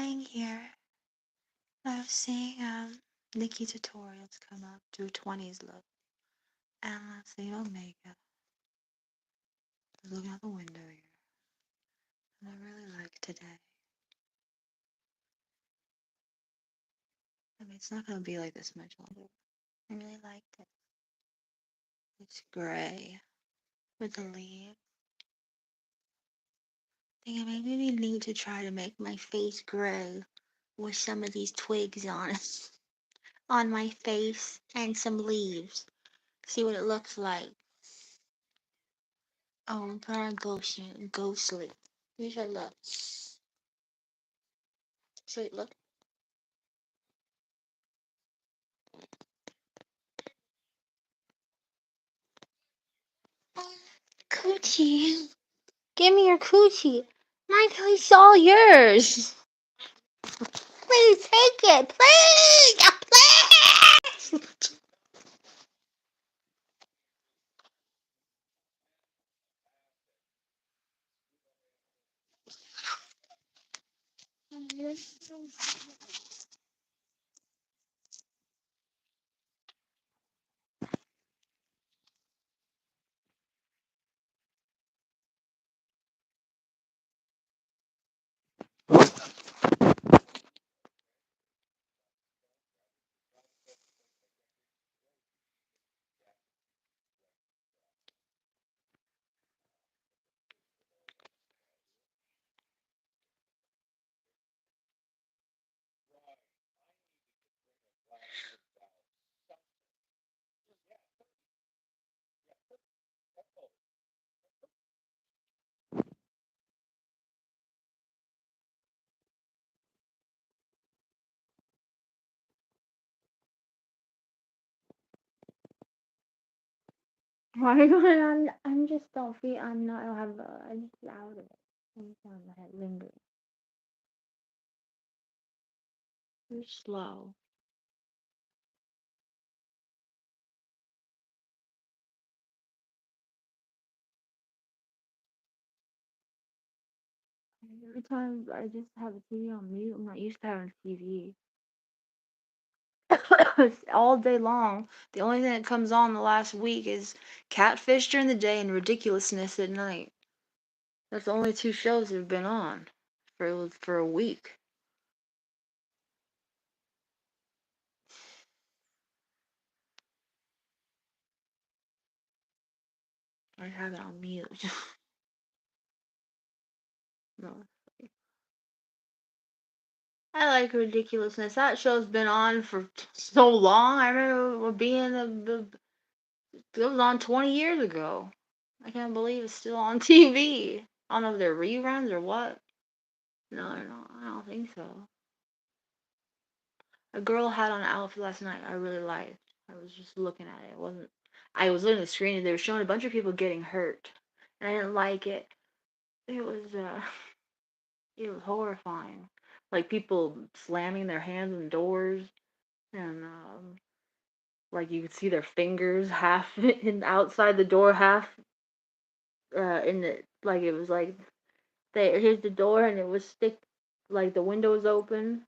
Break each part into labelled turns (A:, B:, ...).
A: laying here. I was seeing Nikki tutorials come up through 20s look. And I see Omega. Looking out the window here. And I really like today. I mean, it's not going to be like this much longer. I really liked it. It's gray with the leaves. I think I maybe need to try to make my face gray with some of these twigs on it. On my face and some leaves. See what it looks like. Oh, kind of ghostly. Here's a look. Should it look? Coochie. Give me your coochie. Michael, it's all yours. Please take it. Please. Please. Why are you going on? I'm just don't feel. I'm not. I don't have. I'm just out of it. I'm just on my head lingering. You're slow. Every time I just have a TV on mute. I'm not used to having a TV. It's all day long. The only thing that comes on the last week is Catfish during the day and Ridiculousness at night. That's the only two shows that have been on for a week. I have it on mute. No. I like Ridiculousness. That show's been on for so long. I remember it was on 20 years ago. I can't believe it's still on TV. I don't know if they're reruns or what. No, I don't think so. A girl had on an outfit last night I really liked. I was just looking at it. It wasn't. I was looking at the screen and they were showing a bunch of people getting hurt, and I didn't like it. It was it was horrifying. Like people slamming their hands in doors, and like you could see their fingers half in outside the door, half in the like it was like they here's the door and it was stick like the window was open,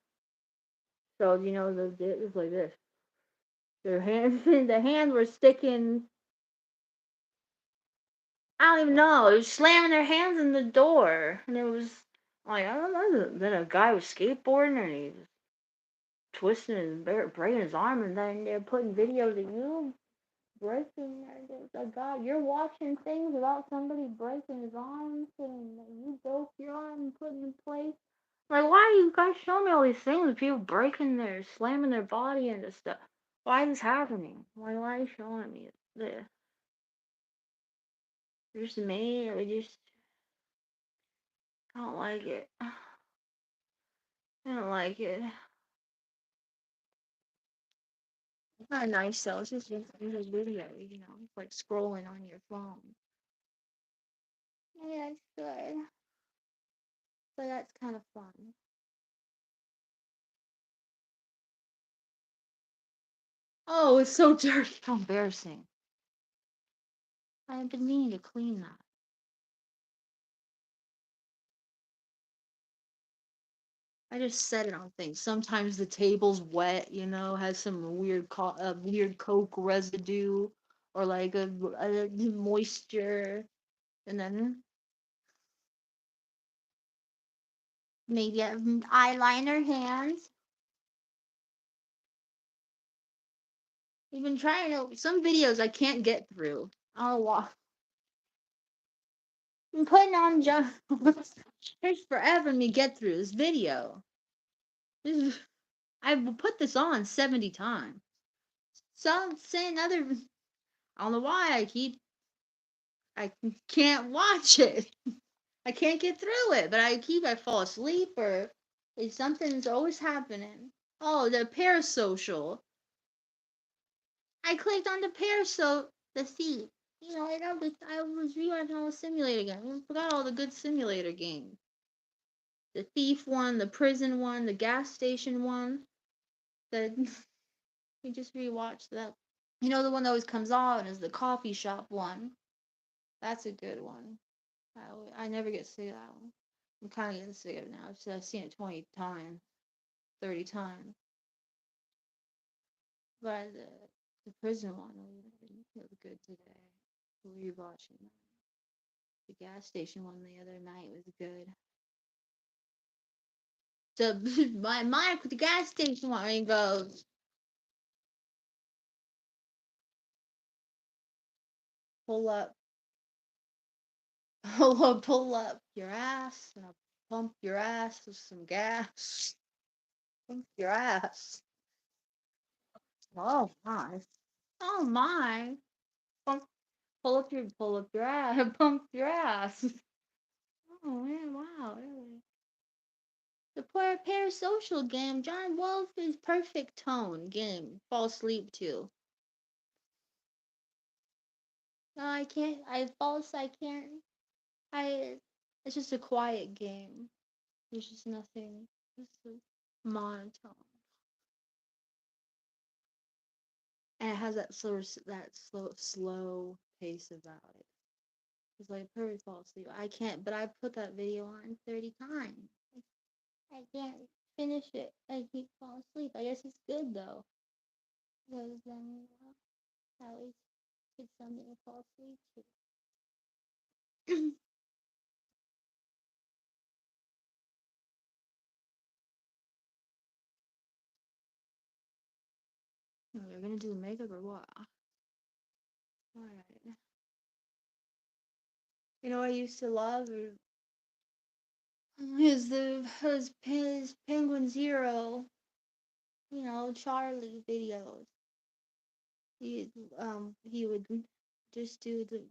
A: so you know it was like this. Their hands the hands were sticking. I don't even know. It was slamming their hands in the door, and it was like I don't know. Then a guy was skateboarding and he was twisting and breaking his arm, and then they're putting videos of you breaking. Oh God, you're watching things about somebody breaking his arms, and you broke your arm and put it in place. Like, why are you guys showing me all these things of people breaking their, slamming their body into stuff? Why is this happening? Why are you showing me this? Just me, or just I don't like it. I don't like it. It's not nice though. It's just a video, you know. It's like scrolling on your phone. Yeah, it's good. So that's kind of fun. Oh, it's so dirty. How embarrassing. I've been meaning to clean that. I just set it on things. Sometimes the table's wet, has some weird Coke residue or like a moisture, and then maybe I have eyeliner hands. Even trying to some videos I can't get through. Oh, wow. I'm putting on jump. Takes forever me get through this video. I've put this on 70 times. So saying other, I don't know why I can't watch it. I can't get through it, but I fall asleep or something's always happening. Oh, the parasocial. I clicked on the seat. I was rewatching all the simulator games. I forgot all the good simulator games. The thief one, the prison one, the gas station one. The we just rewatched that. The one that always comes on is the coffee shop one. That's a good one. I never get sick of that one. I'm kind of getting sick of it now. I've seen it 20 times, 30 times. But the prison one was good today. We were watching that. The gas station one the other night was good. The my the gas station one and goes pull up, pull up your ass and I'll pump your ass with some gas. Pump your ass. Oh my. Oh my. Pump, pull up your ass. Pump your ass. Oh man, wow, really. The poor parasocial game, John Wolf is perfect tone game. Fall asleep to. No, I can't. I can't. I. It's just a quiet game. There's just nothing. Just a monotone. And it has slow pace about it. It's like perfect fall asleep. I can't. But I put that video on 30 times. I can't finish it. I keep falling asleep. I guess it's good though. Because then, at least it's something to fall asleep to. We're gonna do makeup or what? Alright. I used to love his Penguin Zero, Charlie videos. He would just do the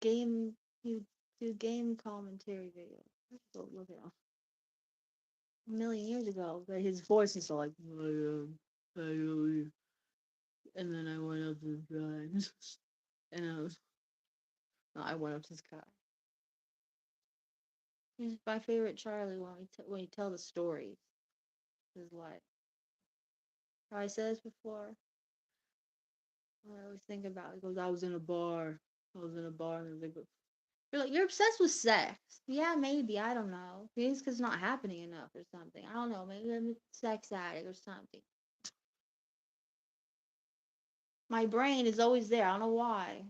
A: game. He would do game commentary videos. So look at him. A million years ago, but his voice is so like, and then I went up to this guy, and I went up to this guy. He's my favorite Charlie when he tell the stories. His life. How I said this before. I always think about it. He goes, I was in a bar. And they go, you're obsessed with sex. Yeah, maybe. I don't know. Maybe it's because it's not happening enough or something. I don't know. Maybe I'm a sex addict or something. My brain is always there. I don't know why.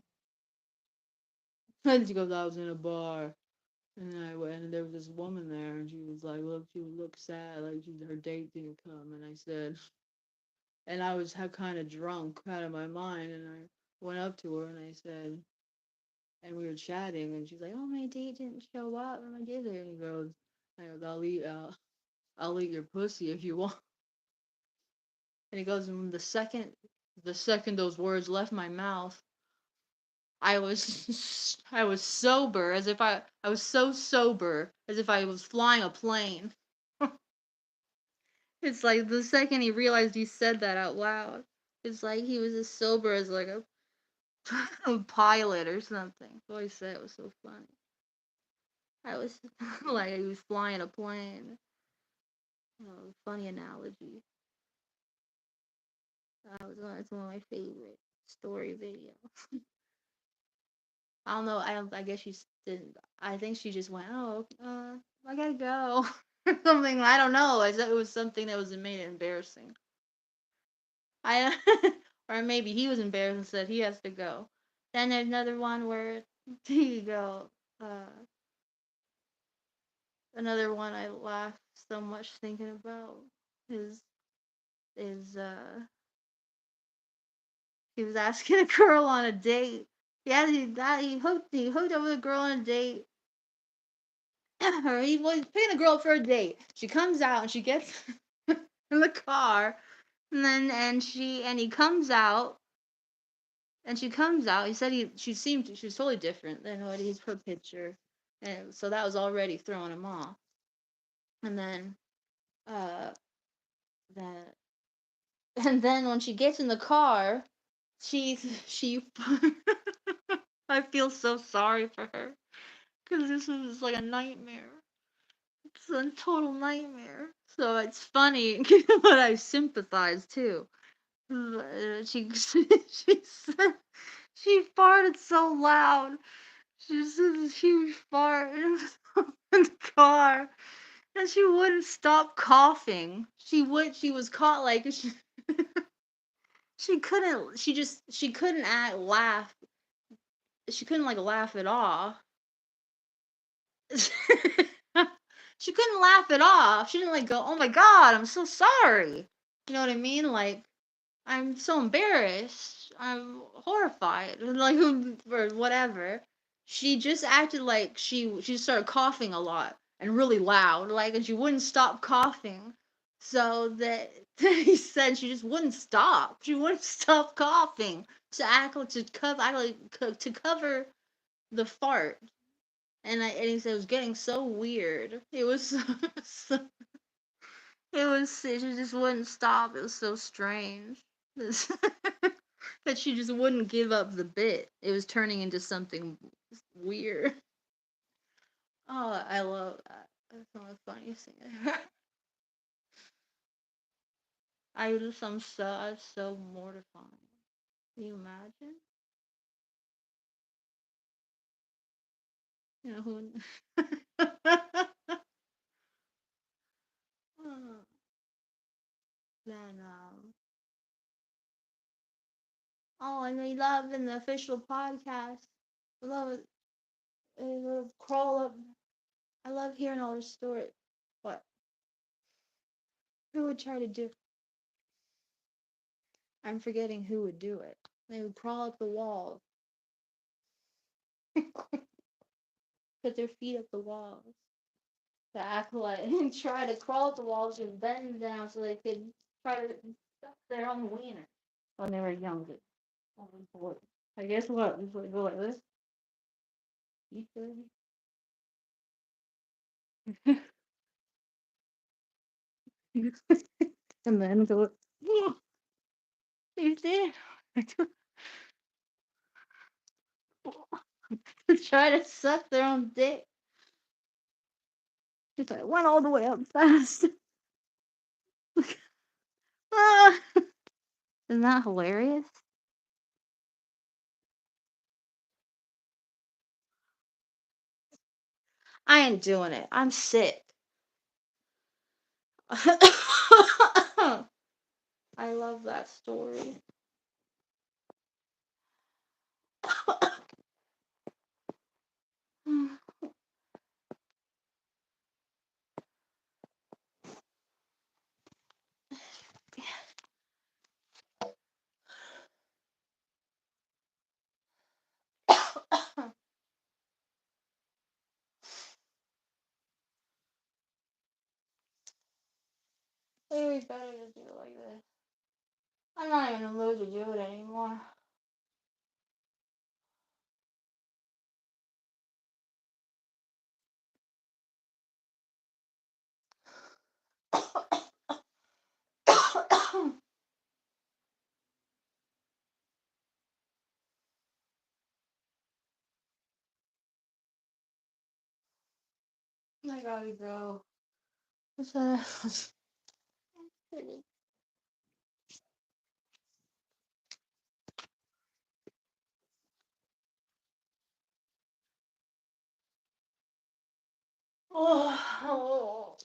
A: And she goes, I was in a bar. And I went, and there was this woman there, and she was like, look, she would look sad, like her date didn't come. And I said, and I was kind of drunk out of my mind, and I went up to her and I said, and we were chatting, and she's like, "Oh, my date didn't show up. And I did it." And he goes, I'll eat your pussy if you want." And he goes, and the second those words left my mouth, I was, I was sober, I was so sober, as if I was flying a plane. It's like the second he realized he said that out loud, it's like he was as sober as like a pilot or something. So I said it was so funny. I was like he was flying a plane. Oh, funny analogy. That's one of my favorite story videos. I don't know. I guess she didn't. I think she just went, "Oh, I gotta go." or something. I don't know. I said it was something that was made it embarrassing. I or maybe he was embarrassed and said he has to go. Then there's another one where you go. Uh, Another one I laughed so much thinking about is he was asking a girl on a date. Yeah, he hooked up with a girl on a date. Or he was picking a girl for a date. She comes out and she gets in the car, and then and he comes out and she comes out. He said she was totally different than what he's her picture, and so that was already throwing him off. And then uh that and then when she gets in the car, she I feel so sorry for her because this was like a nightmare. It's a total nightmare. So it's funny, but I sympathize too. She said she farted so loud. She said a huge fart in the car, and she wouldn't stop coughing. She was caught like she couldn't. She couldn't laugh. She couldn't like laugh it off. She couldn't laugh it off. She didn't like go, "Oh my god, I'm so sorry." You know what I mean? Like I'm so embarrassed. I'm horrified. Like or whatever. She just acted like she started coughing a lot and really loud, like, and she wouldn't stop coughing. So that he said she just wouldn't stop. She wouldn't stop coughing to to cover the fart. And he said it was getting so weird. It was so, she just wouldn't stop. It was so strange. That she just wouldn't give up the bit. It was turning into something weird. Oh, I love that. That's one of the funniest things ever. I'm so mortifying. Can you imagine? You know who? then oh, and we love in the official podcast. We love it. We love crawl up. I love hearing all the stories. What? Who would try to do? I'm forgetting who would do it. They would crawl up the walls, put their feet up the walls, to act like and try to crawl up the walls and bend down so they could try to stuff their own wiener when they were younger. Oh boy! I guess what? Just like go like this. Eat and then go. Oh, you did. To try to suck their own dick. Just like went all the way up fast. Ah, isn't that hilarious? I ain't doing it. I'm sick. I love that story. Maybe it's better to do it like this. I'm not even in the mood to do it anymore. I gotta go. What's that? Oh,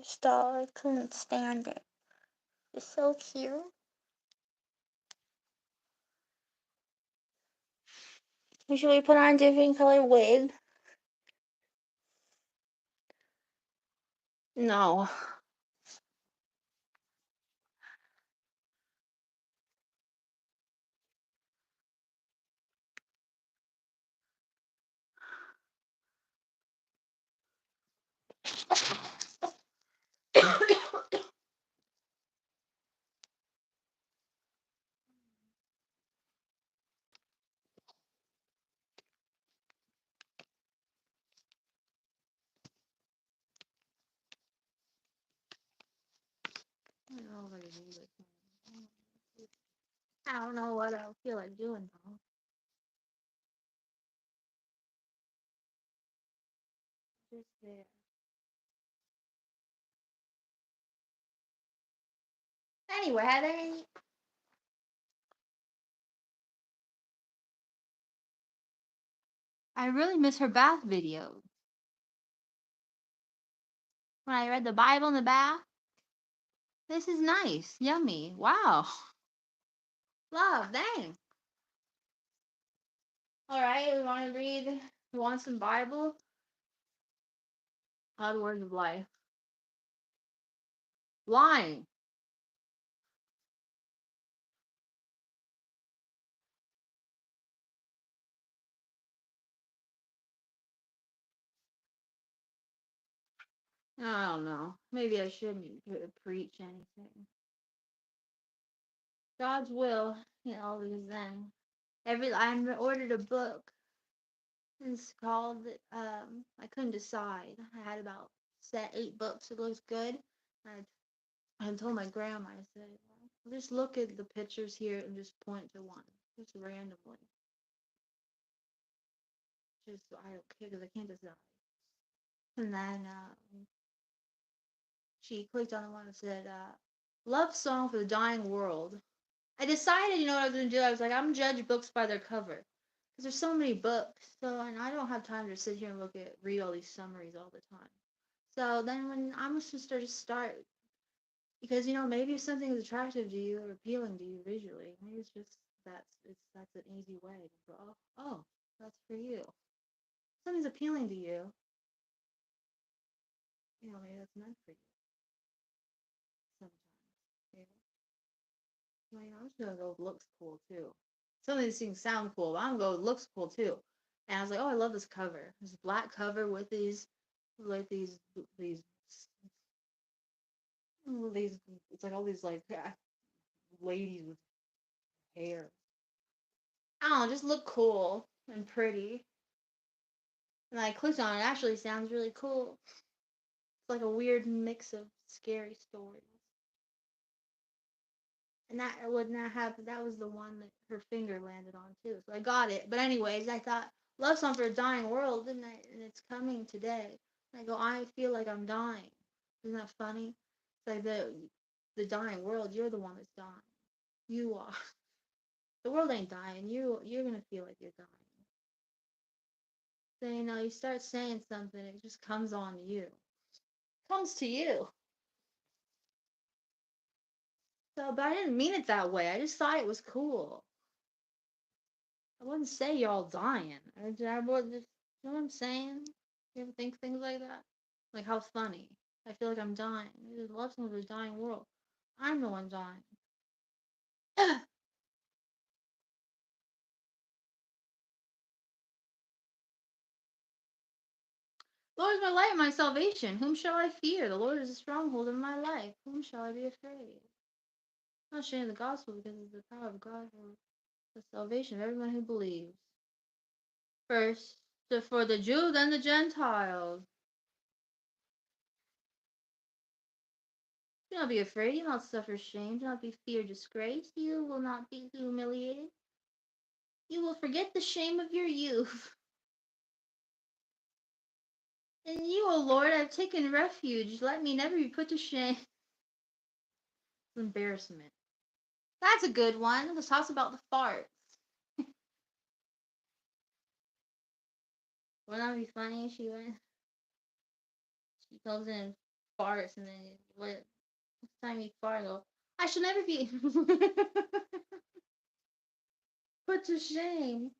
A: This doll, I couldn't stand it. It's so cute. Should we put on a different color wig? No. I don't know what I feel like doing though. Just there. Anyway, I really miss her bath videos. When I read the Bible in the bath. This is nice. Yummy. Wow. Love, dang. Alright, we want to read. We want some Bible? Odd words of life. Lying. I don't know. Maybe I shouldn't preach anything. God's will, always then. I ordered a book. It's called I couldn't decide. I had about 8 books. It looks good. I told my grandma, I said, well, just look at the pictures here and just point to one, just randomly. Just I don't care because I can't decide. And then she clicked on the one that said, "Love song for the dying world." I decided, what I was gonna do. I was like, I'm gonna judge books by their cover, because there's so many books. So, and I don't have time to sit here and read all these summaries all the time. So then, when I'm just start, because maybe if something is attractive to you or appealing to you visually, maybe it's just that's an easy way to go. Oh, that's for you. Something's appealing to you. Maybe that's meant for you. Sometimes. Yeah. I'm just gonna go with looks cool too. Some of these things sound cool, but I'm gonna go with looks cool too. And I was like, oh, I love this cover. This black cover with these, like these. It's like all these like ladies with hair. I don't know, just look cool and pretty. And I clicked on it. It actually sounds really cool. It's like a weird mix of scary stories. And that would not have that was the one that her finger landed on too. So I got it. But anyways, I thought love song for a dying world, and it's coming today. And I go, I feel like I'm dying. Isn't that funny? It's like the dying world. You're the one that's dying. You are. The world ain't dying. You're gonna feel like you're dying. So you start saying something, it just comes on you. Comes to you. So, but I didn't mean it that way. I just thought it was cool. I wouldn't say y'all dying. I would just, you know what I'm saying? You ever think things like that? Like how funny. I feel like I'm dying. I just love someone with a dying world. I'm the one dying. Lord is my light and my salvation. Whom shall I fear? The Lord is a stronghold in my life. Whom shall I be afraid? I'm not ashamed of the gospel because it's the power of God for the salvation of everyone who believes. First, for the Jew, then the Gentiles. Do not be afraid. You will not suffer shame. Do not be feared disgrace. You will not be humiliated. You will forget the shame of your youth. In you, O Lord, I have taken refuge. Let me never be put to shame. Embarrassment. That's a good one. This talks about the farts. Wouldn't that be funny? She goes in farts, and then what time you fart, and go, I should never be put to shame.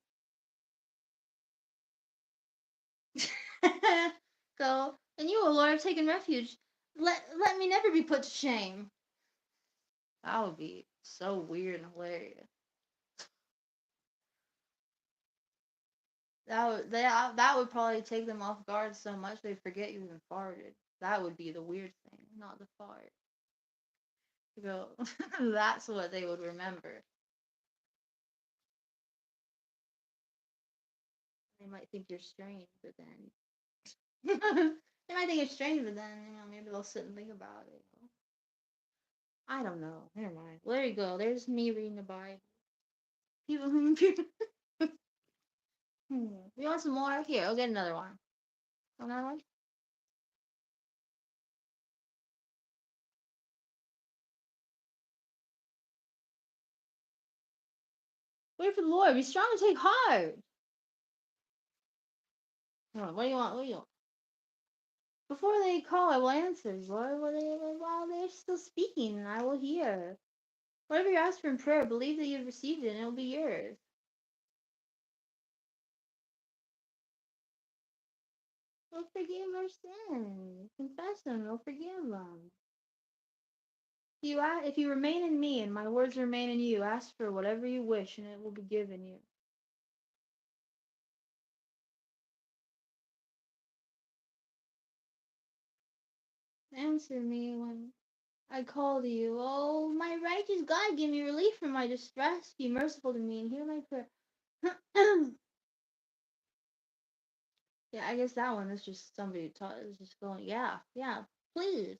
A: Go, and you, O Lord, have taken refuge. Let me never be put to shame. That would be so weird and hilarious. That would probably take them off guard so much they forget you even farted. That would be the weird thing, not the fart. You go, that's what they would remember. They might think you're strange, but then they might think you're strange, but then maybe they'll sit and think about it. I don't know. Never mind. Well, there you go. There's me reading the Bible. People, you want some more? Here, I'll get another one. Another one? Wait for the Lord. Be strong and take heart. What do you want? What do you want? Before they call, I will answer, Lord. While they're still speaking, I will hear. Whatever you ask for in prayer, believe that you have received it, and it will be yours. We'll forgive our sins. Confess them. We'll forgive them. If you remain in me and my words remain in you, ask for whatever you wish, and it will be given you. Answer me when I call to you. Oh, my righteous God, give me relief from my distress. Be merciful to me and hear my prayer. Yeah, I guess that one is just somebody is just going, yeah, yeah, please,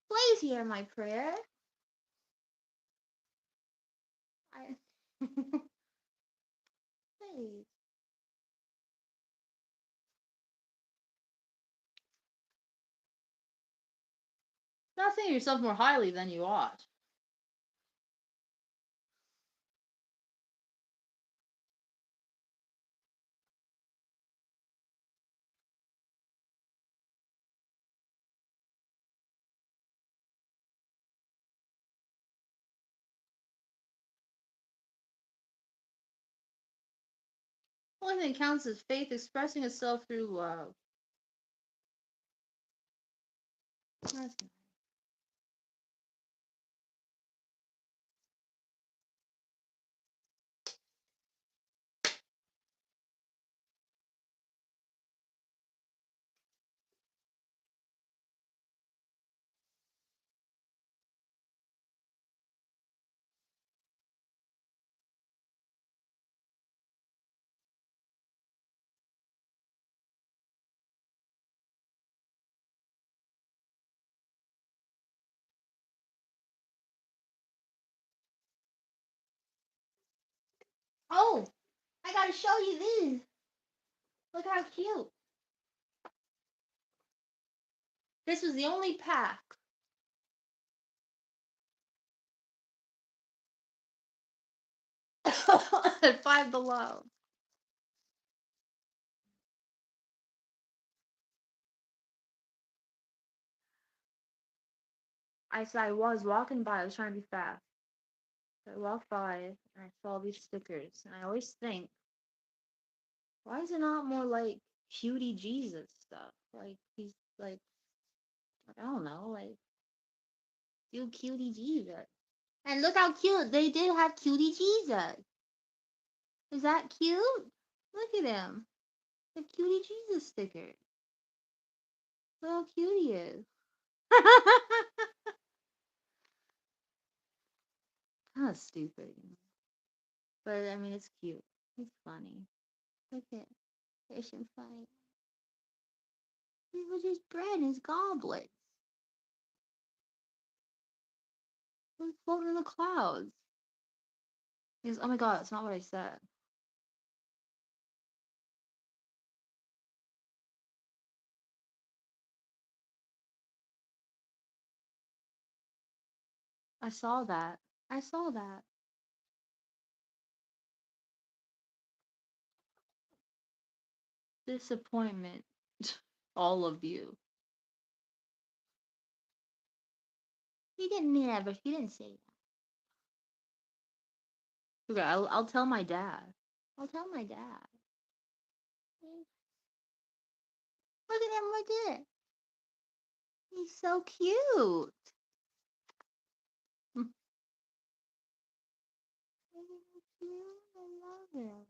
A: please hear my prayer. I, please. Not saying yourself more highly than you ought. The only thing that counts is faith expressing itself through love. That's Oh, I gotta show you these. Look how cute. This was the only pack. At Five Below. I was walking by. I was trying to be fast. So I walked by and I saw these stickers, and I always think, why is it not more like cutie Jesus stuff? Like he's like, I don't know, like do cutie Jesus. And look how cute they did have cutie Jesus. Is that cute? Look at him. The cutie Jesus sticker. Look how cute he is. Kind of stupid, but I mean it's cute. It's funny. Look at it's funny. It was his bread and his goblets. It was floating in the clouds. He goes, oh my god, that's not what I said. I saw that. I saw that. Disappointment. All of you. He didn't never. He didn't say that. Okay, I'll tell my dad. I'll tell my dad. Look at him. Look at it. He's so cute. He's so cute. I love him.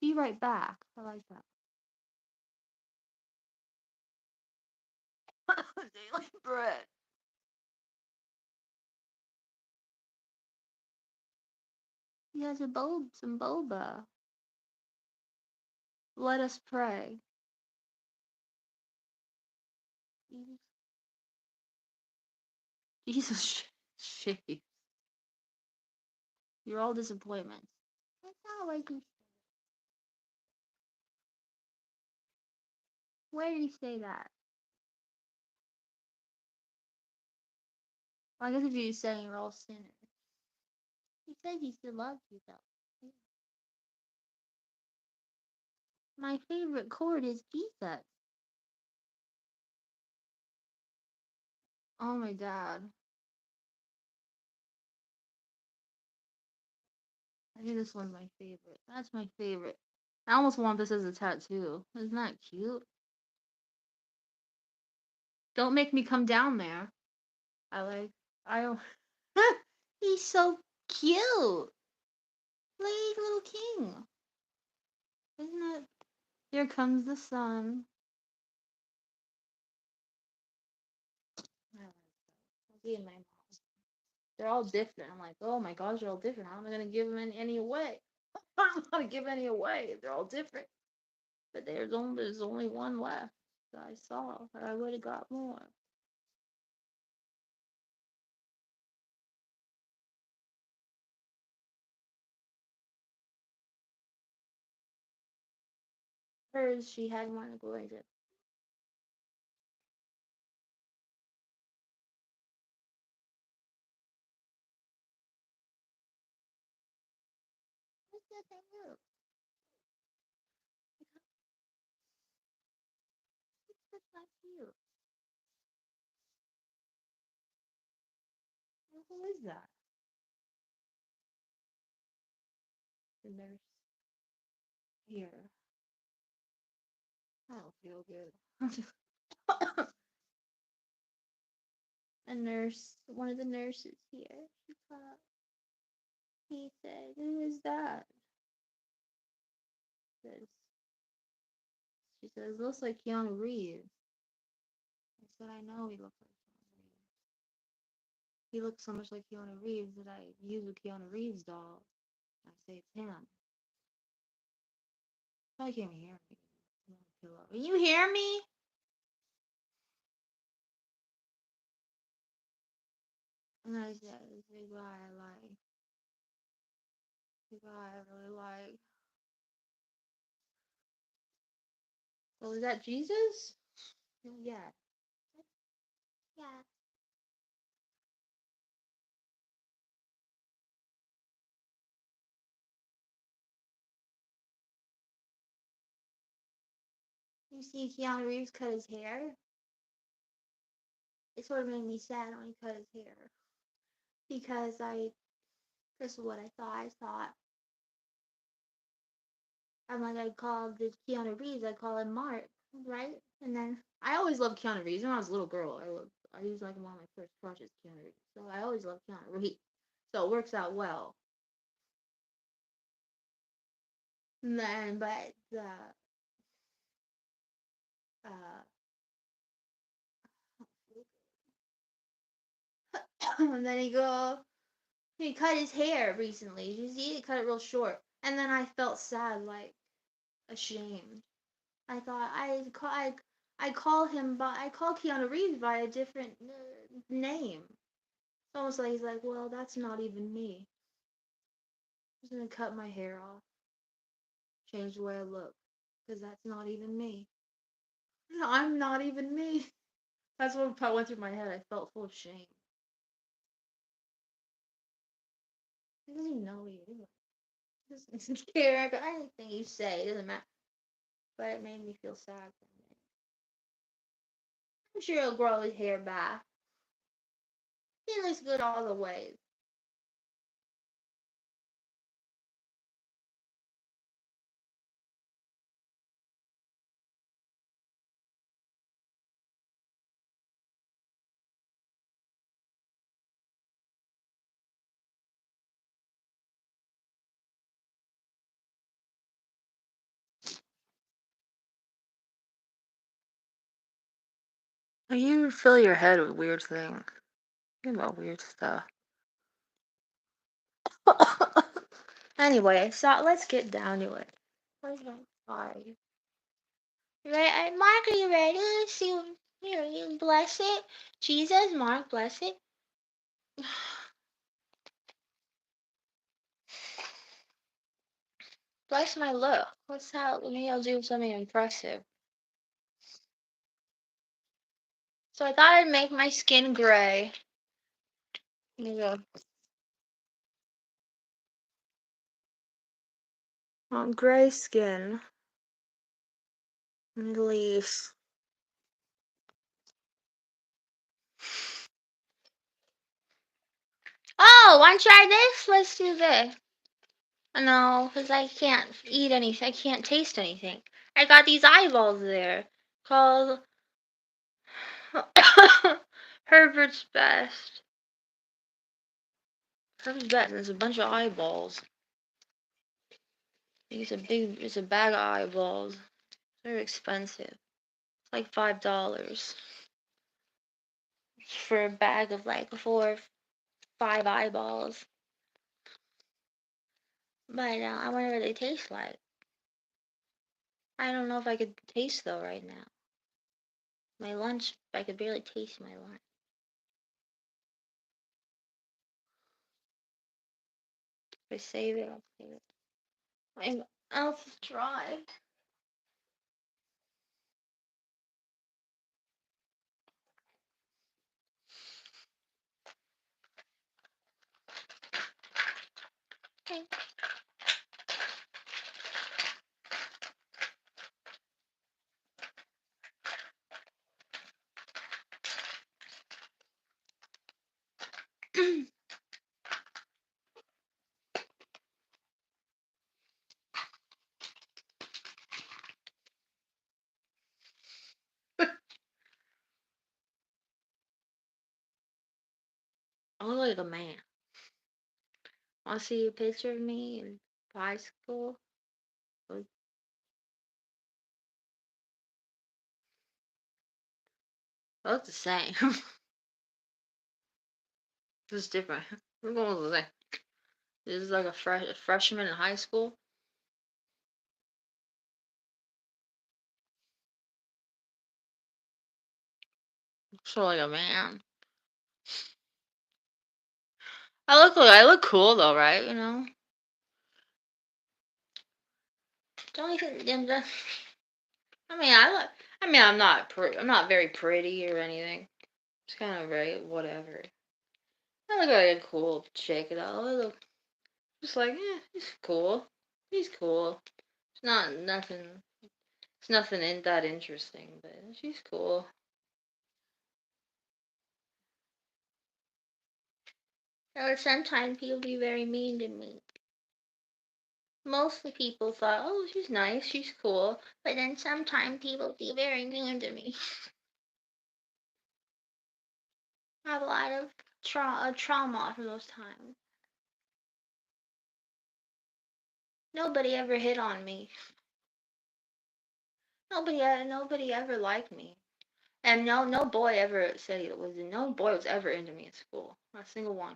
A: Be right back. I like that. Daily bread. He has some boba. Let us pray. Jesus, shit. You're all disappointments. That's not what he. Where did he say that? Well, I guess if you're saying you're all sinners. He said he still loves you, though. My favorite chord is Jesus. Oh my god. I think this one's my favorite. That's my favorite. I almost want this as a tattoo. Isn't that cute? Don't make me come down there. I don't. He's so cute. Like little king. Isn't it? Here comes the sun. I'll be in my mouth. They're all different. I'm like, oh my gosh, they're all different. How am I gonna give them any away? I'm not gonna give any away. They're all different. But there's only one left that I saw. I would have got more. Hers, she had one to go into. What's that thing? It's not cute. Who is that? The nurse. Here. I don't feel good. A nurse, one of the nurses here. He said, "Who is that?" Says, she says, "Looks like Keanu Reeves." I said, "I know he looks like Keanu Reeves. He looks so much like Keanu Reeves that I use a Keanu Reeves doll. I say it's him." Probably can't even hear me. Can you hear me? And I said, "This big guy I like. Big guy I really like." So is that Jesus? Yeah. Yeah. You see Keanu Reeves cut his hair? It sort of made me sad when he cut his hair. Because this is what I thought. I'm like, I called the Keanu Reeves, I call him Mark, right? And then I always loved Keanu Reeves. When I was a little girl, he was like one of my first crushes, Keanu Reeves. So I always loved Keanu Reeves. So it works out well. And then, but uh, and then he cut his hair recently. You see, he cut it real short. And then I felt sad, like ashamed. I thought I call him by I call Keanu Reeves by a different name. It's almost like he's like, well, that's not even me. I'm just gonna cut my hair off, change the way I look, because that's not even me. No, I'm not even me. That's what went through my head. I felt full of shame. He doesn't even know who you are. He doesn't care about anything you say. It doesn't matter. But it made me feel sad for a minute. I'm sure he'll grow his hair back. He looks good all the way. You fill your head with weird things. Think about weird stuff. Anyway, so let's get down to it. Where's my card? Right, Mark, are you ready? Let's see. Here, you bless it. Jesus, Mark, bless it. Bless my look. What's that? Maybe I'll do something impressive. So I thought I'd make my skin gray. Here you go. Gray skin. Middle East. Oh, want to try this? Let's do this. No, because I can't eat anything. I can't taste anything. I got these eyeballs there called Herbert's Best. Herbert's Best. There's a bunch of eyeballs. It's a bag of eyeballs. Very expensive. It's like $5 for a bag of like 4 or 5 eyeballs. But I wonder what they taste like. I don't know if I could taste though right now. My lunch, I could barely taste my lunch. If I save it, I'll save it. My mouth is dry. Okay. I look like a man. Want to see a picture of me in high school? It looks the same. This is different. We're going with the same. This is like a freshman in high school. So like a man. I look cool though, right? You know. Don't you think? I mean, I'm not very pretty or anything. It's kind of very whatever. I look like a cool chick though. I look just like, he's cool. He's cool. It's not nothing. It's nothing in that interesting, but she's cool. Or sometimes people be very mean to me. Most of the people thought, oh, she's nice, she's cool, but then sometimes people be very mean to me. I have a lot of trauma from those times. Nobody ever hit on me. Nobody ever liked me. And no boy ever said no boy was ever into me in school. Not a single one.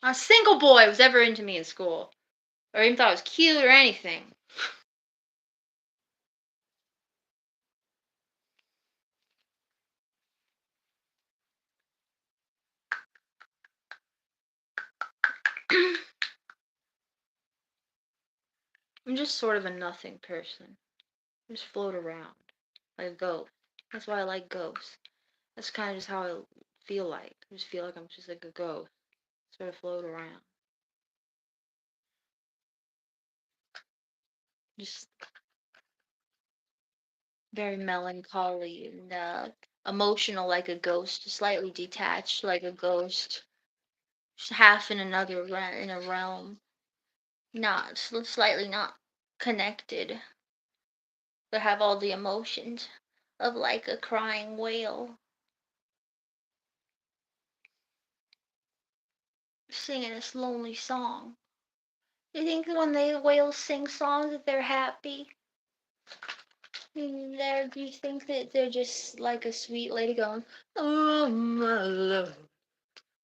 A: Not a single boy was ever into me in school. Or even thought I was cute or anything. I'm just sort of a nothing person. I just float around. Like a ghost. That's why I like ghosts. That's kind of just how I feel like. I just feel like I'm just like a ghost. Sort of float around. Just very melancholy and emotional like a ghost, slightly detached like a ghost, half in another in a realm, not slightly not connected, but have all the emotions of like a crying whale singing this lonely song. You think when they whales sing songs that they're happy? Do you think that they're just like a sweet lady going, "Oh my love,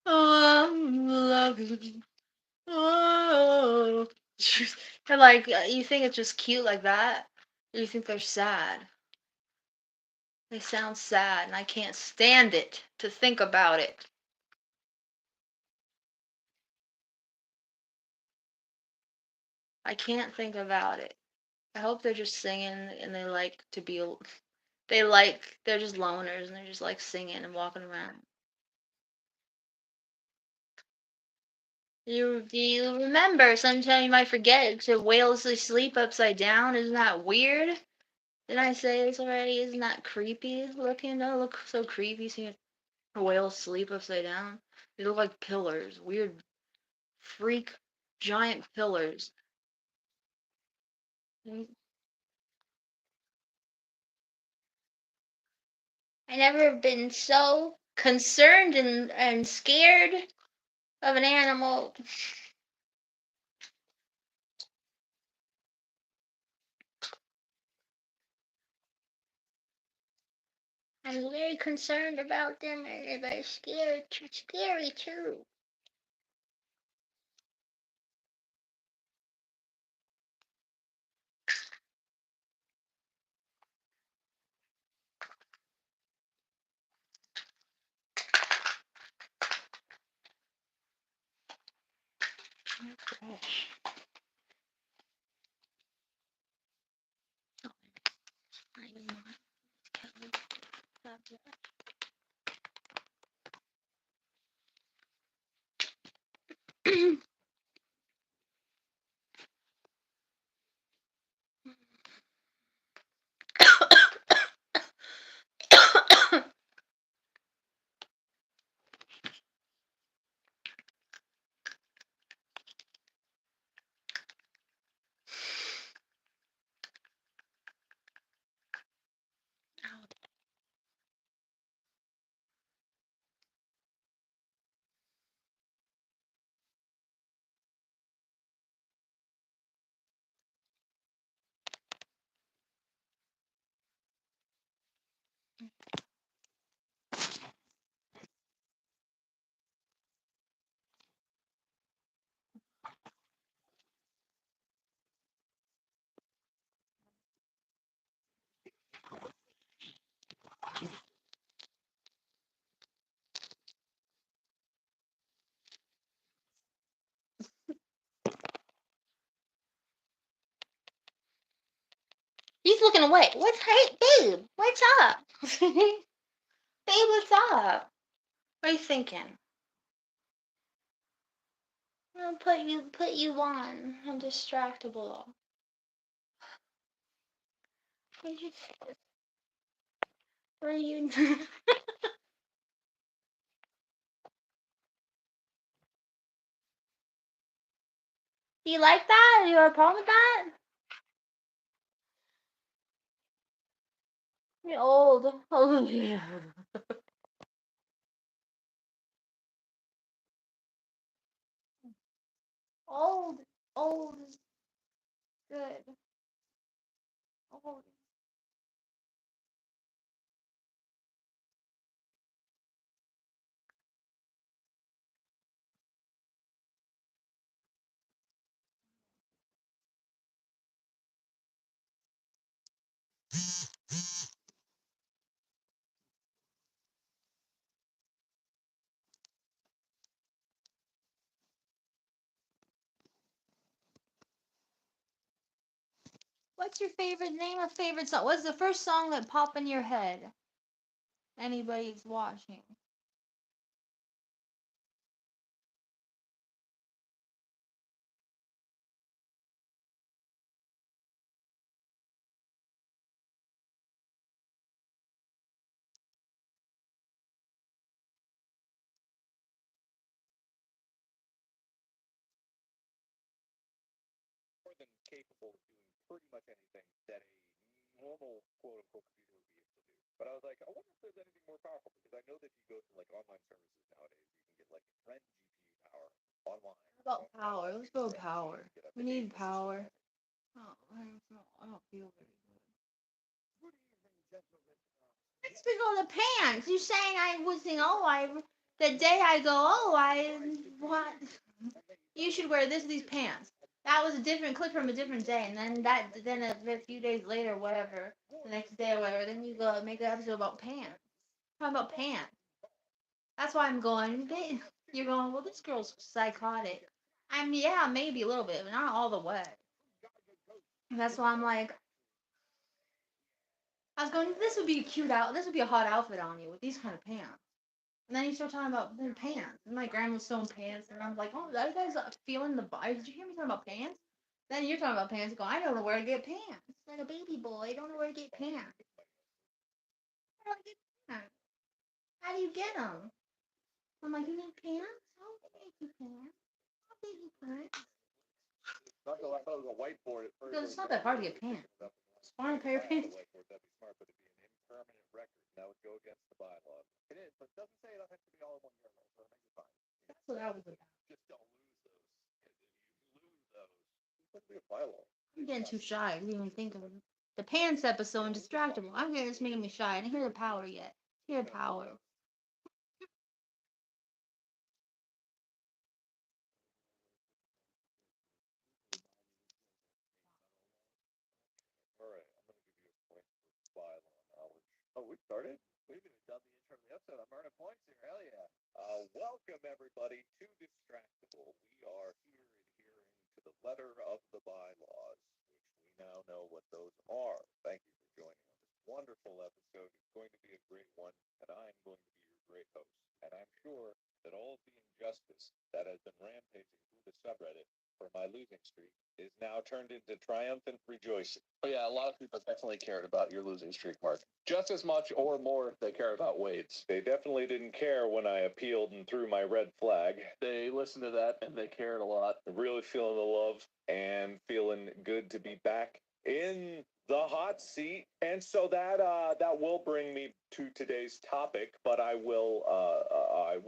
A: oh I'm loving, oh." And like, you think it's just cute like that? Or you think they're sad? They sound sad, and I can't stand it to think about it. I can't think about it. I hope they're just singing and they like to be. They're just loners and they're just like singing and walking around. Do you remember? Sometimes you might forget to whales sleep upside down. Isn't that weird? Didn't I say this already? Isn't that creepy looking? Don't look so creepy seeing whales sleep upside down. They look like pillars. Weird freak giant pillars. I never been so concerned and scared of an animal. I'm very concerned about them and they're scared, scary too. He's looking away. Hey, babe? What's up? Babe, what's up? What are you thinking? I'll put you on. I'm distractible. What you, what are you? Do you like that? Do you have a problem with that? You're old. Oh yeah. Old. Old is good. Old. What's your favorite name of favorite song? What's the first song that pop in your head? Anybody's watching.
B: capable of doing pretty much anything that a normal quote-unquote computer would be able to do. But I was like, I wonder if there's anything more powerful, because I know that if you go to like online services nowadays, you can get like friend GPU power online.
A: How about power? Let's go with power. We need power. Oh, I don't feel very good. Let's pick on the pants. You saying I was saying, the day I go, what? You should wear these pants. That was a different clip from a different day, and then a few days later, whatever, the next day or whatever, then you go make an episode about pants. Talk about pants. That's why I'm going. You're going. Well, this girl's psychotic. I mean, yeah, maybe a little bit, but not all the way. And that's why I'm like, I was going. This would be a cute out. This would be a hot outfit on you with these kind of pants. And then you start talking about the pants. And my grandma's sewing pants, and I'm like, oh, that guy's feeling the vibe. Did you hear me talking about pants? Then you're talking about pants. I don't know where to get pants. Like a baby boy, I don't know where to get pants. How do I get pants? How do you get them? I'm like, you need pants? I'll get you pants. I'll get you pants.
B: I thought it was a whiteboard at first.
A: Because it's not that hard to get pants. Just find a pair of pants.
B: Whiteboard, that'd be smart, but it'd be an impermanent record, and that would go against the bylaws. It is, but it doesn't say it has to be all in one journal, so it makes it fine.
A: That's what I was about.
B: Just don't lose those. Because if you lose those, it's supposed to be a bylaw.
A: I'm getting too shy to even think of the pants episode and distractible. I'm getting it's making me shy. I didn't hear the power yet. Hear the power.
B: All right, I'm going to give you a point for bylaw knowledge. Oh, we started? We haven't even done the intro of the episode. I'm earning points here. Hell yeah. Welcome, everybody, to Distractible. We are here adhering to the letter of the bylaws, which we now know what those are. Thank you for joining on this wonderful episode. It's going to be a great one, and I'm going to be your great host. And I'm sure that all of the injustice that has been rampaging through the subreddit for my losing streak is now turned into triumphant rejoicing.
C: Oh yeah, a lot of people definitely cared about your losing streak, Mark. Just as much or more they care about Wade's.
B: They definitely didn't care when I appealed and threw my red flag.
C: They listened to that and they cared a lot.
B: Really feeling the love and feeling good to be back in the hot seat. And so that will bring me to today's topic, but I will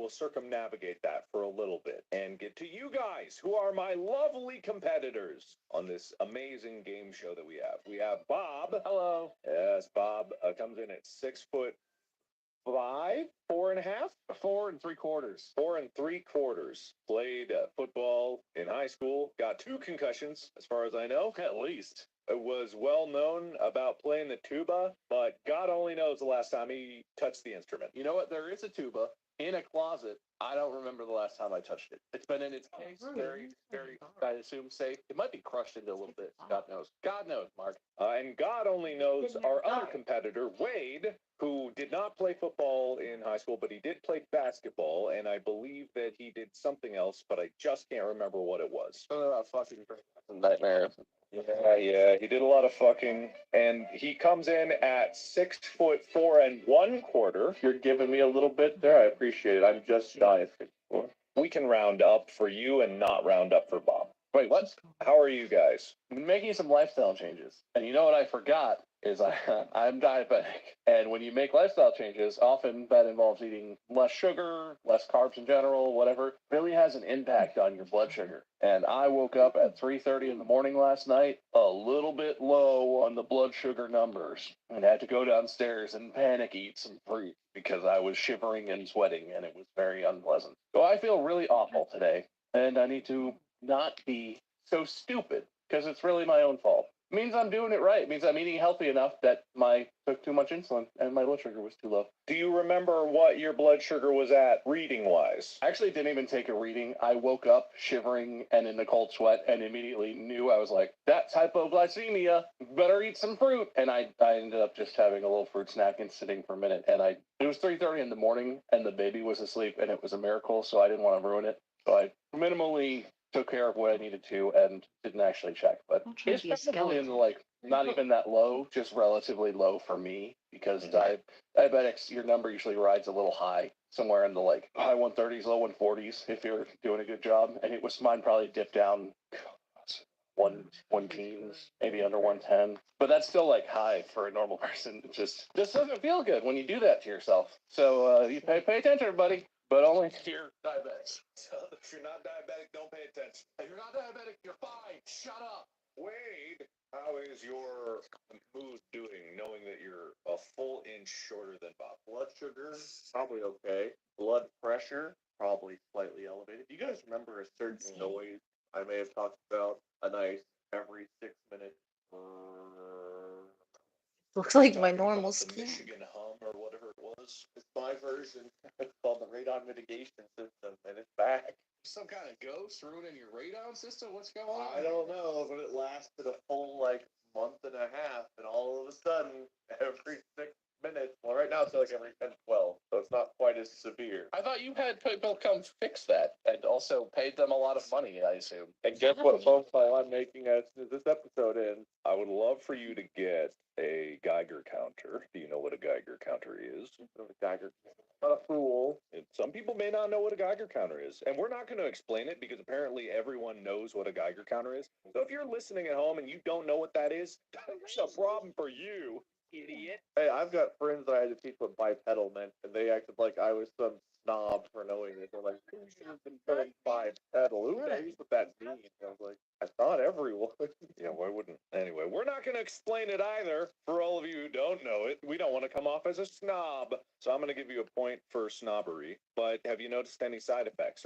B: circumnavigate that for a little bit and get to you guys, who are my lovely competitors on this amazing game show that we have. We have Bob.
C: Hello.
B: Yes, Bob comes in at 6'5", 4.5,
C: 4 3/4.
B: 4 3/4. Played football in high school. Got 2 concussions, as far as I know.
C: At least.
B: It was well known about playing the tuba, but God only knows the last time he touched the instrument.
C: You know what? There is a tuba in a closet. I don't remember the last time I touched it. It's been in its case, very, I assume, safe. It might be crushed into a little bit. God knows. God knows, Mark.
B: And God only knows our other competitor, Wade, who did not play football in high school, but he did play basketball, and I believe that he did something else, but I just can't remember what it was.
C: Something about fucking nightmare.
B: Yeah, he did a lot of fucking, and he comes in at 6'4" 1/4.
C: You're giving me a little bit there. I appreciate it. I'm just shy of 6'4".
B: We can round up for you and not round up for Bob.
C: Wait, what?
B: How are you guys?
C: I've been making some lifestyle changes. And you know what I forgot is I'm diabetic. And when you make lifestyle changes, often that involves eating less sugar, less carbs in general, whatever, really has an impact on your blood sugar. And I woke up at 3:30 in the morning last night, a little bit low on the blood sugar numbers, and had to go downstairs and panic eat some fruit because I was shivering and sweating, and it was very unpleasant. So I feel really awful today, and I need to not be so stupid, because it's really my own fault. It means I'm doing it right. It means I'm eating healthy enough that I took too much insulin and my blood sugar was too low.
B: Do you remember what your blood sugar was at reading-wise?
C: I actually didn't even take a reading. I woke up shivering and in the cold sweat and immediately knew. I was like, that's hypoglycemia. Better eat some fruit. And I ended up just having a little fruit snack and sitting for a minute. And it was 3:30 in the morning and the baby was asleep and it was a miracle, so I didn't want to ruin it. So I minimally took care of what I needed to and didn't actually check. But it's probably in the, not even that low, just relatively low for me, because diabetics, your number usually rides a little high, somewhere in the high 130s, low 140s if you're doing a good job. And mine probably dipped down one teens, maybe under 110. But that's still like high for a normal person. It just doesn't feel good when you do that to yourself. So you pay attention, everybody, but only if you're diabetic.
B: So if you're not diabetic, don't pay attention.
C: If you're not diabetic, you're fine. Shut up.
B: Wade, how is your mood doing, knowing that you're a full inch shorter than Bob? Blood sugar, probably okay. Blood pressure, probably slightly elevated. Do you guys remember a certain noise I may have talked about? A nice every 6 minutes.
A: Looks like my
B: Talking
A: normal
B: about the
A: skin.
B: Michigan hum or whatever it was. It's my version. It's called the radon mitigation system, and it's back.
C: Some kind of ghost ruining your radon system? What's going on?
B: I don't know, but it lasted a full month and a half, and all of a sudden, every 6 minutes. Well, right now it's like every 10, 12, so it's not quite as severe.
C: I thought you had people come fix that and also paid them a lot of money, I assume.
B: And guess what, folks? While I'm making this episode ends, I would love for you to get a Geiger counter. Do you know what a Geiger counter is? A Geiger. Not a fool. Some people may not know what a Geiger counter is, and we're not going to explain it because apparently everyone knows what a Geiger counter is. So if you're listening at home and you don't know what that is, that's a problem for you, idiot. Hey, I've got friends that I had to teach what bipedal meant, and they acted like I was some snob for knowing it. They're like, "Who should have been saying bipedal? Who knows what that means?" I was like, I thought everyone. Yeah, why wouldn't? Anyway, we're not going to explain it either. For all of you who don't know it, we don't want to come off as a snob. So I'm going to give you a point for snobbery. But have you noticed any side effects?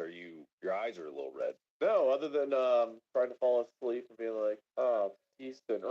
B: Your eyes are a little red? No, other than trying to fall asleep and being like, oh, Easton.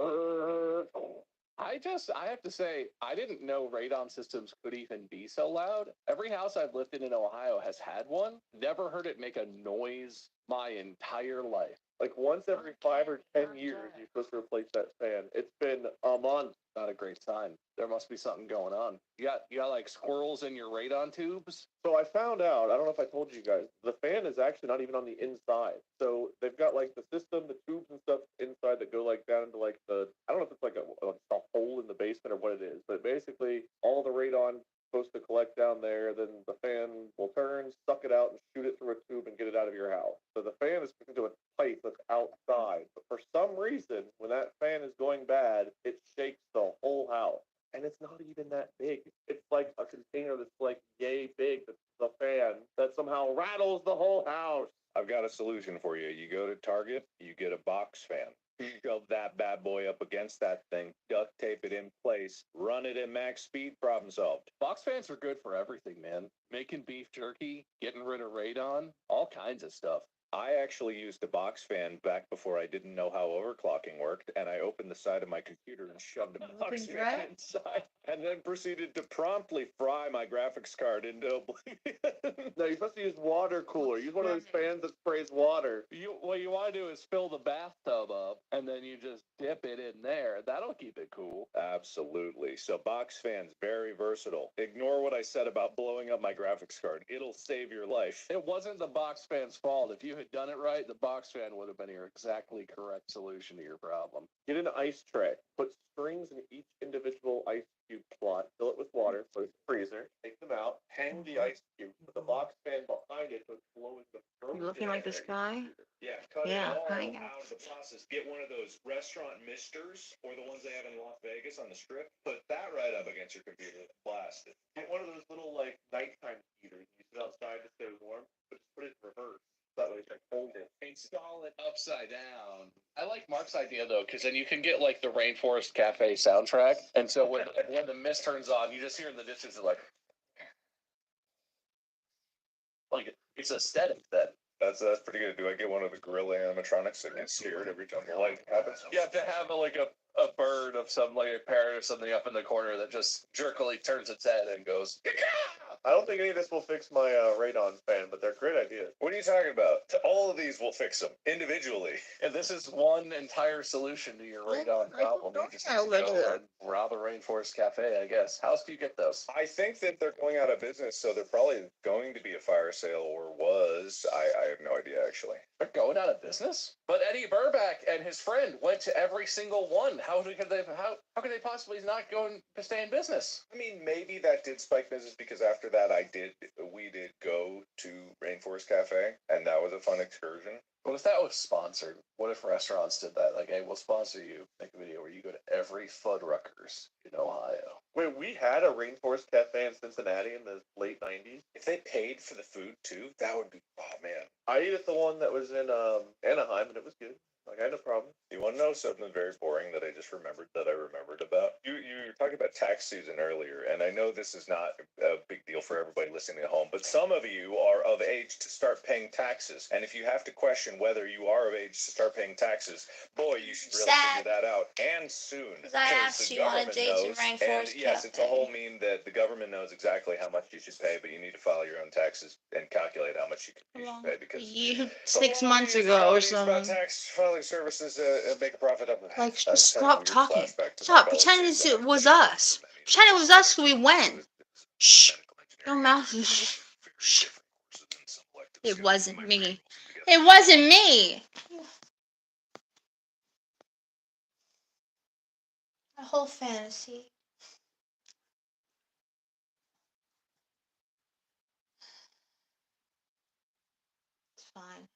C: I have to say, I didn't know radon systems could even be so loud. Every house I've lived in Ohio has had one. Never heard it make a noise my entire life.
B: Like once every 5 or 10 years, you're supposed to replace that fan. It's been a month.
C: Not a great sign. There must be something going on. You got like squirrels in your radon tubes?
B: So I found out, I don't know if I told you guys, the fan is actually not even on the inside. So they've got like the system, the tubes and stuff inside that go like down into like I don't know if it's like a hole in the basement or what it is, but basically all the radon supposed to collect down there, then the fan will turn, suck it out, and shoot it through a tube and get it out of your house. So the fan is connected to a pipe that's outside. But for some reason, when that fan is going bad, it shakes the whole house. And it's not even that big. It's like a container that's like yay big. That's the fan that somehow rattles the whole house. I've got a solution for you. You go to Target, you get a box fan. Shove that bad boy up against that thing, duct tape it in place, run it at max speed, problem solved.
C: Box fans are good for everything, man. Making beef jerky, getting rid of radon, all kinds of stuff.
B: I actually used a box fan back before I didn't know how overclocking worked, and I opened the side of my computer and shoved a box fan inside, and then proceeded to promptly fry my graphics card into oblivion. No, you're supposed to use water cooler. Use one of those fans that sprays water.
C: What you want to do is fill the bathtub up, and then you just dip it in there. That'll keep it cool.
B: Absolutely. So box fans, very versatile. Ignore what I said about blowing up my graphics card. It'll save your life.
C: It wasn't the box fan's fault. If you had done it right, the box fan would have been your exactly correct solution to your problem.
B: Get an ice tray. Put strings in each individual ice cube slot. Fill it with water. Put it in the freezer. Take them out. Hang the ice cube. Put the box fan behind it so it's blowing the frozen
A: You looking like this guy?
B: Yeah, cut it all
A: kinda.
B: out of the process. Get one of those restaurant misters or the ones they have in Las Vegas on the strip. Put that right up against your computer. Blast it. Get one of those little nighttime heaters. You sit outside to stay warm, but just put it in reverse. That way it's hold it.
C: Install it upside down. I like Mark's idea though, because then you can get like the Rainforest Cafe soundtrack, and so when the mist turns on, you just hear in the distance like it's aesthetic then.
B: That's pretty good. Do I get one of the gorilla animatronics that gets scared every time the light happens?
C: You have to have a bird of some like a parrot or something up in the corner that just jerkily turns its head and goes.
B: I don't think any of this will fix my radon fan, but they're great ideas. What are you talking about? All of these will fix them individually.
C: And this is one entire solution to your radon problem. You just have to go and rob a Rainforest Cafe, I guess. How else do you get those?
B: I think that they're going out of business, so they're probably going to be a fire sale or was. I have no idea, actually.
C: They're going out of business? But Eddie Burback and his friend went to every single one. How could they possibly not going to stay in business?
B: I mean, maybe that did spike business because after that we did go to Rainforest Cafe, and that was a fun excursion.
C: What if that was sponsored? What if restaurants did that? Like, hey, we'll sponsor you. Make a video where you go to every Fuddruckers in Ohio.
B: Wait, we had a Rainforest Cafe in Cincinnati in the late 90s. If they paid for the food too, that would be, oh man. I ate at the one that was in Anaheim and it was good. Like, I had no problem. You want to know something very boring that I just remembered about? You were talking about tax season earlier, and I know this is not a big deal for everybody listening at home, but some of you are of age to start paying taxes. And if you have to question whether you are of age to start paying taxes, boy, you should really figure that out, and soon.
A: Because I asked you on a date to Rainforest
B: Yes, it's a
A: Cafe.
B: whole meme that the government knows exactly how much you should pay, but you need to file your own taxes and calculate how much you should pay, because
A: You 6 months ago or something.
B: about tax filing services make a profit of
A: Like,
B: I'm
A: just
B: having a
A: stop
B: weird
A: talking.
B: flashback to my
A: Stop.
B: college
A: Pretend
B: days.
A: it was us. Pretend it was us who we went. Shh. Your mouth is. Shh. It wasn't me. It wasn't me. A whole fantasy. It's fine.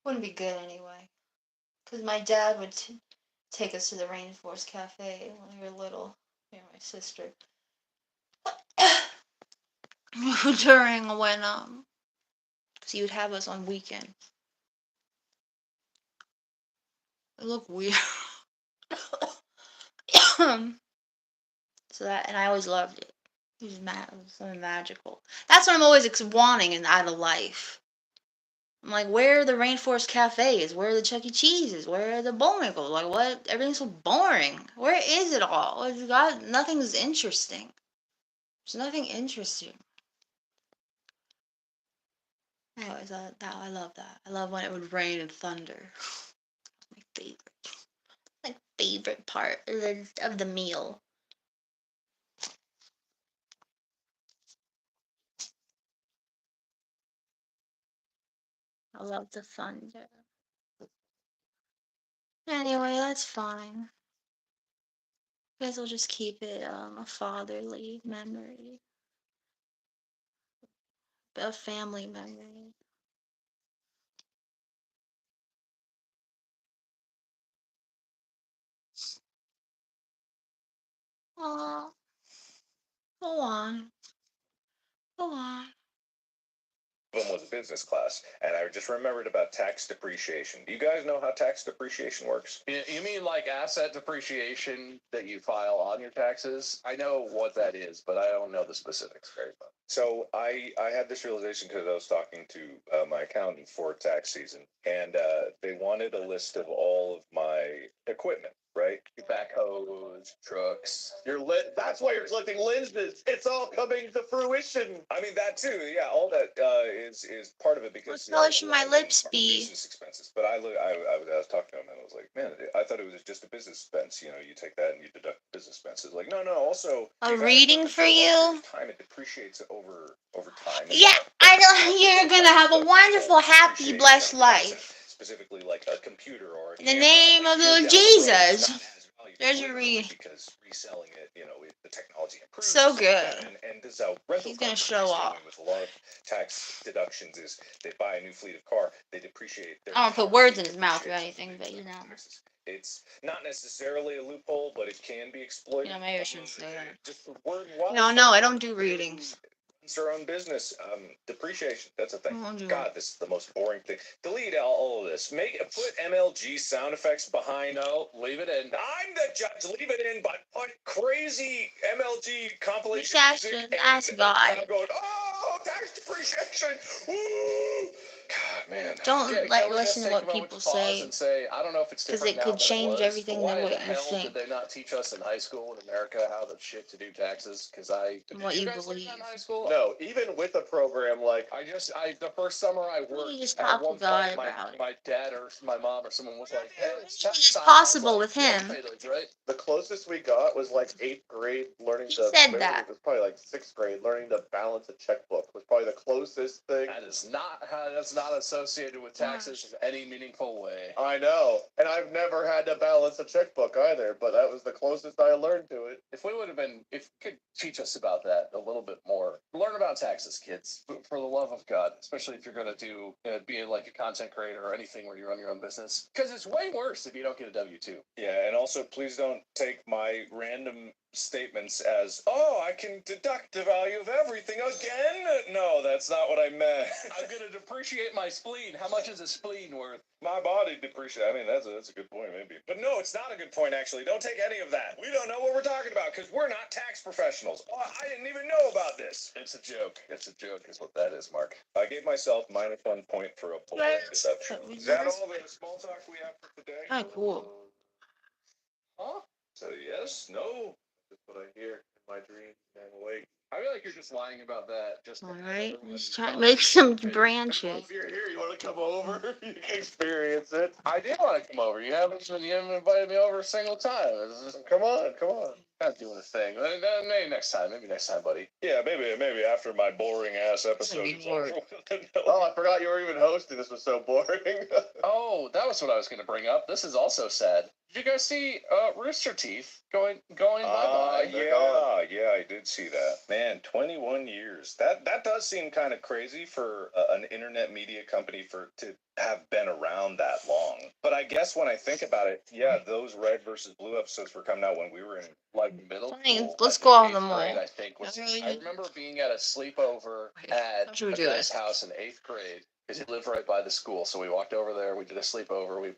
A: Wouldn't be good anyway. Because my dad would take us to the Rainforest Cafe when we were little. Me and my sister. During when, because he would have us on weekends. It looked weird. So that, and I always loved it. It was something magical. That's what I'm always wanting in out of life. I'm like, where are the Rainforest Cafes? Where are the Chuck E. Cheeses? Where are the Bullwinkles? Like, what? Everything's so boring. Where is it all? It's got nothing's interesting. There's nothing interesting. Anyways, I love that. I love when it would rain and thunder. My favorite. My favorite part of the meal. I love the thunder. Anyway, that's fine. Guess I'll just keep it a fatherly memory, a family memory. Aw, go on, go on.
B: One was business class, and I just remembered about tax depreciation. Do you guys know how tax depreciation works?
C: You mean like asset depreciation that you file on your taxes? I know what that is, but I don't know the specifics very well.
B: So I had this realization because I was talking to my accountant for tax season, and they wanted a list of all of my equipment, right?
C: Backhoes, trucks.
B: That's why you're collecting lenses. It's all coming to fruition. I mean that too. Yeah, all that is part of it because
A: What color should my lips be?
B: Business expenses. But I was talking to him and I was like, man, I thought it was just a business expense. You know, you take that and you deduct business expenses. Like, no. Also,
A: A reading for you?
B: Time it depreciates over time.
A: Yeah, I know you're gonna have a wonderful, happy, blessed life.
B: Specifically, like a computer or
A: in the name of the Lord Jesus. There's your read.
B: Because reselling it, you know, the technology improves.
A: So good.
B: And this is how rental
A: He's gonna
B: companies
A: show
B: do
A: off.
B: it with a lot of tax deductions is they buy a new fleet of car, they depreciate their
A: I don't put words in his mouth or anything, but you know.
B: It's not necessarily a loophole, but it can be exploited.
A: You know, maybe I shouldn't say that.
B: Just the word
A: No, I don't do readings.
B: It's their own business. Depreciation. That's a thing.
A: I don't do
B: God, this is the most boring thing. Delete all of this. Put MLG sound effects behind.
C: No, leave it in.
B: I'm the judge. Leave it in, but put crazy MLG compilation music.
A: Ask God.
B: I'm going, oh, tax depreciation. Ooh. God, man.
A: Don't
C: Can we
A: listen
C: just
A: to
C: take
A: what
C: a moment
A: people
C: to pause
A: say.
C: and say, I don't know if it's
A: Because
C: different
A: it could
C: now than
A: change
C: was,
A: everything
C: but why
A: than what
C: the
A: you
C: hell
A: think.
C: did they not teach us in high school in America how the shit to do taxes? Because
A: What you
C: guys learn
A: believe.
C: that in high school?
B: No, even with a program like
C: The first summer I worked,
A: You just
C: at
A: talk to
C: one
A: God
C: point,
A: about it.
C: my dad or my mom or someone was like, hey,
A: It's possible with him.
C: Right?
B: the closest we got was like 8th grade learning
A: He
B: to.
A: said that.
B: It was probably like 6th grade learning to balance a checkbook. Was probably the closest thing.
C: That's not a associated with taxes in any meaningful way.
B: I know. And I've never had to balance a checkbook either, but that was the closest I learned to it.
C: If you could teach us about that a little bit more. Learn about taxes, kids, for the love of God, especially if you're going to do, be like a content creator or anything where you run your own business. Because it's way worse if you don't get a W-2.
B: Yeah, and also please don't take my random statements as, oh, I can deduct the value of everything again. No, that's not what I meant.
C: I'm going to depreciate my spleen. How much is a spleen worth?
B: My body depreciate. I mean, that's a good point, maybe. But no, it's not a good point, actually. Don't take any of that. We don't know what we're talking about because we're not tax professionals. Oh, I didn't even know about this.
C: It's a joke. It's a joke is what that is, Mark.
B: I gave myself -1 point for a bold deception. Is that all the small talk we have for today?
A: Oh, cool.
C: Huh?
B: So yes, no. That's what I hear in my dreams when I'm awake.
C: I feel like you're just lying about that. Just
A: All right, let's try to make some branches.
B: If you're here, you want to come over? You can experience it.
C: I did want to come over. You haven't invited me over a single time.
B: Come on, come on.
C: Not doing a thing. Maybe next time. Maybe next time, buddy.
B: Yeah, maybe after my boring ass episode is over.
A: bored.
B: Oh, I forgot you were even hosting. This was so boring.
C: Oh, that was what I was going to bring up. This is also sad. Did you guys see Rooster Teeth going bye-bye?
B: Yeah, I did see that. Man, 21 years. That does seem kind of crazy for an internet media company to have been around that long. But I guess when I think about it, yeah, those Red versus Blue episodes were coming out when we were in
C: like middle school.
A: Let's go off the
C: grade,
A: mall.
C: I think I remember being at a sleepover at
A: How should we
C: a
A: do
C: guy's
A: this?
C: house in 8th grade. Because he lived right by the school, so we walked over there. We did a sleepover. We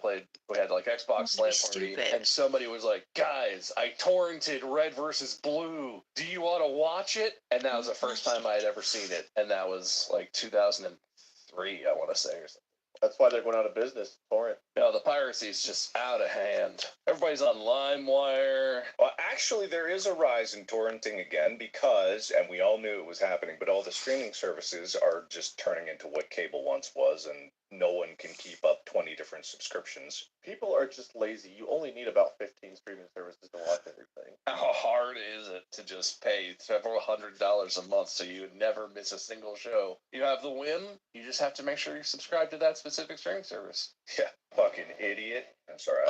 C: had like Xbox Slam Party,
A: Stupid.
C: and somebody was like, "Guys, I torrented Red versus Blue. Do you want to watch it?" And that was the first time I had ever seen it, and that was like 2003, I want to say, or something.
B: That's why they're going out of business. Torrent.
C: No, the piracy is just out of hand. Everybody's on LimeWire.
B: Well, actually, there is a rise in torrenting again because, and we all knew it was happening, but all the streaming services are just turning into what cable once was, and no one can keep up 20 different subscriptions. People are just lazy. You only need about 15 streaming services to watch everything.
C: How hard is it to just pay several $100s a month so you never miss a single show? You have the win. You just have to make sure you subscribe to that specific streaming service.
B: Yeah, fucking idiot. I'm sorry.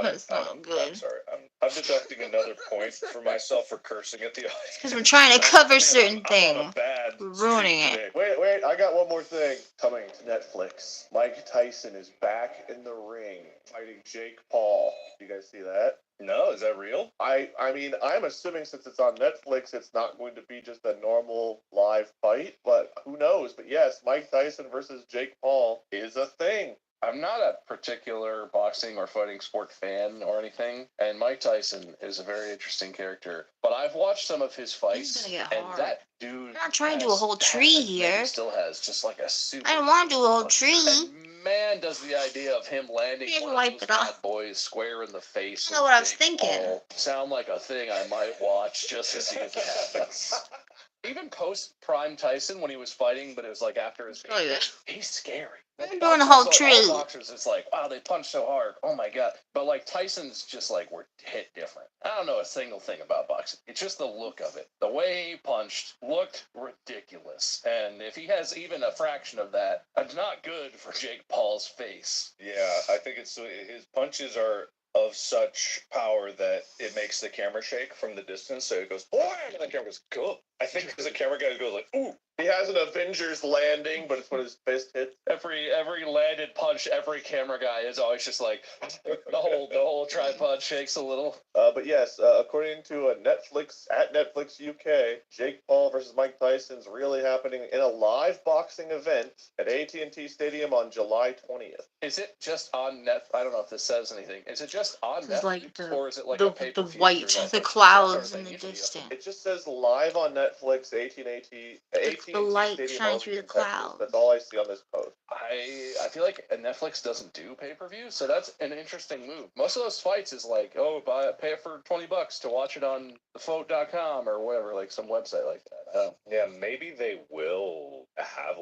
A: That's not good.
B: I'm sorry. I'm deducting another point for myself for cursing at the audience.
A: Because we're trying to cover certain
B: I'm on a
A: things.
B: bad
A: We're ruining
B: streak
A: it.
B: today. Wait, I got one more thing. Coming to Netflix. Mike Tyson is back in the ring fighting Jake Paul. You guys see that? No, is that real? I mean, I'm assuming since it's on Netflix, it's not going to be just a normal live fight, but who knows? But yes, Mike Tyson versus Jake Paul is a thing.
C: I'm not a particular boxing or fighting sport fan or anything, and Mike Tyson is a very interesting character. But I've watched some of his fights,
A: gonna get
C: and
A: hard.
C: that dude.
A: I'm not trying to do a whole tree here.
C: He still has just like a super.
A: I don't want to do a whole tree.
C: And man, does the idea of him landing
A: You
C: one
A: wipe
C: of those
A: it off.
C: bad boys square in the face.
A: I know what I was thinking.
C: Sound like a thing I might watch just to see if it happens. Even post Prime Tyson when he was fighting, but it was like after his.
A: Look at this.
C: He's scary.
A: I'm doing a whole tree.
C: Boxers, it's like, wow, they punch so hard. Oh my god! But like Tyson's just like we're hit different. I don't know a single thing about boxing. It's just the look of it. The way he punched looked ridiculous, and if he has even a fraction of that, it's not good for Jake Paul's face.
B: Yeah, I think it's his punches are of such power that it makes the camera shake from the distance. So it goes, "Blam!" and the camera goes, "Cool." I think because the camera guy goes like, "Ooh." He has an Avengers landing, but it's when his fist hits.
C: Every landed punch, every camera guy is always just like the whole tripod shakes a little.
B: But yes, according to Netflix UK, Jake Paul versus Mike Tyson's really happening in a live boxing event at AT&T Stadium on July 20th.
C: Is it just on Net? I don't know if this says anything. Is it just on Netflix,
A: like
C: or is it like
A: the
C: a pay-per-view
A: white,
C: through
A: the
C: Netflix?
A: clouds in the
C: Usually,
A: distance.
B: It just says live on Netflix, AT&T
A: The light
B: Stadium
A: shines
B: Arlington,
A: through the
B: Texas.
A: clouds.
B: That's all I see on this post.
C: I feel like Netflix doesn't do pay-per-view, so that's an interesting move. Most of those fights is like, oh, pay it for $20 to watch it on thefote.com or whatever, like some website like that.
B: Yeah, maybe they will have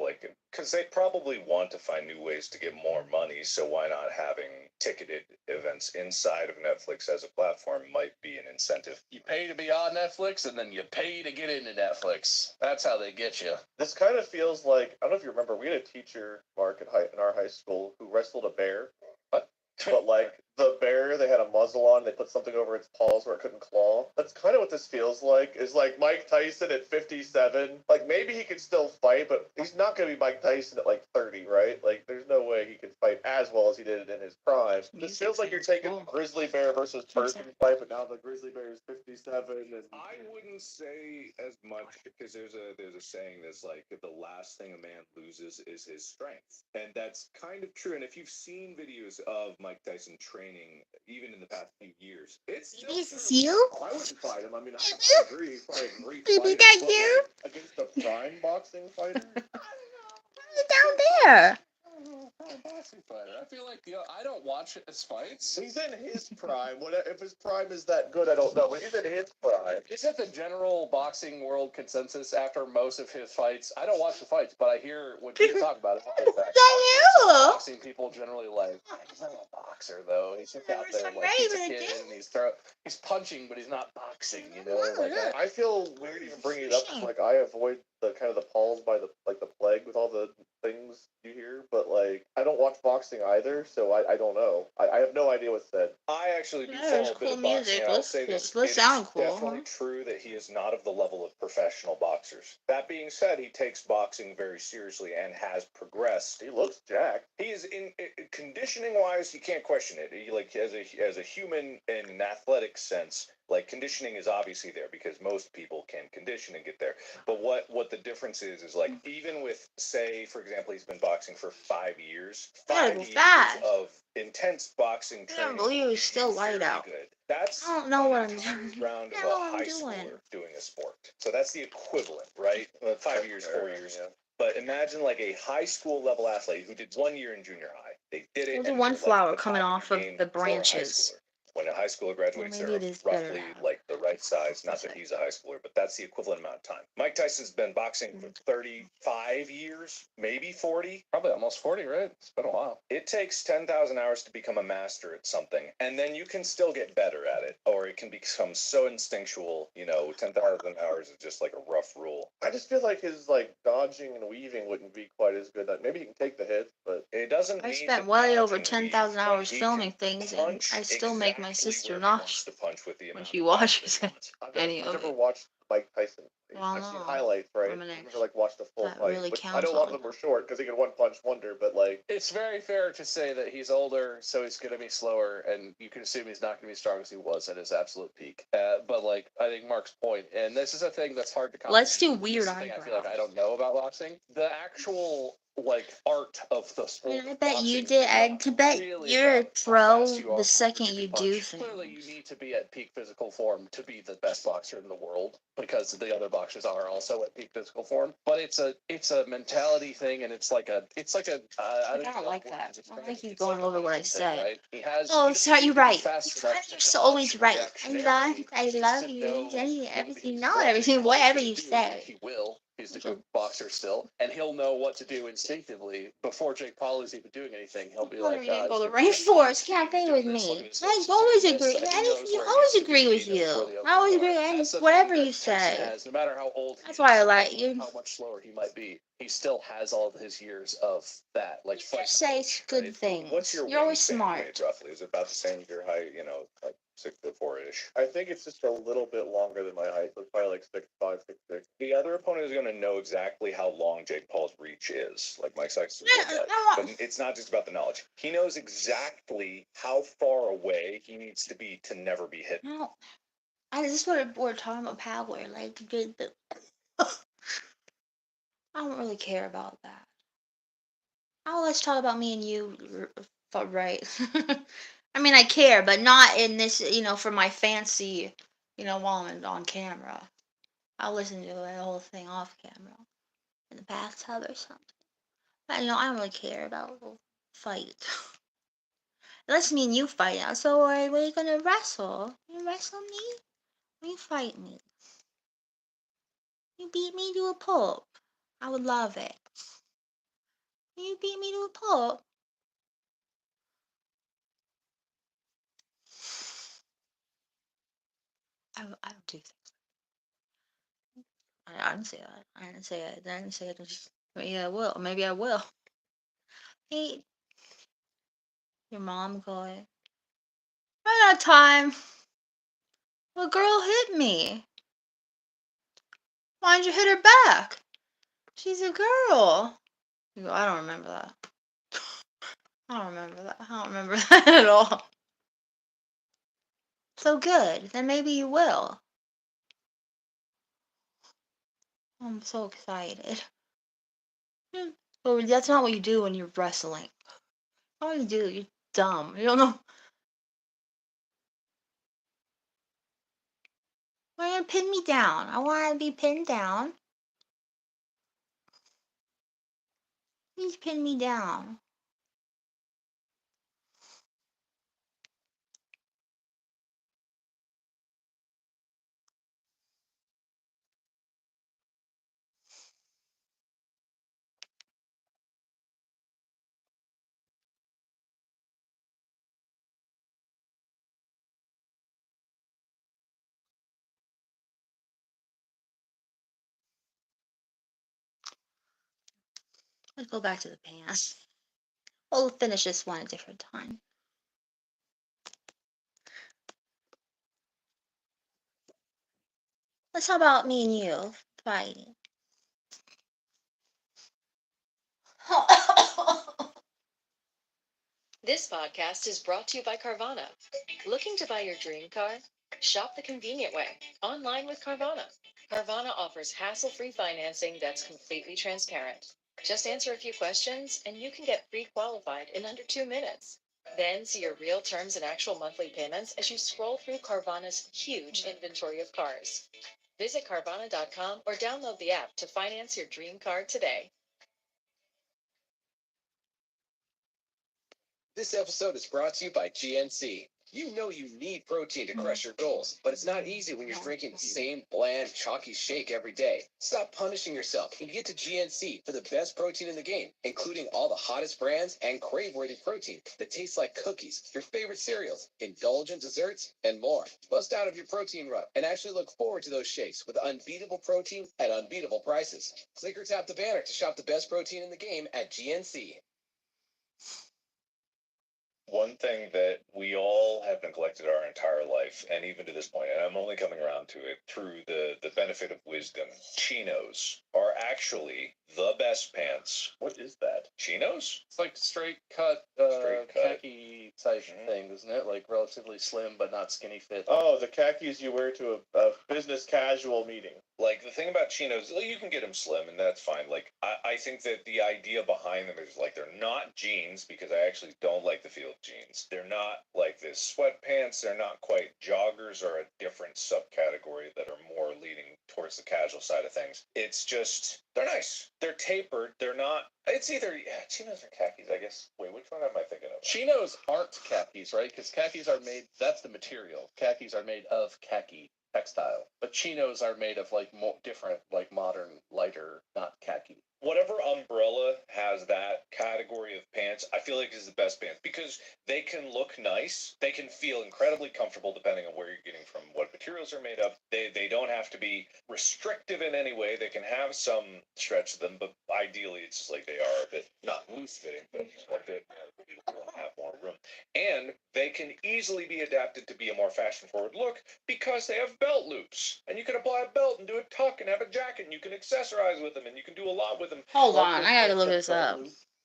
B: because they probably want to find new ways to get more money. So why not having ticketed events inside of Netflix as a platform might be an incentive.
C: You pay to be on Netflix, and then you pay to get into Netflix. That's how they get you.
B: This kind of feels like, I don't know if you remember, we had a teacher, Mark, in our high school who wrestled a bear.
C: What?
B: But like the bear, they had a muzzle on. They put something over its paws where it couldn't claw. That's kind of what this feels like. Is like Mike Tyson at 57. Like maybe he could still fight, but he's not going to be Mike Tyson at like 30, right? Like there's no way he could fight as well as he did in his prime. This feels like you're taking a grizzly bear versus person fight, but now the grizzly bear is 57. And
D: I wouldn't say as much because there's a saying that's like the last thing a man loses is his strength, and that's kind of true. And if you've seen videos of Mike Tyson training, even in the past few years, it's still
A: This is
D: true.
A: you?
B: I wouldn't fight him. I mean, I agree. He's probably a great
A: Baby,
B: fighter,
A: that
B: but,
A: you?
B: like, against a prime boxing fighter.
A: Down there.
C: Boxing fighter. I feel like I don't watch his fights.
B: He's in his prime. What if his prime is that good? I don't know. But he's in his prime.
C: Is it the general boxing world consensus after most of his fights? I don't watch the fights, but I hear when people talk about it. Boxing people generally like, he's not a boxer though. He's just out there like he's a kid and he's punching, but he's not boxing. You know, like
B: I feel weird even bringing it up. Like I avoid the kind of the palls by the plague with all the things you hear, but like I don't watch boxing either, so I don't know. I have no idea what's said.
D: I actually do
A: Yeah,
D: follow
A: there's
D: a bit
A: cool
D: of boxing.
A: music.
D: And I'll
A: Let's-
D: say this:
A: let's
D: it's
A: sound cool,
D: definitely
A: huh?
D: true that he is not of the level of professional boxers. That being said, he takes boxing very seriously and has progressed.
B: He looks jacked.
D: He is in conditioning wise, you can't question it. He, like as a human in an athletic sense, like conditioning is obviously there because most people can condition and get there. But what the difference is like even with, say, for example, he's been boxing for 5 years.
A: Gotta
D: 5
A: go
D: years
A: fast.
D: of intense boxing
A: I
D: training.
A: can't believe it's still light
D: very
A: out.
D: good. That's
A: I don't know what I'm
D: entire
A: doing.
D: round
A: I
D: of
A: don't know
D: a
A: what I'm
D: high
A: doing.
D: schooler doing a sport. So that's the equivalent, right? 5 years, 4 years.
B: Yeah.
D: But imagine like a high school level athlete who did 1 year in junior high. They did it.
A: There's
D: and
A: one
D: they're, like,
A: flower
D: the
A: coming
D: top
A: off
D: their
A: of
D: game
A: the
D: for a high
A: branches.
D: schooler. When a high schooler graduates,
A: maybe
D: they're
A: it is better
D: roughly
A: now.
D: like the right size. Not that he's a high schooler, but that's the equivalent amount of time. Mike Tyson's been boxing for 35 years, maybe 40.
C: probably almost 40, right? It's been a while.
D: It takes 10,000 hours to become a master at something, and then you can still get better at it, or it can become so instinctual. 10,000 hours is just like a rough rule.
B: I just feel like his like dodging and weaving wouldn't be quite as good. Maybe he can take the hits, but
D: It doesn't.
A: I
D: need
A: spent
D: to
A: way
D: dodge
A: over
D: and
A: 10,000
D: weave, but
A: hours
D: he
A: filming
D: can
A: things, and
D: punch
A: I still make my
D: exactly
A: sister
D: where he
A: nauseous
D: wants to punch with the
A: when
D: amount
A: she
D: of power
A: watches
D: that he
A: it.
D: wants.
A: Any
B: I've
A: of
B: never
A: it.
B: watched Mike Tyson.
A: Well,
B: I've seen
A: no.
B: highlights, right?
A: I'm gonna-
B: I've never like watched a full
A: that
B: fight.
A: really
B: Which I
A: counts
B: know a lot of
A: on.
B: them were short because he can one punch wonder, but like
C: It's very fair to say that he's older, so he's going to be slower, and you can assume he's not going to be as strong as he was at his absolute peak. But like, I think Mark's point, and this is a thing that's hard to comprehend.
A: Let's do
C: This is
A: weird
C: the thing I feel like I
A: eyebrows.
C: don't know about boxing. The actual like art of the
A: I
C: sport.
A: mean, I
C: of
A: bet you
C: boxing
A: did.
C: is
A: I
C: not
A: bet
C: really
A: you're a
C: about how
A: pro
C: fast you are
A: the
C: or
A: second
C: how
A: you
C: can
A: do
C: punch. Clearly, you
A: things.
C: need to be at peak physical form to be the best boxer in the world, because the other boxers are also at peak physical form. But it's a mentality thing, and it's like a I
A: don't like
C: know
A: that. I don't like you
C: it's
A: going
C: like a
A: over what I
C: mindset,
A: said.
C: right? He has.
A: Oh,
C: he doesn't
A: sorry,
C: need
A: you're
C: to be
A: right.
C: fast
A: You're
C: enough to
A: so always
C: dodge
A: right.
C: reactionarily.
A: I
C: He
A: love
C: needs to
A: you.
C: know when
A: Everything,
C: he's
A: no,
C: walking
A: everything,
C: out, what
A: whatever
C: to
A: you
C: do.
A: say.
C: He will. He's a good boxer still, and he'll know what to do instinctively before Jake Paul is even doing anything. He'll be like,
A: You go to Rainforest Cafe with me. I always agree. You always agree with you. I always agree with whatever you say.
C: No matter how old he
A: That's
C: is,
A: why I like you.
C: how much slower he might be, he still has all of his years of that. Like,
A: You
C: fight
A: just say
C: knowledge,
A: good
C: right?
A: things.
D: What's your
A: You're always
D: wingspan
A: smart.
D: weight, roughly? Is it about the same as your height? Like 6'4" ish.
B: I think it's just a little bit longer than my height. So it's probably like 6'5", 6'6".
D: The other opponent is going to know exactly how long Jake Paul's reach is, like Mike Sykes. But it's not just about the knowledge. He knows exactly how far away he needs to be to never be hit.
A: No, this is what we're talking about power. Like, I don't really care about that. Oh, let's talk about me and you, right? I mean, I care, but not in this, for my fancy, while I'm on camera. I'll listen to the whole thing off camera in the bathtub or something. But, I don't really care about the fight. Unless me and you fight out. So, are you gonna wrestle? You wrestle me? Or you fight me? You beat me to a pulp. I would love it. You beat me to a pulp. I don't do things. I didn't say that. I didn't say it. I didn't say it. Maybe I will. Maybe I will. Hey, your mom going. I got time. A girl hit me. Why'd you hit her back? She's a girl. You go, I don't remember that. I don't remember that. I don't remember that at all. So good. Then maybe you will. I'm so excited. But that's not what you do when you're wrestling. All you do, you're dumb. You don't know. Why you pin me down? I want to be pinned down. Please pin me down. Let's go back to the pants. We'll finish this one a different time. Let's talk about me and you fighting.
E: This podcast is brought to you by Carvana. Looking to buy your dream car? Shop the convenient way, online with Carvana. Carvana offers hassle-free financing that's completely transparent. Just answer a few questions and you can get pre-qualified in under 2 minutes. Then see your real terms and actual monthly payments as you scroll through Carvana's huge inventory of cars. Visit Carvana.com or download the app to finance your dream car today.
B: This episode is brought to you by GNC. You know you need protein to crush your goals, but it's not easy when you're drinking the same bland, chalky shake every day. Stop punishing yourself and get to GNC for the best protein in the game, including all the hottest brands and crave-worthy protein that tastes like cookies, your favorite cereals, indulgent desserts, and more. Bust out of your protein rut and actually look forward to those shakes with unbeatable protein at unbeatable prices. Click or tap the banner to shop the best protein in the game at GNC. One thing that we all have neglected our entire life, and even to this point, and I'm only coming around to it through the benefit of wisdom, chinos are actually the best pants. What is that? Chinos?
C: It's like straight cut, khaki type thing, isn't it? Like relatively slim but not skinny fit.
F: Oh, the khakis you wear to a business casual meeting.
D: Like, the thing about chinos, you can get them slim, and that's fine. Like, I think that the idea behind them is, like, they're not jeans, because I actually don't like the feel of jeans. They're not like this sweatpants. They're not quite joggers, or a different subcategory that are more leaning towards the casual side of things. It's just, they're nice. They're tapered. They're not, it's either, chinos or khakis, I guess. Wait, which one am I thinking of?
C: Chinos aren't khakis, right? Because khakis are made, that's the material. Khakis are made of khaki textile, but chinos are made of like more different, like modern, lighter, not khaki.
D: Whatever umbrella has that category of pants, I feel like is the best pants, because they can look nice. They can feel incredibly comfortable depending on where you're getting from, what materials they're made of. They don't have to be restrictive in any way. They can have some stretch to them, but ideally it's just like they are a bit, not loose fitting, but a bit have more room. And they can easily be adapted to be a more fashion forward look because they have belt loops. And you can apply a belt and do a tuck and have a jacket, and you can accessorize with them, and you can do a lot with them.
A: Hold on, I gotta look this up.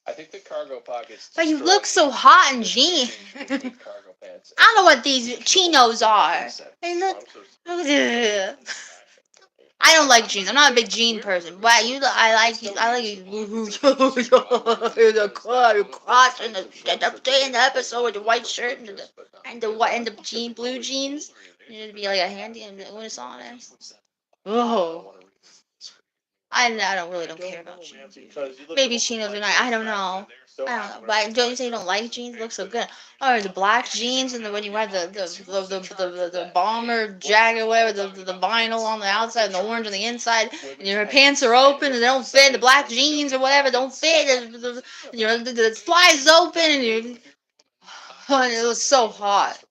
C: I think the cargo pockets.
A: But you look so hot in jeans.
C: Cargo pants.
A: I don't know what these chinos are. They look. I don't like jeans. I'm not a big jean person. But you, I like you. I like you. The crotch and the episode with the white shirt and the jean blue jeans. It'd be like a handy and when it's on it. Oh. I don't care about jeans. Maybe chinos are nice. I don't know. I don't know. But don't you say you don't like jeans? It looks so good. Or the black jeans and when you wear the bomber jacket, whatever, the vinyl on the outside and the orange on the inside, and your pants are open and they don't fit. The black jeans or whatever don't fit. The flies open and you. Oh, it was so hot.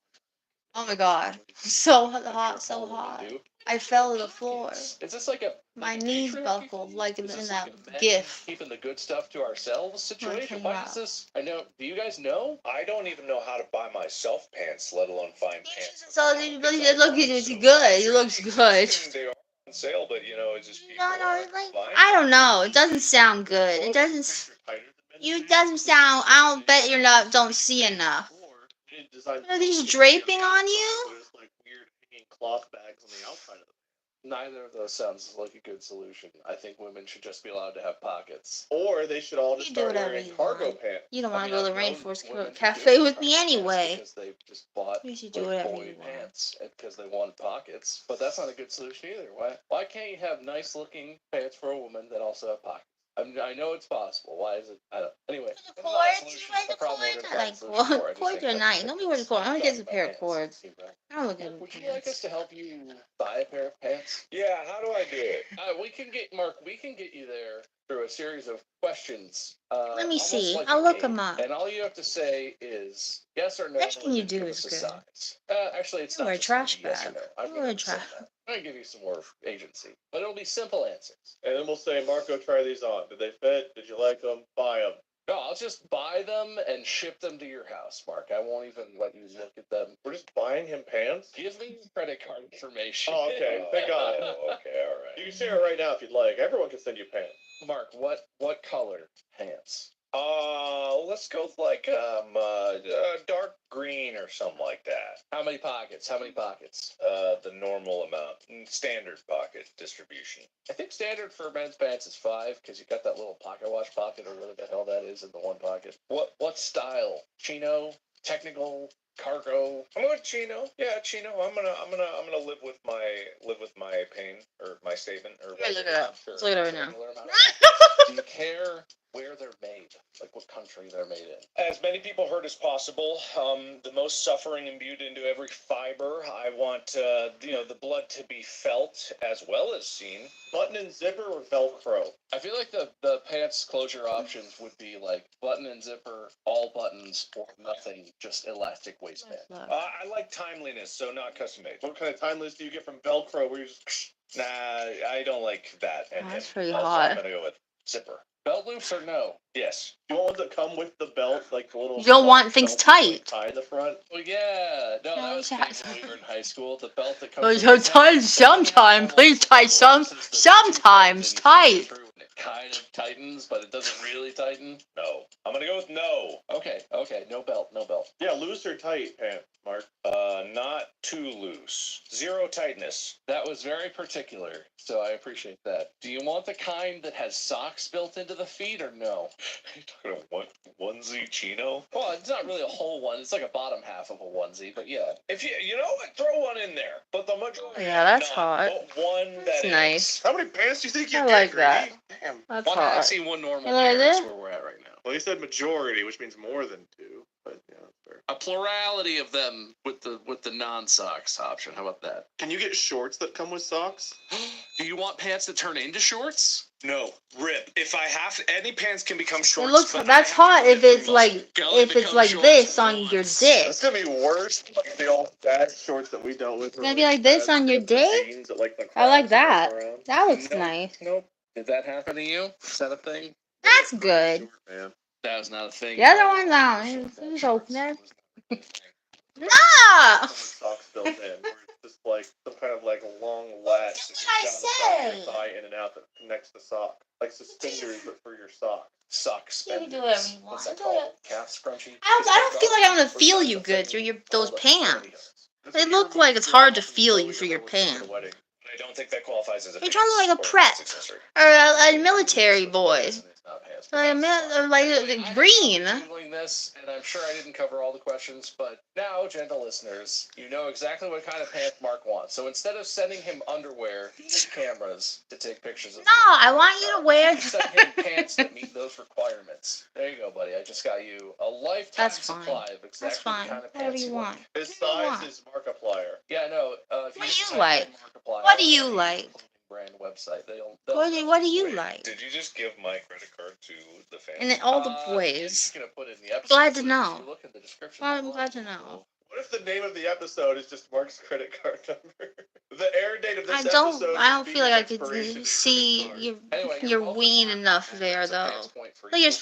A: Oh my god. So
C: I'm
A: hot,
C: sure
A: so
C: all women
A: hot.
C: do.
A: I fell to the floor.
C: Is this like a
A: My
C: like a
A: knees
C: patriarchy
A: buckled,
C: thing?
A: like
C: Is
A: in
C: this
A: that
C: like a men
A: gif.
C: keeping the good stuff to ourselves situation?
A: check
C: Why
A: it
C: is
A: out.
C: this? I know. Do you guys know?
D: I don't even know how to buy myself pants, let alone find pants.
A: So you look, it's good. It looks good.
D: They are on sale, but you know, it's just people
A: No,
D: aren't
A: like
D: buying
A: I
D: them.
A: don't know. It doesn't sound good. It doesn't. You doesn't sound. I don't bet you're not. Don't see enough. Are these draping on you?
F: There's like weird hanging cloth bags on the outside of them.
C: Neither of those sounds like a good solution. I think women should just be allowed to have pockets.
F: Or they should all just
A: You do
F: start
A: whatever
F: wearing
A: you
F: cargo
A: want.
F: pants.
A: You don't want to
C: I
A: go
C: mean,
A: to the
C: I've known
A: Rainforest
C: women who
A: Cafe
C: do
A: with me
C: cargo pants
A: anyway.
C: because they just bought
A: You should do
C: like,
A: whatever
C: boy
A: you want.
C: pants because they want pockets. But that's not a good solution either. Why can't you have nice looking pants for a woman that also have pockets? I know it's possible. Why is it? I don't. Anyway,
A: The
C: it's not a
A: cords? You
C: solution.
A: wear
C: A
A: the
C: problem we're
A: cords?
C: gonna
A: I
C: find a
A: like
C: solution for. I just
A: cords
C: think
A: are
C: that's
A: nice. Nobody wears cords. I want to get a pair of
C: pants.
A: cords. I don't look at
C: Would you like us to help you buy a pair of pants?
D: Yeah, how do I do it?
C: We can get Mark. We can get you there through a series of questions.
A: Let me
C: almost
A: see.
C: like
A: I'll
C: a
A: look
C: game.
A: them up.
C: And all you have to say is yes or no.
A: Anything
C: and
A: you
C: then
A: do
C: give
A: is
C: us a
A: good.
C: size. Actually, it's
A: You
C: not
A: wear a
C: just gonna
A: trash
C: be yes or
A: bag.
C: no. I'm
A: You
C: gonna
A: wear a
C: give you some
A: trash
C: that. I'm gonna give you some more agency, but it'll be simple answers.
F: And then we'll say, Marco, try these on. Did they fit? Did you like them? Buy them.
C: No, I'll just buy them and ship them to your house, Mark. I won't even let you look at them.
F: We're just buying him pants?
C: Give me your credit card information.
F: Oh, okay. Thank God.
D: Oh, okay, all
F: You
D: right.
F: can share it right now if you'd like. Everyone can send you pants.
C: Mark, what color pants?
D: Let's go with like dark green or something like that.
C: How many pockets? How many pockets?
D: The normal amount, standard pocket distribution.
C: I think standard for men's pants is 5 because you got that little pocket watch pocket or whatever the hell that is in the one pocket. What style? Chino? Technical? Cargo?
D: I'm going chino. Yeah, chino. I'm gonna live with my pain or my statement or.
A: Let me look it up.
C: Sure.
A: Let's look it up right now.
C: Regular amount of- Do you care where they're made? Like what country they're made in?
D: As many people heard as possible. The most suffering imbued into every fiber. I want the blood to be felt as well as seen.
F: Button and zipper or Velcro?
C: I feel like the pants closure options would be like button and zipper, all buttons, or nothing, just elastic waistband.
D: I like timeliness, so not custom made.
F: What kind of timeless do you get from Velcro where you just...
D: Nah, I don't like that. And
A: That's pretty
D: also,
A: hot.
D: I'm gonna go with zipper.
C: Belt loops or no?
D: Yes.
F: You want ones that come with the belt, like the little...
A: You don't want things tight.
F: Tie in the front?
C: Well, yeah. No,
A: No,
C: that was
A: you
C: big
A: have-
C: when we were in high school. The belt that comes
A: Well,
C: with
A: you
C: the
A: tie
C: belt.
A: sometime. Please tie sometimes
C: And you see
A: tight.
C: through and it kind of tightens, but it doesn't really tighten.
D: No. I'm gonna go with no.
C: Okay. No belt.
F: Yeah, loose or tight pants, Mark?
D: Not too loose. Zero tightness.
C: That was very particular, so I appreciate that. Do you want the kind that has socks built into the feet or no?
D: Are you talking about onesie chino?
C: Well, it's not really a whole one. It's like a bottom half of a onesie, but yeah.
D: If you know what, throw one in there. But the majority.
A: Yeah, that's
D: not.
A: hot.
D: But one
A: That's
D: that
A: nice.
D: is.
F: How many pants do you think you
A: I
F: get,
A: like
F: Grady?
A: that.
F: Damn.
A: That's
C: One
A: hot.
C: half, see one normal
A: You like
C: pair is
A: that?
C: where we're at right now.
F: Well, you said majority, which means more than 2. But yeah, that's fair.
C: A plurality of them with the non-socks option. How about that?
F: Can you get shorts that come with socks?
C: Do you want pants that turn into shorts?
D: No, rip. If I have any pants can become
A: It
D: shorts.
A: looks.
D: but
A: That's
D: I have
A: hot
D: to
A: if
D: put it
A: it's
D: through
A: like
D: muscle.
A: if it's like this on your dick.
F: That's gonna be worse. Like the old dad shorts that we dealt with.
A: It's gonna be like this on your dick.
F: Jeans that, like, the
A: I like
F: crotch
A: that.
F: goes around.
A: That looks
C: Nope.
A: nice.
C: Nope. Did that happen to you? Is that a thing?
A: That's good.
F: Short, man.
C: That was not a thing.
A: The other one's on. Just open it. No.
F: Socks built in, where it's just like some kind of like long latch that
A: That's what
F: goes down the side of
A: I
F: your thigh in and out that connects the sock, like suspenders but for your sock.
C: Sock
A: You can
C: suspenders.
A: do whatever you want.
C: What's that
A: Do
C: called?
A: it.
C: Calf scrunchie?
A: I don't feel like I'm gonna feel you good through those pants. They look like it's hard to feel you through your pants.
D: But I don't think that qualifies as a.
A: You're trying to look like a
D: or
A: prep
D: accessory.
A: or a military boy,
C: It's not pants, but
A: like a
C: that's fine.
A: like
C: I'm
A: green.
C: Googling this, and I'm sure I didn't cover all the questions, but now, gentle listeners, you know exactly what kind of pants Mark wants. So instead of sending him underwear and cameras to take pictures of
A: No, I want you to wear.
C: send him pants that meet those requirements. There you go, buddy. I just got you a lifetime
A: That's fine.
C: supply of exactly
A: That's fine.
C: the kind of
A: Whatever
C: pants
A: you want.
F: His
A: What do you
F: size
A: want?
F: is Markiplier.
C: Yeah, no. If
A: What
C: just
A: do you
C: type
A: like?
C: in Markiplier
A: What do you
C: on any
A: like?
C: clothing brand website,
A: What do you
D: Wait,
A: like?
D: Did you just give my credit card to the fans?
A: And then all the
C: Just
A: boys.
C: gonna put it in the episode.
A: Glad to
C: but
A: know.
C: If you look in the description.
A: Well, I'm
C: below,
A: glad to know.
F: What if the name of the episode is just Mark's credit card number? The air date of this
A: I don't.
F: episode.
A: I don't
F: is
A: feel like I
F: Phoenix
A: could
F: expiration date
A: see
F: credit card.
A: your
C: Anyway,
A: your
C: welcome,
A: ween
C: Mark,
A: enough
C: and
A: there
C: that's a
A: though.
C: pants point for
A: Like
C: you.
A: you're,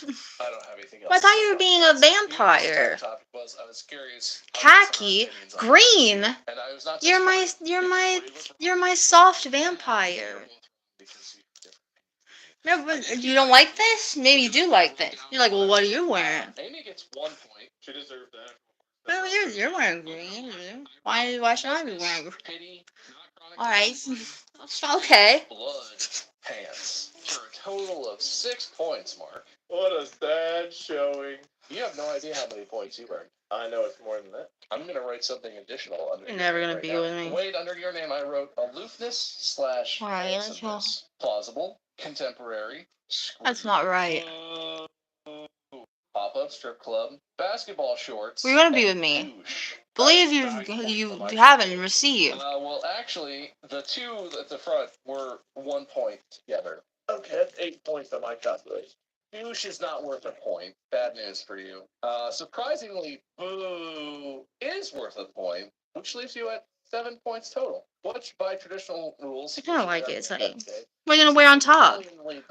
C: I don't have anything else.
A: I
C: to
A: thought
C: say
A: you were
C: about
A: being a
C: pants. You know what this
A: vampire.
C: topic was. I was curious.
A: Khaki, green.
C: And I was not
A: You're my,
C: disappointed.
A: you're
C: It was
A: my,
C: way different
A: you're my
C: from
A: soft
C: what I had.
A: vampire.
C: Because you're different.
A: No, but you don't like this? Maybe you do like this. You're like, well, what are you wearing?
C: Amy gets 1 point.
F: She deserved that.
A: Well, you're wearing green. Why should I be wearing green?
C: Pity, not chronic
A: All right,
C: disease,
A: okay.
C: blood pants for a total of 6 points, Mark.
F: What a sad showing.
C: You have no idea how many points you earned.
F: I know it's more than that.
C: I'm going to write something additional under
A: You're
C: your
A: never
C: name
A: gonna
C: right
A: be
C: now.
A: with me.
C: Wade, under your name, I wrote aloofness /
A: Alright, let's
C: handsomeness. Plausible, contemporary,
A: That's not right.
C: Pop-up strip club, basketball shorts.
A: You're gonna be
C: and
A: with me.
C: douche.
A: Believe
C: That's 9
A: you
C: points for my
A: haven't received.
C: well, actually, the two at the front were 1 point together.
F: Okay, that's 8 points on my calculation.
C: Douche is not worth a point. Bad news for you. Surprisingly, boo is worth a point, which leaves you at 7 points total. Which, by traditional rules,
A: I kinda like it. It's like, what are you gonna wear on top?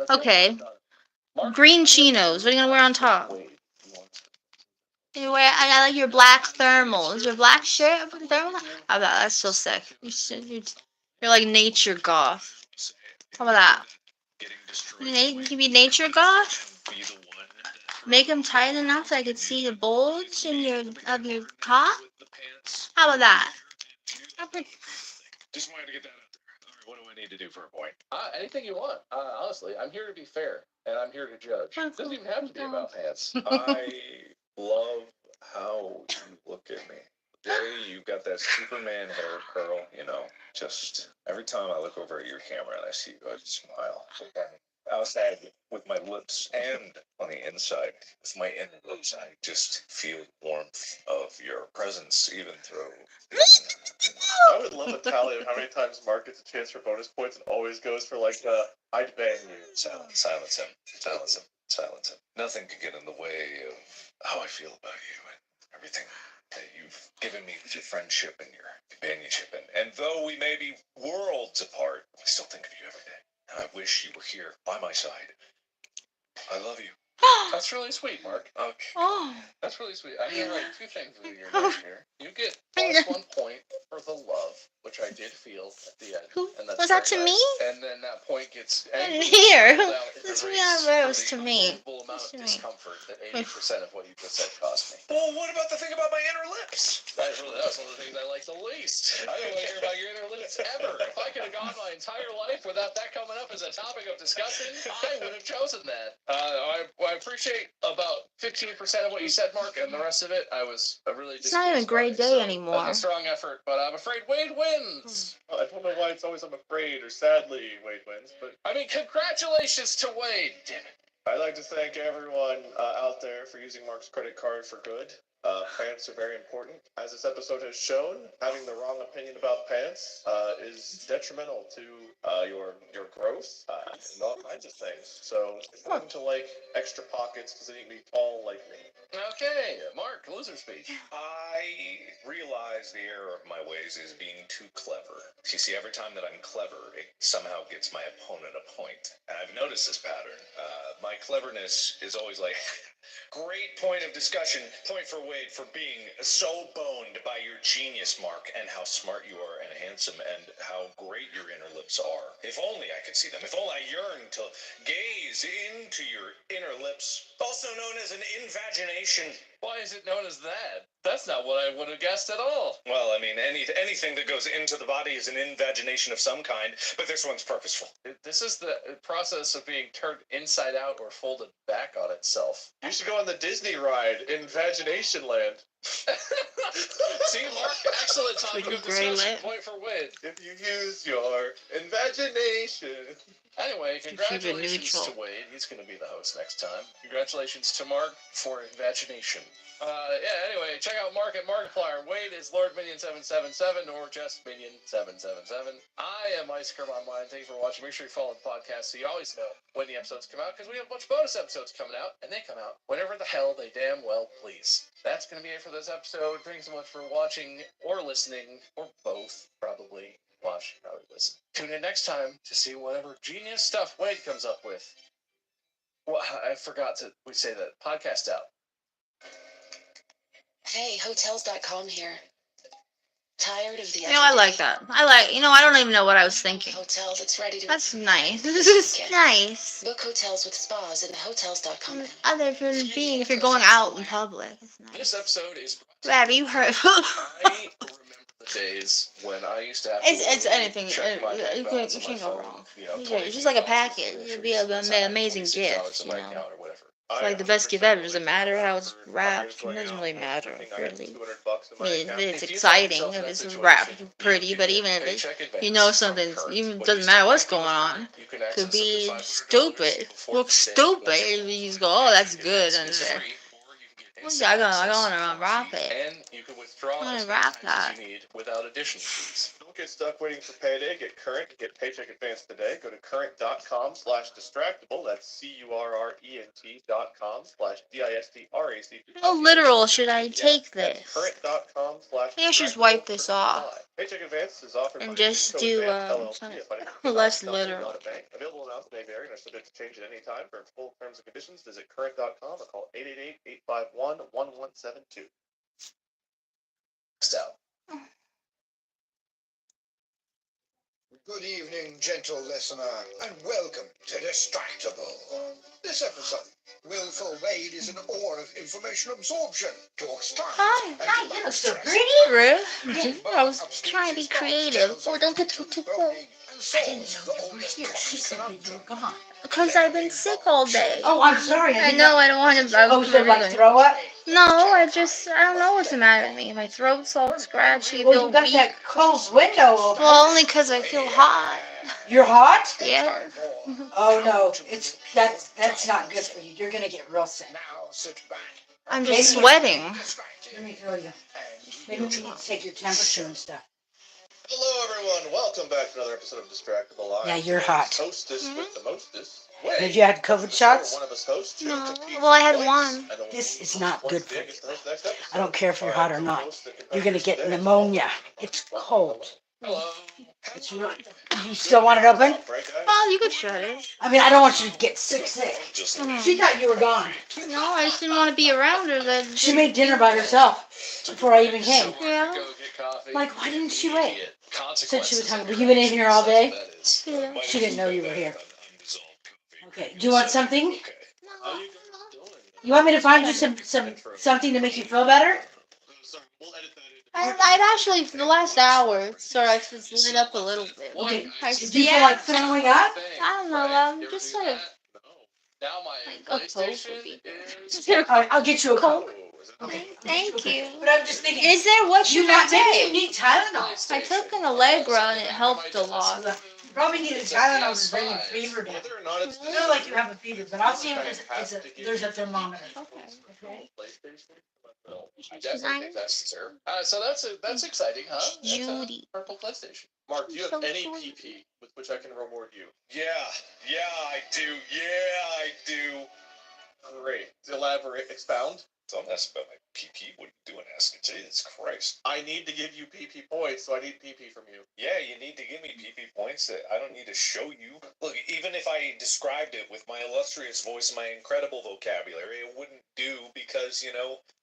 A: Okay. Green chinos. What are you gonna wear on top? You wear. I like your black thermals. Your black shirt with thermal. Oh, that's so sick. You're like nature goth. How about that? You can be nature goth. Make them tight enough so I could see the bulge in your cock. How about that?
D: Just wanted to get that out there. All right, what do I need to do for a point?
C: Anything you want. Honestly, I'm here to be fair, and I'm here to judge. It doesn't even have to be about pants.
D: I love how you look at me. The day you got that Superman hair curl, just every time I look over at your camera and I see you, I just smile. Outside with my lips and on the inside with my inner lips, I just feel the warmth of your presence even through.
F: I would love a tally of how many times Mark gets a chance for bonus points and always goes for like I'd bang you.
D: Silence him. Silence him. Nothing could get in the way of how I feel about you and everything that you've given me with your friendship and your companionship. And though we may be worlds apart, I still think of you every day. And I wish you were here by my side. I love you.
C: That's really sweet, Mark.
D: Okay.
A: Oh.
C: That's really sweet. I'm gonna write 2 things with your name here. You get plus 1 point for the love, which I did feel at the end.
A: Who
C: And that's
A: was that
C: very
A: to
C: nice.
A: me?
C: And then that point gets
A: Here.
C: This
A: This was to me.
C: amount
A: To
C: of
A: me.
C: discomfort that 80% of what you just said cost me.
D: Well, what about the thing about my inner lips?
C: That was one of the things I like the least. I don't want to hear about your inner lips ever. If I could have gone my entire life without that coming up as a topic of discussion, I would have chosen that. I appreciate about 15% of what you said, Mark, and the rest of it, I really.
A: It's not even a great day anymore.
C: That's a strong effort, but I'm afraid Wade wins.
F: I don't know why it's always I'm afraid or sadly Wade wins, but
C: I mean, congratulations to Wade. Damn it.
F: I'd like to thank everyone out there for using Mark's credit card for good. Pants are very important. As this episode has shown, having the wrong opinion about pants is detrimental to your growth and all kinds of things. So it's important to like extra pockets because then you can be tall like me.
C: Okay, Mark, loser speech.
D: I realize the error of my ways is being too clever. You see, every time that I'm clever, it somehow gets my opponent a point. And I've noticed this pattern. My cleverness is always like, great point of discussion. Point for Wade for being so boned by your genius, Mark, and how smart you are and handsome and how great your inner lips are. If only I could see them. If only I yearned to gaze into your inner lips, also known as an invagination.
C: Why is it known as that? That's not what I would have guessed at all.
D: Well, I mean, anything that goes into the body is an invagination of some kind, but this one's purposeful.
C: This is the process of being turned inside out or folded back on itself.
F: You should go on the Disney ride in Vagination Land.
C: See, Mark, excellent topic of discussion. Point for Wade.
F: If you use your imagination.
C: Anyway, congratulations to Wade. He's going to be the host next time. Congratulations to Mark for Invagination. Anyway, check out Mark at Markiplier. Wade is Lord Minion777 or just Minion777. I am Ice Cream Online. Thank you for watching. Make sure you follow the podcast so you always know when the episodes come out because we have a bunch of bonus episodes coming out and they come out whenever the hell they damn well please. That's going to be it for this episode. Thanks so much for watching. watching or listening, or both, probably watch, probably listen. Tune in next time to see whatever genius stuff Wade comes up with. Well, I forgot to we say that. Podcast out.
E: Hey, Hotels.com here. Tired of the
A: I like that. I don't even know what I was thinking.
E: hotel that's ready to
A: That's nice. This is nice.
E: book hotels with spas at Hotels.com.
A: Other being if you're going out in public. It's nice.
C: This episode is.
A: Have you heard?
C: I remember the days when I used to have.
A: It's anything.
C: Check my bank
A: You
C: balance
A: can't
C: on my
A: go
C: phone,
A: wrong.
C: $20
A: It's just like a
C: groceries,
A: package. It'd be an amazing gift.
C: $26 in my account or whatever.
A: It's like the best gift ever. Doesn't matter how it's wrapped. It doesn't really matter, really. I mean, it's exciting if it's wrapped pretty, but even if it's, something, even doesn't matter what's going on. Could be stupid. Looks stupid. You just go, oh, that's good under there. I gotta wrap it.
C: And you can withdraw
A: I
C: as
A: wanna wrap
C: many times as
A: that.
C: you need without additional fees.
F: Don't get stuck waiting for payday. Get current. Get Paycheck Advance today. Go to current.com/distractible. That's current.com/distractable.
A: How literal should I take
F: That's
A: this?
F: current.com/.
A: Maybe I should just wipe this off.
F: Paycheck Advance is offered
A: And
F: by
A: just
F: Code
A: do,
F: Advance,
A: something
F: LLC, a financial
A: less
F: company,
A: literal.
F: not a bank. Available amounts may vary and are subject to change at any time. For full terms and conditions, visit current.com or call 888-851-1172.
C: Out.
G: Good evening, gentle listener, and welcome to Distractable. This episode, Willful Wade is an ore of information absorption to extract.
A: Hi,
G: and
A: you look so
G: stress.
A: pretty, Ruth.
G: Meanwhile,
A: I was
G: upstairs
A: trying to be
G: is Bob,
A: creative.
G: tells
A: Oh,
G: of
A: don't get
G: human
A: too close.
G: well-being and
H: I didn't
G: solves
H: know
G: the
H: you were
G: oldest
H: here. She
G: common
H: said that you were
G: conundrum.
H: gone.
A: Because I've been sick all day.
H: Oh, I'm sorry.
A: I know, I don't want to.
H: Oh, you said like throw up?
A: No, I don't know what's the matter with me. My throat's all scratchy.
H: Well, you got
A: weak.
H: that closed window open.
A: Well, only because I feel hot.
H: You're hot?
A: Yeah.
H: Oh no, that's not good for you. You're gonna get real sick.
G: Now sit back.
A: I'm just sweating.
G: Distracted.
H: Let me feel you. Maybe we need to take your temperature and stuff.
F: Hello, everyone. Welcome back to another episode of Distractable Live.
H: Yeah, you're hot.
F: Hostess with the mostest.
H: Did you have COVID shots?
F: One of us hosts who
A: No.
F: competes
A: Well, I had
F: for
A: one.
F: points. I don't
H: This
F: know
H: is
F: who
H: not
F: points
H: good for
F: big. It's the next episode.
H: I don't care if you're hot or not.
F: Host that
H: You're gonna
F: competitors
H: get
F: today.
H: pneumonia. It's cold.
C: Hello.
H: It's really. You still want it open?
F: Right, guys?
A: Oh, you could shut it.
H: I mean, I don't want you to get sick.
A: Mhm.
H: She thought you were gone.
A: No, I just didn't want to be around her.
H: She made dinner by herself before I even came.
A: Yeah.
C: Go get coffee.
H: Like, why didn't she wait?
C: Consequences.
H: Said she was hungry. You been in here all day?
C: That is.
A: Yeah.
H: She didn't know you were here. Okay. Do you want something?
F: How you guys doing?
H: You want me to find you something to make you feel better?
F: Sorry, we'll edit that in.
A: I'd actually, for the last hour, sort of just lit up a little bit.
H: Okay.
A: I
H: Did you feel like throwing up?
A: I don't know, just sort of
C: Now my
A: like a Coke
C: PlayStation
A: would be
C: is.
H: All right, I'll get you a Coke.
F: Okay.
A: Thank you.
H: But I'm just thinking,
A: Is there what
H: you
A: you
H: not
A: not
H: maybe you
A: take?
H: need Tylenol.
A: I took an Allegra and it helped a lot.
H: You probably need a Tylenol to bring your fever down.
F: Whether or not it's
H: I feel like you have a fever, but I'll see if there's a thermometer.
A: Okay.
F: PlayStation.
C: Well, I definitely think that's deserved. So that's exciting, huh? That's a
A: Judy.
C: purple PlayStation.
F: Mark, do you have
A: So
F: any
A: sweet.
F: PP with which I can reward you?
D: Yeah, I do. Yeah, I do.
F: Great. Elaborate, expound.
D: Don't ask about my PP. What are you doing asking? Jesus Christ.
F: I need to give you PP points, so I need PP from you.
D: Yeah, you need to give me PP points. I don't need to show you. Look, even if I described it with my illustrious voice and my incredible vocabulary, it wouldn't do because,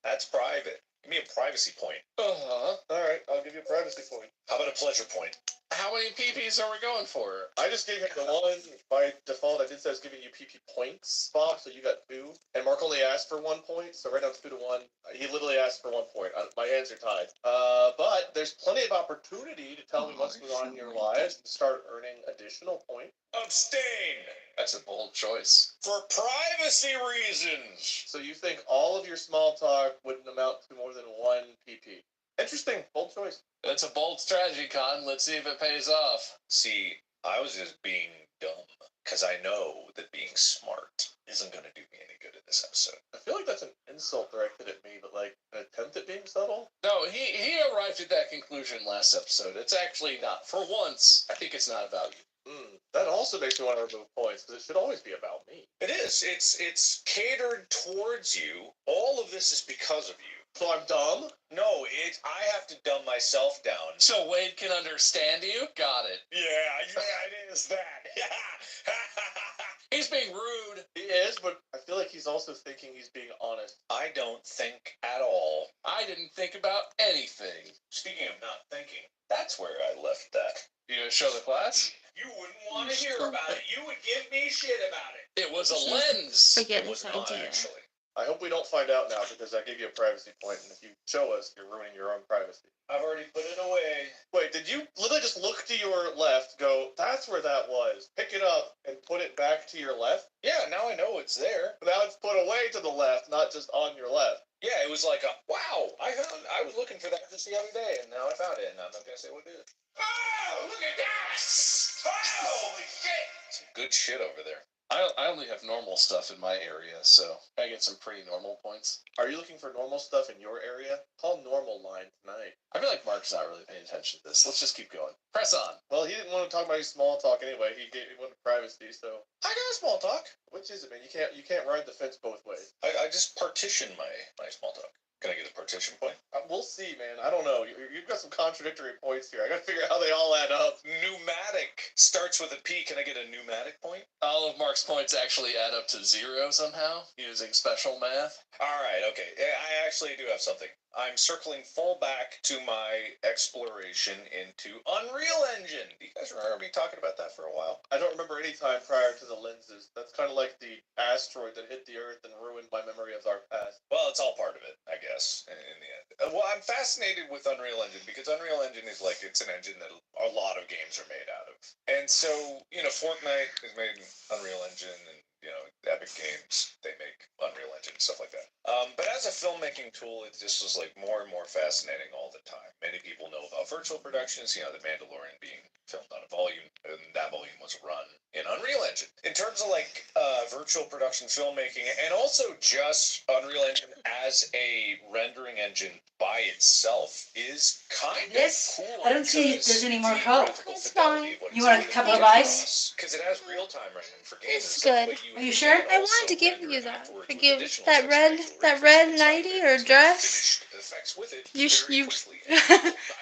D: that's private. Give me a privacy point.
F: Uh-huh. All right, I'll give you a privacy point.
D: How about a pleasure point?
C: How many PPs are we going for?
F: I just gave him the one. By default, I did say I was giving you PP points, Bob, so you got 2. And Mark only asked for 1 point, so right now it's 2-1. He literally asked for 1 point. My hands are tied. But there's plenty of opportunity to tell me what's going on in your lives and start earning additional points.
D: Abstain!
C: That's a bold choice.
D: For privacy reasons!
F: So you think all of your small talk wouldn't amount to more than 1 PP? Interesting. Bold choice.
C: That's a bold strategy, Con. Let's see if it pays off.
D: See, I was just being dumb, because I know that being smart isn't going to do me any good in this episode.
F: I feel like that's an insult directed at me, but like an attempt at being subtle.
C: No, he arrived at that conclusion last episode. It's actually not. For once, I think it's not about you.
F: That also makes me want to remove points, because it should always be about me.
D: It is. It's catered towards you. All of this is because of you.
F: So I'm dumb?
D: No, I have to dumb myself down.
C: So Wade can understand you? Got it.
D: Yeah, it is that.
C: He's being rude.
F: He is, but I feel like he's also thinking he's being honest.
D: I don't think at all.
C: I didn't think about anything.
D: Speaking of not thinking, that's where I left that.
C: You gonna show the class?
D: You wouldn't want to hear about it. You would give me shit about it.
C: It was a lens.
A: Forget
D: It was
A: this
D: not,
A: idea.
D: actually.
F: I hope we don't find out now because I gave you a privacy point, and if you show us, you're ruining your own privacy.
D: I've already put it away.
F: Wait, did you literally just look to your left, go, that's where that was, pick it up, and put it back to your left?
D: Yeah, now I know it's there.
F: Now it's put away to the left, not just on your left.
D: Yeah, it was like wow. I was looking for that just the other day, and now I found it, and I'm not gonna say what it is. Oh, look at that! Holy shit! Some good shit over there.
C: I only have normal stuff in my area, so I get some pretty normal points.
F: Are you looking for normal stuff in your area? Call normal line tonight.
C: I feel like Mark's not really paying attention to this. Let's just keep going. Press on.
F: Well, he didn't want to talk about his small talk anyway. He wanted privacy, so
D: I got a small talk.
F: which is it, man? You can't ride the fence both ways.
D: I just partition my small talk. Can I get a partition point?
F: We'll see, man. I don't know. You've got some contradictory points here. I got to figure out how they all add up.
D: Pneumatic starts with a P. Can I get a pneumatic point?
C: All of Mark's points actually add up to 0 somehow, using special math.
D: All right, okay. I actually do have something. I'm circling full back to my exploration into Unreal Engine. Do you guys remember me talking about that for a while?
F: I don't remember any time prior to the lenses. That's kind of like the asteroid that hit the Earth and ruined my memory of our past.
D: Well, it's all part of it, I guess, in the end. Well, I'm fascinated with Unreal Engine because Unreal Engine is like, it's an engine that a lot of games are made out of. And so, Fortnite is made in Unreal Engine, and Epic Games, they make Unreal Engine, stuff like that. But as a filmmaking tool, it just was like more and more fascinating all the time. Many people know about virtual productions, The Mandalorian being filmed on a volume, and that volume was run in Unreal Engine. In terms of like virtual production filmmaking, and also just Unreal Engine as a rendering engine by itself is kind of cool.
H: I don't see if there's any more code.
A: It's fine.
H: You want a couple of ice?
D: Because it has real-time rendering for games.
A: It's good.
H: Are you sure?
A: I wanted to give you that. Forgive that red nightie or dress. You.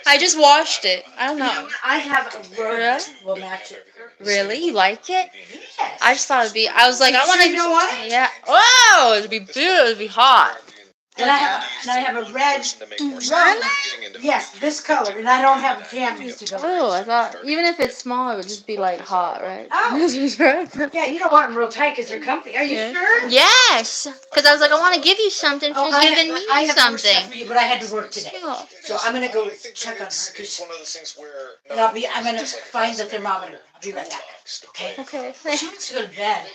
A: I just washed it. I don't know.
H: I have a robe will match it.
A: Really? You like it?
H: Yes.
A: I just thought it'd be. I was like, I want to.
H: You don't want it?
A: Yeah. Whoa! It'd be beautiful. It'd be hot.
H: And I have a red robe. Yes, this color, and I don't have jammies to go.
A: Oh, I thought even if it's small, it would just be like hot, right?
H: Oh. Yeah, you don't want them real tight because they're comfy. Are you
A: Yeah.
H: sure?
A: Yes, because I was like, I want to give you something. She's giving me
H: I have more stuff for
A: something.
H: you, but I had to work today.
A: Yeah.
H: So I'm gonna go
D: I think
H: check on her.
D: it's
H: 'Cause-
D: one of those things where
H: And I'm gonna find the thermometer. I'll be right back. Okay?
A: Okay.
H: She wants to go to bed,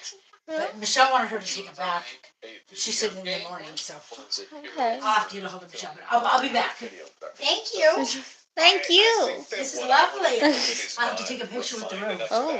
H: but Michelle wanted her to take a bath. She's sitting in the morning, so
A: Okay.
H: I'll have to get a hold of Michelle. But I'll be back. Thank you.
A: Thank you.
H: This is lovely. I'll have to take a picture with the room.
A: Oh.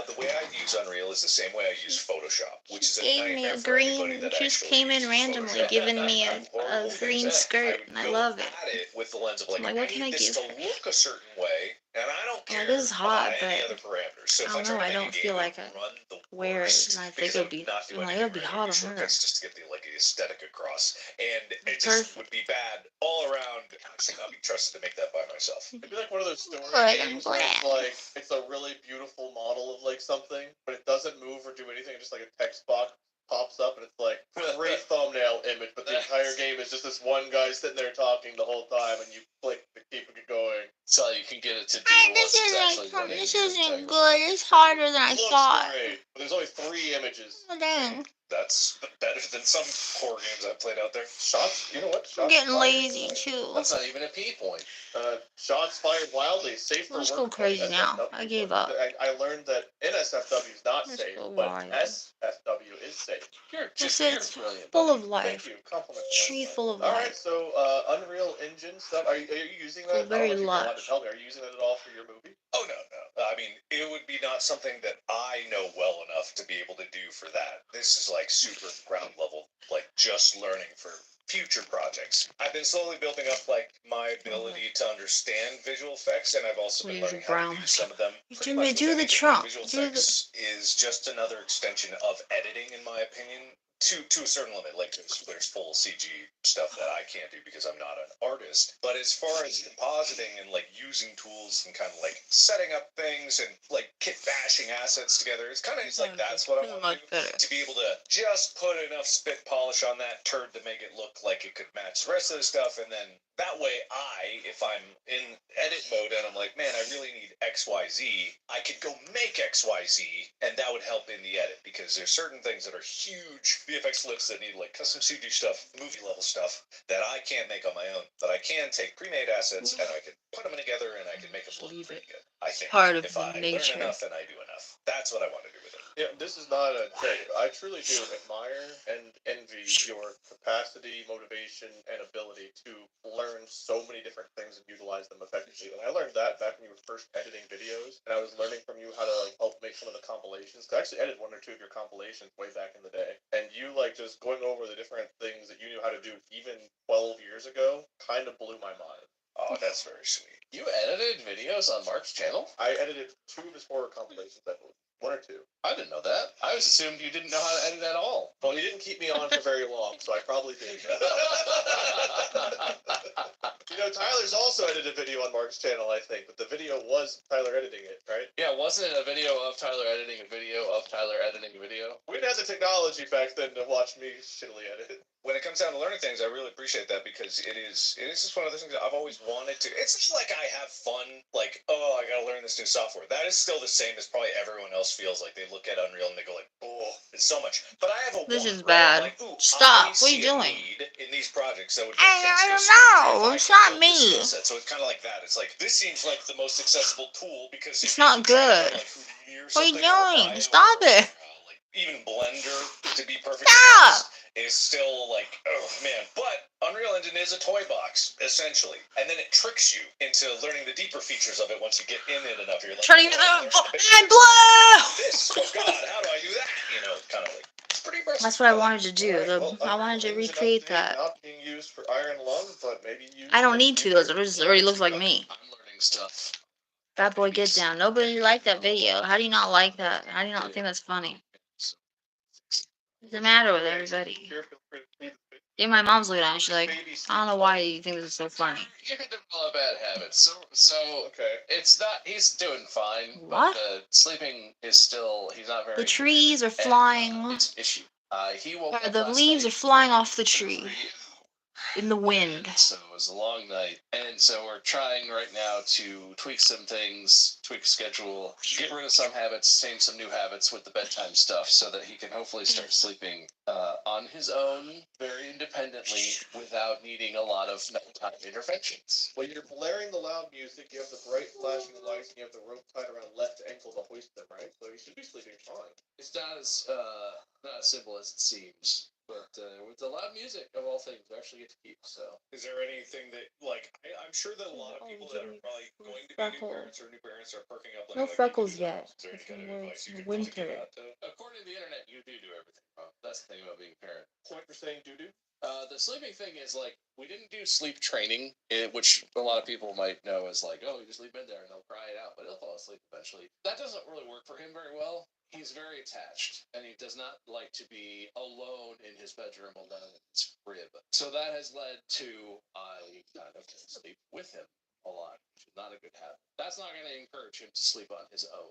D: The way I use Unreal is the same way I use Photoshop, which is
A: Gave me a green. Just came in randomly, giving me a green skirt, and I love it.
D: With the lens of like,
A: I'm like, what can I
D: this
A: give
D: to
A: her?
D: look a certain way, and I don't care
A: This is hot,
D: about any
A: but
D: other parameters. So
A: I
D: if
A: don't
D: try
A: know,
D: to
A: I
D: make a
A: don't
D: game
A: feel
D: that
A: like I
D: run the
A: wear it,
D: worst,
A: and I think
D: because
A: it would be.
D: not doing
A: I'm like,
D: any
A: it would be hot on her.
D: shortcuts just to get the aesthetic across, and it just
A: Perfect.
D: would be bad all around. I should not be trusted to make that by myself.
F: It'd be like one of those story
A: Good, I'm
F: games where it's
A: glad.
F: like it's a really beautiful model of like something, but it doesn't move or do anything. Just like a text box pops up and it's like great thumbnail image, but the entire game is just this one guy sitting there talking the whole time, and you click to keep it going.
C: So you can get it to do
A: This
C: once it's actually running.
A: this isn't good. It's harder than I
F: Looks
A: thought.
F: great, but there's only 3 images.
A: Oh, dang.
D: That's better than some horror games I've played out there.
F: Shots, you know what? Shots
A: I'm getting
F: fired.
A: lazy too.
C: That's not even a P point.
F: Shots fired wildly, safe for
A: Let's
F: work.
A: go crazy
F: code,
A: now.
F: SFW.
A: I gave up.
F: I learned that NSFW is not
A: Let's
F: safe,
A: go
F: but
A: wild.
F: SFW is safe.
C: You're
A: This
C: just
A: is
C: brilliant.
A: full of
F: Thank
A: life.
F: you. Compliment.
A: Tree full of
F: All right,
A: life.
F: so Unreal Engine stuff. Are you using that?
A: Very
F: I don't know if you're allowed
A: lush.
F: to tell me. Are you using that at all for your movie?
D: Oh no. I mean, it would be not something that I know well enough to be able to do for that. This is like super ground level, like just learning for future projects. I've been slowly building up like my ability to understand visual effects, and I've also been
A: Please,
D: learning how to
A: brown.
D: do some of them.
A: You
D: Pretty
A: do
D: much
A: me-
D: with
A: do the
D: anything.
A: trunk.
D: Visual
A: Do the-
D: effects is just another extension of editing, in my opinion. to a certain limit. Like there's full CG stuff that I can't do because I'm not an artist. But as far as compositing and like using tools and kind of like setting up things and like kit bashing assets together, it's kind of like that's what I want to do. To be able to just put enough spit polish on that turd to make it look like it could match the rest of the stuff, and then that way if I'm in edit mode and I'm like, man, I really need XYZ, I could go make XYZ, and that would help in the edit, because there's certain things that are huge VFX lifts that need like custom CG stuff, movie level stuff, that I can't make on my own, but I can take pre-made assets and I can put them together and I can make them look pretty good. I think
A: Part of
D: if I
A: nature.
D: learn enough and I do enough, that's what I want to do with it.
F: Yeah, this is not a trick. I truly do admire and envy your capacity, motivation, and ability to learn so many different things and utilize them effectively. And I learned that back when you were first editing videos, and I was learning from you how to like help make some of the compilations. 'Cause I actually edited one or two of your compilations way back in the day, and you like just going over the different things that you knew how to do even 12 years ago kind of blew my mind.
D: Oh, that's very sweet.
C: You edited videos on Mark's channel?
F: I edited 2 of his horror compilations, I believe. 1 or 2.
C: I didn't know that. I was assumed you didn't know how to edit at all.
F: Well, he didn't keep me on for very long, so I probably did. Tyler's also edited a video on Mark's channel, I think, but the video was Tyler editing it, right?
C: Yeah, wasn't it a video of Tyler editing a video of Tyler editing a video?
F: We didn't have the technology back then to watch me shittily edit.
D: When it comes down to learning things, I really appreciate that, because it is just one of those things that I've always wanted to. It's not like I have fun, like, oh, I gotta learn this new software. That is still the same as probably everyone else feels. Like they look at Unreal and they go like, oh, it's so much. But I have a
A: This
D: want,
A: is
D: right?
A: bad.
D: Like, ooh,
A: Stop.
D: I
A: What are you
D: see a
A: doing?
D: need in these projects that would make
A: I
D: things
A: don't know.
D: go
A: It's
D: smoothly if I
A: not
D: could build this
A: me.
D: skill set. So it's kind of like that. It's like, this seems like the most accessible tool, because
A: It's
D: if you
A: not
D: try to
A: good.
D: learn, like Houdini or
A: What are you
D: something, or
A: doing?
D: Maya,
A: Stop
D: or,
A: it.
D: like even Blender, to be perfectly
A: Stop.
D: honest, is still like, oh man. But Unreal Engine is a toy box, essentially. And then it tricks you into learning the deeper features of it once you get in it enough. You're like,
A: Turning
D: oh,
A: it
D: I
A: on.
D: learned the basics
A: And
D: of
A: blow.
D: this. Oh god, how do I do that? Kind of like, it's pretty impressive.
A: That's what I wanted to do.
F: Alright, well,
A: I wanted to
F: Unreal Engine
A: recreate
F: update
A: that.
F: not being used for Iron Lung, but maybe used
A: I don't
F: in
A: need to.
F: future.
A: It already looks like me.
C: I'm learning stuff.
A: Bad boy, get down. Nobody liked that video. How do you not like that? How do you not think that's funny? What's the matter with everybody?
F: Here, feel free to leave the video.
A: Yeah, my mom's looking at me. She's like, I don't know why you think this is so funny.
C: You can develop bad habits. So
F: Okay.
C: it's not. He's doing fine.
A: What?
C: But the sleeping is still. He's not very.
A: The trees are
C: and,
A: flying.
C: it's an issue. He woke
A: Or
C: up
A: the
C: last
A: leaves
C: night
A: are flying off the
C: at
A: tree
C: 3.
A: in the wind.
C: So it was a long night, and so we're trying right now to tweak some things, tweak schedule, get rid of some habits, change some new habits with the bedtime stuff, so that he can hopefully start sleeping on his own, very independently, without needing a lot of nighttime interventions.
F: When you're blaring the loud music, you have the bright flashing lights, and you have the rope tied around left ankle to hoist them, right? So you should be sleeping fine.
C: It's not as simple as it seems. But with the loud music, of all things, we actually get to keep. So,
D: is there anything that, like, I'm sure that a lot of people that are probably going to be new parents or new parents are perking up.
A: No
D: like,
A: freckles yet.
D: Is there any kind of
A: It's
D: advice you could
A: winter.
D: give out to?
C: according to the internet, you do everything wrong. That's the thing about being a parent.
F: Point for saying doo-doo?
C: The sleeping thing is like, we didn't do sleep training, which a lot of people might know as like, oh, you just leave him in there and he'll cry it out, but he'll fall asleep eventually. That doesn't really work for him very well. He's very attached, and he does not like to be alone in his bedroom, alone in his crib. So that has led to I kind of sleep with him a lot, which is not a good habit. That's not going to encourage him to sleep on his own.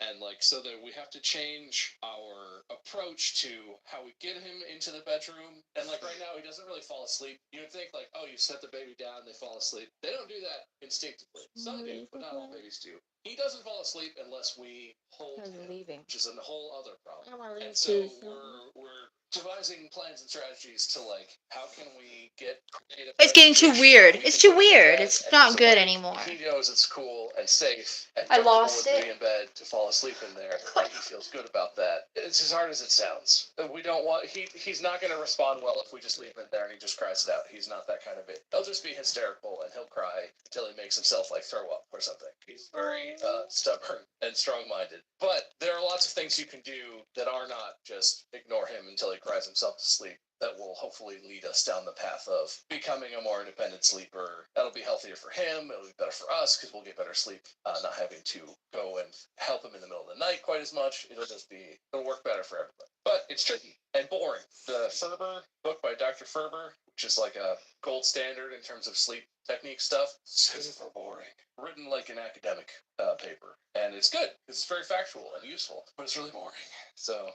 C: And like, so that we have to change our approach to how we get him into the bedroom. And like right now, he doesn't really fall asleep. You would think like, oh, you set the baby down, they fall asleep. They don't do that instinctively. Some do, but not all babies do. He doesn't fall asleep unless we hold him,
A: leaving.
C: which is a whole other problem.
A: I want to leave
C: And so
A: too.
C: we're devising plans and strategies to like, how can we get creative?
A: It's getting too weird. It's too weird. It's not good
C: so,
A: anymore.
C: He knows it's cool and safe and
A: I
C: comfortable
A: lost
C: with
A: it.
C: me in bed to fall asleep in there. And he feels good about that. It's as hard as it sounds. We don't want he's not going to respond well if we just leave him in there and he just cries it out. He's not that kind of it. He'll just be hysterical and he'll cry until he makes himself like throw up or something. He's very stubborn and strong-minded. But there are lots of things you can do that are not just ignore him until he cries himself to sleep. That will hopefully lead us down the path of becoming a more independent sleeper. That'll be healthier for him. It'll be better for us because we'll get better sleep, not having to go and help him in the middle of the night quite as much. It'll work better for everybody. But it's tricky and boring. The Ferber book by Dr. Ferber, which is like a gold standard in terms of sleep technique stuff, super boring. Written like an academic paper. And it's good. It's very factual and useful, but it's really boring. So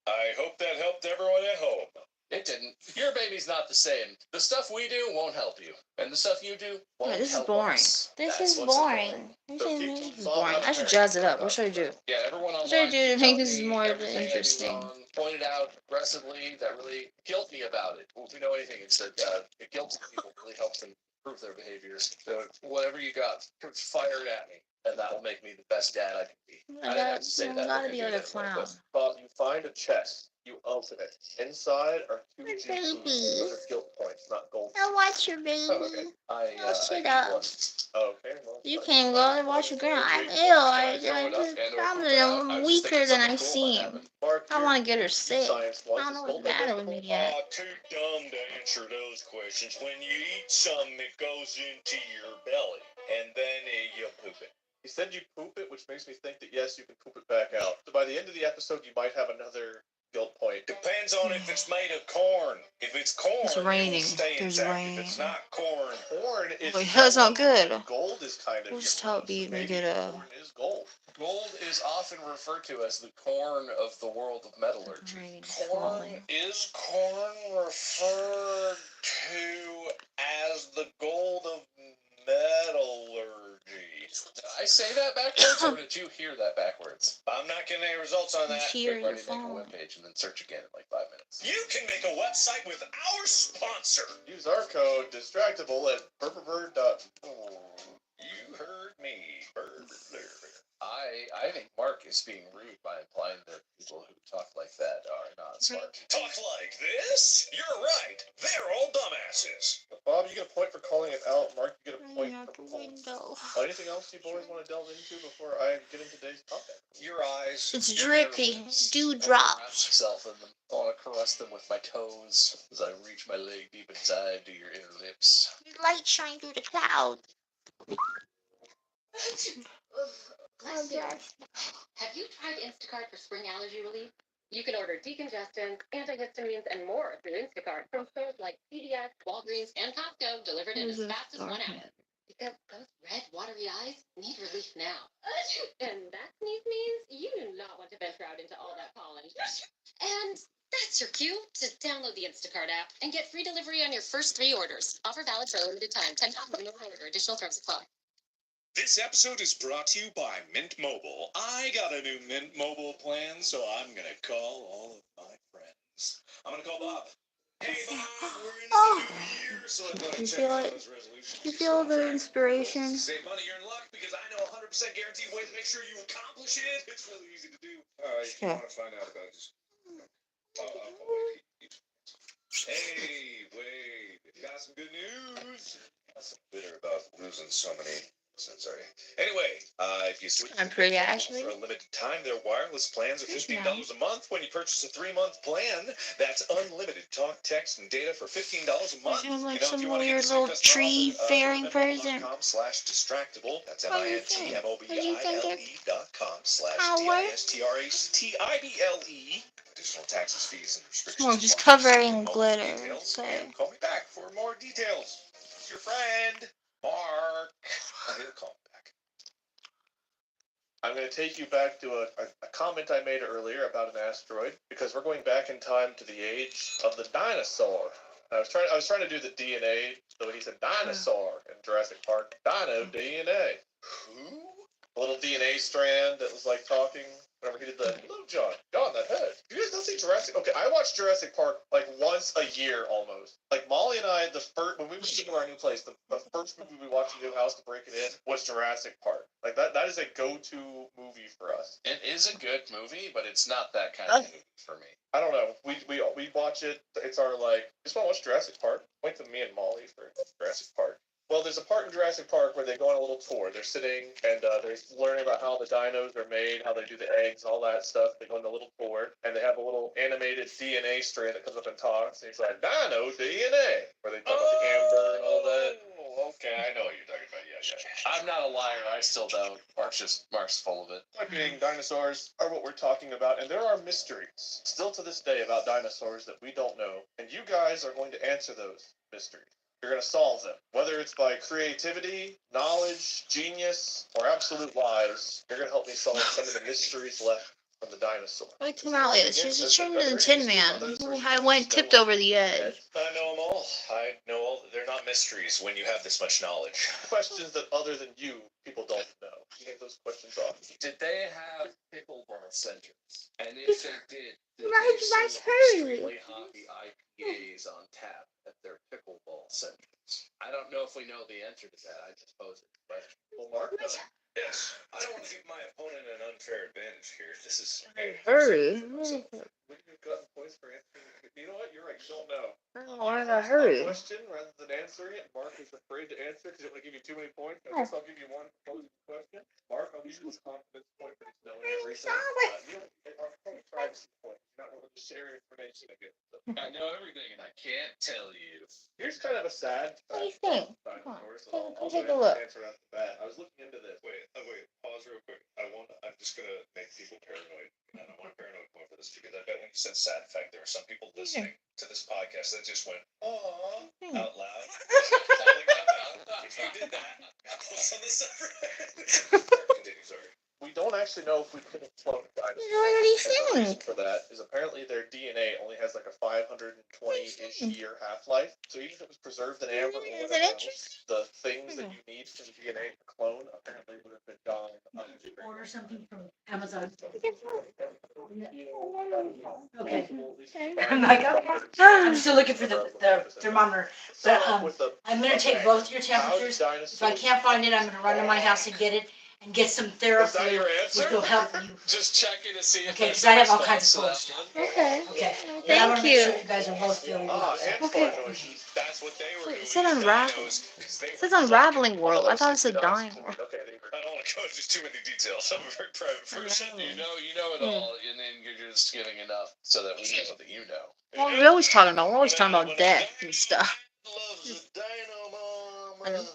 D: I hope that helped everyone at home.
C: it didn't. Your baby's not the same. The stuff we do won't help you, and the stuff you do won't
A: this is
C: help
A: boring.
C: us.
A: This
C: That's
A: is
C: what's
A: boring.
C: important.
A: This
F: So
A: is
F: keep
A: this is
F: thought
A: boring.
F: out
A: I should
F: there.
A: jazz it up. What should I do?
C: Yeah, everyone
A: What should I
C: online
A: do to
C: keep
A: make
C: telling
A: this
C: me
A: more
C: everything I do
A: interesting?
C: wrong, pointed out aggressively that really guilt me about it. Well, if you know anything, it's that it guilts people really helps them improve their behaviors. So whatever you got, fire it at me, and that will make me the best dad I can be. I didn't have to say that.
A: Gotta
C: but
A: be
C: I
A: like a
C: did anyway,
A: clown.
F: Bob, you find a chest. You open it. Inside are two
A: My
F: G-keys.
A: baby.
F: Those are guilt points, not gold.
A: I watch your baby.
F: Oh, okay.
C: I
A: Shut
C: eat
A: up.
C: one.
F: Oh, okay. Well,
A: You
F: fine.
A: can't go and watch your girl. I'm ill. I'm weaker than I seem.
F: Mark,
A: I want to get her
F: you
A: sick.
F: science
A: I don't know what's the matter with me yet.
D: Too dumb to answer those questions. When you eat something, it goes into your belly, and then you poop it.
F: You said you poop it, which makes me think that yes, you can poop it back out. So by the end of the episode, you might have another guilt point.
D: Depends on if it's made of corn. If it's corn,
A: It's raining.
D: it'll stay
A: There's
D: intact.
A: rain.
D: If it's not corn,
F: Corn is
A: Wait, that's not good.
F: gold is kind of.
A: We'll just
F: yellow,
A: help you
F: so
A: make
F: maybe
A: it a-
F: corn is gold.
C: Gold is often referred to as the corn of the world of metallurgy.
A: Rain is
D: corn
A: falling.
D: is corn referred to as the gold of metallurgy.
C: Did I say that backwards, or did you hear that backwards?
D: I'm not getting any results on that.
A: Hear your
C: Everybody make a
A: phone.
C: webpage and then search again in like 5 minutes.
D: You can make a website with our sponsor.
F: Use our code distractible at purplerbird.com.
D: You heard me.
C: I think Mark is being rude by implying that people who talk like that are not smart.
D: Talk like this? You're right. They're all dumbasses.
F: Bob, you get a point for calling it out. Mark, you get a point
A: Out
F: for
A: the window.
F: anything else you boys want to delve into before I get into today's topic?
D: Your eyes.
A: It's
D: your
A: dripping.
D: lips.
C: I wrap
A: Dewdrops.
C: myself in them. I want to caress them with my toes as I reach my leg deep inside to your inner lips.
A: Light shine through the clouds.
E: Have you tried Instacart for spring allergy relief? You can order decongestants, antihistamines, and more through Instacart from stores like CVS, Walgreens, and Costco, delivered in as fast as 1 hour. Because those red, watery eyes need relief now. And that sneeze means you do not want to venture out into all that pollen. And that's your cue to download the Instacart app and get free delivery on your first 3 orders. Offer valid for a limited time. $10 minimum order. Additional terms apply.
D: This episode is brought to you by Mint Mobile. I got a new Mint Mobile plan, so I'm going to call all of my friends. I'm going to call Bob. Hey, Bob, we're in the new year, so I'm going to
A: You
D: check
A: feel
D: out
A: it?
D: those resolutions.
A: You feel the inspiration?
D: Save money, you're in luck, because I know 100% guaranteed way to make sure you accomplish it. It's really easy to do. All right, if you
A: Yeah.
D: want to find out about it, just... Hey, wait, got some good news. I'm bitter about losing so many. Sorry. Anyway, if you switch
A: I'm pretty,
D: to Mint Mobile
A: actually.
D: for a limited time, their wireless plans are
A: That's
D: $15
A: nice.
D: a month. When you purchase a 3-month plan, that's unlimited talk, text, and data for $15 a month.
A: I'm like
D: if
A: some
D: you wanna get
A: weird
D: the same
A: little
D: customer
A: tree
D: offer,
A: faring
D: go to
A: person.
D: mintmobile.com/distractible. That's
A: What do you think? What do you think
D: mintmobile.com/distractible. Additional taxes, fees, and restrictions.
A: Well, just
D: apply.
A: covering
D: Mobile
A: glitter,
D: details,
A: so-
D: and call me back for more details. Your friend, Mark. He'll call me back.
F: I'm going to take you back to a comment I made earlier about an asteroid because we're going back in time to the age of the dinosaur. I was trying to do the DNA, so when he said dinosaur in Jurassic Park, dino DNA.
D: Who?
F: A little DNA strand that was like talking. Whenever he did the hello, John, that head. You guys don't see Jurassic? Okay, I watched Jurassic Park like once a year almost. Like Molly and I, when we moved into our new place, the first movie we watched in the new house to break it in was Jurassic Park. Like that is a go-to movie for us.
C: It is a good movie, but it's not that kind of movie for me.
F: I don't know. We watch it. It's our like. Just want to watch Jurassic Park. Wait to me and Molly for Jurassic Park. Well, there's a part in Jurassic Park where they go on a little tour. They're sitting and they're learning about how the dinos are made, how they do the eggs, all that stuff. They go on a little tour and they have a little animated DNA strand that comes up and talks. And he's like, Dino DNA, where they talk about the amber and all that. Oh, okay, I know what you're talking about. Yeah.
C: I'm not a liar. I still don't. Mark's full of it.
F: Point being, dinosaurs are what we're talking about, and there are mysteries still to this day about dinosaurs that we don't know, and you guys are going to answer those mysteries. You're going to solve them. Whether it's by creativity, knowledge, genius, or absolute lies, you're going to help me solve some of the mysteries left from the dinosaur.
A: Like Tamale, she's just turned into the Tin Man. I went tipped over the edge.
D: I know them all. I know all. They're not mysteries when you have this much knowledge.
F: Questions that other than you, people don't know. You get those questions off.
C: Did they have pickleball centers? And if they did
A: Nice
C: they
A: hurry.
C: extremely hoppy IPAs on tap at their pickleball centers? I don't know if we know the answer to that. I just posed it. But
F: Well, Mark,
D: Yes. I don't want to give my opponent an unfair advantage here. This is.
A: Hurry.
F: would you have gotten points for answering? You know what? You're right. You don't know.
A: I gotta hurry.
F: Question rather than answering it. Mark is afraid to answer because it would give you too many points. I guess I'll give you one posing question. Mark, I'll give you this confidence point for knowing everything. Our privacy point. You're not willing to share information again. So.
C: I know everything and I can't tell you.
F: Here's kind of a sad.
A: What do you think?
F: Dinosaurs,
A: Come on,
F: I'll
A: take a
F: go ahead
A: look.
F: and answer it off the bat. I was looking into this.
D: Wait. Pause real quick. I'm just gonna make people paranoid. And I want a paranoid point for this because I bet when you said sad fact, there are some people listening to this podcast that just went, "Aw," out loud. If you did that, what's on the subreddit? Continue, sorry.
F: We don't actually know if we could have cloned dinosaurs.
A: What do you
F: And the reason
A: think?
F: for that is apparently their DNA only has like a 520-ish year half-life. So even if it was preserved in amber or
A: Is it
F: whatever else,
A: interesting?
F: the things that you need from DNA to clone apparently would have been gone.
H: Order something from Amazon. Okay. I'm like, okay. I'm still looking for the thermometer. But I'm gonna take both your temperatures. If I can't find it, I'm gonna run to my house and get it and get some
F: Is that
H: Theraflu,
F: your
H: which
F: answer?
H: will help you.
C: Just checking to see if
H: Okay, because I have all kinds of cold stuff.
A: Okay.
H: Okay. But I wanna
A: Thank
H: make sure
A: you.
H: you guys are both feeling well.
F: Ant
A: Okay.
F: farm noises.
D: That's what they were doing.
A: It said unraveling.
D: Dinos, 'cause they
A: It says
D: were
A: unraveling world. I thought it said dying world.
F: Okay,
D: I don't want to go into too many details. I'm a very private person.
C: you know it all, and then you're just giving enough so that we know that you know.
A: What are we always talking about? We're always talking about death and stuff.
D: Loves a dino mama.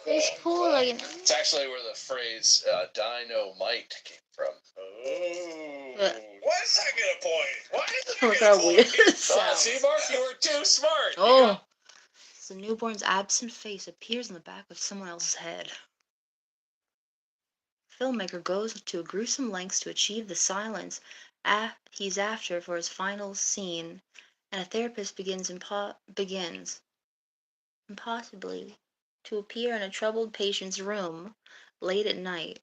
A: It's cool. Like,
C: It's actually where the phrase dynamite came from.
D: Oh.
A: Yeah.
D: Why does that get a point? Why does that
A: look
D: get a
A: how
D: point?
A: weird it
C: See,
A: sounds.
C: Mark, you were too smart.
A: Oh. The newborn's absent face appears in the back of someone else's head. The filmmaker goes to a gruesome lengths to achieve the silence he's after for his final scene, and a therapist begins impossibly to appear in a troubled patient's room late at night.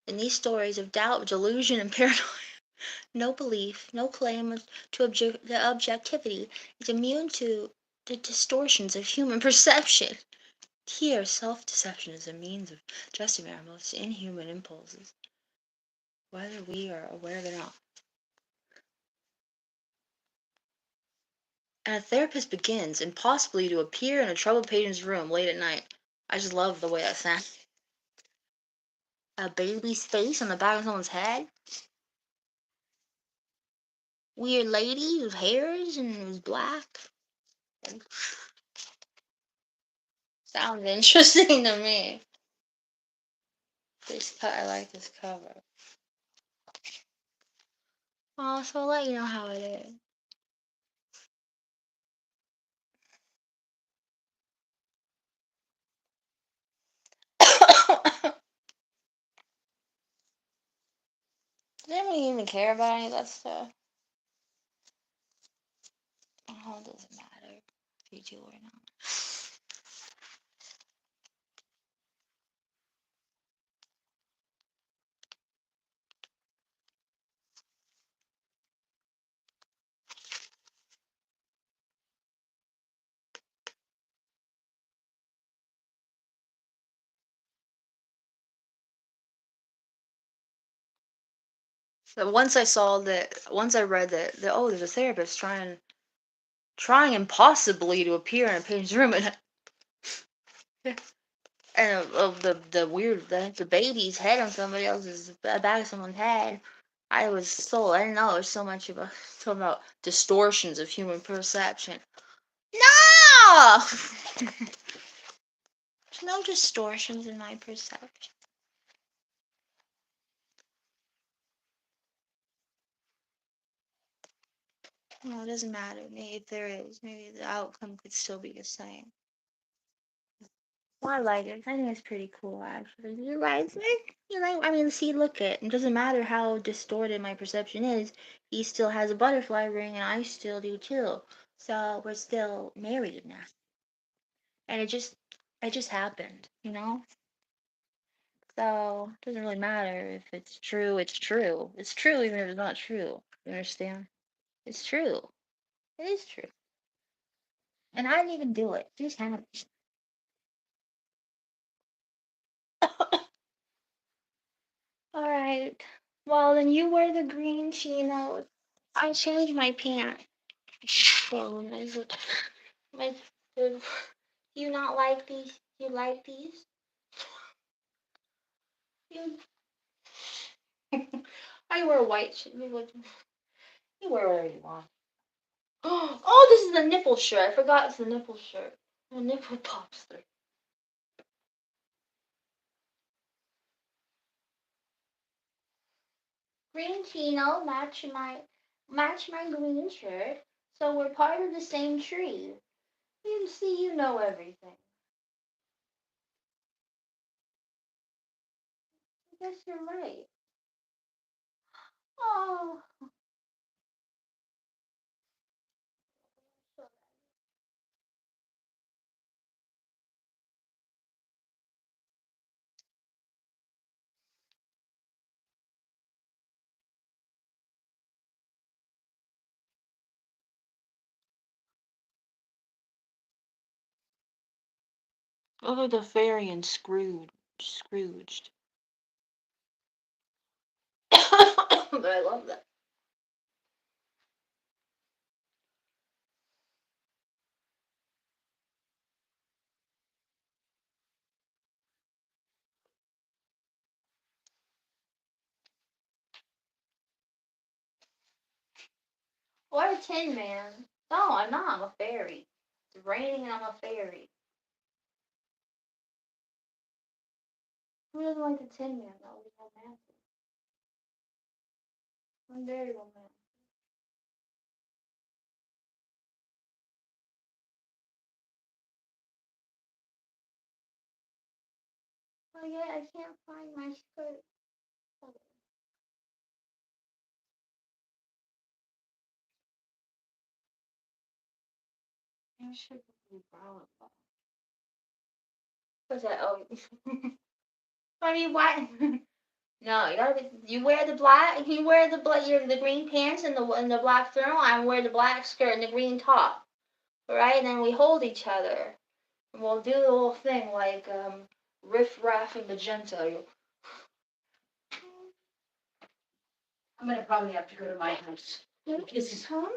A: In these stories of doubt, delusion, and paranoia, no belief, no claim to objectivity is immune to the distortions of human perception. Here, self-deception is a means of justifying our most inhuman impulses, whether we are aware of it or not. And a therapist begins, impossibly, to appear in a troubled patient's room late at night. I just love the way that sounds. A baby's face on the back of someone's head. Weird lady with hairs and it was black. Sounds interesting to me. I like this cover. Oh, so I'll let you know how it is. Does anyone even care about any of that stuff? Oh, it doesn't matter if you do or not. But once I read that, oh, there's a therapist trying impossibly to appear in a patient's room, and of the weird the baby's head on somebody else's back of someone's head. I didn't know there's so much about talking about distortions of human perception. No. There's no distortions in my perception. No, it doesn't matter. Maybe if there is, maybe the outcome could still be the same. Well, I like it. I think it's pretty cool, actually. You're right. It's like, I mean, see, look it. It doesn't matter how distorted my perception is. He still has a butterfly ring, and I still do too. So we're still married now. And it just happened, you know? So it doesn't really matter if it's true, it's true. It's true even if it's not true. You understand? It's true. It is true. And I didn't even do it. It just happened. Alright. Well, then you wear the green chinos. I changed my pants. So, my, do you not like these? You like these? You, I wear white. You wear whatever you want. Oh, this is the nipple shirt. I forgot it's the nipple shirt. The nipple pops through. Green chino match my green shirt. So we're part of the same tree. You see, you know everything. I guess you're right. Oh. Oh, the fairy and Scrooged. But I love that. Or a Tin Man. No, I'm not. I'm a fairy. It's raining and I'm a fairy. Who doesn't like the Tin Man though? He's romantic. I'm very romantic. Oh yeah, I can't find my skirt. I should be brown. What's that? Oh, I mean, why? No, you wear the black. You wear the green pants and the black thermal. I wear the black skirt and the green top. All right, and then we hold each other. And we'll do the whole thing like riff raff and magenta.
H: I'm gonna probably have to go to my house.
A: This is home.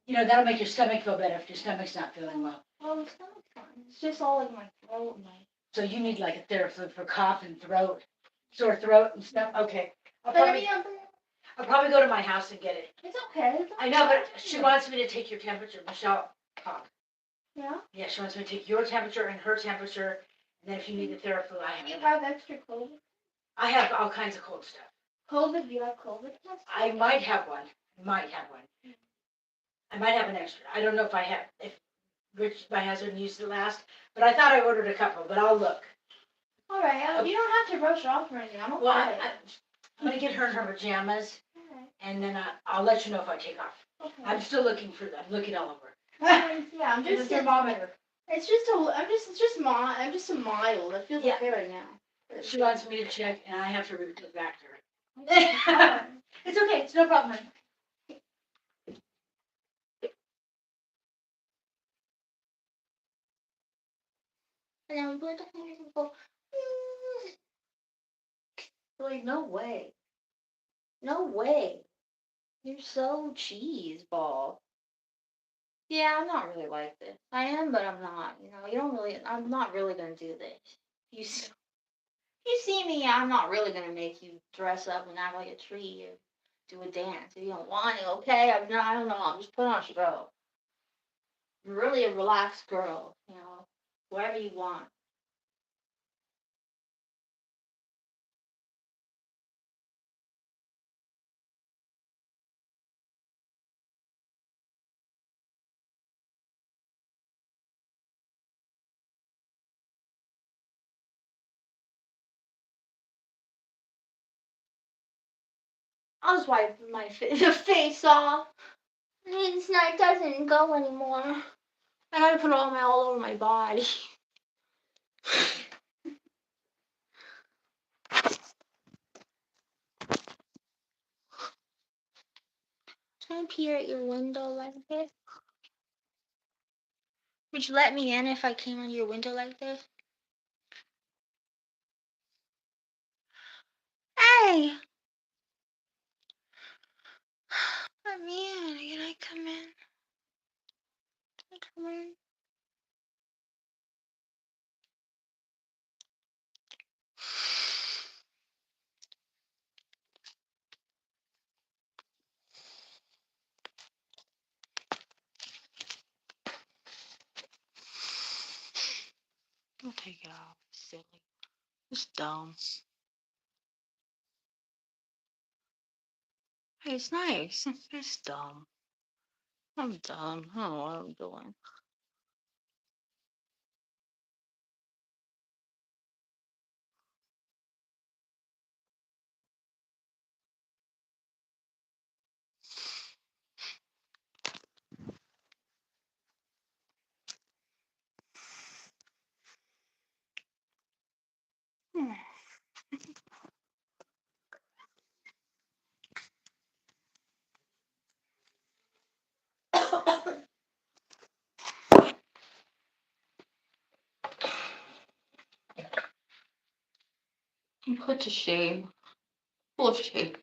H: That'll make your stomach feel better if your stomach's not feeling well.
A: Oh, it's not fine. It's just all like my throat and my.
H: So you need like a therapy for cough and throat, sore throat and stuff. Okay. I'll probably go to my house and get it.
A: It's okay.
H: I know, but she wants me to take your temperature, Michelle.
A: Yeah.
H: Yeah, she wants me to take your temperature and her temperature, and then if you need the therapy, I have.
A: Do you have extra COVID?
H: I have all kinds of cold stuff.
A: COVID? Do you have COVID test?
H: I might have one. I might have an extra. I don't know if Rich, my husband, used it last, but I thought I ordered a couple, but I'll look.
A: All right. You don't have to rush off or anything. I'm okay.
H: Well, I'm gonna get her in her pajamas, and then I'll let you know if I take off.
A: Okay.
H: I'm still looking for them. Looking all over.
A: Yeah, I'm just
H: a thermometer.
A: It's just a mild. I feel okay right now.
H: She wants me to check, and I have to report back to her. It's okay. It's no problem.
A: And then we put the fingers and go. Like, no way. No way. You're so cheese ball. Yeah, I'm not really like this. I am, but I'm not. I'm not really gonna do this. You see me, I'm not really gonna make you dress up and act like a tree or do a dance. If you don't want it, okay? I don't know. I'm just putting on a show. You're really a relaxed girl, whatever you want. I'll just wipe my face off. It's not, it doesn't go anymore. I gotta put it all over my body. Can I peer at your window like this? Would you let me in if I came on your window like this? Hey! Let me in. Can I come in? Can I come in? I'll take it off. Silly. It's dumb. Hey, it's nice. It's dumb. I'm dumb. I don't know what I'm doing. I'm put to shame. Full of shame.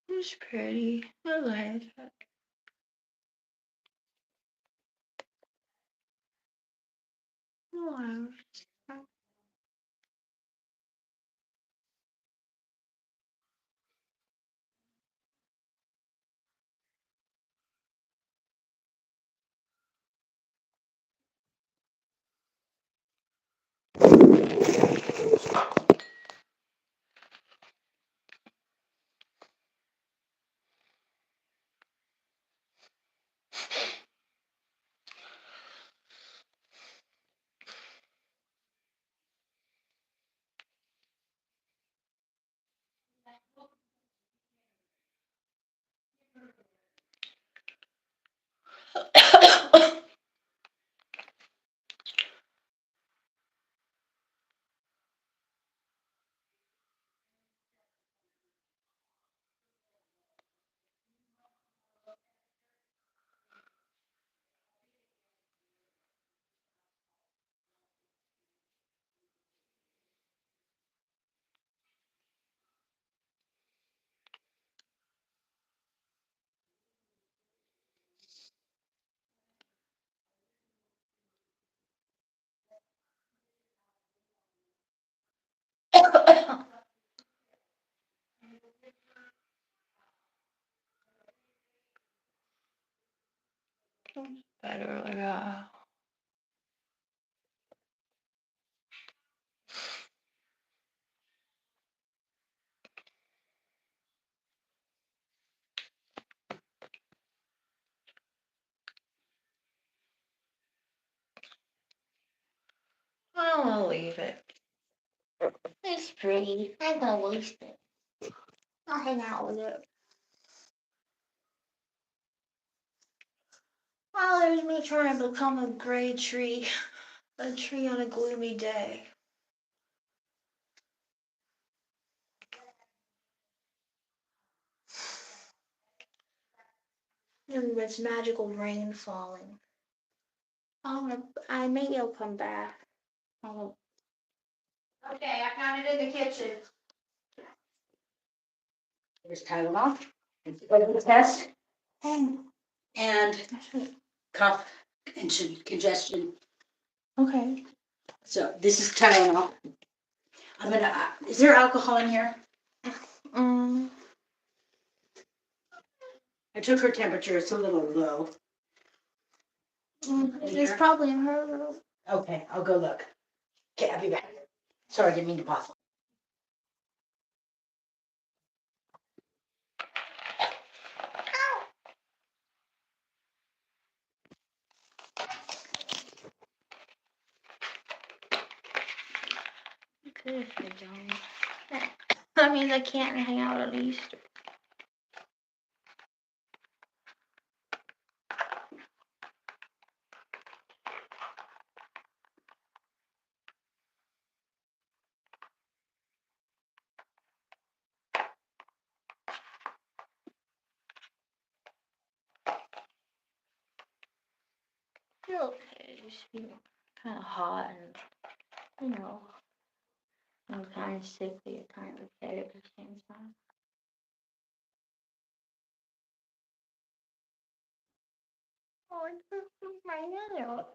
A: It's pretty. I like it. Oh, better like that. I'm gonna leave it. It's pretty. I'm gonna waste it. I'll hang out with it. Well, there's me trying to become a gray tree. A tree on a gloomy day. And it's magical rain falling. Maybe I'll come back. Oh. Okay, I found it in the kitchen.
H: There's Tylenol. Go the test.
A: Oh,
H: And cough and congestion.
A: okay.
H: So this is Tylenol. I'm gonna. Is there alcohol in here? I took her temperature. It's a little low.
A: It's probably in her room.
H: Okay, I'll go look. Okay, I'll be back. Sorry, I didn't mean to pause.
A: Good if I don't. That means I can't hang out at Easter. Feel okay, just feel kind of hot and I'm kind of sickly and kind of pathetic at the same time. Oh, I just my nail.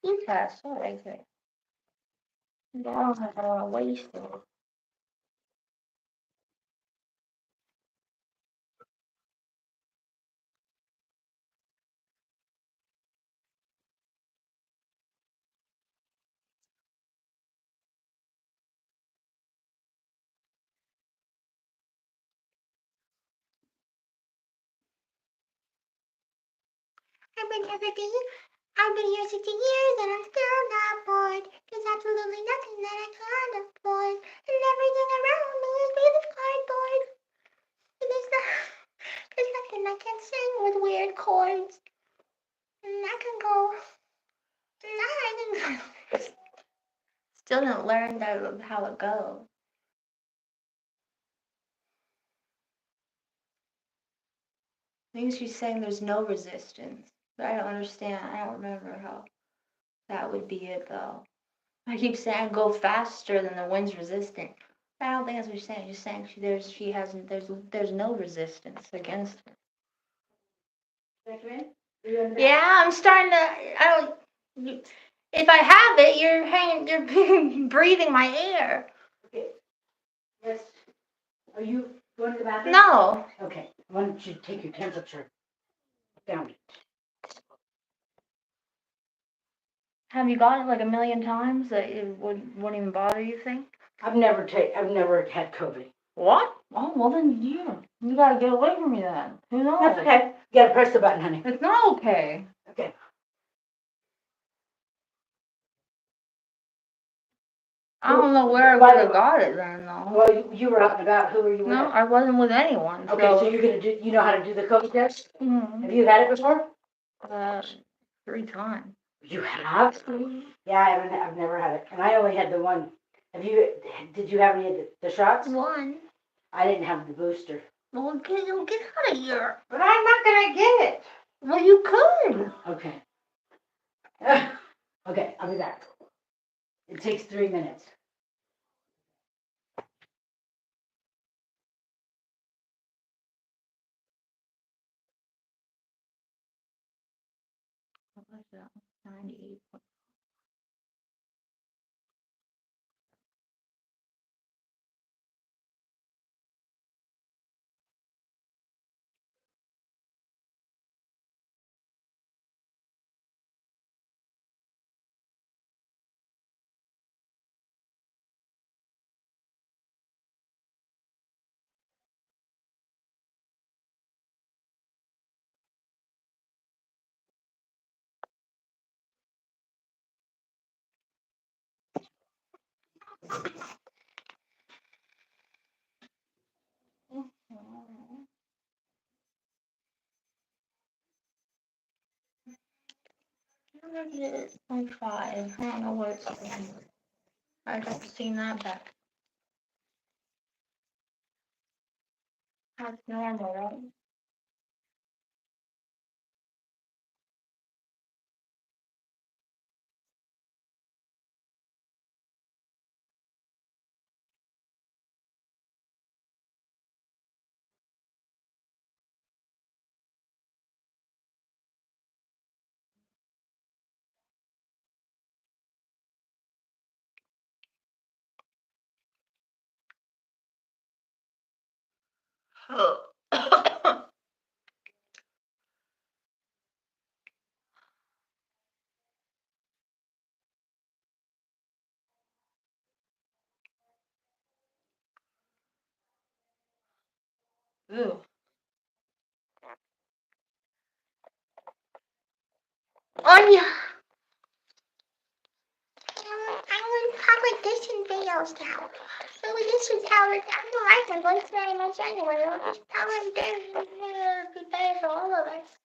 A: You passed, sorry, okay. I don't want to waste it. I've been here 50 years. I've been here 60 years and I'm still not bored. There's absolutely nothing that I can't afford. And everything around me is made of cardboard. And there's nothing I can sing with weird chords. And I can go. And I can Still didn't learn how it goes. I think she's saying there's no resistance. But I don't understand. I don't remember how that would be it though. I keep saying go faster than the wind's resistant. I don't think that's what she's saying. She's saying there's no resistance against her. Yeah, I'm starting to. I don't. If I have it, you're breathing my air.
H: Okay. Yes. Are you going to the bathroom?
A: No.
H: Okay. Why don't you take your temperature? Found it.
A: Have you got it like a million times that it wouldn't even bother you? Think?
H: I've never had COVID.
A: What? Oh well, then you gotta get away from me then. Who knows?
H: That's okay. You gotta press the button, honey.
A: It's not okay.
H: Okay.
A: I don't know where I would have got it then though.
H: Well, you were out and about. Who were you with?
A: No, I wasn't with anyone.
H: Okay, so you're gonna do. You know how to do the COVID test?
A: Mm-hmm.
H: Have you had it before?
A: 3 times.
H: You have? Yeah, I haven't. I've never had it, and I only had the one. Did you have any of the shots?
A: One.
H: I didn't have the booster.
A: Well, get out of here.
H: But I'm not gonna get it.
A: Well, you could.
H: Okay. Okay, I'll be back. It takes 3 minutes.
A: What was that? 98. It's like 5. I don't know what it's saying. I haven't seen that back. That's normal, right? Ooh.
I: Oh yeah. I want to public this in videos now. So this is how it, I don't like the voice very much anyway. I'll just tell them this would be better for all of us.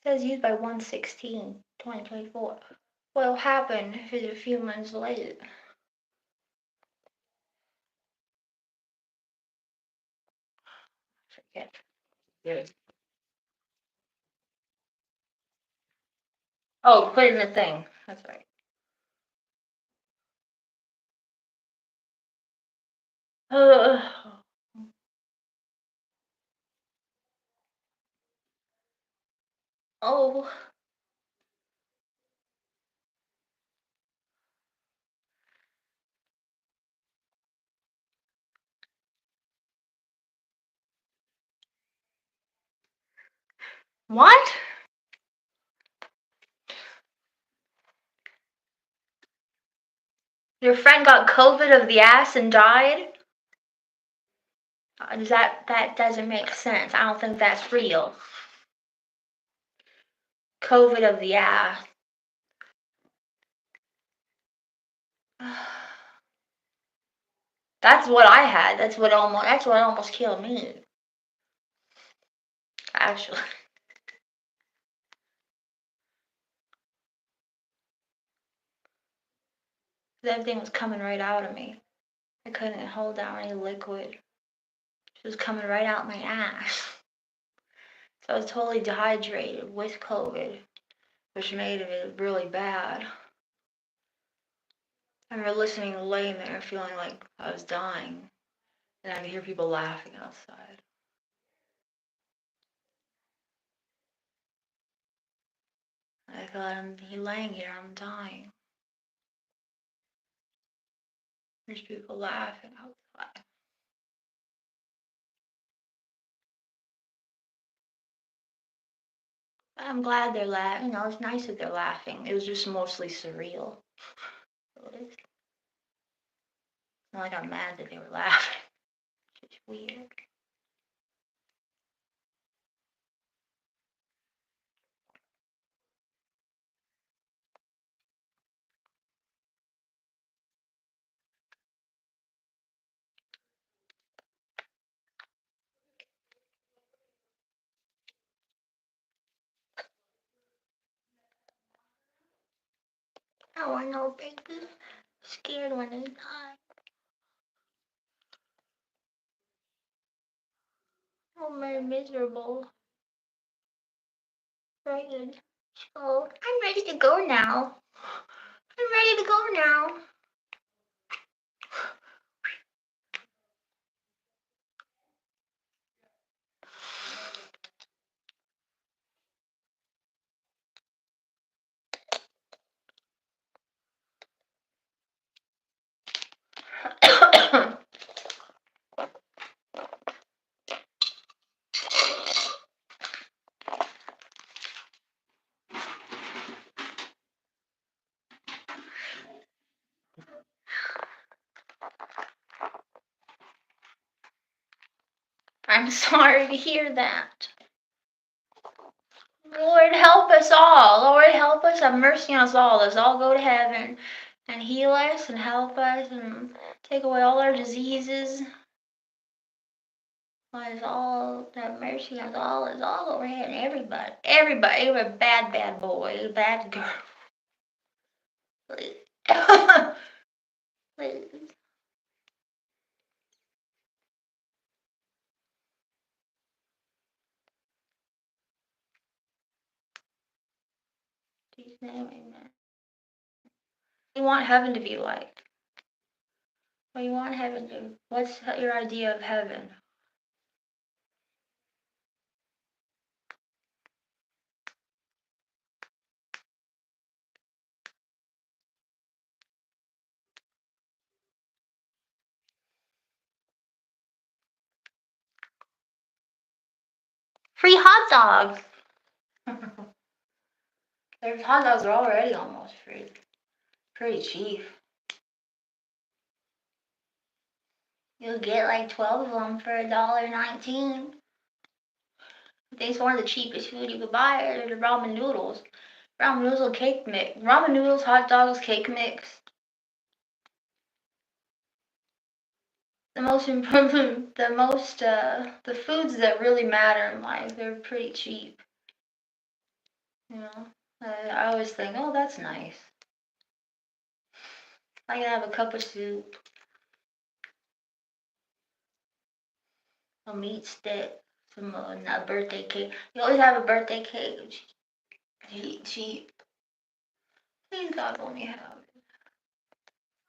I: It says used by 1/16/2024. What'll happen if it's a few months later? Forget.
H: Good.
A: Oh, put in the thing. That's right. Oh. What? Your friend got COVID of the ass and died? That doesn't make sense. I don't think that's real. COVID of the ass. That's what I had. That's what almost killed me. Actually. Everything was coming right out of me. I couldn't hold down any liquid. It was coming right out my ass. So I was totally dehydrated with COVID, which made it really bad. I remember listening and laying there feeling like I was dying. And I could hear people laughing outside. I thought, I'm laying here, I'm dying. There's people laughing outside. I'm glad they're laughing. It's nice that they're laughing. It was just mostly surreal. It's not like I'm mad that they were laughing. It's just weird. I want no baby. Scared when they die. I'm very miserable. Frightened. So I'm ready to go now. I'm ready to go now. I'm sorry to hear that. Lord, help us all. Lord, help us. Have mercy on us all. Let's all go to heaven and heal us and help us and take away all our diseases. Let us all have mercy on us all. Let's all go to heaven. Everybody. Every bad boy, bad girl. Please. Please. Jesus' name, amen. What do you want heaven to be like? What do you want heaven to? What's your idea of heaven?
I: Free hot dog.
H: Their hot dogs are already almost free. Pretty cheap.
I: You'll get like 12 of them for $1.19. I think it's one of the cheapest food you could buy are the ramen noodles. Ramen noodles or cake mix. Ramen noodles, hot dogs, cake mix. The most important, the foods that really matter in life, they're pretty cheap. You know, I always think, oh, that's nice. I can have a cup of soup, a meat stick, some a birthday cake. You always have a birthday cake. Cheap. Please God, let me have it.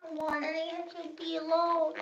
I: I want it. I have to be alone.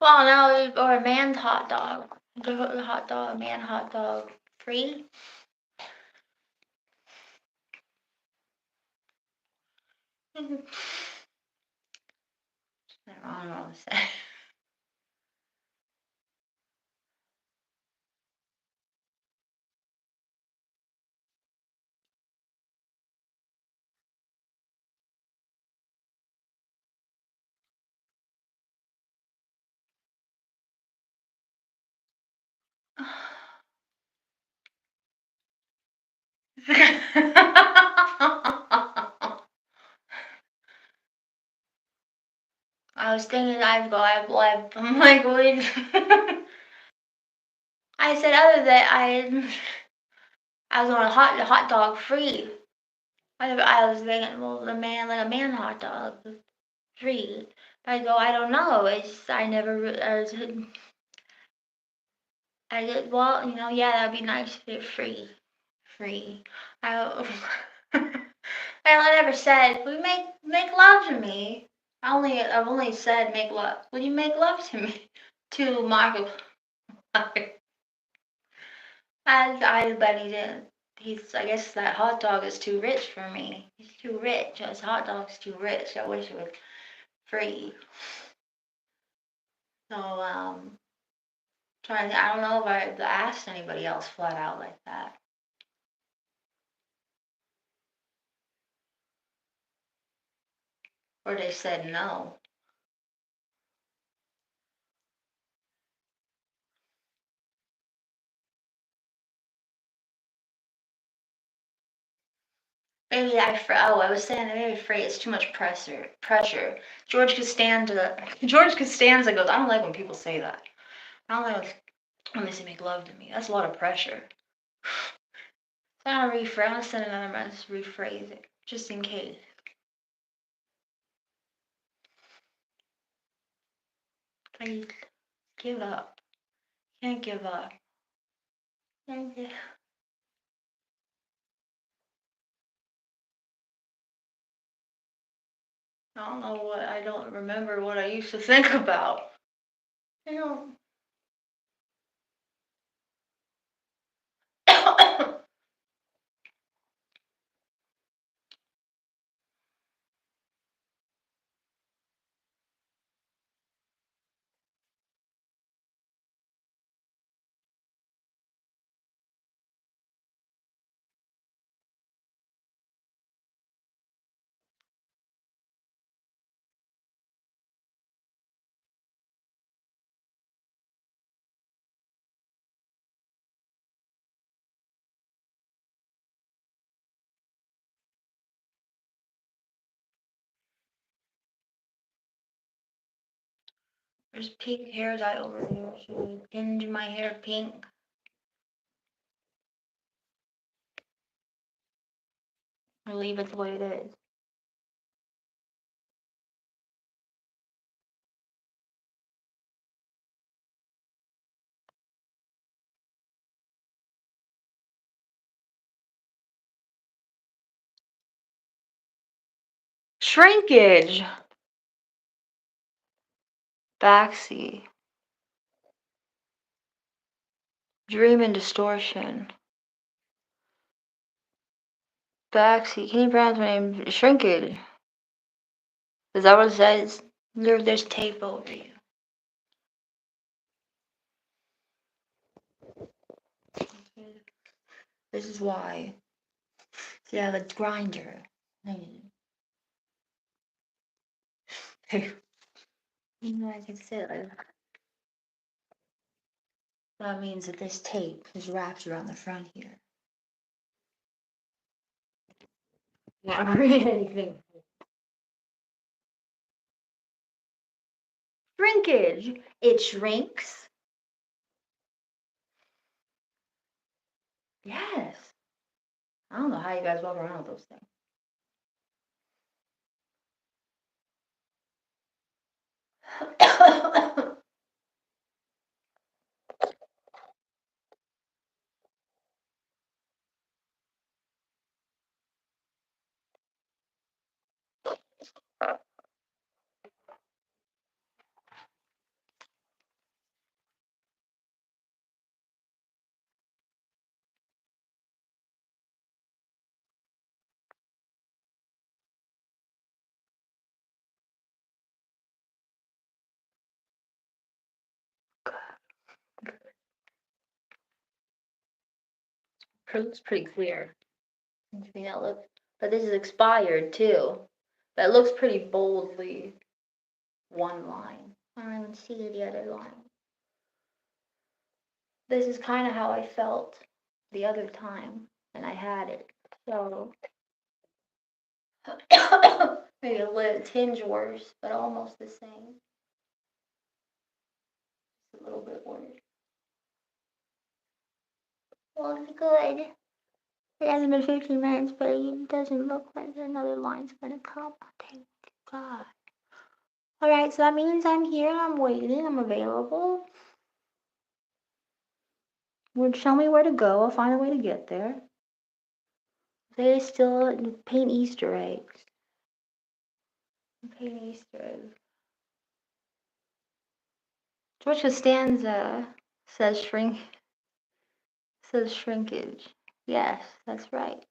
I: Well, now or a man's hot dog. The hot dog, man hot dog, free. I don't know what to say. I was thinking I'm like, wait. I said other than I was on a hot dog free. I was thinking, well, the man like a man hot dog free. I go, I don't know. It's I never. I did well, yeah, that'd be nice if it's free. Free. I I never said, "Will you make love to me?" I've only said make love. Will you make love to me? To Michael. I bet he didn't. I guess that hot dog is too rich for me. He's too rich. His hot dog's too rich. I wish it was free. So trying. I don't know if I asked anybody else flat out like that. Or they said no. Maybe I was saying maybe afraid it's too much pressure. Pressure. George Costanza goes, I don't like when people say that. I don't like when they say make love to me. That's a lot of pressure. So I'm gonna send another message, rephrase it, just in case. Please give up. Can't give up. Can't give. I don't remember what I used to think about. I don't. There's pink hair dye over here. Should we tinge my hair pink? Or leave it the way it is? Shrinkage. Backseat. Dream and distortion. Backseat. Can you pronounce my name? Shrinkage. Is that what it says? There's tape over you. This is why. You have a grinder. You know, I can say it. That means that this tape is wrapped around the front here. Not really anything. Shrinkage. It shrinks. Yes. I don't know how you guys walk around with those things. It looks pretty clear. But this is expired too. But it looks pretty boldly one line. I don't even see the other line. This is kind of how I felt the other time, and I had it. So maybe a little tinge worse, but almost the same. Just a little bit worse. Well, it's good. It hasn't been 15 minutes, but it doesn't look like another line's gonna come. Thank God. Alright, so that means I'm here, I'm waiting, I'm available. Would show me where to go, I'll find a way to get there. They still paint Easter eggs. Paint Easter eggs. George Costanza says shrinkage. Yes, that's right.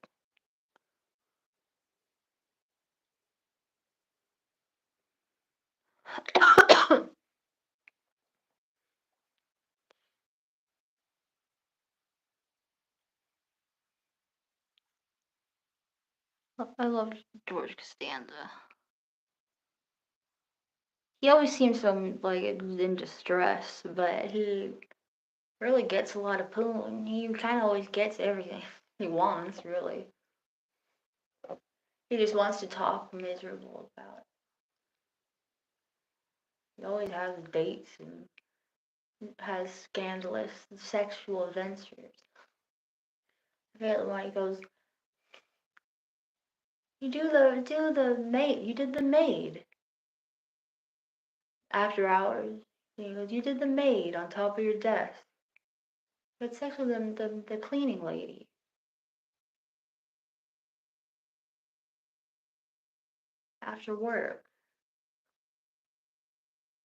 I: I love George Costanza. He always seems so like in distress, but he really gets a lot of poon. He kind of always gets everything he wants, really. He just wants to talk miserable about it. He always has dates and has scandalous sexual adventures. Okay, when he goes, you do the maid. You did the maid. After hours, he goes, you did the maid on top of your desk. But sex with the cleaning lady. After work.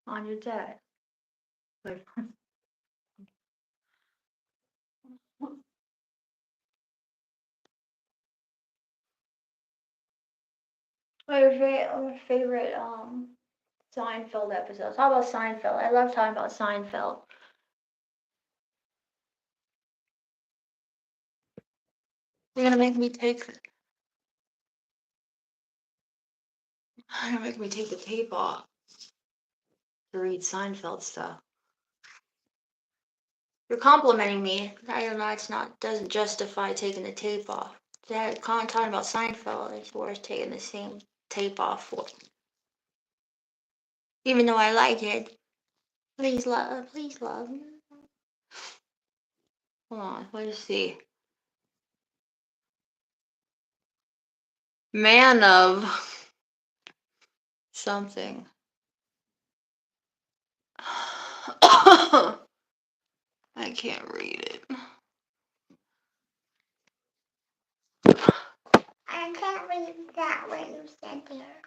I: On your desk. Like, my favorite Seinfeld episodes. How about Seinfeld? I love talking about Seinfeld. You're gonna make me take the tape off to read Seinfeld stuff. You're complimenting me. I don't know. It's not doesn't justify taking the tape off. That talking about Seinfeld is worth taking the same tape off for. Even though I like it. Please love. Please love. Hold on. Let's see. Man of something. I can't read it. I can't read that what you said there.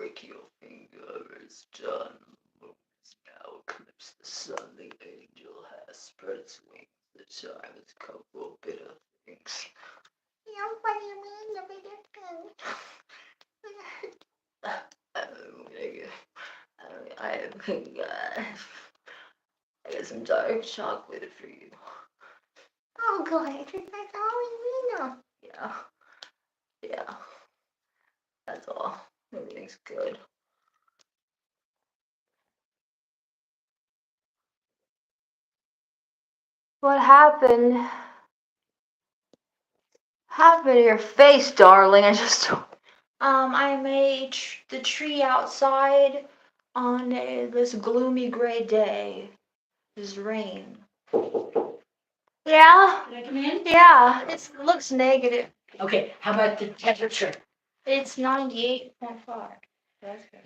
H: break your finger, it's done. Now eclipse the sun, the angel has spread its wings. The time has come for bitter things.
I: Yeah, what do you mean, the bitter
H: I got some dark chocolate for you.
I: Oh, good. That's all we know.
H: Yeah, that's all. Everything's good.
I: What happened? Happened to your face, darling? I made the tree outside on this gloomy gray day. This rain. Yeah,
H: Did I come in?
I: yeah, it looks negative.
H: Okay, how about the temperature?
I: It's 98.5.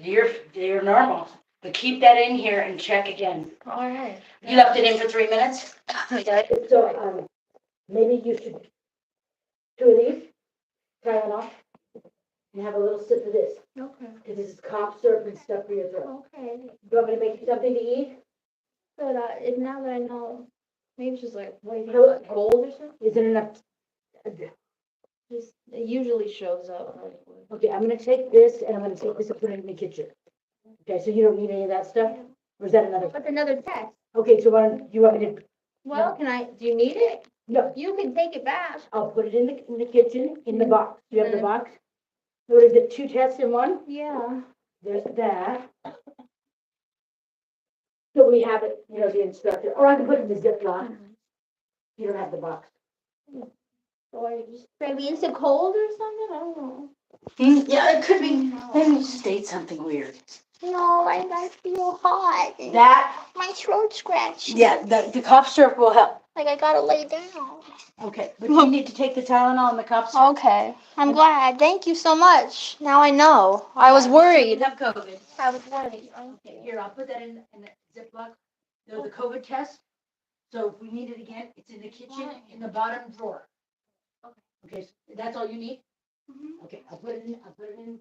H: You're normal, but keep that in here and check again.
I: All right.
H: You left it in for 3 minutes?
I: Okay.
H: So, maybe you should, 2 of these, try one off, and have a little sip of this,
I: Okay.
H: because this is cough syrup and stuff for your throat.
I: Okay.
H: You want me to make you something to eat?
I: But now that I know, maybe it's just like
H: Hello?
I: cold or something.
H: Isn't enough?
I: Just it usually shows up.
H: Okay, I'm gonna take this and I'm gonna take this and put it in the kitchen. Okay, so you don't need any of that stuff? Or is that another?
I: What's another test?
H: Okay, so you want me to?
I: Well, do you need it?
H: No,
I: You can take it back.
H: I'll put it in the kitchen, in the box. Do you have the box? What is it, 2 tests in one?
I: Yeah.
H: There's that. So we have it, the instructor, or I can put it in the Ziploc. You don't have the box.
I: Or just maybe it's a cold or something. I don't know.
H: Yeah, it could be. Maybe you just ate something weird.
I: No, I feel hot.
H: That,
I: My throat scratched.
H: yeah, the cough syrup will help.
I: Like I gotta lay down.
H: Okay, but you need to take the Tylenol and the cough syrup.
I: Okay. I'm glad. Thank you so much. Now I know. I was worried.
H: You have COVID.
I: I was worried.
H: Okay, here, I'll put that in the Ziploc. There's the COVID test. So if we need it again, it's in the kitchen, in the bottom drawer. Okay, so that's all you need?
I: Mhm.
H: Okay, I'll put it in.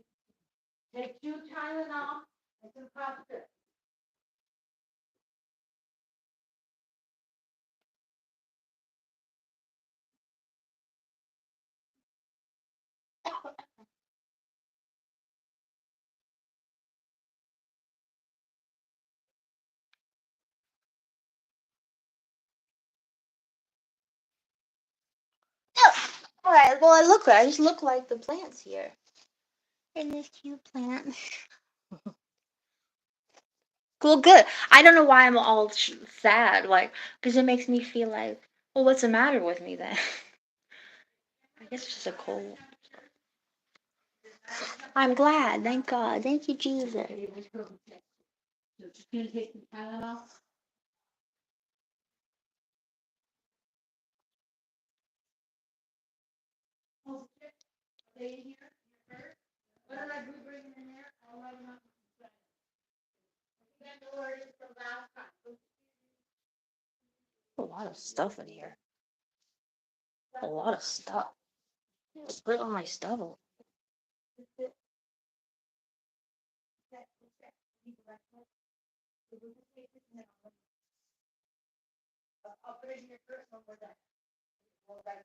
H: Take 2 Tylenol and some cough syrup.
I: All right. Well, I just look like the plants here. In this cute plant. Well, good. I don't know why I'm all sad, like, because it makes me feel like, well, what's the matter with me then? I guess it's just a cold. I'm glad. Thank God. Thank you, Jesus.
H: Okay, let's go. So just gonna take some Tylenol. Stay in here. What did I bring in there? I'll light them up.
I: A lot of stuff in here. A lot of stuff. Put all my stuff.
H: I'll put it in your purse when we're done. We'll write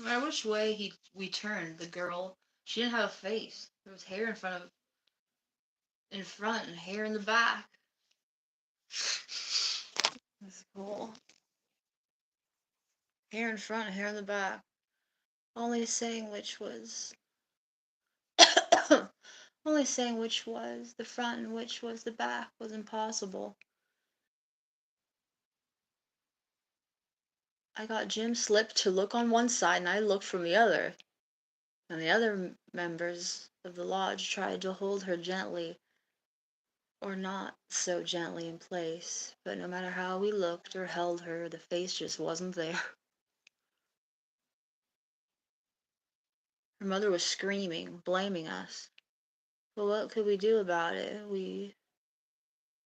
A: No matter which way we turned, the girl, she didn't have a face. There was hair in front and hair in the back. That's cool. Hair in front, hair in the back. Only saying which was only saying which was the front and which was the back was impossible. I got Jim slipped to look on one side and I looked from the other. And the other members of the lodge tried to hold her gently, or not so gently in place, but no matter how we looked or held her, the face just wasn't there. Her mother was screaming, blaming us. But what could we do about it? We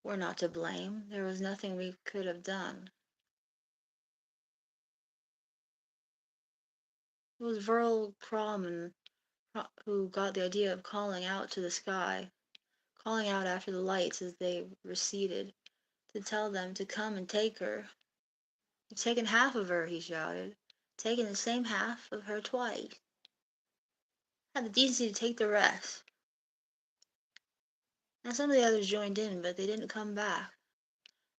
A: were not to blame. There was nothing we could have done. It was Verl Krom who got the idea of calling out to the sky, calling out after the lights as they receded, to tell them to come and take her. You've taken half of her, he shouted. Taken the same half of her twice. Had the decency to take the rest. Now some of the others joined in, but they didn't come back.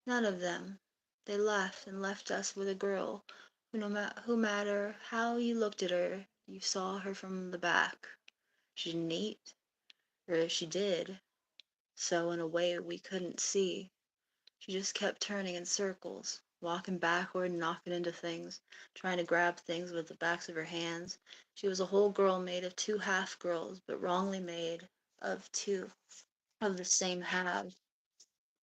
A: None of them. They left and left us with a girl who, who matter how you looked at her, you saw her from the back. She didn't eat, or if she did, so in a way we couldn't see. She just kept turning in circles, walking backward and knocking into things, trying to grab things with the backs of her hands. She was a whole girl made of two half girls, but wrongly made of two of the same halves.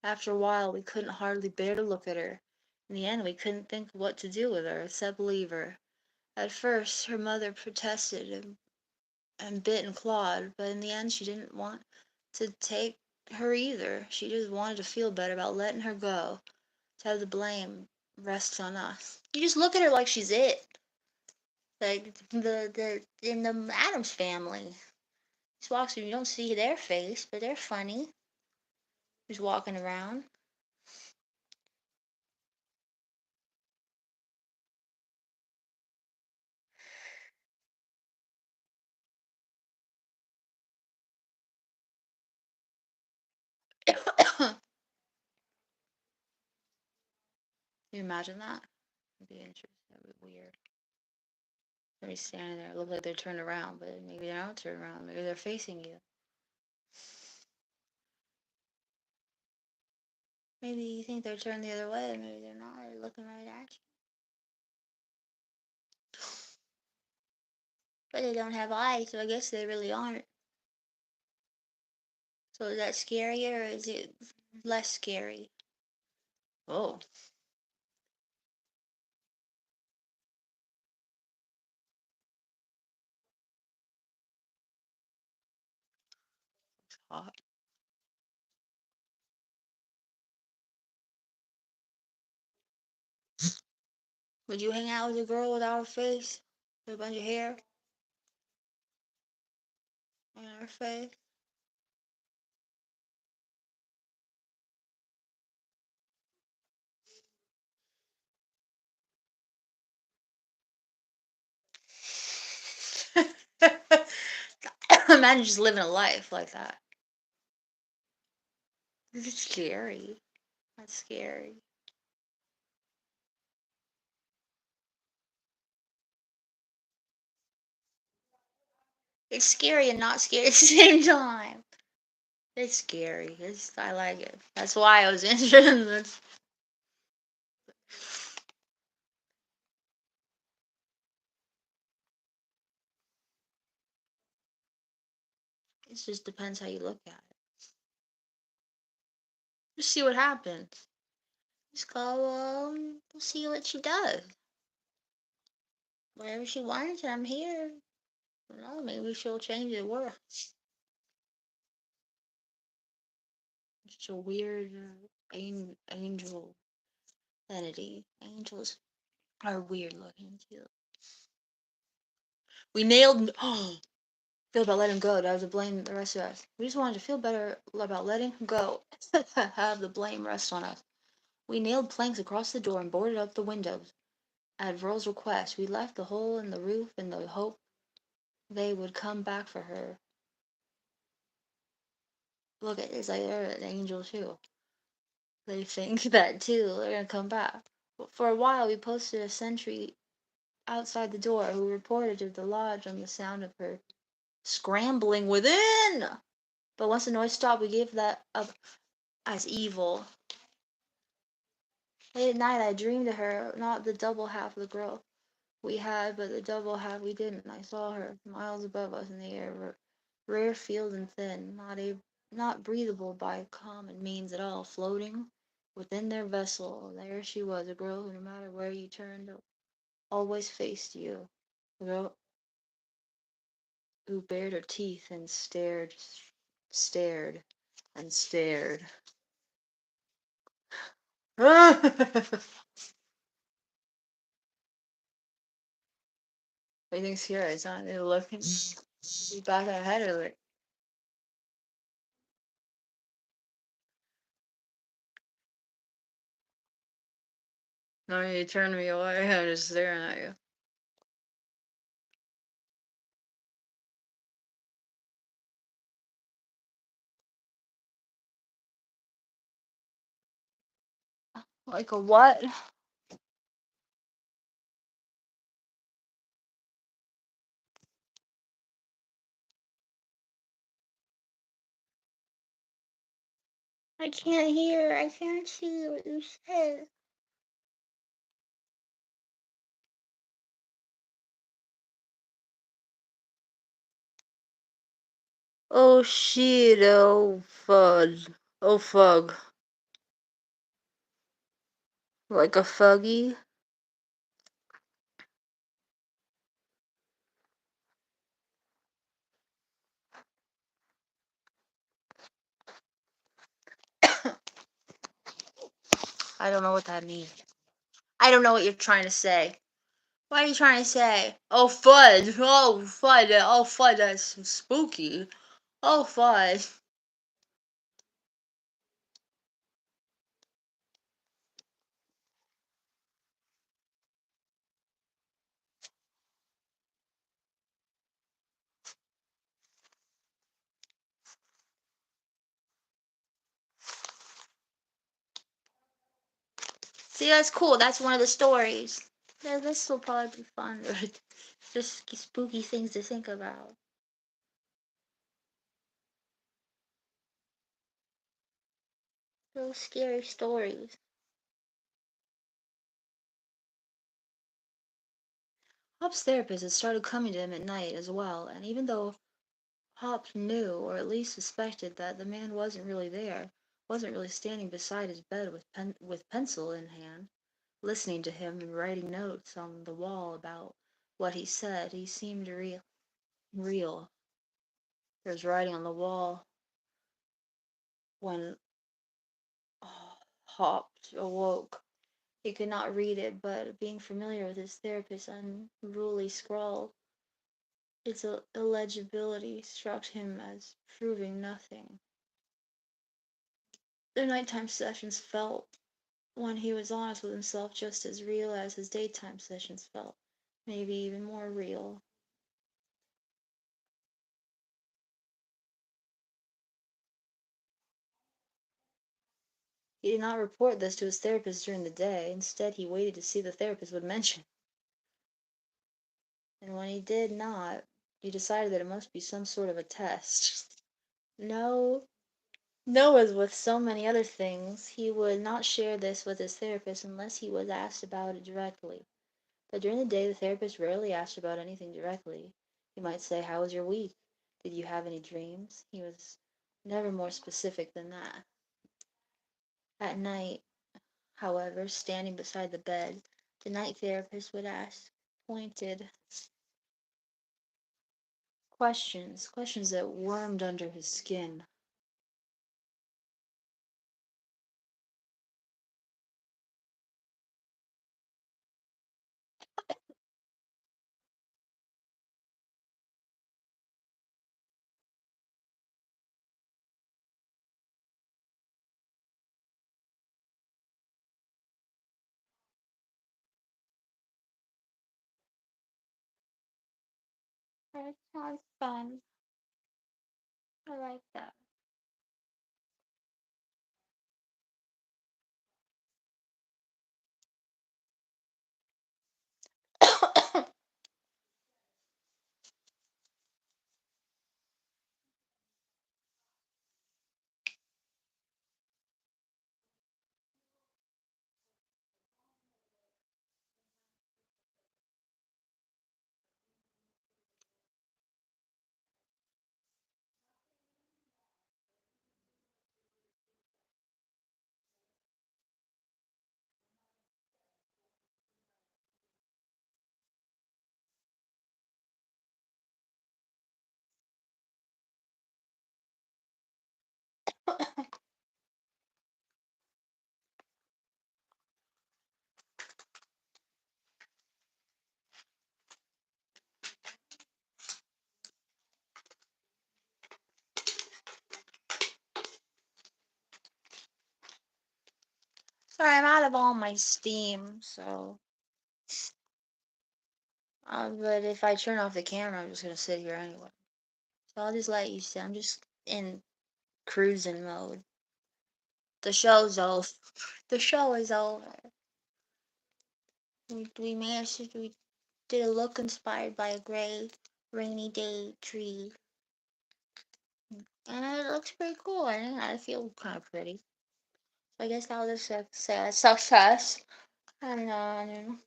A: After a while, we couldn't hardly bear to look at her. In the end, we couldn't think what to do with her, except leave her. At first, her mother protested and bit and clawed, but in the end, she didn't want to take her either. She just wanted to feel better about letting her go, to have the blame rest on us. You just look at her like she's it. Like the in the Adams family. Just walks through, you don't see their face, but they're funny. Just walking around. Can you imagine that? That'd be interesting. That'd be weird. Somebody's standing there, look like they're turned around, but maybe they're not turned around. Maybe they're facing you. Maybe you think they're turned the other way, maybe they're not. They're looking right at you. But they don't have eyes, so I guess they really aren't. So is that scarier or is it less scary? Oh, it's hot. Would you hang out with a girl without a face? With a bunch of hair on her face? Imagine just living a life like that. It's scary. That's scary. It's scary and not scary at the same time. It's scary. I like it. That's why I was interested in this. It just depends how you look at it. Just see what happens. Just go, we'll see what she does. Whatever she wants, I'm here. You know, maybe she'll change the world. It's a weird angel entity. Angels are weird looking too. We nailed. Oh, feel about letting go. That was to blame the rest of us. We just wanted to feel better about letting go. Have the blame rest on us. We nailed planks across the door and boarded up the windows. At Verl's request, we left the hole in the roof in the hope they would come back for her. Look, it's like they're an angel too. They think that too. They're gonna come back. For a while, we posted a sentry outside the door who reported to the lodge on the sound of her scrambling within. But once the noise stopped, we gave that up as evil. Late at night, I dreamed of her, not the double half of the girl we had, but the double half we didn't. I saw her, miles above us in the air, rare field and thin, not breathable by common means at all, floating within their vessel. There she was, a girl who, no matter where you turned, always faced you. A girl who bared her teeth and stared, and stared. What do you think's here? It's not looking. Be back ahead of it. No, you turned me away. I'm just staring at you. Like a what? I can't hear. I can't see what you said. Oh shit, oh fud. Oh fug. Like a fuggy? I don't know what that means. I don't know what you're trying to say. What are you trying to say? Oh fud. Oh fud. Oh fud, that's spooky. Oh fud. See, that's cool. That's one of the stories. Yeah, this will probably be fun. Just spooky things to think about. Those scary stories. Hop's therapist had started coming to him at night as well, and even though Hop knew, or at least suspected, that the man wasn't really there, wasn't really standing beside his bed with pencil in hand, listening to him and writing notes on the wall about what he said, he seemed real. There was writing on the wall when Hop awoke. He could not read it, but being familiar with his therapist's unruly scrawl, its illegibility struck him as proving nothing. Their nighttime sessions felt, when he was honest with himself, just as real as his daytime sessions felt, maybe even more real. He did not report this to his therapist during the day. Instead, he waited to see the therapist would mention it. And when he did not, he decided that it must be some sort of a test. No, no, as with so many other things, he would not share this with his therapist unless he was asked about it directly. But during the day, the therapist rarely asked about anything directly. He might say, "How was your week? Did you have any dreams?" He was never more specific than that. At night, however, standing beside the bed, the night therapist would ask pointed questions that wormed under his skin. That sounds fun. I like that. Sorry, I'm out of all my steam, so. But if I turn off the camera, I'm just gonna sit here anyway. So I'll just let you sit. I'm just in cruising mode. The show's over. The show is over. We managed to. We did a look inspired by a gray, rainy day tree. And it looks pretty cool. I feel kind of pretty. So I guess that was a success. And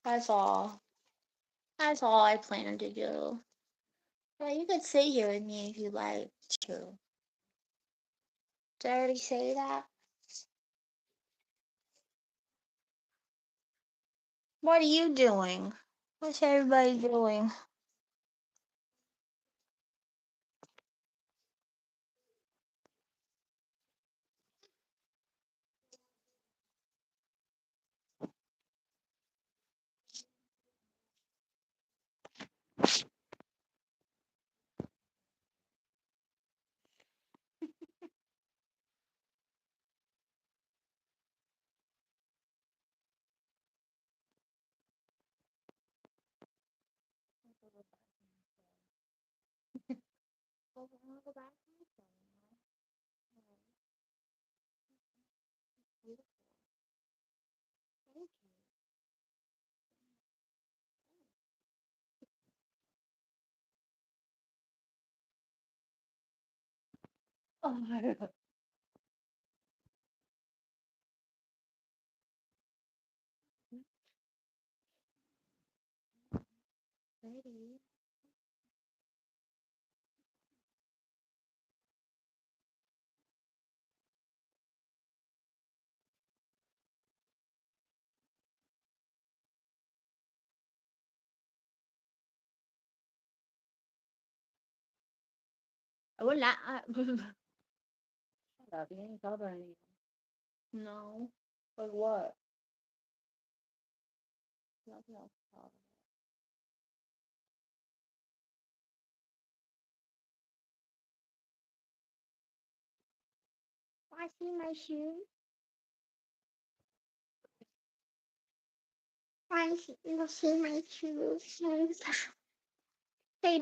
A: that's all. That's all I plan to do. But you could sit here with me if you like to. Did I already say that? What are you doing? What's everybody doing? Oh, pretty. I would not. Shut up. You ain't cover anything. No. Like what? Nothing else to talk about. I see my shoes. You see my shoes. They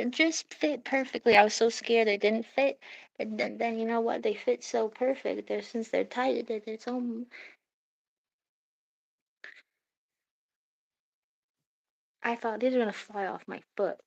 A: just fit perfectly. I was so scared they didn't fit. But then you know what? They fit so perfect. Since they're tight, that it's almost. I thought these were gonna fly off my foot.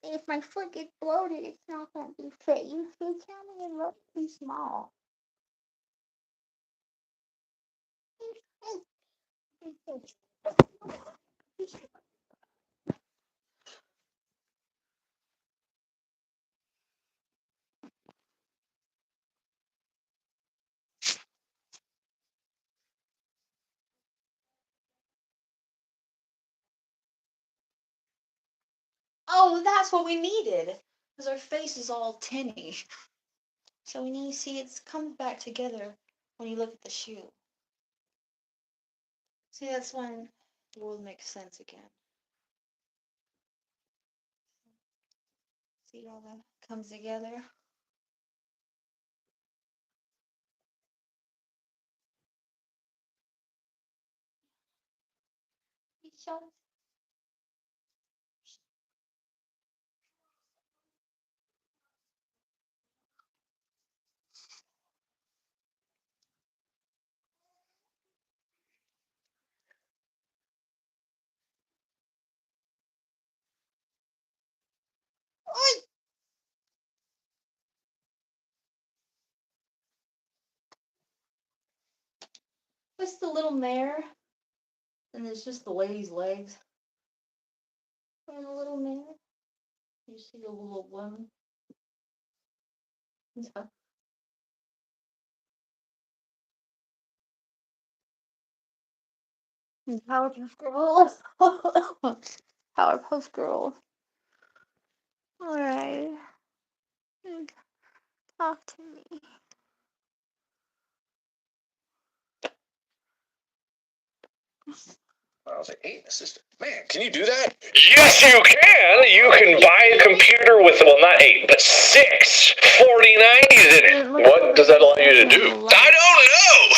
A: If my foot gets bloated, it's not gonna be fit. You tell me it looks too small. Oh, that's what we needed. Because our face is all tinny.
I: So when you see it comes back together when you look at the shoe. See, that's when the world makes sense again. See how that comes together? What's the little mare? And there's just the lady's legs. And the little mare. You see the little woman. Yeah. Powerpuff Girls. Powerpuff Girls. Alright. Talk to me.
D: I was like, hey, assistant. Man, can you do that? Yes, you can. You can buy a computer with, well, not 8, but 6 4090s in it. What does that allow you to do? I don't know.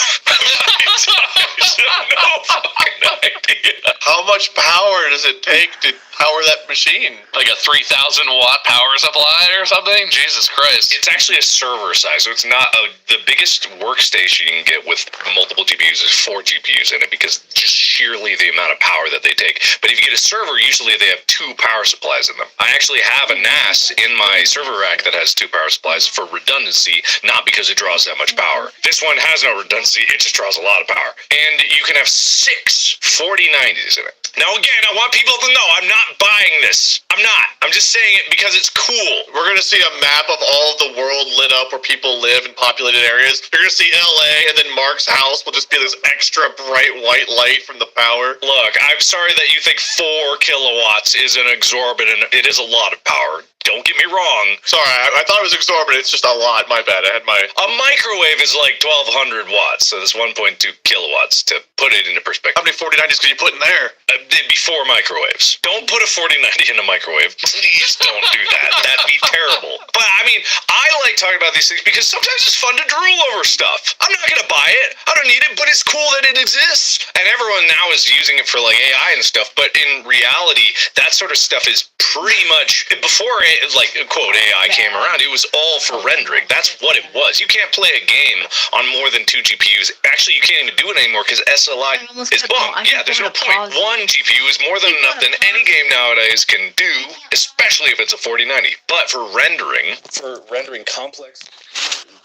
D: I have no fucking idea.
F: How much power does it take to power that machine?
B: Like a 3,000 watt power supply or something? Jesus Christ.
D: It's actually a server size, so it's not the biggest workstation you can get with multiple GPUs is 4 GPUs in it because just sheerly the amount of power that they take. But if you get a server, usually they have 2 power supplies in them. I actually have a NAS in my server rack that has 2 power supplies for redundancy, not because it draws that much power. This one has no redundancy, it just draws a lot of power. And you can have 6 4090s in it. Now again, I want people to know I'm not buying this. I'm not. I'm just saying it because it's cool.
F: We're going to see a map of all of the world lit up where people live in populated areas. You're going to see LA, and then Mark's house will just be this extra bright white light from the power.
D: Look, I'm sorry that you think 4 kilowatts is an exorbitant. It is a lot of power. Don't get me wrong.
F: Sorry, I thought it was exorbitant. It's just a lot. My bad. I had my...
D: A microwave is like 1,200 watts, so that's 1.2 kilowatts to put it into perspective.
F: How many 4090s could you put in there?
D: Before microwaves. Don't put a 4090 in a microwave. Please don't do that. That'd be terrible. But, I mean, I like talking about these things because sometimes it's fun to drool over stuff. I'm not going to buy it. I don't need it, but it's cool that it exists. And everyone now is using it for, like, AI and stuff. But in reality, that sort of stuff is pretty much... Before like, quote, AI came around, it was all for rendering. That's what it was. You can't play a game on more than 2 GPUs. Actually, you can't even do it anymore because SLI is boom. Yeah, there's no point. 1 GPU is more than enough than any game nowadays can do, especially if it's a 4090. But for rendering complex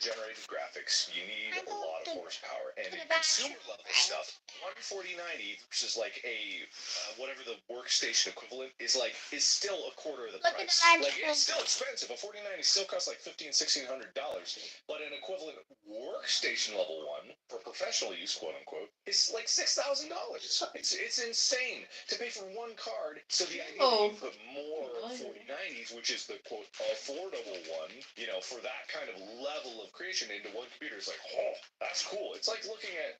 D: generated graphics, you need a lot of horsepower. And in consumer level stuff, 1 4090 versus like a whatever the workstation equivalent is still a quarter of the price. Like, it's still expensive. A 4090 still costs like $1,500-$1,600. But an equivalent workstation level one for professional use, quote unquote, is like $6,000. It's insane to pay for 1 card. So the idea that you put more 4090s, which is the quote affordable one, you know, for that kind of level of creation into 1 computer is like, oh, that's cool. It's like looking at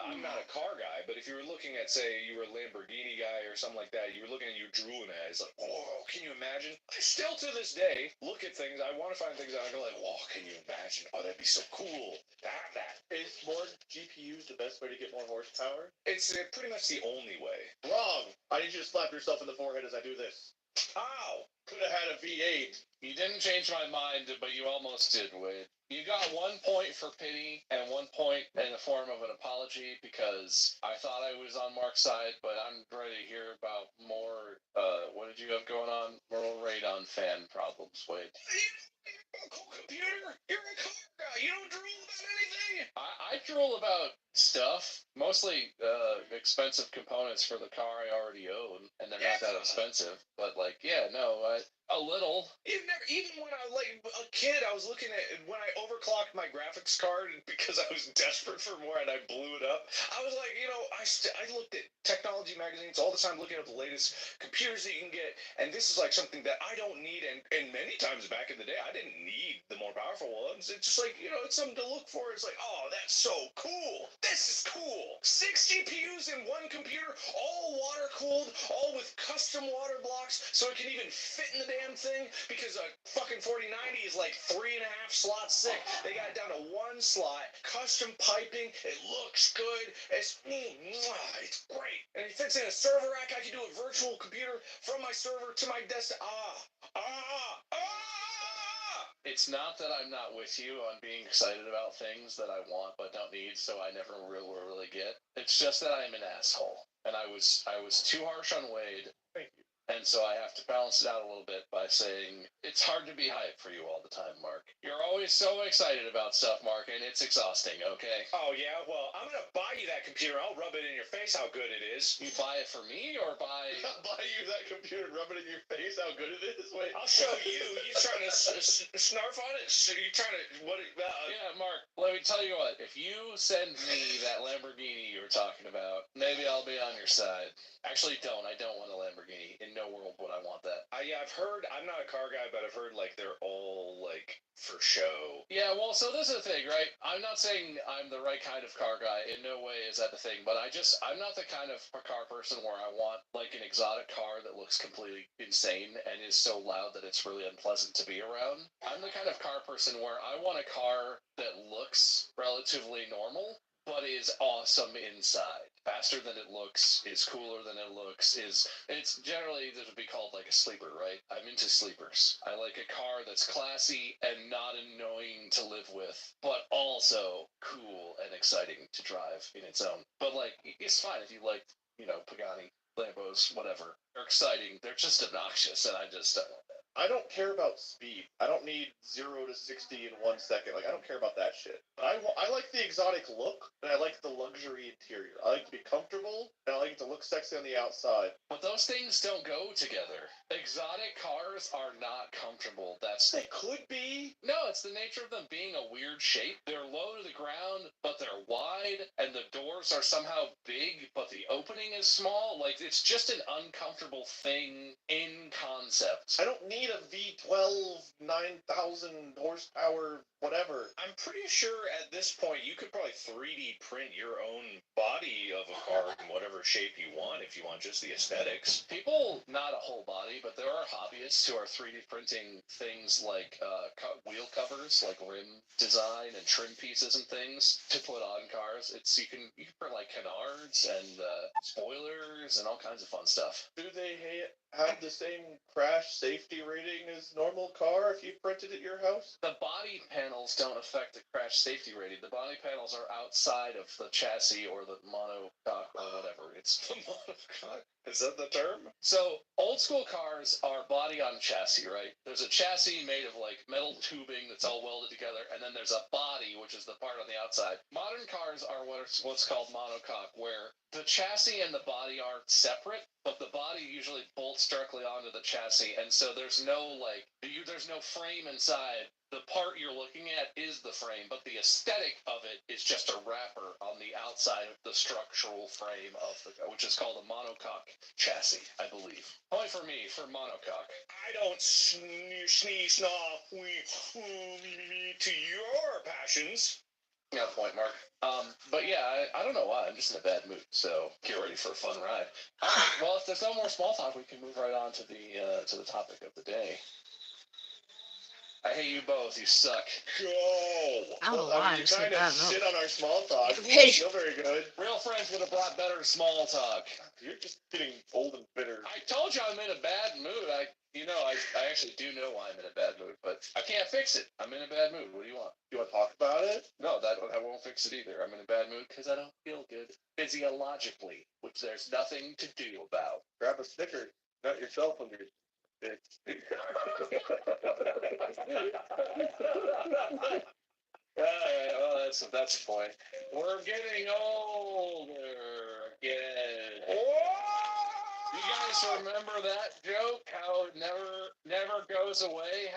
D: I'm not a car guy, but if you were looking at, say, you were a Lamborghini guy or something like that, you were looking at you drooling at it, it's like, oh, can you imagine? I still to this day look at things, I want to find things out, I go like, oh, can you imagine? Oh, that'd be so cool to have that.
F: Is more GPUs the best way to get more horsepower?
D: It's pretty much the only way.
F: Wrong. I need you to slap yourself in the forehead as I do this.
D: Ow!
F: Could have had a V8.
B: You didn't change my mind, but you almost did, Wade. You got 1 point for pity and 1 point in the form of an apology because I thought I was on Mark's side, but I'm ready to hear about more, what did you have going on? More radon fan problems, Wade.
D: You're a cool computer. You're a car guy. You don't drool about anything.
B: I drool about
C: Stuff, mostly expensive components for the car I already own, and they're not that expensive. But like, yeah, no, a little.
D: Even when I like a kid, I was looking at when I overclocked my graphics card because I was desperate for more and I blew it up. I was like, I looked at technology magazines all the time, looking at the latest computers that you can get, and this is like something that I don't need. And many times back in the day, I didn't need the more powerful ones. It's just like it's something to look for. It's like, oh, that's so cool. This is cool. 6 GPUs in one computer, all water cooled, all with custom water blocks, so it can even fit in the damn thing. Because a fucking 4090 is like 3.5 slots thick. They got it down to one slot, custom piping. It looks good. It's great. And it fits in a server rack. I can do a virtual computer from my server to my desktop.
C: It's not that I'm not with you on being excited about things that I want but don't need, so I never really get. It's just that I'm an asshole, and I was too harsh on Wade.
F: Thank you.
C: And so I have to balance it out a little bit by saying it's hard to be hyped for you all the time, Mark. You're always so excited about stuff, Mark, and it's exhausting, okay?
D: Oh, yeah? Well, I'm going to buy you that computer. I'll rub it in your face how good it is.
C: You buy it for me or buy...
F: I'll buy you that computer and rub it in your face how good it is? Wait.
D: I'll show you. You trying to snarf on it? So you trying to... What?
C: Yeah, Mark, let me tell you what. If you send me that Lamborghini you were talking about, maybe I'll be on your side. Actually, don't. I don't want a Lamborghini. In no world would I want that.
D: Yeah, I've heard, I'm not a car guy, but I've heard, like, they're all, like, for show.
C: Yeah, well, so this is the thing, right? I'm not saying I'm the right kind of car guy. In no way is that the thing. But I'm not the kind of car person where I want, like, an exotic car that looks completely insane and is so loud that it's really unpleasant to be around. I'm the kind of car person where I want a car that looks relatively normal, but is awesome inside. Faster than it looks, is cooler than it looks, it's generally, this would be called like a sleeper, right? I'm into sleepers. I like a car that's classy and not annoying to live with, but also cool and exciting to drive in its own. But like, it's fine if you like, Pagani, Lambos, whatever. They're exciting. They're just obnoxious, and I just don't want that.
F: I don't care about speed. I don't need 0 to 60 in 1 second. Like, I don't care about that shit. But I like the exotic look, and I like the luxury interior. I like to be comfortable, and I like it to look sexy on the outside.
C: But those things don't go together. Exotic cars are not comfortable.
F: They could be.
C: No, it's the nature of them being a weird shape. They're low to the ground, but they're wide, and the doors are somehow big, but the opening is small. Like, it's just an uncomfortable thing in concept.
F: I don't need a V12 9,000 horsepower whatever.
D: I'm pretty sure at this point you could probably 3D print your own body of a car in whatever shape you want if you want just the aesthetics.
C: People, not a whole body, but there are hobbyists who are 3D printing things like wheel covers, like rim design and trim pieces and things to put on cars. You can print like canards and spoilers and all kinds of fun stuff.
F: Do they have the same crash safety rating as normal car if you printed at your house?
C: The body panels don't affect the crash safety rating. The body panels are outside of the chassis or the monocoque or whatever. It's
D: the monocoque. Is that the term?
C: So old school cars are body on chassis, right? There's a chassis made of like metal tubing that's all welded together, and then there's a body, which is the part on the outside. Modern cars are what's called monocoque, where the chassis and the body aren't separate, but the body usually bolts directly onto the chassis, and so there's no frame inside. The part you're looking at is the frame, but the aesthetic of it is just a wrapper on the outside of the structural frame of which is called a monocoque chassis, I believe. Only for me, for monocoque.
D: I don't sneeze to your passions.
C: Yeah, point, Mark. But yeah, I don't know why. I'm just in a bad mood, so get ready for a fun ride. Well, if there's no more small talk, we can move right on to the topic of the day. I hate you both. You suck.
D: Go.
A: I don't know why.
F: You kind of shit on our small talk.
A: Hey.
F: You're very good.
C: Real friends would have brought better small talk.
F: You're just getting old and bitter.
C: I told you I'm in a bad mood. I actually do know why I'm in a bad mood, but I can't fix it. I'm in a bad mood. What do you want?
F: You want to talk about it?
C: No, that won't fix it either. I'm in a bad mood because I don't feel good physiologically, which there's nothing to do about.
F: Grab a Snickers. Not yourself when you're sick.
C: Well, that's the point. We're getting older again. You guys remember that joke? How it never goes away?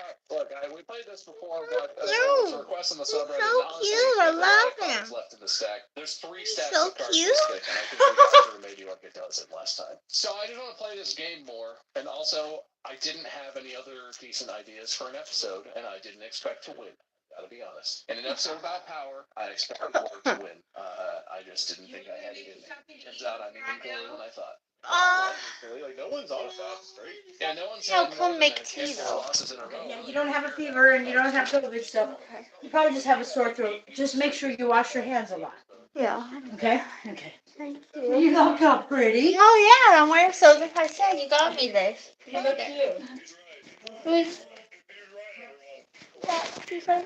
C: We played this before, but as was request on the subreddit,
A: so
C: honestly,
A: cute. I
C: there are a lot
A: love
C: of cards
A: him.
C: left in the stack. There's 3 stacks
A: so
C: of cards
A: cute.
C: this thick, and I think we got through maybe like a dozen last time. So I just want to play this game more, and also I didn't have any other decent ideas for an episode, and I didn't expect to win. Gotta be honest. In an episode about power, I expected Ward to win. I just didn't think I had it in me. Turns out I'm even cooler than I thought.
F: Like no one's on that straight.
C: Yeah, no one's
A: I'll
C: had
A: come
C: more than
A: make
C: a
A: tea,
C: handful of
A: though.
C: losses in a row.
H: Yeah, you don't have a fever and you don't have COVID, so you probably just have a sore throat. Just make sure you wash your hands a lot.
A: Yeah.
H: Okay? Okay.
A: Thank you.
H: You look up pretty.
A: Oh yeah, I'm wearing so like I said, you got me this.
H: You look cute.
A: Who's that? Who's that?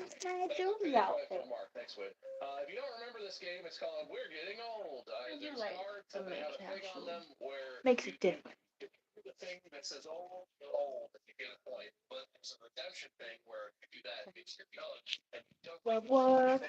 C: Mark, thanks, Whit. If you don't remember this game, it's called We're Getting Old. There's cards and they have a thing on them where
A: Makes it different.
C: the thing that says old, if you get a point, but there's a redemption thing where if you do that, it means you're done. And you don't
A: What?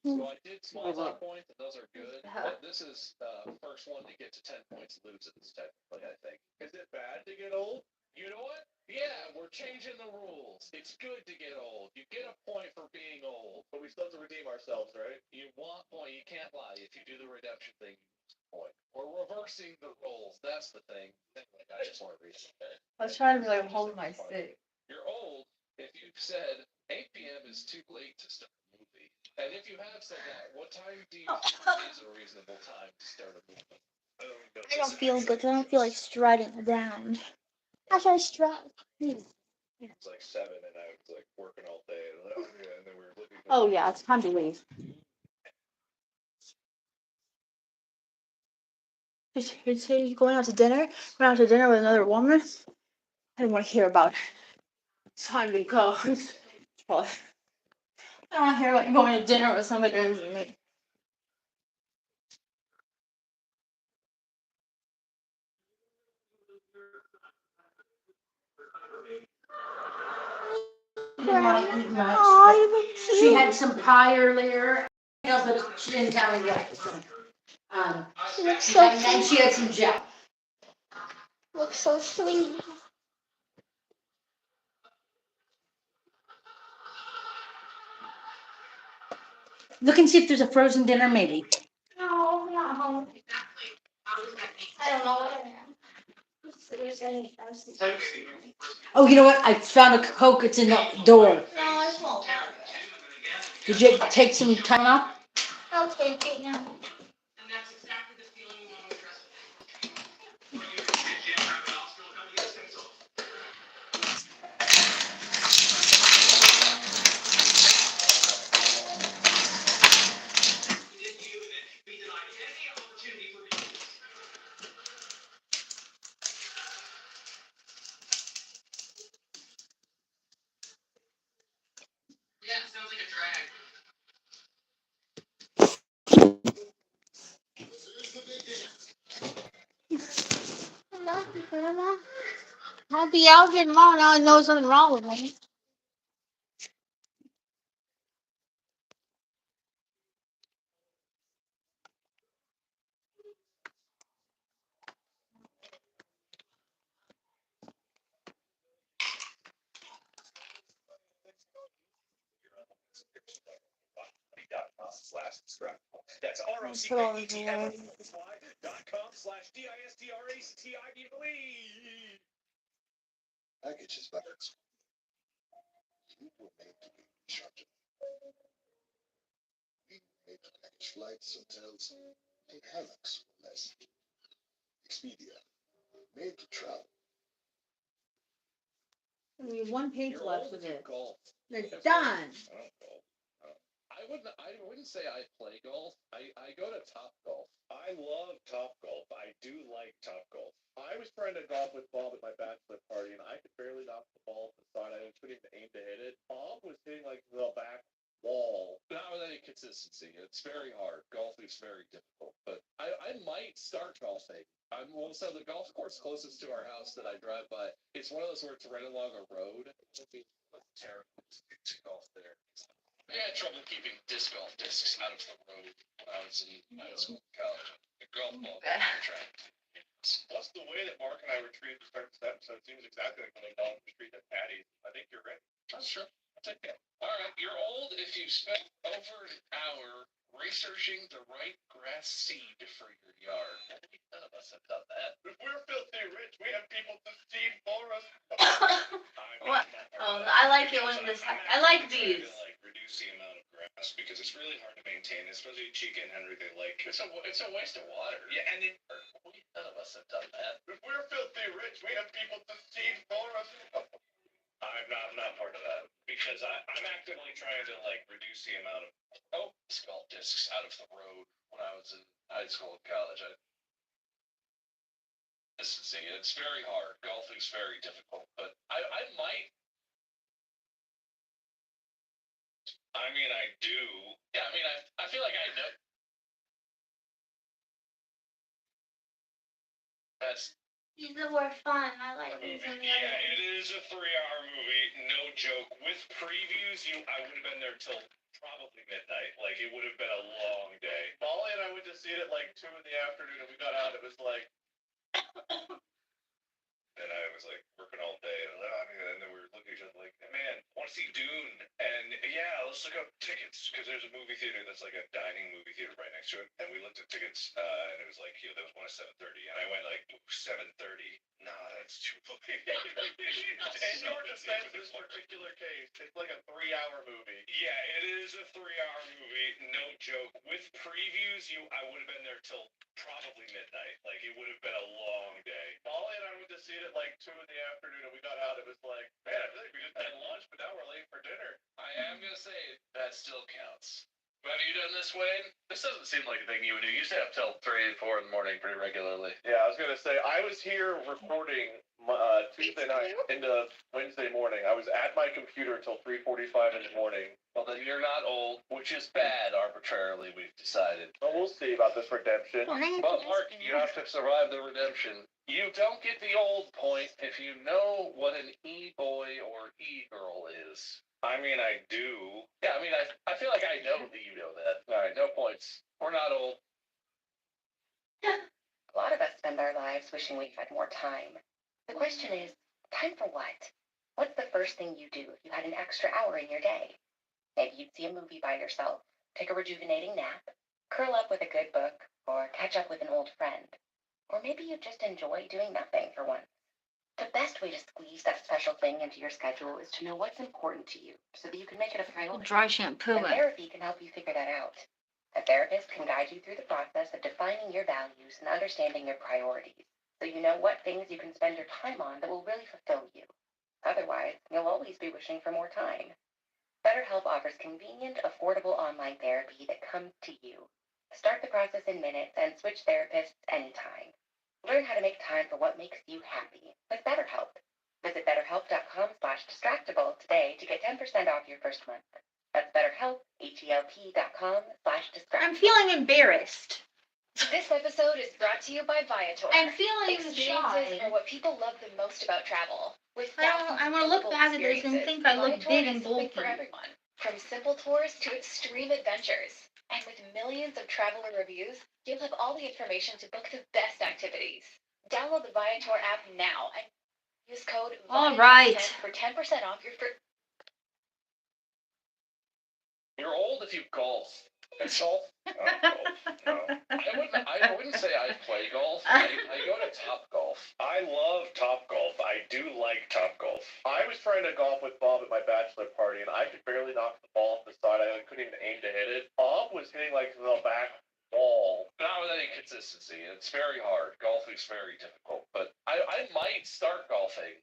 C: So I did small top points, and those are good. But this is first one to get to 10 points loses, technically, I think.
F: Is it bad to get old?
C: You know what? Yeah, we're changing the rules. It's good to get old. You get a point for being old.
F: But we still have to redeem ourselves, right?
C: You want point. You can't lie. If you do the redemption thing, you lose a point. We're reversing the roles. That's the thing. I just want to read it.
A: I was trying to like hold my stick.
C: You're old if you've said 8 p.m. is too late to start a movie. And if you have said that, what time do you think is a reasonable time to start a movie?
A: I don't feel good. I don't feel like striding down. How should I stride?
F: It's like 7 and I was like working all day and then we were looking.
A: Oh yeah, it's time to leave. He's going out to dinner. Going out to dinner with another woman. I didn't want to hear about it. It's time to go. I don't want to hear about you going to dinner with somebody other than me.
H: She didn't want to eat much.
A: Oh,
H: but she had some pie earlier. But she didn't tell me yet.
A: she looks so
H: And then
A: sweet.
H: she had some gel.
A: Looks so sweet.
H: Look and see if there's a frozen dinner, maybe.
A: No, not home. I don't know what I am. There's any.
H: Oh, you know what? I found a Coke. It's in the door.
A: No, I won't.
H: Did you take some time off?
A: I'll take it now. I'll be out here tomorrow. Now I know something wrong with me.
B: /distractible. That's ROCKETY.com/DISTRACTIVE.
G: Packages backwards. You were made to be instructed. We made to package flights, hotels, and hammocks for less. Expedia, made to travel.
H: We have one page left with it.
C: Golf.
H: It's done.
C: I wouldn't say I play golf. I go to Top Golf.
F: I love Top Golf. I do like Top Golf. I was trying to golf with Bob at my bachelor party, and I could barely knock the ball off the side. I couldn't even aim to hit it. Bob was hitting like the back wall.
C: Not with any consistency. It's very hard. Golf is very difficult. But I might start golfing. So the golf course closest to our house that I drive by, it's one of those where it's right along a road. It'd be terrible to golf there. I had trouble keeping disc golf discs out of the road when I was in high school and college. The golf ball track.
F: Plus, the way that Mark and I were treated to start this episode seems exactly like when they call the street at Patty's. I think you're ready.
C: That's true. I'll take that. All right, you're old if you've spent over an hour researching the right grass seed for your yard. None of us have done that.
F: If we're filthy rich, we have people to seed for us.
I: What? Oh, I like it when this. I like these.
F: Like reduce the amount of grass because it's really hard to maintain, especially Chica and Henry. They like
C: it's a waste of water.
F: Yeah, and
C: none of us have done that.
F: If we're filthy rich, we have people to seed for us. I'm not part of that because I'm actively trying to like reduce the amount of
C: golf discs out of the road when I was in high school and college. It's very hard. Golfing's very difficult, but I might.
F: I mean, I do.
C: Yeah, I mean, I feel like I know.
I: These were fun. I like these.
F: Yeah, it is a 3-hour movie. No joke. With previews, I would have been there till probably midnight. Like, it would have been a long day. Molly and I went to see it at like 2 in the afternoon, and we got out. It was like, and I was like working all day, and then we were looking at each other like, man, I want to see Dune, and yeah, let's look up tickets because there's a movie theater that's like a dining movie theater right next to it, and we looked at tickets, and it was like, there was one at 7:30, and I went like, 7:30, nah, that's too late. In your defense, this particular case, it's like a 3-hour movie. Yeah, it is a 3-hour movie, no joke. With previews, I would have been there till probably midnight. Like, it would have been a long day. Molly and I went to see it at like 2 in the afternoon, and we got out. It was like, man, I feel like we just had lunch, but now we're late for dinner.
C: I am gonna say that still counts. Have you done this, Wayne? This doesn't seem like a thing you would do. You stay up till 3 and 4 in the morning pretty regularly.
F: Yeah, I was gonna say I was here recording Tuesday night into Wednesday morning. I was at my computer till 3:45 in the morning.
C: Well, then you're not old, which is bad arbitrarily, we've decided.
F: Well, we'll see about this redemption.
C: But, Mark, you have to survive the redemption. You don't get the old point if you know what an e-boy or e-girl is.
F: I mean, I do.
C: Yeah, I mean, I feel like I know that you know that. All right, no points. We're not old.
J: A lot of us spend our lives wishing we had more time. The question is, time for what? What's the first thing you do if you had an extra hour in your day? Maybe you'd see a movie by yourself, take a rejuvenating nap, curl up with a good book, or catch up with an old friend. Or maybe you just enjoy doing nothing for once. The best way to squeeze that special thing into your schedule is to know what's important to you so that you can make it a priority.
I: Dry shampoo.
J: And therapy can help you figure that out. A therapist can guide you through the process of defining your values and understanding your priorities, so you know what things you can spend your time on that will really fulfill you. Otherwise, you'll always be wishing for more time. BetterHelp offers convenient, affordable online therapy that comes to you. Start the process in minutes and switch therapists anytime. Learn how to make time for what makes you happy with BetterHelp. Visit BetterHelp.com/distractible today to get 10% off your first month. That's BetterHelp, HELP.com/distractible.
I: I'm feeling embarrassed.
E: This episode is brought to you by Viator.
I: I'm feeling
E: Experiences
I: shy.
E: are what people love the most about travel. With
I: I want to look back at this and think I look big and bulky.
E: For everyone, from simple tours to extreme adventures. And with millions of traveler reviews, you'll have all the information to book the best activities. Download the Viator app now and use code
I: All right.
E: for 10% off your first.
C: You're old if you golf.
F: Golf? No.
C: I wouldn't say I play golf. I go to Top Golf.
F: I love Top Golf. I do like Top Golf. I was trying to golf with Bob at my bachelor party, and I could barely knock the ball off the side. I couldn't even aim to hit it. Bob was hitting like the back wall.
C: Not with any consistency. It's very hard. Golfing's very difficult. But I might start golfing.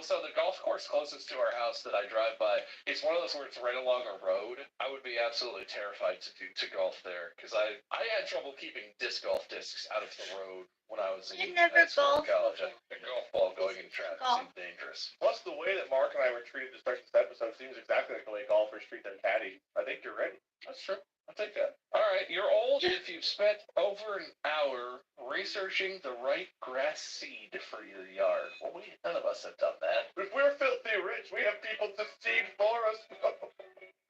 C: So the golf course closest to our house that I drive by, it's one of those where it's right along a road. I would be absolutely terrified to golf there because I had trouble keeping disc golf discs out of the road when I was in high school and college. A golf ball going in traffic seemed dangerous.
F: Plus, the way that Mark and I were treated to start this episode seems exactly like the way golfers treat their caddies. I think you're ready.
C: That's true. I'll take that. All right, you're old if you've spent over an hour researching the right grass seed for your yard. Well, none of us have done that.
F: If we're filthy rich, we have people to seed for us.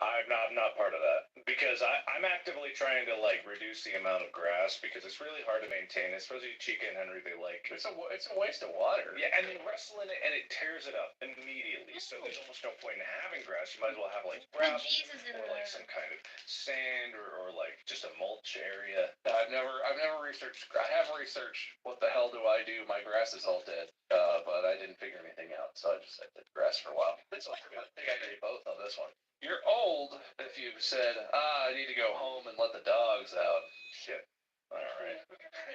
D: I'm not part of that because I'm actively trying to like reduce the amount of grass because it's really hard to maintain. Especially Chica and Henry, they like it's a waste of water. Yeah, and they wrestle in it and it tears it up immediately. So there's almost no point in having grass. You might as well have like gravel or like some kind of sand or like just a mulch area. I've never researched. I have researched what the hell do I do? My grass is all dead, but I didn't figure anything out. So I just did grass for a while. It's all good. I think I did both on this one. You're old if you've said, I need to go home and let the dogs out. Shit. All right.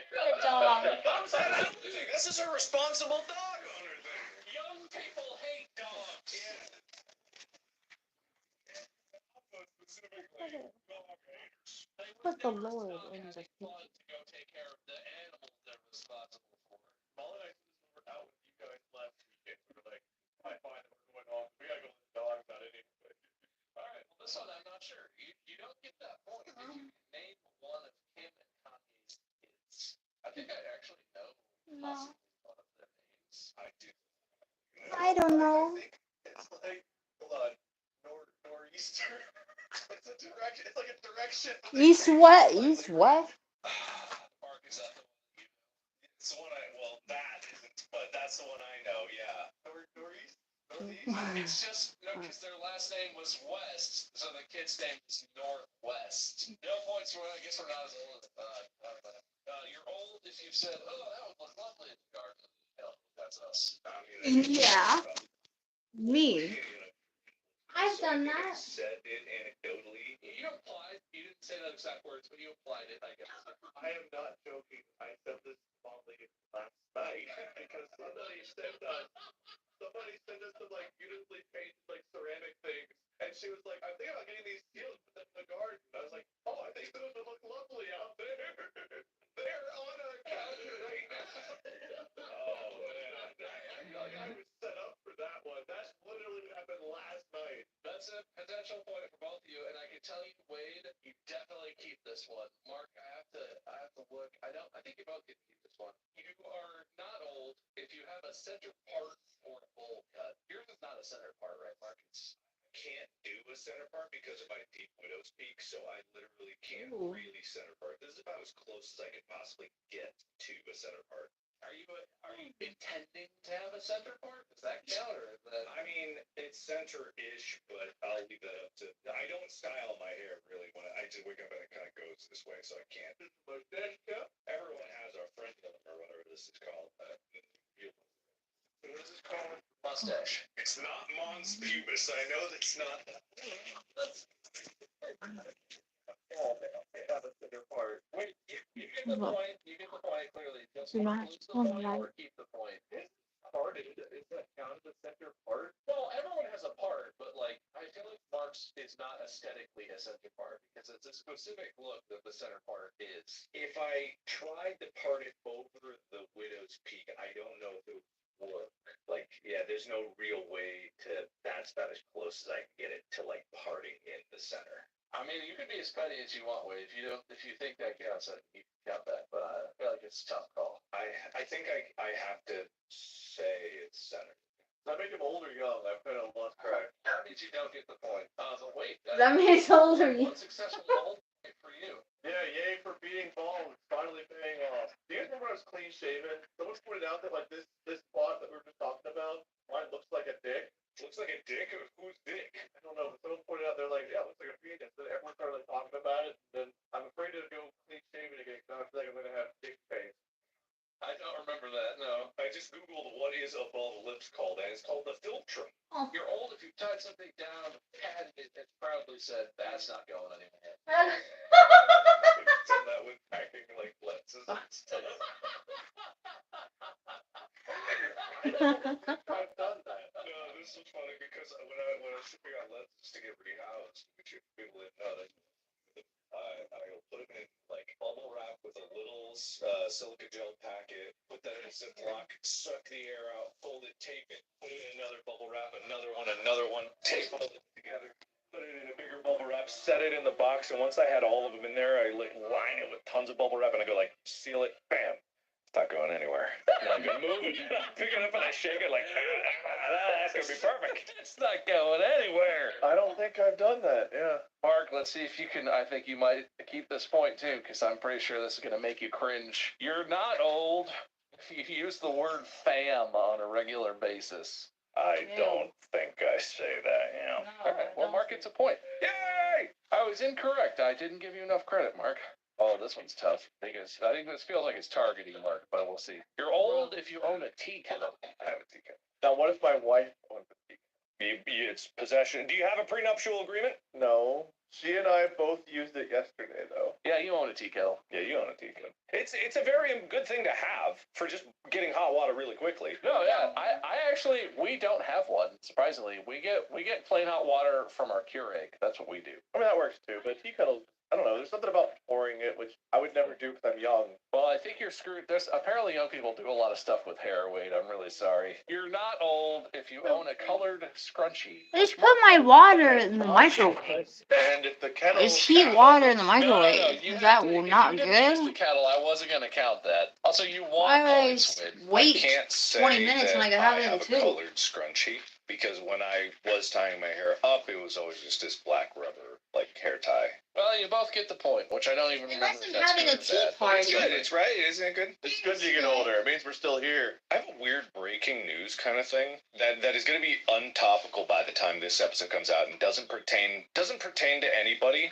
H: The dog.
D: This is a responsible dog owner thing. Young people hate dogs. Yeah. Specifically, dog haters.
A: Put the Lord in the
D: To go take care of the animals they're responsible for. Paul and I were out with you guys last weekend. We were like, I find that we're going off. We gotta go let the dogs out anyway. All right, well, this one I'm not sure. You don't get that point if you can name one of Kim and Kanye's kids. I think I actually know possibly one of their names. I do.
A: I don't know.
D: It's like, hold on, nor'easter. It's a direction. It's like a direction.
A: East what? East what?
D: Mark, is that the one you know? It's the one that isn't, but that's the one I know. Yeah. Northeast. It's just no, because their last name was West, so the kid's name is Northwest. No points for. I guess we're not as old as you're old if you've said, "Oh, that would look lovely in the garden." No, that's us. I mean,
A: Yeah. Me.
D: I've done that. Said it anecdotally. You implied. You didn't say that exact words, but you implied it. I guess. I am not joking. I said this fondly last night because somebody sent us some like beautifully painted like ceramic things, and she was like, "I'm thinking about getting these seals put them in the garden." I was like, "Oh, I think those would look lovely out there." They're on our counter right now. Oh man, I was set up for that one. That's literally what happened last night. That's a potential point for both of you, and I can tell you, Wade, you definitely keep this one. Mark, I have to look. I think you both can keep this one. You are not old if you have a center part or a bowl cut. Yours is not a center part, right, Mark? I can't do a center part because of my deep widow's peak, so I literally can't really center part. This is about as close as I could possibly get to a center part. Are you intending to have a center part? Does that count, or is that? I mean, it's center-ish, but I'll leave that up to. I don't style my hair really when I just wake up and it kind of goes this way, so I can't. Mustache cut. Everyone has our friend or whatever this is called. What is this called? Mustache. It's not Mons pubis. I know that's not. That's. Have a center part. Wait, you get the point. You get the point clearly. Just lose the point or keep the point. Part is that count as a center part? Well, everyone has a part, but like I feel like Mark's is not aesthetically a center part because it's a specific look that the center part is. If I tried to part it over the widow's peak, I don't know if it would work. Like, yeah, there's no real way to. That's about as close as I can get it to like parting in the center. I mean, you can be as petty as you want, Wade. If you think that counts, you can count that. But I feel like it's a tough call. I think I have to say it's center. Does that make him old or young? I've kind of lost track. That means you don't get the point. But wait,
A: That means old or young.
D: One successful old for you. Yeah, yay for being bald. It's finally paying off. Do you guys remember I was clean shaven? Someone pointed out that like this spot that we were just talking about, mine looks like a dick. Looks like a dick? Who's dick? I don't know, but someone pointed out, they're like, yeah, it looks like a penis. And everyone started like talking about it. And then I'm afraid to go clean shaven again because I feel like I'm going to have dick face. I don't remember that, no. I just Googled what is above lips called, and it's called the philtrum. Oh. You're old if you tied something down, padded it, and proudly said, that's not going anywhere. Done that with packing like lenses and stuff. I've done that. No, this was funny because when I was shipping out lenses to get rehoused, which if people didn't know, I'll put them in like bubble wrap with a little silica gel packet, put that in a Ziploc, suck the air out, fold it, tape it, put it in another bubble wrap, another one, tape all it together, put it in a bigger bubble wrap, set it in the box, and once I had all of them in there, I like line it with tons of bubble wrap, and I go like seal it, bam. It's not going anywhere. And I go, move it, and I pick it up and I shake it like, that's gonna be perfect. It's not going anywhere.
C: I don't think I've done that. Yeah. Mark, let's see if you can. I think you might keep this point too, because I'm pretty sure this is going to make you cringe. You're not old if you use the word fam on a regular basis.
D: I don't think I say that, you know.
C: All right. Well, Mark gets a point. Yay! I was incorrect. I didn't give you enough credit, Mark. Oh, this one's tough because I think this feels like it's targeting Mark, but we'll see. You're old if you own a tea kettle.
D: I have a tea kettle.
F: Now, what if my wife owns a tea
D: It's possession. Do you have a prenuptial agreement?
F: kettle? No. She and I both used it yesterday, though.
C: Yeah, you own a tea kettle.
D: Yeah, you own a tea kettle. It's a very good thing to have for just getting hot water really quickly.
C: No, yeah, I actually we don't have one. Surprisingly, we get plain hot water from our Keurig. That's what we do.
F: I mean, that works too, but tea kettles, I don't know. There's something about pouring it, which I would never do because I'm young.
C: Well, I think you're screwed. There's apparently young people do a lot of stuff with hair. Wade, I'm really sorry. You're not old if you own a colored scrunchie.
A: I just put my water in the microwave.
F: And if the kettle
A: Is heat water in the
C: No,
A: microwave?
C: you
A: Is
C: have
A: that
C: to, if
A: not
C: you didn't use the
A: good?
C: kettle, I wasn't going to count that. Also, you want
A: Why would I
C: points, Wade.
D: I
A: wait
D: can't say
A: 20 minutes
D: that
A: when I could have it in
D: a
A: 2?
D: colored scrunchie because when I was tying my hair up, it was always just this black rubber like hair tie.
C: Well, you both get the point, which I don't even
I: It
C: remember
I: wasn't
C: if that's
I: having
C: good
I: a
C: or
I: tea
C: bad.
I: party.
D: It's good. It's right. Isn't it good?
F: It's good to get older. It means we're still here.
D: I have a weird breaking news kind of thing that is going to be untopical by the time this episode comes out and doesn't pertain to anybody.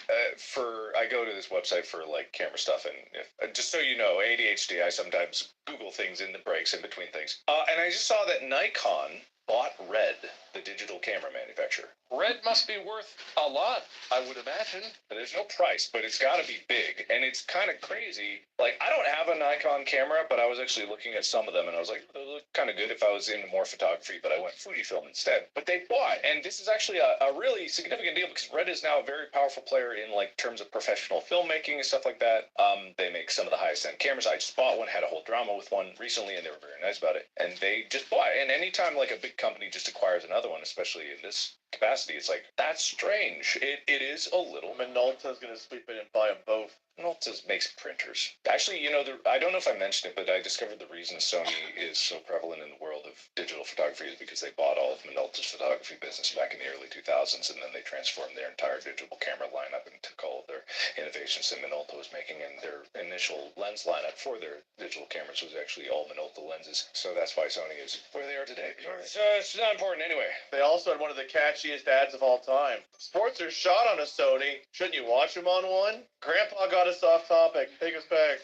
D: I go to this website for like camera stuff and just so you know, ADHD. I sometimes Google things in the breaks in between things. And I just saw that Nikon bought Red, the digital camera manufacturer.
C: Red must be worth a lot, I would imagine.
D: There's no price, but it's got to be big, and it's kind of crazy. Like, I don't have a Nikon camera, but I was actually looking at some of them, and I was like, they look kind of good if I was into more photography, but I went Fujifilm instead. But they bought, and this is actually a really significant deal because Red is now a very powerful player in like terms of professional filmmaking and stuff like that. They make some of the highest end cameras. I just bought one, had a whole drama with one recently, and they were very nice about it. And they just bought it. And anytime like a big company just acquires another one, especially in this capacity, it's like, that's strange. It is a little.
F: Minolta's going to sweep in and buy them both.
D: Minolta makes printers. Actually, you know, I don't know if I mentioned it, but I discovered the reason Sony is so prevalent in the world of digital photography is because they bought all of Minolta's photography business back in the early 2000s, and then they transformed their entire digital camera lineup and took all of their innovations that Minolta was making, and their initial lens lineup for their digital cameras was actually all Minolta lenses. So that's why Sony is where they are today. So it's not important anyway.
F: They also had one of the catchiest ads of all time. Sports are shot on a Sony. Shouldn't you watch them on one? Grandpa got us off topic. Take us back.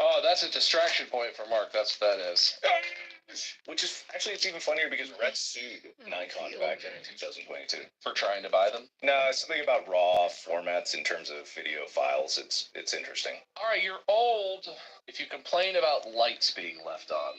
C: Oh, that's a distraction point for Mark. That's what that is.
D: Which is actually, it's even funnier because Red sued Nikon back in 2022
C: For trying to buy them?
D: No, it's something about raw formats in terms of video files. It's interesting.
C: All right, you're old if you complain about lights being left on.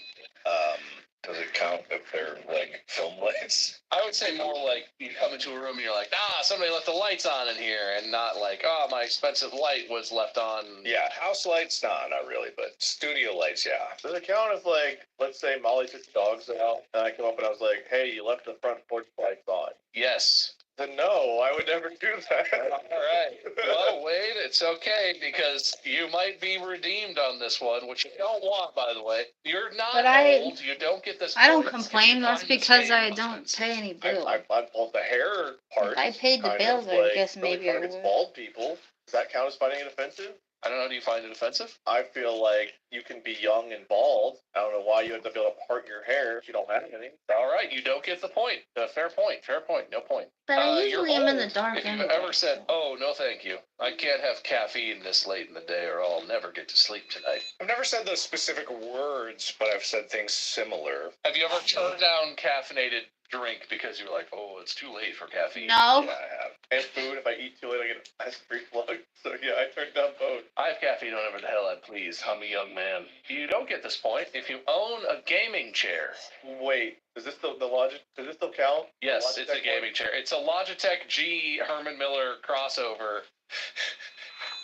D: Does it count if they're like film lights?
C: I would say more like you come into a room and you're like, somebody left the lights on in here, and not like, my expensive light was left on.
D: Yeah, house lights, nah, not really, but studio lights, yeah.
F: Does it count if, like, let's say Molly took the dogs out, and I come up and I was like, hey, you left the front porch lights on?
C: Yes.
F: Then no, I would never do that.
C: All right. Well, Wade, it's okay because you might be redeemed on this one, which you don't want, by the way. You're not old. You don't get this.
A: I don't
C: point.
A: complain. That's because I don't pay any bills.
F: Well, the hair part.
A: If I paid the
F: kind
A: bills,
F: of,
A: I
F: like,
A: guess
F: really
A: maybe it
F: targets
A: would.
F: bald people. Does that count as finding it offensive?
C: I don't know. Do you find it offensive?
F: I feel like you can be young and bald. I don't know why you have to be able to part your hair if you don't have any.
C: All right, you don't get the point. Fair point. Fair point. No point.
A: But I usually am in the
C: old
A: dark
C: If you've
A: anyway.
C: ever said, "Oh, no, thank you. I can't have caffeine this late in the day, or I'll never get to sleep tonight."
D: I've never said those specific words, but I've said things similar.
C: Have you ever turned down caffeinated drink because you were like, "Oh, it's too late for caffeine"?
A: No.
D: Yeah, I have.
F: And food, if I eat too late, I get a nice reflux. So yeah, I turned down both.
C: I have caffeine whenever the hell I please. I'm a young man. You don't get this point if you own a gaming chair.
F: Wait, is this the Logitech? Does this still count?
C: Yes,
F: Logitech
C: it's a gaming chair. It's a Logitech G Herman Miller crossover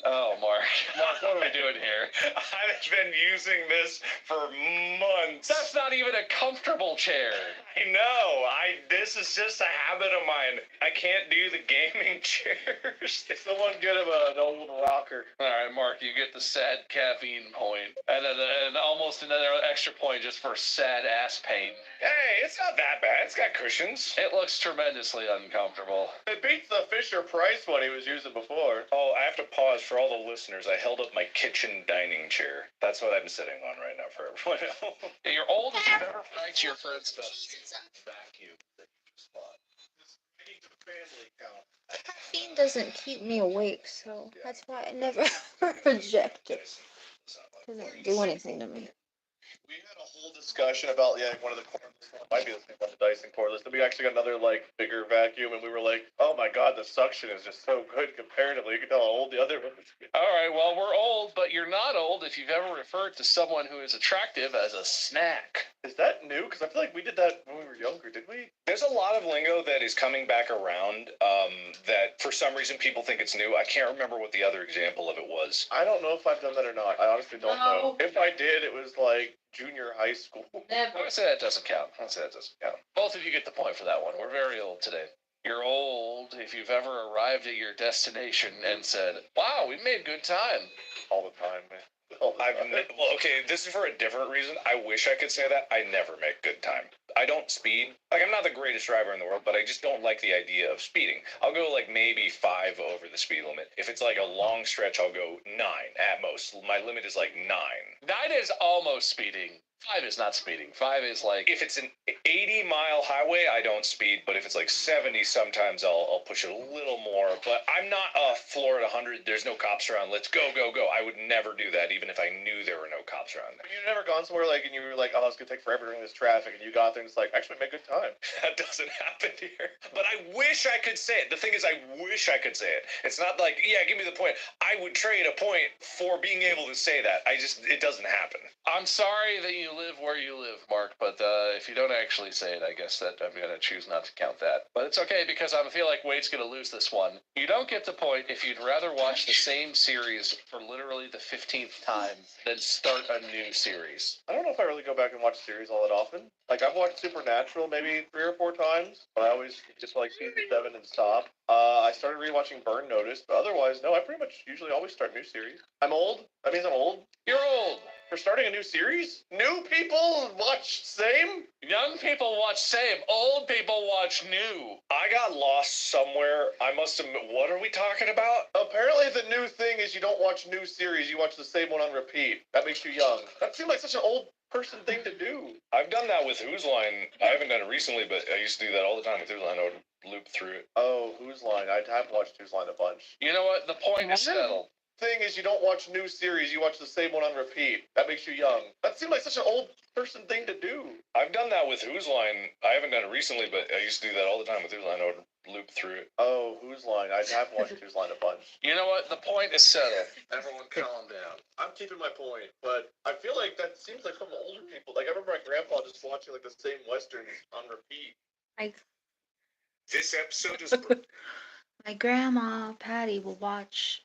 C: Oh, Mark. Mark, what are we doing here?
D: I've been using this for months.
C: That's not even a comfortable chair.
D: I know. This is just a habit of mine. I can't do the gaming chairs.
F: Someone get him an old rocker.
C: All right, Mark, you get the sad caffeine point, and almost another extra point just for sad ass pain.
D: Hey, it's not that bad. It's got cushions.
C: It looks tremendously uncomfortable.
F: It beats the Fisher Price one he was using before.
D: Oh, I have to pause for all the listeners. I held up my kitchen dining chair. That's what I'm sitting on right now for everyone else.
C: You're old if you've ever franked to your friend's stuff.
D: Vacuum that you just bought.
F: Family count.
A: Caffeine doesn't keep me awake, so that's why I never reject it. Doesn't do anything to me.
F: We had a whole discussion about one of the cordless one might be the same one, the Dyson cordless. Then we actually got another bigger vacuum, and we were like, oh my god, the suction is just so good comparatively. You can tell how old the other one is.
C: All right, well, we're old, but you're not old if you've ever referred to someone who is attractive as a snack.
F: Is that new? Because I feel like we did that when we were younger, did we?
D: There's a lot of lingo that is coming back around that for some reason people think it's new. I can't remember what the other example of it was.
F: I don't know if I've done that or not. I honestly don't know. If I did, it was like junior high school.
C: I would say that doesn't count. Both of you get the point for that one. We're very old today. You're old if you've ever arrived at your destination and said, wow, we made good time.
F: All the time, man.
D: Well, okay, this is for a different reason. I wish I could say that. I never make good time. I don't speed. I'm not the greatest driver in the world, but I just don't like the idea of speeding. I'll go maybe 5 over the speed limit. If it's a long stretch, I'll go 9 at most. My limit is 9.
C: 9 is almost speeding. 5 is not speeding. 5 is
D: if it's an 80-mile highway, I don't speed, but if it's 70, sometimes I'll push it a little more. But I'm not floor at 100. There's no cops around. Let's go, go, go. I would never do that, even if I knew there were no cops around.
F: You've never gone somewhere and you were like, oh, it's gonna take forever during this traffic, and you got there and it's actually make good time.
D: That doesn't happen here. But I wish I could say it. The thing is, I wish I could say it. It's not yeah, give me the point. I would trade a point for being able to say that. It doesn't happen.
C: I'm sorry that you live where you live, Mark, but if you don't actually say it, I guess that I'm going to choose not to count that. But it's okay because I feel like Wade's going to lose this one. You don't get the point if you'd rather watch the same series for literally the 15th time than start a new series.
F: I don't know if I really go back and watch series all that often. I've watched Supernatural maybe 3 or 4 times, but I always just season 7 and stop. I started rewatching Burn Notice, but otherwise, no, I pretty much usually always start new series. I'm old. That means I'm old.
C: You're old.
F: For starting a new series? New people watch same?
C: Young people watch same. Old people watch new.
D: I got lost somewhere. I must have... What are we talking about?
F: Apparently the new thing is you don't watch new series. You watch the same one on repeat. That makes you young. That seems like such an old person thing to do.
D: I've done that with Whose Line. I haven't done it recently, but I used to do that all the time with Whose Line. I would loop through it.
F: Oh, Whose Line? I have watched Whose Line a bunch.
C: You know what? The point is settled.
F: Thing is you don't watch new series, you watch the same one on repeat. That makes you young. That seems like such an old person thing to do.
D: I've done that with Whose Line. I haven't done it recently, but I used to do that all the time with Whose Line. I would loop through it.
F: Oh, Whose Line? I have watched Whose Line a bunch.
C: You know what? The point is settled. Everyone calm down.
F: I'm keeping my point, but I feel like that seems like some older people. I remember my grandpa just watching the same westerns on repeat.
D: This episode is...
A: My grandma, Patty, will watch...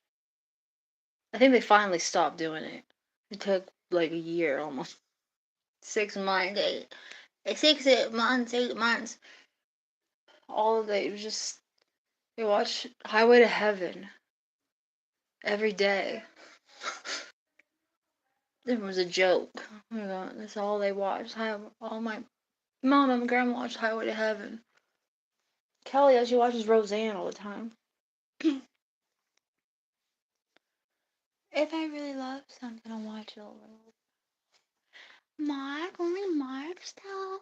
A: I think they finally stopped doing it. It took a year almost. 6 months, 8 months. All of it was just, they watch Highway to Heaven every day. It was a joke. Oh my God, that's all they watched. All my mom and grandma watched Highway to Heaven. Kelly, she watches Roseanne all the time. If I really love something, I'll watch it over and over. Mark, only Mark stuff.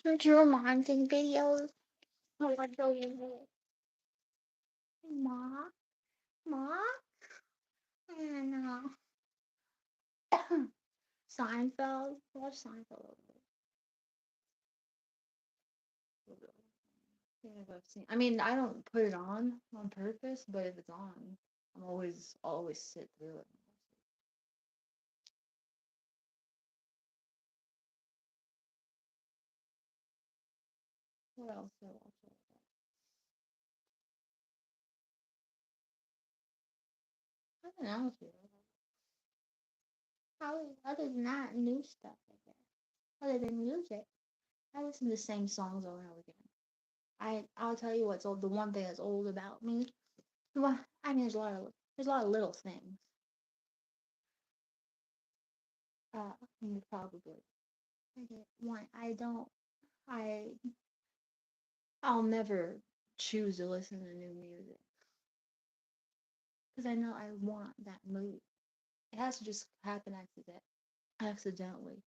A: Don't you remind me videos? I want to Mark? I don't know. Seinfeld? Watch Seinfeld over. I mean, I don't put it on purpose, but if it's on, I'll always sit through it. What else do I watch? Nothing else really. Other than that, new stuff, I guess. Other than music, I listen to the same songs over and over again. I'll tell you what's old. The one thing that's old about me. Well, I mean, there's a lot of little things. Probably. One. I. I'll never choose to listen to new music because I know I want that mood. It has to just happen accidentally.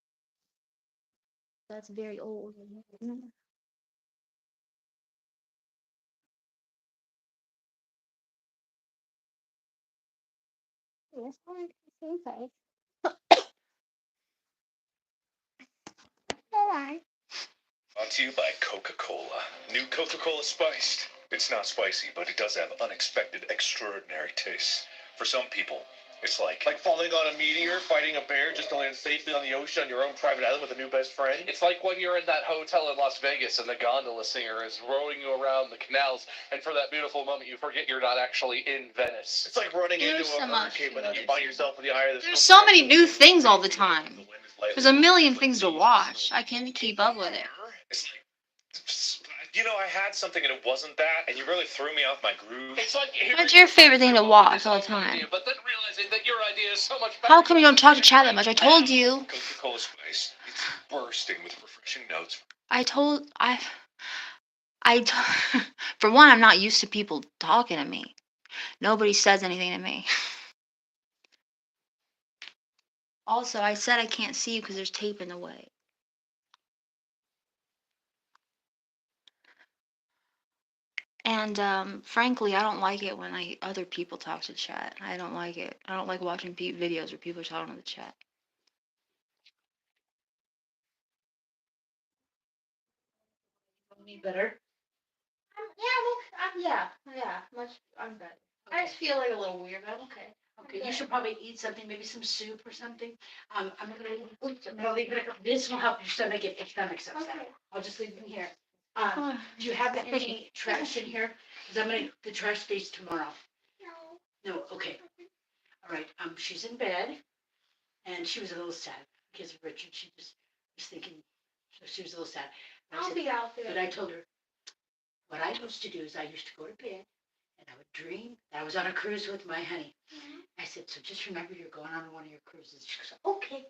A: That's very old. Yes, I can say. All right.
D: Brought to you by Coca-Cola. New Coca-Cola Spiced. It's not spicy, but it does have unexpected, extraordinary tastes. For some people, it's like falling on a meteor, fighting a bear just to land safely on the ocean on your own private island with a new best friend.
C: It's like when you're in that hotel in Las Vegas and the gondola singer is rowing you around the canals, and for that beautiful moment you forget you're not actually in Venice.
D: It's like running into a hurricane and then you find yourself in the eye of the
A: There's so many new things all the time. There's a million things to watch. I can't keep up with it.
D: It's like, I had something and it wasn't that, and you really threw me off my groove.
C: It's like
A: What's your favorite thing to watch all the time?
C: but then realizing that your idea is so much better.
A: How come you don't talk to Chad that much? I told you.
D: Coca-Cola Spice. It's bursting with refreshing notes.
A: For one, I'm not used to people talking to me. Nobody says anything to me. Also, I said I can't see you because there's tape in the way. And frankly, I don't like it when other people talk to chat. I don't like it. I don't like watching videos where people are talking to the chat.
H: Any better?
A: Yeah, much. I'm better. I just feel like a little weird, but I'm okay.
H: Okay, you should probably eat something, maybe some soup or something. I'm gonna leave it. This will help your stomach if your stomach's upset.
A: Okay.
H: I'll just leave it in here. Do you have any trash in here? Because the trash stays tomorrow. No, okay. All right. She's in bed, and she was a little sad because of Richard. She just was thinking, so she was a little sad.
A: I'll be out there.
H: But I told her, what I used to do is I used to go to bed, and I would dream that I was on a cruise with my honey. I said, so just remember you're going on one of your cruises. She goes, okay.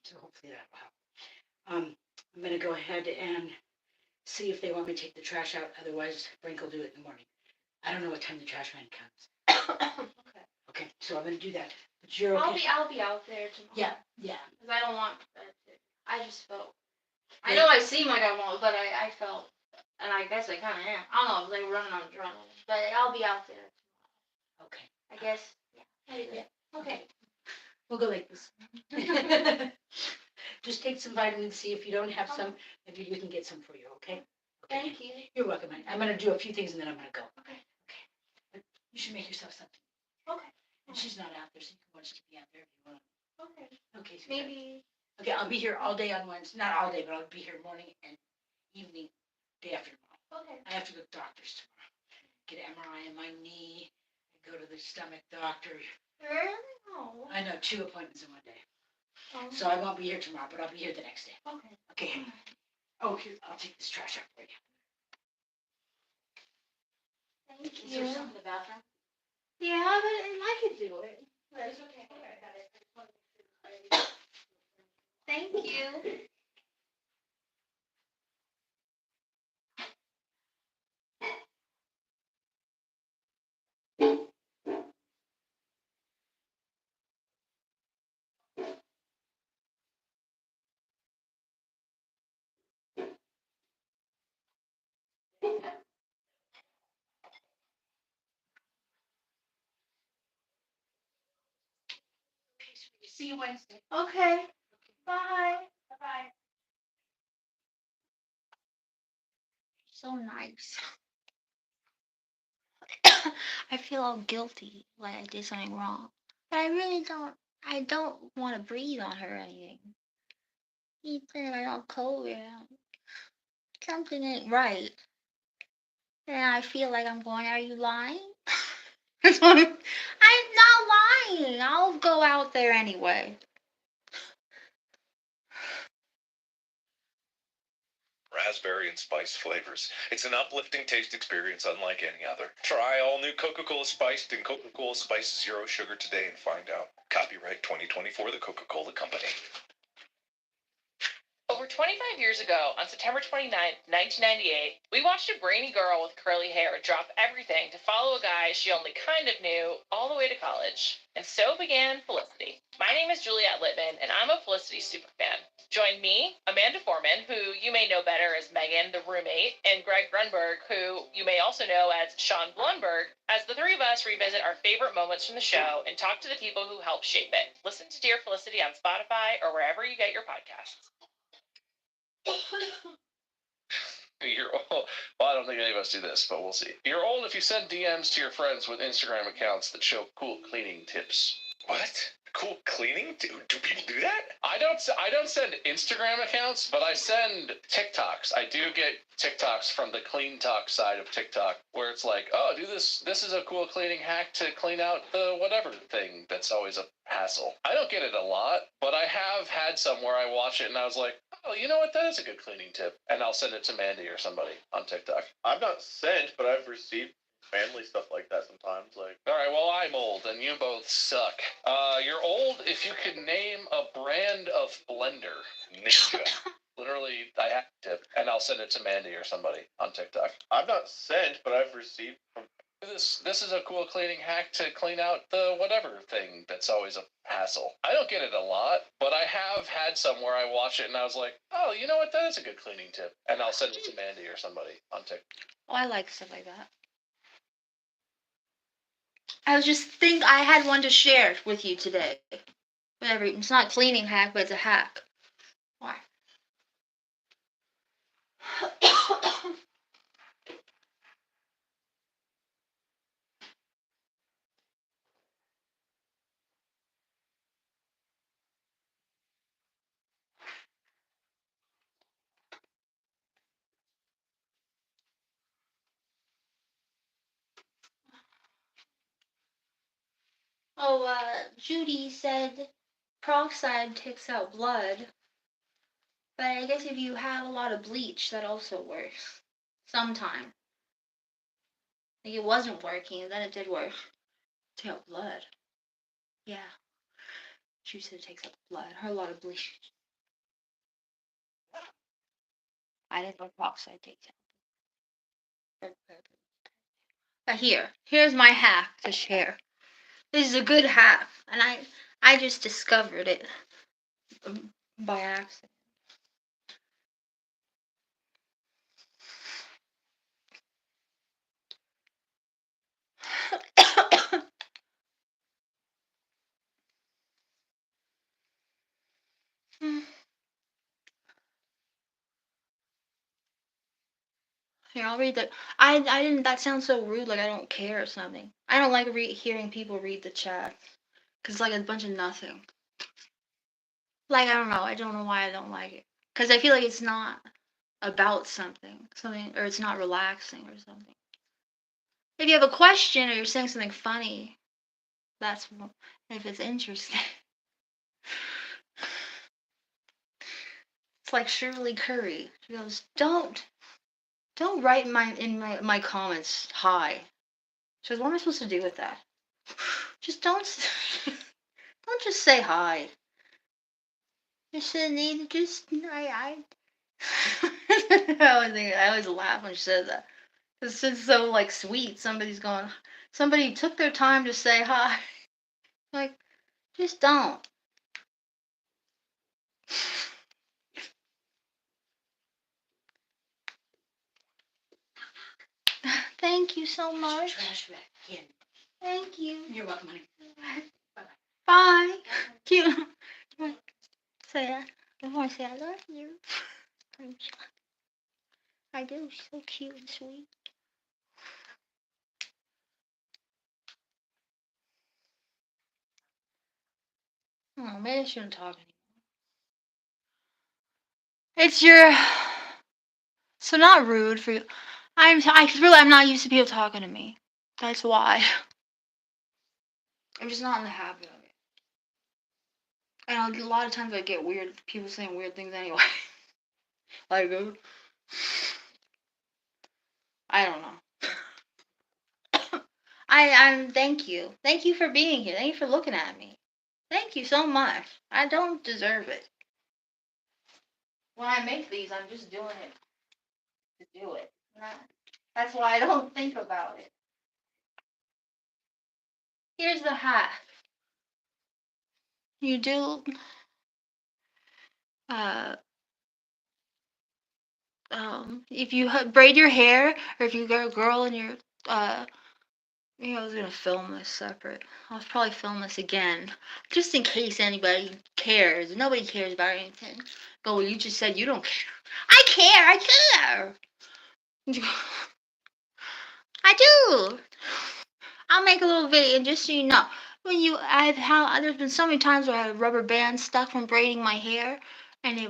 H: So hopefully that will help. I'm going to go ahead and see if they want me to take the trash out. Otherwise, Brink will do it in the morning. I don't know what time the trash man comes. Okay, so I'm going to do that. But you're okay.
A: I'll be out there tomorrow.
H: Yeah.
A: Because I don't want that. I just felt. I know I seem like I won't, but I felt, and I guess I kind of am. I don't know. I was like running on adrenaline, but I'll be out there tomorrow.
H: Okay.
A: I guess. Yeah. Okay.
H: We'll go like this. Just take some vitamin C. If you don't have some, maybe we can get some for you, okay?
A: Thank you.
H: You're welcome, honey. I'm going to do a few things and then I'm going to go.
A: Okay.
H: But you should make yourself something.
A: Okay.
H: And she's not out there, so you can watch TV out there if you want.
A: Okay.
H: Okay, so
A: Maybe.
H: Okay, I'll be here all day on Wednesday. Not all day, but I'll be here morning and evening, day after tomorrow.
A: Okay.
H: I have to go to the doctor's tomorrow. Get an MRI in my knee. Go to the stomach doctor.
A: Really? Oh.
H: I know, 2 appointments in one day.
A: Oh.
H: So I won't be here tomorrow, but I'll be here the next day.
A: Okay.
H: Okay. Oh, here, I'll take this trash out for you.
A: Thank
H: Is
A: you.
H: there something in the bathroom?
A: Yeah, but I could do it.
H: That's okay.
A: Thank you.
H: See you Wednesday.
A: Okay. Bye.
H: Bye-bye.
A: So nice. I feel all guilty, like I did something wrong. But I really don't. I don't want to breathe on her or anything. You think I got COVID. Something ain't right. And I feel like I'm going, are you lying? I'm not
I: out there anyway.
D: Raspberry and spice flavors. It's an uplifting taste experience unlike any other. Try all new Coca-Cola Spiced and Coca-Cola Spiced Zero Sugar today and find out. Copyright 2024, The Coca-Cola Company.
E: Over 25 years ago, on September 29th, 1998, we watched a brainy girl with curly hair drop everything to follow a guy she only kind of knew all the way to college. And so began Felicity. My name is Juliette Littman, and I'm a Felicity superfan. Join me, Amanda Foreman, who you may know better as Megan, the roommate, and Greg Grunberg, who you may also know as Sean Blunberg, as the three of us revisit our favorite moments from the show and talk to the people who helped shape it. Listen to Dear Felicity on Spotify or wherever you get your podcasts.
C: You're old. Well, I don't think any of us do this, but we'll see. You're old if you send DMs to your friends with Instagram accounts that show cool cleaning tips.
D: What? Cool cleaning? Do people do that?
C: I don't send Instagram accounts, but I send TikToks. I do get TikToks from the Clean Talk side of TikTok, where it's like, oh, do this. This is a cool cleaning hack to clean out the whatever thing that's always a hassle. I don't get it a lot, but I have had some where I watch it and I was like, oh, you know what? That is a good cleaning tip. And I'll send it to Mandy or somebody on TikTok.
F: I've not sent, but I've received family stuff like that sometimes. Like,
C: all right, well, I'm old and you both suck. You're old if you could name a brand of blender.
D: Ninja.
C: Literally, I have a tip, and I'll send it to Mandy or somebody on TikTok.
F: I've not sent, but I've received from.
C: This is a cool cleaning hack to clean out the whatever thing that's always a hassle. I don't get it a lot, but I have had some where I watch it and I was like, oh, you know what? That is a good cleaning tip. And I'll send it to Mandy or somebody on TikTok.
I: Oh, I like stuff like that. I was just think I had one to share with you today. Whatever, it's not a cleaning hack, but it's a hack. Why? Oh, Judy said peroxide takes out blood, but I guess if you have a lot of bleach, that also works. Sometime. Like it wasn't working, and then it did work. Take out blood. Yeah. She said it takes out blood. Her a lot of bleach. I didn't know peroxide takes out. But here's my hack to share. This is a good hack, and I just discovered it by accident. Here, I'll read the. I didn't. That sounds so rude. Like I don't care or something. I don't like hearing people read the chat, cause it's like a bunch of nothing. Like I don't know. I don't know why I don't like it. Cause I feel like it's not about something, or it's not relaxing or something. If you have a question or you're saying something funny, that's if it's interesting. It's like Shirley Curry. She goes, "Don't write in my comments hi." She goes, "What am I supposed to do with that?" Just don't just say hi. Just need just I I always laugh when she says that. It's just so like sweet. Somebody took their time to say hi. Like, just don't. Thank you so much.
H: Trash back in.
I: Thank you.
H: You're welcome, honey.
I: Bye. Cute. Say that. I want to say I love you. I do. She's so cute and sweet. Oh, maybe I shouldn't talk anymore. It's your. So not rude for you. I'm not used to people talking to me. That's why. I'm just not in the habit of it.
A: And a lot of times I get weird people saying weird things anyway. Like, I don't know. I'm thank you. Thank you for being here. Thank you for looking at me. Thank you so much. I don't deserve it. When I make these, I'm just doing it to do it. That's why I don't think about it. Here's the hack. You do uh if you braid your hair, or if you got a girl and you're I was gonna film this separate. I'll probably film this again, just in case anybody cares. Nobody cares about anything. But well, you just said you don't care. I care. I care. I do. I'll make a little video just so you know. There's been so many times where I had a rubber band stuck from braiding my hair, and you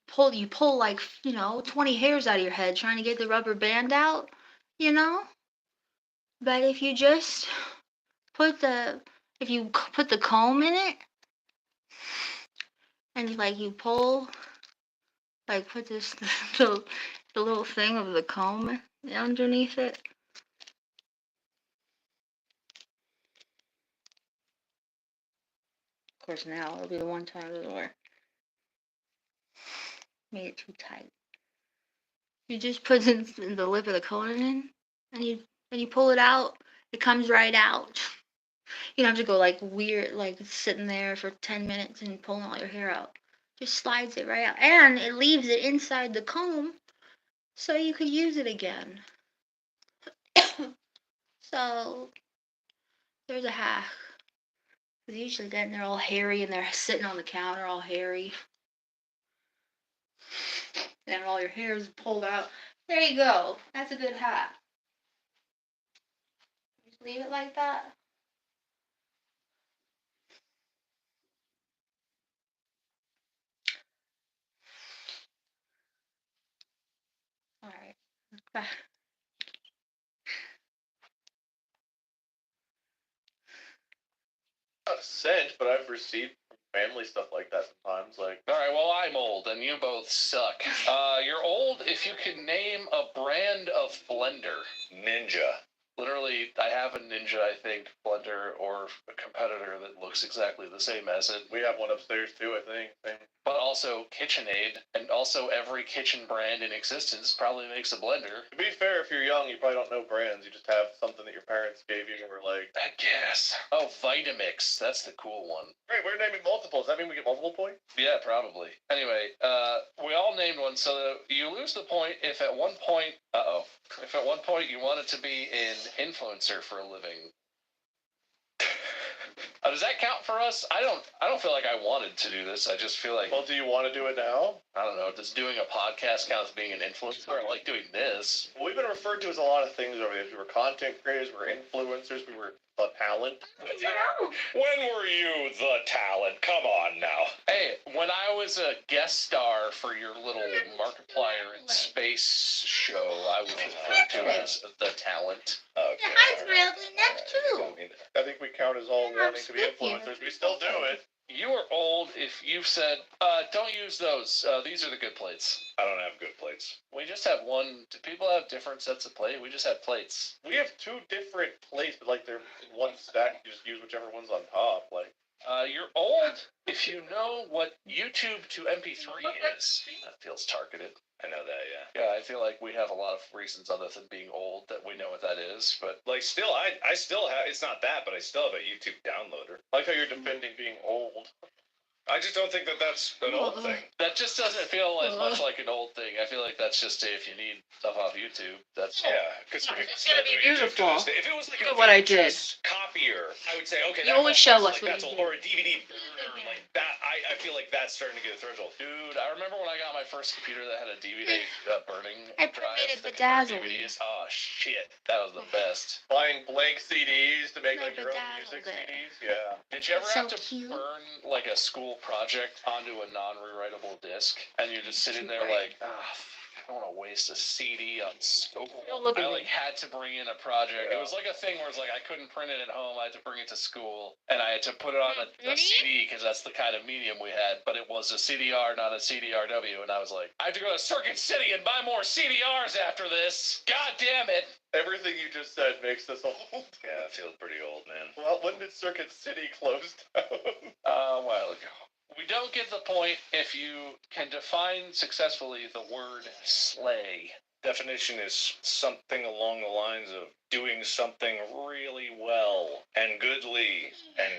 A: pull like 20 hairs out of your head trying to get the rubber band out, you know. But if you just put the put the comb in it, and like you pull, like put this the little thing of the comb underneath it. Of course, now it'll be the one time it doesn't work. Made it too tight. You just put the lip of the comb in, and you pull it out. It comes right out. You don't have to go like weird, like sitting there for 10 minutes and pulling all your hair out. Just slides it right out, and it leaves it inside the comb, so you could use it again. So there's a hack. Because usually then they're all hairy and they're sitting on the counter all hairy. And all your hair is pulled out. There you go. That's a good hack. Just leave it like that. Alright.
F: Not a cinch, but I've received family stuff like that sometimes. Like,
C: all right, well, I'm old and you both suck. You're old if you can name a brand of blender.
D: Ninja.
C: Literally, I have a Ninja, I think, blender or a competitor that looks exactly the same as it.
F: we have one upstairs too, I think.
C: But also KitchenAid, and also every kitchen brand in existence probably makes a blender.
F: To be fair, if you're young, you probably don't know brands. You just have something that your parents gave you and were like,
C: I guess. Oh, Vitamix. That's the cool one.
F: great, we're naming multiples. Does that mean we get multiple points?
C: Yeah, probably. Anyway, we all named one, so you lose the point if at one point, if at one point you wanted to be an influencer for a living. Does that count for us? I don't feel like I wanted to do this. I just feel like.
F: Well, do you want to do it now?
C: I don't know. Does doing a podcast count as being an influencer? I like doing this.
F: Well, we've been referred to as a lot of things over the years. We were content creators, we were influencers, we were a talent.
D: When were you the talent? Come on now.
C: Hey, when I was a guest star for your little Markiplier in Space show, I was referred to as the talent.
D: Okay.
I: That's really next too.
F: I think we count as all wanting to be influencers. We still do it.
C: You are old if you've said, don't use those. These are the good plates.
D: I don't have good plates.
C: We just have one. Do people have different sets of plate? We just have plates.
F: We have two different plates, but like they're one stack. You just use whichever one's on top. Like,
C: you're old if you know what YouTube to MP3 is. That feels targeted.
D: I know that, yeah.
C: Yeah, I feel like we have a lot of reasons other than being old that we know what that is, but
D: Like, still, I still have, it's not that, but I still have a YouTube downloader.
F: I like how you're defending being old.
D: I just don't think that that's an old thing.
C: that just doesn't feel as much like an old thing. I feel like that's just if you need stuff off YouTube. That's
D: Yeah, because
A: It's gonna be beautiful.
D: If it was like
A: Look
D: a
A: at what I did.
D: VHS copier, I would say, okay,
A: You always show us
D: like
A: what
D: that's
A: you
D: old, or a DVD like that. I feel like that's starting to get a threshold.
C: Dude, I remember when I got my first computer that had a DVD burning
I: I
C: drive.
I: made it
C: that could burn
I: bedazzled.
C: DVDs. Oh shit, that was the best.
F: Buying blank CDs to make
I: They
F: like your own
I: bedazzled
F: music
I: it.
F: CDs. Yeah.
C: Did you ever
I: So
C: have to
I: cute.
C: burn like a school project onto a non-rewritable disc, and you're just sitting there like, I don't want to waste a CD on school.
A: Don't look
C: I
A: at
C: like
A: me.
C: had to bring in a project. It was like a thing where it's like I couldn't print it at home. I had to bring it to school, and I had to put it on a CD because that's the kind of medium we had. But it was a CDR, not a CDRW. And I was like, I have to go to Circuit City and buy more CDRs after this. God damn it!
F: Everything you just said makes us old.
D: Yeah, I feel pretty old, man.
F: Well, when did Circuit City close down?
C: A while ago. We don't get the point if you can define successfully the word slay.
D: Definition is something along the lines of doing something really well and goodly and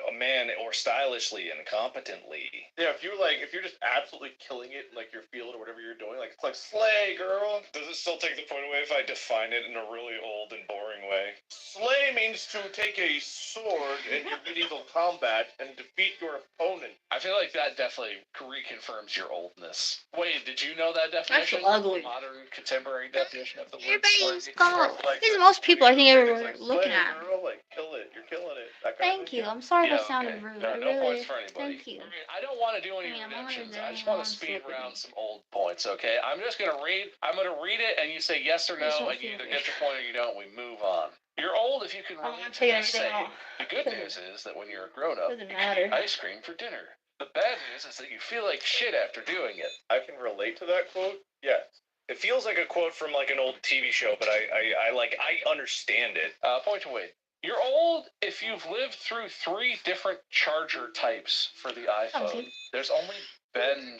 D: a man or stylishly and competently.
F: Yeah, if you're just absolutely killing it in like your field or whatever you're doing, like it's like slay, girl.
D: Does it still take the point away if I define it in a really old and boring way?
F: Slay means to take a sword in your medieval combat and defeat your opponent.
C: I feel like that definitely reconfirms your oldness. Wade, did you know that definition?
A: That's ugly.
C: Modern contemporary definition of the word
A: Everybody's
C: slay?
A: gone.
F: Like
A: These
F: the-
A: are most people I think
F: it's
A: everyone
F: like,
A: looking
F: slay,
A: at.
F: girl, like kill it, you're killing it. That kind of
A: Thank
F: thing.
A: you. I'm sorry if I
C: Yeah,
A: sounded
C: okay.
A: rude.
C: No,
A: I
C: no
A: really,
C: points for anybody.
A: thank you.
C: I don't want to do any
A: I mean, I'm only
C: redemptions.
A: there
C: I just want to
A: once,
C: speed
A: look at
C: around
A: me.
C: some old points, okay? I'm just going to read. I'm going to read it, and you say yes or
A: I just
C: no,
A: don't
C: and you
A: feel
C: either
A: good.
C: get the point or you don't. We move on. You're old if you can
A: I'm
C: relate
A: not
C: to
A: taking
C: this
A: anything
C: saying.
A: off.
C: The good news is that when you're a grown-up,
A: Doesn't
C: you
A: matter.
C: eat ice cream for dinner. The bad news is that you feel like shit after doing it.
F: I can relate to that quote. Yes.
D: It feels like a quote from like an old TV show, but I understand it.
C: Point to Wade. You're old if you've lived through 3 different charger types for the iPhone.
A: Okay.
C: There's only been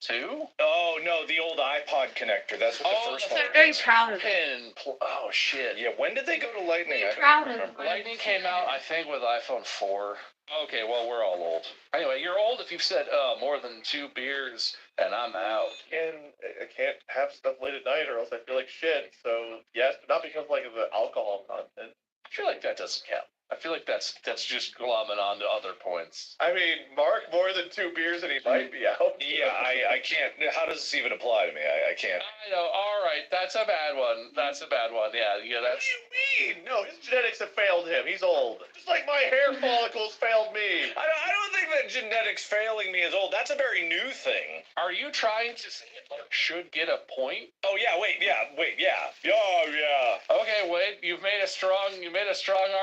C: 2?
D: Oh no, the old iPod connector. That's what the first one.
A: I'm very proud of it.
C: Oh shit.
D: Yeah, when did they go to Lightning? I
A: I'm
D: don't
A: proud of
D: remember.
A: it.
C: Lightning came out, I think, with iPhone 4. Okay, well, we're all old. Anyway, you're old if you've said, more than 2 beers, and I'm out.
F: I can't have stuff late at night or else I feel like shit. So yes, but not because like of the alcohol content.
C: I feel like that doesn't count. I feel like that's just glomming on to other points.
F: I mean, Mark more than 2 beers and he might be out.
D: Yeah, I can't. How does this even apply to me? I can't.
C: I know, alright, that's a bad one. That's a bad one, yeah,
F: What
C: that's...
F: do you mean? No, his genetics have failed him. He's old. Just like my hair follicles failed me.
D: I don't think that genetics failing me is old. That's a very new thing.
C: Are you trying to say that Mark should get a point?
D: Oh yeah, wait, yeah. Oh yeah.
C: Okay, Wade, you made a strong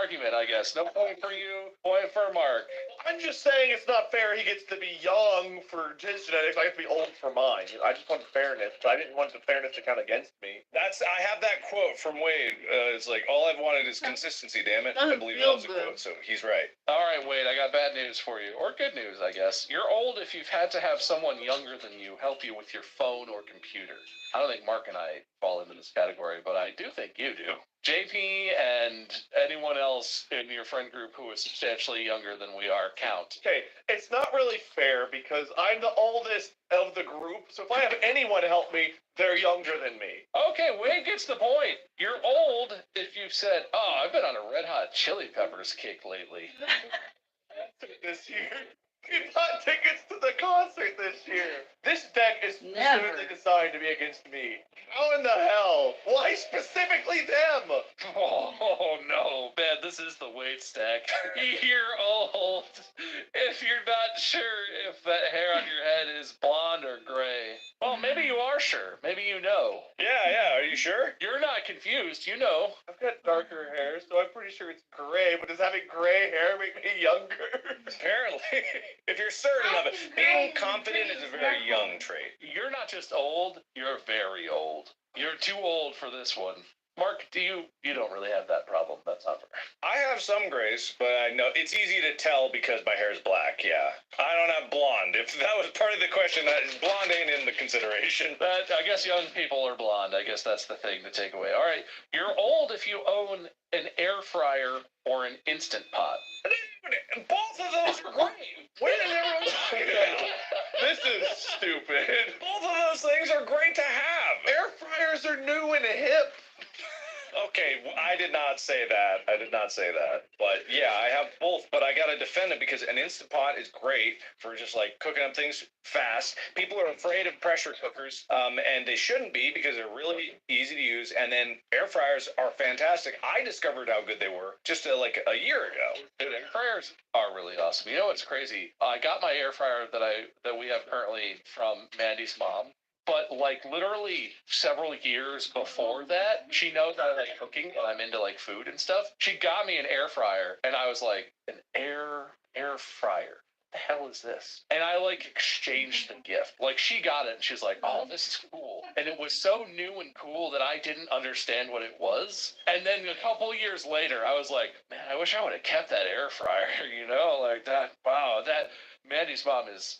C: argument, I guess. No point for you, point for Mark.
F: I'm just saying it's not fair he gets to be young for his genetics. I have to be old for mine. I just want fairness, but I didn't want the fairness to count against me.
D: I have that quote from Wade. It's like, all I've wanted is consistency, damn it. I
A: Doesn't
D: believe
A: feel
D: that was a
A: good.
D: quote, so he's right.
C: Alright, Wade, I got bad news for you. Or good news, I guess. You're old if you've had to have someone younger than you help you with your phone or computer. I don't think Mark and I fall into this category, but I do think you do. JP and anyone else in your friend group who is substantially younger than we are count.
F: Okay, it's not really fair because I'm the oldest of the group, so if I have anyone help me, they're younger than me.
C: Okay, Wade gets the point. You're old if you've said, oh, I've been on a Red Hot Chili Peppers kick lately.
F: This year. We bought tickets to the concert this year. This deck is
A: Never.
F: specifically designed to be against me. How in the hell? Why specifically them?
C: Oh no, man, this is the Wade stack. You're old if you're not sure if that hair on your head is blonde or gray. Well, maybe you are sure. Maybe you know.
D: Yeah, are you sure?
C: You're not confused, you know.
F: I've got darker hair, so I'm pretty sure it's gray, but does having gray hair make me younger?
D: Apparently. If you're certain of it. Being confident is a very young trait.
C: You're not just old, you're very old. You're too old for this one. Mark, you don't really have that problem. That's not fair.
D: I have some grays, but I know it's easy to tell because my hair is black, yeah. I don't have blonde. If that was part of the question, blonde ain't in the consideration.
C: But I guess young people are blonde. I guess that's the thing to take away. All right, you're old if you own an air fryer or an Instant Pot.
D: Both of those are great. Where did everyone talking about?
F: This is stupid.
D: Both of those things are great to have.
F: Air fryers are new and hip.
D: Okay, I did not say that. But yeah, I have both, but I gotta defend it because an Instant Pot is great for just like cooking up things fast. People are afraid of pressure cookers, and they shouldn't be because they're really easy to use. And then air fryers are fantastic. I discovered how good they were just like a year ago.
C: Dude, air fryers are really awesome. You know what's crazy? I got my air fryer that we have currently from Mandy's mom. But like literally several years before that, she knows I like cooking and I'm into like food and stuff. She got me an air fryer, and I was like, an air fryer. The hell is this? And I like exchanged the gift. Like she got it and she's like, oh, this is cool. And it was so new and cool that I didn't understand what it was. And then a couple years later, I was like, man, I wish I would have kept that air fryer, like that. Wow, that Mandy's mom is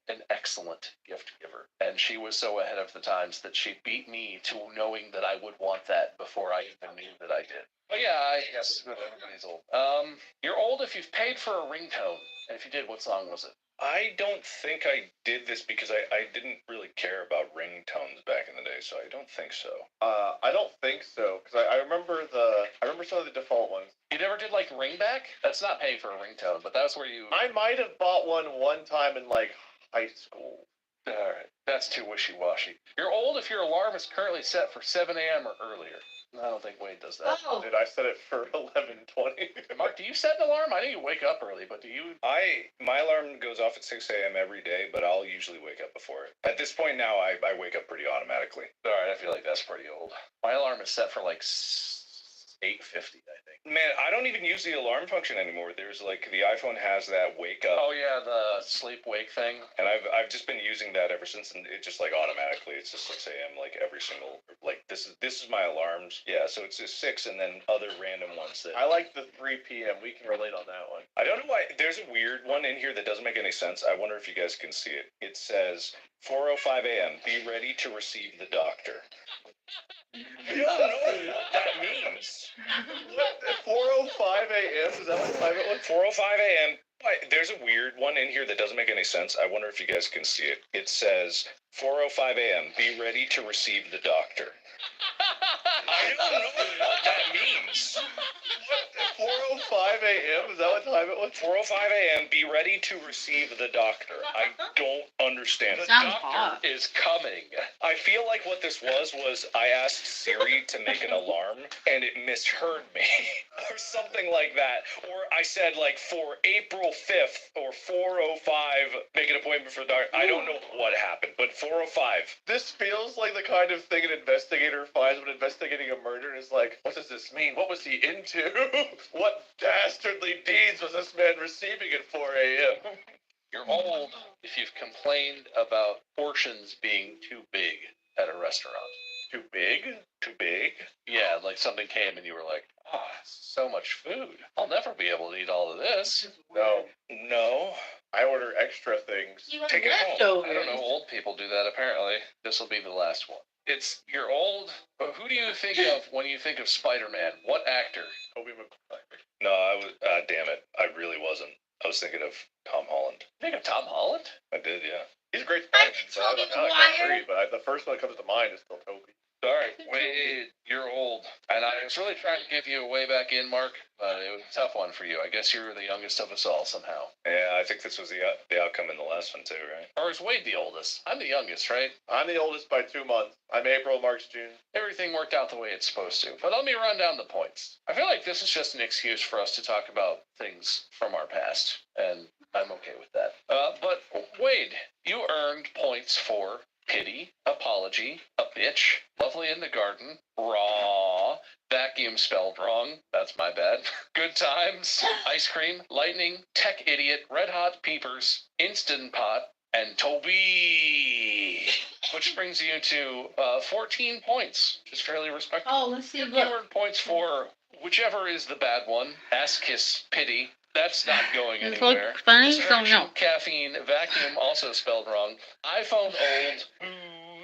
C: an excellent gift giver. And she was so ahead of the times that she beat me to knowing that I would want that before I even knew that I did. But yeah, I guess everybody's old. You're old if you've paid for a ringtone. And if you did, what song was it?
D: I don't think I did this because I didn't really care about ringtones back in the day, so I don't think so.
F: I don't think so because I remember some of the default ones.
C: You never did like ringback? That's not paying for a ringtone, but that's where you.
F: I might have bought one time in like high school.
C: All right, that's too wishy-washy. You're old if your alarm is currently set for 7 a.m. or earlier. I don't think Wade does that.
H: Oh,
F: Dude, I set it for 11:20.
C: Mark, do you set an alarm? I know you wake up early, but do you?
D: My alarm goes off at 6 a.m. every day, but I'll usually wake up before it. At this point now, I wake up pretty automatically.
C: All right, I feel like that's pretty old. My alarm is set for like 8:50, I think.
D: Man, I don't even use the alarm function anymore. There's like the iPhone has that wake up.
C: Oh yeah, the sleep wake thing.
D: And I've just been using that ever since, and it just like automatically it's just 6 a.m. like every single like this is my alarms. Yeah, so it's just 6 and then other random ones that
F: I like the 3 p.m. We can relate on that one.
D: I don't know why there's a weird one in here that doesn't make any sense. I wonder if you guys can see it. It says 4:05 a.m. Be ready to receive the doctor. I don't know what that means.
F: What? 4:05 a.m. Is that what time it was?
D: 4:05 a.m. There's a weird one in here that doesn't make any sense. I wonder if you guys can see it. It says 4:05 a.m. Be ready to receive the doctor. I don't know what that means.
F: What? 4:05 a.m. Is that what time it was?
D: 4:05 a.m. Be ready to receive the doctor. I don't understand.
C: The
H: Sounds
C: doctor
H: hot.
C: is coming.
D: I feel like what this was I asked Siri to make an alarm and it misheard me or something like that. Or I said like for April 5th or 4:05 make an appointment for the doctor. I don't know what happened, but 4:05.
F: This feels like the kind of thing an investigator finds when investigating a murder and is like, what does this mean? What was he into? What dastardly deeds was this man receiving at 4 a.m.?
C: You're old if you've complained about portions being too big at a restaurant.
F: Too big?
D: Too big?
C: Yeah, like something came and you were like, oh, so much food. I'll never be able to eat all of this.
D: No.
F: I order extra things.
H: You have
D: Take it home.
C: I don't know, old people do that apparently. This will be the last one. You're old, but who do you think of when you think of Spider-Man? What actor?
F: Tobey Maguire.
D: No, I was damn it. I really wasn't. I was thinking of Tom Holland.
C: Think of Tom Holland?
D: I did, yeah.
F: He's a great
H: I
F: Spider-Man.
H: think
F: So I
H: Tobey
F: agree, but the first one that comes to mind is still Toby.
C: All right, Wade, you're old. And I was really trying to give you a way back in, Mark, but it was a tough one for you. I guess you're the youngest of us all somehow.
D: Yeah, I think this was the outcome in the last one too, right?
C: Or is Wade the oldest? I'm the youngest, right?
F: I'm the oldest by 2 months. I'm April, March, June.
C: Everything worked out the way it's supposed to. But let me run down the points. I feel like this is just an excuse for us to talk about things from our past, and I'm okay with that. But Wade, you earned points for pity, apology, a bitch, lovely in the garden, raw, vacuum spelled wrong, that's my bad, good times, ice cream, lightning, tech idiot, red hot peepers, instant pot, and Toby. Which brings you to 14 points, which is fairly respectable.
H: Oh, let's see.
C: You
H: Look.
C: earned points for whichever is the bad one, ass kiss, pity. That's not going
H: Does it
C: anywhere.
H: look funny? So
C: Distraction,
H: no.
C: caffeine, vacuum, also spelled wrong. iPhone old,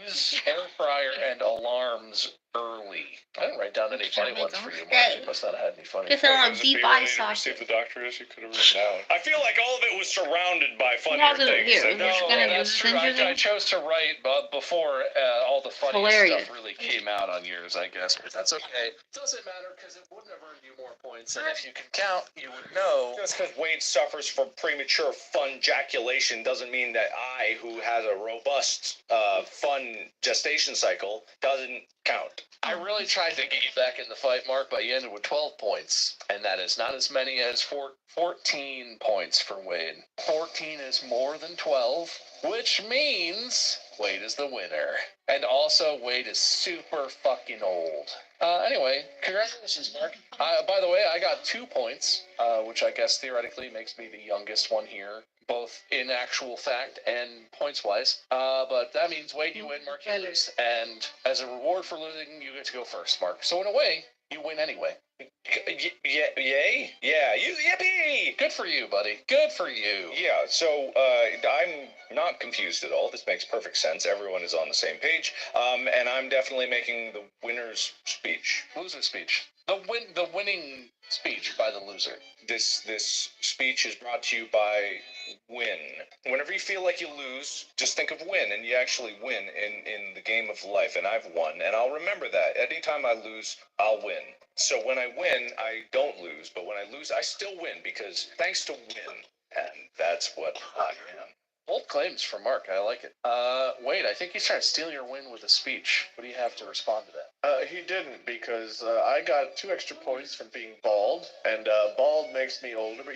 C: booze, air fryer, and alarms early. I didn't write down any funny ones for you, Mark. You must not have had any funny.
I: Guess I want
D: Does it
I: deep
D: be
I: eye
D: ready to
I: socket.
D: receive the doctor as you could have written down? I feel like all of it was surrounded by funnier
H: has it
D: things.
H: here?
D: than-
H: We're just gonna
C: that's
H: do
C: true.
H: the ginger
C: I chose to write before all the funny
H: Hilarious.
C: stuff really came out on yours, I guess. But that's okay. It doesn't matter because it wouldn't have earned you more points. And if you can count, you would know.
D: Just because Wade suffers from premature fun ejaculation doesn't mean that I, who has a robust fun gestation cycle, doesn't count.
C: I really tried to get you back in the fight, Mark, but you ended with 12 points. And that is not as many as 14 points for Wade. 14 is more than 12, which means Wade is the winner. And also, Wade is super fucking old. Anyway, congratulations, Mark. By the way, I got 2 points, which I guess theoretically makes me the youngest one here, both in actual fact and points-wise. But that means, Wade, you win, Mark, you lose. And as a reward for losing, you get to go first, Mark. So in a way, you win anyway.
D: Yay? Yeah, yippee!
C: Good for you, buddy. Good for you.
D: Yeah, so I'm not confused at all. This makes perfect sense. Everyone is on the same page. And I'm definitely making the winner's speech.
C: Loser speech. The winning speech by the loser.
D: This speech is brought to you by win. Whenever you feel like you lose, just think of win, and you actually win in the game of life. And I've won, and I'll remember that. Anytime I lose, I'll win. So when I win, I don't lose, but when I lose, I still win, because thanks to win, and that's what I am.
C: Bold claims from Mark. I like it. Wade, I think he's trying to steal your win with a speech. What do you have to respond to that?
F: He didn't, because I got 2 extra points from being bald, and bald makes me older. But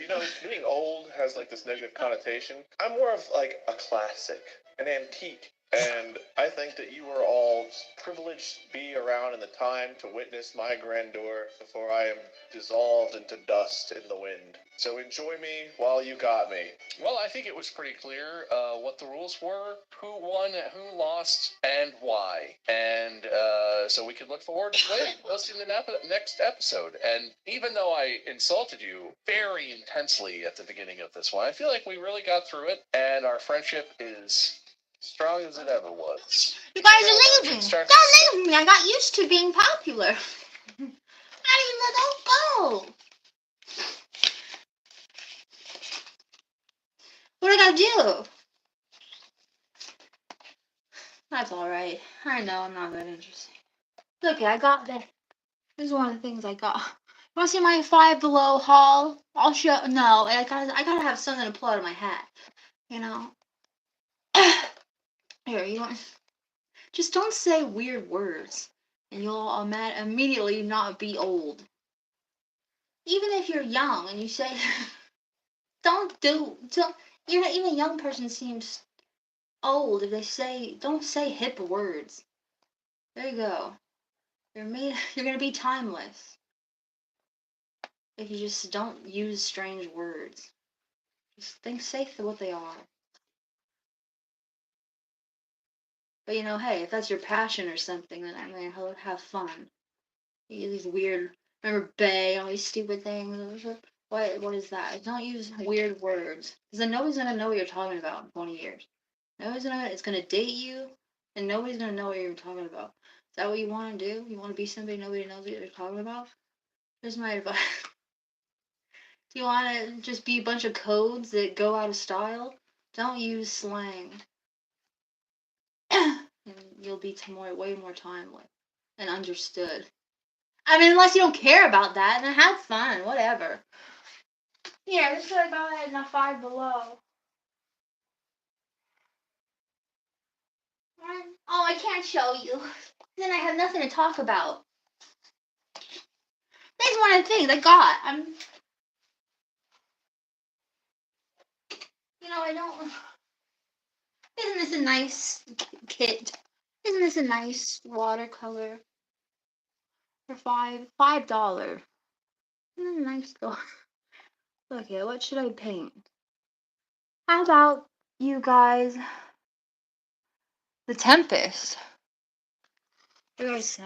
F: being old has like this negative connotation. I'm more of like a classic, an antique. And I think that you are all privileged to be around in the time to witness my grandeur before I am dissolved into dust in the wind. So enjoy me while you got me.
C: Well, I think it was pretty clear what the rules were, who won, who lost, and why. And so we could look forward to listening to the next episode. And even though I insulted you very intensely at the beginning of this one, I feel like we really got through it, and our friendship is strong as it ever was.
I: You guys are leaving. Don't leave me. I got used to being popular. I didn't even let that go. What do I gotta do? That's alright. I know I'm not that interesting. Okay, I got this. This is one of the things I got. You wanna see my Five Below haul? I'll show. No, I gotta have something to pull out of my hat. Here, you want? Just don't say weird words, and you'll immediately not be old. Even if you're young and you say, don't. Even a young person seems old if they say, don't say hip words. There you go. You're gonna be timeless if you just don't use strange words. Just think safe to what they are. But hey, if that's your passion or something, then I'm gonna have fun. These weird, remember Bay, all these stupid things. What is that? Don't use weird words, because then nobody's gonna know what you're talking about in 20 years. It's gonna date you, and nobody's gonna know what you're talking about. Is that what you want to do? You want to be somebody nobody knows what you're talking about? Here's my advice. Do you want to just be a bunch of codes that go out of style? Don't use slang. And you'll be way more timeless and understood. I mean, unless you don't care about that, then have fun, whatever. Here, this is what I got in the Five Below. Oh, I can't show you. Then I have nothing to talk about. That's one of the things I got. I don't. Isn't this a nice kit? Isn't this a nice watercolor? For $5. Isn't that a nice though? Okay, what should I paint? How about you guys? The Tempest. What do I say?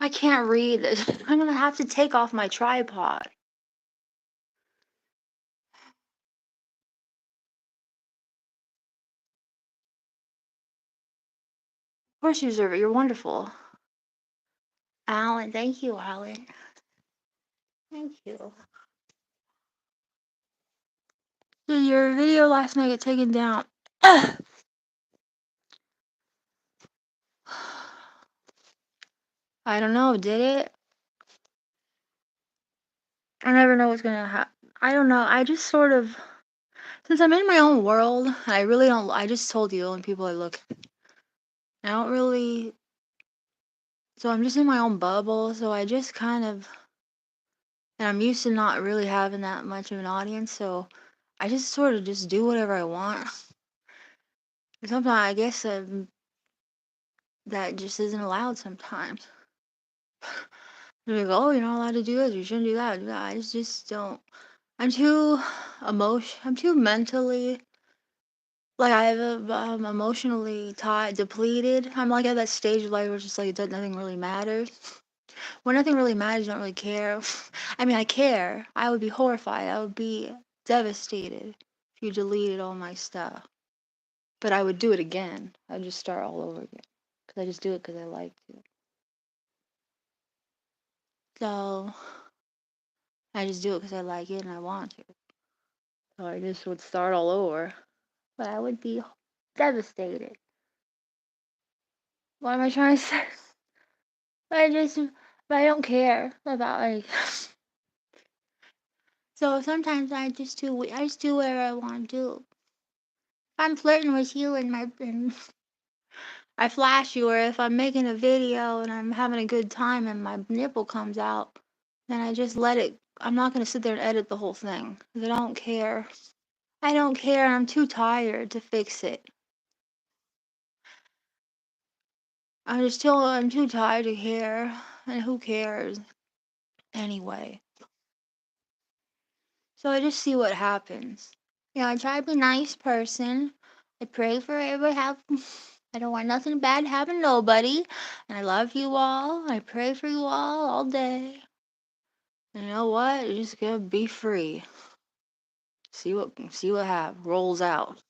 I: I can't read this. I'm gonna have to take off my tripod. Of course you deserve it. You're wonderful. Alan, thank you, Alan. Thank you. Did your video last night get taken down? I don't know, did it? I never know what's gonna happen. I don't know. I just sort of, since I'm in my own world, I really don't. I just told you, and people I look. I don't really. So I'm just in my own bubble. So I just kind of
A: And I'm used to not really having that much of an audience, so I just sort of just do whatever I want. And sometimes I guess that just isn't allowed sometimes. They're like, oh, you're not allowed to do this, you shouldn't do that. I just don't. I'm too I'm too mentally, like I'm emotionally tired, depleted. I'm like at that stage of life where it's just like nothing really matters. When nothing really matters, you don't really care. I mean, I care. I would be horrified. I would be devastated if you deleted all my stuff. But I would do it again. I'd just start all over again. Because I just do it because I like to. So I just do it because I like it and I want to. So I just would start all over. But I would be devastated. What am I trying to say? But I don't care about like. So sometimes I just do whatever I want to do. If I'm flirting with you and I flash you, or if I'm making a video and I'm having a good time and my nipple comes out, then I just let it. I'm not gonna sit there and edit the whole thing 'cause I don't care. I don't care. I'm too tired to fix it. I'm too tired to care, and who cares anyway? So I just see what happens. I try to be a nice person. I pray for everybody have. I don't want nothing bad to happen to nobody. And I love you all. I pray for you all day. And you know what? You're just gonna be free. See what rolls out.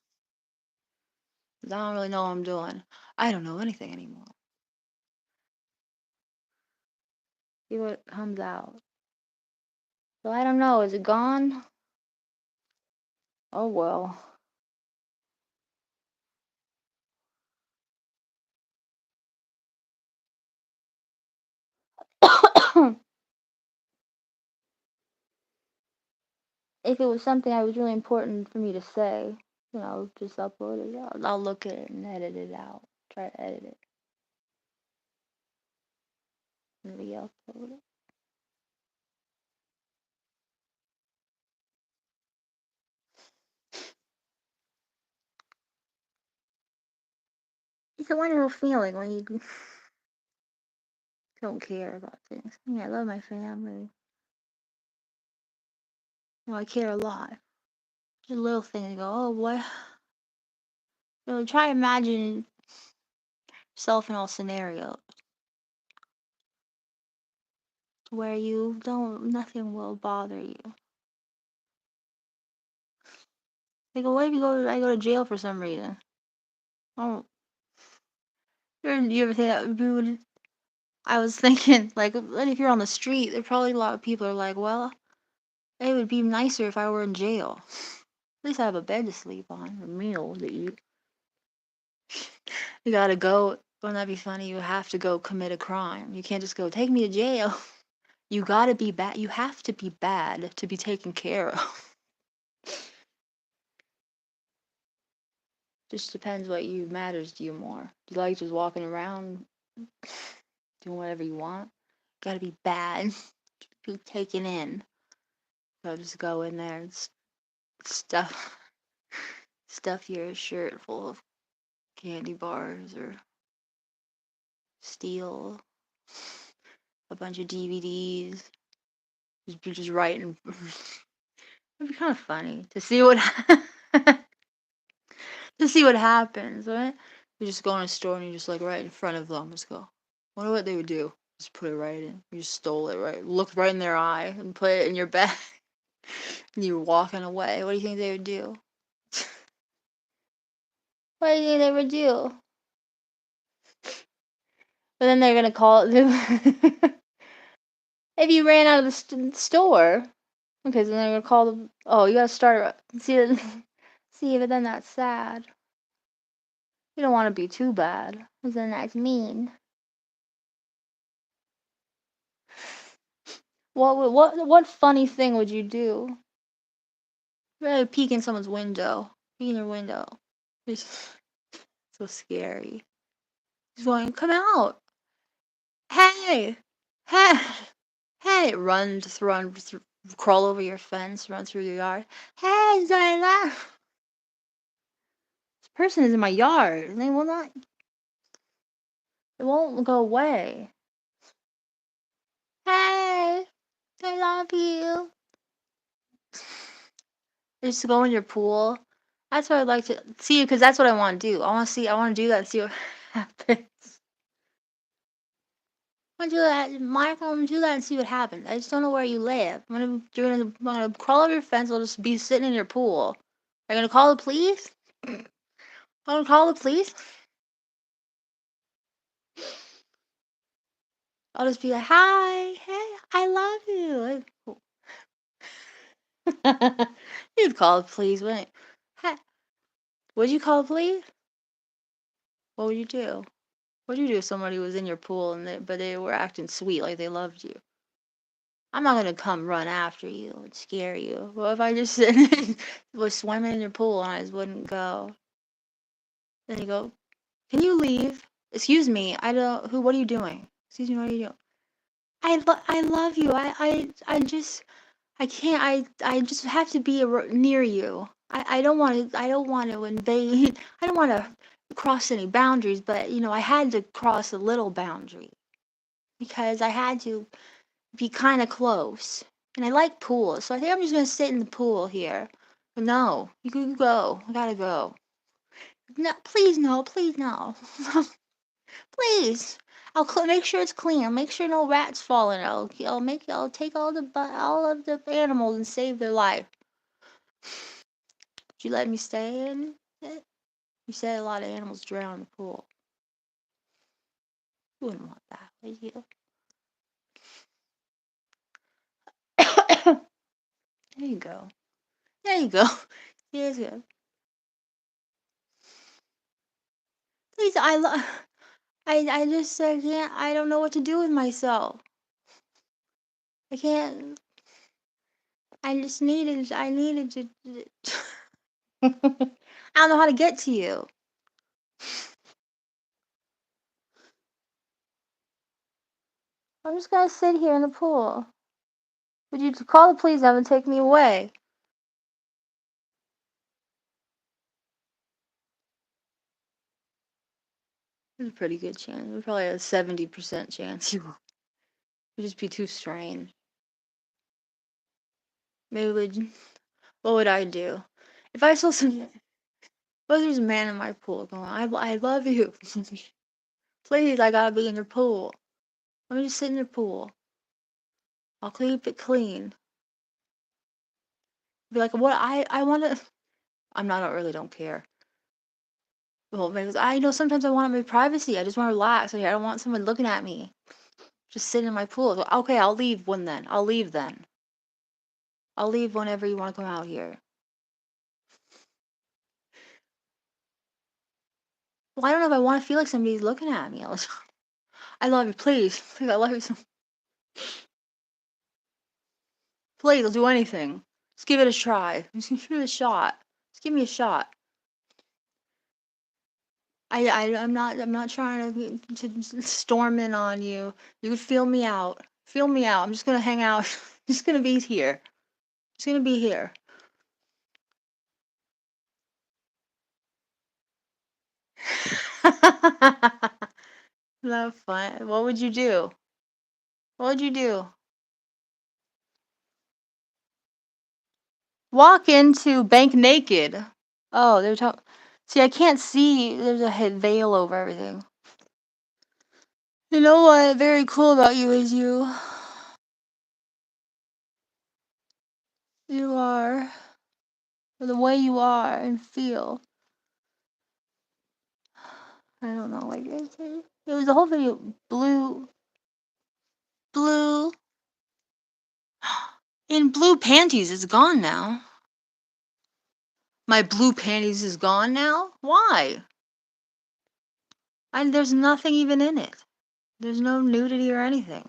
A: 'Cause I don't really know what I'm doing. I don't know anything anymore. See what comes out. So I don't know. Is it gone? Oh well. If it was something that was really important for me to say, just upload it. I'll look at it and edit it out. Try to edit it. And re-upload it. It's a wonderful feeling when you don't care about things. I mean, I love my family. I care a lot. Just little things. You go, oh boy. Try to imagine yourself in all scenarios where nothing will bother you. They go, what if I go to jail for some reason? Oh, you ever think that would? I was thinking, like, if you're on the street, there probably a lot of people are like, well, it would be nicer if I were in jail. At least I have a bed to sleep on, a meal to eat. You gotta go. Wouldn't that be funny? You have to go commit a crime. You can't just go, take me to jail. You gotta be bad. You have to be bad to be taken care of. Just depends what matters to you more. Do you like just walking around doing whatever you want? Gotta be bad. Be taken in. So just go in there and stuff your shirt full of candy bars or steal a bunch of DVDs. Just writing. It'd be kind of funny to see what happens, right? You just go in a store and you just like right in front of them, just go. Wonder what they would do. Just put it right in. You just stole it, right? Looked right in their eye and put it in your bag. And you were walking away. What do you think they would do? What do you think they would do? But then they're gonna call it. If you ran out of the store, okay, so then they're gonna call them. Oh, you gotta start. See, see, but then that's sad. You don't want to be too bad, because then that's mean. What funny thing would you do? Really peek in someone's window. Peek in your window. It's so scary. He's going, come out. Hey! Hey! Hey, crawl over your fence, run through your yard. Hey, Zayla! This person is in my yard, and they will not. It won't go away. Hey, I love you. Just go in your pool. That's what I'd like to see, because that's what I want to do. I want to see. I want to do that and see what happens. I want to do that, Mike. I want to do that and see what happens. I just don't know where you live. I'm gonna crawl over your fence. I'll just be sitting in your pool. Are you gonna call the police? I'm gonna call the police. I'll just be like, "Hi, hey, I love you." You'd call the police, wouldn't you? Hi. Would you call the police? What would you do? What would you do if somebody was in your pool but they were acting sweet like they loved you? I'm not gonna come run after you and scare you. What if I just was swimming in your pool and I just wouldn't go? Then you go, "Can you leave? Excuse me, I don't. Who? What are you doing? Excuse me, what are you doing? I love you. I just I can't. I just have to be near you. I don't want to. I don't want to invade. I don't want to cross any boundaries. But I had to cross a little boundary because I had to be kind of close. And I like pools, so I think I'm just gonna sit in the pool here. But no, you can go. I gotta go. No, please no, please no, please. Make sure it's clean. I'll make sure no rats fall in it. I'll take all of the animals and save their life. Would you let me stay in it? You said a lot of animals drown in the pool. You wouldn't want that, would you? There you go. There you go. Yes, yes. Please, I just can't. I don't know what to do with myself. I can't. I just needed. I needed to. I don't know how to get to you. I'm just gonna sit here in the pool. Would you call the police and take me away? There's a pretty good chance. There's probably a 70% chance you would just be too strange. Maybe what would I do? If I saw some, what if there's a man in my pool going, I love you. Please, I gotta be in your pool. Let me just sit in your pool. I'll keep it clean. Be like, what? I want to. I'm not. I really don't care. Well, because I know sometimes I want my privacy. I just want to relax. I don't want someone looking at me. Just sitting in my pool. So, okay, I'll leave when then. I'll leave then. I'll leave whenever you want to come out here. Well, I don't know if I want to feel like somebody's looking at me. I love you, please. Please, I love you so. Please, I'll do anything. Just give it a try. Just give it a shot. Just give me a shot. I'm not trying to storm in on you. You could feel me out. Feel me out. I'm just gonna hang out. Just gonna be here. Just gonna be here. That's fun. What would you do? What would you do? Walk into bank naked. Oh, they're talking. See, I can't see. There's a head veil over everything. You know what? Very cool about you is you are the way you are and feel. I don't know. Like it was the whole video. Blue, in blue panties is gone now. My blue panties is gone now. Why? There's nothing even in it. There's no nudity or anything.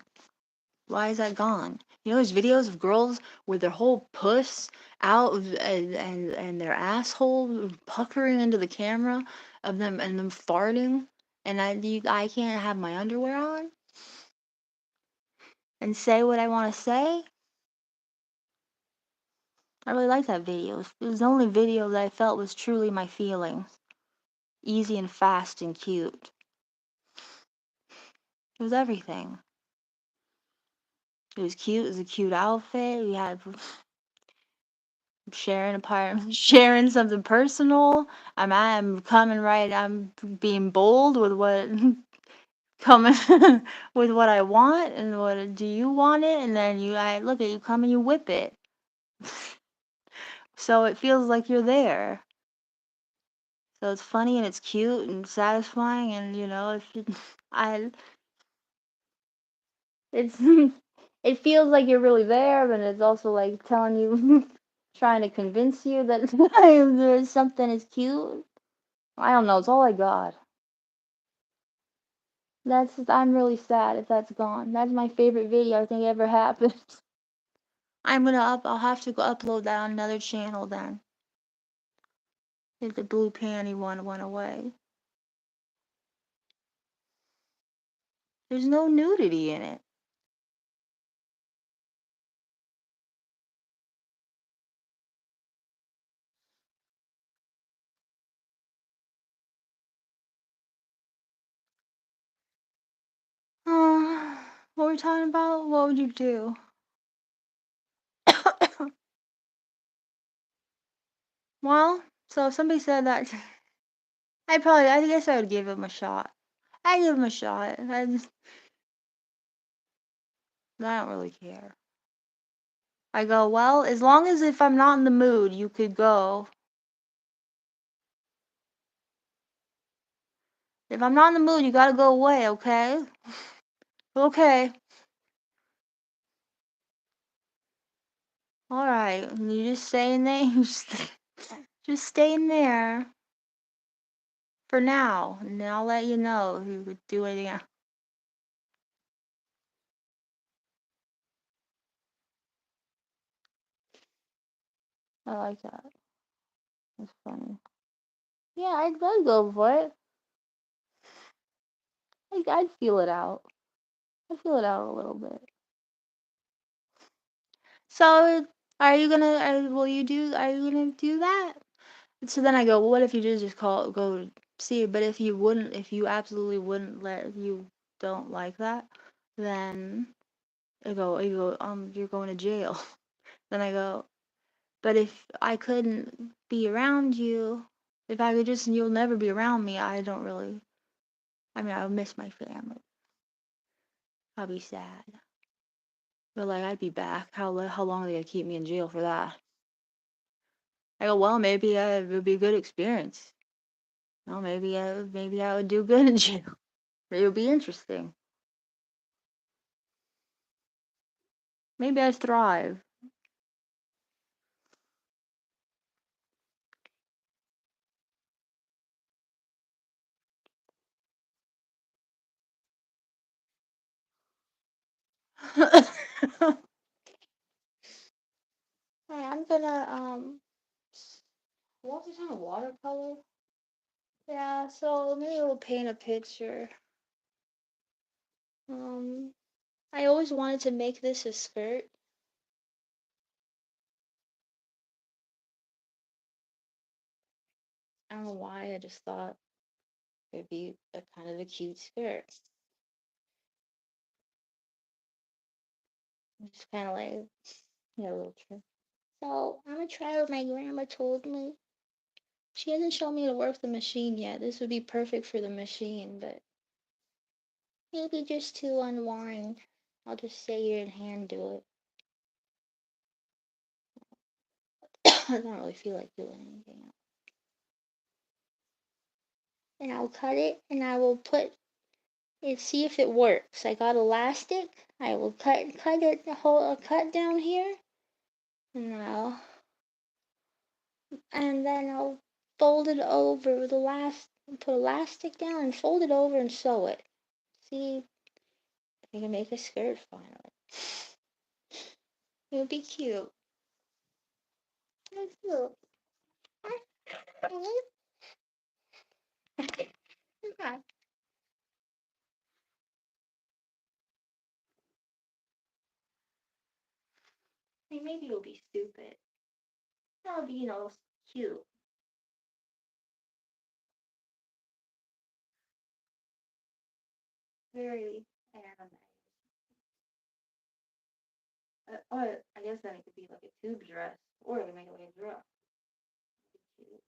A: Why is that gone? There's videos of girls with their whole puss out and their asshole puckering into the camera of them and them farting, and I can't have my underwear on. and say what I want to say. I really like that video. It was the only video that I felt was truly my feelings. Easy and fast and cute. It was everything. It was cute. It was a cute outfit. We had sharing a part, sharing something personal. I'm coming right. I'm being bold with what coming with what I want and what do you want it, and then I look at you come and you whip it. So it feels like you're there. So it's funny and it's cute and satisfying, and if you, I it's it feels like you're really there, but it's also like telling you trying to convince you that there's something is cute. I don't know, it's all I got. I'm really sad if that's gone. That's my favorite video I think ever happened. I'll have to go upload that on another channel then. If the blue panty one went away. There's no nudity in it. What were we talking about? What would you do? Well, so if somebody said that, I guess I would give him a shot. I give him a shot. I don't really care. I go, well, as long as if I'm not in the mood, you could go. If I'm not in the mood, you gotta go away, okay? Okay. Alright, you just staying there. Just staying there. For now. And then I'll let you know if you could do anything else. I like that. That's funny. Yeah, I'd go for it. I'd feel it out. I'd feel it out a little bit. So, are you gonna do that? So then I go, well, what if you just go see it? But if you absolutely wouldn't you don't like that, then you're going to jail. Then I go, but if I couldn't be around you, if I could you'll never be around me, I don't really, I would miss my family. I'll be sad. But like, I'd be back. How long are they gonna keep me in jail for that? I go, well, maybe it would be a good experience. Well, maybe I would do good in jail. Maybe it would be interesting. Maybe I'd thrive. I'm gonna what was it, watercolor? Yeah, so maybe we'll paint a picture. Um, I always wanted to make this a skirt. I don't know why, I just thought it'd be a kind of a cute skirt. Just kind of like, a little trick. So, I'm gonna try what my grandma told me. She hasn't shown me to work the machine yet. This would be perfect for the machine, but maybe just to unwind. I'll just sit here and hand do it. I don't really feel like doing anything else. And I'll cut it and I will put it, see if it works. I got elastic. I will cut it cut down here. And then I'll fold it over with put elastic down and fold it over and sew it. See if I can make a skirt finally. It would be cute. It's cute. Okay.
I: mean, maybe it'll be stupid. That'll be, cute. Very anime. Or I guess then it could be like a tube dress, or it could make it like a dress. Cute.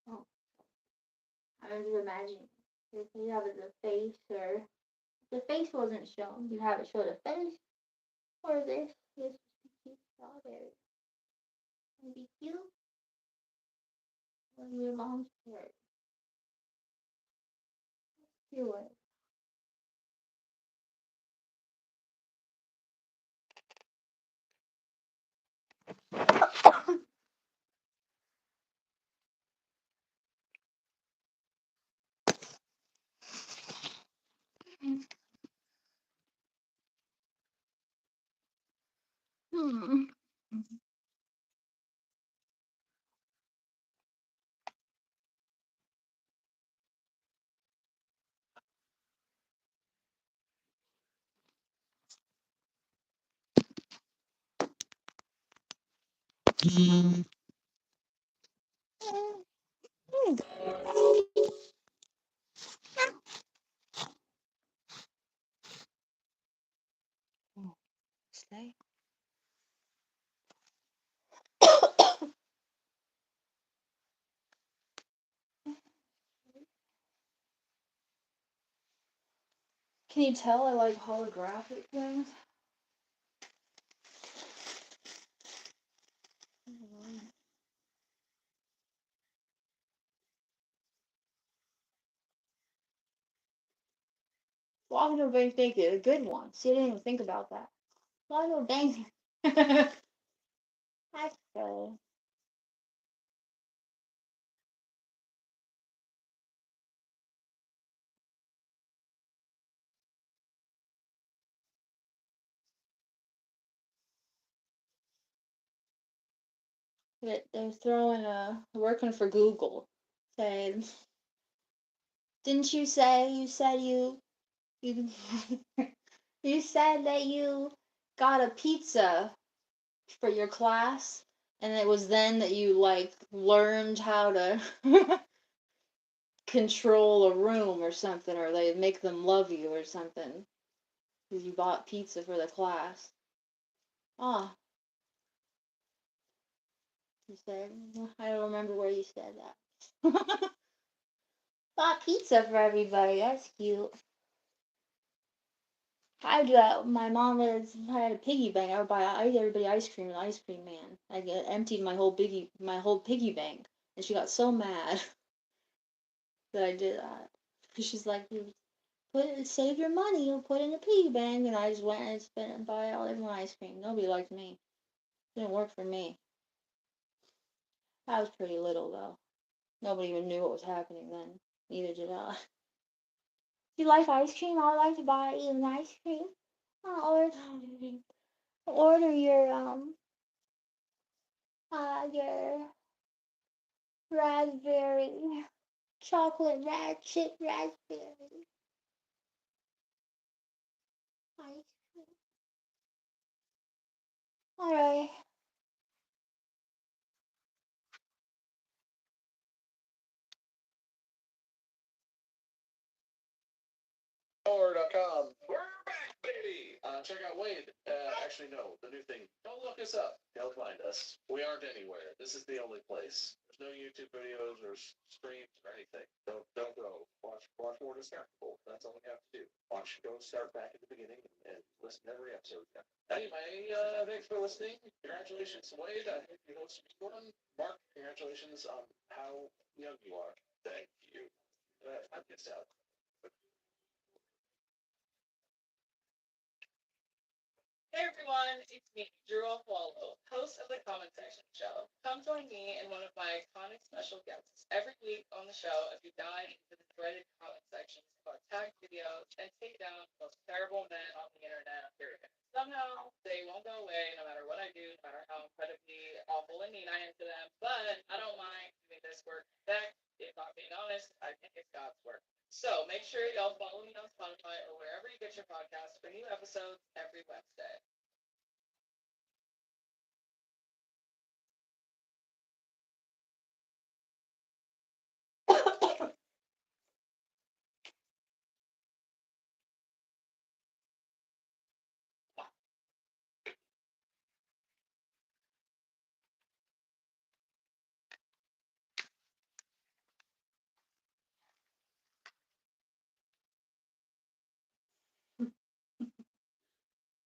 I: Oh, I was just imagining if you have the face, or if the face wasn't shown, you have it show the face, or this would be cute strawberry. Would be cute, or your long skirt. Do it. Hmm. Stay. Can you tell I like holographic things? Why would nobody think it a good one? See, I didn't even think about that. Why no dang? That's good. But they're throwing working for Google. Saying, didn't you you said that you got a pizza for your class, and it was then that you like learned how to control a room or something, or they make them love you or something because you bought pizza for the class. Ah, you said, I don't remember where you said that. Bought pizza for everybody. That's cute. I do that. My mom had a piggy bank. I would buy everybody ice cream with Ice Cream Man. I emptied my whole piggy bank, and she got so mad that I did that. She's like, "You save your money. You'll put it in a piggy bank," and I just went and spent and buy all everyone ice cream. Nobody liked me. Didn't work for me. I was pretty little though. Nobody even knew what was happening then. Neither did I. Do you like ice cream? I would like to buy you an ice cream. I'll order your raspberry chocolate chip raspberry ice cream. All right.
C: Or.com. We're back, baby. Check out Wade. Actually, no, the new thing. Don't look us up. You'll find us. We aren't anywhere. This is the only place. There's no YouTube videos or streams or anything. Don't go. Watch more Distractible. That's all we have to do. Go start back at the beginning and listen to every episode again. Anyway, thanks for listening. Congratulations, Wade. I think you host one. Mark, congratulations on how young you are. Thank you. I missed out.
E: Hey everyone, it's me, Drew Wallow, host of the Comment Section Show. Come join me and one of my iconic special guests every week on the show as we dive into the dreaded comment sections of our tag videos and take down the most terrible men on the internet, period. Somehow, they won't go away no matter what I do, no matter how incredibly awful and mean I am to them, but I don't mind doing this work. In fact, if I'm being honest, I think it's God's work. So make sure y'all follow me on Spotify or wherever you get your podcasts for new episodes every Wednesday.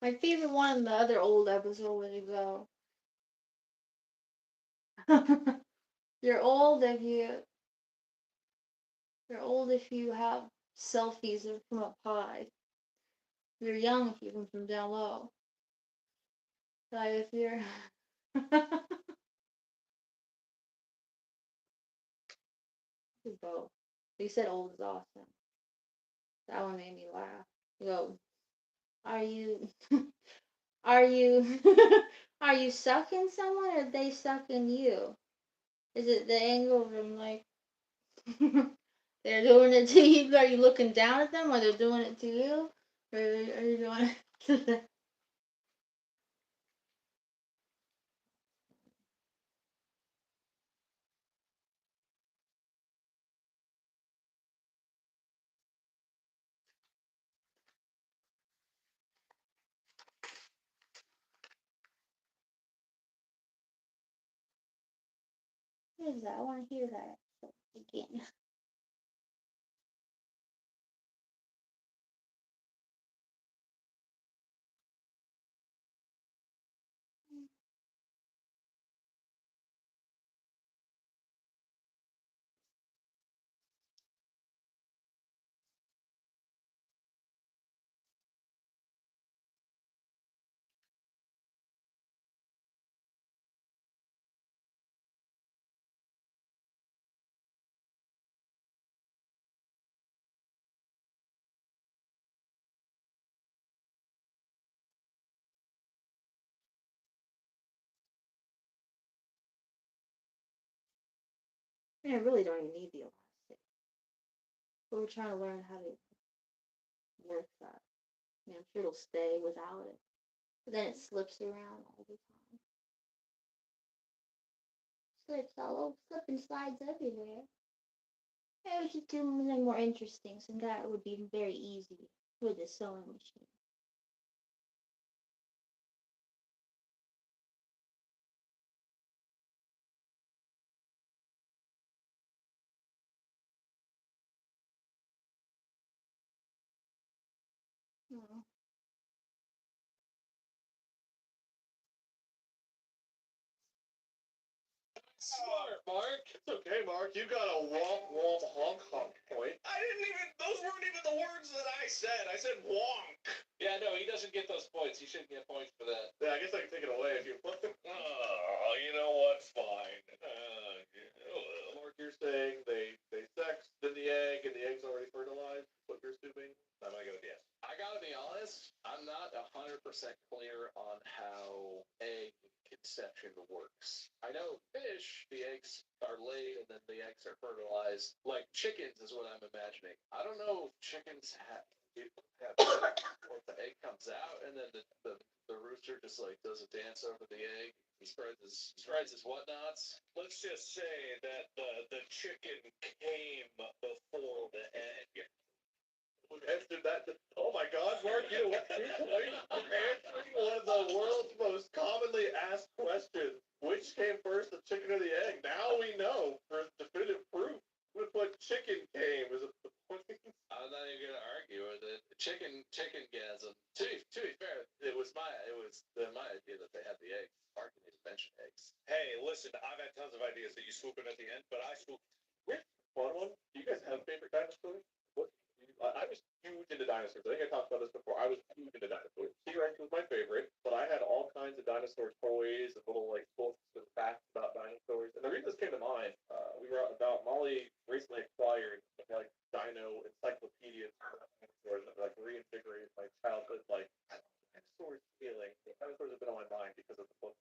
A: My favorite one in the other old episode was to go. You're old if you have selfies that come up high. You're young if you come from down low. Like if you're both. They said old is awesome. That one made me laugh. You go, are you are you are you sucking someone or they sucking you? Is it the angle of them like they're doing it to you? Are you looking down at them or they're doing it to you? Or are you doing it to them? What is that? I want to hear that again. I really don't even need the elastic. But we're trying to learn how to work that. I mean, I'm sure it'll stay without it. But then it slips around all the time. Slips all over, slip and slides everywhere. I we should do something more interesting, so that would be very easy with the sewing machine. Oh.
F: Smart, Mark. It's okay, Mark. You got a womp womp honk honk point. I didn't even. Those weren't even the words that I said. I said wonk.
C: Yeah, no, he doesn't get those points. He shouldn't get points for that.
F: Yeah, I guess I can take it away if you.
D: Oh, you know what? Fine.
F: Mark, you're saying they sexed in the egg and the egg's already fertilized. What you're assuming?
D: I'm gonna go with yes.
C: I gotta be honest, I'm not 100% clear on how egg conception works. I know fish, the eggs are laid and then the eggs are fertilized. Like chickens is what I'm imagining. I don't know if chickens have or if the egg comes out and then the rooster just like does a dance over the egg. He spreads his whatnots.
D: Let's just say that the chicken came before the egg.
F: answered that. Oh my God, Mark, you know what? You're answering one of the world's most commonly asked questions. Which came first, the chicken or the egg? Now we know for definitive proof. With what chicken came is it the point?
C: I'm not even gonna argue with it. Chicken-gasm. To be fair, it was my idea that they had the eggs. Mark didn't even mention eggs.
D: Hey, listen, I've had tons of ideas that you swoop in at the end, but I swoop.
F: Fun one. Do you guys have favorite dinosaurs? What? I was huge into dinosaurs. I think I talked about this before. I was huge into dinosaurs. T-Rex was my favorite, but I had all kinds of dinosaur toys and little like books and facts about dinosaurs. And the reason this came to mind, we were out and about. Molly recently acquired like dino encyclopedias for dinosaurs that like reinvigorated my childhood like dinosaurs feeling. Dinosaurs have been on my mind because of the books.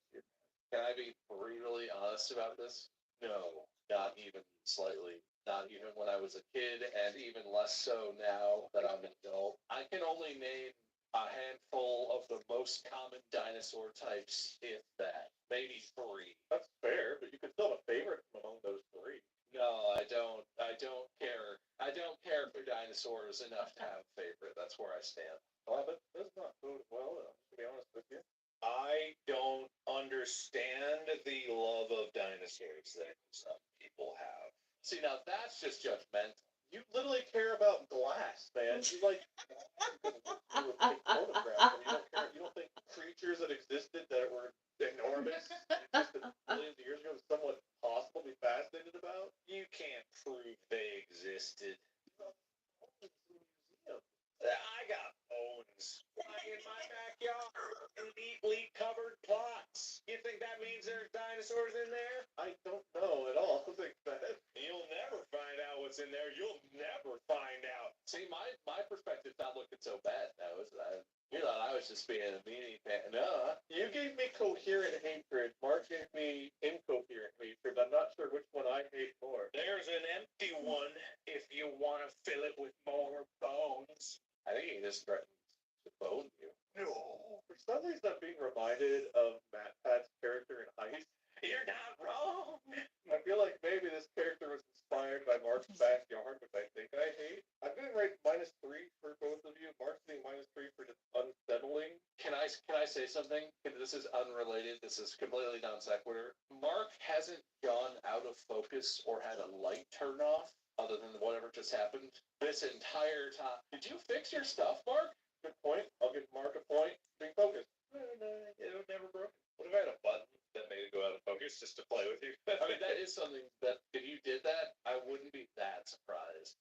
C: Can I be brutally honest about this? No, not even slightly. Not even when I was a kid, and even less so now that I'm an adult. I can only name a handful of the most common dinosaur types, if that. Maybe 3.
F: That's fair, but you could still have a favorite from among those 3.
C: No, I don't. I don't care. I don't care for dinosaurs enough to have a favorite. That's where I stand.
F: Well, that does not bode well, to be honest with you.
D: I don't understand the love of dinosaurs that some people have.
C: See, now that's just judgmental.
F: You literally care about glass, man. You like photograph. You don't think creatures that existed that were enormous existed millions of years ago is somewhat possible to be fascinated about?
D: You can't prove they existed. I got bones in my backyard in neatly covered plots. You think that means there's dinosaurs in there?
F: I don't know at all. I think that.
D: You'll never find out what's in there. You'll never find out.
C: See, my perspective's not looking so bad now, is it? You thought I was just being a meanie man. No,
F: you gave me coherent hatred. Mark gave me incoherent hatred. I'm not sure which one I hate more.
D: There's an empty one if you want to fill it with more bones.
C: I think he just threatened to bone you.
F: No. For some reason, I'm being reminded of Matt Pat's character in Heist.
D: You're not wrong.
F: I feel like maybe this character was inspired by Mark's backyard, which I think I hate. I'm going to rate -3 for both of you. Mark's being -3 for just unsettling.
C: Can I say something? This is unrelated. This is completely non sequitur. Mark hasn't gone out of focus or had a light turn off, other than whatever just happened, this entire time. Did you fix your stuff, Mark?
F: Good point. I'll give Mark a point. Being focused.
D: It would never broke. What if I had a button that made it go out of focus just to play with you?
C: I mean, that is something that if you did that, I wouldn't be that surprised.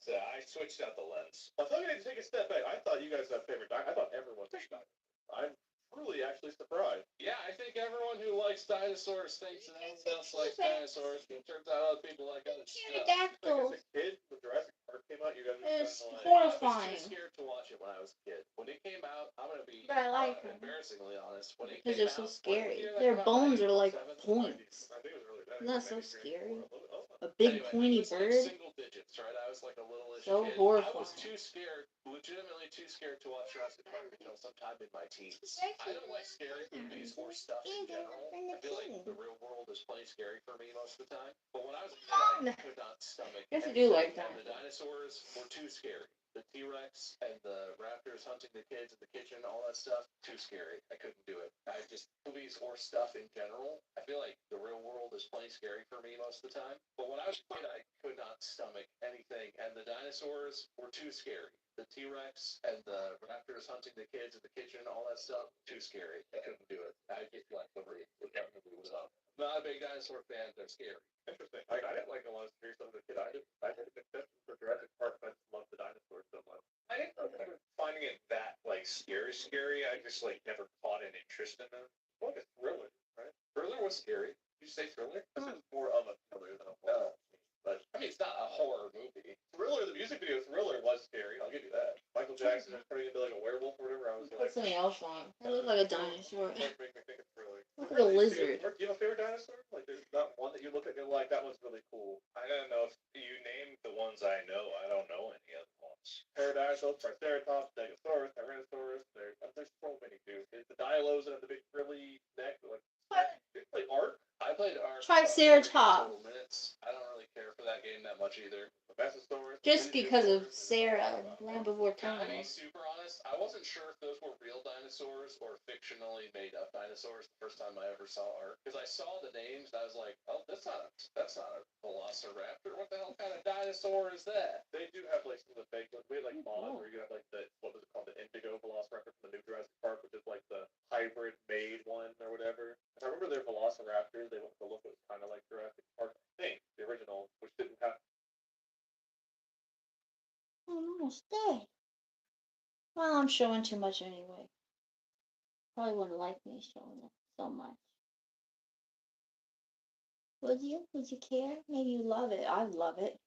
D: So I switched out the lens.
F: I thought you had to take a step back. I thought you guys had favorite. I thought everyone was I'm truly actually surprised.
C: Yeah, I think everyone who likes dinosaurs thinks that everyone else likes dinosaurs, but it turns out other people like other stuff.
A: Pterodactyl.
F: As a kid, when Jurassic Park came out, you guys were
A: It's
F: kind of like,
C: I was
A: horrifying.
C: too scared to watch it when I was a kid. When it came out, I'm gonna be
A: But I like them.
C: embarrassingly honest. When it
A: Because
C: came
A: they're so
C: out,
A: scary.
C: when the year that
A: Their
C: came out,
A: bones are like
C: 97,
A: points.
F: I think it was really bad.
A: Isn't that so scary?
F: Oh,
A: A big
C: Anyway,
A: pointy
C: it was like
A: bird.
C: single digits, right? I was like a little-ish
A: So
C: kid. I
A: horrifying.
C: was too scared, legitimately too scared to watch Jurassic Park until sometime in my teens. I don't like scary movies or stuff in general. I feel like the real world is plenty scary for me most of the time. But when I was a kid, I could not stomach
A: Yes, I do like
C: anything,
A: that.
C: and the dinosaurs were too scary. The T-Rex and the raptors hunting the kids in the kitchen, all that stuff, too scary. I couldn't do it. I just, movies or stuff in general, I feel like the real world is plenty scary for me most of the time. But when I was a kid, I could not stomach anything, and the dinosaurs were too scary. The T-Rex and the raptors hunting the kids in the kitchen, all that stuff, too scary. I couldn't do it. I just like the movie was up. Not a big dinosaur fan, they're scary.
F: interesting. I didn't like a lot of scary stuff as a kid. I had an exception for Jurassic Park. I just loved the dinosaurs so much.
D: I didn't remember finding it that like scary. I just like never caught an interest in them.
F: Well, it's Thriller, right?
C: Thriller was scary. Did you say Thriller?
F: This is more of a thriller than a horror.
C: But I mean, it's not a horror movie.
F: Thriller, the music video Thriller was scary. I'll give you that. Michael Jackson is turning into like a werewolf or whatever. I was
A: Put
F: like,
A: something else on. It looked like a dinosaur.
F: Don't make me think of Thriller.
A: Look like a lizard.
F: Do you have a favorite dinosaur? Like, there's not one that you look at and you're like, that one's really cool.
D: I don't know if you named the ones I know. I don't know any other ones.
F: Pterodactyl, Triceratops, Stegosaurus, Tyrannosaurus. There's so many, dude. The Dialos that have the big frilly neck. Like, did you play Ark?
C: I played Ark.
A: Triceratops.
C: Minutes. I don't really care for that game that much either.
F: The Mesosaurus.
A: Just because of Sarah, Land Before
C: To be
A: Time.
C: super honest, I wasn't sure if those were real dinosaurs or fictionally made up dinosaurs the first time I ever saw art. Because I saw the names and I was like, oh, that's not a velociraptor. What the hell kind of dinosaur is that?
F: They do have like some of the fake ones. We had like Moz, where you have like the what was it called, the Indigo Velociraptor from the new Jurassic Park, which is like the hybrid made one or whatever. If I remember their Velociraptors, they went the look was kind of like Jurassic Park. I think the original, which didn't have.
A: I'm almost dead. Well, I'm showing too much anyway. Probably wouldn't like me showing it so much. Would you? Would you care? Maybe you love it. I love it.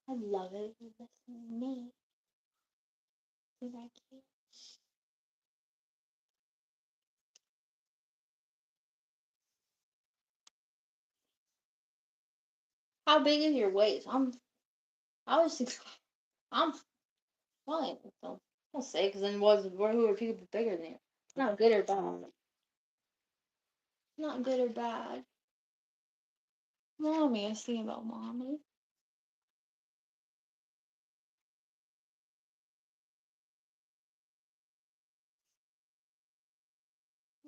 A: I love it if you listen to me. Did I care? How big is your waist? I was 6. I'm fine. Don't say because then who are people bigger than you? Not good or bad. Not good or bad. Mommy, I was thinking about mommy.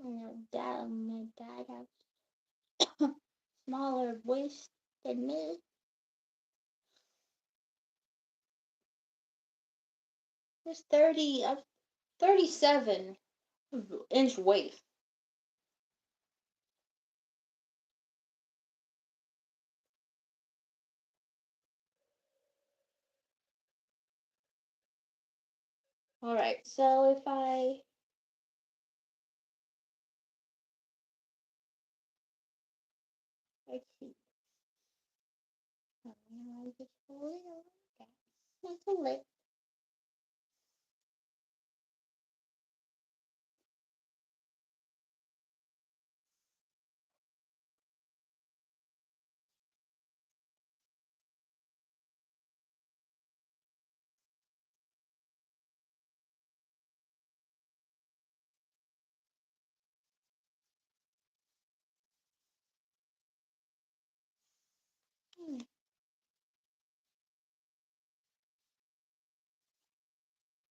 A: My dad has smaller waist than me. There's 37-inch waist. Alright, so if let's see. I just pull it over. That's a lip.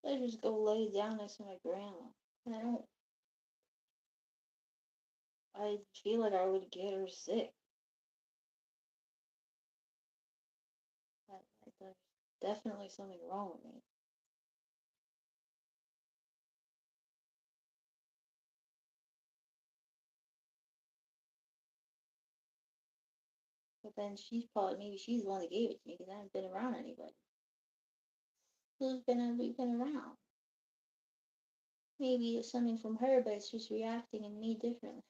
A: I just go lay down next to my grandma. And I feel like I would get her sick. There's definitely something wrong with me. But then maybe she's the one that gave it to me because I haven't been around anybody. We've been around. Maybe it's something from her, but it's just reacting in me differently.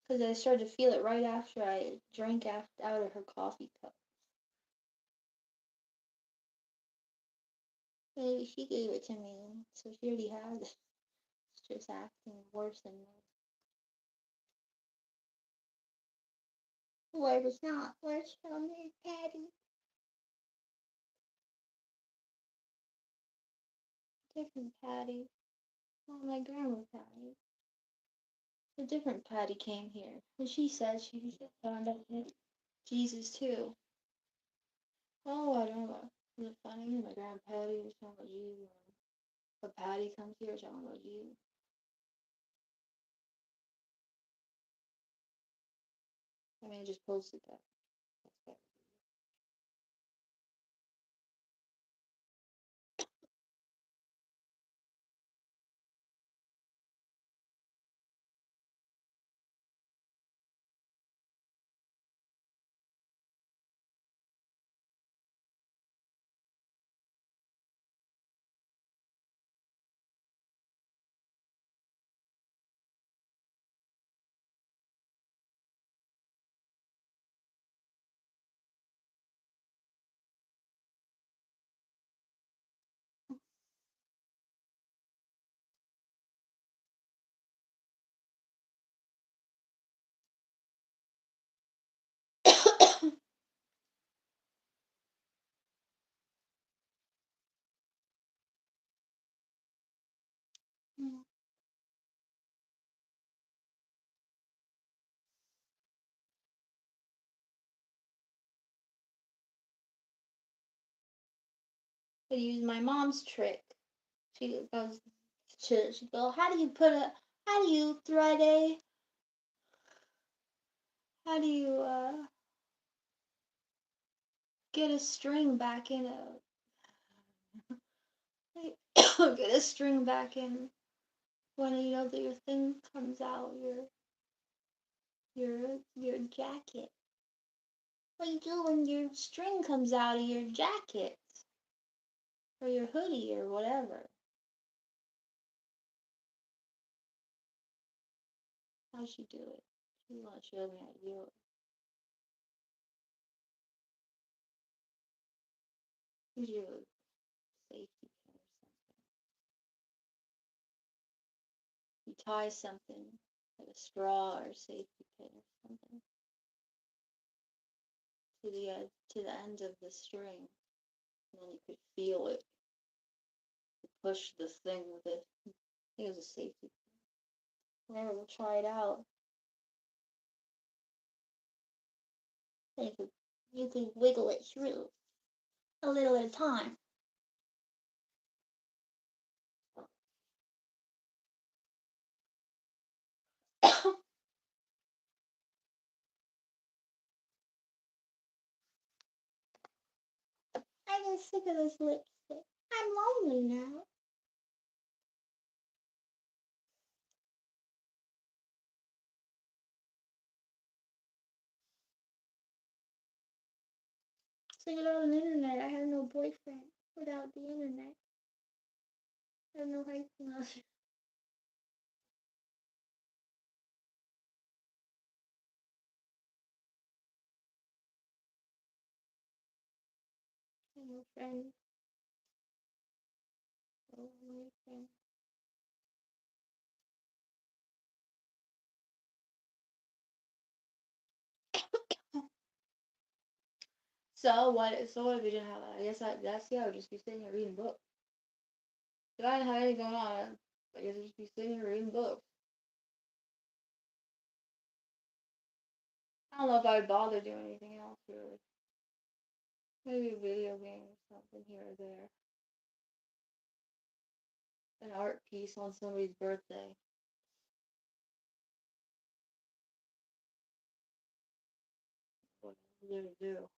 A: Because I started to feel it right after I drank out of her coffee cup. Maybe she gave it to me, so she already has it. It's just acting worse than me. Well, it's not worse from me, Patty. Different Patty. Not my grandma Patty. A different Patty came here. And she said she found out that Jesus too. Oh, I don't know. Is it funny? My grandma Patty was talking about Jesus. A Patty comes here talking about Jesus. I mean, I just posted that. That's Mm.
I: could use my mom's trick. She goes she go, how do you thread a, how do you get a string back in a, get a string back in when you know that your thing comes out, your jacket. What do you do when your string comes out of your jacket or your hoodie or whatever? How'd she do it? She want to show me how to do it. Here's your safety pin or something. You tie something like a straw or safety pin or something to the end of the string, and then you could feel it. You push the thing with it. I think it was a safety pin. Whatever, we'll try it out. And you can wiggle it through a little at a time. I get sick of this lipstick. I'm lonely now. So without the internet, I have no boyfriend. Without the internet, I have no high school. I have no friends. No boyfriend. So what? So what if we didn't have that? I guess that's I would just be sitting here reading books. If I didn't have anything going on, I guess I'd just be sitting here reading books. I don't know if I would bother doing anything else really. Maybe a video game or something here or there. An art piece on somebody's birthday. What is there to do?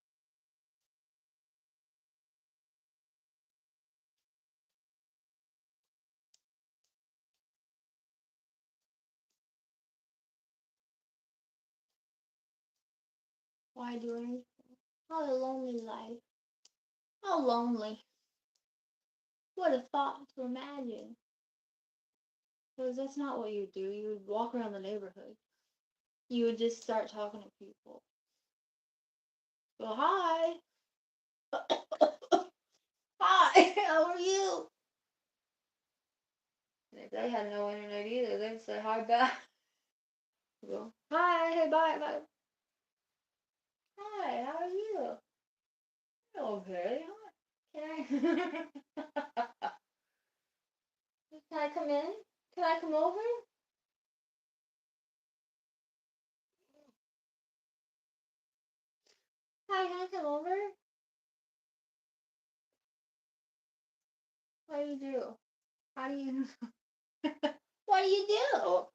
I: Why do anything? How a lonely life. How lonely. What a thought to imagine. Because that's not what you do. You would walk around the neighborhood. You would just start talking to people. Go, hi. Hi, how are you? And if they had no internet either, they'd say hi back. Go, hi, hey, bye, bye. Hi, how are you? Okay, hi. Can I come in? Can I come over? Hi, can I come over? What do you do? How do you? What do you do?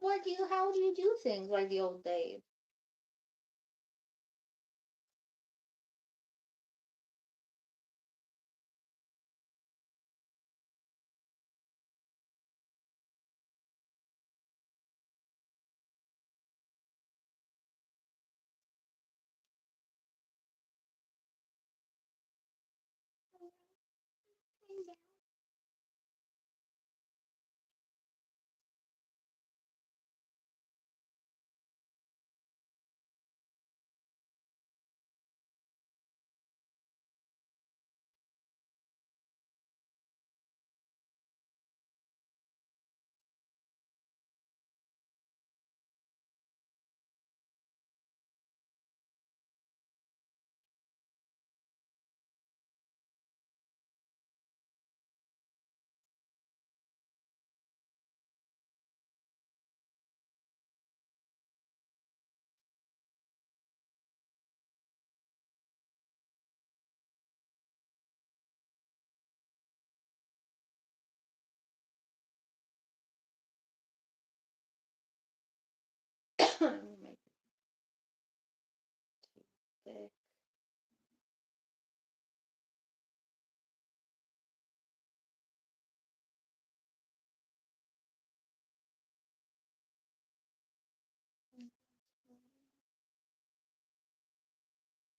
I: What do you? How do you do things like the old days?
A: thick.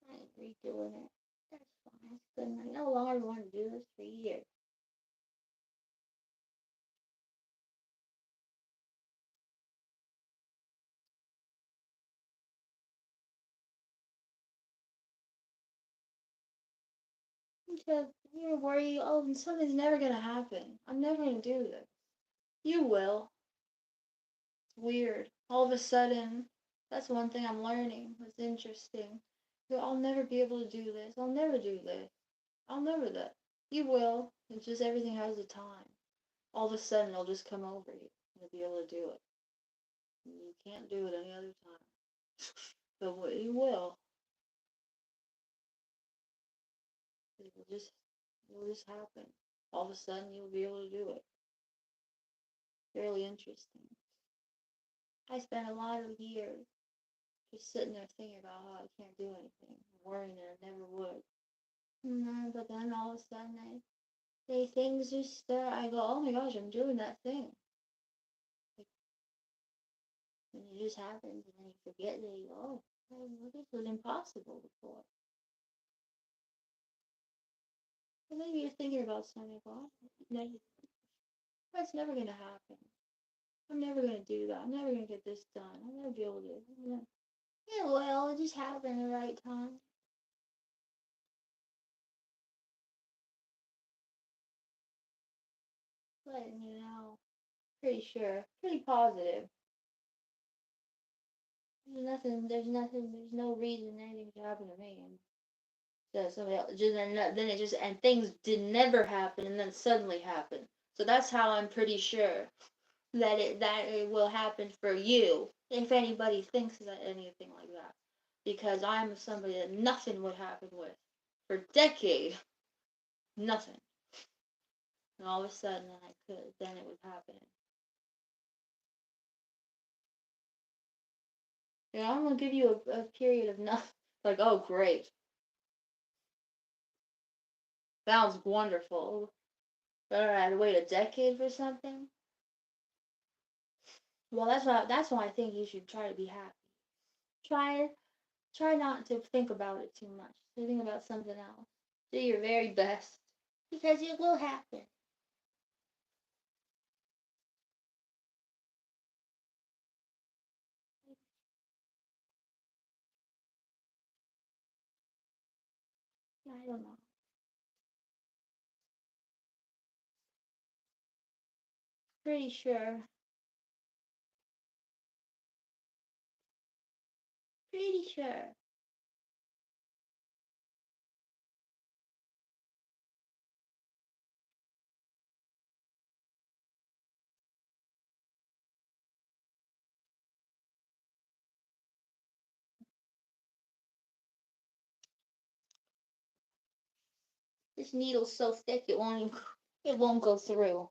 A: I ain't redoing it. That's fine. That's good. I no longer want to do this for years. Because you're worried, oh, something's never gonna happen. I'm never gonna do this. You will. It's weird. All of a sudden, that's one thing I'm learning. That's interesting. I'll never be able to do this. I'll never do this. I'll never that. You will. It's just everything has a time. All of a sudden, it'll just come over you. You'll be able to do it. You can't do it any other time. But you will. It'll just happen. All of a sudden, you'll be able to do it. Fairly interesting. I spent a lot of years just sitting there thinking about how I can't do anything, worrying that I never would. But then all of a sudden, things just start. I go, oh my gosh, I'm doing that thing. Like, and it just happens, and then you forget that you go, oh, well, this was impossible before. And maybe you're thinking about something, well, that's never gonna happen. I'm never gonna do that. I'm never gonna get this done. I'll never be able to. Yeah, well, it just happened at the right time. Letting you know. Pretty sure. Pretty positive. There's no reason anything should happen to me. And so somebody else, just, and then it just, and things did never happen and then suddenly happen. So that's how I'm pretty sure that it will happen for you if anybody thinks that anything like that. Because I'm somebody that nothing would happen with. For decades, nothing. And all of a sudden then it was happening. I'm gonna give you a period of nothing. Like, oh great. Sounds wonderful. But I had to wait a decade for something. Well, that's why I think you should try to be happy. Try try not to think about it too much. Think about something else. Do your very best. Because it will happen. I don't know. Pretty sure. Pretty sure. This needle's so thick it won't go through.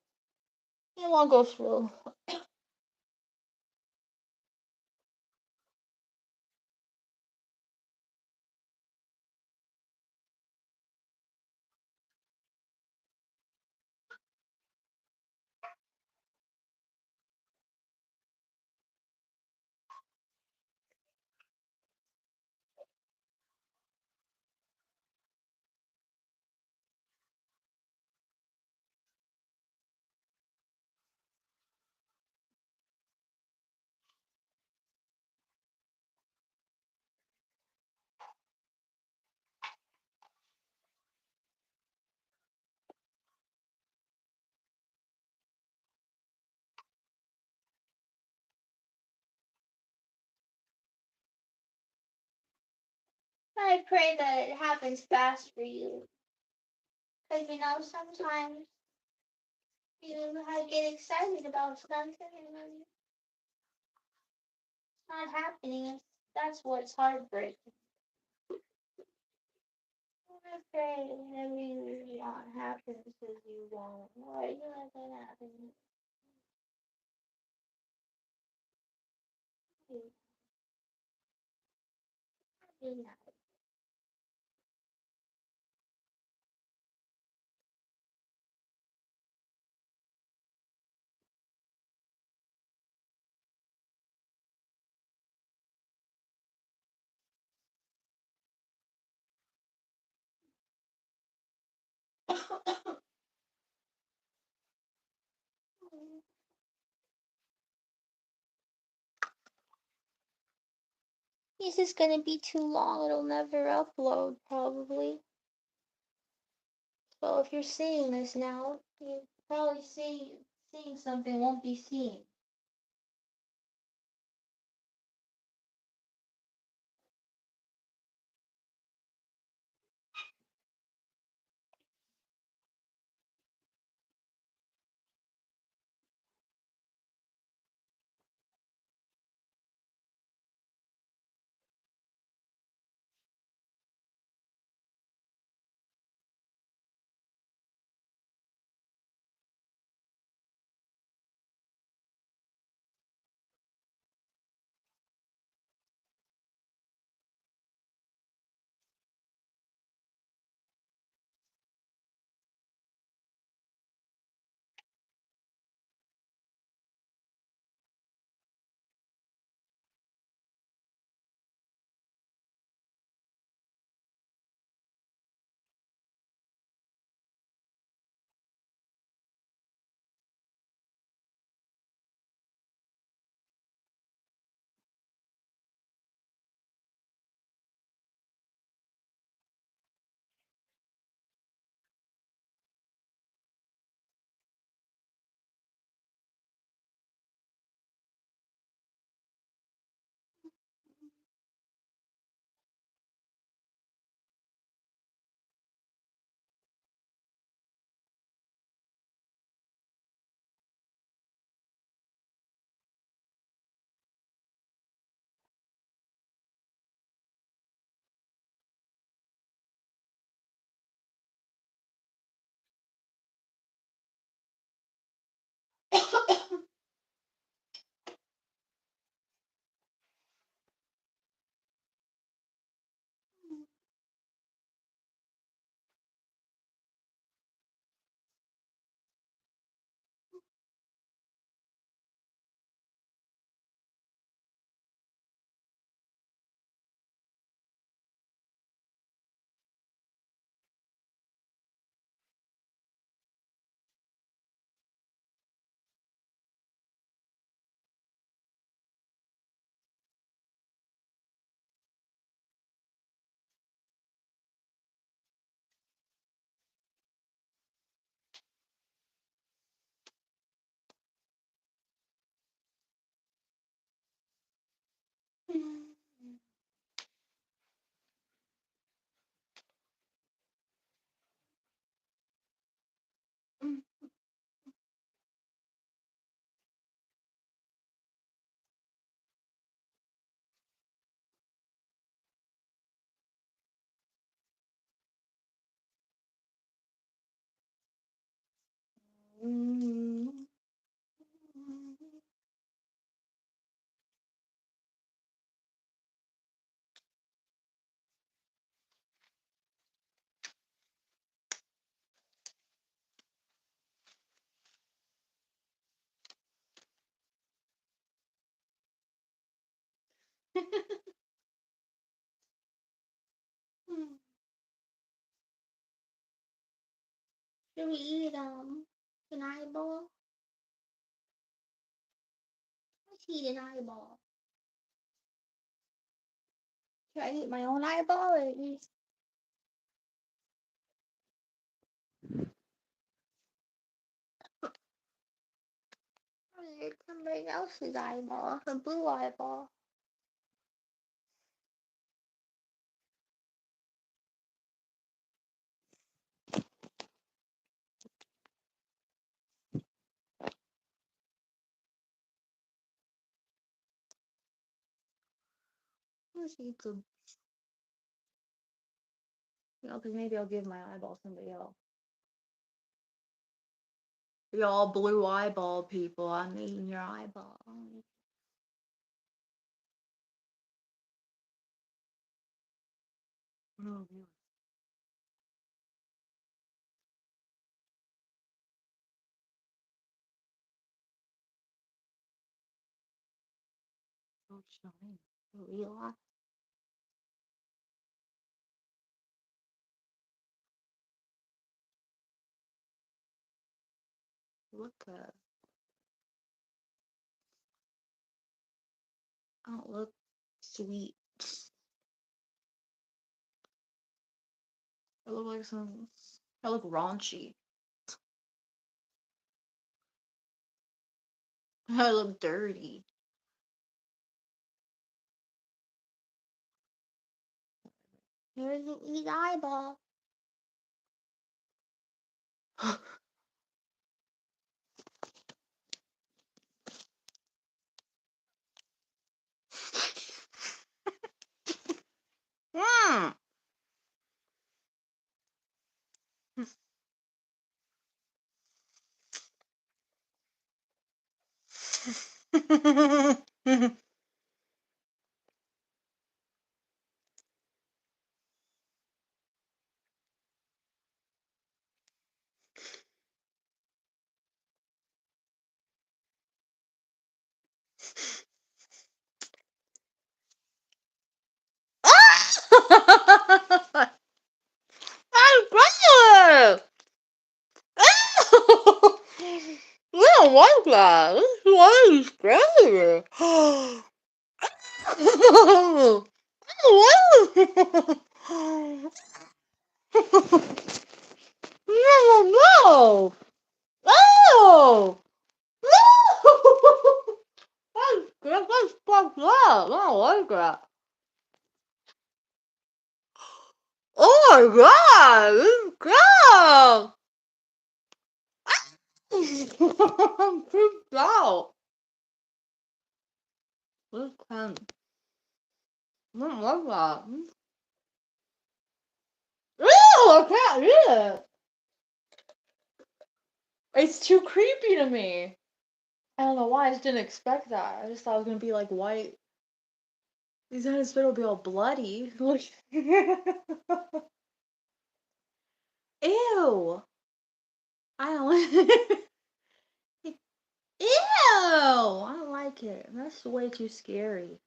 A: It won't go through. I pray that it happens fast for you. Because sometimes I get excited about something and then it's not happening. That's what's heartbreaking. I pray that everything happens as you want. Lord, you let that happen.
I: This is gonna be too long. It'll never upload, probably. So if you're seeing this now, you're probably seeing something won't be seen. Should we eat an eyeball? Let's eat an eyeball. Should I eat my own eyeball or eat somebody else's eyeball? A blue eyeball. Let's eat the, because maybe I'll give my eyeball to somebody else. Y'all blue eyeball people, I'm eating your eyeball. Oh, really? So shiny. Real.
A: look I don't look sweet. I look like some. I look raunchy. I look dirty. Here's his eyeball. Hmm. That's gross! I don't like that. This is why he's scary. No, no, no, no. That's fucked up. I don't like that. Oh my god, this is gross. I'm freaked out. This can. I don't like that. Ew, I can't eat it. It's too creepy to me. I don't know why. I just didn't expect that. I just thought it was gonna be like white. These his spit will be all bloody. Look. Ew. I don't. Ew. I don't like it. That's way too scary.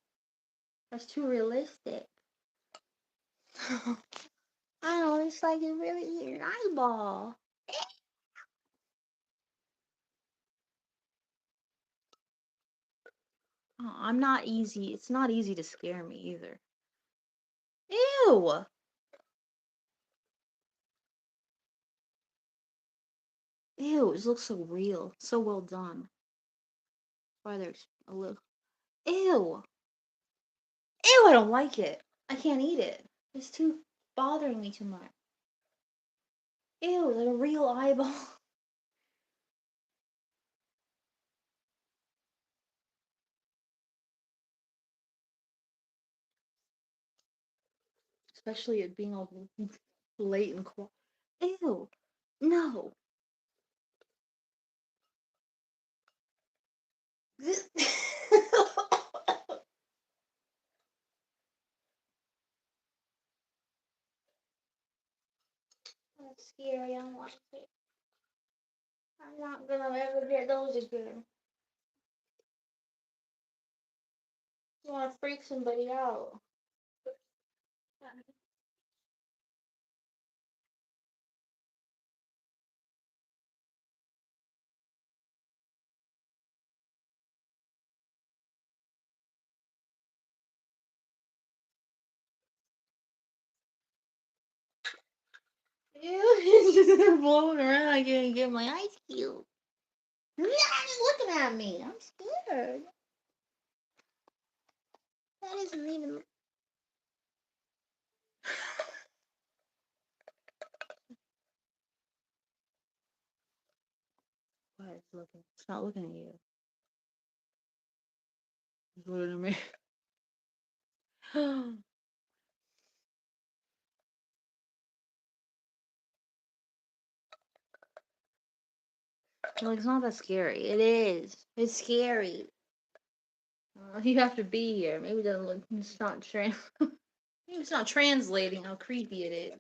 A: That's too realistic. I don't. It's like it really hit an eyeball. Oh, I'm not easy. It's not easy to scare me either. Ew. Ew. It looks so real. So well done. Why there's a little. Ew. Ew, I don't like it. I can't eat it. It's too bothering me too much. Ew, like a real eyeball. Especially it being all late and quiet. Ew. No. This- That's scary. I don't like it. I'm not gonna ever get those again. You wanna freak somebody out. Ew, they're blowing around. I can't get my ice cube. Yeah, he's looking at me. I'm scared. That isn't even. What? It's looking. It's not looking at you. It's looking at me. Like, it's not that scary. It is. It's scary. You have to be here. Maybe it doesn't look. It's not Maybe it's not translating how creepy it is.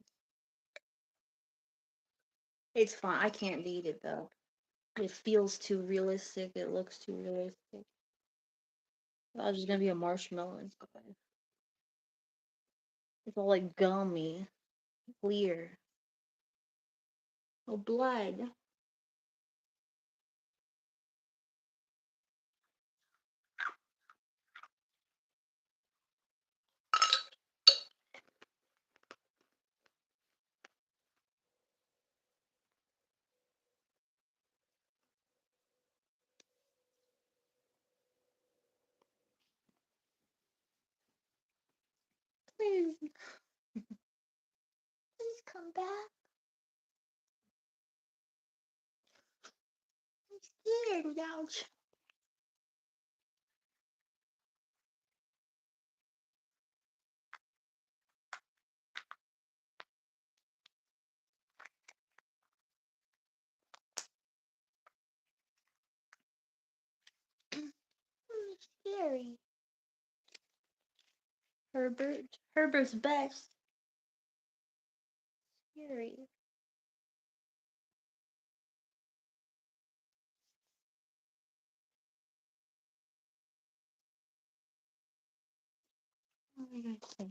A: It's fine. I can't beat it though. It feels too realistic. It looks too realistic. I was just gonna be a marshmallow inside. It's all like gummy, clear. Oh, blood. Please come back. I'm scared without you. Scary. Herbert's best. Scary. What are you gonna say?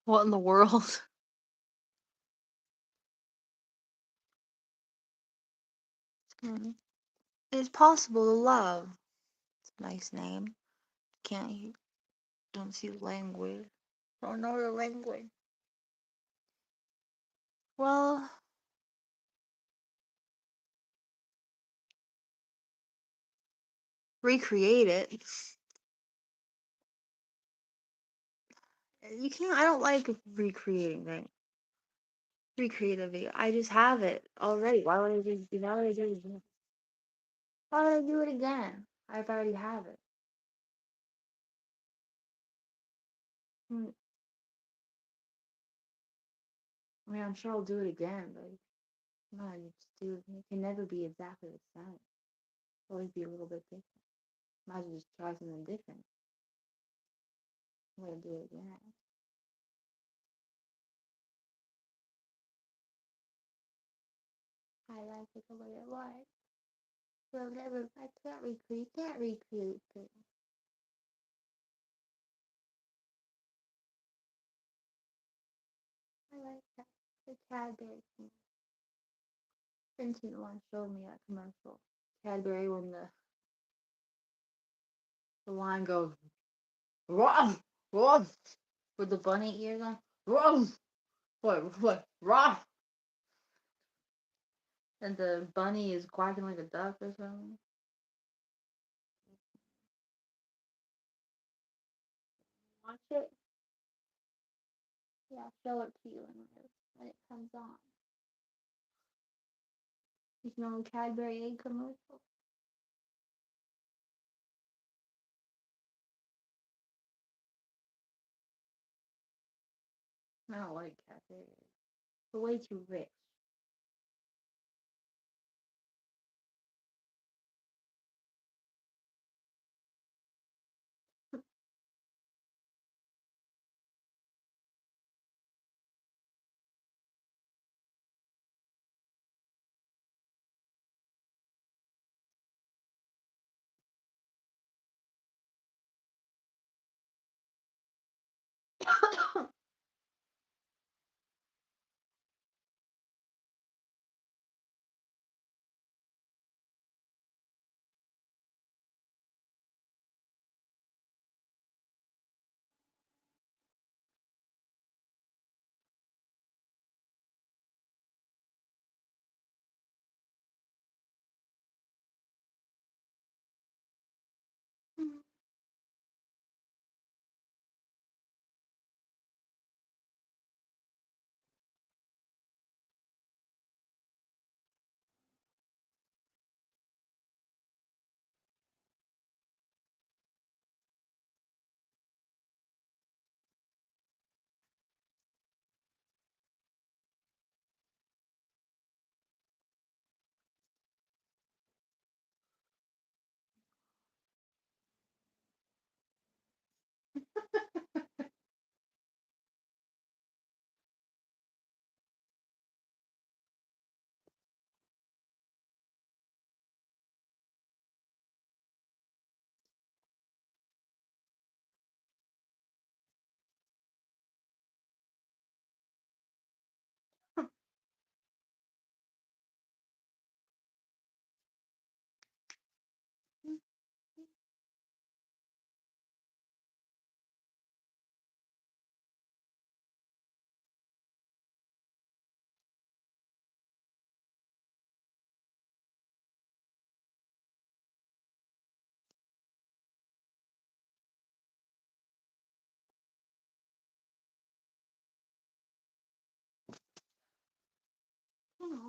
A: What in the world? It's possible to love. It's a nice name. Can't you? Don't see the language. Don't know the language. Well, recreate it. You can't. I don't like recreating things. Recreate a video. I just have it already. Why would I just? Why would I do it again? Why would I do it again? I already have it. Hmm, I mean, I'm sure I'll do it again, but no, you just do it. It can never be exactly the same. Always be a little bit different. Might as well just try something different. I'm gonna do it again. I like it the way it was. Well, never. I can't recreate. Can't recreate things. I like that. The Cadbury thing. Vincent once showed me that commercial. Cadbury when the line goes ruff ruff with the bunny ears on ruff what ruff and the bunny is quacking like a duck or something. Watch it. Yeah, I'll show it to you when it comes on. You know Cadbury egg commercial. I don't like Cadbury eggs. They're way too rich.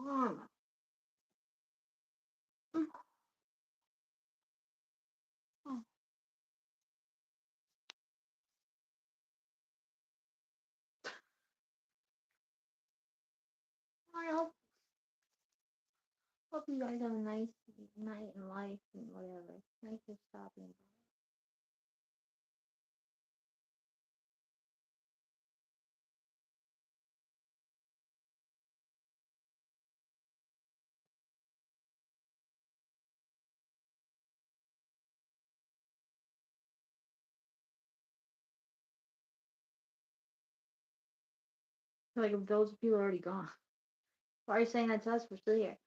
A: Mm. Mm. Mm. I hope you guys have a nice night in life and whatever. Thanks for stopping by. Like if those people are already gone. Why are you saying that to us? We're still here.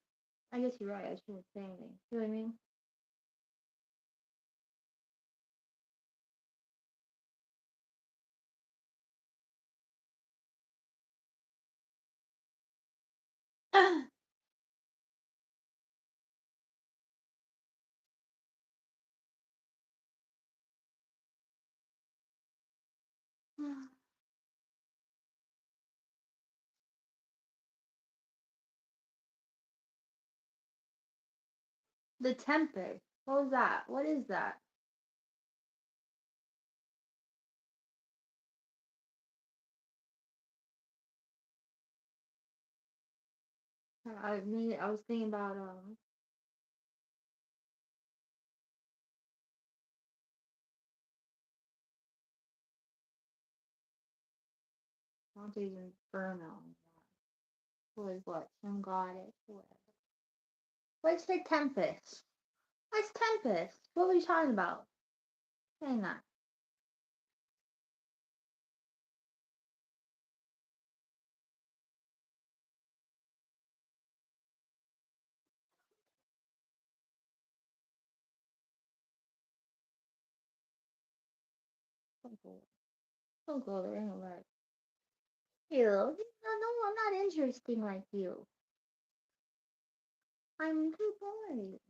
A: I guess you're right. I shouldn't say anything. You know what I mean? The Tempest. What was that? What is that? I was thinking about Dante's Inferno. Was what? Some goddess, whatever. What's the Tempest? What's Tempest? What were you talking about? Saying that. Don't go. Don't go there anyway. You. No, I'm not interesting like you. I'm too boring.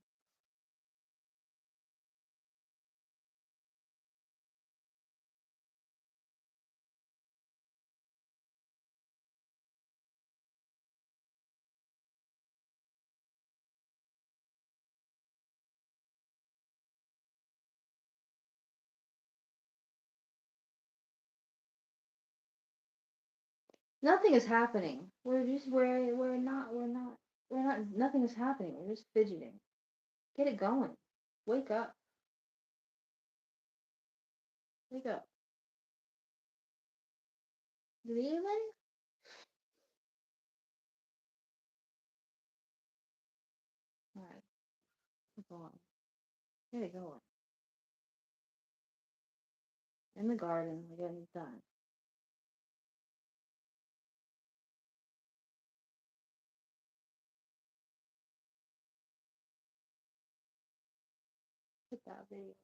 A: Nothing is happening. We're not nothing is happening. We're just fidgeting. Get it going. Wake up. Wake up. Did he anybody? Alright. Keep on. Get it going. In the garden, we got it done. Put that video.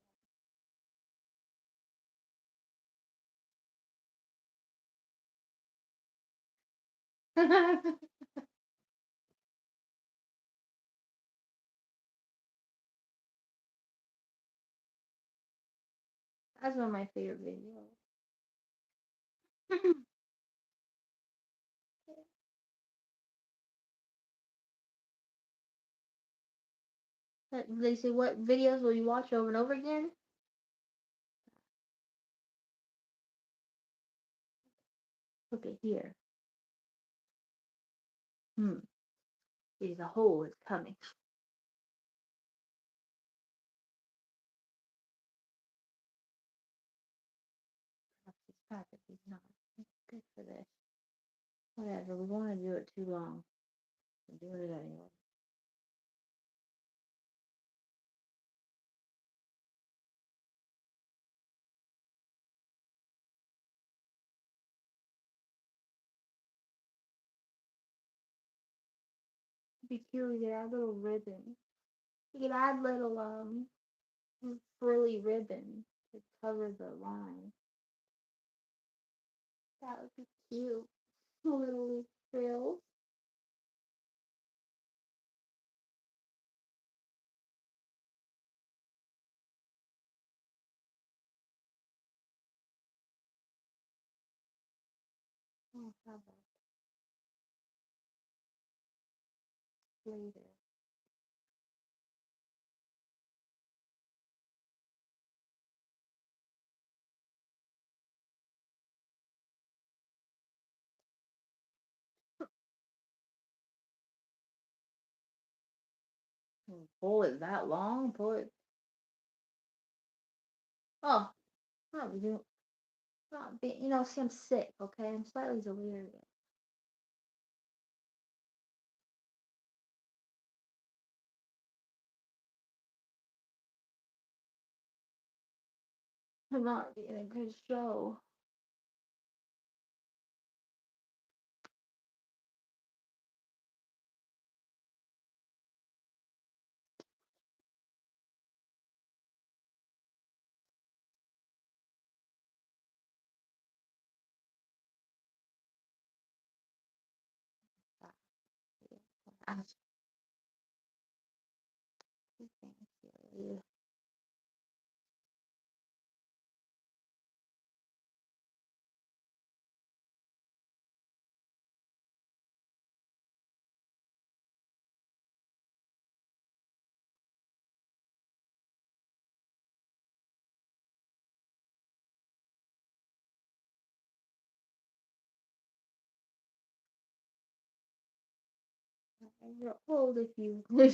A: That's one of my favorite videos. They say, what videos will you watch over and over again? Look at here. See, the hole is coming. He's practice. He's not. He's good for this. Whatever. We want to do it too long. We're doing it anyway. It'd be cute. You could add little ribbon. You could add little frilly ribbon to cover the line. That would be cute. Little frills. Oh, how about later. Pull it that long? Pull it. Oh, not you. Not be. See, I'm sick. Okay, I'm slightly delirious. I'm not being a good show. Ah, thank you. You're old if you like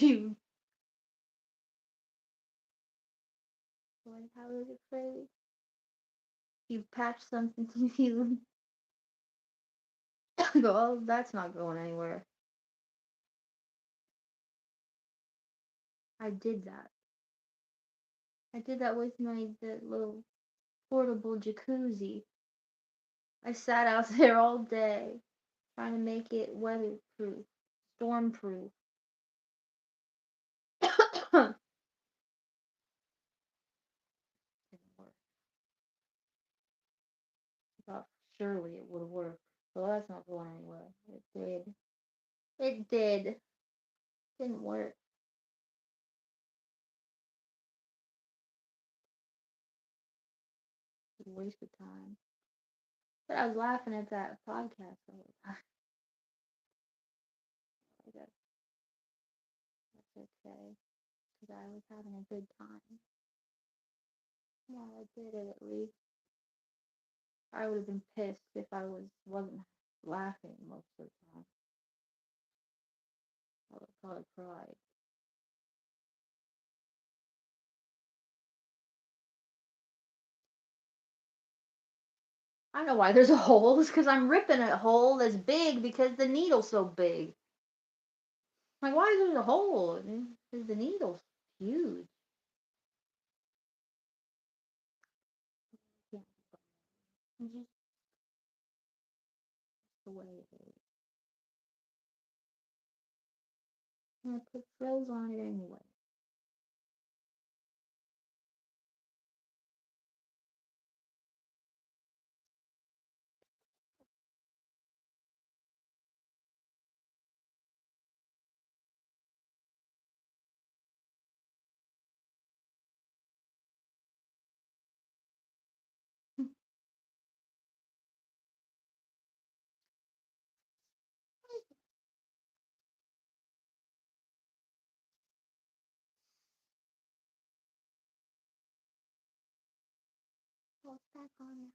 A: how is it phrased? You patch something to you go, oh, that's not going anywhere. I did that. I did that with the little portable jacuzzi. I sat out there all day trying to make it weatherproof, stormproof. Didn't work. I thought surely it would work. Well, that's not going anywhere. It did. It did. Didn't work. It was a waste of time. But I was laughing at that podcast all the time. I guess that's okay. Because I was having a good time. Yeah, I did it at least. I would have been pissed if I wasn't laughing most of the time. I would have probably cried. I know why there's a hole. It's because I'm ripping a hole that's big because the needle's so big. Like, why is there a hole? Because the needle's huge. Yeah, it's just the way it is. I'm gonna put frills on it anyway. Well, it's back on now.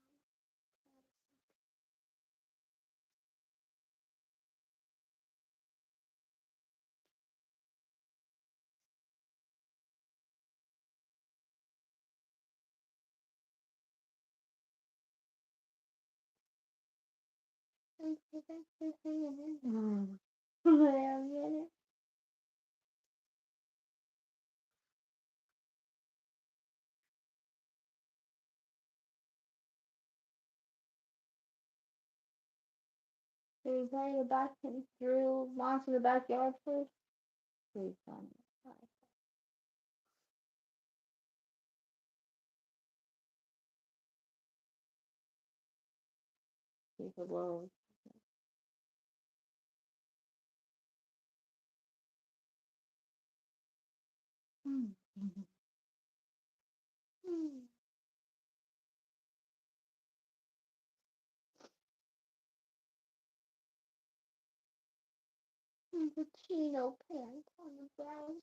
A: Should we play the back through Monster the Backyard first? Please don't. Keep it low. the chino pants on the ground.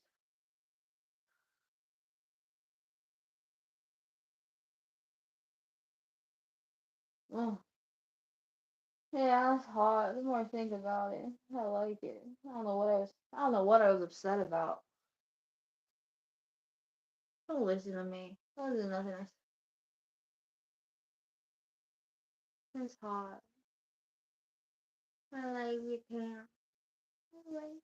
A: Oh, yeah, it's hot. The more I think about it, I like it. I don't know what I was upset about. Don't listen to me. Don't listen to nothing. It's hot. I like your pants. I like.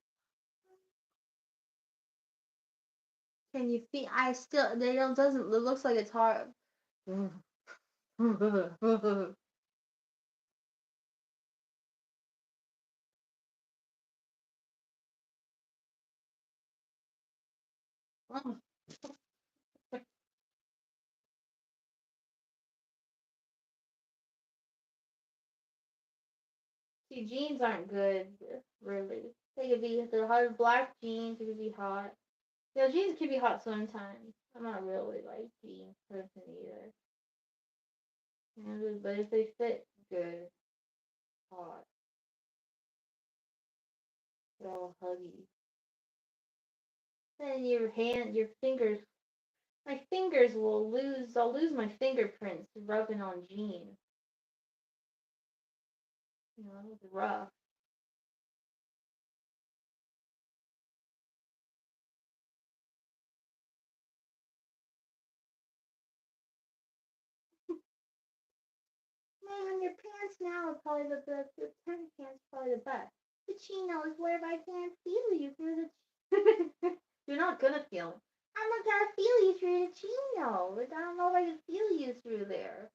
A: Can you feel? I still. They don't. Doesn't. It looks like it's hard. See, jeans aren't good, really. They could be the hard black jeans. It could be hot. Yeah, jeans can be hot sometimes. I'm not really like jeans person either. But if they fit good, hot. They're all huggy. Then your fingers, my fingers will lose. I'll lose my fingerprints rubbing on jeans. You know, it's rough. Man, your pants now are probably the best. Your tennis pants probably the best. The chinos where I can't feel you through the. You're not gonna feel it. I'm not gonna feel you through the chino. Like, I don't know if I can feel you through there.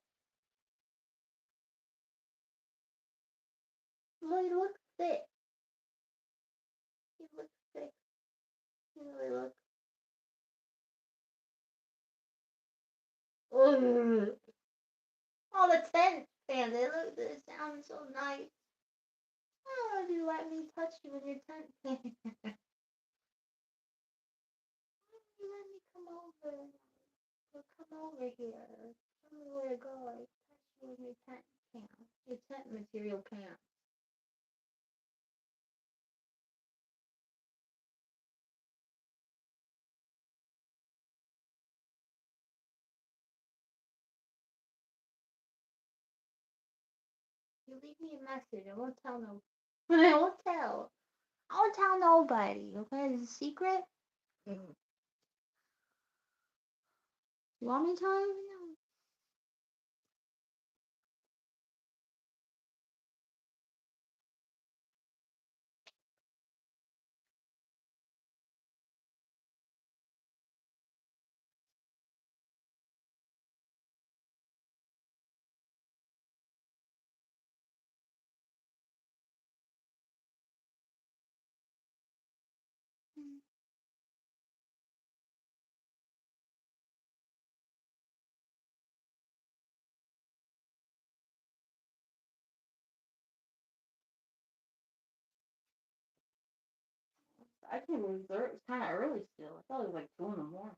A: Well, you look thick. You look thick. You really look. Ugh. Oh, the tent fans. They look. They sound so nice. Oh, you let me touch you with your tent fan. You let me come over. Well, come over here. Tell me where to go. I touch you with your tent pants. Your tent material pants. You leave me a message. I won't tell no. I won't tell. I won't tell nobody. Okay, it's a secret. You want me to tell you? No. I can reserve. It's kind of early still. I thought it was like 2 in the morning.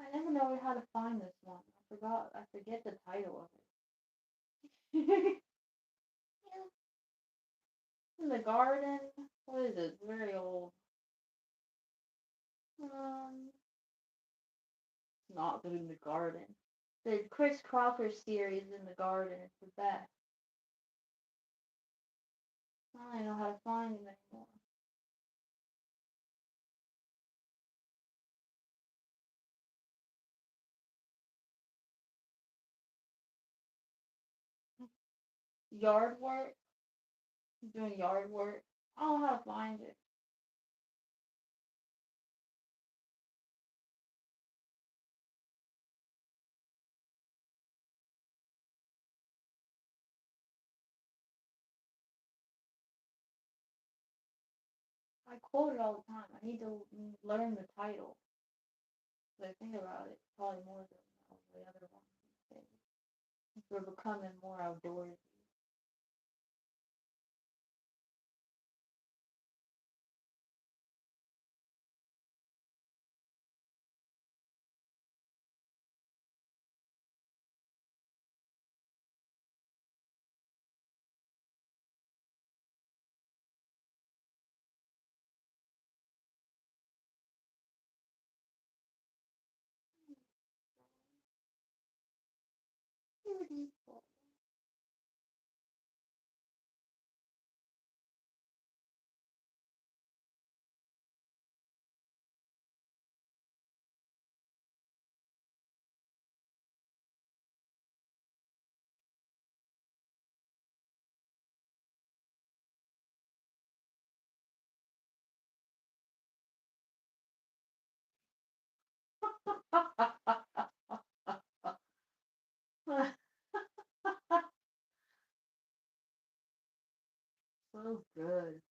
A: I never know how to find this one. I forgot. I forget the title of it. In the garden. What is it? Very old. Um, not in the garden. The Chris Crocker series in the garden is the best. I don't know how to find it anymore. Yard work. Doing yard work. I don't know how to find it. I quote it all the time. I need to learn the title. But I think about it probably more than all the other ones. We're becoming more outdoorsy. Beautiful. So good.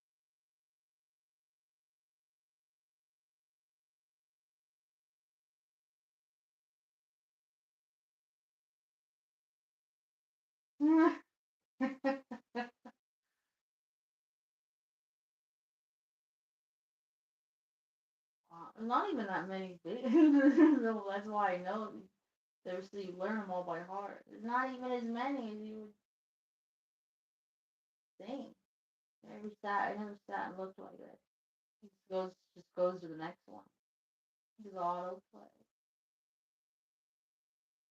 A: Not even that many videos. So that's why I know there's you learn them all by heart. There's not even as many as you would think. I never sat and looked like that. It just goes to the next one. Just autoplay.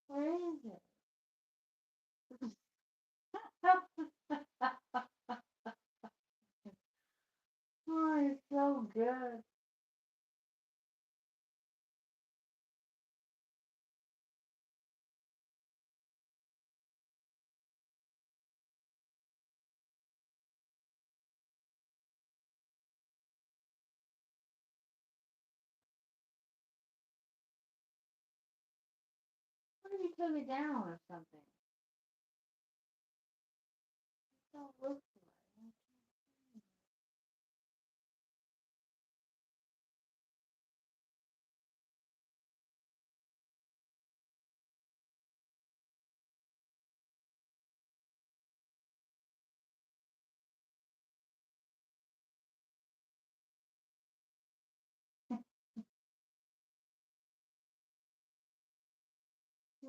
A: Where is it? Oh, it's so good. What if you took it down or something? It don't look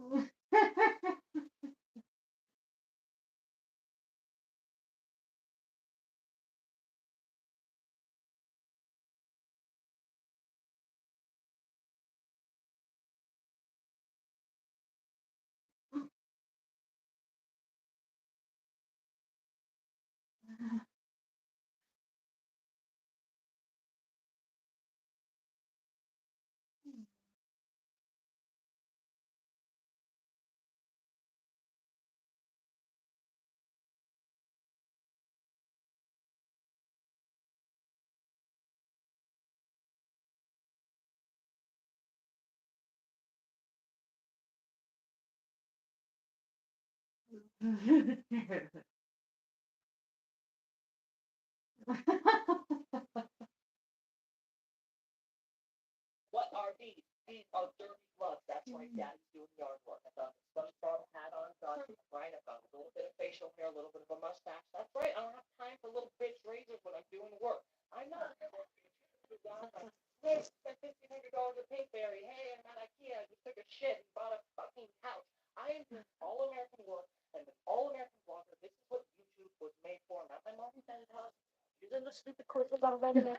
A: right.
C: What are these? These are dirty gloves. That's right, Daddy's doing yard work. I got a SpongeBob hat on, got right. I've got a little bit of facial hair, a little bit of a mustache. That's right. I don't have time for little bitch razors when I'm doing work. I know. Hey, spent $1,500 at Pinkberry. Hey, I'm at IKEA. I just took a shit and bought a fucking couch. I am doing all American work and an all American blogger. This is what YouTube was made for. Not my mom and dad's house. Using the stupid quizzes on regular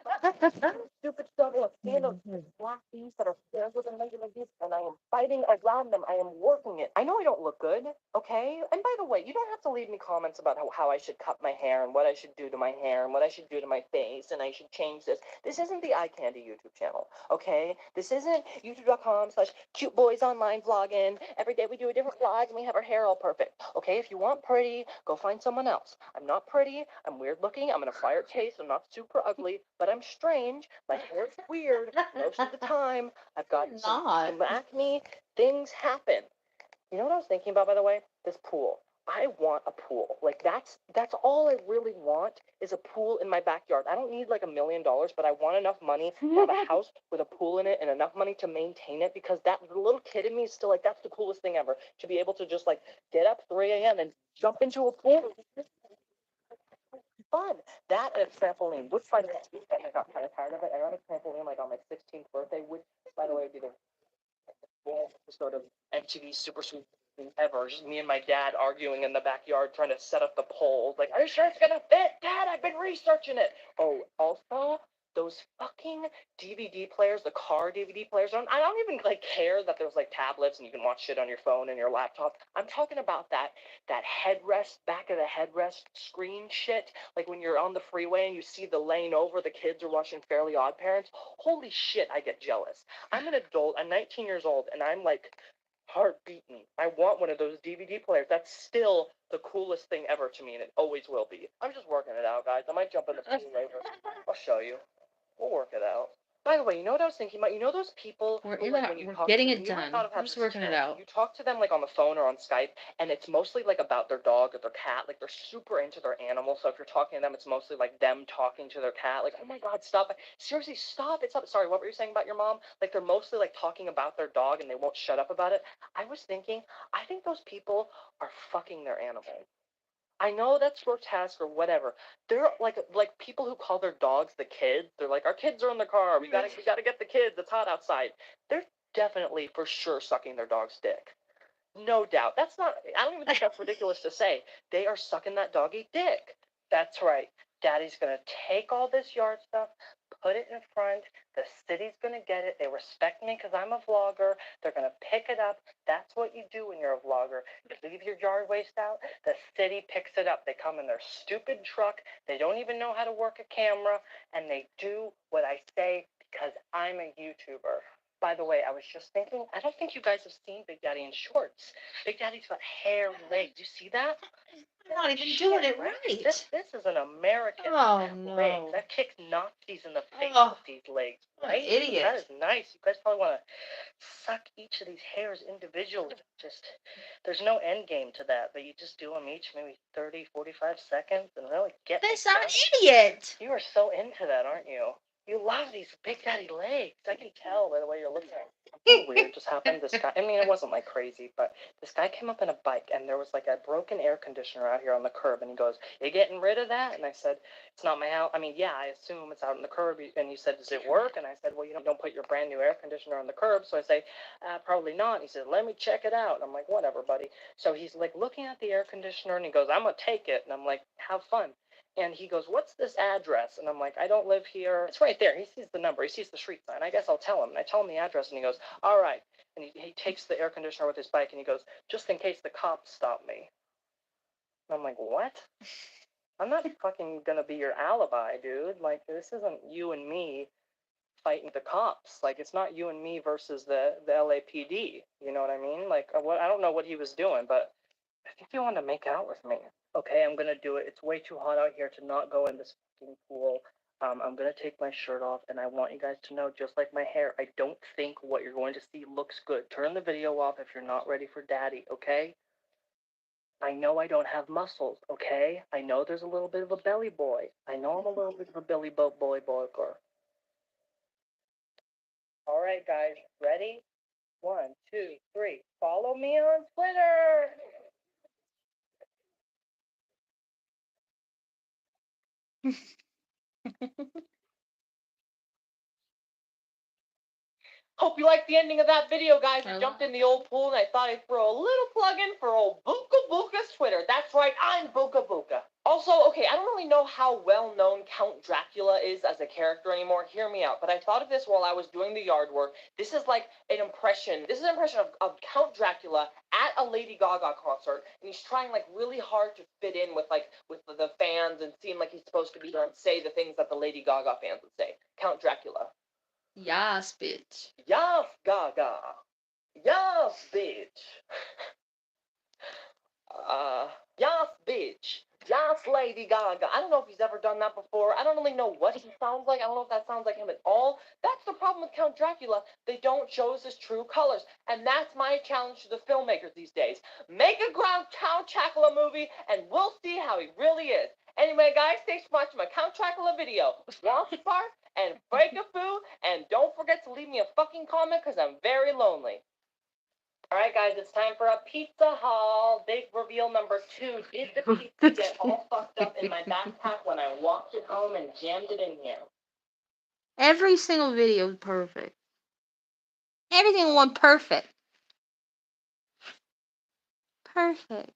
C: stupid stuff like stand up black bees that are with a measure like this, and I am fighting around them. I am working it. I know I don't look good, okay? And by the way, you don't have to leave me comments about how I should cut my hair and what I should do to my hair and what I should do to my face and I should change this. This isn't the eye candy YouTube channel, okay? This isn't youtube.com/cute boys online vlogging. Every day we do a different vlog and we have our hair all perfect, okay? If you want pretty, go find someone else. I'm not pretty. I'm weird looking. I'm gonna fire Taylor taste. I'm not super ugly, but I'm strange. My hair's weird most of the time. I've got some acne. Things happen. You know what I was thinking about, by the way? This pool. I want a pool. Like that's all I really want is a pool in my backyard. I don't need like $1,000,000, but I want enough money to have a house with a pool in it and enough money to maintain it because that the little kid in me is still like that's the coolest thing ever. To be able to just like get up 3 a.m. and jump into a pool. Fun. That and a trampoline. Which by the way, I got kind of tired of it. I got a trampoline like on my 16th birthday, which by the way would be the sort of MTV Super Sweet thing ever. Just me and my dad arguing in the backyard trying to set up the poles. Like, are you sure it's gonna fit? Dad, I've been researching it. Oh, also, those fucking DVD players, the car DVD players. I don't even like care that there's like tablets and you can watch shit on your phone and your laptop. I'm talking about that headrest, back of the headrest screen shit. Like when you're on the freeway and you see the lane over, the kids are watching Fairly Odd Parents. Holy shit, I get jealous. I'm an adult. I'm 19 years old, and I'm like heart beating. I want one of those DVD players. That's still the coolest thing ever to me, and it always will be. I'm just working it out, guys. I might jump in the pool later. I'll show you. We'll work it out. By the way, you know what I was thinking about? You know those people
A: We're
C: who,
A: in
C: like,
A: that.
C: when you
A: We're
C: talk
A: getting
C: to
A: it
C: them, you might
A: done.
C: not have
A: We're
C: had
A: just
C: this
A: working it
C: experience.
A: out.
C: You talk to them like on the phone or on Skype, and it's mostly like about their dog or their cat. Like they're super into their animal. So if you're talking to them, it's mostly like them talking to their cat. Like, oh my God, stop! Seriously, stop! It's up. Sorry, what were you saying about your mom? Like they're mostly like talking about their dog, and they won't shut up about it. I was thinking, I think those people are fucking their animal. I know that's grotesque or whatever. They're like people who call their dogs the kids. They're like, our kids are in the car. We gotta get the kids. It's hot outside. They're definitely for sure sucking their dog's dick. No doubt. That's not. I don't even think that's ridiculous to say. They are sucking that doggy dick. That's right. Daddy's gonna take all this yard stuff, put it in front. The city's gonna get it. They respect me because I'm a vlogger. They're gonna pick it up. That's what you do when you're a vlogger. You leave your yard waste out. The city picks it up. They come in their stupid truck. They don't even know how to work a camera, and they do what I say because I'm a YouTuber. By the way, I was just thinking, I don't think you guys have seen Big Daddy in shorts. Big Daddy's got hair legs. You see that?
A: You're not even doing it right.
C: This is an American leg. That kicks Nazis in the face with these legs, right?
A: Idiot.
C: That is nice. You guys probably want to suck each of these hairs individually. Just, there's no end game to that, but you just do them each maybe 30, 45 seconds and really get
A: This are an idiot.
C: You are so into that, aren't you? You love these Big Daddy legs. I can tell by the way you're looking at them. Something weird just happened. This guy, I mean, it wasn't like crazy, but this guy came up in a bike and there was like a broken air conditioner out here on the curb. And he goes, "You getting rid of that?" And I said, "It's not my house. I mean, yeah, I assume it's out on the curb." And he said, "Does it work?" And I said, "Well, you don't put your brand new air conditioner on the curb." So I say, "Probably not." And he said, "Let me check it out." And I'm like, "Whatever, buddy." So he's like looking at the air conditioner and he goes, "I'm going to take it." And I'm like, "Have fun." And he goes, "What's this address?" And I'm like, "I don't live here." It's right there. He sees the number. He sees the street sign. I guess I'll tell him. And I tell him the address, and he goes, "All right." And he takes the air conditioner with his bike, and he goes, "Just in case the cops stop me." And I'm like, "What?" I'm not fucking gonna be your alibi, dude. Like, this isn't you and me fighting the cops. Like, it's not you and me versus the LAPD. You know what I mean? Like, I don't know what he was doing, but I think he wanted to make out with me. Okay, I'm gonna do it. It's way too hot out here to not go in this fucking pool. I'm gonna take my shirt off, and I want you guys to know, just like my hair, I don't think what you're going to see looks good. Turn the video off if you're not ready for daddy, okay? I know I don't have muscles, okay? I know there's a little bit of a belly boy. I know I'm a little bit of a belly boy boyker. All right, guys, ready? 1, 2, 3. Follow me on Twitter. Hope you liked the ending of that video, guys. I jumped in the old pool and I thought I'd throw a little plug in for old Buka Buka's Twitter. That's right, I'm Buka Buka. Also, okay, I don't really know how well known Count Dracula is as a character anymore. Hear me out. But I thought of this while I was doing the yard work. This is like an impression. This is an impression of Count Dracula at a Lady Gaga concert, and he's trying like really hard to fit in with the fans and seem like he's supposed to be and say the things that the Lady Gaga fans would say. Count Dracula.
A: Yes, bitch.
C: Yes, Gaga. Yes, bitch. Yes, bitch.
B: Yes, Lady Gaga. I don't know if he's ever done that before. I don't really know what he sounds like. I don't know if that sounds like him at all. That's the problem with Count Dracula. They don't show us his true colors. And that's my challenge to the filmmakers these days. Make a Count Dracula movie, and we'll see how he really is. Anyway, guys, thanks for watching my Count Dracula video. Watch part and break a foo, and don't forget to leave me a fucking comment because I'm very lonely. All right, guys, it's time for a pizza haul. Big reveal number 2. Did the pizza get all fucked up in my backpack when I walked it home and jammed it in here?
A: Every single video is perfect. Everything went perfect. Perfect.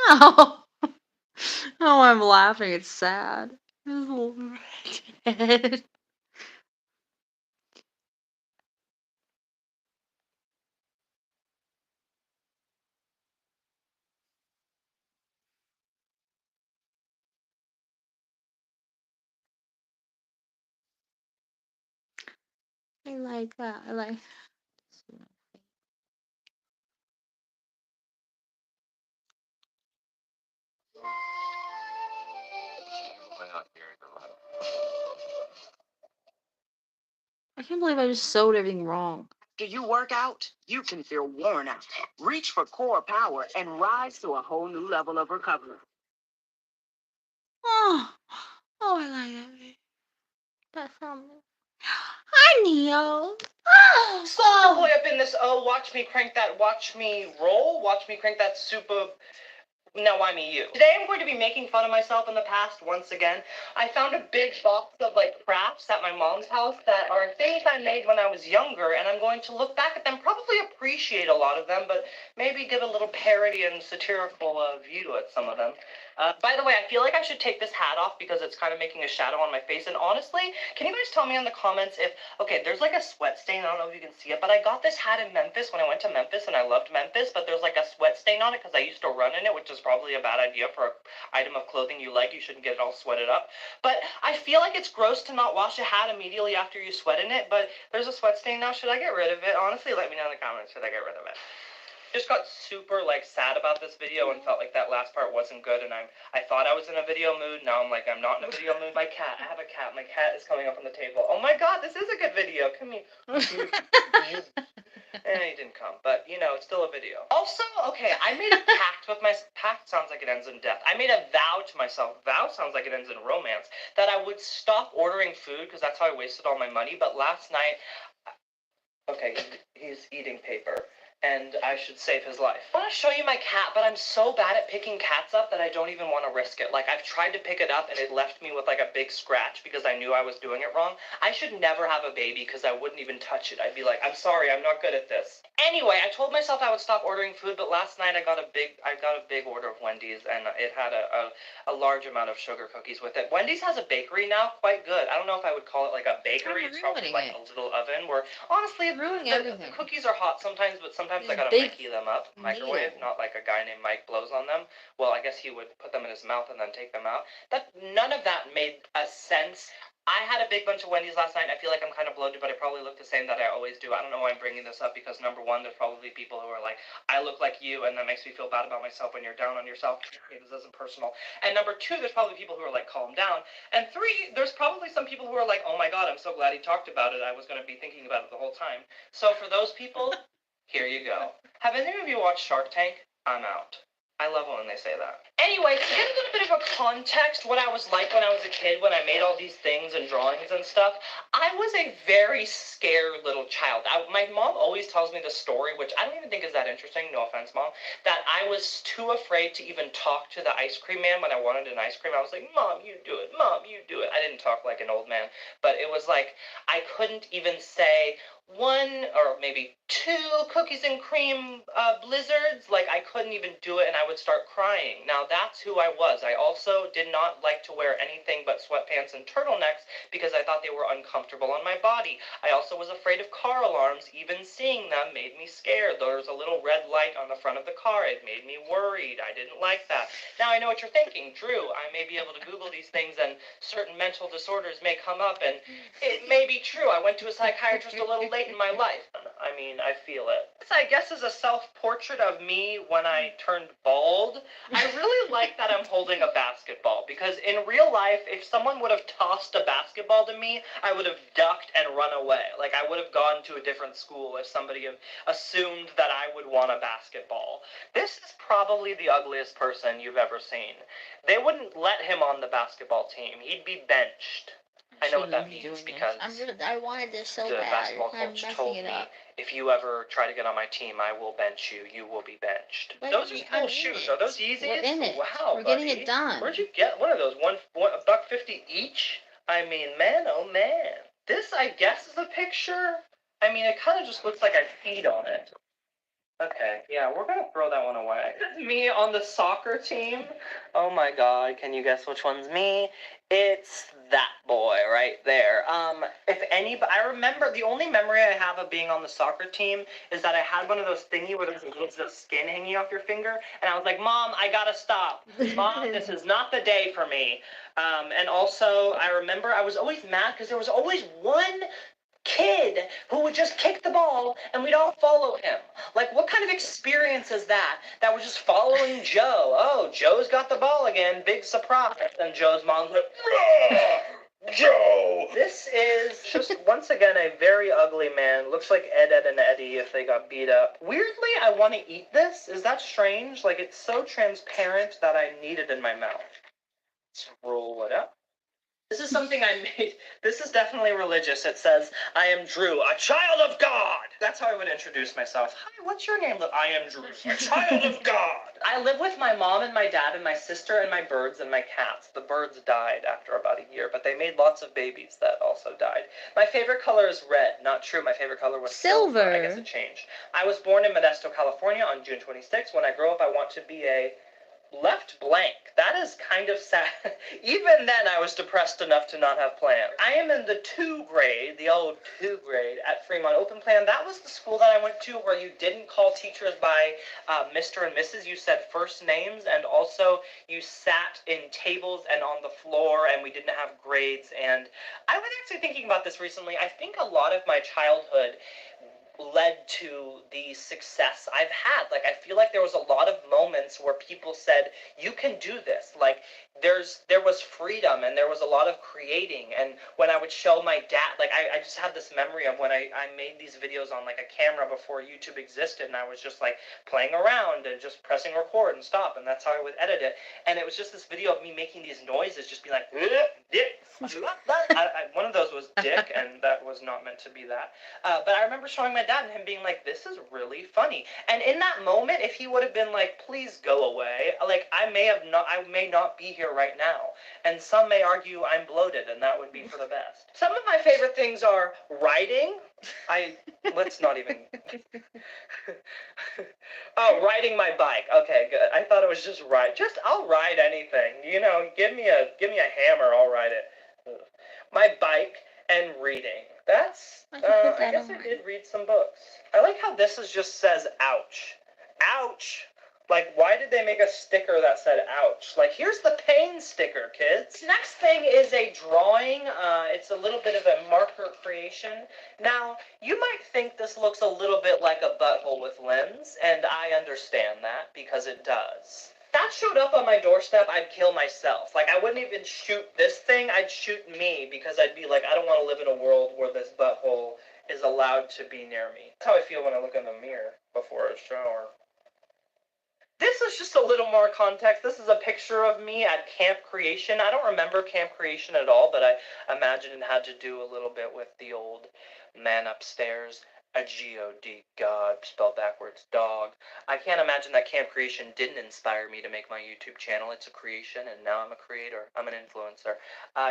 A: Ow! Oh, I'm laughing. It's sad. His little head. I like that. I like. I can't believe I just sewed everything wrong.
B: After you work out, you can feel worn out. Reach for core power and rise to a whole new level of recovery.
A: Oh, I like that. That sounds. Hi, Neo. Oh,
B: Soldier boy up in this, watch me crank that, watch me roll, watch me crank that super. No, I mean you. Today I'm going to be making fun of myself in the past once again. I found a big box of like crafts at my mom's house that are things I made when I was younger, and I'm going to look back at them, probably appreciate a lot of them, but maybe give a little parody and satirical view at some of them. By the way, I feel like I should take this hat off because it's kind of making a shadow on my face, and honestly, can you guys tell me in the comments if, okay, there's like a sweat stain, I don't know if you can see it, but I got this hat in Memphis when I went to Memphis, and I loved Memphis, but there's like a sweat stain on it because I used to run in it, which is probably a bad idea for an item of clothing you like. You shouldn't get it all sweated up. But I feel like it's gross to not wash a hat immediately after you sweat in it, but there's a sweat stain now. Should I get rid of it? Honestly, let me know in the comments. Should I get rid of it? Just got super like sad about this video and felt like that last part wasn't good, and I thought I was in a video mood. Now I'm like, I'm not in a video mood. My cat, I have a cat. My cat is coming up on the table. Oh my god, this is a good video. Come here. He didn't come, but you know, it's still a video. Also, okay, I made a pact with my pact sounds like it ends in death. I made a vow to myself. Vow sounds like it ends in romance. That I would stop ordering food because that's how I wasted all my money. But last night, okay, he's eating paper, and I should save his life. I want to show you my cat, but I'm so bad at picking cats up that I don't even want to risk it. Like, I've tried to pick it up, and it left me with, like, a big scratch because I knew I was doing it wrong. I should never have a baby because I wouldn't even touch it. I'd be like, I'm sorry, I'm not good at this. Anyway, I told myself I would stop ordering food, but last night I got a big order of Wendy's, and it had a large amount of sugar cookies with it. Wendy's has a bakery now, quite good. I don't know if I would call it like a bakery. It's probably like a little oven where, honestly, the cookies are hot sometimes, but sometimes I gotta Mikey them up, microwave, not like a guy named Mike blows on them. Well, I guess he would put them in his mouth and then take them out. None of that made a sense. I had a big bunch of Wendy's last night. I feel like I'm kind of bloated, but I probably look the same that I always do. I don't know why I'm bringing this up because, number one, there's probably people who are like, I look like you, and that makes me feel bad about myself when you're down on yourself. Okay, this isn't personal. And number two, there's probably people who are like, calm down. And three, there's probably some people who are like, oh my god, I'm so glad he talked about it. I was going to be thinking about it the whole time. So for those people, here you go. Have any of you watched Shark Tank? I'm out.
K: I love it when they say that. Anyway, to get a little bit of a context, what I was like when I was a kid, when I made all these things and drawings and stuff, I was a very scared little child. My mom always tells me the story, which I don't even think is that interesting, no offense, Mom, that I was too afraid to even talk to the ice cream man when I wanted an ice cream. I was like, Mom, you do it. Mom, you do it. I didn't talk like an old man, but it was like I couldn't even say one or maybe two cookies and cream blizzards. Like I couldn't even do it and I would start crying. Now that's who I was. I also did not like to wear anything but sweatpants and turtlenecks because I thought they were uncomfortable on my body. I also was afraid of car alarms. Even seeing them made me scared. There was a little red light on the front of the car. It made me worried. I didn't like that. Now I know what you're thinking. Drew, I may be able to Google these things and certain mental disorders may come up, and it may be true. I went to a psychiatrist a little late in my life. I mean, I feel it. This, I guess, is a self-portrait of me when I turned bald. I really like that I'm holding a basketball, because in real life, if someone would have tossed a basketball to me, I would have ducked and run away. Like, I would have gone to a different school if somebody assumed that I would want a basketball. This is probably the ugliest person you've ever seen. They wouldn't let him on the basketball team. He'd be benched. I know what that means because
A: I wanted this so
K: the
A: bad.
K: basketball
A: I'm
K: coach
A: messing
K: told
A: it
K: me,
A: up.
K: if you ever try to get on my team, I will bench you. You will be benched.
A: But
K: those are
A: I'm
K: cool
A: in
K: shoes.
A: it.
K: Are those Yeezys?
A: We're in it.
K: Wow,
A: We're
K: buddy.
A: getting it done.
K: Where'd you get one of those? $1.50 each? I mean, man, oh man. This, I guess, is a picture. I mean, it kind of just looks like I peed on it. Okay, yeah, we're gonna throw that one away. Me on the soccer team. Oh my god, can you guess which one's me? It's that boy right there. If anybody, I remember, the only memory I have of being on the soccer team is that I had one of those thingy where there's a little bit of skin hanging off your finger, and I was like, Mom, I gotta stop. Mom, this is not the day for me. And also, I remember I was always mad because there was always one kid who would just kick the ball and we'd all follow him. Like, what kind of experience is that? That we're just following Joe. Oh, Joe's got the ball again. Big surprise. And Joe's mom's like, Joe! This is just, once again, a very ugly man. Looks like Ed, Ed, and Eddie if they got beat up. Weirdly, I want to eat this. Is that strange? Like, it's so transparent that I need it in my mouth. Let's roll it up. This is something I made. This is definitely religious. It says, I am Drew, a child of God. That's how I would introduce myself. Hi, what's your name? I am Drew, a child of God. I live with my mom and my dad and my sister and my birds and my cats. The birds died after about a year, but they made lots of babies that also died. My favorite color is red. Not true. My favorite color was silver. I guess it changed. I was born in Modesto, California on June 26th. When I grow up, I want to be a left blank. That is kind of sad. Even then, I was depressed enough to not have plans. I am in the 2 grade, the old 2 grade, at Fremont Open Plan. That was the school that I went to where you didn't call teachers by Mr. and Mrs. You said first names, and also you sat in tables and on the floor, and we didn't have grades. And I was actually thinking about this recently. I think a lot of my childhood led to the success I've had. Like, I feel like there was a lot of moments where people said, you can do this. Like, there was freedom and there was a lot of creating. And when I would show my dad, like, I just have this memory of when I made these videos on like a camera before YouTube existed, and I was just like playing around and just pressing record and stop, and that's how I would edit it. And it was just this video of me making these noises, just being like, dick. One of those was dick, and that was not meant to be that. But I remember showing my dad and him being like, this is really funny. And in that moment, if he would have been like, please go away, like, I may not be here right now. And some may argue I'm bloated, and that would be for the best. Some of my favorite things are riding. Let's not even. Oh, riding my bike. Okay, good. I thought it was just ride. I'll ride anything. You know, give me a hammer, I'll ride it. My bike and reading. That's, I guess I did read some books. I like how this just says ouch. Ouch! Like, why did they make a sticker that said ouch? Like, here's the pain sticker, kids. Next thing is a drawing. It's a little bit of a marker creation. Now, you might think this looks a little bit like a butthole with limbs, and I understand that, because it does. If that showed up on my doorstep, I'd kill myself. Like, I wouldn't even shoot this thing, I'd shoot me, because I'd be like, I don't want to live in a world where this butthole is allowed to be near me. That's how I feel when I look in the mirror before a shower. This is just a little more context. This is a picture of me at Camp Creation. I don't remember Camp Creation at all, but I imagine it had to do a little bit with the old man upstairs, a G-O-D, God, spelled backwards, dog. I can't imagine that Camp Creation didn't inspire me to make my YouTube channel. It's a creation, and now I'm a creator. I'm an influencer.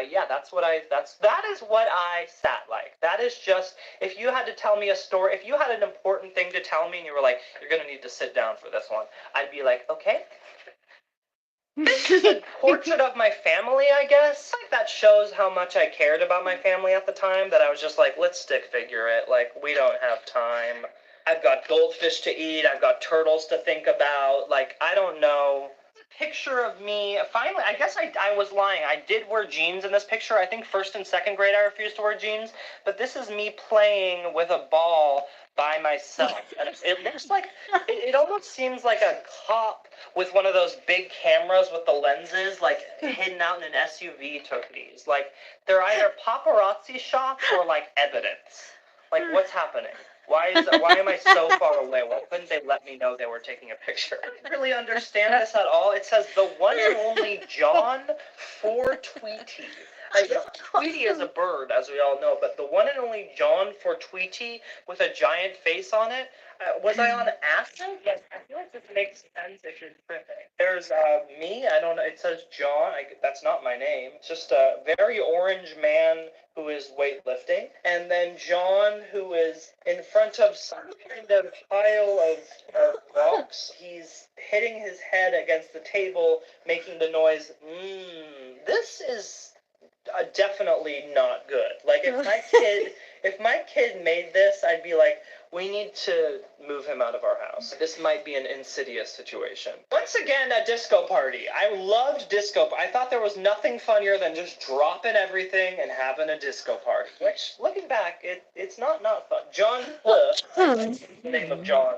K: Yeah, that is what I sat like. That is just, if you had to tell me a story, if you had an important thing to tell me and you were like, you're going to need to sit down for this one, I'd be like, okay. This is a portrait of my family, I guess. Like, that shows how much I cared about my family at the time, that I was just like, let's stick figure it. Like, we don't have time. I've got goldfish to eat. I've got turtles to think about. Like, I don't know. Picture of me. Finally, I guess I was lying. I did wear jeans in this picture. I think first and second grade I refused to wear jeans. But this is me playing with a ball by myself. And it looks like, it almost seems like a cop with one of those big cameras with the lenses, like, hidden out in an SUV took these. Like, they're either paparazzi shots or, like, evidence. Like, what's happening? Why am I so far away? Why couldn't they let me know they were taking a picture? I don't really understand this at all. It says the one and only John for Tweety. I guess Tweety is a bird, as we all know, but the one and only John for Tweety with a giant face on it. Was I on acid? Yes, I feel like this makes sense if you're tripping. There's me. I don't know. It says John. That's not my name. It's just a very orange man who is weightlifting, and then John, who is in front of some kind of pile of rocks. He's hitting his head against the table, making the noise, This is definitely not good. Like, if my kid made this, I'd be like, we need to move him out of our house. This might be an insidious situation. Once again, a disco party. I loved disco. I thought there was nothing funnier than just dropping everything and having a disco party. Which, looking back, it's not fun. John, the name of John,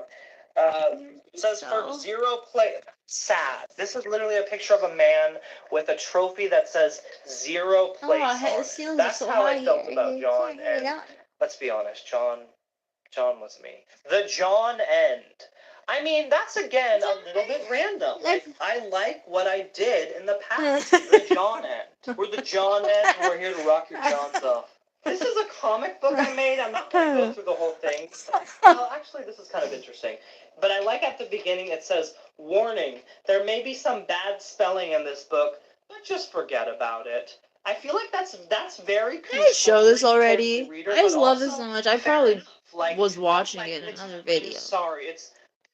K: says for zero play. Sad. This is literally a picture of a man with a trophy that says zero place on it. That's how I felt about John. And let's be honest, John was me. The John End. I mean, that's again a little bit random. Like, I like what I did in the past. The John End. We're the John End, and we're here to rock your Johns off. This is a comic book I made. I'm not going to go through the whole thing. Well, actually, this is kind of interesting. But I like at the beginning it says, warning, there may be some bad spelling in this book, but just forget about it. I feel like that's very
A: I show this
K: controlling
A: already.
K: towards the reader,
A: I just
K: but
A: love this
K: also
A: so much. I
K: fair
A: probably
K: enough. Like,
A: was watching
K: like,
A: it in
K: it's
A: another
K: I'm
A: video.
K: sorry,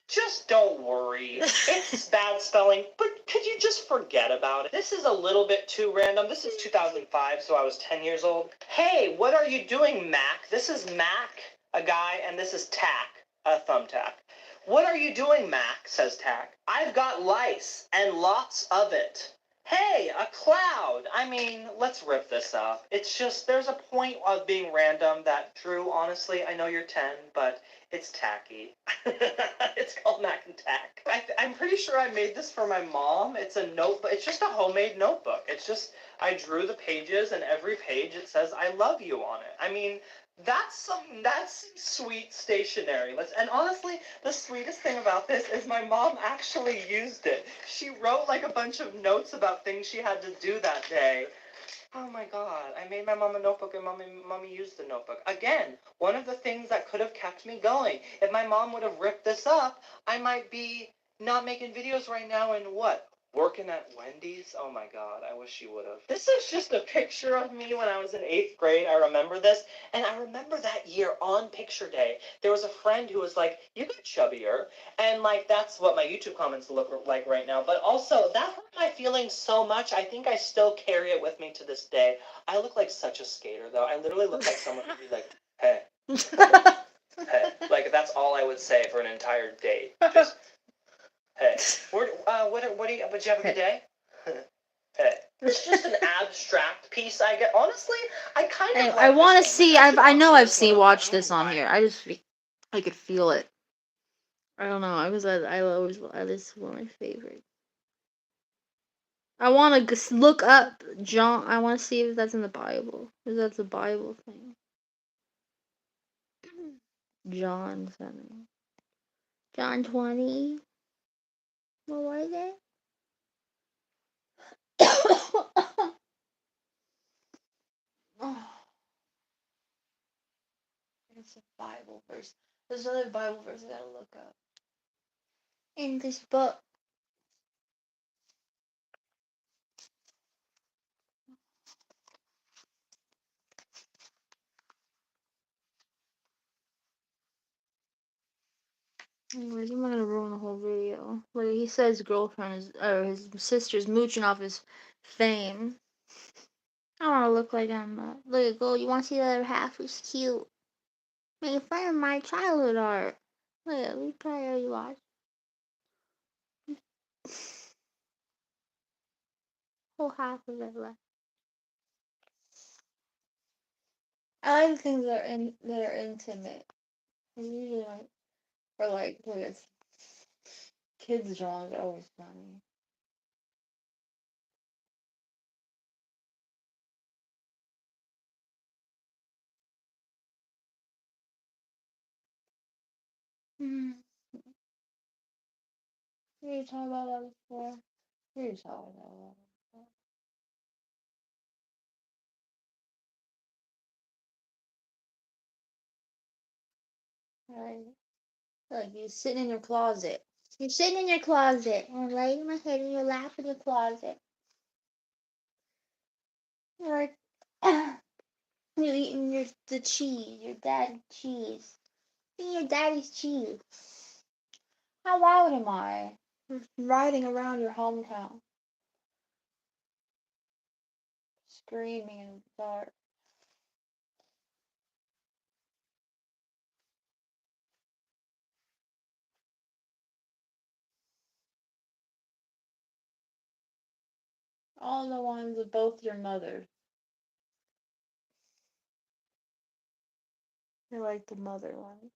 K: just don't worry. It's bad spelling, but could you just forget about it? This is a little bit too random. This is 2005, so I was 10 years old. Hey, what are you doing, Mac? This is Mac, a guy, and this is Tack, a thumbtack. What are you doing, Mac? Says Tack. I've got lice, and lots of it. Hey, a cloud! I mean, let's rip this up. It's just, there's a point of being random that, Drew, honestly, I know you're 10, but it's tacky. It's called Mac and Tack. I'm pretty sure I made this for my mom. It's a notebook. It's just a homemade notebook. It's just, I drew the pages, and every page it says, I love you on it. I mean, that's sweet stationery. And honestly, the sweetest thing about this is my mom actually used it. She wrote like a bunch of notes about things she had to do that day. Oh my god, I made my mom a notebook and mommy used the notebook. Again, one of the things that could have kept me going. If my mom would have ripped this up, I might be not making videos right now and what? Working at Wendy's? Oh my god, I wish she would have. This is just a picture of me when I was in 8th grade. I remember this. And I remember that year on picture day, there was a friend who was like, you got chubbier. And like, that's what my YouTube comments look like right now. But also, that hurt my feelings so much, I think I still carry it with me to this day. I look like such a skater, though. I literally look like someone who'd be like, hey. Hey. Like, that's all I would say for an entire day. Just, hey. What do you, but you have a good day? Hey. It's just an abstract piece, I get. Honestly, I kind of
A: I
K: like
A: want to
K: this one.
A: see. I know I've seen watched this on here. I just I could feel it. I don't know. This is one of my favorites. I want to look up John. I want to see if that's in the Bible. If that's a Bible thing. John 7. John 20. What was it? Oh, it's a Bible verse. There's another Bible verse I gotta look up. In this book. Anyways, I'm not gonna ruin the whole video. Like he says, girlfriend is, or his sister's mooching off his fame. I want to look like him. Look at go. You want to see the other half? Who's cute? Make fun of my childhood art. Look at we probably you watch. Whole half of it left. I like things that are intimate. I usually like or like it's kids drawings are always funny. Hmm. We talked about that before. We talked about that before. Right. Like you're sitting in your closet. You're sitting in your closet. I'm laying my head in your lap in your closet. You're like, you're eating the cheese, your daddy's cheese. Eating your daddy's cheese. How loud am I? Riding around your hometown. Screaming in the dark. All the ones with both your mothers. They're like the mother one.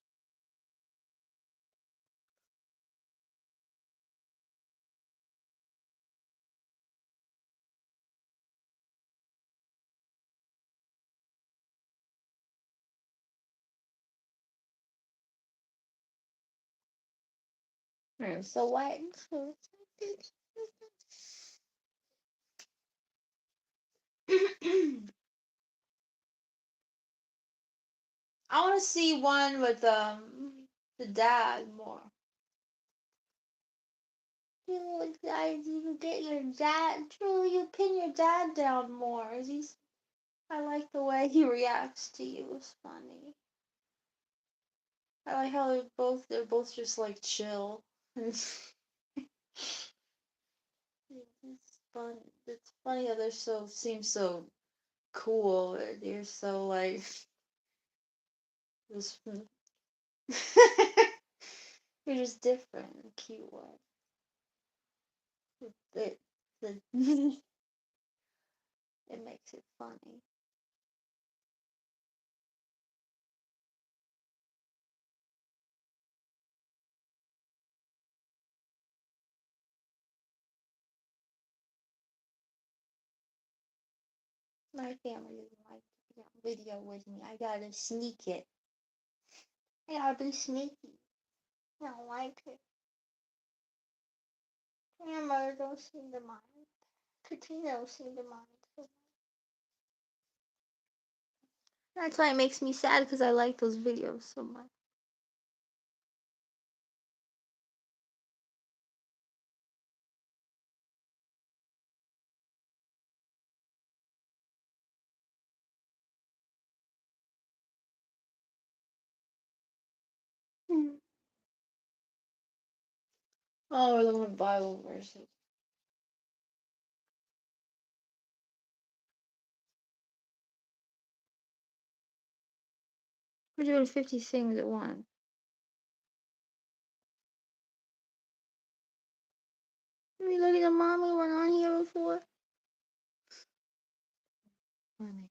A: So what? I want to see one with the dad more. You guys, you get your dad. Truly, you pin your dad down more. I like the way he reacts to you. It's funny. I like how they're both just like chill. It's fun. It's funny how they're seem so cool. They're so like just you're just different, in a cute way. It, it, it makes it funny. My family doesn't like video with me. I gotta sneak it. I gotta be sneaky. I don't like it. Grandmother don't seem to mind. Katina don't seem to mind. That's why it makes me sad because I like those videos so much. Mm. Oh, we're looking at Bible verses. We're doing 50 things at once. Are we looking at mommy? We're on here before. Funny.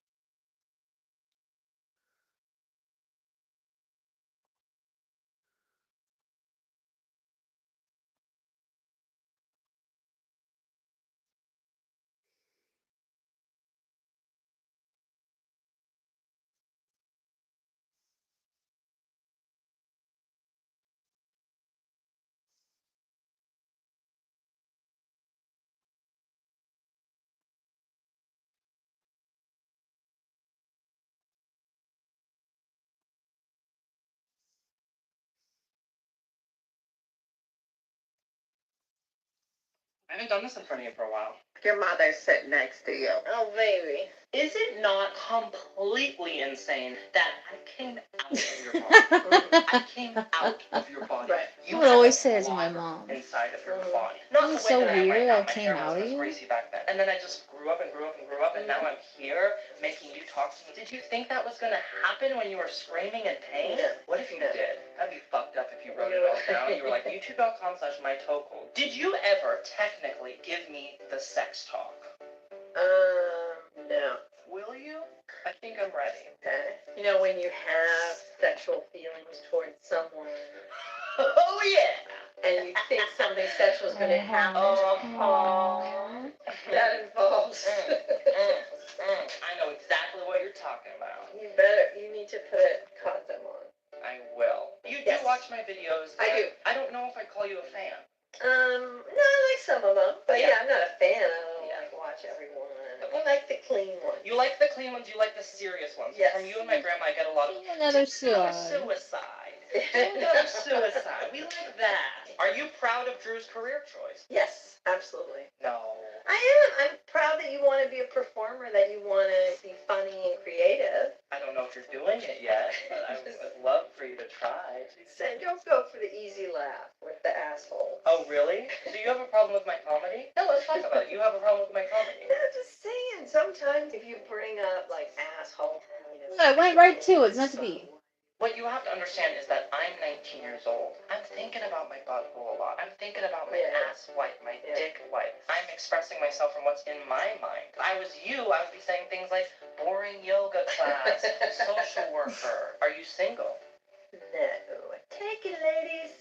K: haven't done this in front of you for a while.
J: Your mother's sitting next to you.
K: Oh, baby. Is it not completely insane that I came out of your body? I came out of your body.
J: Right.
K: You
A: I would
K: had
A: always
K: a
A: say it to my
K: blob
A: mom.
K: inside of your body. Not the
A: It's
K: way
A: so
K: that I am right
A: weird
K: now.
A: I
K: My
A: came
K: hair
A: out of
K: was
A: you.
K: crazy back then. And then I just grew up and grew up and grew up, and now I'm here making you talk to me. Did you think that was going to happen when you were screaming in pain?
J: No.
K: What if you did? That'd be fucked up if you wrote it all down. You were like, youtube.com/mytokel. Did you ever technically give me the sex talk?
J: No.
K: Will you? I think I'm ready.
J: Okay. You know, when you have sexual feelings towards someone
K: Oh, yeah.
J: and you think something sexual is going to happen, that involves.
K: I know exactly what you're talking about.
J: You need to put a condom on.
K: I will. You
J: Yes.
K: do watch my videos.
J: I do.
K: I don't know if I'd call you a fan.
J: No, I like some of them, but
K: Yeah.
J: yeah, I'm not a fan. I don't like watch everyone. I like the clean ones.
K: You like the clean ones, you like the serious ones.
J: Yes.
K: From you and my grandma, I get a lot of
A: Another
K: suicide. Another suicide. We like that. Are you proud of Drew's career choice?
J: Yes, absolutely.
K: No.
J: I am. I'm proud that you want to be a performer, that you want to be funny and creative.
K: I don't know if you're doing it yet, but I would love for you to try.
J: And don't go for the easy laugh with the asshole.
K: Oh, really? Do you have a problem with my comedy? No, let's talk about it. You have a problem with my comedy.
J: No, just saying. Sometimes if you bring up like asshole,
A: I went right to it. It's meant to be.
K: What you have to understand is that I'm 19 years old. I'm thinking about my butthole a lot. I'm thinking about my ass white, my dick white. I'm expressing myself from what's in my mind. If I was you, I would be saying things like boring yoga class, social worker. Are you single?
J: No. Take it, ladies.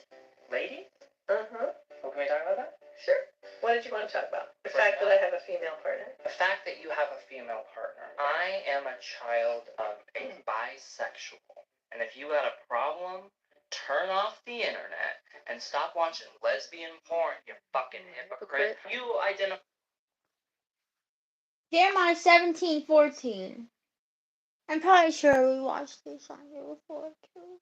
K: Lady?
J: Uh-huh.
K: Well, can we talk about that?
J: Sure. What did you want to talk about? The fact that I have a female partner.
K: The fact that you have a female partner. I am a child of a bisexual. And if you got a problem, turn off the internet and stop watching lesbian porn, you fucking hypocrite. You identify.
A: Jeremiah 17:14. I'm probably sure we watched this on here before too.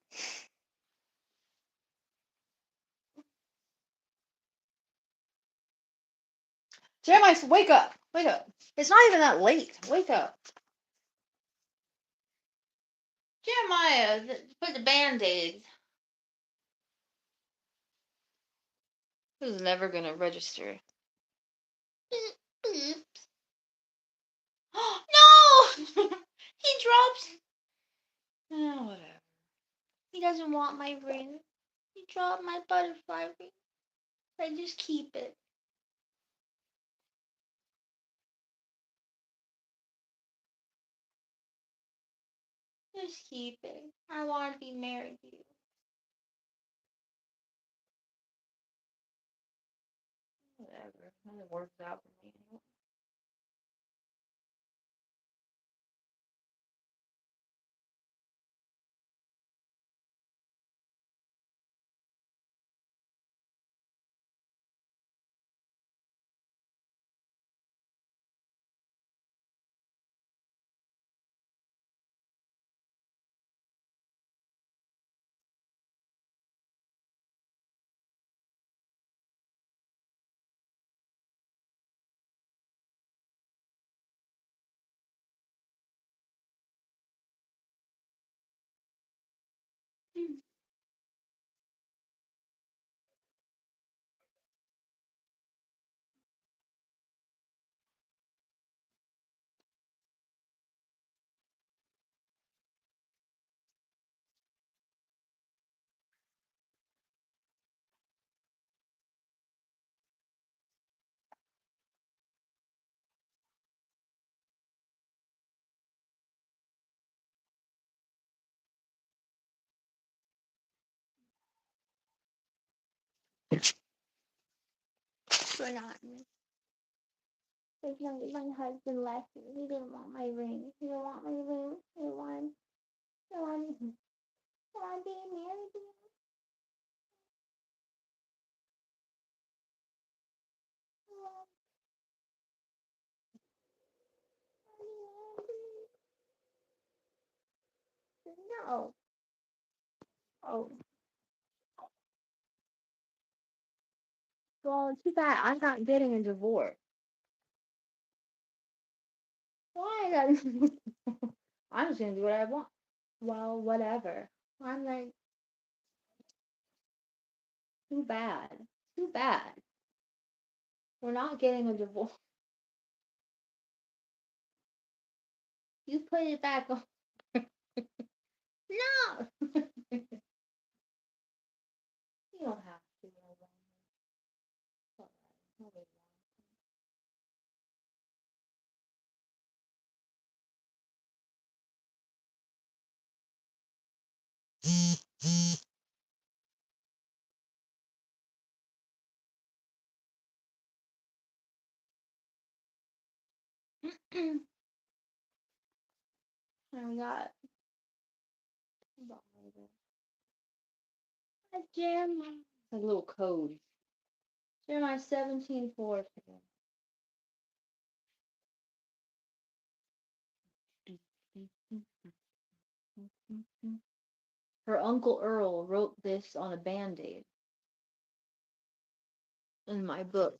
A: Jeremiah, wake up! Wake up! It's not even that late. Wake up. Jeremiah, put the band-aids. This is never gonna register. No! He drops. Oh, whatever. He doesn't want my ring. He dropped my butterfly ring. I just keep it. Just keep it. I want to be married to you. Whatever. Nothing works out for me anymore. We're not. Because my husband left me. He didn't want my ring. He didn't want my ring. He didn't want. He wanted. He wanted being married to me. No. Oh. Well, too bad I'm not getting a divorce. Why? I'm just gonna do what I want. Well, whatever. I'm like, too bad. Too bad. We're not getting a divorce. You put it back on. No! You don't have to. It's alright. Nobody wants. And we got Jeremiah. It's like a little code. Jeremiah 17:4. Her uncle Earl wrote this on a band-aid in my book.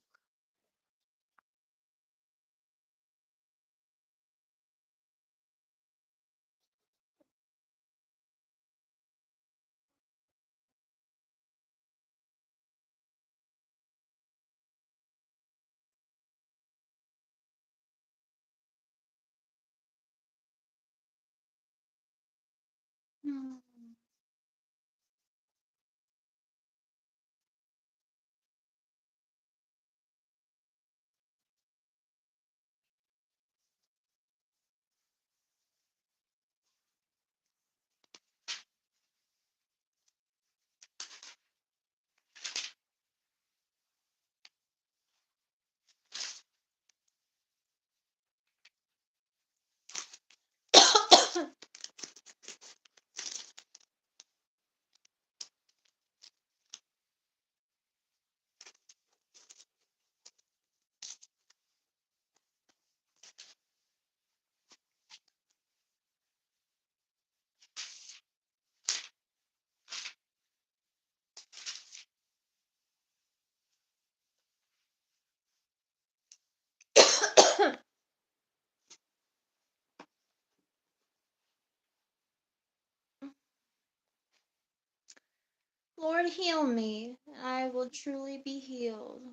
A: Lord, heal me, and I will truly be healed.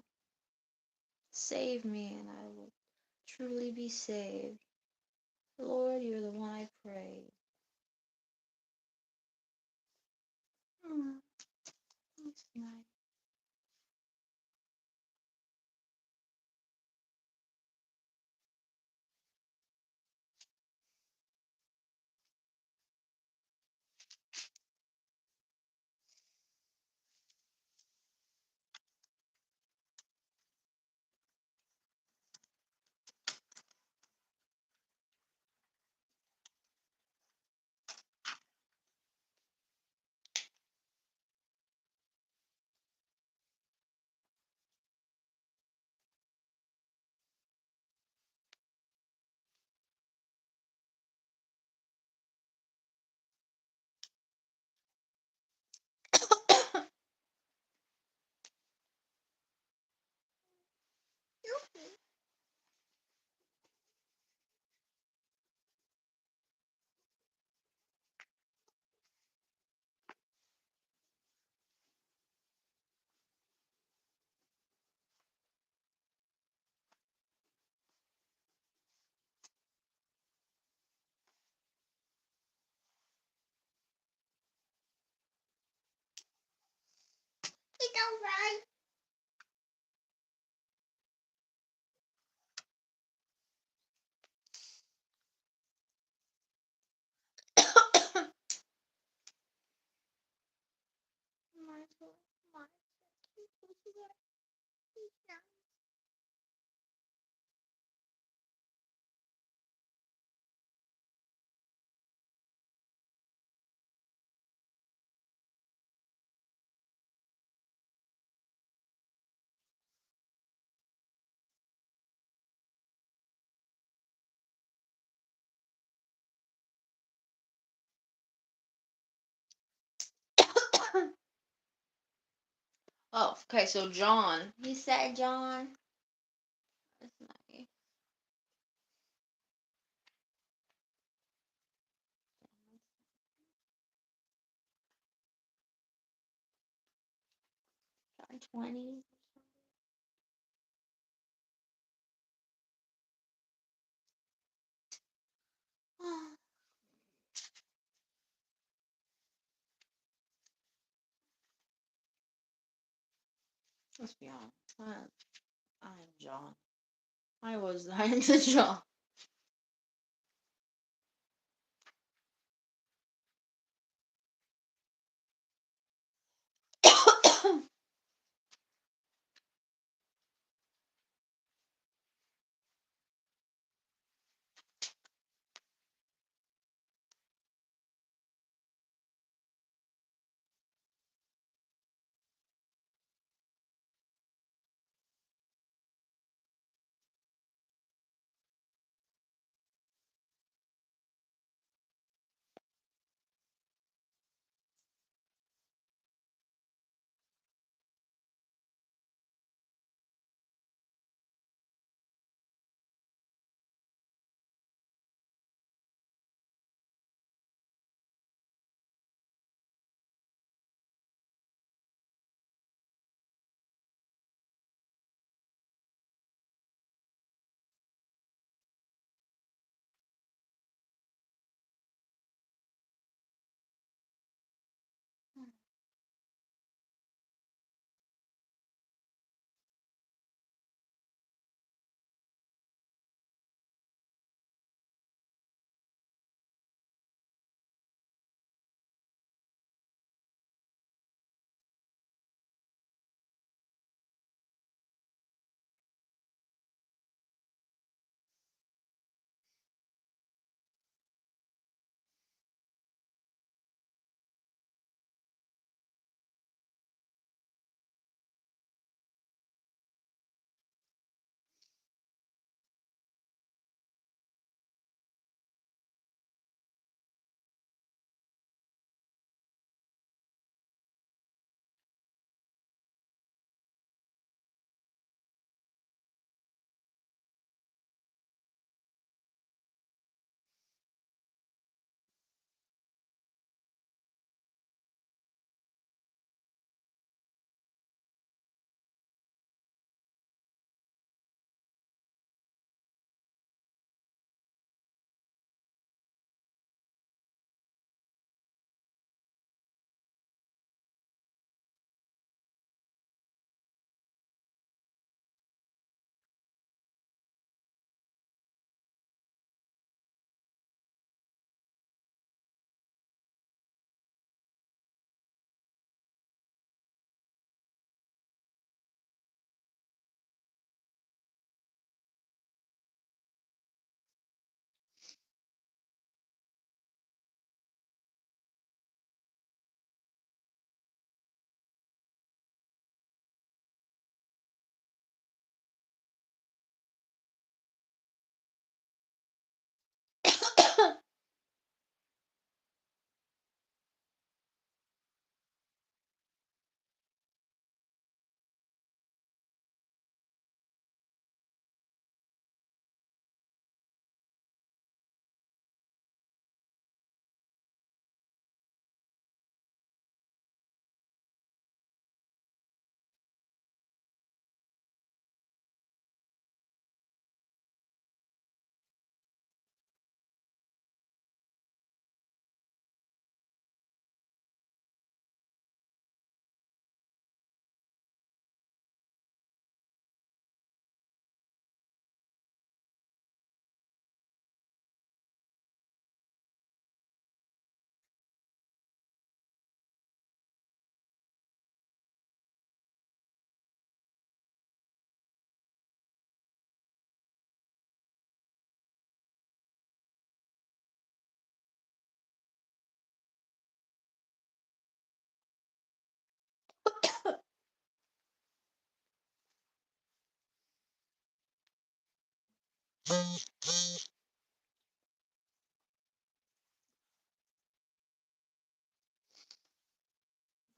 A: Save me, and I will truly be saved. Lord, you're the one I pray. That's nice. It's alright. Oh, okay. So John. He said John. That's nice. John 20. Let's be honest. I'm John. I was I am the John.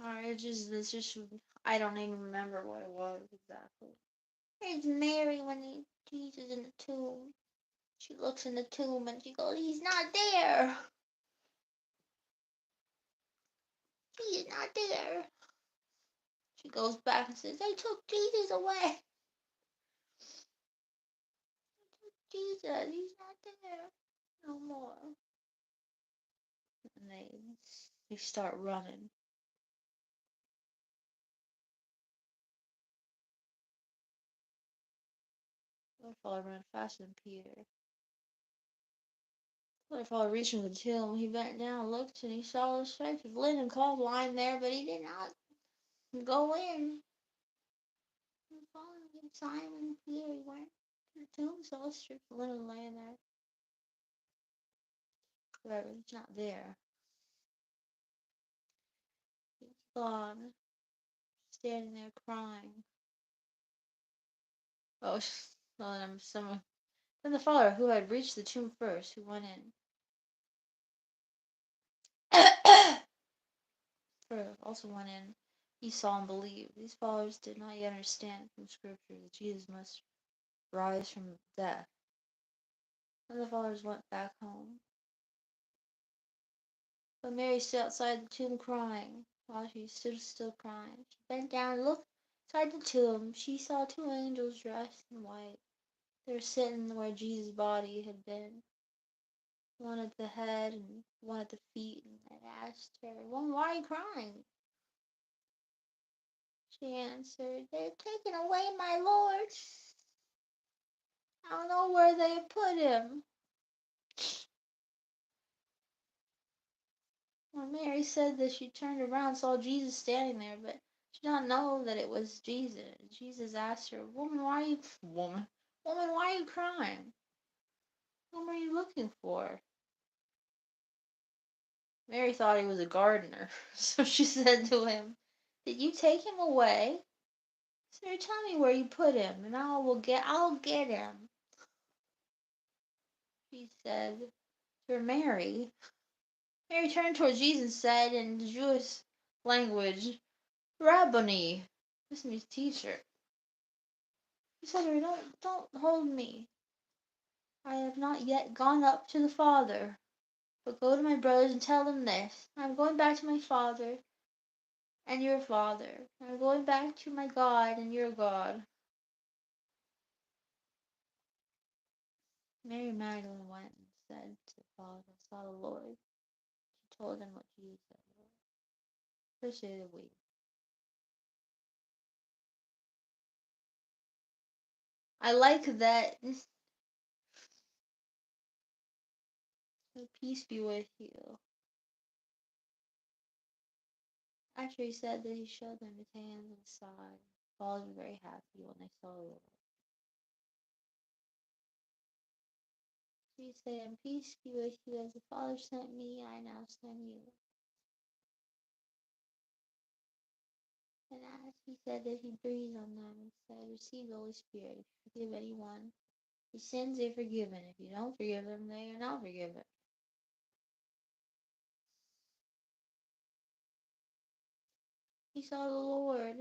A: Alright, just let's just I don't even remember what it was exactly. It's Mary when Jesus in the tomb. She looks in the tomb and she goes, "He's not there. He's not there." She goes back and says, "They took Jesus away. Jesus, he's not there no more." And they start running. Waterfall ran faster than Peter. Waterfall reached from the tomb. He bent down, looked, and he saw the stripes of linen cloth lying there, but he did not go in. Following Simon and Peter, he went to the tomb, saw the strips of linen laying there. But he's not there. He's gone, standing there crying. Oh, well, someone. Then the follower who had reached the tomb first, who went in. Also went in. He saw and believed. These followers did not yet understand from Scripture that Jesus must rise from death. Then the followers went back home. But Mary stood outside the tomb crying. While she stood still crying, she bent down and looked inside the tomb. She saw two angels dressed in white. They were sitting where Jesus' body had been, one at the head and one at the feet, and they asked her, "Well, why are you crying?" She answered, "They're taking away my Lord. I don't know where they have put him." When Mary said this, she turned around and saw Jesus standing there, but she did not know that it was Jesus. Jesus asked her, "Woman, woman, why are you crying? Whom are you looking for?" Mary thought he was a gardener, so she said to him, "Did you take him away? Sir, tell me where you put him, and I'll get him." She said to her, "Mary." Mary turned towards Jesus and said in the Jewish language, "Rabboni." This means teacher. He said to her, don't hold me. I have not yet gone up to the Father, but go to my brothers and tell them this. I am going back to my Father and your Father. I am going back to my God and your God." Mary Magdalene went and said to the Father, "I saw the Lord." She told him what Jesus said. Appreciated we. I like that. Peace be with you. After he said that, he showed them his hands and his side. All were very happy when they saw the Lord. Jesus said, "And peace be with you, as the Father sent me, I now send you." And as he said that, he breathed on them and said, "Receive the Holy Spirit. If you forgive anyone his sins, they are forgiven. If you don't forgive them, they are not forgiven." He saw the Lord.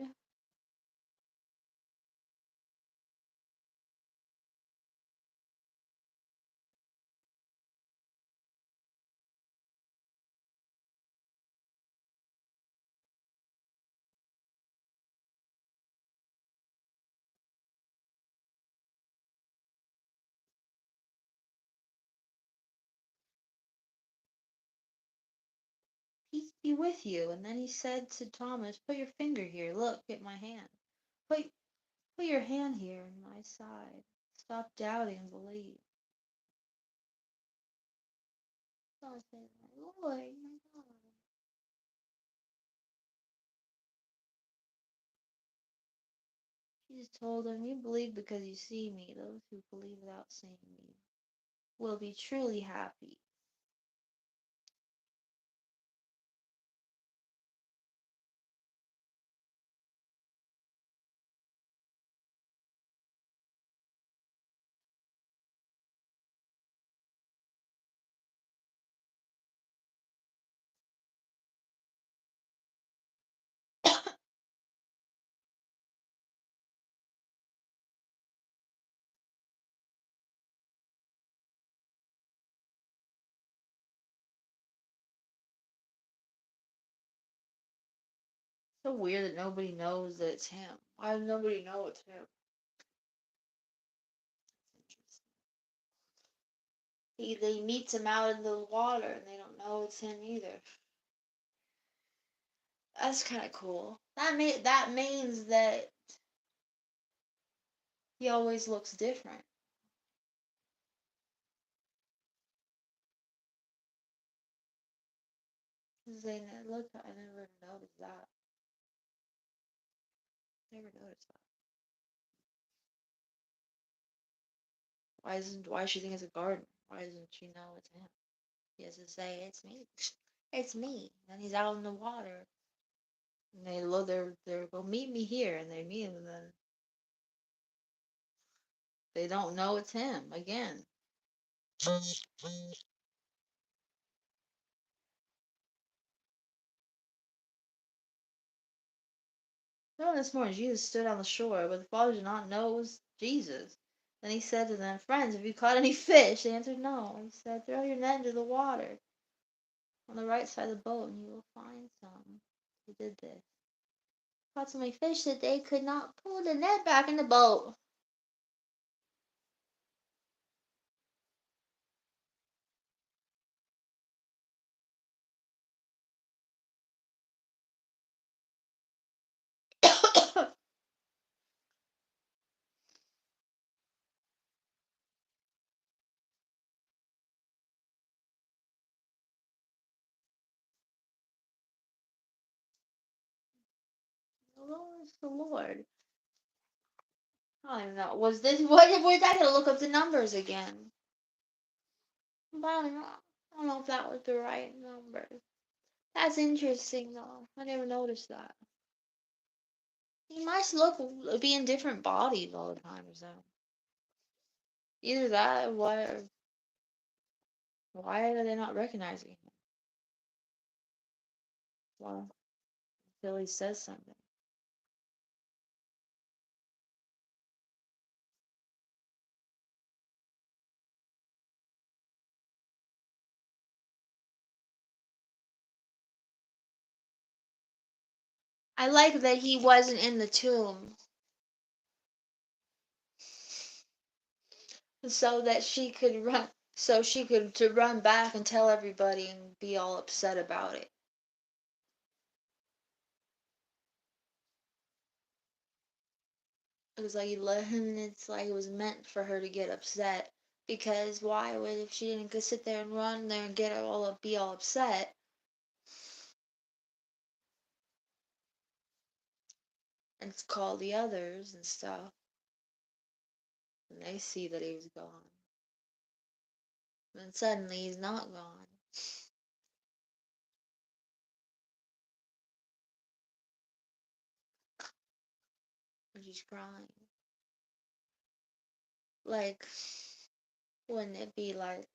A: "Peace be with you." And then he said to Thomas, "Put your finger here. Look at my hand. Put, put your hand here in my side. Stop doubting and believe." Thomas said, "My Lord, my God." Jesus told him, "You believe because you see me. Those who believe without seeing me will be truly happy." So weird that nobody knows that it's him. Why does nobody know it's him? He meets him out in the water and they don't know it's him either. That's kind of cool. That means that he always looks different. Look, I never noticed that. Never noticed that. Why does she think it's a garden? Why doesn't she know it's him? He has to say it's me. It's me. And he's out in the water. And they look they're go meet me here and they meet him and then they don't know it's him again. No, this morning Jesus stood on the shore, but the father did not know it was Jesus. Then he said to them, "Friends, have you caught any fish?" They answered, "No." He said, "Throw your net into the water on the right side of the boat, and you will find some." He did this. Caught so many fish that they could not pull the net back in the boat. The Lord is the Lord. I don't even know. Was this what? Where's I gotta look up the numbers again? But I don't know if that was the right number. That's interesting though. I never noticed that. He must be in different bodies all the time or something. Either that or why are they not recognizing him? Well, until he says something. I like that he wasn't in the tomb. So that she could run so she could to run back and tell everybody and be all upset about it. It was like it's like it was meant for her to get upset because why would if she didn't go sit there and run there and get all up be all upset and call the others and stuff and they see that he was gone. And suddenly he's not gone. And she's crying. Like, wouldn't it be like,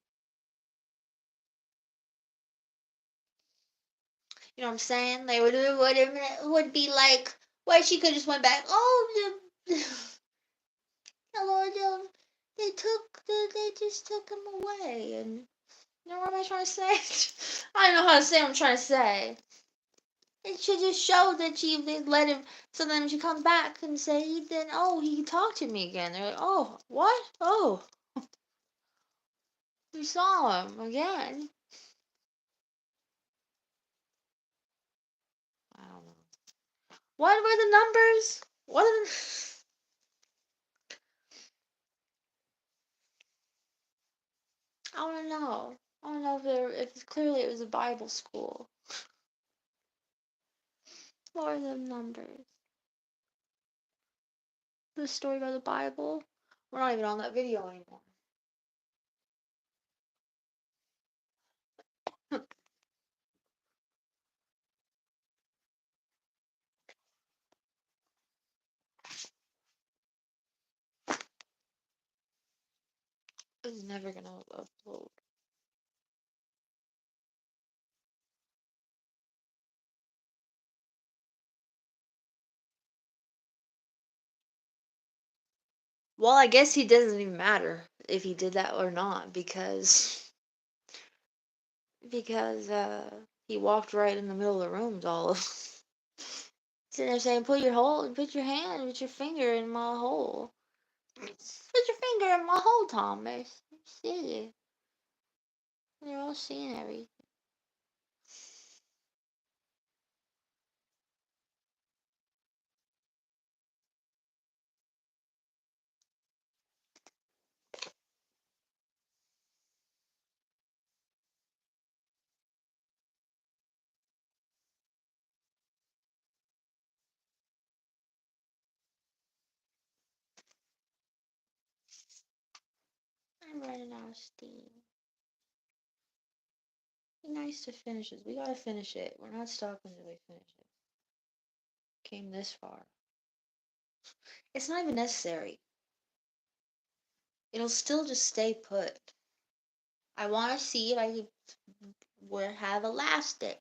A: you know what I'm saying? They would be like, why she could just went back. Oh, the Lord, they just took him away, and you know what am I trying to say? I don't know how to say what I'm trying to say. It should just show that they let him, so then when she comes back and say, then oh he can talk to me again. They're like, oh what? Oh, we saw him again. I don't know. What were the numbers? What are the? I want to know. I don't know if clearly it was a Bible school. What are the numbers? The story about the Bible? We're not even on that video anymore. It's never gonna upload. Well, I guess he doesn't even matter if he did that or not because he walked right in the middle of the rooms all of Sitting there saying, put your finger in my hole. Put your finger in my hole, Thomas. See it. They're all seeing everything. I'm running out of steam. Be nice to finish this. We gotta finish it. We're not stopping until we finish it. Came this far. It's not even necessary. It'll still just stay put. I want to see if I would have elastic.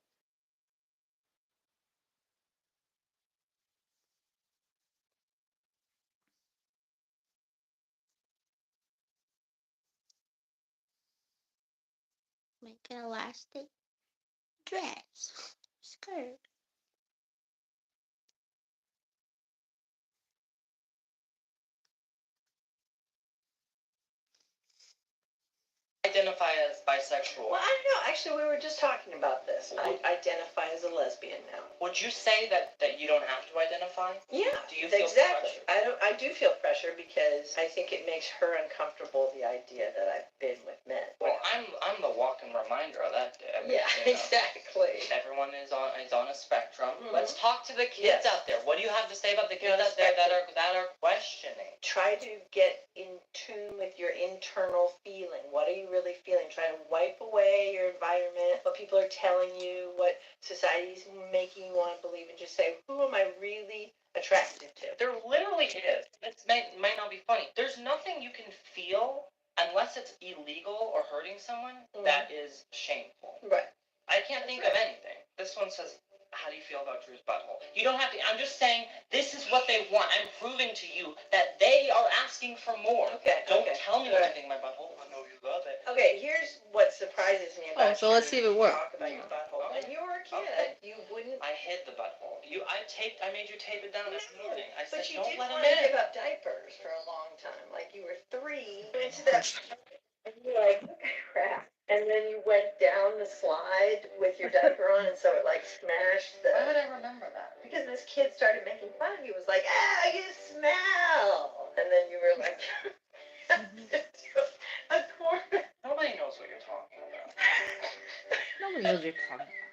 A: Make an elastic dress. Skirt.
K: Identify as bisexual.
L: Well, I don't know. Actually, we were just talking about this. I identify as a lesbian now.
K: Would you say that you don't have to identify?
L: Yeah,
K: Do you feel
L: exactly.
K: pressure?
L: I do feel pressure because I think it makes her uncomfortable, the idea that I've been with men.
K: Well, I'm the walking reminder of that.
L: Yeah, exactly.
K: Everyone is on a spectrum.
L: Mhm.
K: Let's talk to the kids out there. What do you have to say about the kids out there that are questioning?
L: Try to get in tune with your internal feeling. What are you really feeling? Try to wipe away your environment, what people are telling you, what society's making you want to believe, and just say, who am I really attracted to?
K: There literally is. It might not be funny. There's nothing you can feel unless it's illegal or hurting someone that is shameful.
L: Right.
K: I can't think of anything. This one says, how do you feel about Drew's butthole? You don't have to. I'm just saying this is what they want. I'm proving to you that they are asking for more.
L: Okay.
K: Don't tell me what you think of my butthole. I know you love it.
L: Okay, here's what surprises me about
A: so let's see if it works.
L: Talk about your butthole. When you were a kid, you wouldn't.
K: I hid the butthole. I made you tape it down this morning. I said,
L: But you
K: don't
L: did
K: let him
L: want to
K: in.
L: give up diapers for a long time. Like you were 3. You went to that. And you're like, crap. And then you went down the slide with your diaper on, and so it like smashed the.
K: Why would I remember that?
L: Because this kid started making fun of you. It was like, you smell. And then you were like, a corner.
K: Nobody knows what you're talking about.
A: Nobody knows what you're talking about.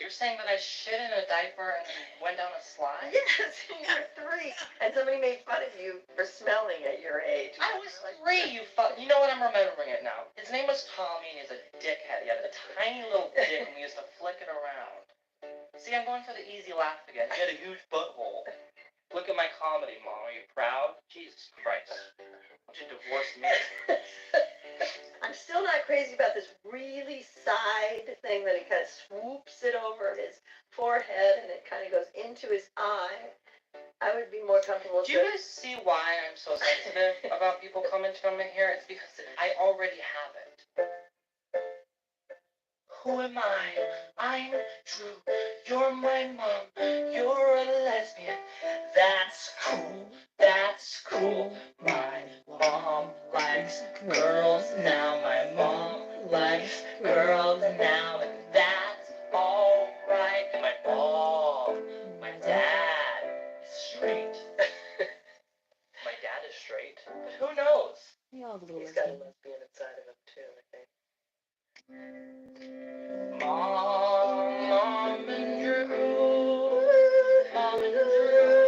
K: You're saying that I shit in a diaper and went down a slide?
L: Yes, you were 3. And somebody made fun of you for smelling at your age.
K: I was 3, you fuck. You know what? I'm remembering it now. His name was Tommy, and he's a dickhead. He had a tiny little dick, and we used to flick it around. See, I'm going for the easy laugh again. He had a huge butthole. Look at my comedy, Mom. Are you proud? Jesus Christ. Why don't you divorce me?
L: I'm still not crazy about this really side thing that he kind of swoops it over his forehead and it kind of goes into his eye. I would be more comfortable.
K: Do you guys see why I'm so sensitive about people coming to my hair? It's because I already have it. Who am I? I'm Drew. You're my mom. You're a lesbian. That's cool. That's cool. My mom likes girls now. My mom likes girls now. And that's alright. My dad is straight. My dad is straight. But who knows?
L: He's got a lesbian inside of him too, I think.
K: Mom and Drew. Mom and Drew.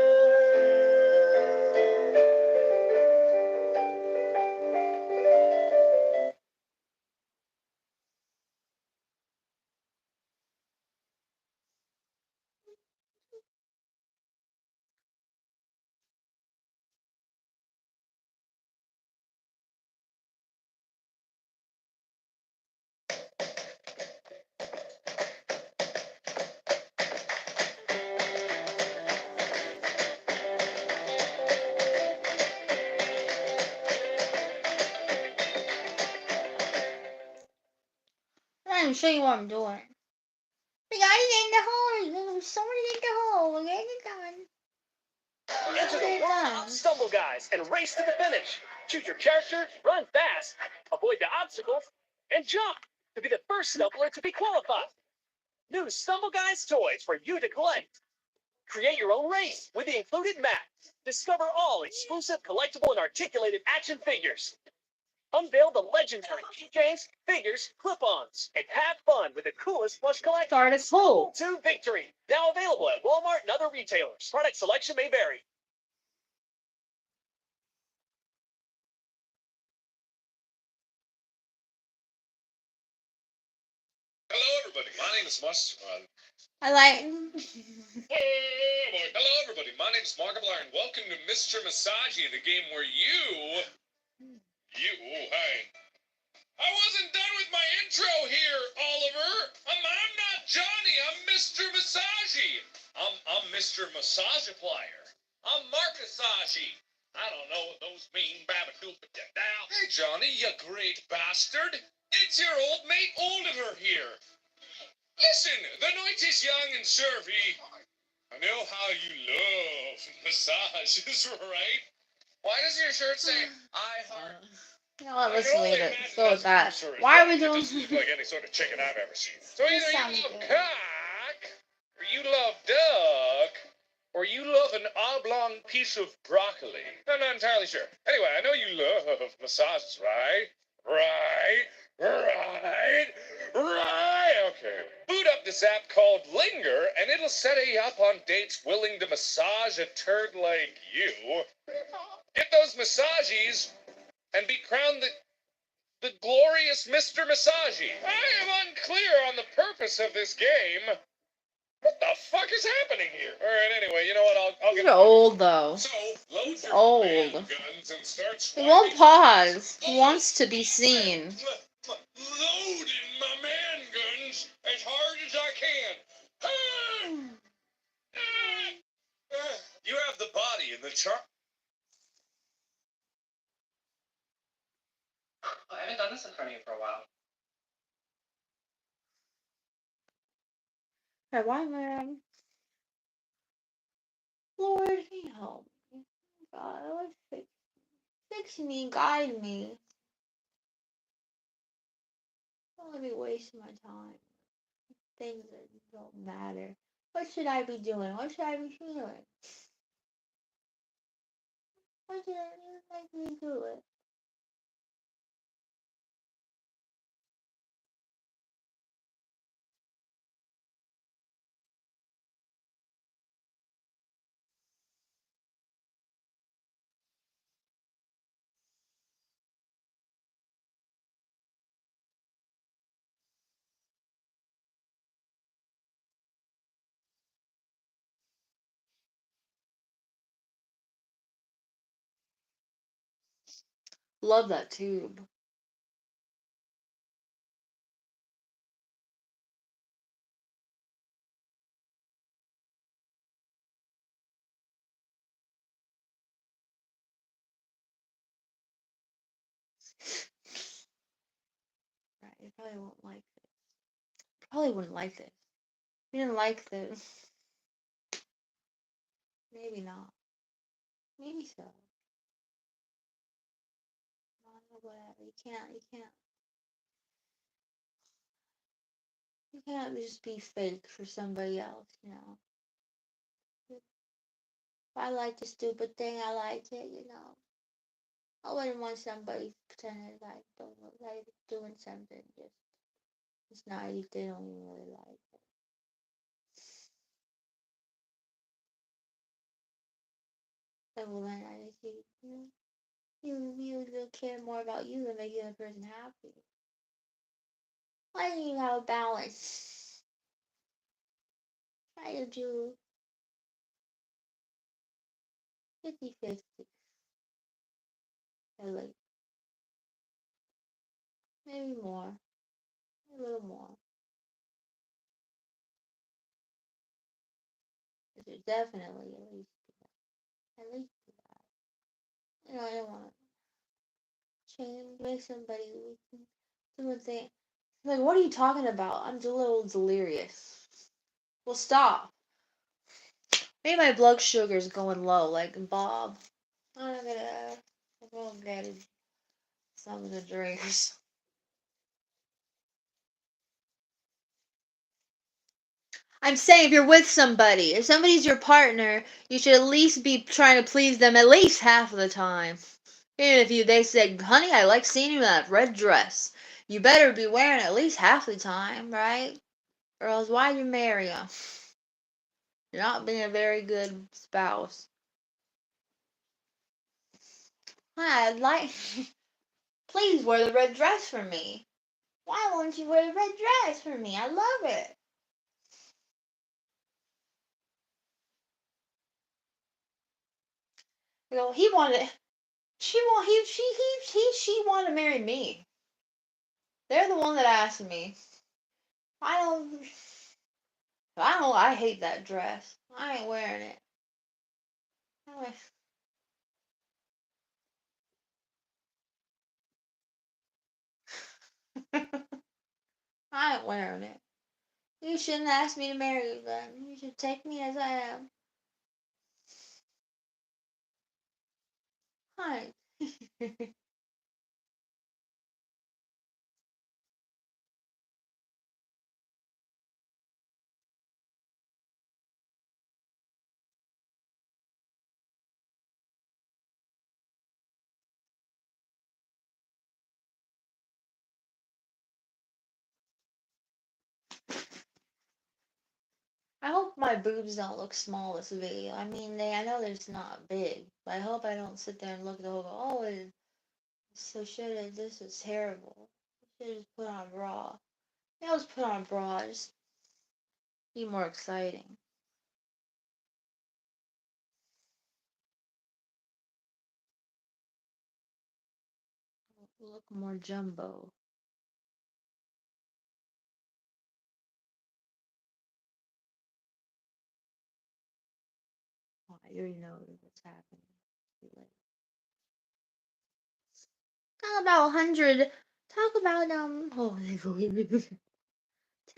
A: I'm gonna show you what I'm doing. We got it in the hole. Somebody in the hole. We got it done.
B: Enter the world of Stumble Guys and race to the finish. Choose your character, run fast, avoid the obstacles, and jump to be the first stumbler to be qualified. New Stumble Guys toys for you to collect. Create your own race with the included map. Discover all exclusive collectible and articulated action figures. Unveil the legendary keychains, figures, clip-ons, and have fun with the coolest plush collection.
A: Start at cool.
B: To victory. Now available at Walmart and other retailers. Product selection may vary.
M: Hello, everybody. My name is
A: I like.
M: Hello, everybody. My name is Markiplier, and welcome to Mr. Masagi, the game where hey. I wasn't done with my intro here, Oliver. I'm not Johnny. I'm Mr. Masagi. I'm Mr. Massagiplier. I'm Markasagi. I don't know what those mean, Babadoop-a-da-dow. Hey, Johnny, you great bastard. It's your old mate Oliver here. Listen, the night is young and survey. I know how you love massages, right? Why does your shirt say I heart?
A: You know what? Let's leave it. Let's go with that. Why are we doing?
M: It doesn't look like any sort of chicken I've ever seen. So either you
A: sounds
M: love
A: good.
M: cock, or you love duck, or you love an oblong piece of broccoli. I'm not entirely sure. Anyway, I know you love massages, right? Right. Okay. Boot up this app called Linger, and it'll set you up on dates willing to massage a turd like you. Get those massages and be crowned the glorious Mr. Masagi. I am unclear on the purpose of this game. What the fuck is happening here? All right, anyway, you know what? I'll
A: You're
M: get
A: old though.
M: So, load
A: He's
M: your
A: old.
M: guns and start
A: He
M: swiping.
A: won't pause. He wants to be seen.
M: Loading my man guns as hard as I can. You have the body and the charm.
K: I haven't done this in front of you for a while.
A: Hey, why am I? Lord, help me. God, Lord, fix me, guide me. Don't let me waste my time. Things that don't matter. What should I be doing? What should I be feeling? What should I make me do it? Love that tube. Right, you probably won't like this. Probably wouldn't like this. You didn't like this. Maybe not. Maybe so. Whatever. You can't just be fake for somebody else, you know. If I like the stupid thing, I like it, you know. I wouldn't want somebody pretending like doing something just it's not they don't even really like it. And well then I just you will care more about you than making the other person happy. Why do you have a balance? Try to do 50-50. At least. Maybe more. A little more. There's definitely at least do that. You know, I don't want to change, make somebody do a thing. Like, what are you talking about? I'm a little delirious. Well, stop. Maybe my blood sugar is going low, like Bob. I'm gonna get something to drink. I'm saying if you're with somebody, if somebody's your partner, you should at least be trying to please them at least half of the time. Even if they say, honey, I like seeing you in that red dress, you better be wearing it at least half the time, right? Or else why you marry them? You're not being a very good spouse. I'd like, please wear the red dress for me. Why won't you wear the red dress for me? I love it. You know, he wanted, she want, she wanted to marry me. They're the one that asked me. I don't, I hate that dress. I ain't wearing it. I ain't wearing it. You shouldn't ask me to marry you then. You should take me as I am. Hi. I hope my boobs don't look small this video. I mean, I know they're not big, but I hope I don't sit there and look at the whole. Oh, so should this is terrible. Should just put on a bra. Yeah, let's put on a bra. Just be more exciting. Look more jumbo. Oh, I already know what's happening. Talk about 100. Talk about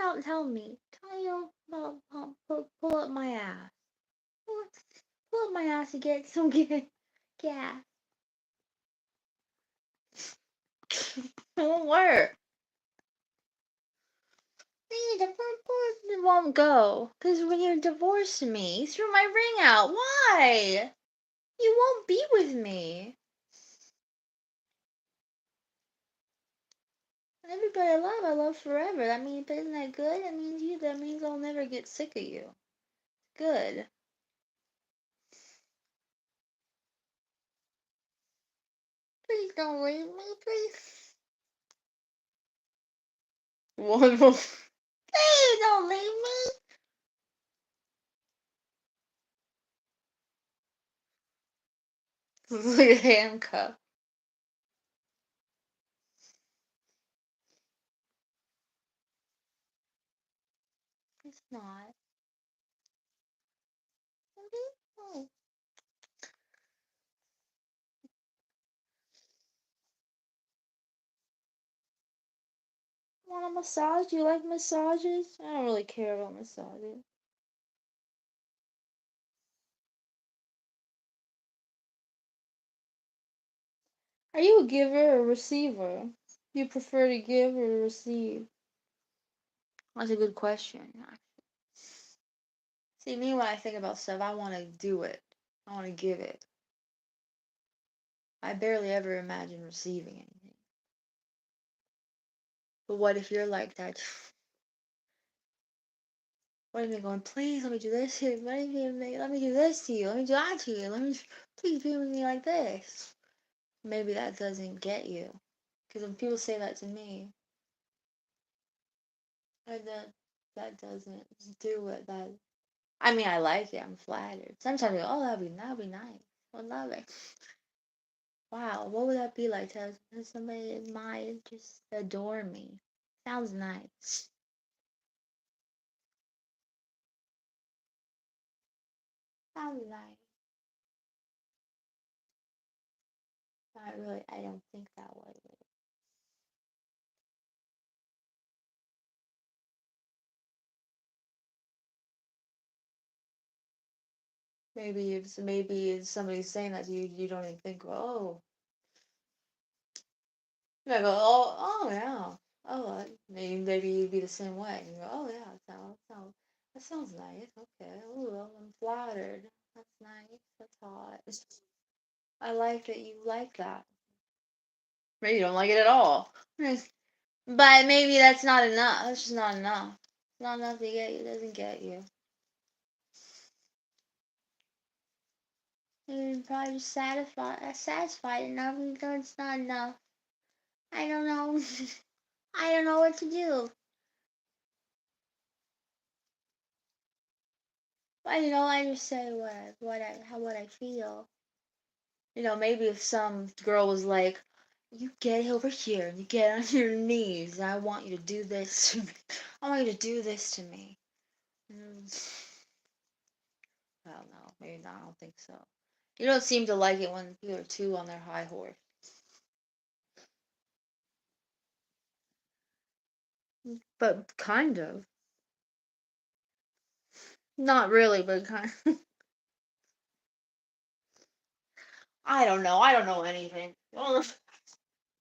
A: Oh, tell me. Tell you about pull up my ass. Pull up my ass to get some gas. It won't work. The it won't go. Because when you divorced me, you threw my ring out. Why? You won't be with me. Everybody I love forever. That means, isn't that good? That means I'll never get sick of you. Good. Please don't leave me, please. Wonderful. Please don't leave me. Like a handcuff. It's not. Oh. Want a massage? Do you like massages? I don't really care about massages. Are you a giver or receiver? Do you prefer to give or receive? That's a good question. See, me when I think about stuff, I want to do it. I want to give it. I barely ever imagine receiving anything. But what if you're like that? What if you're going, please let me do this to you. Let me do this to you. Let me do that to you. Please be with me like this. Maybe that doesn't get you. Because when people say that to me, that doesn't do it. I mean, I like it. I'm flattered. Sometimes I go, oh, that'd be nice. I would love it. Wow, what would that be like to have somebody admire, just adore me? Sounds nice. Sounds nice. Not really. I don't think that way. Maybe if somebody's saying that to you, you don't even think, oh. You go, oh yeah. Oh, maybe you'd be the same way. You go, oh yeah, that sounds nice. Okay, oh, I'm flattered. That's nice. That's hot. I like that you like that. Maybe you don't like it at all. But maybe that's not enough. That's just not enough. It's not enough to get you. It doesn't get you. You're probably just satisfied enough, and it's not enough. I don't know. I don't know what to do. But I just say what I feel. Maybe if some girl was like, "You get over here and you get on your knees, and I want you to do this to me. I want you to do this to me." I don't know. Maybe not. I don't think so. You don't seem to like it when people are too on their high horse. But kind of. Not really, but kind of. I don't know. I don't know anything.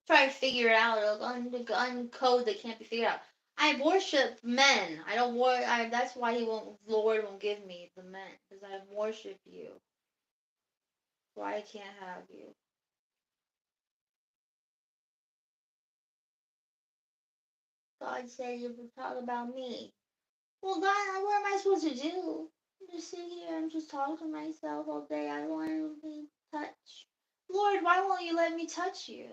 A: Try to figure it out. A gun code that can't be figured out. I worship men. I don't that's why Lord won't give me the men, because I worship you. Why I can't have you? God said you would talk about me. Well, God, what am I supposed to do? Just sit here and just talk to myself all day. I don't want to be touched. Lord, why won't you let me touch you?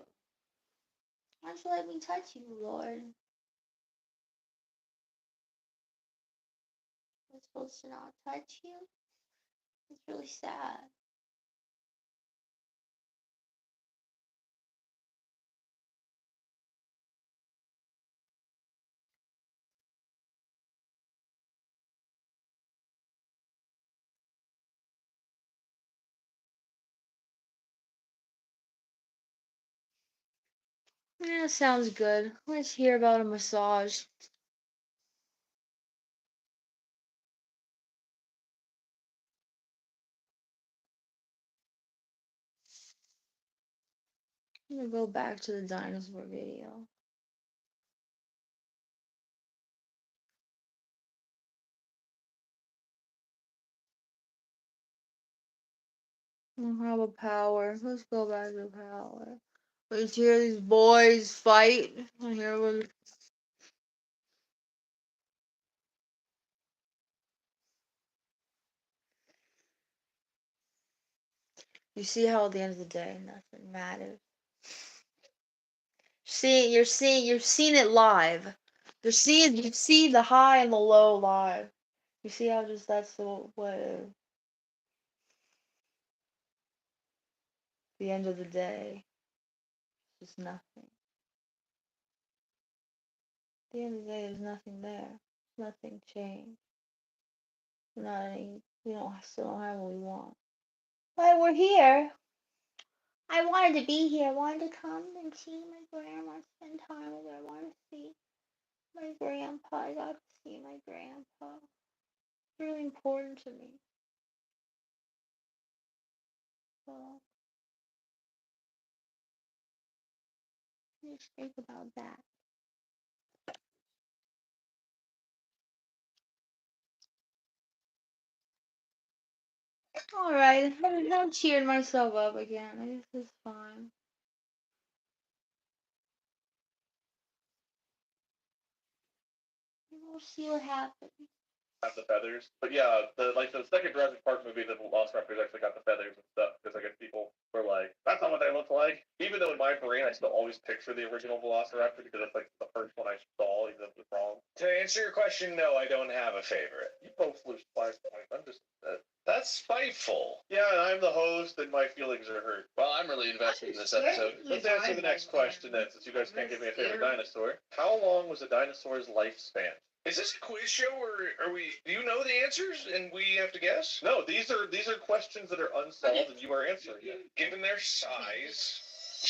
A: Why don't you let me touch you, Lord? I'm supposed to not touch you? It's really sad. Yeah, sounds good. Let's hear about a massage. I'm gonna go back to the dinosaur video. How about power? Let's go back to power. Let's hear these boys fight. I hear what. You see how at the end of the day, nothing matters. You're seeing it live. You see the high and the low live. You see how just that's the end of the day, just nothing. At the end of the day, there's nothing there. Nothing changed. We still don't have what we want. But we're here. I wanted to be here. I wanted to come and see my grandma, spend time with her. I wanted to see my grandpa. I got to see my grandpa. It's really important to me. So just think about that. Alright, I'm cheering myself up again. I guess it's fine. We'll see what happens.
C: Have the feathers, but yeah, the second Jurassic Park movie, the Velociraptors actually got the feathers and stuff because I guess people were like, "That's not what they look like." Even though in my brain I still always picture the original Velociraptor because that's like the first one I saw, even if it was wrong.
D: To answer your question, no, I don't have a favorite.
C: You both lose 5 points. I'm just.
D: That's spiteful.
C: Yeah, and I'm the host, and my feelings are hurt. Well, I'm really invested in this episode. Let's answer the next question then, since you guys can't give me a favorite dinosaur. How long was a dinosaur's lifespan?
D: Is this a quiz show, or are we? Do you know the answers, and we have to guess?
C: No, these are questions that are unsolved, and you are answering them.
D: Given their size,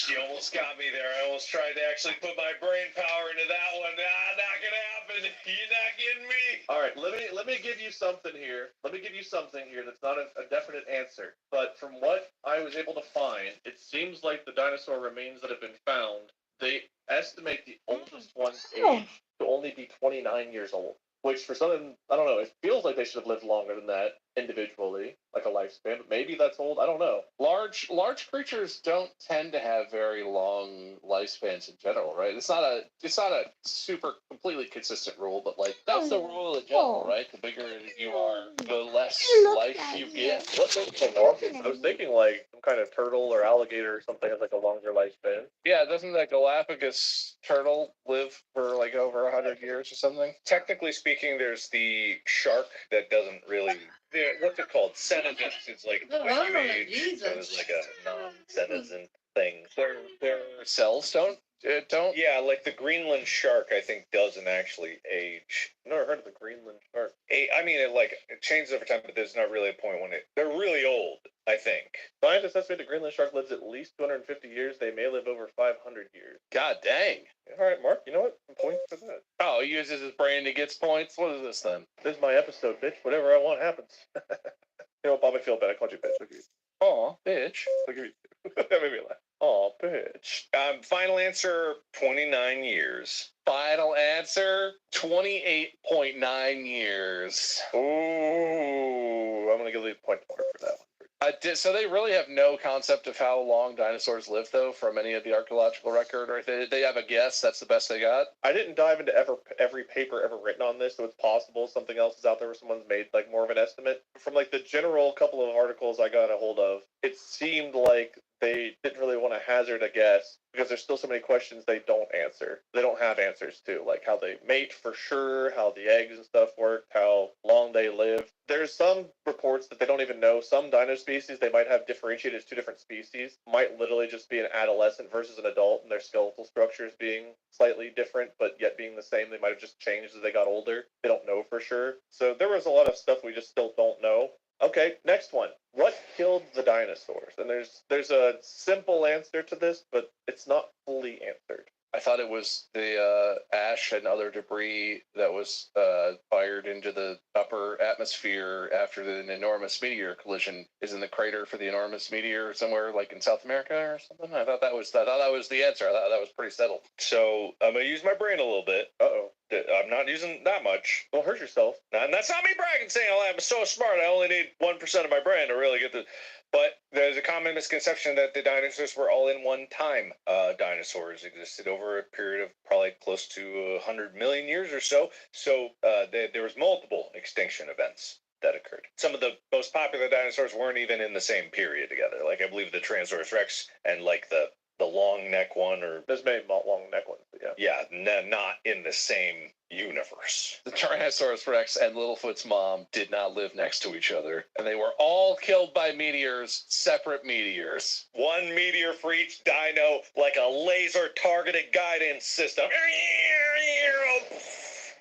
D: you almost got me there. I almost tried to actually put my brain power into that one. Not gonna happen. You're not getting me.
C: All right. right, let me give you something here. Let me give you something here that's not a definite answer. But from what I was able to find, it seems like the dinosaur remains that have been found, they estimate the oldest one's age to only be 29 years old. Which for some, I don't know, it feels like they should have lived longer than that individually, like a lifespan, but maybe that's old, I don't know. Large creatures don't tend to have very long lifespans in general, right? It's not a super completely consistent rule, but like that's the rule in general, right? The bigger you are, the less life you get.
F: What makes them normal? I was thinking like some kind of turtle or alligator or something has like a longer lifespan.
C: Yeah, doesn't that Galapagos turtle live for like over 100 years or something?
D: Technically speaking, there's the shark that doesn't really. What's it called? Senescence. It's like when you age, so it's like a non-senescent thing.
C: Their cells don't.
D: Yeah, like the Greenland shark, I think doesn't actually age.
F: I've never heard of the Greenland shark.
D: I mean, it changes over time, but there's not really a point when they're really old. I think
F: Scientists estimate the Greenland shark lives at least 250 years. They may live over 500 years.
C: God dang.
F: All right, Mark. You know what? Some points for that.
C: Oh, he uses his brain to get points. What is this then?
F: This is my episode, bitch. Whatever I want happens. You know, Bob, I feel bad. I called you bitch. Look at you.
C: Aw, bitch.
F: Look at you. That made me laugh. Aw, bitch.
D: final answer: 29 years.
C: Final answer: 28.9 years.
F: Ooh, I'm gonna give you a point for that one.
C: So they really have no concept of how long dinosaurs lived, though, from any of the archaeological record, or they have a guess. That's the best they got.
F: I didn't dive into every paper ever written on this, so it's possible something else is out there where someone's made like more of an estimate. From like the general couple of articles I got a hold of, it seemed like they didn't really want to hazard a guess because there's still so many questions they don't answer. They don't have answers to, like how they mate for sure, how the eggs and stuff work, how long they live. There's some reports that they don't even know. Some dino species they might have differentiated as two different species, might literally just be an adolescent versus an adult, and their skeletal structures being slightly different, but yet being the same. They might have just changed as they got older. They don't know for sure. So there was a lot of stuff we just still don't know. Okay, next one. What killed the dinosaurs? And there's a simple answer to this, but it's not fully answered.
C: I thought it was the ash and other debris that was fired into the upper atmosphere after an enormous meteor collision is in the crater for the enormous meteor somewhere like in South America or something. I thought that was the answer. I thought that was pretty settled.
D: So I'm gonna use my brain a little bit. I'm not using that much.
F: Don't hurt yourself.
D: And that's not me bragging, saying I'm so smart. I only need 1% of my brain to really get the. But there's a common misconception that the dinosaurs were all in one time. Dinosaurs existed over a period of probably close to 100 million years or so. So there was multiple extinction events that occurred. Some of the most popular dinosaurs weren't even in the same period together. Like I believe the Tyrannosaurus Rex and like the long neck one, or
F: there's many long neck ones, but yeah.
D: Yeah, not in the same universe.
C: The Tyrannosaurus Rex and Littlefoot's mom did not live next to each other, and they were all killed by meteors, separate meteors.
D: One meteor for each dino, like a laser targeted guidance system.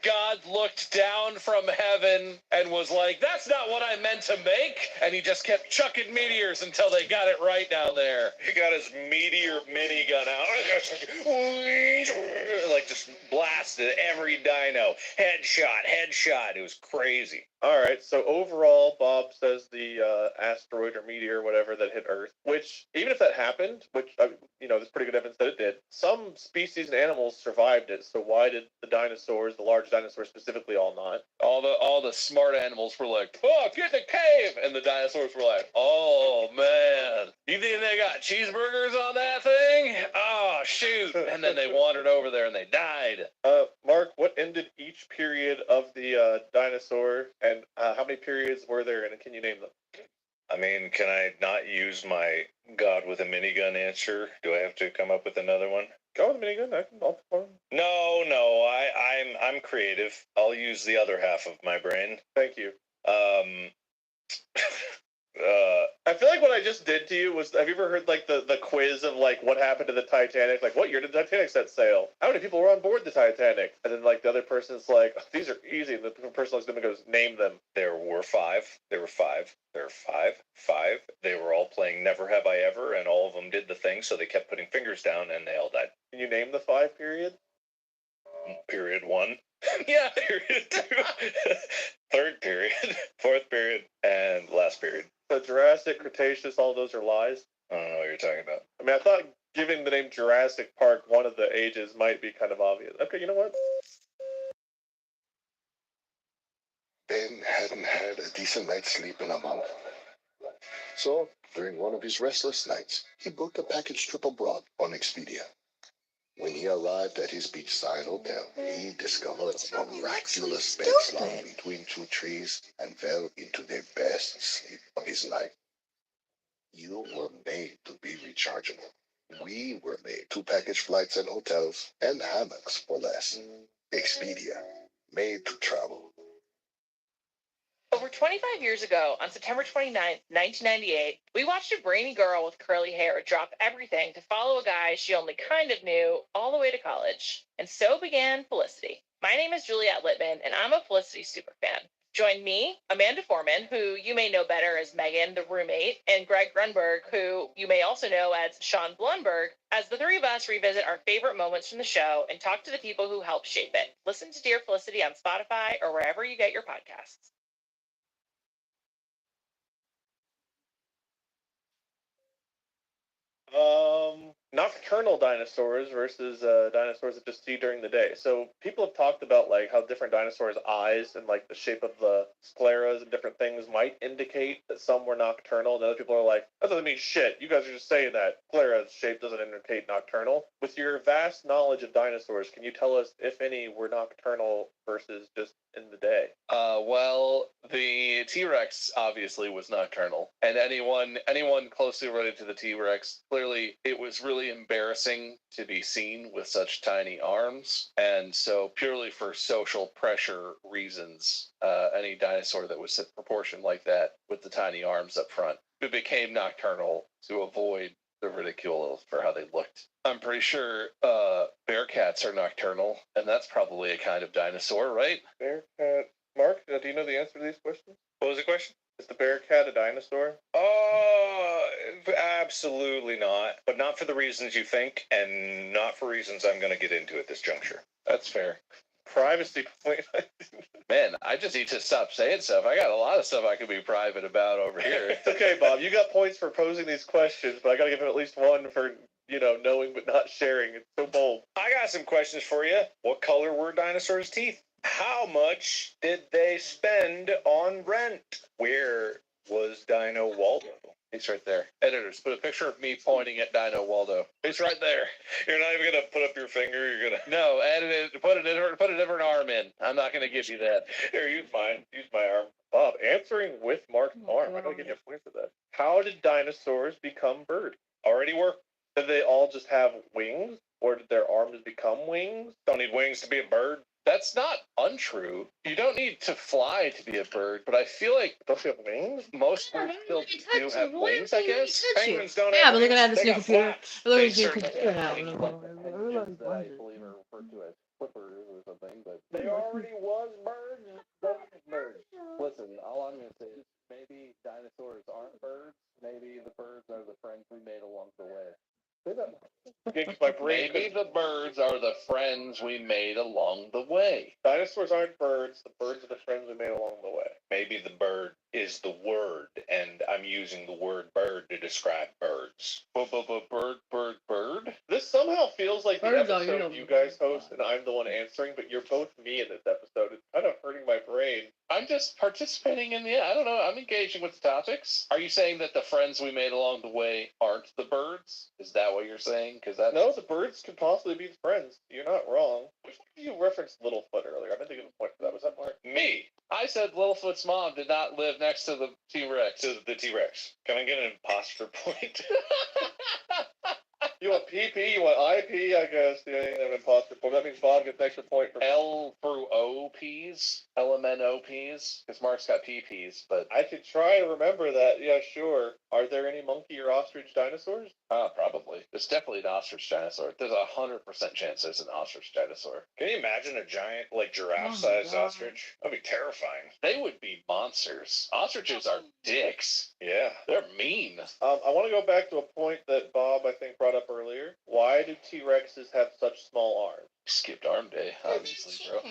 C: God looked down from heaven and was like, that's not what I meant to make. And he just kept chucking meteors until they got it right down there.
D: He got his meteor minigun out. Like just blasted every dino. Headshot. It was crazy.
F: All right, so overall, Bob says the asteroid or meteor, whatever, that hit Earth, which, even if that happened, which, there's pretty good evidence that it did, some species and animals survived it, so why did the dinosaurs, the large dinosaurs specifically, all not?
C: All the smart animals were like, oh, get the cave! And the dinosaurs were like, oh, man, you think they got cheeseburgers on that thing? Oh, shoot. And then they wandered over there and they died.
F: Mark, what ended each period of the dinosaur, and how many periods were there, and can you name them?
D: I mean, can I not use my God with a minigun answer? Do I have to come up with another one?
F: Go with a minigun.
D: No. I'm creative. I'll use the other half of my brain.
F: Thank you. I feel like what I just did to you was, have you ever heard like the quiz of like what happened to the Titanic? Like, what year did the Titanic set sail? How many people were on board the Titanic? And then like the other person's like, oh, these are easy. And the person looks at them and goes, name them.
D: There were five. There were five. They were all playing Never Have I Ever, and all of them did the thing, so they kept putting fingers down, and they all died.
F: Can you name the 5 period?
D: Period 1. Yeah, period 2. Third period, fourth period, and last period.
F: So Jurassic, Cretaceous, all those are lies.
D: I don't know what you're talking about.
F: I mean, I thought giving the name Jurassic Park one of the ages might be kind of obvious. Okay, you know what?
G: Ben hadn't had a decent night's sleep in a month. So, during one of his restless nights, he booked a package trip abroad on Expedia. When he arrived at his beachside hotel, he discovered a miraculous bed slung between two trees and fell into the best sleep of his life. You were made to be rechargeable. We were made to package flights and hotels and hammocks for less. Expedia, made to travel.
N: Over 25 years ago, on September 29th, 1998, we watched a brainy girl with curly hair drop everything to follow a guy she only kind of knew all the way to college. And so began Felicity. My name is Juliette Littman, and I'm a Felicity superfan. Join me, Amanda Foreman, who you may know better as Megan, the roommate, and Greg Grunberg, who you may also know as Sean Blumberg, as the three of us revisit our favorite moments from the show and talk to the people who helped shape it. Listen to Dear Felicity on Spotify or wherever you get your podcasts.
F: Nocturnal dinosaurs versus dinosaurs that just see during the day. So people have talked about like how different dinosaurs' eyes and like the shape of the scleras and different things might indicate that some were nocturnal. And other people are like, that doesn't mean shit. You guys are just saying that sclera's shape doesn't indicate nocturnal. With your vast knowledge of dinosaurs, can you tell us if any were nocturnal versus just in the day?
C: Well, the T-Rex obviously was nocturnal, and anyone closely related to the T-Rex, clearly it was really embarrassing to be seen with such tiny arms, and so purely for social pressure reasons, any dinosaur that was proportioned like that with the tiny arms up front, it became nocturnal to avoid the ridicule for how they looked. I'm pretty sure bearcats are nocturnal, and that's probably a kind of dinosaur, right?
F: Bearcat. Mark, do you know the answer to these questions?
D: What was the question?
F: Is the bearcat a dinosaur?
D: Absolutely not. But not for the reasons you think, and not for reasons I'm going to get into at this juncture.
C: That's fair.
F: Privacy point.
C: Man, I just need to stop saying stuff. I got a lot of stuff I could be private about over here.
F: It's okay, Bob. You got points for posing these questions, but I got to give him at least one for, knowing but not sharing. It's so bold.
D: I got some questions for you. What color were dinosaurs' teeth? How much did they spend on rent? Where was Dino Waldo?
C: He's right there. Editors, put a picture of me pointing at Dino Waldo. He's right there.
D: You're not even gonna put up your finger. You're gonna
C: no, edit it. Put a different arm in. I'm not gonna give you that.
D: Here, use mine.
F: Use my arm. Bob, answering with Mark's arm. I gotta give you a point for that. How did dinosaurs become birds?
D: Already work.
F: Did they all just have wings, or did their arms become wings?
D: Don't need wings to be a bird.
C: That's not untrue. You don't need to fly to be a bird, but I feel like
F: don't you have wings?
C: Most birds still do have wings, I guess.
D: Penguins don't
A: Yeah,
D: have
A: but looking
D: wings.
A: at this
D: They
A: new
D: got
A: computer,
D: flaps.
A: look at
C: They
A: this new
C: certainly
A: computer
C: have
A: now.
C: wings, engines that I believe are referred to as flippers or something, but
F: They already was birds.
C: birds. Listen, all I'm going to say is maybe dinosaurs aren't birds. Maybe the birds are the friends we made along the way. Maybe the birds are the friends we made along the way.
F: Dinosaurs aren't birds. The birds are the friends we made along the way.
D: Maybe the bird is the word, and I'm using the word bird to describe birds.
C: Bird?
F: This somehow feels like the
A: Birds are
F: episode
A: real.
F: you guys host and I'm the one answering, but you're both me in this episode. It's kind of hurting my brain.
C: I'm just participating in I don't know, I'm engaging with the topics. Are you saying that the friends we made along the way aren't the birds? Is that what you're saying?
F: No, the birds could possibly be friends. You're not wrong. Which one did you referenced Littlefoot earlier? I meant to give a point for that. Was that Mark?
D: Me.
C: I said Littlefoot's mom did not live next to the T-Rex.
D: To the T-Rex. Can I get an imposter point?
F: You want PP? You want IP? I guess. Yeah, you have an imposter point. That means Bob gets an extra point for
C: L through O P's? LMNOPs? Because Mark's got PPs, but
F: I could try to remember that. Yeah, sure. Are there any monkey or ostrich dinosaurs?
C: Probably. There's definitely an ostrich dinosaur. There's 100% chance there's an ostrich dinosaur.
D: Can you imagine a giant, like, giraffe-sized ostrich? That'd be terrifying.
C: They would be monsters. Ostriches are dicks.
D: Yeah.
C: They're mean.
F: I want to go back to a point that Bob, I think, brought up earlier. Why do T-Rexes have such small arms?
C: Skipped arm day, obviously, bro.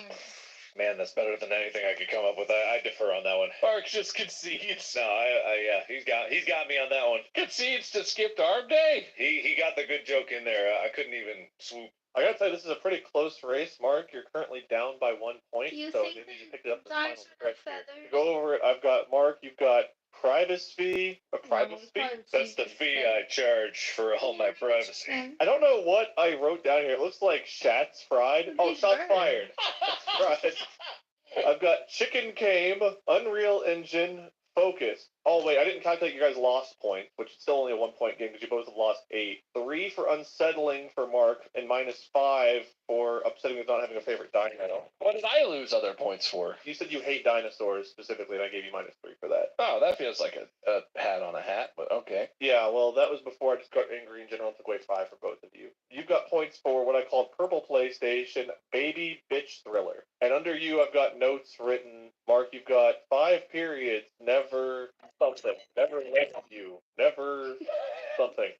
D: Man, that's better than anything I could come up with. I defer on that one.
C: Mark just concedes.
D: No, yeah, he's got me on that one.
C: Concedes to skipped arm day.
D: He got the good joke in there. I couldn't even swoop.
F: I gotta say, this is a pretty close race, Mark. You're currently down by 1 point,
A: You
F: so
A: think
F: maybe you picked it up in the final
A: dinosaurs
F: stretch
A: have
F: here.
A: feathers?
F: To go over it, I've got Mark. You've got privacy. Privacy.
D: That's the fee I charge for all my privacy.
F: I don't know what I wrote down here. It looks like Shat's fried. Oh, shots fired. Right. I've got chicken came, Unreal Engine, focus. Oh wait, I didn't calculate you guys' lost points, which is still only a 1 point game because you both have lost 8. 3 for unsettling for Mark, and -5 for upsetting with not having a favorite dino.
C: What did I lose other points for?
F: You said you hate dinosaurs specifically, and I gave you -3 for that.
C: Oh, that feels like a hat on a hat, but okay.
F: Yeah, well, that was before I just got angry in general and took away 5 for both of you. You've got points for what I called Purple PlayStation, Baby Bitch Thriller. And under you, I've got notes written. Mark, you've got 5 periods, never something, never let you, never something.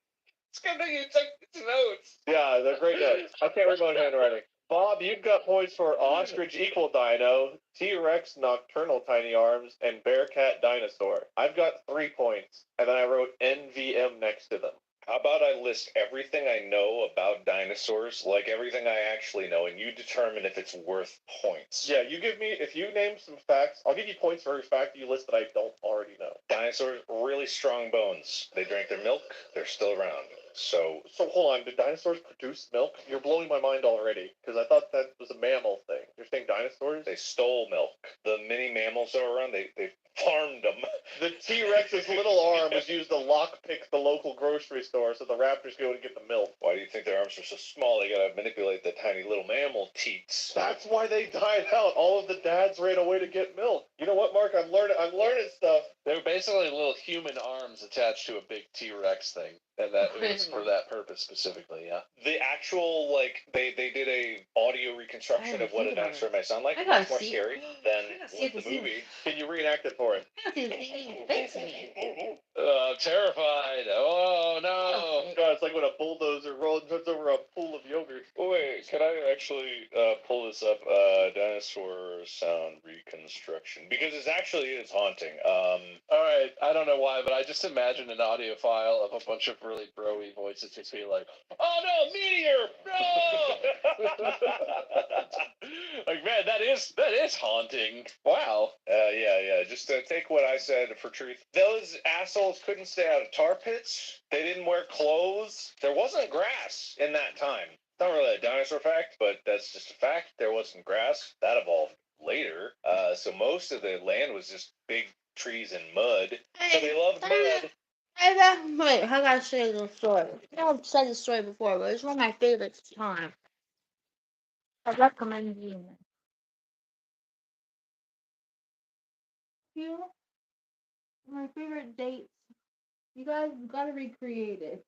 D: It's good that you took notes.
F: Yeah, they're great notes. I can't read my own handwriting. Bob, you've got points for Ostrich Equal Dino, T-Rex Nocturnal Tiny Arms, and Bearcat Dinosaur. I've got 3 points, and then I wrote NVM next to them.
D: How about I list everything I know about dinosaurs, like everything I actually know, and you determine if it's worth points.
F: Yeah, you give me, if you name some facts, I'll give you points for every fact you list that I don't already know.
D: Dinosaurs, really strong bones. They drank their milk, they're still around. So
F: hold on, did dinosaurs produce milk? You're blowing my mind already, because I thought that was a mammal thing. You're saying dinosaurs?
D: they stole milk. The mini mammals that were around, they farmed them.
F: The T-Rex's little arm was used to lockpick the local grocery store so the raptors go to get the milk.
D: Why do you think their arms are so small? They gotta manipulate the tiny little mammal teats.
F: That's why they died out. All of the dads ran away to get milk. You know what, Mark? I'm learning stuff.
C: They're basically little human arms attached to a big T-Rex thing. And that was for that purpose specifically, yeah.
D: The actual, like, they did a audio reconstruction of what a dinosaur may sound like.
A: I gotta
D: It's more
A: see-
D: scary than with the movie.
F: Can you reenact it for us?
C: I'm terrified. Oh, no.
F: God, it's like when a bulldozer runs over a pool of yogurt.
D: Wait, can I actually pull this up? Dinosaur sound reconstruction, because it actually is haunting.
C: All right, I don't know why, but I just imagined an audio file of a bunch of really bro-y voices just being like, "Oh no, meteor! No!" Like, man, that is haunting. Wow.
D: Yeah. Just take what I said for truth. Those assholes couldn't stay out of tar pits. They didn't wear clothes. There wasn't grass in that time. It's not really a dinosaur fact, but that's just a fact. There wasn't grass. That evolved later. So most of the land was just big trees and mud. So they loved mud.
A: Wait, I gotta say this story. I've said this story before, but it's one of my favorites time. I recommend you. You, my favorite dates. You guys gotta recreate it.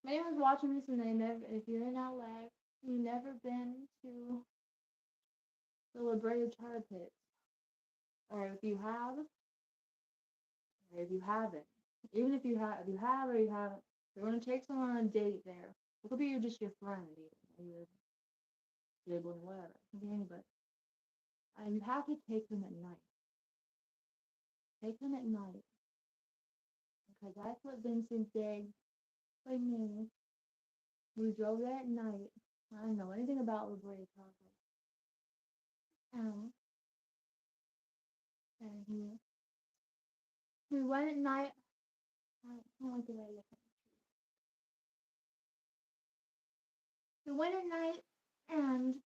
A: If anyone's watching this and if you're in LA, you've never been to the La Brea Tar Pit, or if you have, or if you haven't, even if you have or you haven't, you're gonna take someone on a date there. It could be just your friend, even, or your sibling, whatever. It could be anybody. You have to take them at night. Take them at night. Because that's what Vincent did for me. We drove there at night. I don't know anything about La Brea Taco. And we went at night. I don't like the way I look at it. We went at night, and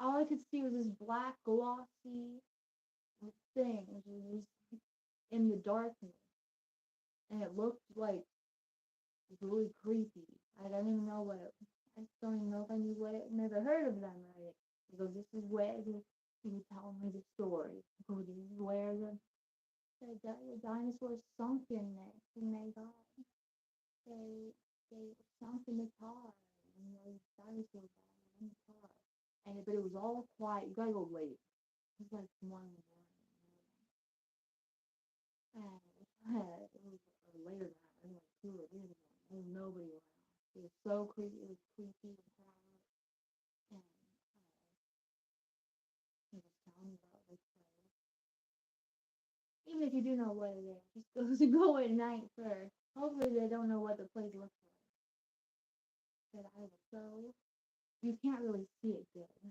A: all I could see was this black glossy thing, which was in the darkness, and it looked like really creepy. I don't even know what it. I just don't even know if I knew what it. Never heard of them, right? He goes, "This is where he was telling me the story. He goes, this is where the dinosaurs sunk in it, and they sunk in the tar, and those dinosaurs died in the tar. But it was all quiet. You gotta go late. It was like 1 in the morning. And it was later than that. It was like 2 or 3 in the morning. There was nobody around. It was so creepy. It was creepy and quiet. And he was telling me about this place. Even if you do know what it is, just go at night first. Hopefully they don't know what the place looks like. But I was so you can't really see it good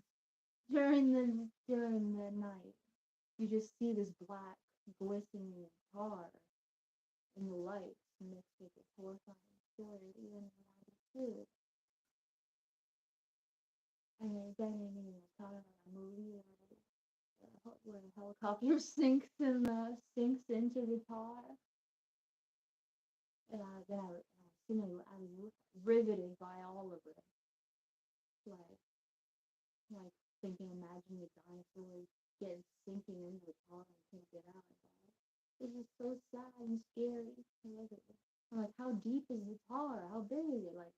A: during the night. You just see this black glistening tar in the lights mixed with the horrifying story even around the food. And then you talking about a movie where the helicopter sinks into the tar. And I was riveted by all of it. Like like thinking, imagine the dinosaurs getting sinking into the tar and can't get out. It was so sad and scary. I'm like, how deep is the tar? How big is it? Like,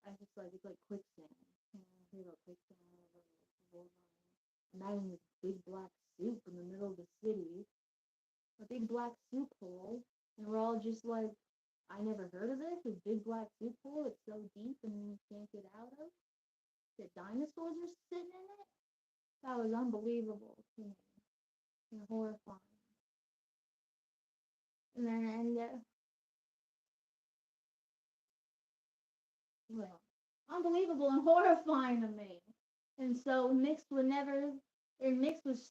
A: I just like it's like quicksand. You know, hear about quicksand. Imagine this big black soup in the middle of the city, a big black soup hole, and we're all just like, I never heard of this. This big black soup hole. It's so deep and you can't get out of. The dinosaurs are sitting in it. That was unbelievable to me and horrifying. And well, unbelievable and horrifying to me. And so mixed with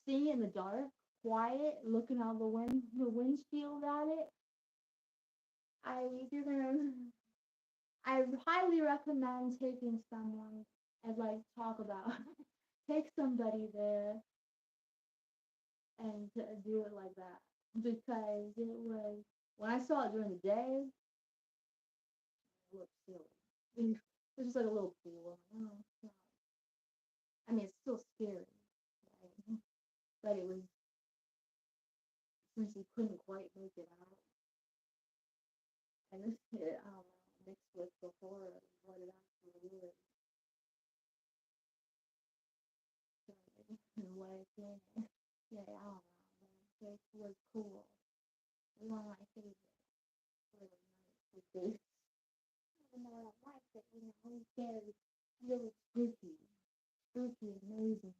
A: seeing it in the dark, quiet, looking out the windshield at it. I if you're gonna, I highly recommend taking someone and like talk about, take somebody there and to do it like that because it was when I saw it during the day, it looked silly. It was just like a little pool. Oh, no. I mean, it's still scary, right? But it was since you couldn't quite make it out, and this I don't know, mixed with the horror of what it actually is, so, and what it's in. Yeah, I don't know, but it was cool. It was one of my favorites. Really nice with this. Even though I don't like it, it's scary, really spooky, amazing.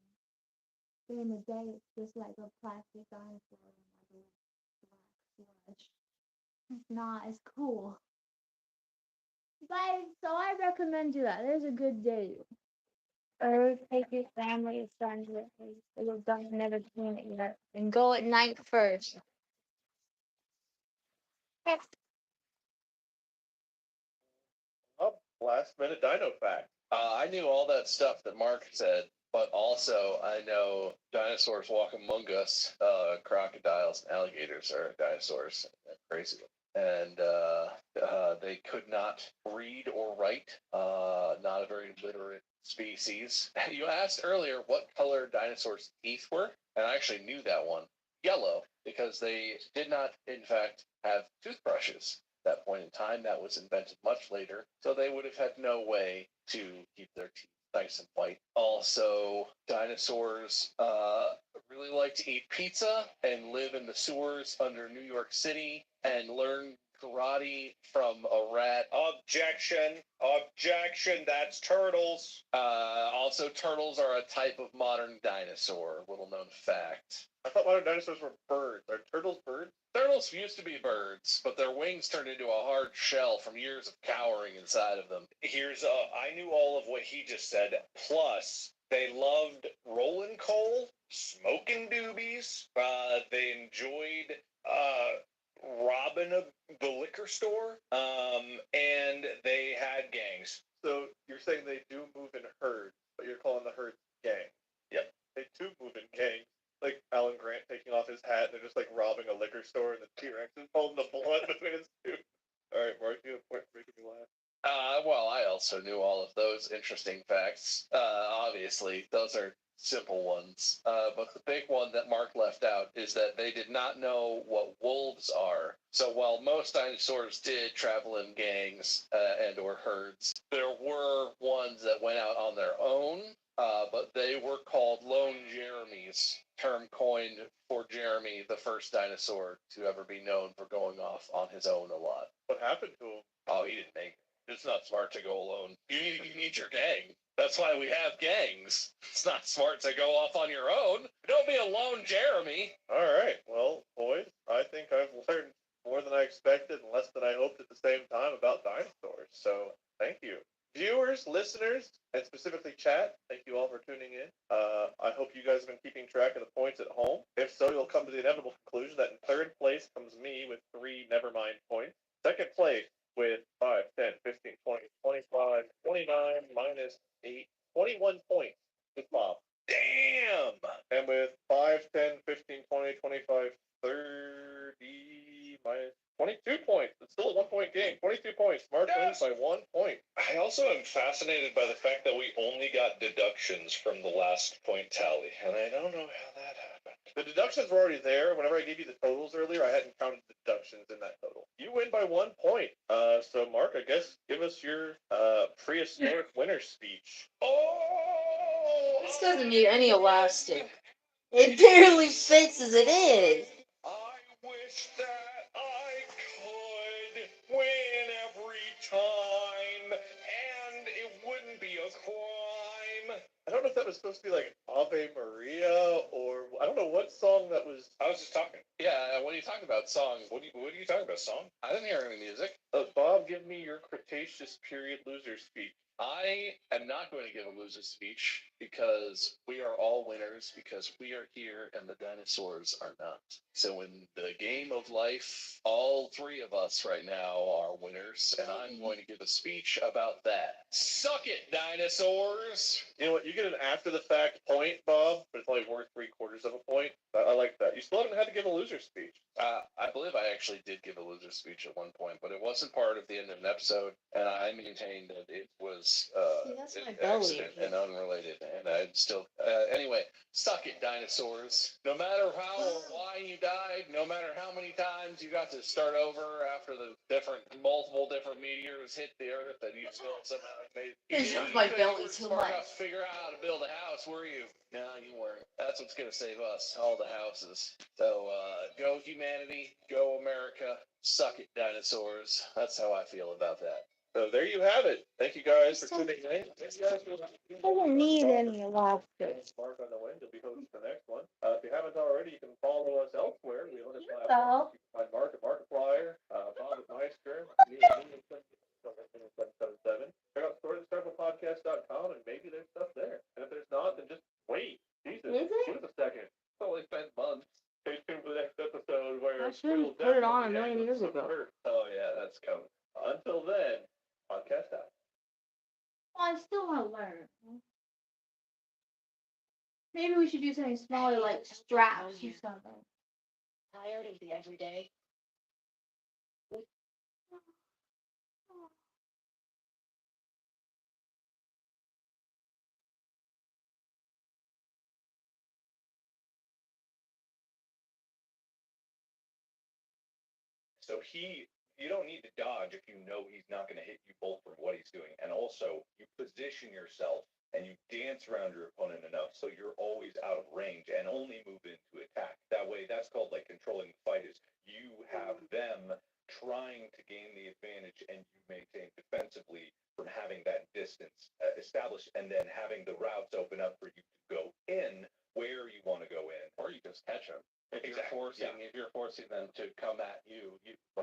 A: During the day, it's just like a plastic dinosaur and like a black slush. It's not as cool. But so I recommend you that. There's a good day. Or take your family or friends with you. You've never seen it yet. And go at night first.
B: Oh, last minute dino fact.
C: I knew all that stuff that Mark said, but also I know dinosaurs walk among us. Crocodiles and alligators are dinosaurs. They're crazy. And they could not read or write. Not a very literate species. You asked earlier what color dinosaurs' teeth were, and I actually knew that one. Yellow, because they did not, in fact, have toothbrushes that point in time. That was invented much later, so they would have had no way to keep their teeth nice and white. Also, dinosaurs really like to eat pizza and live in the sewers under New York City and learn karate from a rat.
D: Objection, that's turtles.
C: Also, turtles are a type of modern dinosaur. Little known fact.
F: I thought modern dinosaurs were birds. Are turtles birds?
C: Turtles used to be birds, but their wings turned into a hard shell from years of cowering inside of them.
D: I knew all of what he just said, plus they loved rolling coal, smoking doobies, they enjoyed robbing the liquor store, and they had gangs.
F: So you're saying they do move in herds, but you're calling the herds gang.
D: Yep.
F: They do move in gangs. Like Alan Grant taking off his hat and they're just like robbing a liquor store and the T-Rex is holding the blood between his tooth. Alright, Mark, you have a point for making me laugh.
C: Well, I also knew all of those interesting facts. Obviously, those are simple ones. But the big one that Mark left out is that they did not know what wolves are. So while most dinosaurs did travel in gangs and or herds, there were ones that went out on their own. But they were called lone Jeremies, term coined for Jeremy, the first dinosaur to ever be known for going off on his own a lot.
F: What happened to him?
C: Oh, he didn't make it. it's not smart to go alone. You need your gang. That's why we have gangs. It's not smart to go off on your own. Don't be alone, Jeremy.
F: All right. Well, boys, I think I've learned more than I expected and less than I hoped at the same time about dinosaurs. So thank you. Viewers, listeners, and specifically chat, thank you all for tuning in. I hope you guys have been keeping track of the points at home. If so, you'll come to the inevitable conclusion that in third place comes me with 3 nevermind points. Second place with 5, 10, 15, 20, 25, 29, minus 8, 21 points with Bob.
D: Damn!
F: And with 5, 10, 15, 20, 25, 30, minus 22 points. It's still a 1 point game. 22 points. Mark wins by 1 point.
D: I also am fascinated by the fact that we only got deductions from the last point tally, and I don't know how that happened.
F: The deductions were already there. Whenever I gave you the totals earlier, I hadn't counted the deductions in that total. You win by 1 point. So Mark, I guess give us your prehistoric winner speech.
D: Oh!
A: This doesn't need any elastic. It barely fits as it is.
D: I wish that I could win every time, and it wouldn't be a crime.
F: I don't know if that was supposed to be like Ave Maria or I don't know what song that was.
C: I was just talking. Yeah, what are you talking about? Song. What are you talking about? Song? I didn't hear any music.
F: Bob, give me your Cretaceous period loser speech.
C: I am not going to give a loser speech because we are all winners because we are here and the dinosaurs are not. So in the game of life, all 3 of us right now are winners, and I'm going to give a speech about that. Suck it, dinosaurs!
F: You know what? You get an after the fact point, Bob, but it's only worth 3/4 of a point. I like that. You still haven't had to give a loser speech.
C: I believe I actually did give a loser speech at one point, but it wasn't part of the end of an episode, and I maintained that it was
A: that's my
C: an
A: belly.
C: accident and unrelated. And I'd still, anyway, suck it, dinosaurs. No matter how or why you died, no matter how many times you got to start over after the multiple different meteors hit the Earth, and you still somehow made.
A: This hurts my belly too
C: Smart
A: much.
C: enough to figure out how to build a house, were you? No, you weren't. That's what's gonna save us, all the houses. So, go humanity, go America, suck it, dinosaurs. That's how I feel about that.
F: So there you have it. Thank you guys for tuning in. Thank you guys for
A: Doesn't need any elastic.
F: Mark on the wind. You'll be hosting the next one. If you haven't already, you can follow us elsewhere. We own a platform. You can find Mark at Markiplier, Bob at Meister, me at 777. Check out storydistractablepodcast.com and maybe there's stuff there. And if there's not, then just wait. Jesus,
A: Is it?
F: give us a second. It's only been months. Stay tuned for the next episode where
A: I should have put it on a million years ago.
C: Oh yeah, that's coming.
F: Until then, podcast out.
A: Well, I still want to learn. Maybe we should do something smaller, like straps or something.
E: Tired of the everyday?
D: So you don't need to dodge if you know he's not going to hit you both from what he's doing. And also, you position yourself and you dance around your opponent enough so you're always out of range and only move into attack. That way, that's called like controlling the fight is you have them trying to gain the advantage and you maintain defensively from having that distance established and then having the routes open up for you to go in where you want to go in.
C: Or you just catch them. If
D: Exactly,
C: you're forcing them to come at you,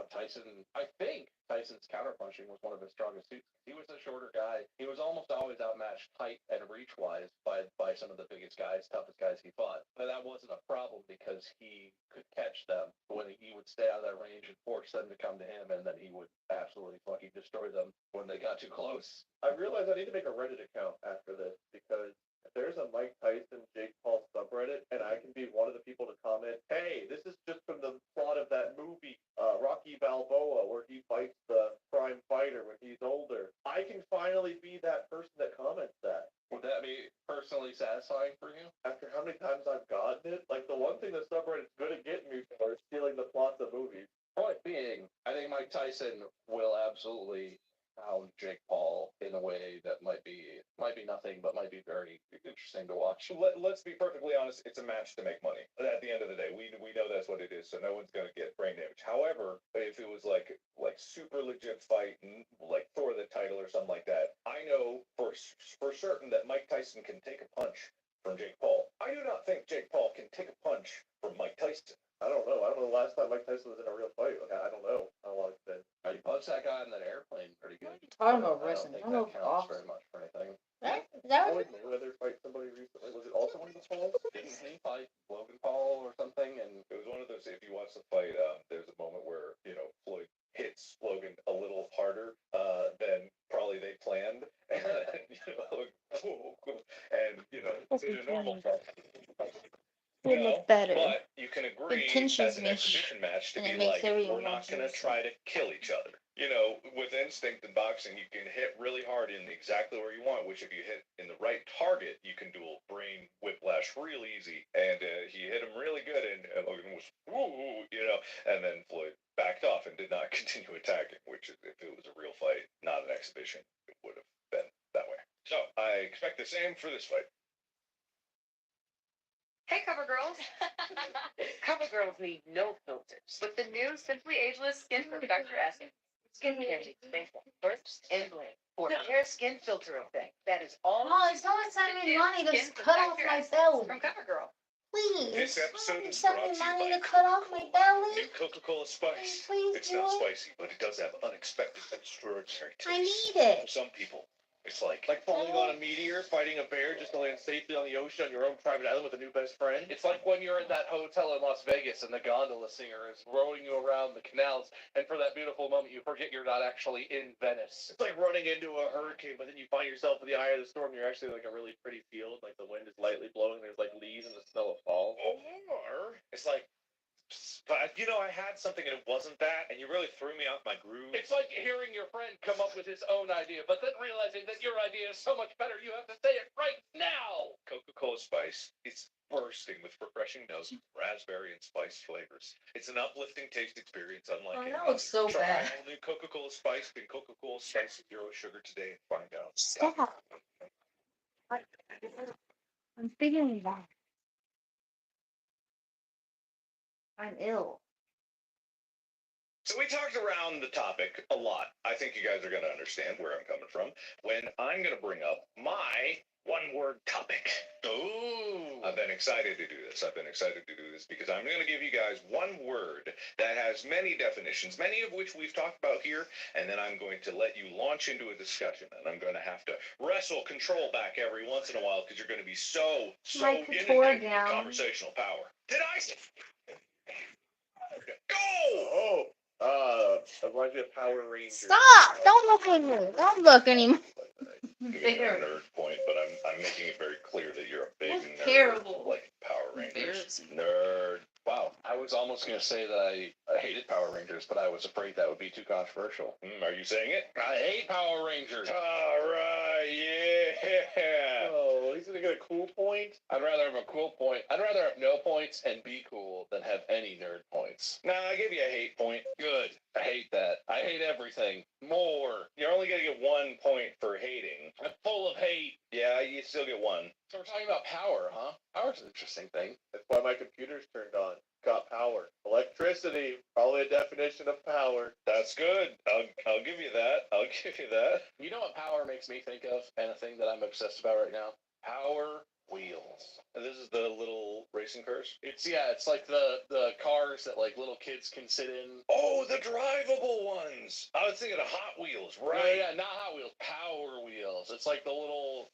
C: Tyson, I think Tyson's counterpunching was one of his strongest suits. He was a shorter guy. He was almost always outmatched height and reach wise by some of the biggest guys, toughest guys he fought. But that wasn't a problem because he could catch them when he would stay out of that range and force them to come to him, and then he would absolutely fucking destroy them when they got too close.
F: I realized I need to make a Reddit account after this because if there's a Mike Tyson, Jake Paul subreddit, and I can be one of the people to comment, hey, this is just from the plot of that movie, Rocky Balboa, where he fights the prime fighter when he's older. I can finally be that person that comments that.
C: Would that be personally satisfying for you?
F: After how many times I've gotten it, like the one thing the subreddit's good at getting me for is stealing the plots of movies.
C: Point being, I think Mike Tyson will absolutely hound Jake Paul in a way that might be Might be nothing, but might be very interesting to watch.
D: Let's be perfectly honest. It's a match to make money. At the end of the day, we know that's what it is. So no one's gonna get brain damage. However, if it was like super legit fight, and like for the title or something like that, I know for certain that Mike Tyson can take a punch from Jake Paul. I do not think Jake Paul can take a punch from Mike Tyson.
F: I don't know. I don't know the last time Mike Tyson was in a real fight. Like, I don't know how long it's been.
C: He punched that guy on that airplane pretty good.
I: Talking
C: I
I: about
C: don't
I: wrestling.
C: think
I: I don't
C: that
I: know
C: counts
I: if
C: very much for anything.
I: is that
F: Floyd Mayweather fight somebody recently. Was it also one of the Pauls?
C: Didn't he fight Logan Paul or something? And
D: it was one of those. If you watch the fight, there's a moment where Floyd hits Logan a little harder than probably they planned, and it's a normal fight.
I: would look better.
D: But you can agree
I: pinches
D: as an
I: me,
D: exhibition match to
I: and
D: be
I: it makes
D: like,
I: everyone
D: we're not
I: want
D: going to
I: to
D: try to kill each other. With instinct in boxing, you can hit really hard in exactly where you want, which if you hit in the right target, you can do a brain whiplash real easy. And he hit him really good, and Logan was, and then Floyd backed off and did not continue attacking, which if it was a real fight, not an exhibition, it would have been that way. So I expect the same for this fight.
E: Hey, Cover Girls. Cover Girls need no filters with the new Simply Ageless Skin from Dr. Essence. Skincare takes place first and blend for hair skin filtering thing. That is all.
I: Oh, someone sent me money to cut off my belly.
E: From Cover Girl.
I: Please.
D: This episode is
I: Send
D: brought
I: me
D: to you
I: money
D: by
I: to cut off my belly.
D: New Coca-Cola Spice.
I: Please
D: It's
I: do
D: not
I: it.
D: spicy, but it does have unexpected, extraordinary taste.
I: I need it.
D: For some people, it's like
F: Falling on a meteor, fighting a bear just to land safely on the ocean on your own private island with a new best friend.
C: it's like when you're in that hotel in Las Vegas and the gondola singer is rowing you around the canals, and for that beautiful moment, you forget you're not actually in Venice.
F: It's like running into a hurricane, but then you find yourself in the eye of the storm. You're actually like a really pretty field. Like the wind is lightly blowing. There's like leaves and the smell of fall.
D: or it's like, but I had something and it wasn't that, and you really threw me off my groove.
C: It's like hearing your friend come up with his own idea, but then realizing that your idea is so much better, you have to say it right now.
D: Coca-Cola Spice. It's bursting with refreshing notes, raspberry and spice flavors. It's an uplifting taste experience unlike any
I: that looks so
D: other. Try
I: bad.
D: all new Coca-Cola Spice and Coca-Cola Spice Zero Sugar today and find out.
I: Stop. I'm figuring it out. I'm ill.
D: So we talked around the topic a lot. I think you guys are going to understand where I'm coming from when I'm going to bring up my one-word topic.
C: Ooh.
D: I've been excited to do this. Because I'm going to give you guys one word that has many definitions, many of which we've talked about here, and then I'm going to let you launch into a discussion, and I'm going to have to wrestle control back every once in a while because you're going to be so
I: Like the
D: inundated
I: tour
D: with
I: down.
D: conversational power. Did I? Go!
F: That reminds me of Power Rangers.
I: Stop! Don't look at me. Don't look anymore.
D: Giving you a nerd point, but I'm making it very clear that you're a big
I: That's
D: nerd.
I: terrible.
D: Like Power Rangers. Nerd.
C: Wow, I was almost going to say that I hated Power Rangers, but I was afraid that would be too controversial.
D: Are you saying it?
C: I hate Power Rangers.
D: All right, yeah.
F: Oh, he's gonna get a cool point.
C: I'd rather have a cool point. I'd rather have no points and be cool than have any nerd points.
D: Nah, I give you a hate point.
C: Good. I hate that. I hate everything. More.
D: You're only gonna get 1 point for hating.
C: I'm full of hate.
D: Yeah, you still get 1.
C: So we're talking about power, huh? Power's an interesting thing.
F: That's why my computer's turned on. Got power. Electricity. Probably a definition of power.
D: That's good. I'll give you that. I'll give you that.
C: You know what power makes me think of, and a thing that I'm obsessed about right now? Power wheels.
D: And this is the little racing cars?
C: It's like the cars that like little kids can sit in.
D: Oh, the drivable ones. I was thinking of Hot Wheels, right?
C: Yeah, not Hot Wheels, Power Wheels. It's like a little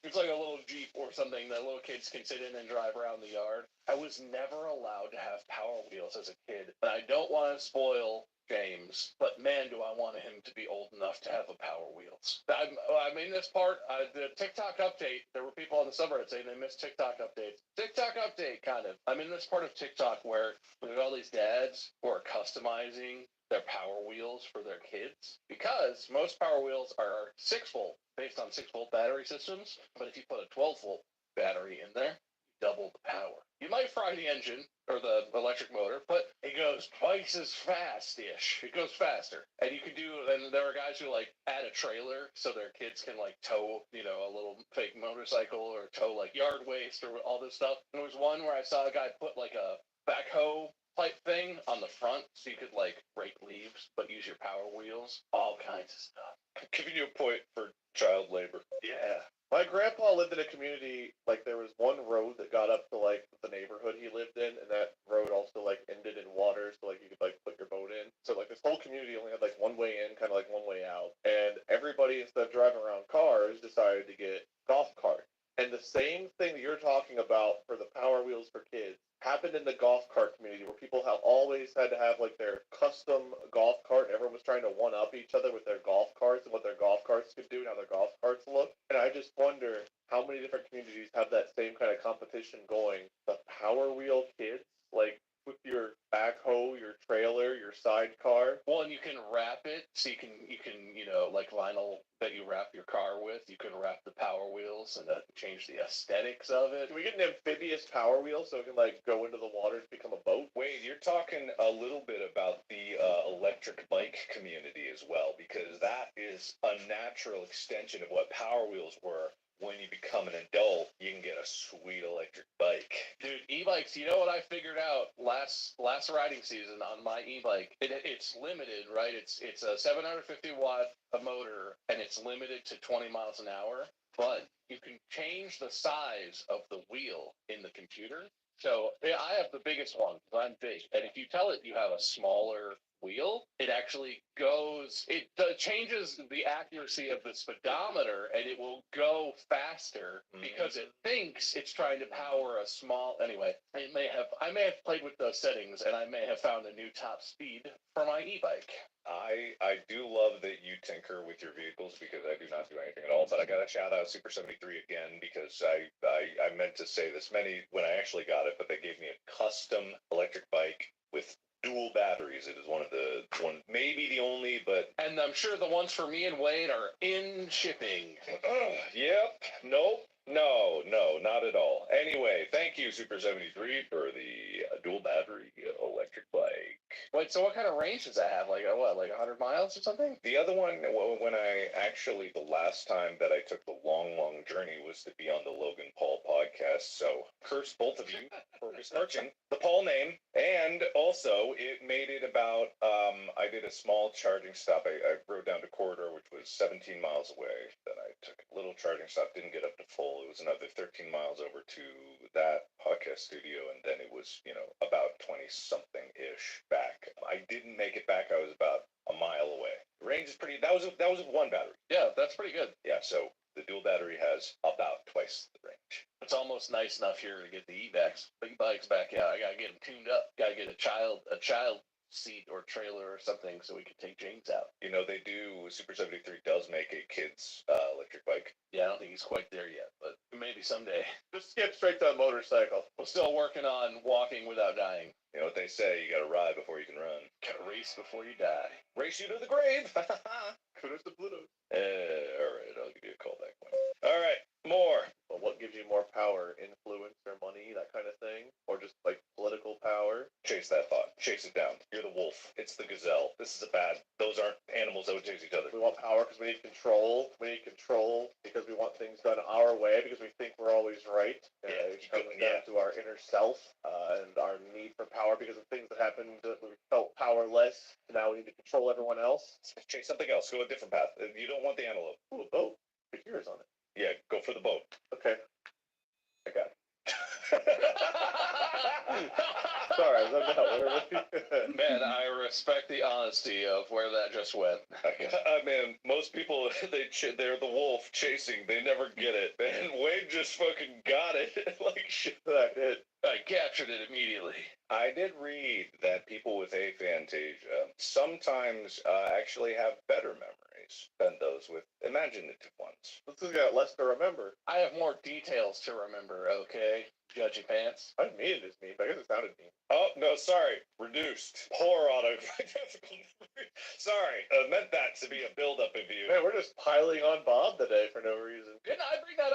C: Jeep or something that little kids can sit in and drive around the yard. I was never allowed to have Power Wheels as a kid. And I don't want to spoil James, but man, do I want him to be old enough to have a Power Wheels. I'm in this part, the TikTok update, there were people on the subreddit saying they missed TikTok updates. TikTok update, kind of. I'm in this part of TikTok where there's all these dads who are customizing their Power Wheels for their kids, because most Power Wheels are 6-volt, based on 6-volt battery systems, but if you put a 12-volt battery in there, double the power. You might fry the engine or the electric motor, but it goes twice as fast-ish. It goes faster. And you can do, and there are guys who like add a trailer so their kids can like tow, a little fake motorcycle or tow like yard waste or all this stuff. And there was one where I saw a guy put like a backhoe type thing on the front so you could like rake leaves but use your power wheels. All kinds of stuff.
D: Giving you a point for child labor.
C: Yeah.
F: My grandpa lived in a community, like, there was one road that got up to, like, the neighborhood he lived in, and that road also, like, ended in water, so, like, you could, like, put your boat in. So, like, this whole community only had, like, one way in, kind of like one way out. And everybody, instead of driving around cars, decided to get golf carts. And the same thing that you're talking about for the Power Wheels for Kids happened in the golf cart community, where people have always had to have like their custom golf cart. Everyone was trying to one up each other with their golf carts and what their golf carts could do and how their golf carts look. And I just wonder how many different communities have that same kind of competition going. The Power Wheel Kids, like with your backhoe, your trailer, your sidecar.
C: Well, and you can wrap it so you can like vinyl that you wrap your car with. You can wrap the Power Wheels and change the aesthetics of it.
F: Can we get an amphibious Power Wheel so it can like go into the water to become a boat?
D: Wade, you're talking a little bit about the electric bike community as well, because that is a natural extension of what Power Wheels were. When you become an adult, you can get a sweet electric bike.
C: Dude, e-bikes, you know what I figured out last riding season on my e-bike? It's limited, right? It's a 750 watt motor, and it's limited to 20 miles an hour, but you can change the size of the wheel in the computer. So yeah, I have the biggest one because I'm big, and if you tell it you have a smaller wheel, it actually changes the accuracy of the speedometer, and it will go faster because it thinks it's trying to power a small. Anyway, I may have played with those settings, and I may have found a new top speed for my e-bike.
D: I do love that you tinker with your vehicles, because I do not do anything at all. But I got to shout out Super 73 again, because I meant to say this when I actually got it, but they gave me a custom electric bike with dual batteries. It is maybe the only, but
C: and I'm sure the ones for me and Wade are in shipping.
D: Yep. Nope. No, not at all. Anyway, thank you, Super 73, for the dual battery electric bike.
C: Wait, so what kind of range does that have? Like 100 miles or something?
D: The other one, when the last time that I took the long journey was to be on the Logan Paul podcast. So curse both of you for besmirching the Paul name. And also, it made it about, I did a small charging stop. I rode down to Corridor, which was 17 miles away. Then I took a little charging stop, didn't get up to full. It was another 13 miles over to that podcast studio, and then it was, about 20-something-ish back. I didn't make it back. I was about a mile away. The range is pretty. That was with one battery.
C: Yeah, that's pretty good.
D: Yeah, so the dual battery has about twice the range.
C: It's almost nice enough here to get the e-bikes back out. I gotta get them tuned up. Gotta get a child seat or trailer or something so we can take James out.
D: They do. Super 73 does make a kid's electric bike.
C: Yeah, I don't think he's quite there yet, but maybe someday.
F: Just skip straight to a motorcycle.
C: We're still working on walking without dying.
D: You know what they say, you gotta ride before you can run.
C: Gotta race before you die.
D: Race you to the grave.
F: Kudos to Pluto.
D: All right, I'll give you a call back. All right, more.
F: Well, what gives you more power? Influence or money, that kind of thing? Or just like political power?
D: Chase that thought. Chase it down. You're the wolf. It's the gazelle. Those aren't animals that would chase each other.
F: We want power because we need control. We need control because we want things done our way, because we think we're always right. It comes down to our inner self and our need for power because of things that happened that we felt powerless. And now we need to control everyone else.
D: Chase something else. Go a different path. You don't want the antelope.
F: Ooh, a boat. Put yours on it.
D: Yeah, go for the boat.
F: Okay. I got it. Sorry,
C: man, I respect the honesty of where that just went.
D: Man, most people, they're the wolf chasing. They never get it. Man, Wade just fucking got it. Like shit.
C: I captured it immediately.
D: I did read that people with aphantasia sometimes actually have better memories than those with imaginative ones.
F: This has got less to remember.
C: I have more details to remember, okay? Judgy pants.
F: I didn't mean it as mean, but I guess it sounded mean.
D: Oh, no, sorry. Reduced. Poor autobiographical memory. Sorry. Meant that to be a buildup of you.
F: Man, we're just piling on Bob today for no reason.
C: Didn't I bring that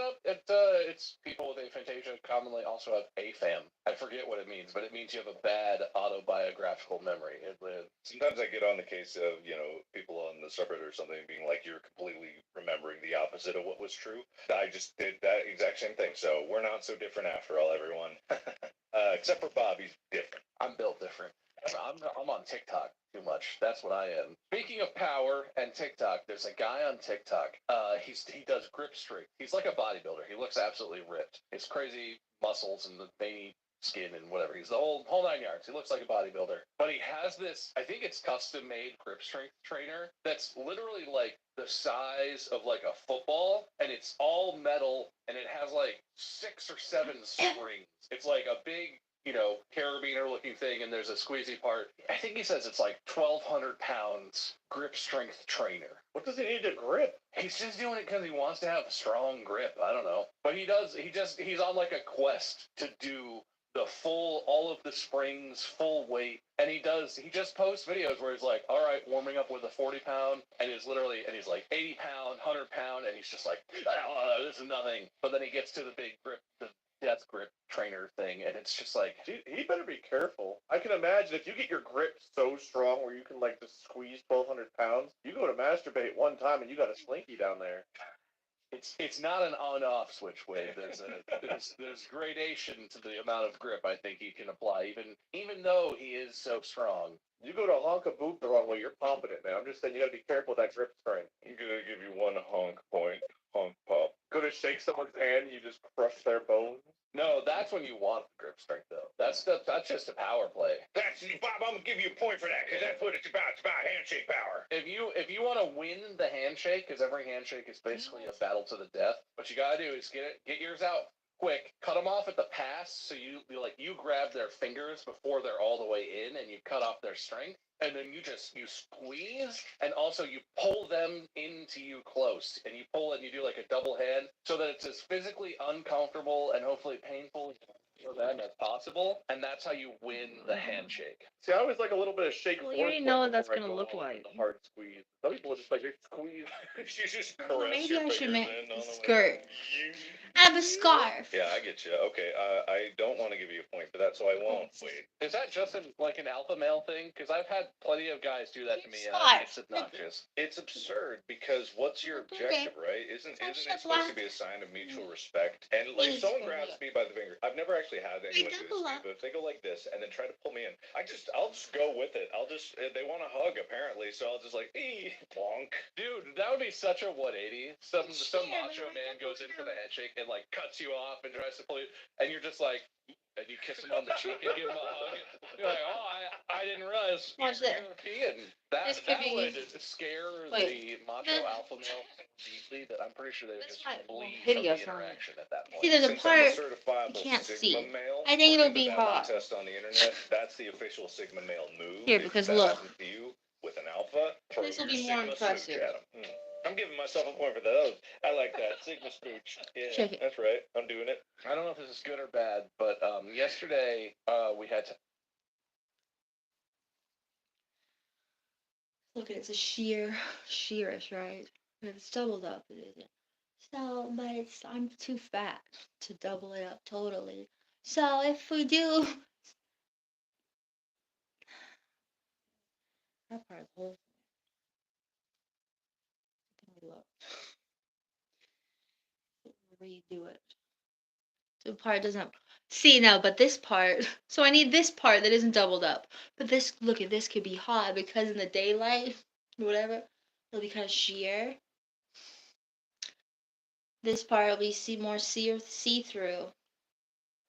C: up? It's people with aphantasia commonly also have AFAM. I forget what it means, but it means you have a bad autobiographical memory.
D: Sometimes I get on the case of, people on the subreddit or something being like, you're completely remembering the opposite of what was true. I just did that exact same thing. So we're not so different after all, everyone. Except for Bob, he's different.
C: I'm built different. I'm on TikTok too much. That's what I am. Speaking of power and TikTok, there's a guy on TikTok. He does grip strength. He's like a bodybuilder. He looks absolutely ripped. His crazy muscles and the veiny skin and whatever. He's the whole 9 yards. He looks like a bodybuilder. But he has this, I think it's custom made grip strength trainer that's literally like the size of like a football, and it's all metal, and it has like 6 or 7 springs. It's like a big, carabiner looking thing, and there's a squeezy part. I think he says it's like 1,200 pounds grip strength trainer.
F: What does he need to grip?
C: He's just doing it because he wants to have a strong grip. I don't know. But he's on like a quest to do the full, all of the springs, full weight. And he just posts videos where he's like, all right, warming up with a 40-pound, and he's like 80-pound, 100-pound, and he's just like, oh, this is nothing. But then he gets to the big grip, the death grip trainer thing, and it's just like,
F: he better be careful. I can imagine if you get your grip so strong where you can like just squeeze 1,200 pounds, you go to masturbate one time and you got a slinky down there.
C: It's not an on-off switch, Wade. There's gradation to the amount of grip I think he can apply, even though he is so strong.
F: You go to honk a boob the wrong way, you're pumping it, man. I'm just saying you got to be careful with that grip strength.
D: I'm gonna give you one honk point. Honk pop.
F: Go to shake someone's hand and you just crush their bones.
C: No, that's when you want the grip strength, though. That's just a power play.
D: Bob, I'm gonna give you a point for that, because that's what it's about. It's about handshake power.
C: If you want to win the handshake, because every handshake is basically a battle to the death, what you gotta do is get yours out quick, cut them off at the pass, so you grab their fingers before they're all the way in, and you cut off their strength, and then you squeeze, and also you pull them into you close, and you pull and you do like a double hand, so that it's as physically uncomfortable and hopefully painful for them as possible, and that's how you win the handshake.
F: See, I always like a little bit of shake.
A: Well, you already know what that's gonna look like.
F: A hard squeeze. Some people just like squeeze.
D: You just caress
A: Maybe
D: your
A: I should
D: fingers
A: make
D: in on
A: a
D: the way.
A: skirt. I have a scarf.
D: Yeah, I get you. Okay, I don't want to give you a point for that, so I won't. Wait.
C: Is that just like an alpha male thing? Because I've had plenty of guys do that to me, and it's obnoxious.
D: It's absurd because what's your objective, right? Isn't it supposed to be a sign of mutual respect? And like, if someone grabs me by the finger, I've never actually had anyone do this to me, but if they go like this and then try to pull me in, I'll just go with it. They want a hug apparently, so I'll just like, bonk.
C: Dude, that would be such a 180. Some macho man goes in for the handshake and like cuts you off and tries to pull you, and you're just like, and you kiss him on the cheek and give him a hug. You're like, oh, I didn't realize
A: Watch this.
C: European. That would scare the macho alpha male deeply that I'm pretty sure they would just flee from the interaction at that point.
A: See, there's a
D: Since I'm
A: part
D: certifiable
A: you can't
D: Sigma
A: see.
D: male,
A: I think it'll
D: according
A: be
D: to that
A: hot.
D: Test on the internet. That's the official Sigma male move.
A: Here,
D: If
A: because
D: that
A: look.
D: happened to you with an alpha, throw
A: This will
D: your
A: be more
D: Sigma
A: impressive.
D: smooch at 'em. I'm giving myself a point for those. I like that. Sigma smooch. Yeah,
A: Check it.
D: that's right. I'm doing it.
C: I don't know if this is good or bad, but yesterday we had to.
A: Look, it's a sheerish, right? But it's doubled up, it isn't. So, but I'm too fat to double it up totally. So if we do, that part whole. Let me look. Redo it. The part doesn't. See now, but this part. So I need this part that isn't doubled up. But this, look at this, could be hot because in the daylight, whatever, it'll be kind of sheer. This part will be more see-through.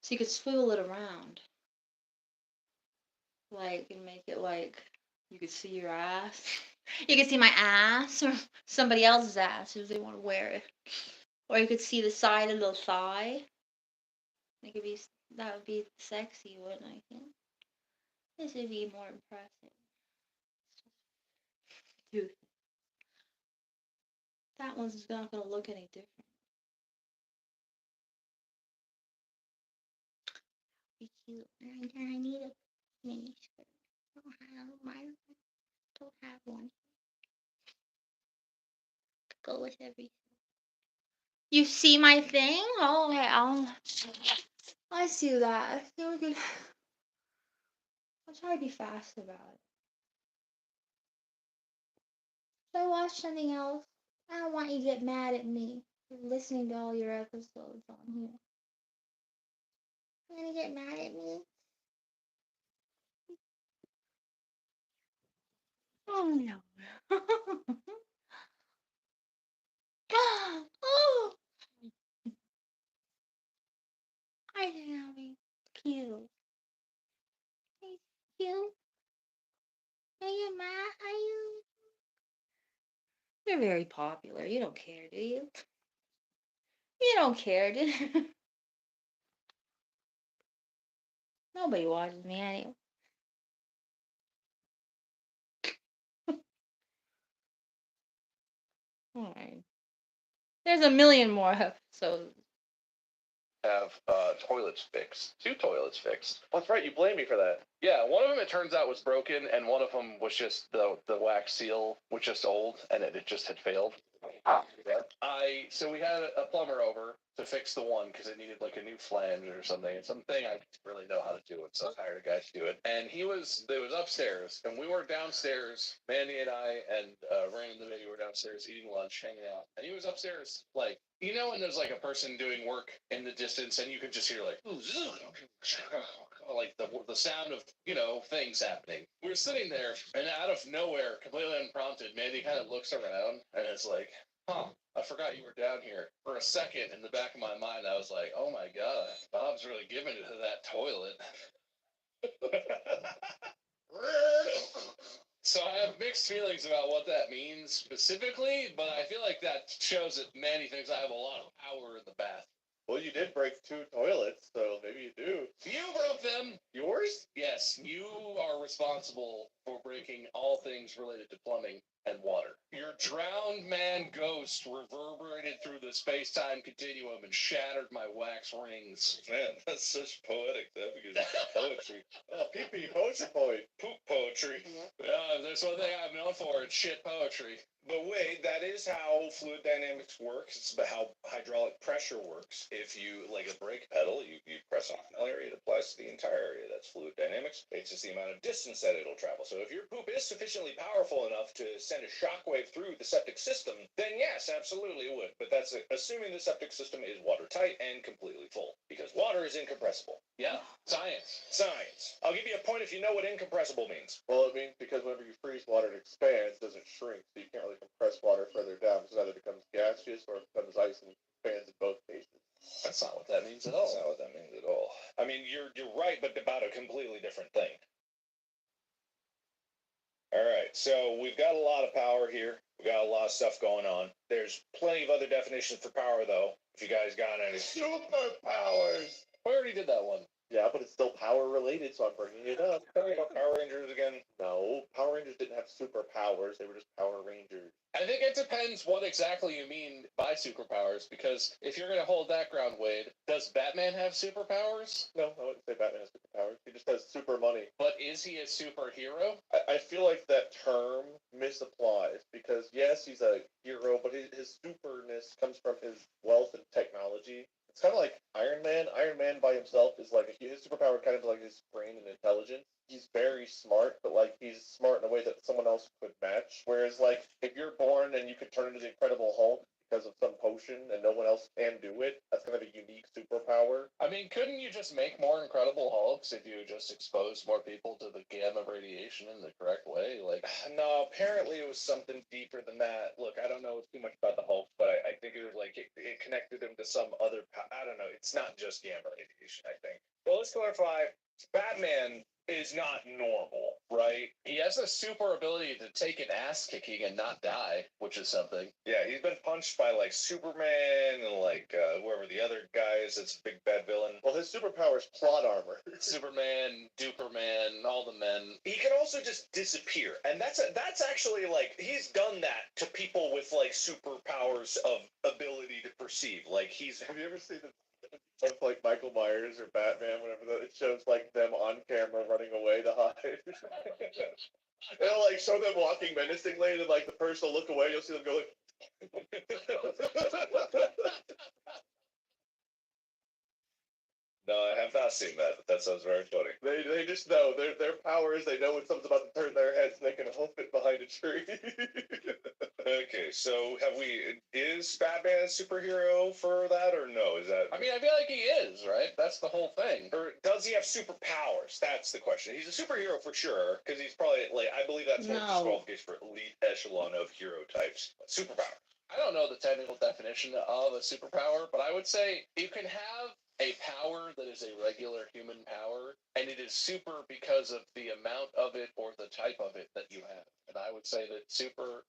A: So you could swivel it around. Like, and make it like you could see your ass. You could see my ass or somebody else's ass if they want to wear it. Or you could see the side of the thigh. It could be, that would be sexy, wouldn't I think? This would be more impressive. Dude. That one's not going to look any different.
I: cute. And I need a mini skirt. I don't have one. Go with everything. You see my thing? Oh, okay. I see that. So good. I'll try to be fast about it. Should I watch something else? I don't want you to get mad at me for listening to all your episodes on here. You gonna get mad at me? Oh no. Oh, I think that'll be cute. Hey, cute. Are you mad? Are you? You're very popular. You don't care, do you? You don't care, do you? Nobody watches me anyway. Alright. There's a million more episodes.
C: Have toilets fixed. 2 toilets fixed. That's right, you blame me for that. Yeah, one of them it turns out was broken, and one of them was just the wax seal was just old, and it just had failed. So we had a plumber over to fix the one because it needed like a new flange or something. It's something I didn't really know how to do it, so I hired a guy to do it. And it was upstairs, and we were downstairs. Mandy and I and Rand and the baby were downstairs eating lunch, hanging out, and he was upstairs like. You know when there's like a person doing work in the distance and you can just hear like the sound of, things happening. We were sitting there and out of nowhere, completely unprompted, Mandy kind of looks around and it's like, huh, I forgot you were down here. For a second in the back of my mind, I was like, oh my God, Bob's really giving it to that toilet. So I have mixed feelings about what that means specifically, but I feel like that shows that Manny thinks I have a lot of power in the bath.
F: Well, you did break 2 toilets, so maybe you do.
C: You broke them.
F: Yours?
C: Yes, you are responsible for breaking all things related to plumbing and water. Your drowned man ghost reverberated through the space-time continuum and shattered my wax rings.
D: Man, that's such poetic stuff because it's poetry.
F: Oh, pee-pee, poetry poet.
D: Poop poetry.
C: Yeah, there's one thing I'm known for, it's shit poetry.
D: But wait, that is how fluid dynamics works. It's about how hydraulic pressure works. If you, like a brake pedal, you press on an area, it applies to the entire area. That's fluid dynamics. It's just the amount of distance that it'll travel. So if your poop is sufficiently powerful enough to send a shockwave through the septic system, then yes, absolutely it would. But that's assuming the septic system is watertight and completely full. Because water is incompressible.
C: Yeah, science.
D: Science. I'll give you a point if you know what incompressible means.
F: Well, it means because whenever you freeze water, it expands, doesn't shrink, so you can't really compress water further down, because it either becomes gaseous or it becomes ice and expands in both cases.
C: That's not what that means at all.
D: That's not what that means at all. I mean, you're right, but about a completely different thing. All right, so we've got a lot of power here. We got a lot of stuff going on. There's plenty of other definitions for power, though. If you guys got any
F: Superpowers!
C: We already did that one.
F: Yeah, but it's still power related, so I'm bringing it up.
D: Tell me about Power Rangers again.
F: No, Power Rangers didn't have superpowers. They were just Power Rangers.
C: I think it depends what exactly you mean by superpowers, because if you're going to hold that ground, Wade, does Batman have superpowers?
F: No, I wouldn't say Batman has superpowers. He just has super money.
C: But is he a superhero?
F: I feel like that term misapplies, because yes, he's a hero, but his superness comes from his wealth and technology. It's kind of like Iron Man. Iron Man by himself is like his superpower, kind of like his brain and intelligence. He's very smart, but like he's smart in a way that someone else could match. Whereas like if you're born and you could turn into the Incredible Hulk because of some potion and no one else can do it, that's kind of a unique superpower.
C: I mean, couldn't you just make more Incredible Hulks if you just exposed more people to the gamma radiation in the correct way? Like,
D: no, apparently it was something deeper than that. Look, I don't know too much about the Hulk, but I think it was like it connected him to some other. I don't know. It's not just gamma radiation, I think. Well, let's clarify. Batman is not normal, right?
C: he has a super ability to take an ass kicking and not die, which is something.
D: Yeah, he's been punched by like Superman and like whoever the other guy is that's a big bad villain.
F: Well, his superpower is plot armor.
C: Superman, Duperman, all the men.
D: He can also just disappear, and that's actually like he's done that to people with like superpowers of ability to perceive. Like he's.
F: Have you ever seen the With like Michael Myers or Batman, whatever, it shows like them on camera running away to hide. It'll like show them walking menacingly, and then like the person will look away. You'll see them go like.
D: No, I have not seen that, but that sounds very funny.
F: They just know their power is they know when something's about to turn their heads, and they can hoof it behind a tree.
D: Okay, so is Batman a superhero for that or no? Is that?
C: I mean, I feel like he is, right? That's the whole thing.
D: Or does he have superpowers? That's the question. He's a superhero for sure, because he's probably like I believe that's what
A: No.
D: disqualification for elite echelon of hero types. Superpower.
C: I don't know the technical definition of a superpower, but I would say you can have a power that is a regular human power, and it is super because of the amount of it or the type of it that you have. And I would say that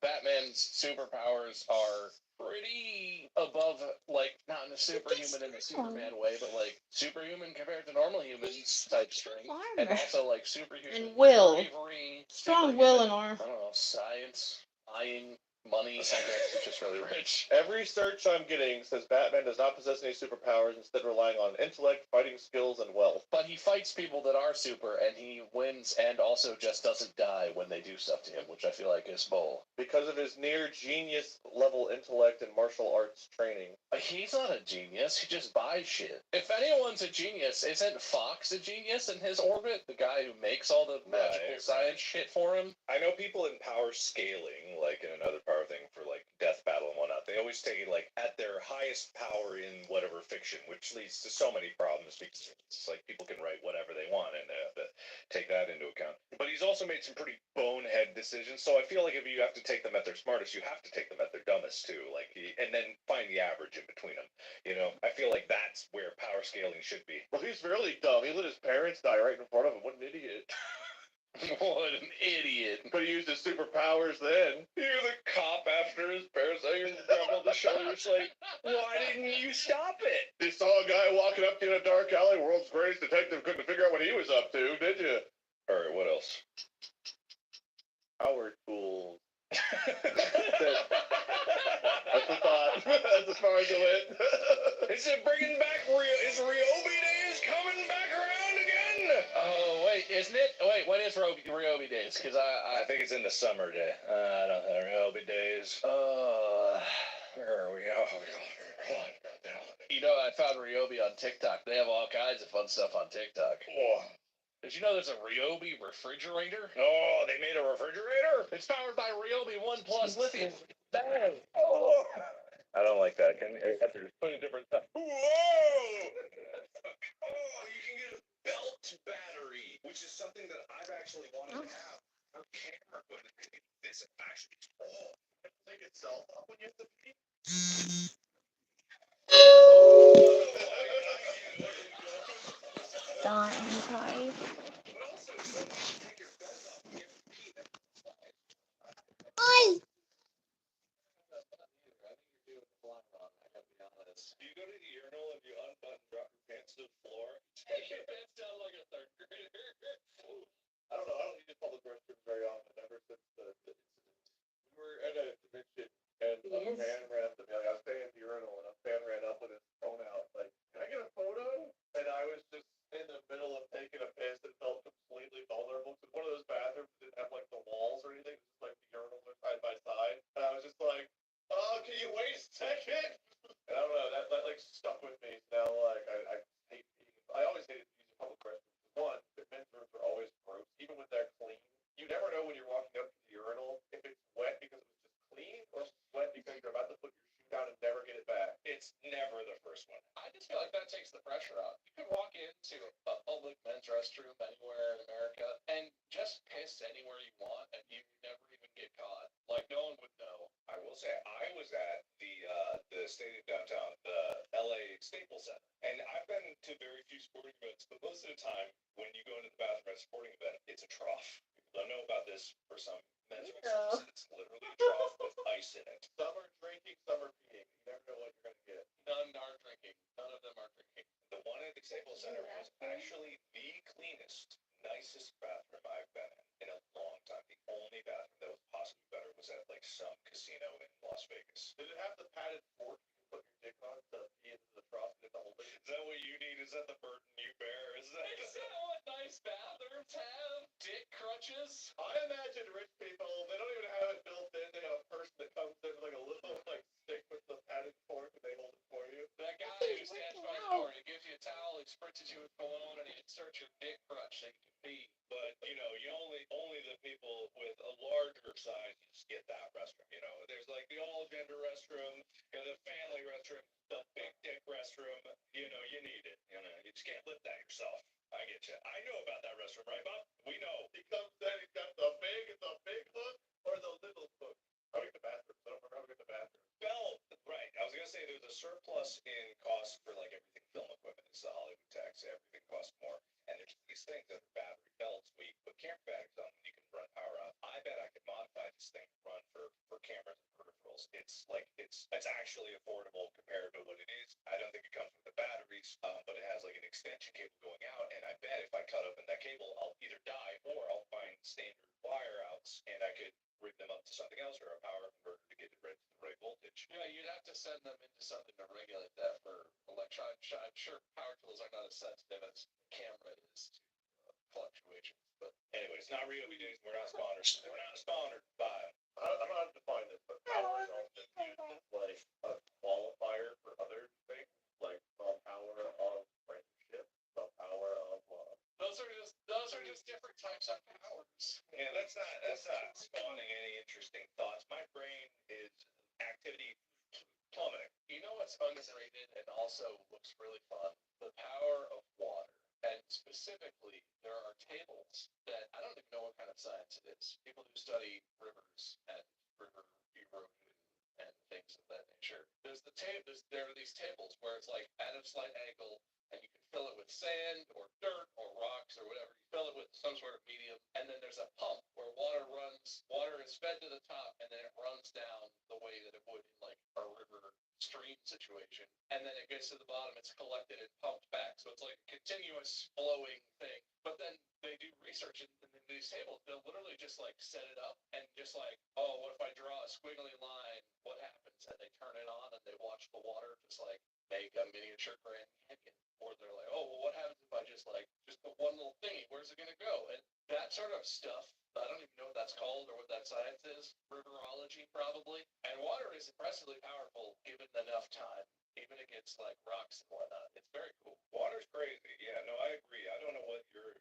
C: Batman's superpowers are pretty above, like, not in a superhuman in the Superman way, but like superhuman compared to normal humans type strength, and also like superhuman
A: And will.
C: bravery,
A: Strong will and
C: I
A: arm.
C: don't know, science, lying, money, I guess it's just really rich.
F: Every search I'm getting says Batman does not possess any superpowers, instead relying on intellect, fighting skills, and wealth.
C: But he fights people that are super, and he wins, and also just doesn't die when they do stuff to him, which I feel like is bull.
F: Because of his near genius level intellect and martial arts training.
C: He's not a genius, he just buys shit. If anyone's a genius, isn't Fox a genius in his orbit? The guy who makes all the magical science shit for him?
D: I know people in power scaling, like in another power thing for like death battle and whatnot, they always take it like at their highest power in whatever fiction, which leads to so many problems because it's like people can write whatever they want and they have to take that into account. But he's also made some pretty bonehead decisions, so I feel like if you have to take them at their smartest, you have to take them at their dumbest too, and then find the average in between them. You know, I feel like that's where power scaling should be.
F: Well, he's really dumb. He let his parents die right in front of him. What an idiot.
C: What an idiot.
F: But he used his superpowers then.
D: He was a cop after his parents. I grabbed on the shoulder. It's like, why didn't you stop it?
F: You saw a guy walking up to you in a dark alley, world's greatest detective, couldn't figure out what he was up to, did you?
D: All right, what else?
F: Power tools. That's the thought. That's as far as it went.
D: Is it bringing back is Ryobi Days coming back around again?
C: Oh, wait, isn't it? Wait, when is Ryobi Days? Because
D: I think it's in the summer day. I don't know, Ryobi Days. Where are we? Oh, God.
C: You know, I found Ryobi on TikTok. They have all kinds of fun stuff on TikTok.
D: Oh.
C: Did you know there's a Ryobi refrigerator?
D: Oh, they made a refrigerator?
C: It's powered by Ryobi 1 Plus lithium.
D: Bang. Oh. I don't like that. Can you put a different stuff? Whoa! Oh, you can get a belt battery, which is something that I've actually wanted to have. A camera, but this actually is all. Take itself up when you have to pee.
A: Dying, guys.
D: Oi! Do you go to the urinal and you unbutton, drop your pants to the floor? Take your pants down like a third grader.
F: I don't know. I don't use public restrooms very often. Ever since the incident, we were at a convention and a man ran up to me. Like, I was staying at the urinal and a man ran up with his phone out. Like, can I get a photo? And I was just in the middle of taking a piss and felt completely vulnerable because one of those bathrooms didn't have like the walls or anything. It was just like the urinals were side by side. And I was just like, oh, can you wait a second? And I don't know, that like stuck with me. Now, like, I hate peeing. I always hated using public restrooms. One, the men's rooms are always gross, even when they're clean. You never know when you're walking up to the urinal if it's wet because it was just clean or wet because you're about to put your shoe down and never get it back.
D: It's never the first one.
C: I just feel like that takes the pressure out. You can walk into a public men's restroom anywhere in America and just piss anywhere you want, and you never even get caught. Like, no one would know.
D: I will say, I was at the stadium downtown, the LA Staples Center, and I've been to very few sporting events, but most of the time, when you go into the bathroom at a sporting event, it's a trough. People don't know about this for some men's restrooms. It's literally a trough with ice in it.
F: Some are drinking, some are peeing. You never know what you're going to get.
C: None are drinking. None of them are drinking.
D: The one at the Staples Center was actually the cleanest, nicest bathroom I've been in a long time. The only bathroom that was possibly better was at like some casino in Las Vegas.
F: Did it have the padded fork you can put your dick on to pee into the trough and get the whole thing?
D: Is that what you that the burden you bear? Is that
M: what nice bathrooms have? Dick crutches?
F: I imagine rich people, they don't even have it built in. They have a person that comes in with like a little like stick with the padded fork and they hold it for you.
M: That guy who stands by the door, he gives you a towel, he spritz you with cologne, and he inserts your dick crutch so you can pee.
D: But you know, you only the people with a larger size get that restroom. You know, there's like the all gender restroom, you know, the family restroom, the big dick restroom. You know, you need it. You know, you just can't lift that yourself. I get you. I know about that restroom, right, Bob? We know.
F: He comes in, he's got the big hook or the little hook. I like the bathroom. I don't remember how to get the bathroom.
D: Well, right. I was gonna say there's a surplus in cost for like everything film equipment. It's the Hollywood tax. Everything costs more. And there's these things that are battery belts where you put camera batteries on and you can run power out. I bet I could modify this thing to run for cameras and peripherals. It's actually affordable compared to what it is. I don't think it comes with the batteries, but it has like an extension cable going out. And I bet if I cut open that cable, I'll either die or I'll find standard wire outs and I could rig them up to something else or a power converter to get it right to the right voltage.
M: Yeah, you'd have to send them into something to regulate that for electronics. I'm sure power tools are not as sensitive as the camera is to fluctuations. But
D: anyways, not Rio days. We're not sponsored. We're not sponsored by.
F: I'm not define this, but power is also used as like a qualifier for other things, like the power of friendship, the power of love.
M: those are just different types of powers.
D: Yeah, that's not spawning any interesting thoughts. My brain is activity plummeting.
M: You know what's underrated and also looks really fun? The power of water. And specifically, there are tables that I don't even know what kind of science it is. People who study rivers and river erosion and things of that nature. There are these tables where it's like at a slight angle, and you can fill it with sand or dirt or rocks or whatever. You fill it with some sort of medium, and then there's a pump where water is fed to the top, and then it runs down the way that it would in like a river stream situation, and then it gets to the bottom, it's collected and pumped back. So it's like a continuous flowing thing. But then they do research in these tables. They'll literally just like set it up and just like, oh, what if I draw a squiggly line? What happens? And they turn it on and they watch the water just like make a miniature Grand Canyon. Or they're like, oh, well, what happens if I just the one little thingy? Where's it gonna go? And that sort of stuff, I don't even know what that's called or what that science is. Riverology, probably. And water is impressively powerful given enough time, even against like rocks and whatnot. It's very cool.
D: Water's crazy. Yeah, no, I agree. I don't know what you're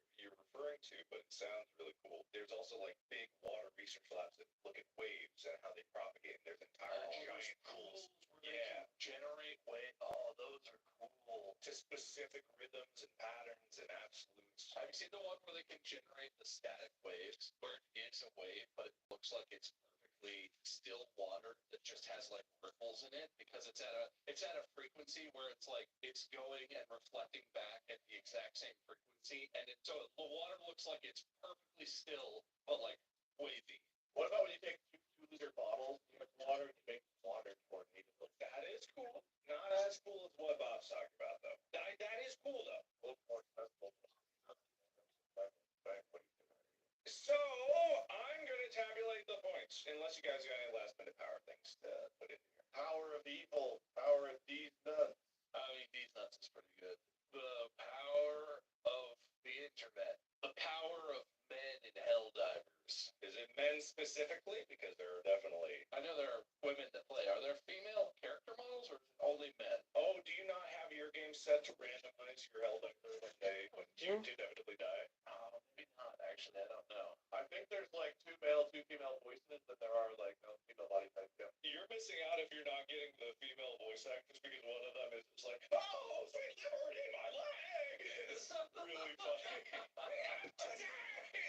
D: referring to, but it sounds really cool. There's also like big water research labs that look at waves and how they propagate. And there's entire giant
M: pools
D: where they
M: generate wave. Oh, those are cool.
D: To specific rhythms and patterns and absolutes.
M: Have you seen the one where they can generate the static waves, where it is a wave, but it looks like it's perfectly still water that just has like ripples in it because it's at a frequency where it's like it's going and reflecting back at the exact same frequency, and so the water looks like it's perfectly still, but like wavy.
F: What about when you take 2-liter bottles, you mix water, and you make water tornadoes?
D: That is cool. Not as cool as what Bob's talking about, though. That is cool, though.
F: A little more accessible.
D: So I'm gonna tabulate the points, unless you guys got any last minute power things to put in here.
F: Power of evil, power of these nuts.
M: I mean, these nuts is pretty good. The power of the internet. The power of men in hell divers.
D: Is it men specifically? Because there are definitely.
M: I know there are women that play. Are there female character models or is it only men?
D: Oh, do you not have your game set to randomize your Helldiver when you inevitably die?
M: Maybe not. Actually, I don't know.
F: I think there's like 2 male, 2 female voices, and there are like no female body types. Yeah.
D: You're missing out if you're not getting the female voice actors because one of them is just like, oh, sweet liberty, my leg! It's really funny.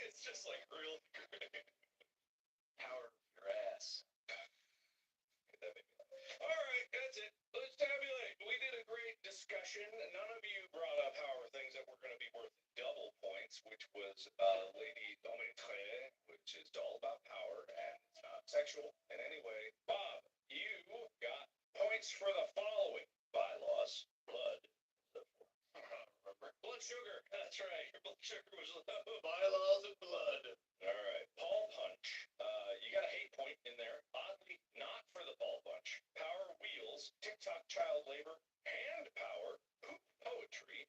D: It's just like real great.
M: Power of your ass.
D: All right, that's it. Let's tabulate. We did a great discussion. None of you brought up power things that were going to be worth double points, which was Lady Domitre, which is all about power and it's not sexual in any way. Bob, you got points for the following bylaws: blood. Remember? Blood sugar. That's right. Your blood sugar was low.
F: Bylaws and blood.
D: All right. Paul Punch. You got a hate point in there. Oddly, not for the ball punch. Power wheels, TikTok child labor, hand power, poop poetry,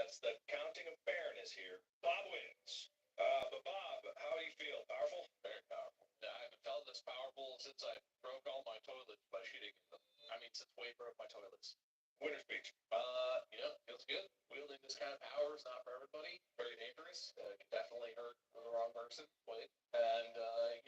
D: That's the counting of fairness here. Bob wins. But Bob, how do you feel? Powerful?
C: Very powerful. I haven't felt this powerful since I broke all my toilets by shitting in them. I mean, since Wade broke my toilets.
D: Winner speech.
C: Feels good. Wielding this kind of power is not for everybody. Very dangerous. Can definitely hurt the wrong person. Wade. And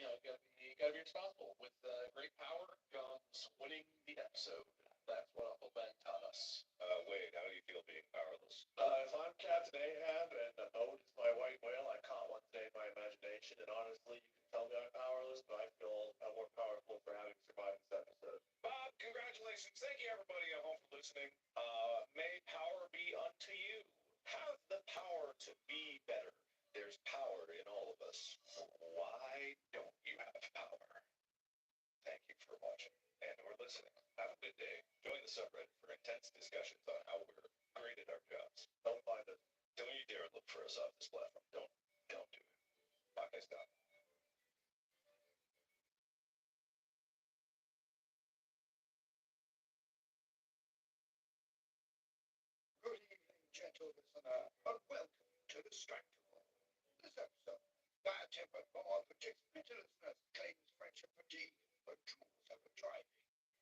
C: you gotta be responsible. With great power comes winning the episode. That's what Uncle Ben taught us.
D: Wade, how do you feel being powerless?
F: If I'm Captain Ahab and a boat is my white whale, I caught one today in my imagination, and honestly, you can tell me I'm powerless, but I feel more powerful for having survived this episode.
D: Bob, congratulations. Thank you, everybody at home, for listening. May power be unto you. Have the power to be better. There's power in all of us. Why don't you have power? Thank you for watching and or listening. Have a good day. Join the subreddit for intense discussions on how we're great at our jobs. Don't find us. Don't you dare look for us off this platform. Don't do it. Bye, guys. Stop.
G: Good evening, gentle listener, and welcome to Distractible. This episode, bad-tempered Bob projects pitilessness, claims friendship fatigue, but drools over driving.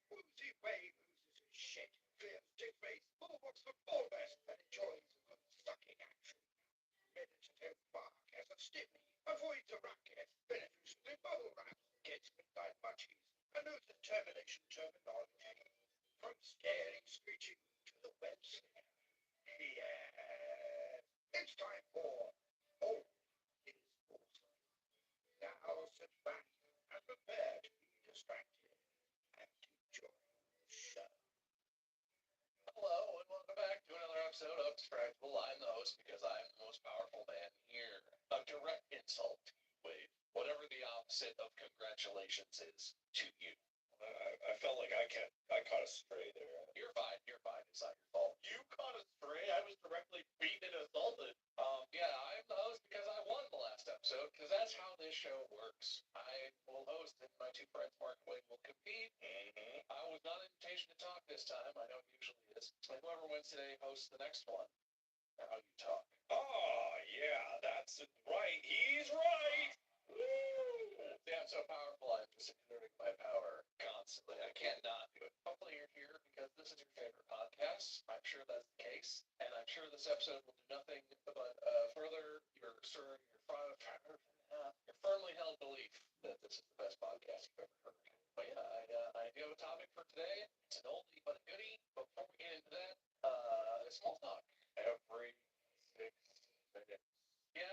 G: Woozy Wade loses his shit, fears dick-face, bullbox the ballbest, and enjoys a good sucking action. Meditative Bark has a stimmy, avoids a ruckus, benefits from bubble wraps, gets midnight munchies, and knows the termination terminology. From scary screeching to the web snare. Yes, it's time for Oh, It Is Awesome. Now sit back and prepare to be distracted and enjoy the show.
C: Hello, and welcome back to another episode of Distractible. I'm the host because I'm the most powerful man here. A direct insult to you, Wade. Whatever the opposite of congratulations is to you.
D: I felt like I caught a stray there.
C: You're fine. It's not your fault.
F: You caught a stray. I was directly beaten and assaulted.
C: Yeah, I'm the host because I won the last episode, because that's how this show works. I will host, and my two friends, Mark and Wade, will compete. I was not an invitation to talk this time. I know it usually is. And whoever wins today hosts the next one. Now you talk.
D: Oh, yeah, that's right. He's right.
C: Woo! See, I'm so powerful, I'm just exerting my power constantly. I can't not do it. Hopefully you're here because this is your favorite podcast. I'm sure that's the case. And I'm sure this episode will do nothing but further your firmly held belief that this is the best podcast you've ever heard. But yeah, I do have a topic for today. It's an oldie but a goodie. Before we get into that, small talk.
F: Every 6 minutes.
C: Yeah,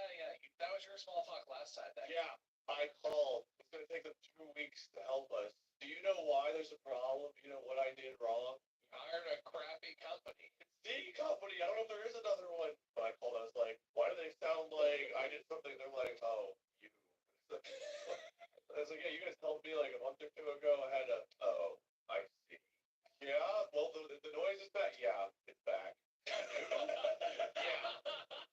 C: that was your small talk last time.
F: Yeah, I called. It's going to take them 2 weeks to help us. Do you know why there's a problem? Do you know what I did wrong?
C: You hired a crappy company.
F: It's the company. I don't know if there is another one. But I called. I was like, why do they sound like I did something? They're like, oh, you. I was like, yeah, you guys helped me like a month or two ago. I had a, oh, I see. Yeah, well, the noise is back. Yeah, it's back. Yeah,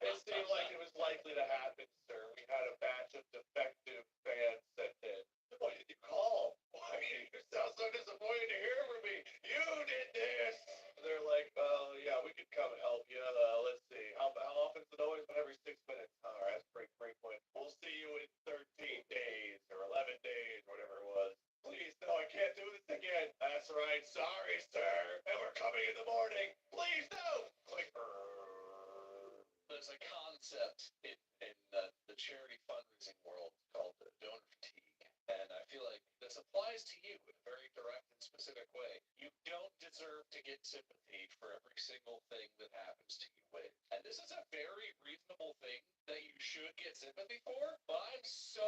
F: it seemed like it was likely to happen, sir. We had a batch of defective fans sent in. Why did you call? Why? You sound so disappointed to hear from me. You did this. They're like, yeah, we could come and help you. Let's see. How often is the noise? About every 6 minutes. All right, that's pretty frequent. We'll see you in 13 days or 11 days, whatever it was. Please, no, I can't do this again. That's right. Sorry, sir. And we're coming in the morning. Please, no. Click.
C: There's a concept in the charity fundraising world called donor fatigue. And I feel like this applies to you in a very direct and specific way. You don't deserve to get sympathy for every single thing that happens to you, Wade. And this is a very reasonable thing that you should get sympathy for, but I'm so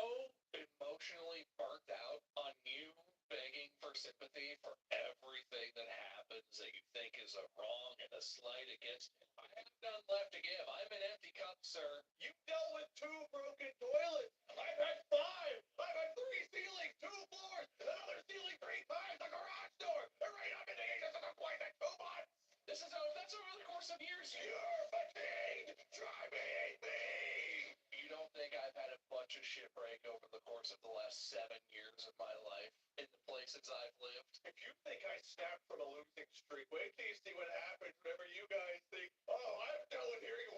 C: emotionally burnt out on you begging for sympathy for everything that happens that you think is a wrong and a slight against me. I have none left to give. I'm an empty cup, sir.
F: You dealt with 2 broken toilets. I've had 5. I've had 3 ceilings, 2 floors, another ceiling 3 times, a garage door. Right up in the ages of the point in 2 months.
C: That's over the course of years.
F: You're fatigued. Try me.
C: You don't think I've had a bunch of shipwreck over the course of the last 7 years of my life in the places I've lived?
F: If you think I snapped from a losing streak, wait till you see what happens whenever you guys think, oh, I'm done with hearing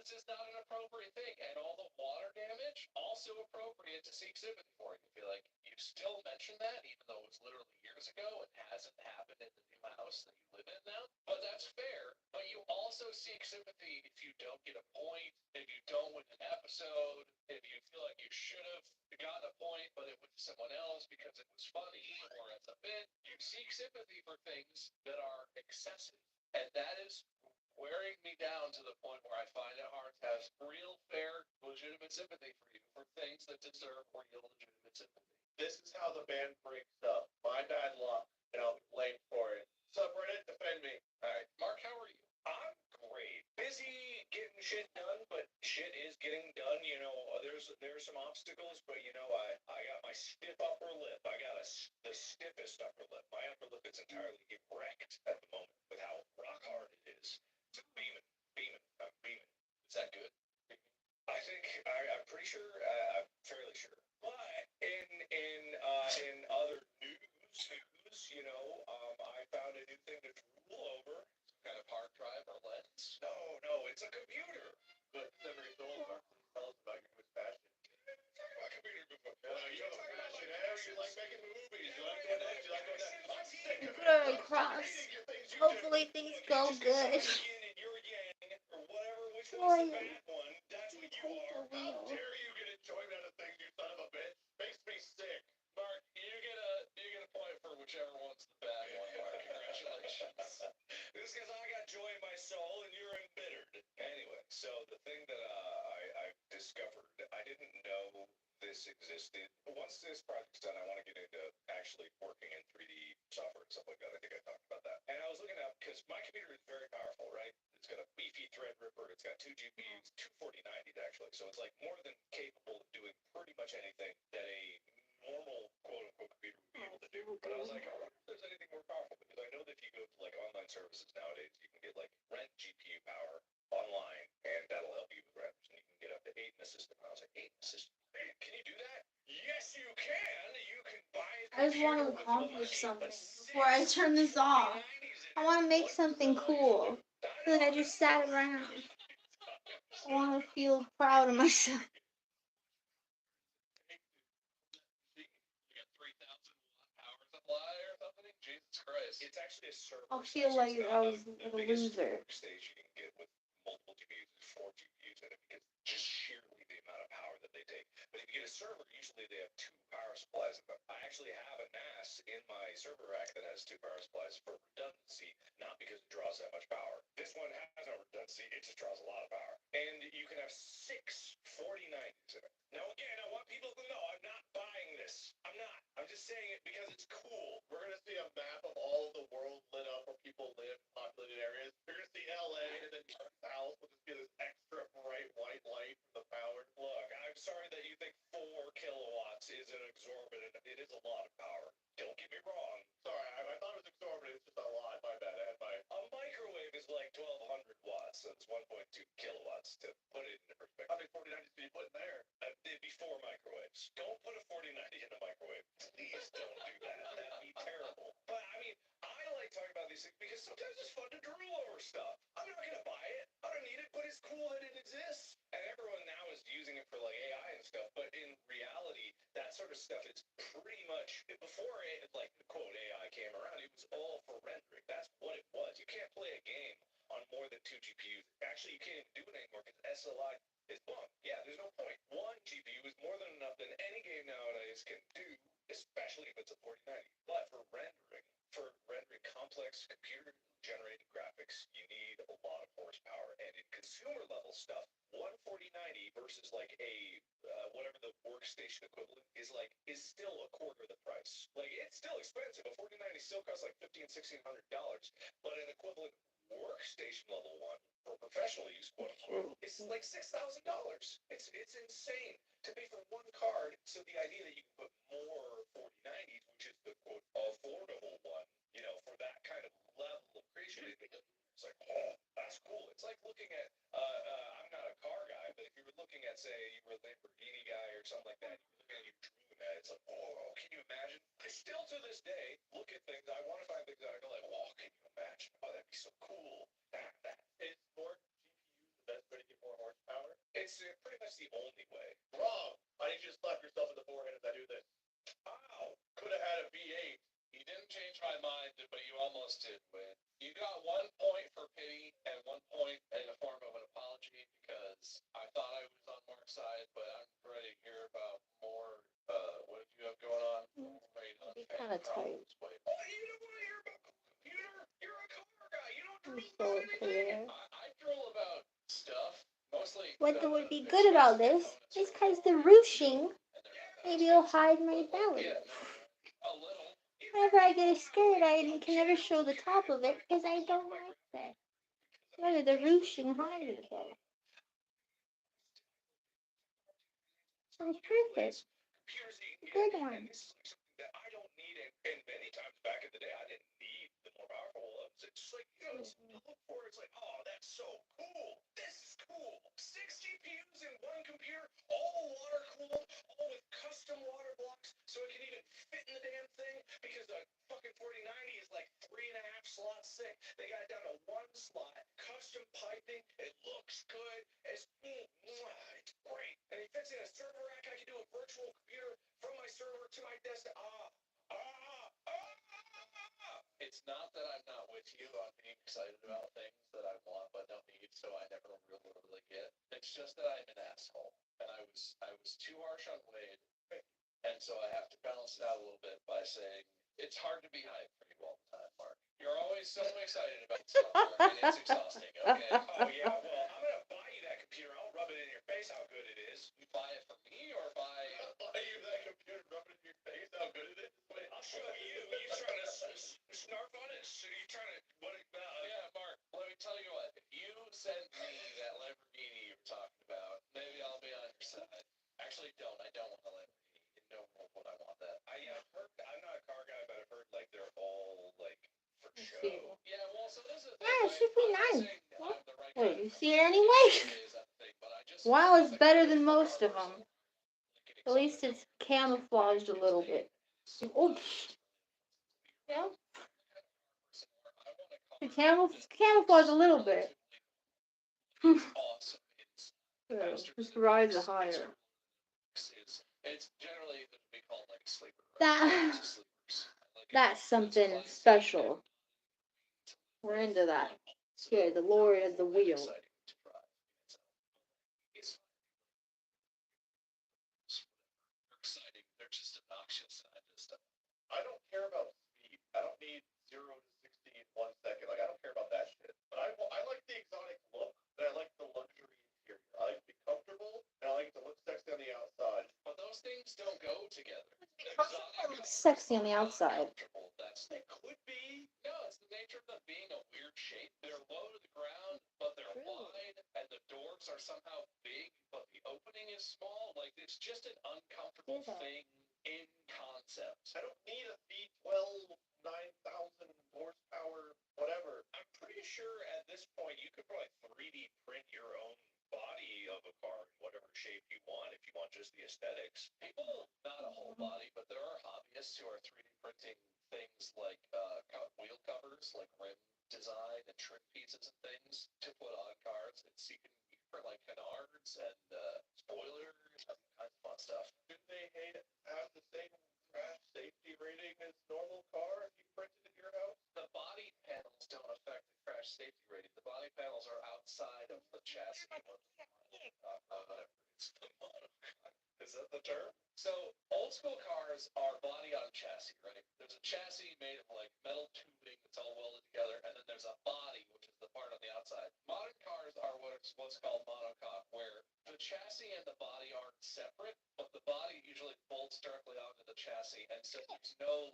B: violence is not an appropriate thing, and all the water damage also appropriate to seek sympathy for. You feel like you still mention that, even though it was literally years ago and hasn't happened in the new house that you live in now. But that's fair. But you also seek sympathy if you don't get a point, if you don't win an episode, if you feel like you should have gotten a point, but it went to someone else because it was funny or as a bit. You seek sympathy for things that are excessive. And that is wearing me down to the point where I find it hard to have real, fair, legitimate sympathy for you for things that deserve real, legitimate sympathy.
F: This is how the band breaks up. My bad luck, and I'll be blamed for it. Subreddit, defend me.
B: All right, Mark, how are you? I'm great. Busy getting shit done, but shit is getting done. You know, there's some obstacles, but you know, I got my stiff upper lip. I got the stiffest upper lip. My upper lip is entirely erect at the moment with how rock hard it is. It's beaming. I'm beaming. Is that good? I think I'm pretty sure. I'm fairly sure. But in other news, you know, I found a new thing to drool over. Some kind of hard drive or lens. No, it's a computer. But never told Mark. Tell us about your newest passion. Talk about computer before. You talk about like you like making movies. You like doing that. You like doing that. I'm sick of
A: Put it
B: it.
A: across.
B: Hating your things you do.
A: Hopefully things go good.
B: Yin and your yang or whatever. Which
A: Oh,
B: one's the
A: yeah.
B: bad one? That's what you are. How dare you get enjoyment out of things, you son of a bitch? Makes me sick. Mark, you get a point for whichever one's the bad one, Mark. Congratulations. This because I got joy in my soul and you're embittered. Anyway, so the thing that I discovered, I didn't know this existed. Once this project's done, I want to get into actually working in 3D software and stuff like that. I think I talked about that. And I was looking up because my computer is very powerful, right? It's got a beefy Threadripper. It's got 2 GPUs, 2 4090s actually. So it's like more than capable of doing pretty much anything that a normal quote-unquote computer would be able to do. But I was like, I wonder if there's anything more powerful because I know that if you go to like online services nowadays, you can get like rent GPU power online and that'll help you with renders. And you can get up to 8 in a system. And I was like, 8 in a system? Can you do that? Yes, you can. You can buy a
A: I just want to
B: computer with
A: accomplish
B: like
A: something
B: a
A: before I turn this off.
B: 4090s in
A: I
B: it.
A: want to make
B: What
A: something
B: the
A: cool.
B: I
A: I feel like I
B: know,
A: just sat around. I want to feel proud of myself.
B: You got 3,000 watt power supply or something? Jesus Christ. It's actually a server.
A: I'll feel
B: so
A: like
B: it's
A: I
B: not
A: was
B: the
A: like a
B: biggest
A: loser.
B: workstation you can get with multiple GPUs is 4 GPUs in it because just sheerly the amount of power that they take. But if you get a server, usually they have 2 power supplies in them. I actually have a NAS in my server rack that has 2 power supplies for redundancy, not because it draws that much power. This one has no redundancy, it just draws a lot of power. And you can have 6 4090s in it. Now again, I want people to know I'm not buying this. I'm not. I'm just saying it because it's cool.
F: We're gonna see a map of all of the world lit up where people live in populated areas. You're gonna see LA, and then Mark's house will just be this extra bright white light from the power.
B: Look, I'm sorry that you think 4 kilowatts is an exorbitant. It is a lot of power. Don't get me wrong.
F: Sorry, I thought it was exorbitant. It's just a lot. My bad. I had my.
B: A microwave is like 1,200 watts, so it's 1.2 kilowatts to put it into perspective.
F: How many 4090s can you put in there?
B: It'd be 4 microwaves. Don't put a 4090 in a microwave. Please don't do that. That'd be terrible. But I mean, I like talking about these things because sometimes it's fun to drool over stuff. I'm not gonna buy it. I don't need it, but it's cool that it exists. And everyone now is using it for like AI and stuff. But in reality, that sort of stuff is pretty much before it like the quote AI came around. It was all for rendering. That's what it was. You can't play a game on more than 2 GPUs. Actually, you can't even do it anymore because SLI is bunk. Yeah, there's no point. 1 GPU is more than enough than any game nowadays can do, especially if it's a 4090. But for rendering complex computer-generated graphics, you need a lot of horsepower. And in consumer-level stuff, 1 4090 versus like a whatever the workstation equivalent is still a quarter of the price. Like it's still expensive. A 4090 still costs like $1,500, $1,600, but an equivalent workstation level one for professional use, quote unquote, is like $6,000. It's insane to pay for 1 card. So the idea that you can put more 4090s, which is the quote affordable one, you know, for that kind of level of creation, it's like, oh, that's cool. It's like looking at I'm not a car guy, but if you were looking at, say, you were a Lamborghini guy or something like that, you were looking at your dream at, it's like, oh, can you imagine? I still to this day look at things. I want to find things that I go like, oh, can you imagine? Oh, that'd be so cool. That.
F: Is more GPUs the best way to get more horsepower?
D: That's the only way.
F: Wrong. I need you to slap yourself in the forehead as I do this. Ow! Could have had a V8.
M: You didn't change my mind, but you almost did, Win. You got 1 point for pity and 1 point in the form of an apology because I thought I was on Mark's side, but I'm ready to hear about more. What did you have going on?
A: Be kind of tight.
D: Oh, you don't want to hear about computer? You're a car guy. You don't
A: I'm
D: drill
A: so
D: about anything.
A: clear.
M: I drill about stuff, mostly.
O: What would be good about this is because the ruching, maybe it'll hide my belly.
M: A little.
O: Whenever I get a skirt, I can never show the top of it because I don't like that. Whether the ruching hides it though. Sounds perfect.
D: Computers
O: Good
D: and
O: one.
D: this is like something that I don't need, and many times back in the day, I didn't need the more powerful ones. It's just like, you know, you look for it, it's like, oh, that's so cool. This is cool. 6 GPUs in one computer, all water cooled, all with custom water blocks, so it can even fit in the damn thing. Because a fucking 4090 is like 3.5 slots thick. They got it down to 1 slot, custom piping. It looks good. It's great. And it fits in a server rack. I can do a virtual computer from my server to my desktop.
M: It's not that I'm not with you on being excited about things that I want but don't need, so I never really get. It's just that I'm an asshole, and I was too harsh on Wade, and so I have to balance it out a little bit by saying it's hard to be hyped for you all the time, Mark. You're always so excited about stuff, Mark, and it's exhausting. Okay.
D: Oh yeah, well, I'm gonna buy you that computer. I'll rub it in your face how good it is.
M: You buy it for me or buy?
D: I'll buy you that computer, rub it in your face how good it is. Wait, I'll show you. You trying to snarf on it? So you trying to what?
M: Yeah, Mark. Let me tell you what. If you send me that Lamborghini you were talking about, maybe I'll be on your side. Actually, don't. I don't want a Lamborghini. You don't want I want that.
D: I've heard. I'm not a car guy, but I've heard like they're all like for show.
M: Yeah, well, so this is.
O: Yeah, it should be nice.
A: Wait, you see it anyway? Wow, it's better than most of them. At least it's camouflaged a little bit. Oops. Yeah. The camouflage a little bit. Just rise higher.
M: It's generally be called like a sleeper.
A: That's something special. We're into that. It's good. The Lord is the wheel.
M: Exciting. They're just obnoxious.
F: I don't care about speed. I don't need 0 to 60 in 1 second. Like, I don't care about that shit. But I like the exotic look, and I like the luxury interior. I like to be comfortable, and I like to look sexy on the outside.
M: But those things don't go together.
A: It looks sexy on the outside.
M: They could be. No, it's the nature of them being a weird shape. They're low to the ground, but they're wide, and the doors are somehow big, but the opening is small. Like, it's just an uncomfortable thing in concept.
F: I don't need a V12, 9,000 horsepower, whatever.
D: I'm pretty sure at this point you could probably 3D print your own body of a car in whatever shape you want if you want just the aesthetics.
M: People, not a whole body, but there are hobbyists who are 3D printing things like wheel covers, like rim design and trim pieces and things to put on cars. It's you can print like canards and spoilers and all kinds of fun stuff.
F: Shouldn't they have the same crash safety rating as normal car if you printed it in your house?
M: The body panels don't affect the crash safety rating. The body panels are outside of the chassis.
D: Is that the term?
M: So old school cars are body on chassis, right? There's a chassis made of like metal tubing that's all welded together, and then there's a body, which is the part on the outside. Modern cars are what's called monocoque, where the chassis and the body aren't separate, but the body usually bolts directly onto the chassis, and so there's no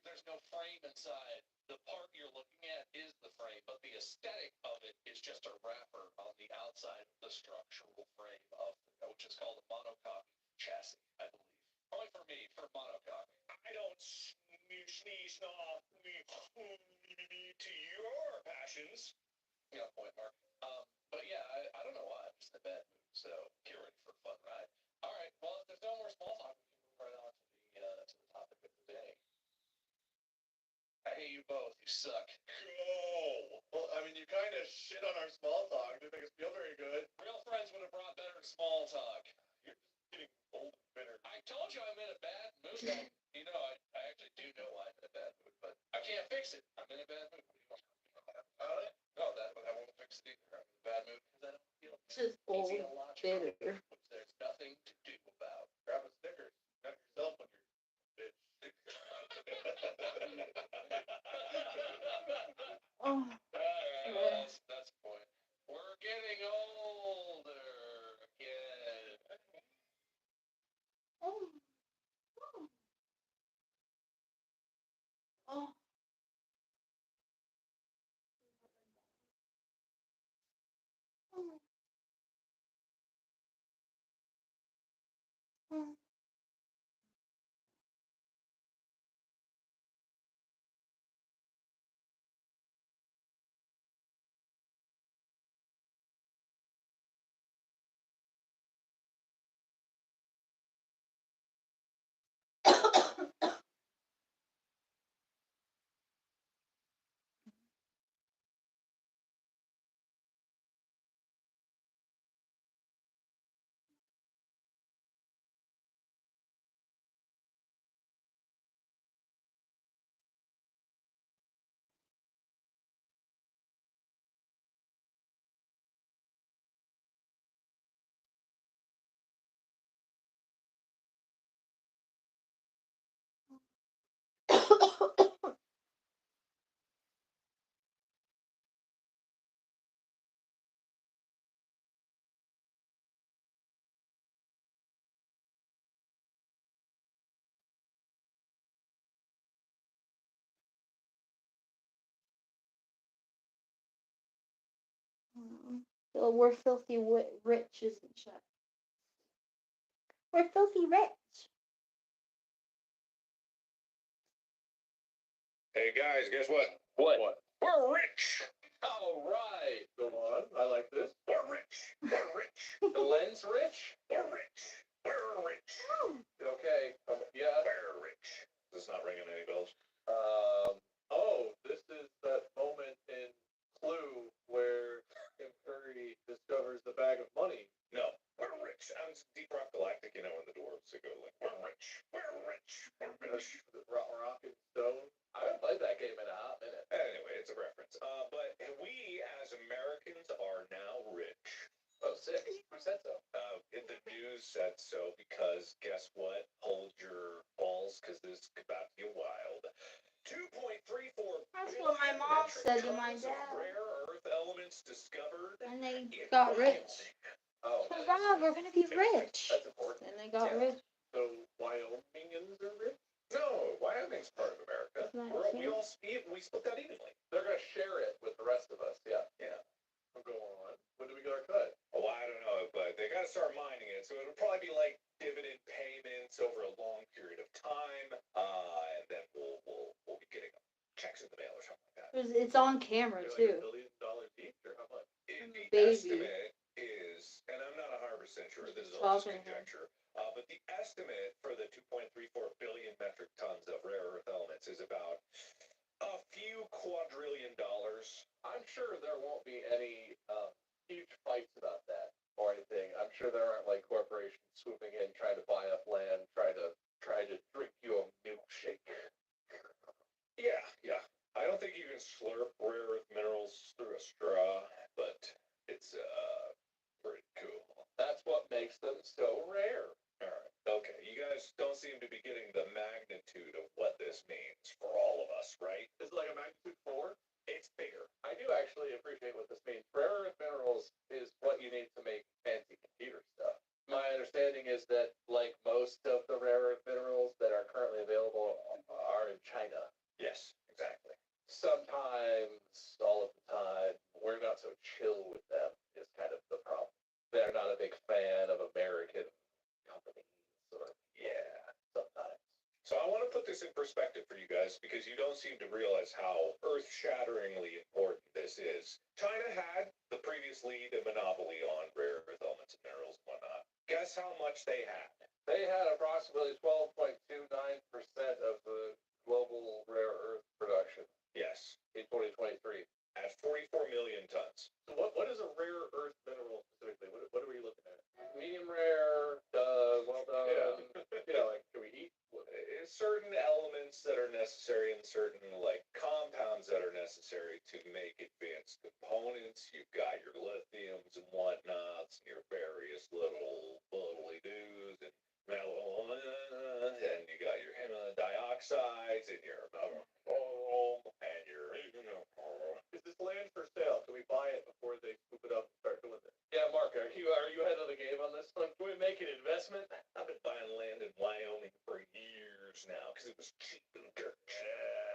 M: there's no frame inside. The part you're looking at is the frame, but the aesthetic of it is just a wrapper on the outside of the structural frame of which is called a monocoque chassis, I believe. Only for me, for monocoque.
D: I don't sneeze off to your passions.
M: Yeah, point, Mark. But yeah, I don't know why. I'm just in a bad mood, so get ready for a fun ride. All right, well, if there's no more small talk, we can move right on to the topic of the day. I hate you both. You suck.
F: Oh, well, I mean, you kind of shit on our small talk. Didn't make us feel very good.
M: Real friends would have brought better small
B: talk. You're just getting old and bitter. I told you I'm in a bad mood. You know, I actually do know why I'm in a bad mood, but I can't fix it. I'm in a bad mood. No, I won't fix it either. I'm in a bad mood because I don't feel
A: Just old, bitter.
B: which there's nothing to do about. Grab a Snickers. Cut yourself when you're bitch.
A: Oh,
B: That's the point. We're getting older again.
O: Oh. Oh. Oh. Oh. So we're filthy rich, isn't she? We're filthy rich.
D: Hey guys, guess what?
C: What?
D: We're rich.
B: All right. Go on. I like this.
D: We're rich. We're rich.
B: The lens rich?
D: We're rich. We're rich.
B: Okay. Yeah.
D: We're rich. Is this not ringing any bells?
B: Oh, this is that moment in Clue where Tim Curry discovers the bag of money.
D: No, we're rich. Sounds Deep Rock Galactic, you know, when the dwarves go like, we're rich. We're rich. We're rich.
B: Rock and Stone. I haven't played that game in a hot minute.
D: Anyway, it's a reference. But we as Americans are now rich.
B: Oh, sick. Who said so?
D: The news said so because guess what? Hold your balls because this is about to get wild. 2.34
O: That's what my mom said to my
D: tons of
O: dad.
D: rare earth elements discovered.
O: And they got rich.
B: Oh,
O: So Rob, we're gonna be rich.
B: that's important.
O: And they got
D: Yeah.
O: rich.
B: So Wyomingans are rich?
D: No, Wyoming's part of America.
O: Isn't that
D: We
O: true?
D: all we split that evenly.
B: They're gonna share it with the rest of us. Yeah.
D: Yeah.
B: Go on. When do we get our cut?
D: Oh, I don't know, but they got to start mining it. So it'll probably be like dividend payments over a long period of time, and then we'll be getting checks in the mail or something like that.
O: It's on camera
B: They're
O: too.
B: like $1 billion each, or how much?
D: The
O: Baby.
D: estimate is, and I'm not 100% sure. This is all just conjecture. But the estimate for the 2.34 billion metric tons of rare earth elements is about a few quadrillion dollars.
B: I'm sure there won't be any huge fights about that or anything. I'm sure there aren't like corporations swooping in, trying to buy up land, trying to drink you a milkshake.
D: Yeah. I don't think you can slurp rare earth minerals through a straw, but it's pretty cool.
B: That's what makes them so rare.
D: All right. Okay. You guys don't seem to be getting the magnitude of what this means for all of us, right?
B: Is it like a magnitude 4?
D: It's bigger.
B: I do actually appreciate what this means. Rare earth minerals is what you need to make fancy computer stuff. My understanding is that, like most of the rare earth minerals that are currently available are in China.
D: Yes, exactly.
B: Sometimes, all of the time, we're not so chill with them is kind of the problem. They're not a big fan of American companies, or sometimes.
D: So I want to put this in perspective for you guys because you don't seem to realize how earth-shatteringly important this is. China had the previous lead and monopoly on rare earth elements and minerals and whatnot. Guess how much they had?
B: They had approximately 12.29% of the global rare earth production.
D: Yes.
B: In 2023.
D: At 44 million tons.
B: So what is a rare earth mineral specifically? What are we looking at? Medium rare, elements. You've got your lithiums and whatnots, and your various little doos and metal, and you got your dioxides and your and your.
F: Is this land for sale? Can we buy it before they scoop it up and start doing this? Yeah, Mark, are you ahead of the game on this one? Can we make an investment?
B: I've been buying land in Wyoming for years now because it was cheap and dirt.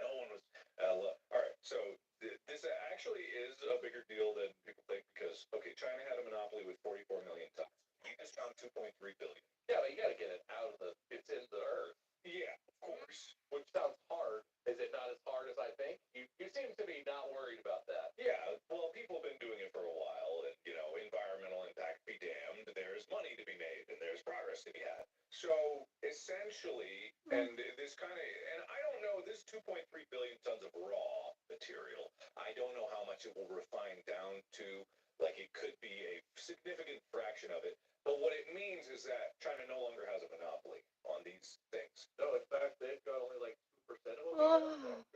B: No one was. Look, all right, so this actually is a bigger deal than people think because China had a monopoly with 44 million tons. We just found 2.3 billion.
F: Yeah, but you got to get it out of it's in the earth.
B: Yeah, of course.
F: Which sounds hard. Is it not as hard as I think? You seem to be not worried about that.
B: Yeah, well, people have been doing it for a while, and environmental impact be damned. There's money to be made, and there's progress to be had. So essentially, and this and I don't know, this 2.3 billion tons of raw material. I don't know how much it will refine down to. Like it could be a significant fraction of it. But what it means is that China no longer has a monopoly on these things.
F: No, in fact, they've got only like 2% of them.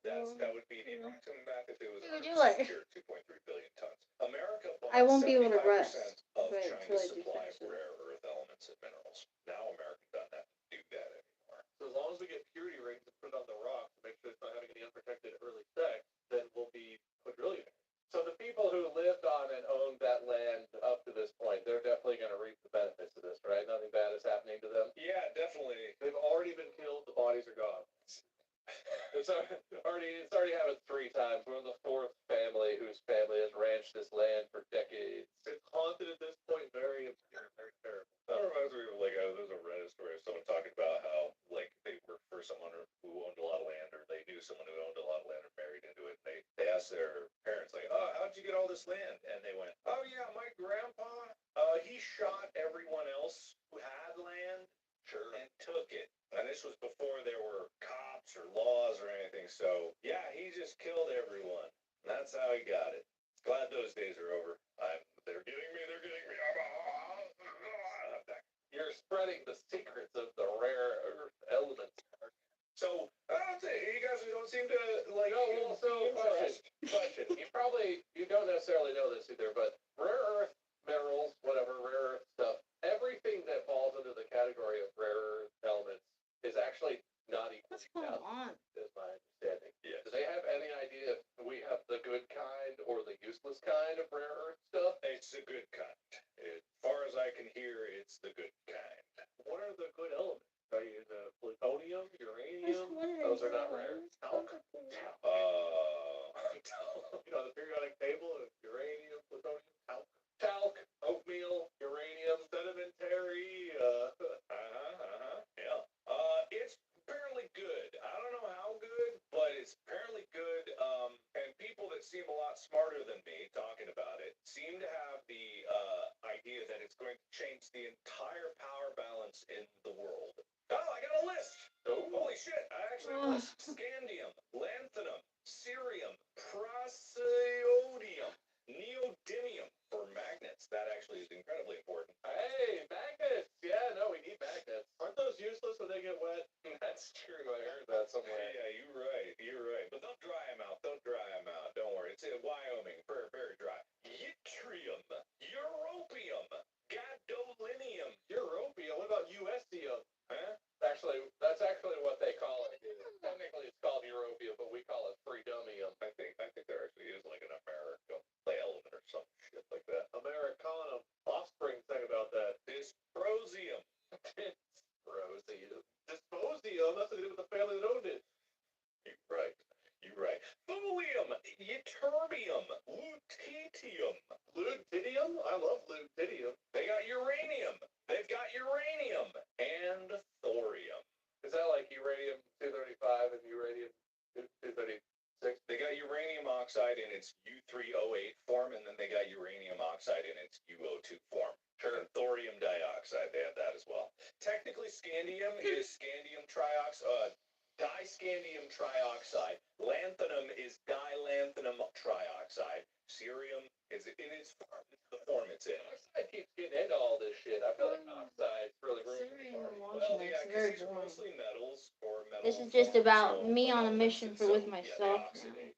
B: That would be the approximate math if it was
O: do it.
B: 2.3 billion tons. America bought
O: I won't be able to
B: 75%
O: rest.
B: of
O: Right, until
B: China's
O: I do
B: supply of
O: something.
B: rare earth elements and minerals. Now America doesn't have to do that anymore.
F: So as long as we get purity rings and put it on the rock to make sure it's not having any unprotected early sex, then we'll be quadrillionaires. So the people who lived on and owned that land up to this point, they're definitely going to reap the benefits of this, right? Nothing bad is happening to them.
B: Yeah, definitely.
F: They've already been killed. The bodies are gone. It's already happened 3 times. We're the 4th family whose family has ranched this land for decades. It's haunted at this point. Very obscure, very terrible.
B: That reminds me of there's a Reddit story of someone talking about how they worked for someone who owned a lot of land, or they knew someone who owned a lot of land or married into it. And they asked their parents oh, how'd you get all this land? And they went, oh yeah, my grandpa, he shot everyone else who had land. Sure. And took it. And this was before there were cops or laws or anything. So yeah, he just killed everyone. And that's how he got it. Glad those days are over. They're getting me.
F: You're spreading the secrets of the rare earth elements.
B: So you guys don't seem to
F: No, well, so question. You don't necessarily know this either, but rare earth minerals, whatever, rare earth stuff, everything that falls under the category of rare earth elements is actually not equally
O: What's going
F: valued,
O: on?
F: is my understanding.
B: Yeah.
F: Do they have any idea if we have the good kind or the useless kind of rare earth stuff?
B: It's the good kind. As far as I can hear, it's the good kind.
F: What are the good elements? Are you the plutonium, uranium?
O: What are
F: Those
O: they
F: are not
O: doing?
F: rare. Talc. The periodic table of uranium, plutonium, talc, oatmeal, uranium, sedimentary.
B: Yeah. It's apparently good. I don't know how good, but it's apparently good. And people that seem a lot smarter than me talking about it seem to have the idea that it's going to change the entire power balance in the world. Oh, I got a list. Oh, holy shit. I actually have a list. Scandium, lanthanum, cerium, praseodymium, neodymium for magnets. That actually is incredibly important.
F: Hey, magnets. Yeah, no, we need magnets. Aren't those useless when they get wet? That's true. I heard that somewhere.
B: Yeah, you're right. But they'll dry them out. Don't worry. It's in Wyoming. Very, very dry. Yttrium, europium, gadolinium.
F: Europium? What about USium?
B: Huh?
F: That's actually what they call it. Technically, it's called Europia, but we call it freedomium.
B: I think there actually is like an American element or some shit like that.
F: Americanum. Offspring thing about that.
B: Dysprosium.
F: Dysprosium. Dysposium? Nothing to do with the family that owned it.
B: You're right. Thulium, ytterbium, lutetium.
F: Lutetium? I love lutetium.
B: They got uranium. They've got uranium and thorium.
F: Is that like uranium-235 and uranium-236?
B: They got uranium oxide in its U3O8 form, and then they got uranium oxide in its UO2 form. Sure. And thorium dioxide, they have that as well. Technically, scandium is scandium discandium trioxide. Lanthanum is dilanthanum trioxide. Cerium is in its form, the form it's in.
F: I keep getting into all this shit. I feel like oxide's really ruining the party.
B: Well, yeah,
O: It's
B: because
O: very
B: these are
O: boring.
B: mostly metals or metal.
O: This is just
B: forms,
O: about
B: so
O: me on a
B: elements,
O: mission
B: and
O: for
B: so,
O: with
B: yeah, they
O: myself now.
B: oxidate.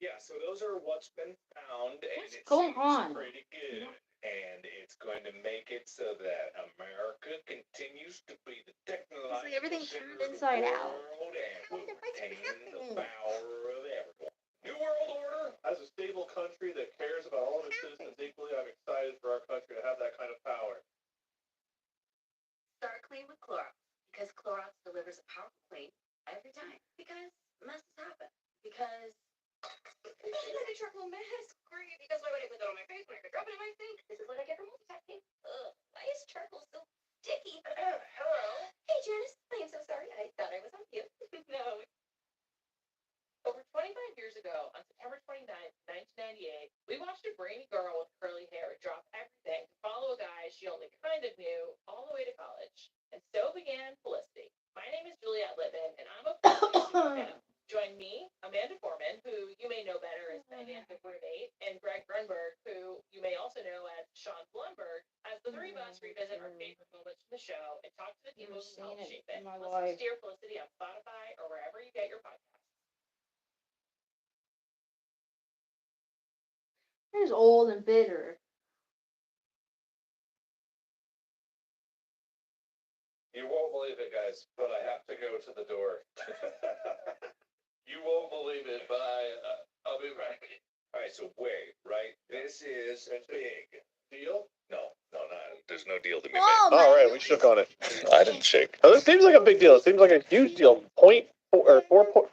B: Yeah, so those are what's been found, and
O: What's
B: it
O: going
B: seems
O: on?
B: pretty good. And it's going to make it so that America continues to be the technological
O: It's like everything
B: center
O: turned
B: of the
O: inside out.
B: world and
O: How
B: will
O: did what's
B: retain the
O: happening?
B: power of everyone.
F: New World Order, as a stable country that cares about all of its citizens equally, I'm excited for our country to have that kind of power.
J: Start clean with Clorox, because Clorox delivers a powerful clean every time. Because messes happen. Because I charcoal mask. Great, because why would I put that on my face when I could drop it in my sink? This is what I get from multitasking. Ugh, why is charcoal so sticky? Hello? Hey, Janice. I am so sorry. I thought I was on mute. No.
N: Over 25 years ago, on September 29th, 1998, we watched a brainy girl with curly hair drop everything to follow a guy she only kind of knew all the way to college. And so began Felicity. My name is Juliette Lippin, and I'm a Felicity super fan. Join me, Amanda Foreman, who you may know better as Megan the roommate, and Greg Grunberg, who you may also know as Sean Blumberg, as the three of us revisit our favorite moments from the show and talk to the people who helped shape it. Listen to Dear Felicity on Spotify or wherever you get your podcasts.
O: He's old and bitter.
F: You won't believe it, guys, but I have to go to the door. You won't believe it, but I'll be back.
B: All right, so wait, right? This is a big
F: Deal?
B: no, not. There's no deal to be
O: Oh,
B: made.
O: my
C: All right, we shook on it.
B: I didn't shake.
C: Oh, this seems like a big deal. It seems like a huge deal.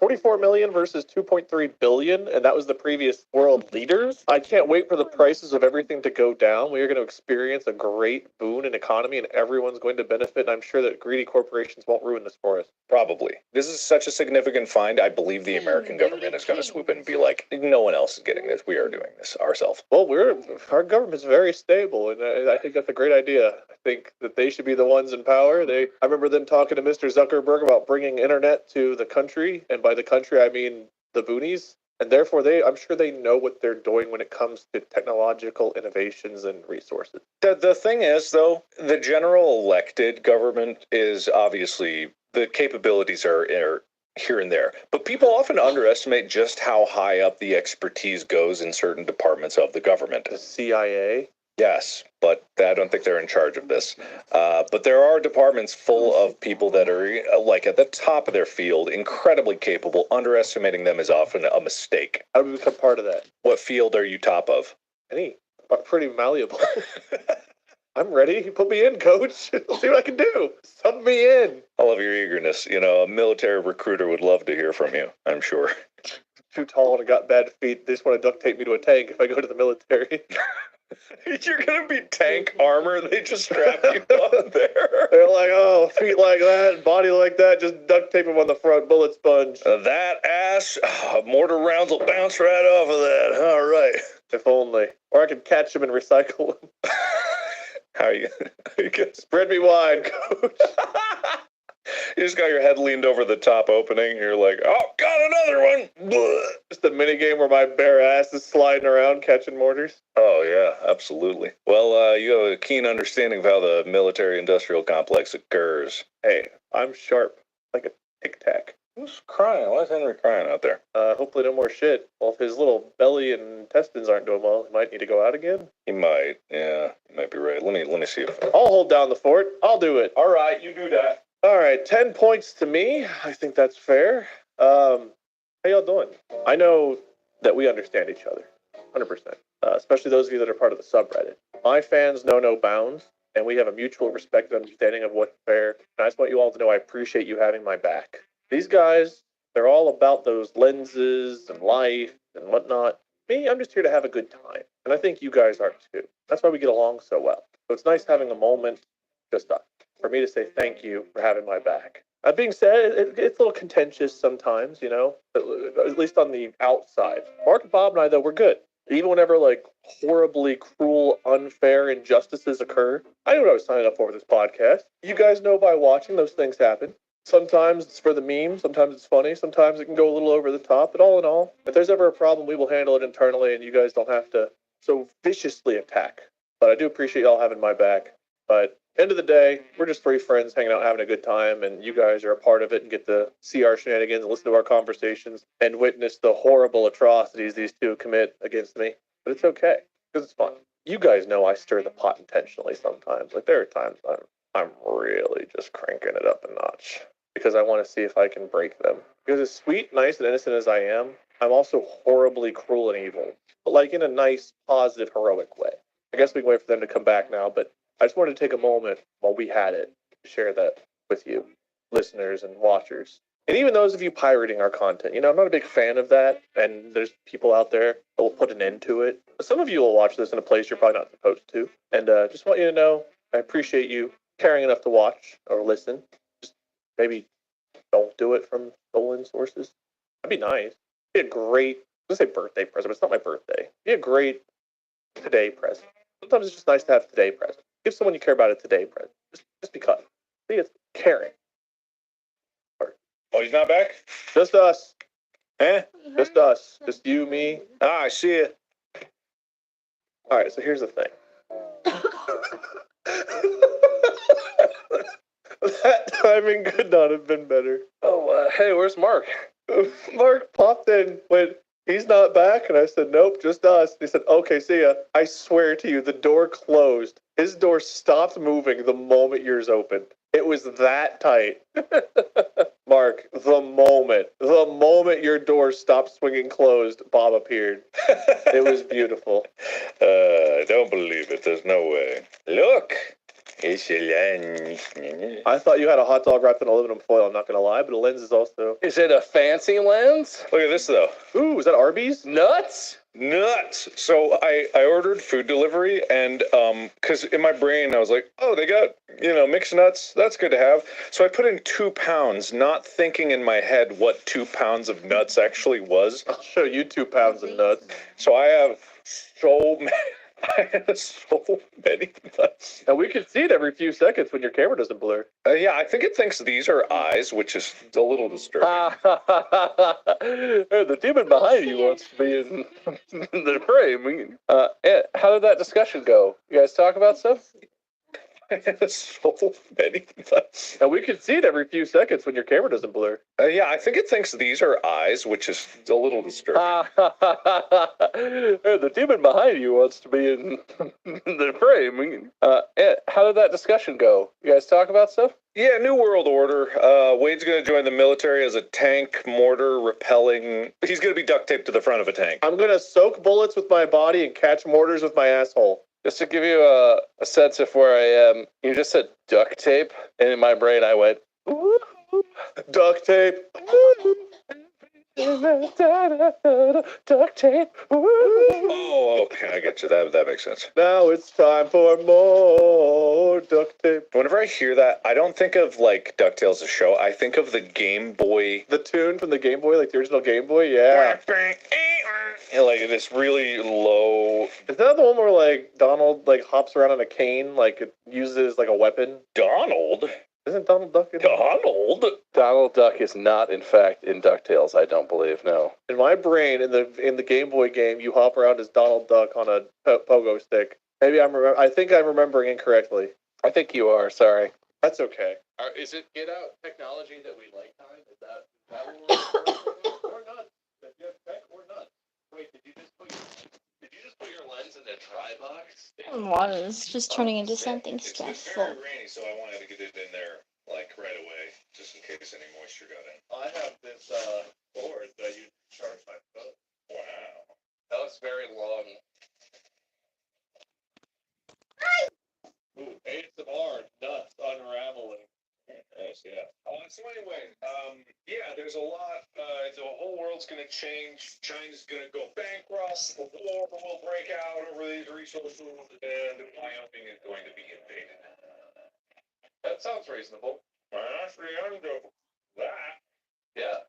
C: 44 million versus 2.3 billion, and that was the previous world leaders. I can't wait for the prices of everything to go down. We are going to experience a great boon in economy, and everyone's going to benefit. And I'm sure that greedy corporations won't ruin this for us.
B: Probably. This is such a significant find. I believe the American government is going to swoop in and be like, no one else is getting this. We are doing this ourselves.
C: Well, our government's very stable, and I think that's a great idea. I think that they should be the ones in power. I remember them talking to Mr. Zuckerberg about bringing internet to the country, and by the country I mean the boonies. And therefore, I'm sure they know what they're doing when it comes to technological innovations and resources.
B: The thing is, though, the general elected government is obviously, the capabilities are here and there. But people often underestimate just how high up the expertise goes in certain departments of the government.
C: The CIA?
B: Yes, but I don't think they're in charge of this. But there are departments full of people that are like at the top of their field, incredibly capable. Underestimating them is often a mistake.
C: How do we become part of that?
B: What field are you top of?
C: Any, pretty malleable. I'm ready. Put me in, coach. Let's see what I can do. Sub me in.
B: I love your eagerness. You know, a military recruiter would love to hear from you, I'm sure.
C: Too tall and I got bad feet. They just want to duct tape me to a tank if I go to the military.
B: You're gonna be tank armor. They just strap you on there.
C: They're like, oh, feet like that, body like that, just duct tape them on the front, bullet sponge.
B: That ass, mortar rounds will bounce right off of that. All right.
C: If only. Or I could catch them and recycle them.
B: How are you gonna
C: spread me wide, coach?
B: You just got your head leaned over the top opening. You're like, oh, got another one. Blah.
C: Just a mini game where my bare ass is sliding around catching mortars.
B: Oh, yeah, absolutely. Well, you have a keen understanding of how the military-industrial complex occurs.
C: Hey, I'm sharp, like a tic-tac.
B: Who's crying? Why is Henry crying out there?
C: Hopefully no more shit. Well, if his little belly and intestines aren't doing well, he might need to go out again.
B: He might. Yeah, you might be right. Let me see if...
C: I'll hold down the fort. I'll do it.
F: All right, you do that.
C: All right, 10 points to me. I think that's fair. How y'all doing? I know that we understand each other, 100%. Especially those of you that are part of the subreddit. My fans know no bounds, and we have a mutual respect and understanding of what's fair. And I just want you all to know I appreciate you having my back. These guys, they're all about those lenses and life and whatnot. Me, I'm just here to have a good time. And I think you guys are too. That's why we get along so well. So it's nice having a moment just for me to say thank you for having my back. That being said, it's a little contentious sometimes, you know, at least on the outside. Mark and Bob and I, though, we're good. Even whenever, like, horribly cruel, unfair injustices occur, I knew what I was signing up for with this podcast. You guys know by watching, those things happen. Sometimes it's for the meme, sometimes it's funny, sometimes it can go a little over the top, but all in all, if there's ever a problem, we will handle it internally, and you guys don't have to so viciously attack. But I do appreciate y'all having my back. But
B: End of the day, we're just three friends hanging out, having a good time, and you guys are a part of it and get to see our shenanigans, listen to our conversations, and witness the horrible atrocities these two commit against me. But it's okay, because it's fun. You guys know I stir the pot intentionally sometimes. Like, there are times I'm really just cranking it up a notch because I want to see if I can break them. Because as sweet, nice, and innocent as I am, I'm also horribly cruel and evil, but like in a nice, positive, heroic way. I guess we can wait for them to come back now, but I just wanted to take a moment while we had it to share that with you, listeners and watchers. And even those of you pirating our content, I'm not a big fan of that, and there's people out there that will put an end to it. But some of you will watch this in a place you're probably not supposed to. And just want you to know, I appreciate you caring enough to watch or listen. Just maybe don't do it from stolen sources. That'd be nice. It'd be a great, let's say birthday present, but it's not my birthday. It'd be a great today present. Sometimes it's just nice to have today present. Give someone you care about a today present. Just because. See, it's caring.
D: Oh, he's not back?
B: Just us.
D: Eh?
B: Just us. Just you, me.
D: Ah, I see it.
B: All right, so here's the thing. That timing could not have been better. Oh, hey, where's Mark? Mark popped in, went, he's not back? And I said, nope, just us. He said, okay, see ya. I swear to you, the door closed. His door stopped moving the moment yours opened. It was that tight. Mark, the moment your door stopped swinging closed, Bob appeared. It was beautiful.
D: I don't believe it. There's no way. Look. It's a lens.
B: I thought you had a hot dog wrapped in aluminum foil, I'm not going to lie, but a lens is also...
C: Is it a fancy lens?
D: Look at this, though.
B: Ooh, is that Arby's?
C: Nuts?
D: Nuts. So I ordered food delivery, and because in my brain I was like, oh, they got mixed nuts. That's good to have. So I put in 2 pounds, not thinking in my head what 2 pounds of nuts actually was.
B: I'll show you 2 pounds of nuts.
D: So I have so many. I have so many nuts.
B: And we can see it every few seconds when your camera doesn't blur.
D: Yeah, I think it thinks these are eyes, which is a little disturbing.
C: The demon behind you wants to be in the frame. How did that discussion go? You guys talk about stuff?
D: So many nuts.
B: And we can see it every few seconds when your camera doesn't blur.
D: Yeah, I think it thinks these are eyes, which is a little disturbing.
C: The demon behind you wants to be in the frame. How did that discussion go? You guys talk about stuff?
D: Yeah, New World Order. Wade's going to join the military as a tank mortar repelling. He's going to be duct taped to the front of a tank.
B: I'm going to soak bullets with my body and catch mortars with my asshole.
C: Just to give you a sense of where I am, you just said duct tape, and in my brain I went, ooh,
B: duct tape.
C: Duct tape.
D: Oh, okay, I get you. That makes sense.
B: Now it's time for more duct tape.
D: Whenever I hear that, I don't think of like DuckTales the show. I think of the Game Boy.
B: The tune from the Game Boy, like the original Game Boy, yeah.
D: And like this really low.
B: Is that the one where like Donald like hops around on a cane, like it uses like a weapon?
D: Donald?
B: Isn't Donald Duck in
D: Donald?
C: Donald Duck is not, in fact, in DuckTales, I don't believe, no.
B: In my brain, in the Game Boy game, you hop around as Donald Duck on a pogo stick. Maybe I think I'm remembering incorrectly.
C: I think you are, sorry.
B: That's okay.
C: Is it get out technology that we like, time? Is that or not? Or not? Wait, did you just put your lens in a dry box?
O: Was just turning into something
D: It's
O: stressful.
D: very rainy, so I wanted to get it in there like right away, just in case any moisture got in.
B: I have this board that I use to charge my phone.
D: Wow.
C: That was very long.
B: Ooh, ASMR, nuts unraveling.
D: Nice, yeah. So anyway, yeah, there's a lot. The whole world's going to change. China's going to go bankrupt. A war will break out over these resources, and Wyoming is going to be invaded.
C: That sounds reasonable.
D: That's the end of that.
C: Yeah.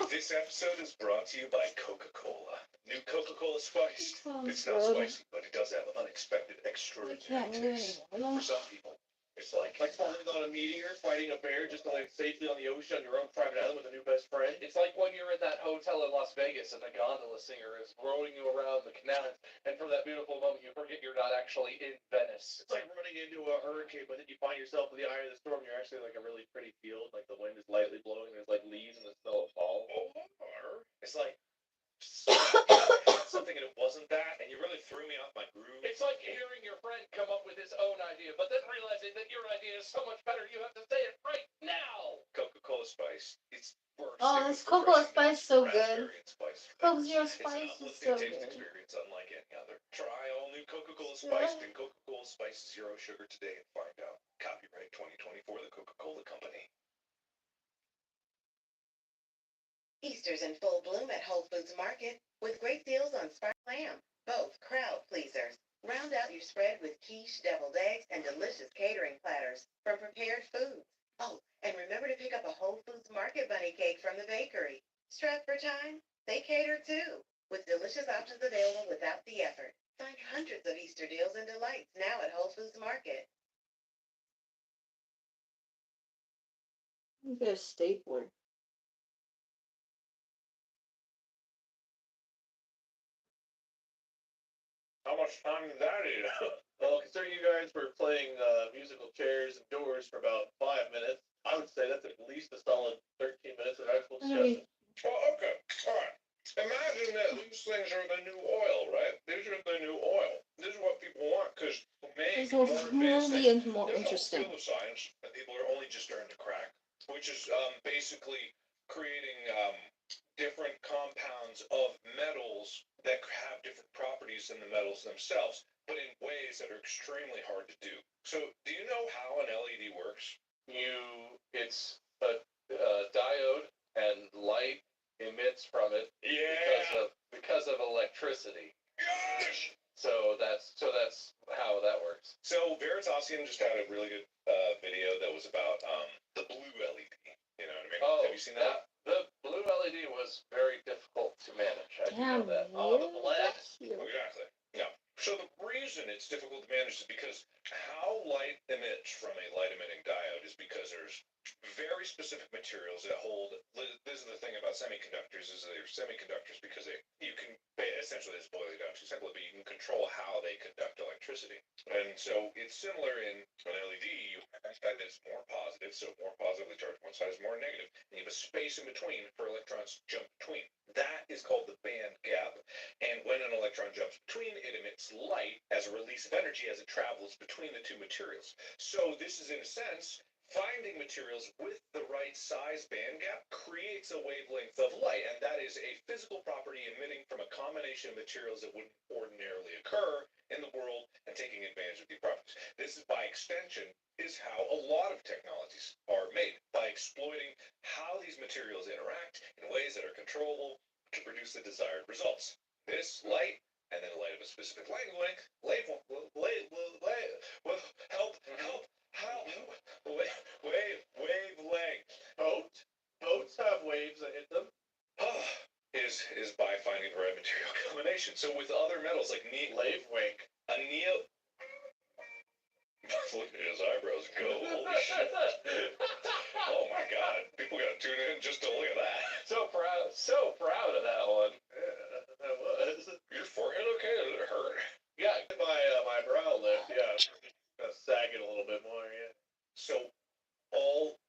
D: This episode is brought to you by Coca-Cola. New Coca-Cola Spiced. It's not spicy, but it does have unexpected extraordinary taste. For some people, it's like
B: falling on a meteor, fighting a bear just to land safely on the ocean on your own private island with a new best friend.
C: It's like when you're in that hotel hotel in Las Vegas and the gondola singer is rowing you around the canal, and for that beautiful moment, you forget you're not actually in Venice.
F: It's like running into a hurricane, but then you find yourself in the eye of the storm. You're actually like a really pretty field, like the wind is lightly blowing. There's like leaves and the smell of fall.
D: It's like something and it wasn't that, and you really threw me off my groove.
C: It's like hearing your friend come up with his own idea, but then realizing that your idea is so much better, you have to say it right now.
D: Coca-Cola Spice. It's burst.
O: Oh, this Cocoa Spice is so good. Coke Zero
D: It's an
O: Spice is
D: uplifting
O: so
D: taste
O: good.
D: experience unlike any other. Try all new Coca-Cola Spiced and Coca-Cola Spice Zero Sugar today and find out. Copyright 2024, The Coca-Cola Company.
J: Easter's in full bloom at Whole Foods Market with great deals on spart lamb, both crowd pleasers. Round out your spread with quiche, deviled eggs, and delicious catering platters from prepared foods. Oh, and remember to pick up a Whole Foods Market bunny cake from the bakery. Strapped for time? They cater too, with delicious options available without the effort. Find hundreds of Easter deals and delights now at Whole Foods Market.
A: You get a stapler.
F: How much time did that eat? Well, considering you guys were playing musical chairs and doors for about 5 minutes, I would say that's at least a solid 13 minutes of actual discussion.
D: Well, okay. All right. Imagine that these things are the new oil, right? These are the new oil. This is what people want because
O: This will really be more interesting.
D: Field of science that people are only just starting to crack, which is basically creating different compounds of metals that have different properties than the metals themselves, but in ways that are extremely hard to do. So, do you know how an LED works?
C: It's a diode, and light emits from it because of electricity.
D: Gosh!
C: So that's how that works.
D: So Veritasium just had a really good video that was about the blue LED. You know what I mean?
C: Oh,
D: have you seen that?
C: The blue LED was very difficult to manage. I do know that.
D: Oh, the LED. Exactly. Yeah. So the reason it's difficult to manage is because how light emits from a light emitting diode is because there's very specific materials that hold. This is the thing about semiconductors is they're semiconductors because you can essentially just boil it down too simply, but you can control how they conduct electricity. And so it's similar in an LED. You have a side that's more positive, so more positively charged. One side is more negative, and you have a space in between for electrons to jump between. That is called the band gap. And when an electron jumps between, it emits light as a release of energy as it travels between the two materials. So this is, in a sense, finding materials with the right size band gap creates a wavelength of light, and that is a physical property emitting from a combination of materials that wouldn't ordinarily occur in the world and taking advantage of these properties. This is, by extension, is how a lot of technologies are made, by exploiting how these materials interact in ways that are controllable to produce the desired results. This light, and then light of a specific wavelength, wavelength.
F: Boats have waves that hit them.
D: is by finding the right material combination. So with other metals like
F: Wave-wink.
D: a neo. Look at his eyebrows go. Holy shit. Oh my god. People gotta tune in just to look at that.
C: So proud of that one.
F: Yeah, that was.
D: Your forehead okay? Did it hurt?
F: Yeah, my brow lift, yeah. Gonna sag it a little bit more, yeah.
D: So all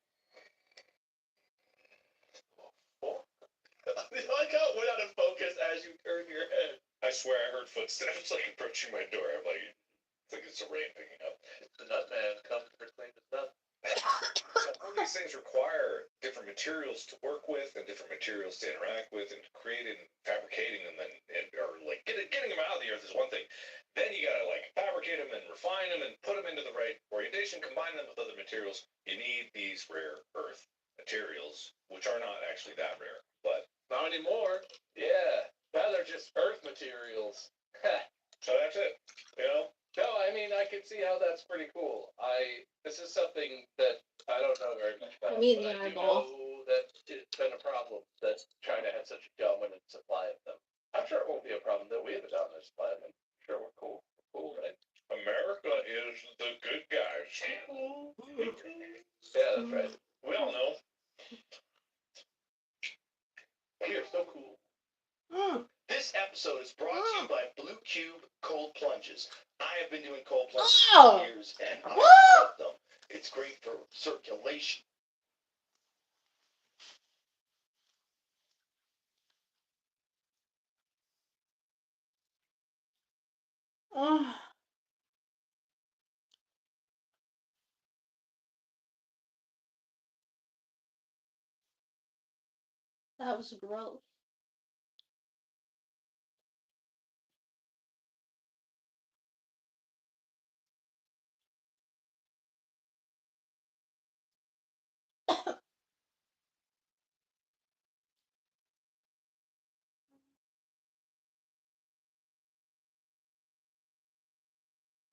F: I like how it went out of focus as you turned your head.
D: I swear I heard footsteps like approaching my door. I'm like, I think it's a rain picking up.
F: The nut man comes to proclaim his nut.
D: So all these things require different materials to work with and different materials to interact with, and creating, fabricating them, or like getting them out of the earth is one thing. Then you gotta like fabricate them and refine them and put them into the right orientation, combine them with other materials. You need these rare earth materials, which are not actually that rare, but
F: not anymore.
C: Yeah, now they're just earth materials.
D: So that's it. You know?
C: No, I mean I can see how that's pretty cool. This is something that I don't know very much about.
O: Me
C: but I
O: the
C: do
O: eyeball.
C: know that it's been a problem that China had such a dominant supply of them. I'm sure it won't be a problem that we have a dominant supply of them. I'm sure we're cool. We're cool, right?
D: America is the good guys.
C: Yeah, that's right.
D: We all know. Here,
C: so cool.
D: This episode is brought to you by Blue Cube Cold Plunges. I have been doing cold plunges
O: Oh.
D: for years, and I love them. It's great for circulation.
O: Oh. That was gross.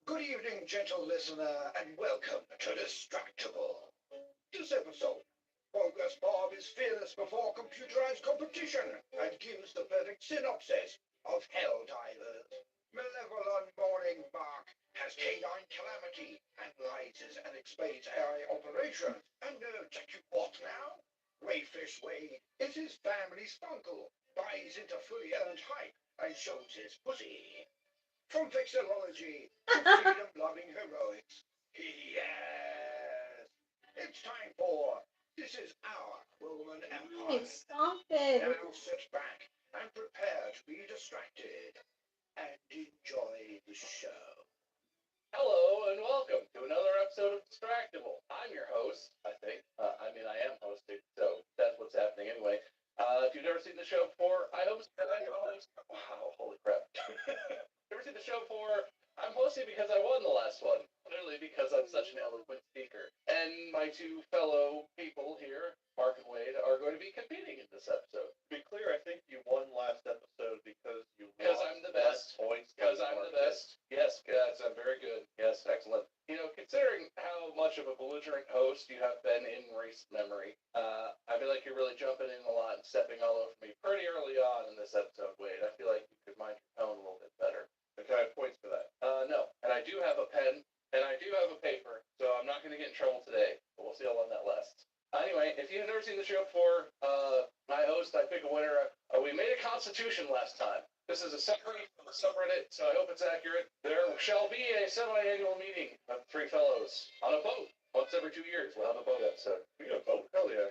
G: Good evening, gentle listener, and welcome to Distractible. This episode, Progress Bob is fearless before computerized competition and gives the perfect synopsis of Helldivers. Malevolent Morning Mark has canine calamity, analyzes and explains AI operations. And check you what now? Wayfish Wade is his family's uncle, buys into fully earned hype and shows his pussy. From vexillology to freedom-loving heroics. Yes! It's time for This Is Our Roman Empire.
O: Hey, stop it.
G: Now sit back and prepare to be distracted and enjoy the show.
C: Hello and welcome to another episode of Distractible. I'm your host, I think. I am hosting, so that's what's happening anyway. If you've never seen the show before, wow, holy crap. Never seen the show before? I'm hosting because I won the last one. Clearly because I'm such an eloquent speaker. And my two fellow people here, Mark and Wade, are going to be competing in this episode.
F: To be clear, I think you won last episode because
C: I'm the best. Because I'm the best. Yes, I'm very good. Yes, excellent. You know, considering how much of a belligerent host you have been in recent memory, I feel like you're really jumping in a lot and stepping all over me pretty early on in this episode, Wade. I feel like you could mind your tone a little bit better.
F: can I have points for that?
C: No. And I do have a pen, and I do have a paper, so I'm not going to get in trouble today, but we'll see how long that lasts. Anyway, if you've never seen the show before, my host, I pick a winner. We made a constitution last time. This is a subreddit, so I hope it's accurate. There shall be a semi-annual meeting of three fellows on a boat. Once every 2 years, we'll have a boat episode.
F: We got a vote? Hell yeah.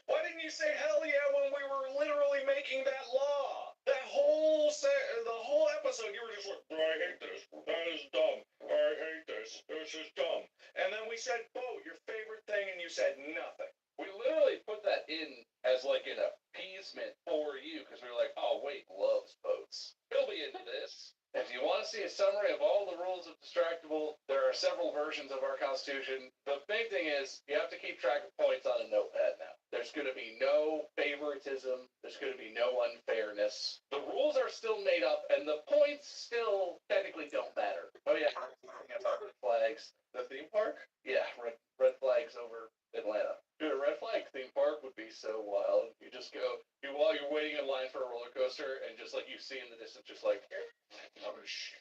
D: Why didn't you say hell yeah when we were literally making that law? That the whole episode, you were just like, I hate this. That is dumb. I hate this. This is dumb. And then we said, boat, your favorite thing, and you said nothing.
C: We literally put that in as like an appeasement for you, because we were like, oh, Wade loves boats. He'll be into this. If you want to see a summary of all the rules of Distractible, there are several versions of our Constitution. The big thing is you have to keep track of points on a notepad now. There's going to be no favoritism. There's going to be no unfairness. The rules are still made up, and the points still technically don't matter. Oh, yeah. Red flags.
F: The theme park?
C: Yeah, red flags over Atlanta. Dude, a red flag theme park would be so wild. You just go, while you're waiting in line for a roller coaster, and just like you see in the distance, just like,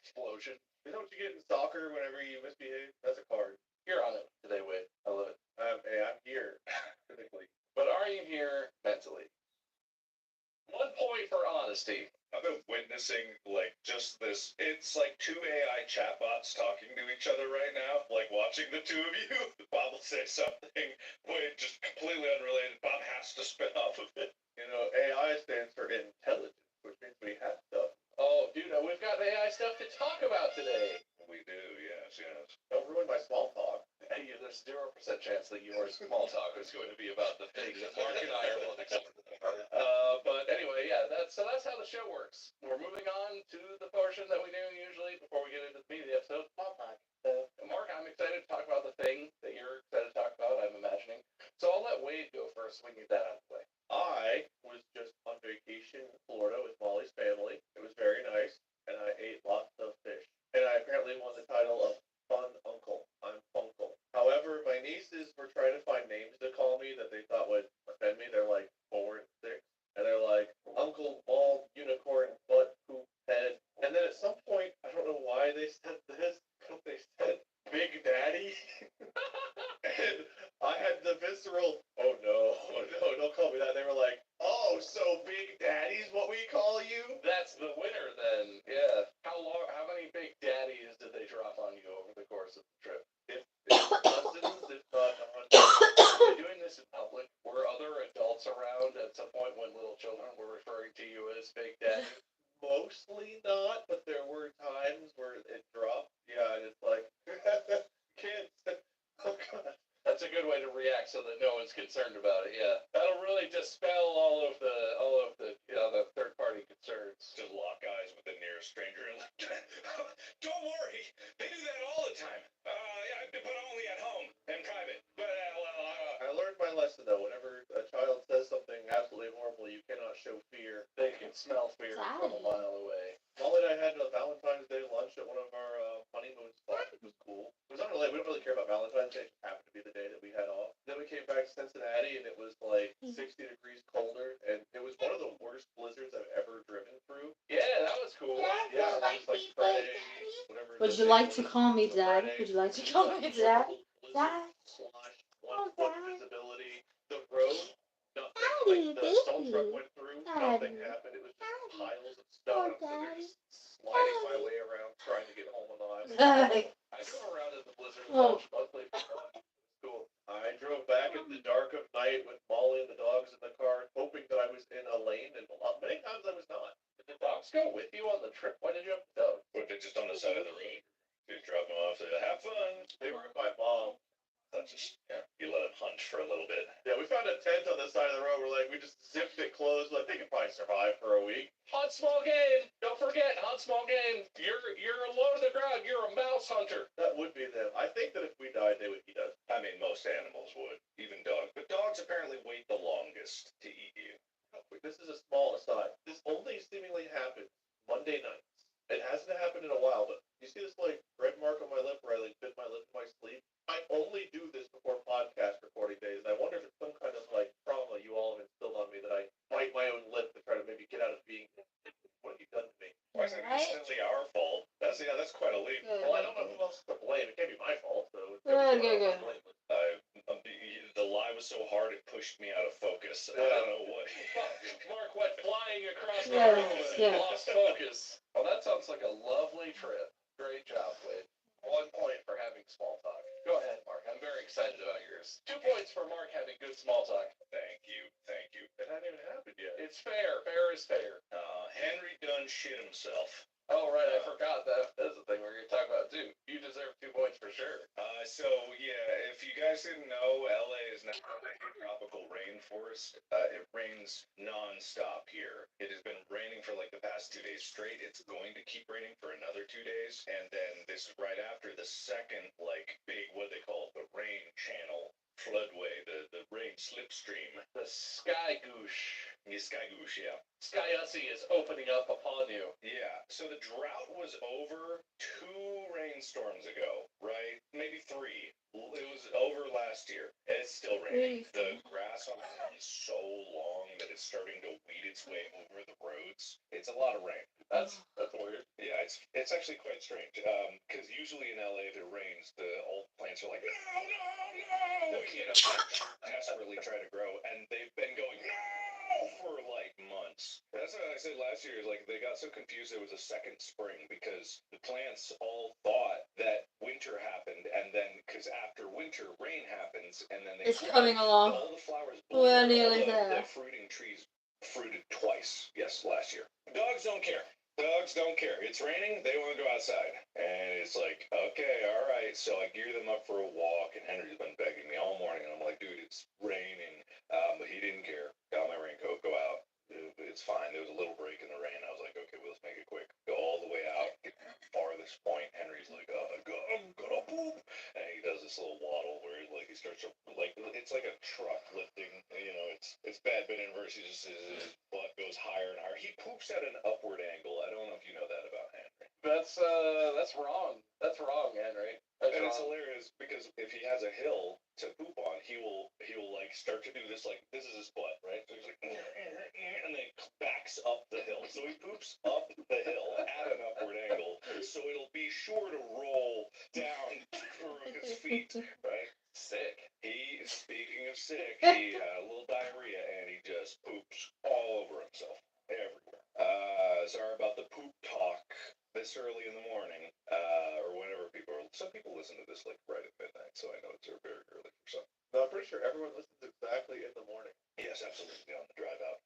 C: explosion.
F: You know what you get in soccer whenever you misbehave? That's a card.
C: You're on it today, Wade. I love it.
F: Hey, I'm here, physically.
C: But are you here mentally? 1 point for honesty.
D: I've been witnessing, like, just this. It's like two AI chatbots talking to each other right now, like, watching the two of you. Bob will say something, Wade just completely unrelated. Bob has to spin off of it.
F: You know, AI stands for intelligence, which means we have stuff.
C: Oh, dude, we've got AI stuff to talk about today.
D: We do, yes.
F: Don't ruin my small talk.
C: Hey, there's 0% chance that your small talk is going to be about the thing that Mark and I are both excited about. But anyway, yeah, that's how the show works. We're moving on to the portion that we do usually before we get into the meat of the episode. Mark, I'm excited to talk about the thing that you're excited to talk about, I'm imagining. So I'll let Wade go first so we can get that out of the way.
F: I was just on vacation in Florida with Molly's family. It was very nice, and I ate lots of fish. And I apparently won the title of Fun Uncle. I'm Funkle. However, my nieces were trying to find names to call me that they thought would offend me. They're like 4 and 6. And they're like, Uncle Bald Unicorn Butt Poop Head. And then at some point, I don't know why they said this, but they said Big Daddy. And I had the visceral, oh no, don't call what we call you?
C: That's the winner then. Yeah. How many big daddies did they drop on you over the course of the trip? If dozens, if not hundreds. Are they doing this in public? Were other adults around at some point when little children were referring to you as big daddy?
F: Mostly not, but there were times where it dropped. Yeah, and it's like, kids. Oh, God.
C: That's a good way to react so that no one's concerned about it. Yeah, that'll really dispel all of the the third party concerns.
D: Just lock eyes with the nearest stranger and like, don't worry, they do that all the time. Yeah, but only at home and private. But
F: I learned my lesson though. Whenever a child says something absolutely horrible, you cannot show fear.
C: They can smell fear from a mile away.
F: Molly and I had a Valentine's Day lunch at one of our honeymoon spots, which was cool. It was unrelated. We don't really care about Valentine's Day. It just happened to be the day that we had off. Then we came back to Cincinnati, and it was like 60 degrees colder, and it was one of the worst blizzards I've ever driven through.
C: Yeah, that was cool.
F: Yeah, it was like Friday, whatever.
A: Would you like to call me Dad? Would you like to call me Dad? Dad.
F: Slosh, 1 foot visibility. The road, nothing. Like the salt truck went through, nothing happened. It was just piles of snow. So they're just sliding my way around, trying to get home alive. I drove around in the blizzard mostly. Cool. I drove back in the dark of night with Molly and the dogs in the car, hoping that I was in a lane, and many times I was not.
C: Did the dogs go with you on the trip? Why did you have the dogs?
D: But they're just on the side of the road. You drop them off, have fun.
F: They were with my mom.
D: That's just, you let them hunt for a little bit.
F: Yeah, we found a tent on the side of the road. We just zipped it closed. Like, they could probably survive for a week.
C: Hunt small game. Don't forget, hunt small game. You're low to the ground. You're a mouse hunter.
F: That would be them. I think that if we died, they would eat us.
D: I mean, most animals would, even dogs. But dogs apparently wait the longest to eat you.
F: This is a small aside. This only seemingly happened Monday nights. It hasn't happened in a while, but you see this red mark on my lip where I bit my lip in my sleep? I only do this before podcast recording days. And I wonder if it's some kind of trauma you all have instilled on me that I bite my own lip to try to maybe get out of being. What have you done to me?
D: Why is it instantly our fault? That's quite a leap.
F: Well, I don't know who else to blame. It can't be my fault. So
A: Good.
D: The lie was so hard it pushed me out of focus. I don't know what.
C: Mark went flying across the room and lost focus. Well, that sounds like a lovely trip. Great job, Wade. 1 point for having small talk. Go ahead, Mark. I'm very excited about yours. 2 points for Mark having good small talk.
D: Thank you.
F: It hasn't even happened yet.
C: It's fair. Fair is fair.
D: Henry done shit himself.
C: Oh, right. I forgot that. That's the thing we're going to talk about, too. You deserve 2 points for sure.
D: So, yeah, if you guys didn't know, LA is now a tropical rainforest. It rains non-stop here. It has been raining for the past 2 days straight. It's going to keep raining for another 2 days. And then this is right after the second, big, what they call the rain channel floodway, the rain slipstream.
C: The sky goosh.
D: The sky goosh, yeah.
C: Skyussie is opening up upon you.
D: Yeah, so the drought was over 2 rainstorms ago, right? Maybe 3. It was over last year, and it's still raining. The grass on the ground is so long that it's starting to weed its way over the roads. It's a lot of rain.
C: That's weird.
D: Yeah, it's actually quite strange. Because usually in LA, if it rains, all the plants are like, no, desperately try to grow, and they've been going, no, for months. That's what I said last year. Is they got so confused it was a second spring because the plants all thought that winter happened, and then because after winter rain happens, and then
A: it's coming along.
D: All the flowers.
A: We're nearly there.
D: The fruiting trees fruited twice. Yes, last year. Dogs don't care. Dogs don't care. It's raining, they want to go outside. And it's okay, all right. So I gear them up for a walk, and Henry's been begging me all morning. And I'm like, dude, it's raining. But he didn't care. Got my raincoat, go out. It's fine. There was a little break in the rain. I was like, okay, well, let's make it quick. Go all the way out, get to the farthest point. Henry's like, I'm gonna poop. And he does this little waddle where he starts to, it's like a truck lifting. It's bad, but inverse. His butt goes higher and higher. He poops at an upward angle. I don't know if you know that about Henry.
C: That's wrong. That's wrong, Henry.
D: And it's hilarious because if he has a hill to poop on, he will start to do this this is his butt, right? So he's and then backs up the hill. So he poops up the hill at an upward angle, so it'll be sure to roll down through his feet, right? Sick. Speaking of sick, he had a little diarrhea and he just poops all over himself everywhere. this early in the morning, or whenever people are. Some people listen to this like right at midnight, so I know it's very early for some.
F: No, I'm pretty sure everyone listens exactly in the morning.
D: Yes, absolutely on the drive out.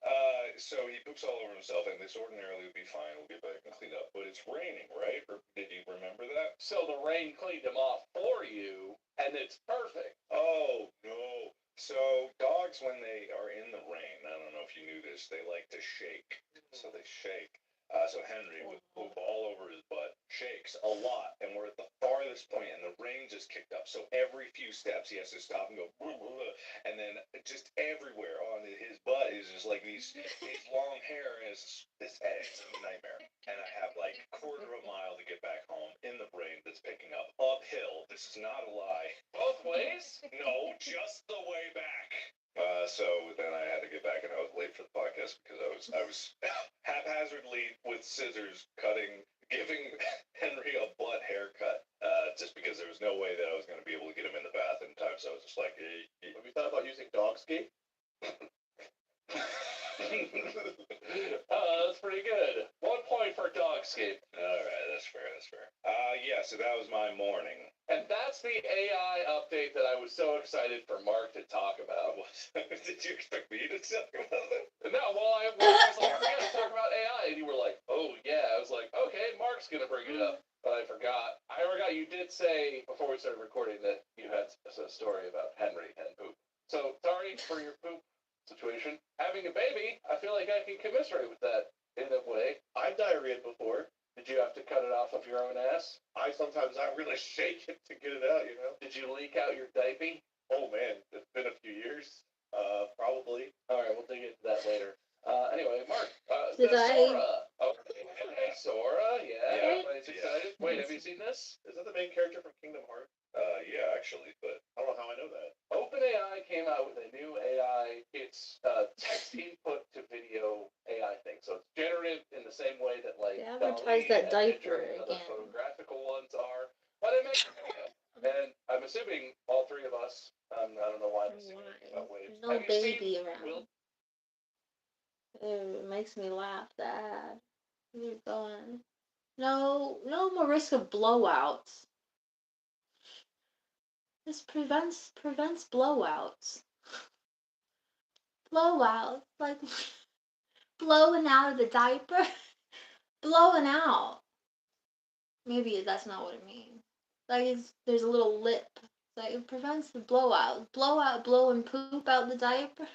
D: So he poops all over himself, and this ordinarily would be fine. We'll get back and clean up, but it's raining, right? Or did you remember that?
C: So the rain cleaned him off for you, and it's perfect.
D: Oh no. So dogs, when they are in the rain, I don't know if you knew this, they like to shake. So they shake. So Henry, with poop all over his butt, shakes a lot, and we're at the farthest point, and the rain just kicked up. So every few steps, he has to stop and go, "Blah, blah, blah," and then just everywhere on his butt is just like these long hair, and it's a nightmare. And I have like a quarter of a mile to get back home in the rain that's picking up uphill. This is not a lie.
C: Both ways?
D: No, just the way back. So then I had to get back, and I was late for the podcast because I was haphazardly with scissors giving Henry a butt haircut, just because there was no way that I was going to be able to get him in the bath in time. So I was just like,
F: Have you thought about using Dogscape?
C: That's pretty good. 1 point for Dogscape.
D: All right, that's fair. Yeah, so that was my morning.
C: And that's the AI update that I was so excited for Mark to talk about.
D: Did you expect me to talk about it?
C: No, I was like, we're going to talk about AI. And you were like, oh, yeah. I was like, okay, Mark's going to bring it up. But I forgot. You did say before we started recording that you had a story about Henry and poop. So sorry for your poop situation. Having a baby, I feel like I can commiserate with that in a way.
F: I've diarrheaed before.
C: Did you have to cut it off of your own ass?
F: I sometimes not really shake it to get it out, you know.
C: Did you leak out your diaper?
F: Oh man, it's been a few years. Probably.
C: All right, we'll dig into that later. Anyway, Mark.
O: Did
C: Sora. Oh, hey, Sora. Yeah, everybody's excited.
F: Yeah.
C: Wait, have you seen this?
F: Is that the main character from Kingdom Hearts?
D: Yeah, actually, but
F: I don't know how I know that.
C: OpenAI came out with a new AI. It's text input to video AI thing. So it's generative in the same way that like
O: They advertised that diaper
C: and other
O: again.
C: photographical ones are. But it makes and I'm assuming all three of us. I don't know why.
O: There's no baby around. It makes me laugh. Dad. Where you going? No more risk of blowouts. This prevents blowouts. Blowouts, like blowing out of the diaper, blowing out. Maybe that's not what it means. Like there's a little lip. Like it prevents the blowout. Blowout, blow and poop out the diaper.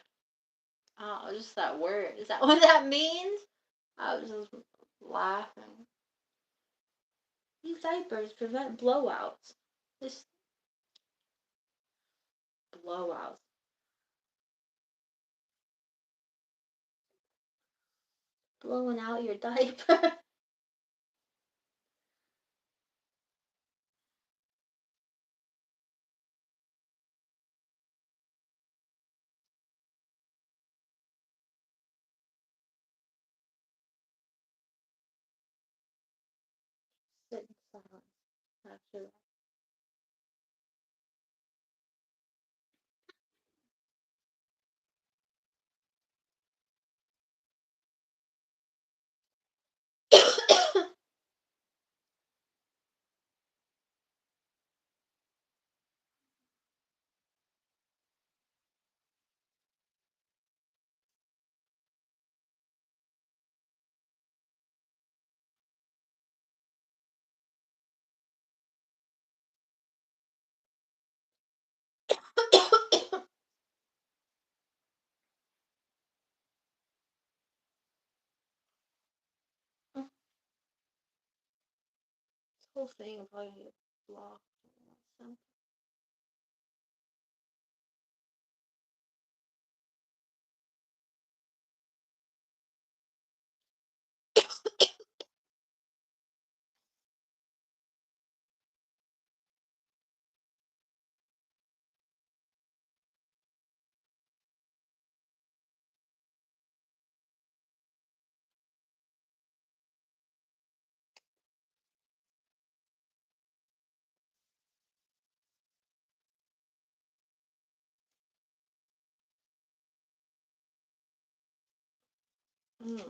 O: Oh, just that word. Is that what that means? I was just laughing. These diapers prevent blowouts. This blowouts. Blowing out your diaper. Sit in silence after that. This whole thing will probably get blocked. Mm.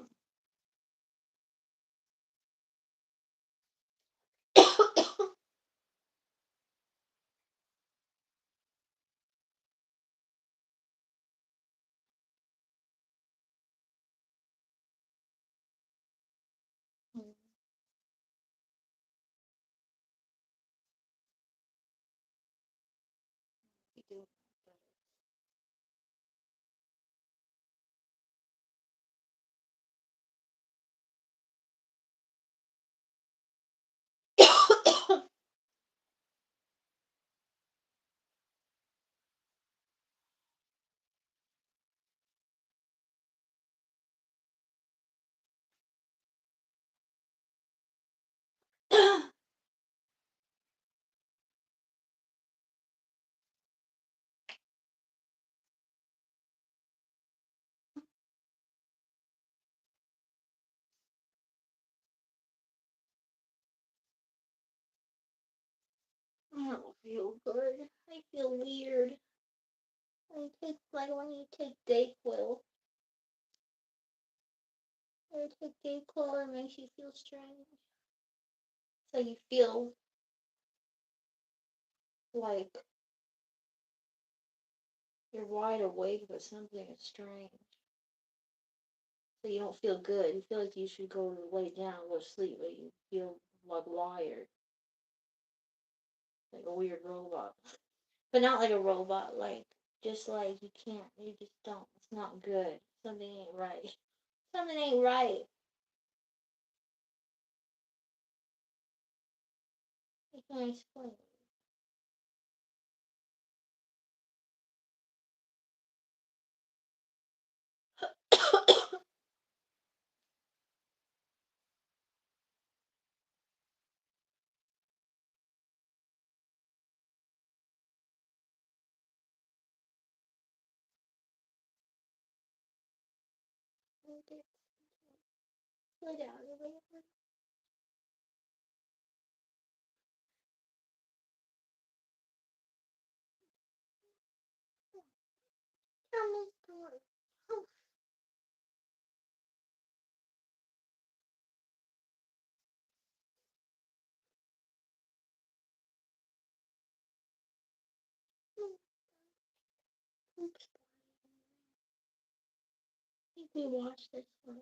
O: feel better. I don't feel good. I feel weird. I take like when you take Dayquil. Or take Dayquil, it makes you feel strange. So you feel like you're wide awake, but something is strange. So you don't feel good. You feel like you should go lay down, go to sleep, but you feel like wired, like a weird robot. But not like a robot, like just like you can't, you just don't. It's not good. Something ain't right. Something ain't right. I can't explain it. Get out of there. Tell me a story. Oh, oops. I think we watched this one.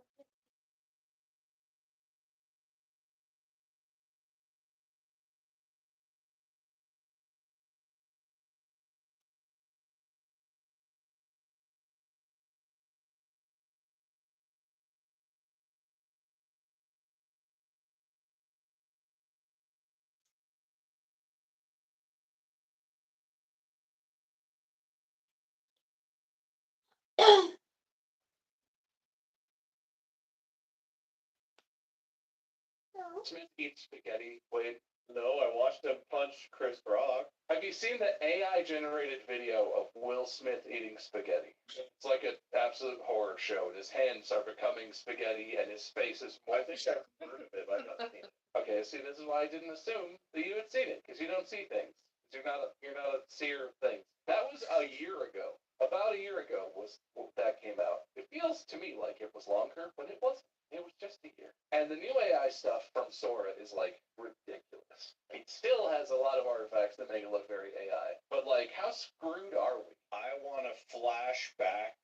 O: No.
C: Smith eats spaghetti. Wait,
F: No, I watched him punch Chris Rock.
C: have you seen the AI generated video of Will Smith eating spaghetti? It's like an absolute horror show. His hands are becoming spaghetti and his face is
F: I think I've heard of it, but I've not seen it.
C: Okay, see, this is why I didn't assume that you had seen it, because you don't see things. You're not a seer of things. That was a year ago. About a year ago was that came out. It feels to me like it was longer, but it wasn't. It was just a year. And the new AI stuff from Sora is like ridiculous. It still has a lot of artifacts that make it look very AI. But like, how screwed are we?
D: I want to flash back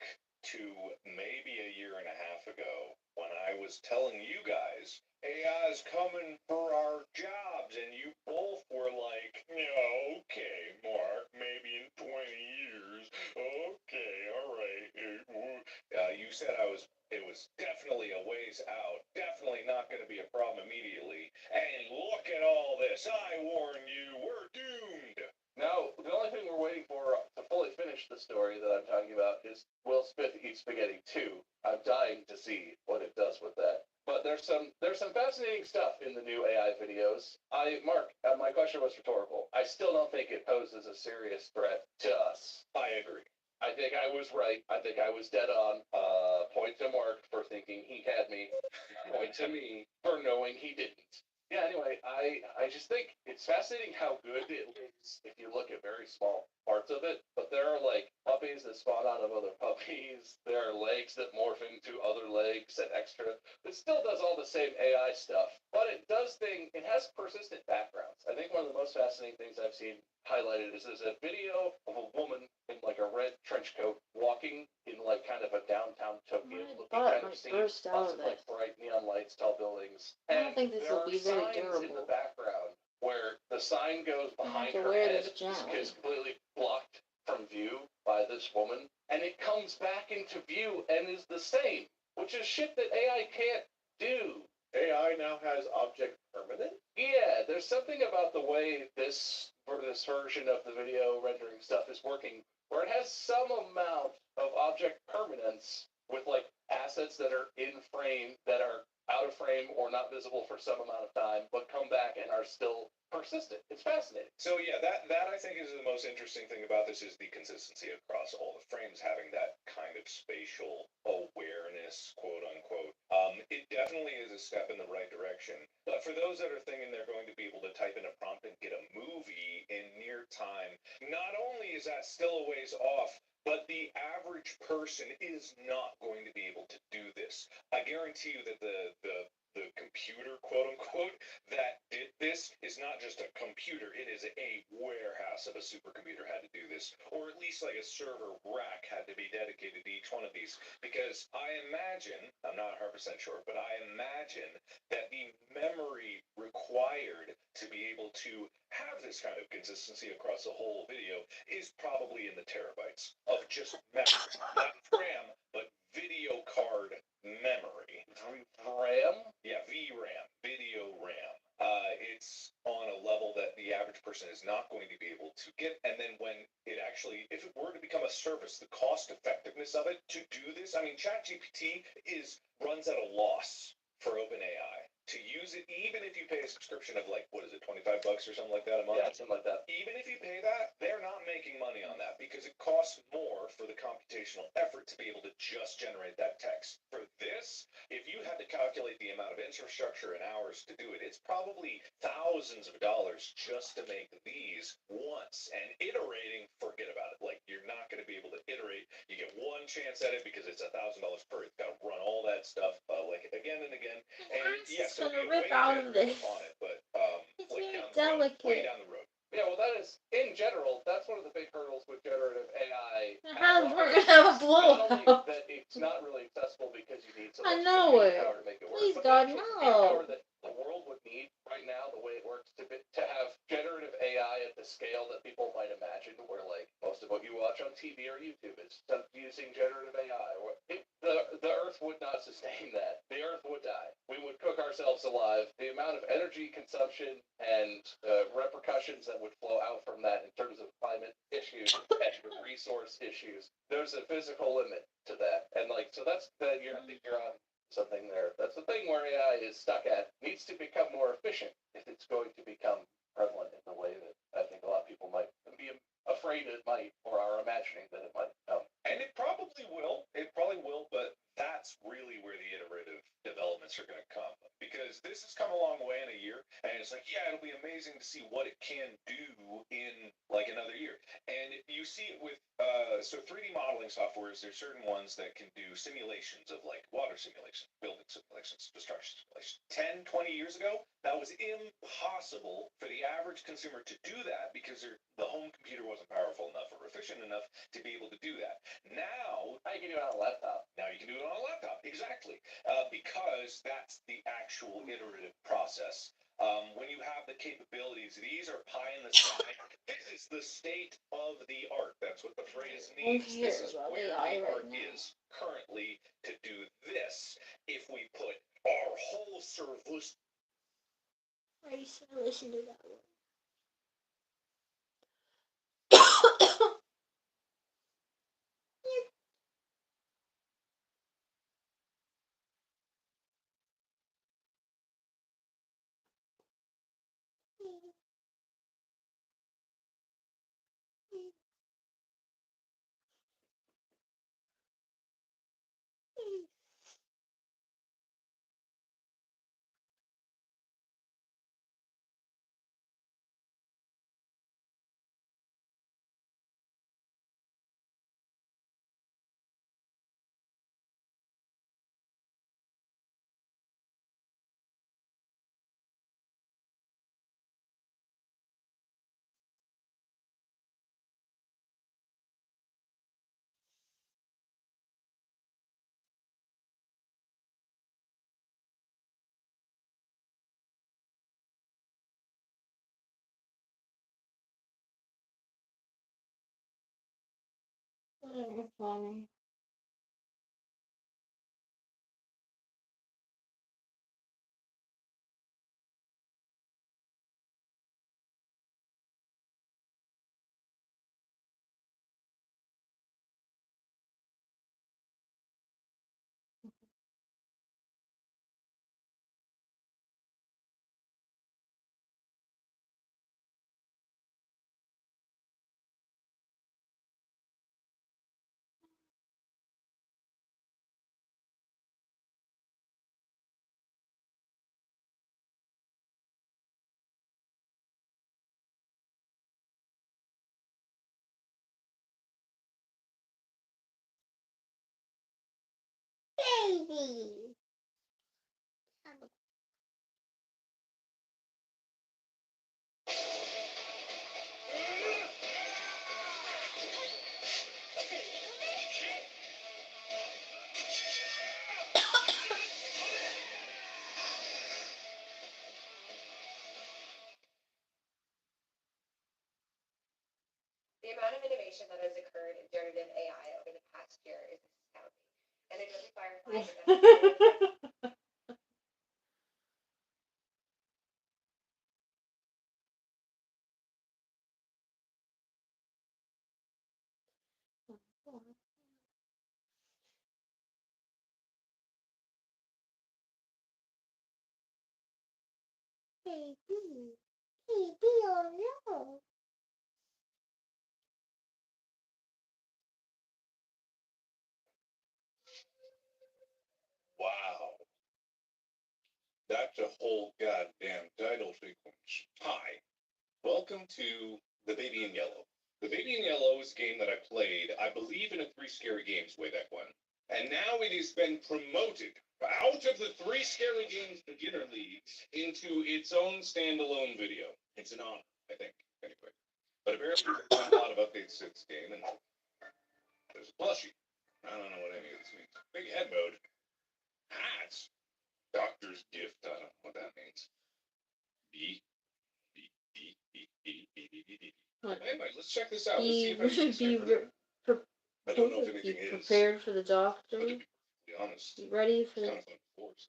D: to maybe a year and a half ago when I was telling you guys AI is coming for our jobs, and you both were like, yeah, okay, Mark, maybe in 20 years. Okay, all right. You said it was definitely a ways out, definitely not going to be a problem immediately. And look at all this. I warn you, we're doomed.
C: No, the only thing we're waiting for to fully finish the story that I'm talking about is Will Smith Eats Spaghetti 2. I'm dying to see what it does with that. But there's some fascinating stuff in the new AI videos. Mark, my question was rhetorical. I still don't think it poses a serious threat to us.
D: I agree.
C: I think I was right. I think I was dead on. Point to Mark for thinking he had me. Point to me for knowing he didn't. Yeah, anyway, I just think it's fascinating how good it looks if you look at very small parts of it. But there are like puppies that spawn out of other puppies. There are legs that morph into other legs and extra. It still does all the same AI stuff, but it has persistent backgrounds. I think one of the most fascinating things I've seen highlighted is there's a video of a woman in like a red trench coat walking in like kind of a downtown Tokyo looking kind of scene.
O: Burst out of
C: Like
O: it.
C: bright neon lights, tall buildings.
O: I don't think this
C: there
O: will
C: are
O: be very
C: signs in the
O: durable.
C: background where the sign goes
O: I have
C: behind
O: to
C: her
O: wear
C: head
O: this gently.
C: is completely blocked from this woman, and it comes back into view and is the same, which is shit that AI can't do.
F: AI now has object permanence?
C: Yeah, there's something about the way this version of the video rendering stuff is working, where it has some amount of object permanence with like assets that are in frame that are out of frame or not visible for some amount of time, but come back and are still persistent. It's fascinating.
D: So yeah, that I think is the most interesting thing about this is the consistency across all the frames having that kind of spatial awareness, quote unquote. It definitely is a step in the right direction. But for those that are thinking they're going to be able to type in a prompt and get a movie in near time, not only is that still a ways off, but the average person is not going to be able to do this. I guarantee you that the computer, quote unquote, that did this is not just a computer. It is a warehouse of a supercomputer had to do this, or at least like a server rack had to be dedicated to each one of these. Because I imagine, I'm not 100% sure, but I imagine that the memory required to be able to have this kind of consistency across the whole video is probably in the terabytes of just memory, not RAM, but video card memory.
C: RAM?
D: Yeah, VRAM, video RAM. It's on a level that the average person is not going to be able to get. And then when it actually, if it were to become a service, the cost effectiveness of it to do this, I mean, ChatGPT runs at a loss for OpenAI. To use it, even if you pay a subscription of like, what is it, $25 or something like that a month?
C: Yeah, something like that.
D: Even if you pay that, they're not making money on that because it costs more for the computational effort to be able to just generate that text. For this, if you had to calculate the amount of infrastructure and hours to do it, it's probably thousands of dollars just to make these once. And iterating, forget about it. Like, you're not going to be able to iterate. You get one chance at it because it's $1,000 per. It's got to run all that stuff like again and again. And yes,
O: Just
D: it'll
O: gonna
D: be a
O: rip
D: way
O: out of
D: better
O: this.
D: on it, but
O: It's
D: like
O: very
D: down the road, way
O: delicate.
D: down the road.
C: Yeah, well, that is, in general, that's one of the big hurdles with generative AI.
O: We're gonna have a
C: Not only
O: blowout.
C: that it's not really accessible because you need so
O: I
C: much
O: know
C: computing
O: it.
C: power to make it work,
O: Please,
C: but
O: God,
C: the actual computing power
O: no.
C: that the world would need right now, the way it works, to have generative AI at the scale that people might imagine, where like most of what you watch on TV or YouTube is using generative AI, the Earth would not sustain that. The Earth would die. We would cook ourselves alive. The amount of energy consumption and repercussions that would flow out from that in terms of climate issues and resource issues, there's a physical limit to that. And like, so that's that I think you're on something there. That's the thing where AI is stuck at. Needs to become more efficient if it's going to become prevalent in the way that I think a lot of people might be afraid it might, or are imagining that it might become.
D: And it probably will. It probably will, but that's really where the iterative developments are going to come. Because this has come a long way in a year, and it's like, yeah, it'll be amazing to see what it can do in like another year. And you see it with so 3D modeling softwares. There's certain ones that can do simulations of like water simulations, building simulations, destruction simulations. 10, 20 years ago, that was impossible for the average consumer to do that because the home computer wasn't powerful enough or efficient enough to be able to do that. Now
C: you can do it on a laptop.
D: Now you can do it on a laptop, exactly, because that's the actual iterative process. When you have the capabilities, these are pie in the sky. This is the state of the art. That's what the phrase means. This is where the art is currently to do this. If we put our whole service.
O: I used to listen to that one. Funny. Baby.
J: The amount of innovation that has occurred in generative AI over the past year is astounding. And it doesn't firefighter
O: Baby. Baby, oh no.
B: Wow. That's a whole goddamn title sequence. Hi. Welcome to The Baby in Yellow. The Baby in Yellow is a game that I played, I believe, in a Three Scary Games way back when. And now it has been promoted out of the Three Scary Games Beginner League into its own standalone video. It's an honor, I think, anyway. But apparently there's been a lot of updates to this game, and there's a plushie. I don't know what any of this means. Big head mode. Hats. Doctor's gift. I don't know what that means. B. Anyway, let's check this out. Let's see if anything's different. I don't know if anything is.
O: Prepared for the doctor.
B: To be honest.
O: Be ready for
B: Kind
O: the.
B: of fun force.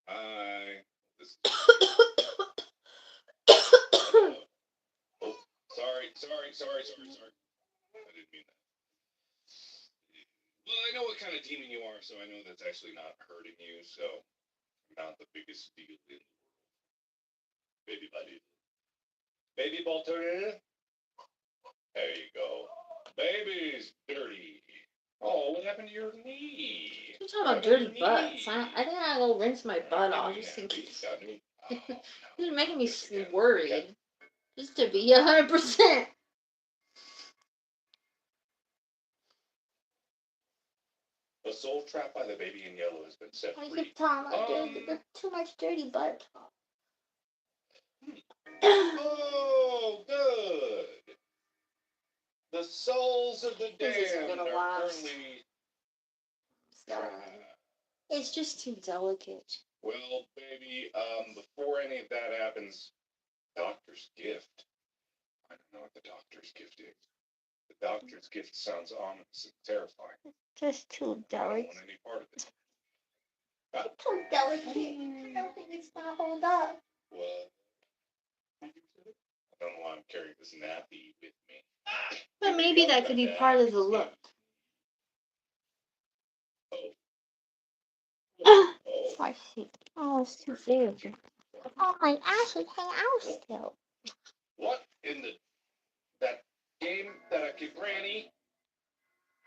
B: Hi. This is oh, sorry. I didn't mean that. Well, I know what kind of demon you are, so I know that's actually not hurting you, so not the biggest deal in the world. Baby buddy. Baby Balturina? There you go. Baby's dirty. Oh, what happened to your knee?
O: You're talking about dirty butts. I think I gotta go rinse my butt off just in case. You're making me worried. Just to be 100%.
B: A soul trapped by the baby in yellow has been set
O: I
B: free.
O: keep talking about there's too much dirty butt talk.
B: Oh, good. The souls of the
O: This isn't
B: damned
O: gonna
B: are
O: last.
B: currently
O: It's just too delicate.
B: well, baby, before any of that happens, doctor's gift. I don't know what the doctor's gift is. The doctor's gift sounds ominous and terrifying.
O: Just too
B: I don't
O: delicate.
B: want any part of it.
O: Too delicate. I don't think it's gonna hold up.
B: What? I don't know why I'm carrying this nappy with me.
O: But maybe that could be part of the look. I see. Oh, it's too big. Oh, my ass is hanging out still.
B: What in that game that I give Granny?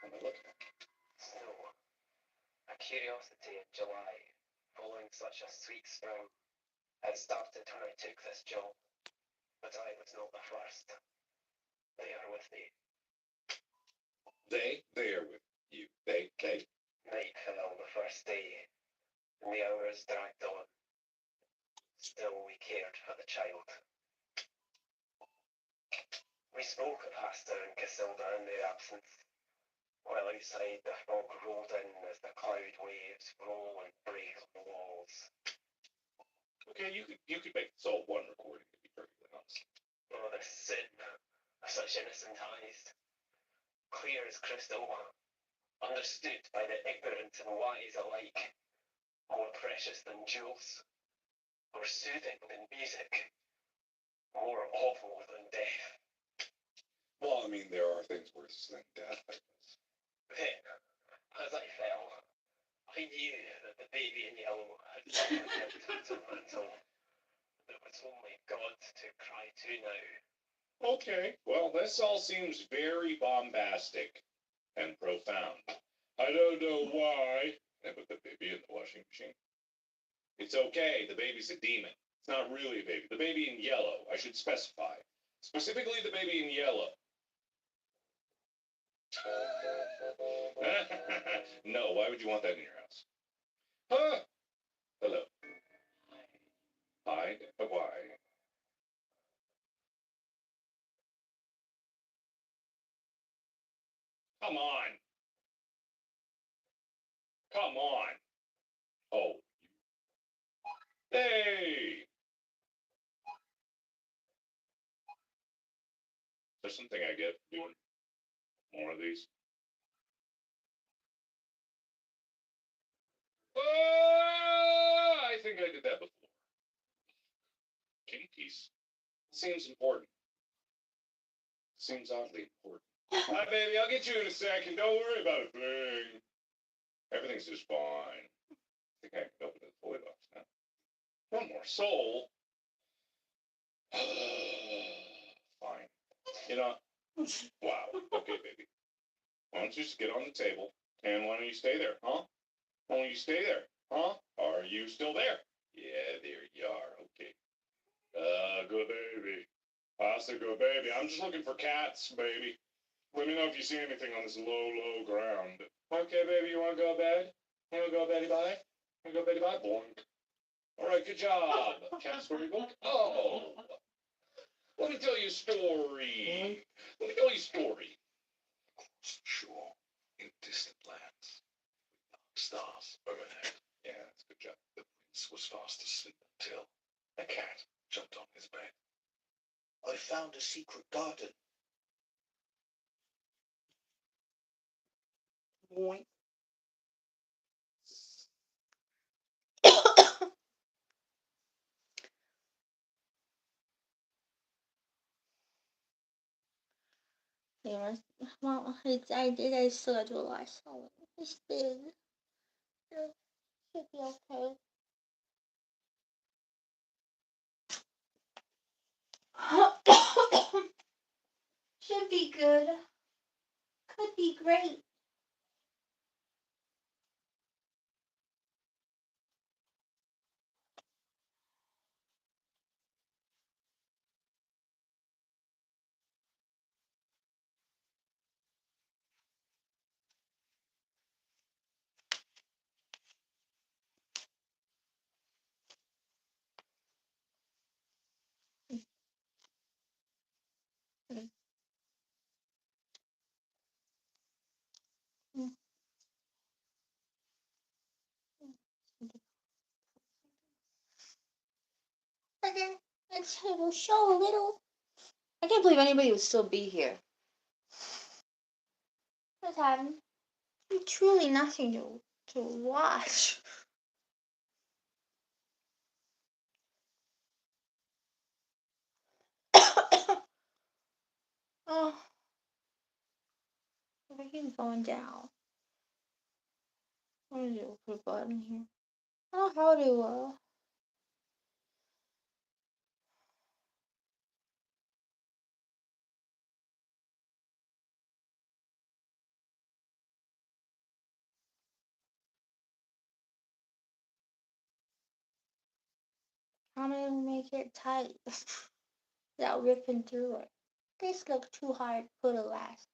B: What am I looking at?
P: Snow, a curiosity in July, following such a sweet spring, had started when I took this job, but I was not the first. They are with me.
B: They are with you. They.
P: Night fell the first day, and the hours dragged on. Still we cared for the child. We spoke of Hasta and Casilda in their absence, while outside the fog rolled in as the cloud waves roll and break on the walls.
B: Okay, you could make this all one recording, to be perfectly honest.
P: Oh, the sin. Such such innocent eyes, clear as crystal, understood by the ignorant and wise alike, more precious than jewels, more soothing than music, more awful than death.
B: Well, I mean, there are things worse than death, I guess.
P: Then, as I fell, I knew that the baby in yellow had fallen into the mantle. There was only God to cry to now.
B: Okay, well, this all seems very bombastic and profound. I don't know why. I put the baby in the washing machine. It's okay, the baby's a demon. It's not really a baby. The baby in yellow, I should specify. Specifically, the baby in yellow. No, why would you want that in your house? Huh? Hello. Hi. Why? Come on. Come on. Oh. Hey. There's something I get for doing more of these. I think I did that before. King piece. Seems important. Seems oddly important. Hi, baby. I'll get you in a second. Don't worry about a thing. Everything's just fine. I think I can open the toy box now. One more soul. Fine. You know, wow. Okay, baby. Why don't you just get on the table, and why don't you stay there, huh? Why don't you stay there, huh? Are you still there? Yeah, there you are. Okay. Good baby. Pasta, good baby. I'm just looking for cats, baby. Let me know if you see anything on this low, low ground. Okay, baby, you want to go to bed? You want to go Betty bye? You want to go Betty bye? Boink. All right, good job. Cat storybook? Oh. Let me tell you a story. Let me tell you a story. Sure. In distant lands, stars overhead. Yeah, that's a good job. The prince was fast asleep until a cat jumped on his bed. I found a secret garden. Boink.
O: Yeah, well, I still got to do a lot of sewing. It's big. It should be okay. Should be good. Could be great. Okay, I will show a little. I can't believe anybody would still be here. What's happening? Truly nothing to watch. Oh, everything's going down. What is it? Put a button here. Oh, how do how am I gonna make it tight without ripping through it? This looks too hard to put elastic.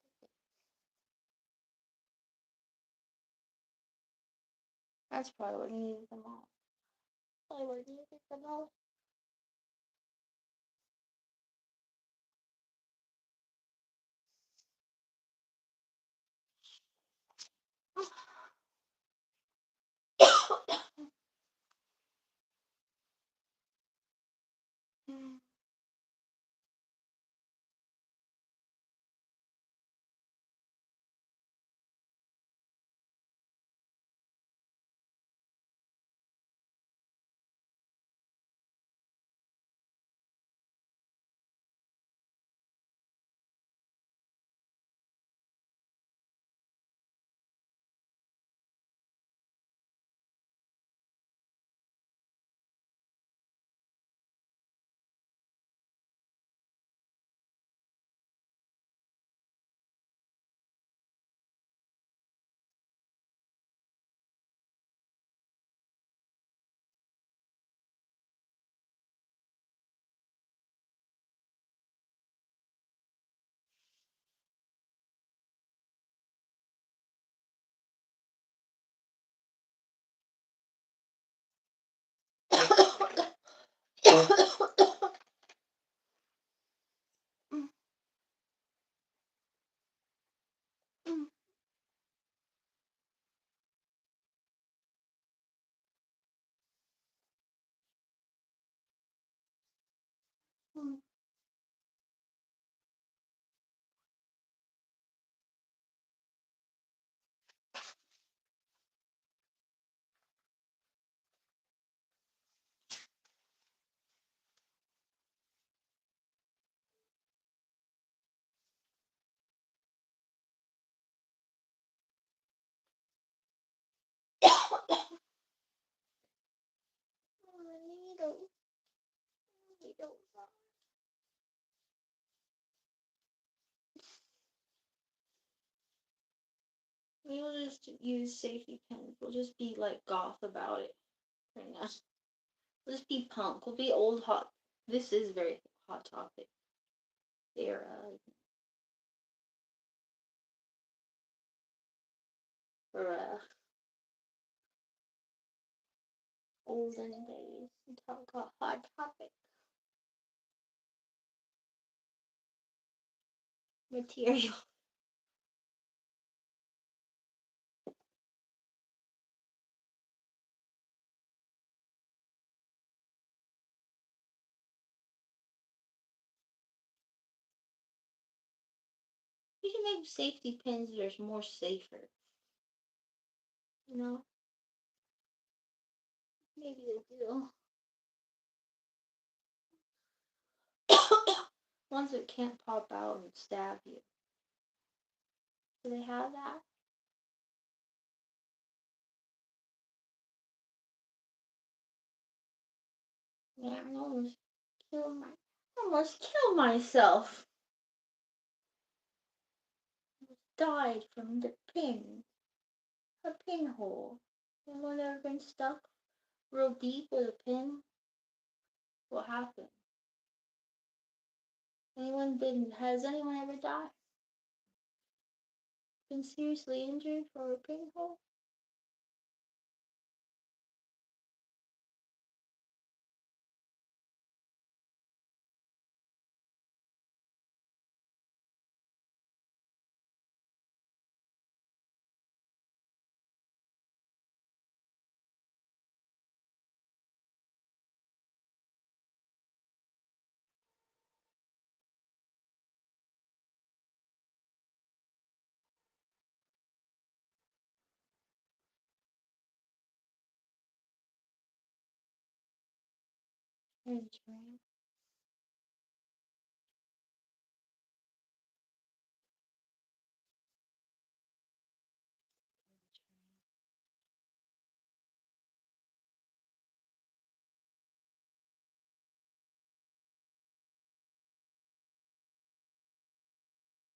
O: That's probably what needs the most. Probably what needs the most. We'll just use safety pins. We'll just be like goth about it right now. We'll just be punk. We'll be old hot. This is very hot topic era. For olden days and talk about hot topic material. You can make safety pins that are more safer. You know? Maybe they do. Ones that can't pop out and stab you. Do they have that? Yeah, I almost killed myself. Died from the pin. A pinhole. Anyone ever been stuck real deep with a pin? What happened? Has anyone ever died? Been seriously injured for a pinhole? Train.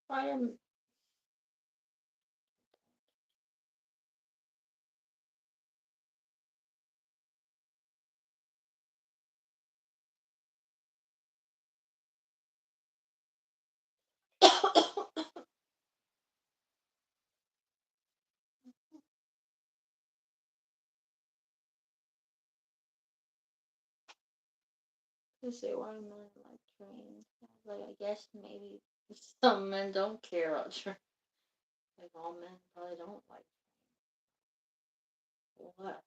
O: I am. To say why men like trains. Like I guess maybe some men don't care about trains. Like all men probably don't like trains. What?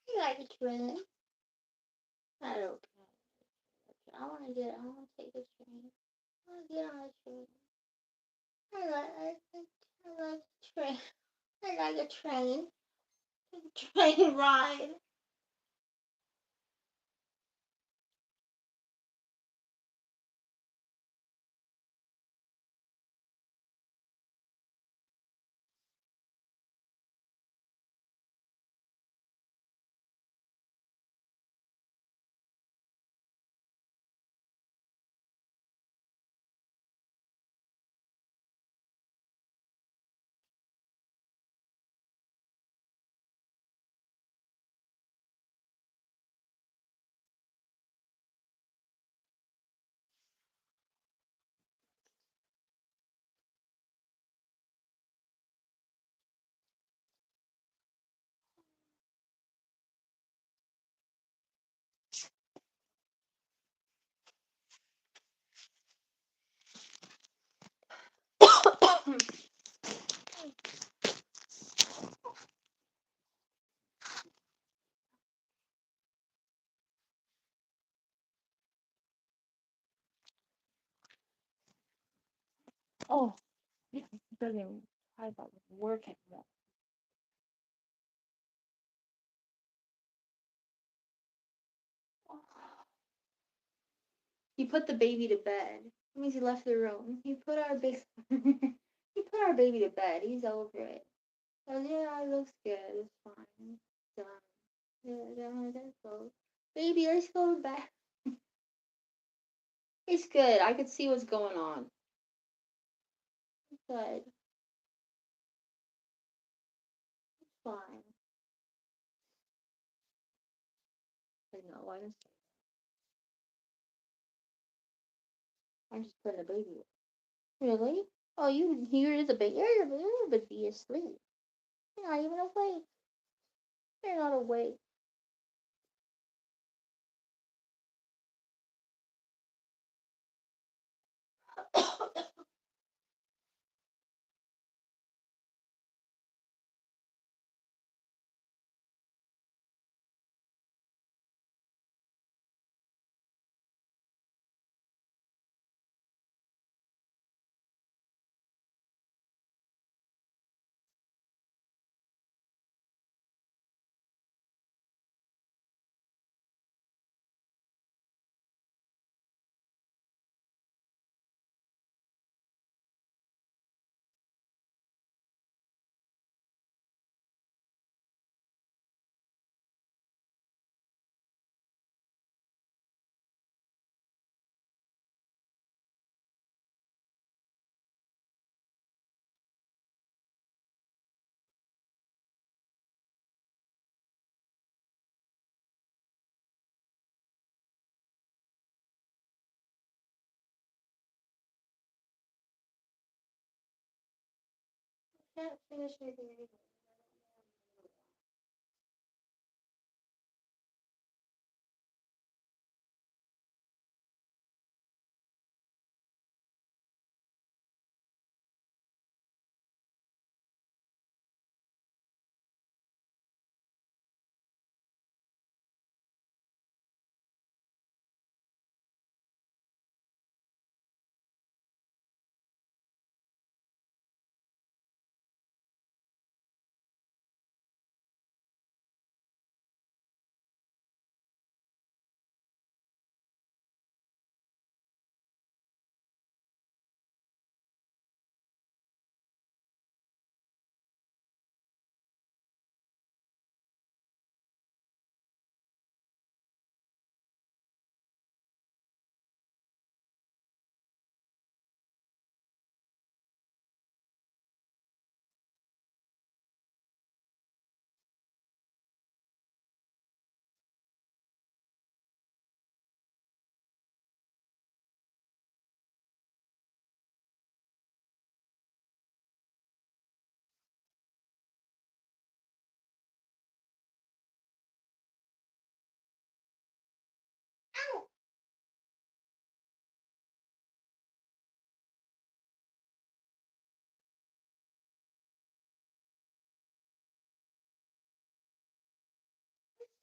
O: I like a train. I don't care. I wanna take a train. I wanna get on a train. I like a train. I like a train. Train ride.
A: Oh, yeah, it doesn't even talk about work anymore. He put the baby to bed. That means he left the room. He put our big he put our baby to bed. He's over it. Oh yeah, it looks good. It's fine. Done. Yeah, done. Let's go. Baby, let's go to bed. It's good. I could see what's going on. It's good. It's fine. I know. I didn't say that. I'm just putting the baby away. Really? Oh, you here is a baby. You're a baby asleep. You're not even awake. You're not awake. Can't finish anything anyway.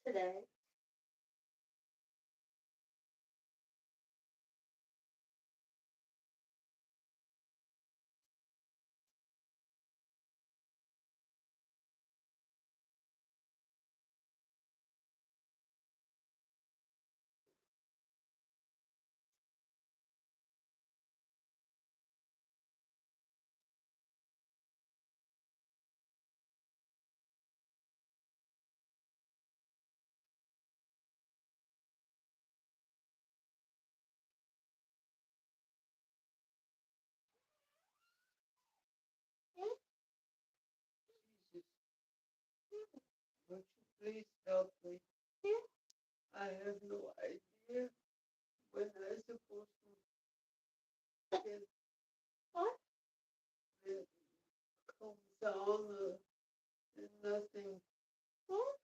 A: Today.
Q: Would you please help me? I have no idea when I'm supposed to get
O: What?
Q: it calm down and nothing.
O: What?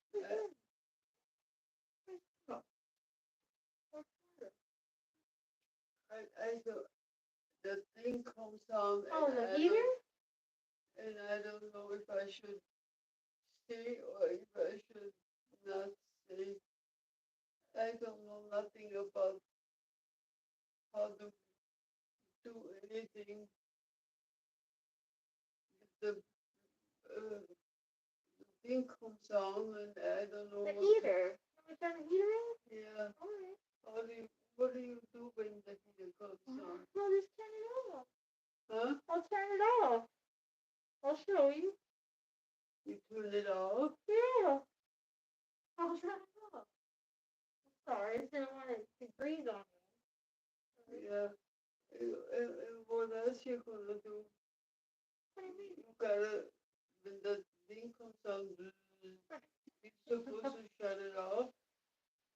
Q: I don't, the thing comes down
O: Oh,
Q: and
O: the heater?
Q: I don't know if I should stay or if I should not stay. I don't know nothing about how to do anything. the thing comes on and I don't know
O: The
Q: what
O: heater. Can we turn the heater on?
Q: Yeah.
O: Alright.
Q: What do you do when the heater comes on?
O: Well, just turn it off.
Q: Huh?
O: I'll turn it off. I'll show you.
Q: You turn it off?
O: Yeah. I'll turn it off. Sorry, I just didn't want it to breathe on me.
Q: Yeah. And what else you gonna do?
O: What do you mean?
Q: You gotta, when the thing comes on, you're supposed to shut it off.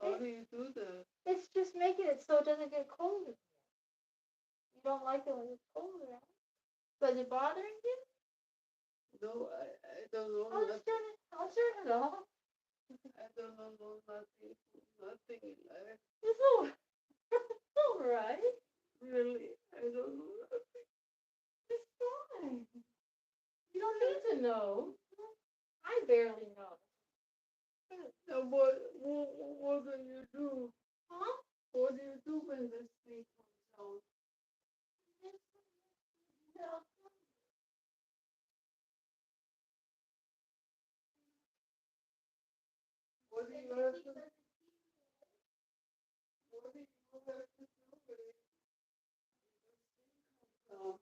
Q: How do you do that?
O: It's just making it so it doesn't get cold. You don't like it when it's cold, right? Is it bothering you?
Q: No, I don't know.
O: I'll turn it off.
Q: I don't know nothing in life.
O: It's alright.
Q: Really, I don't know nothing.
O: It's fine. You don't need to know. I barely know.
Q: Now what do you do?
O: Huh?
Q: What do you do when this thing comes out? What do you have to do? What do you have to do when it comes out?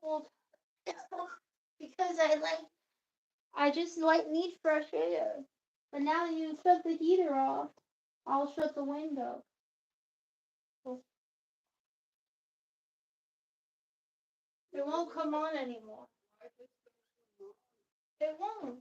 O: Well, because I just need fresh air. But now you shut the heater off, I'll shut the window. It won't come on anymore. It won't.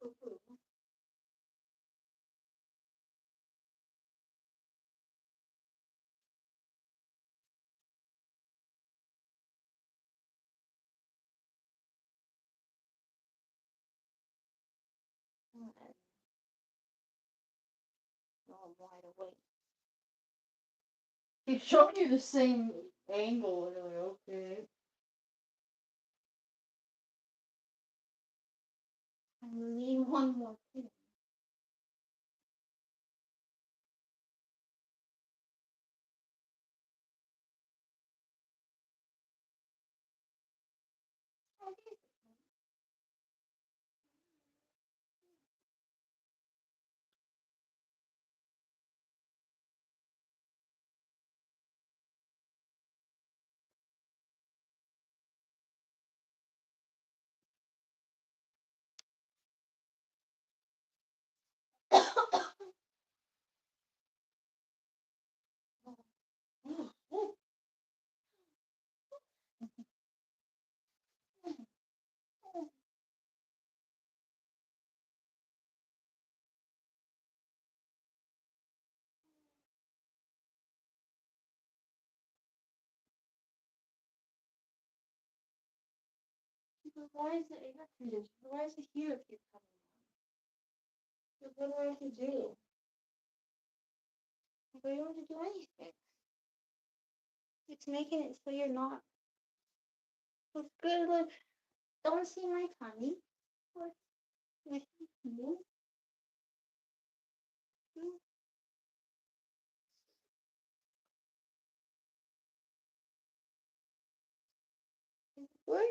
O: I'm wide awake. He showed you the same angle, and you're like, okay. I need one more thing. But why is the air conditioned? Why is the heater keep coming on? What do I have to do? I don't have to do anything. It's making it so you're not. It's good. Look, don't see my tummy. Look, my tummy. What?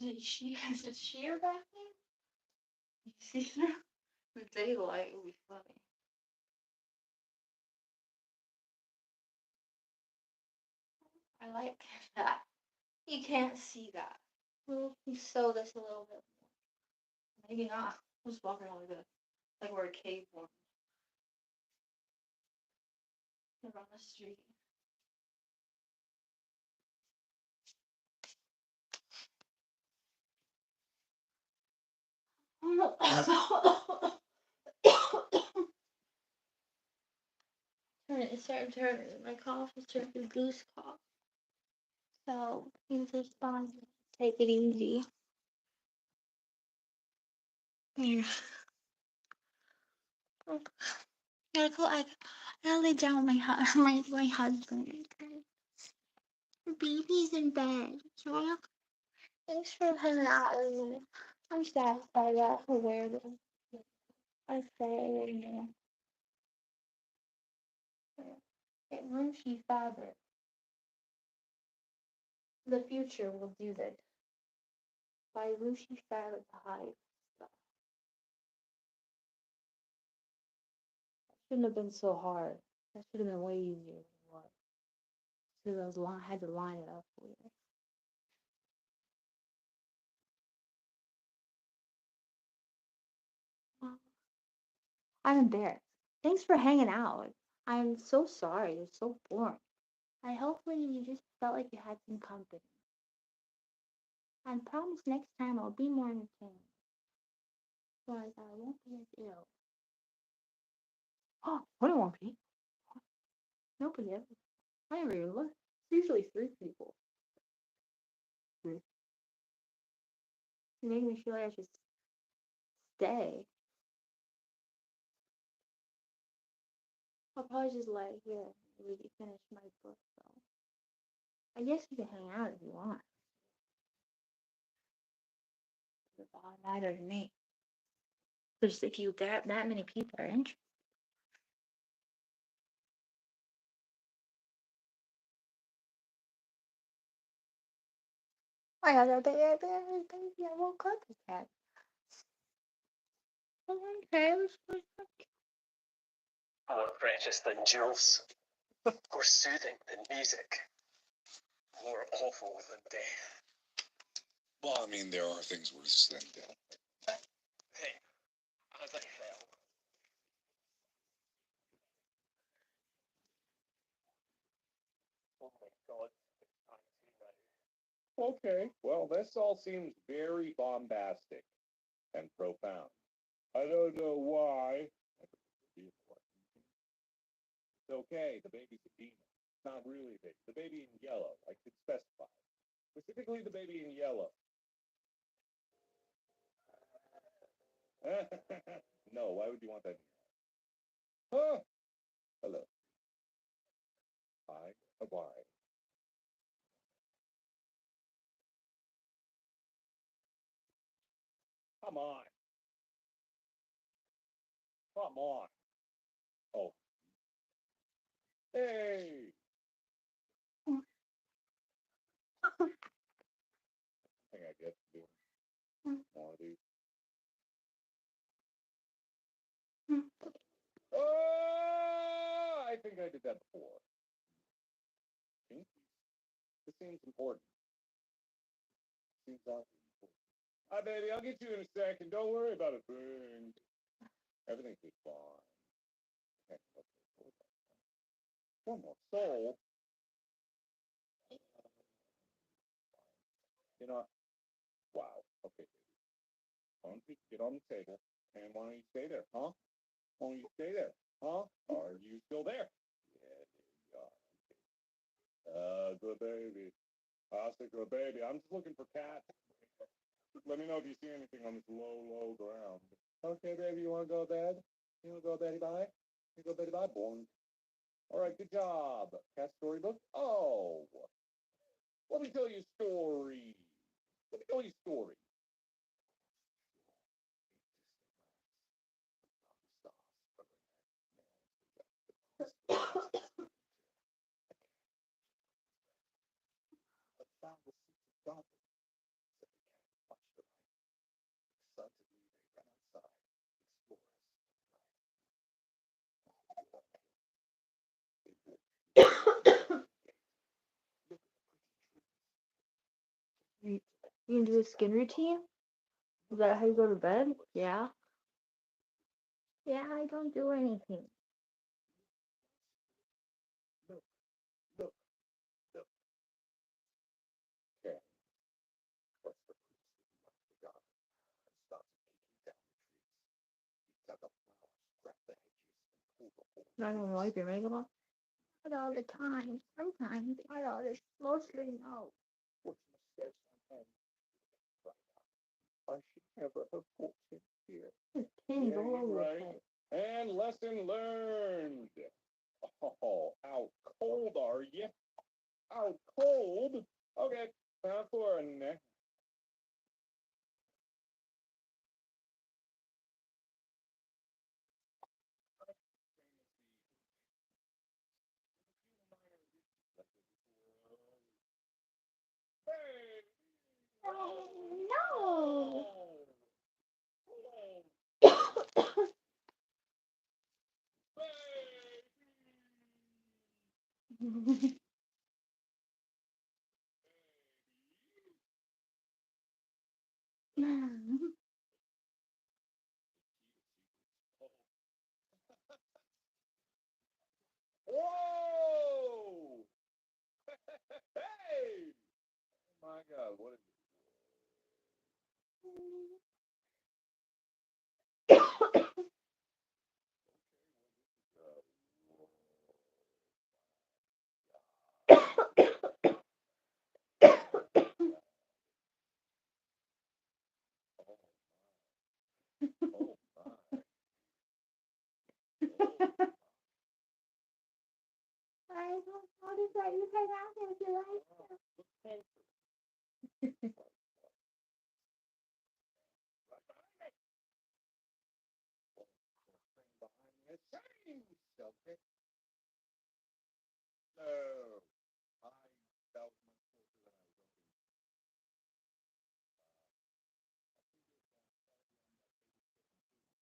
O: Is it sheer back there? You see through the daylight would be funny. I like that. You can't see that. Well, you sew this a little bit more. Maybe not. I'm just walking around like we're a cave woman. Around the street. It's starting to turn. My cough is turning to goose cough. So you just want to take it easy. Yeah. I gotta lay down with my husband. The baby's in bed. So thanks for hanging out with me. I'm satisfied that I wear this. I say, it ruchy fabric. The future will do that. Buy ruchy fabric to hide stuff. Shouldn't have been so hard. That should have been way easier than it was. Because had to line it up with. I'm embarrassed. Thanks for hanging out. I'm so sorry. It's so boring. I hopefully you just felt like you had some company. I promise next time I'll be more entertaining. But I won't be as ill. Oh, what do I want, Pete? Nobody ever. I never even look. It's usually three people. You make me feel like I should stay. I'll probably just let it here. Maybe finish my book though. I guess you can hang out if you want. It doesn't matter to me. Because if you that many people are interested. I got a baby. I woke up with that. Okay, let's
P: More precious than jewels. More soothing than music. More awful than death.
M: Well, I mean, there are things worse than death.
P: Hey, as I fell. Oh my god, I'm too now.
B: Okay, well, this all seems very bombastic and profound. I don't know why. It's okay, the baby's a demon. It's not really a baby. The baby in yellow, I could specify. Specifically, the baby in yellow. No, why would you want that? Huh? Hello. Hi. Why? Come on. Come on. Oh. Hey. I think I get to do more of these. Oh, I think I did that before. This seems important. Seems awfully important. Hi, baby. I'll get you in a second. Don't worry about a thing. Everything's just fine. Okay, one more soul. You know, wow. Okay, baby. Why don't you get on the table and why don't you stay there, huh? Why don't you stay there, huh? Are you still there? Yeah, there you are. Good baby. I'll say good baby. I'm just looking for cats. Let me know if you see anything on this low, low ground. Okay, baby, you want to go to bed? You want to go Betty bye? You go Betty bye, born. All right, good job. Cat storybook? Oh, let me tell you a story. Let me tell you a story.
A: You can do a skin routine? Is that how you go to bed? Yeah. Yeah, I don't do anything.
B: Look, look, look. Okay. What's the God? Starts kicking down the trees. He dug up flowers, grabbed the hedges, and pulled the whole.
A: I don't wipe your makeup off. Not all the time. Sometimes. Not all the mostly no.
B: What's my steps on him? I should never have brought him here.
A: It's pins
B: Yeah,
A: all
B: you're
A: over your
B: right.
A: head.
B: And lesson learned. Oh, how cold are you? How cold? Okay, time for a neck.
A: Oh, no.
B: Whoa! Hey! Oh my God, what is it? Oh my.
A: I don't notice that you can ask if you like to.
B: Okay. No. That was much closer than I was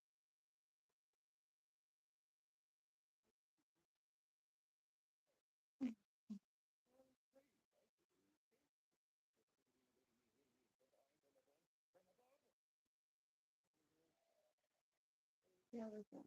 B: hoping.
A: Yeah, there's one.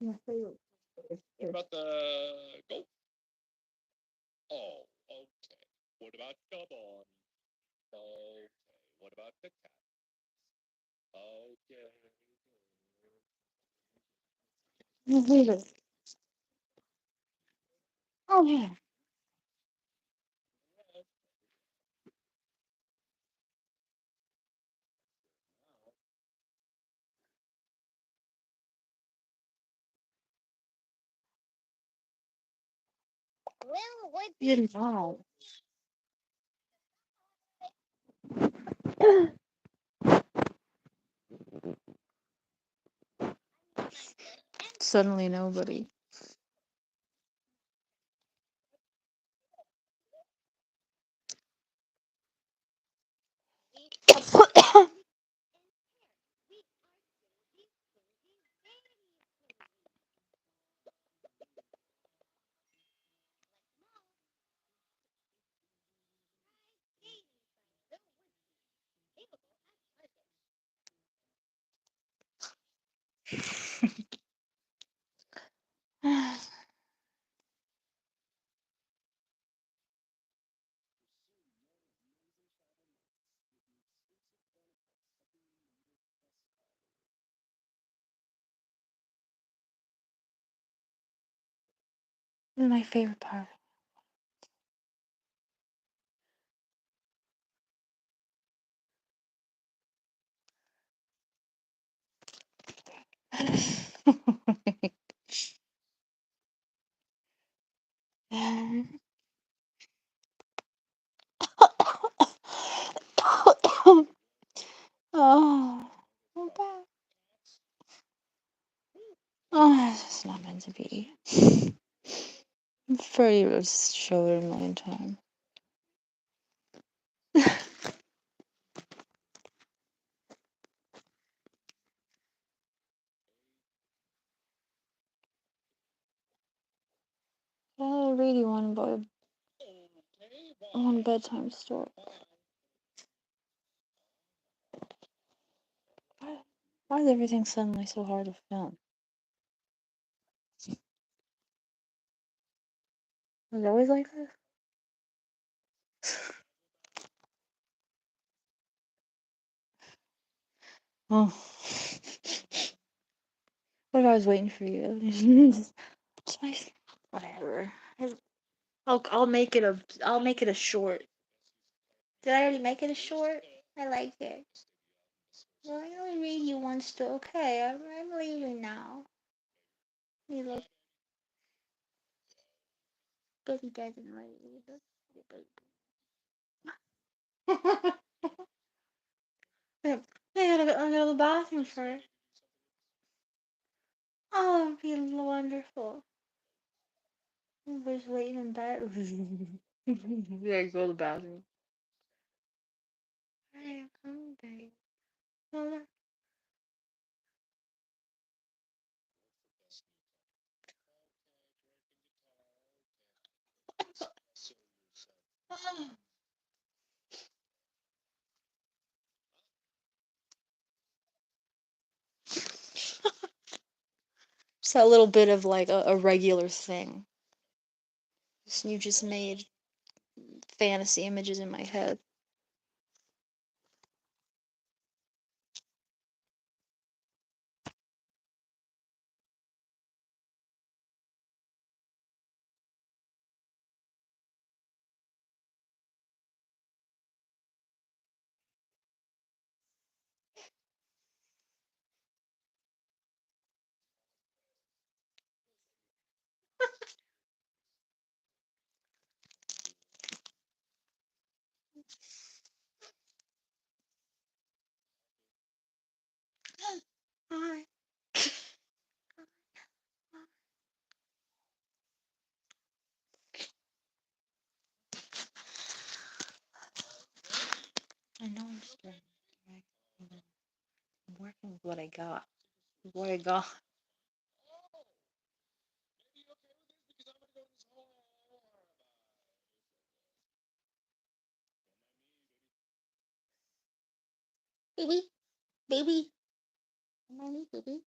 A: My favorite.
B: What about the golf? Oh, okay. What about Gabon? Okay. What about the cat? Okay.
A: My favorite. Oh yeah. Well, what did wow. Suddenly nobody. This is my favorite part. Oh, I'm back. Oh, it's not meant to be. I'm afraid to show it a million times. I read you one bedtime story. Why is everything suddenly so hard to film? Was it always like this? Oh. What if I was waiting for you? It's nice. Whatever. I'll make it a short. Did I already make it a short? I like it. Well, I only read you one still. Okay, I'm leaving now. You look. But he doesn't read either. I gotta go to the bathroom first. Oh, it'd be wonderful. Everybody's waiting in bed. You gotta go to the bathroom. I am hungry. Well, just that little bit of like a regular thing. You just made fantasy images in my head. what I got. What I got. Baby, baby, mommy, baby.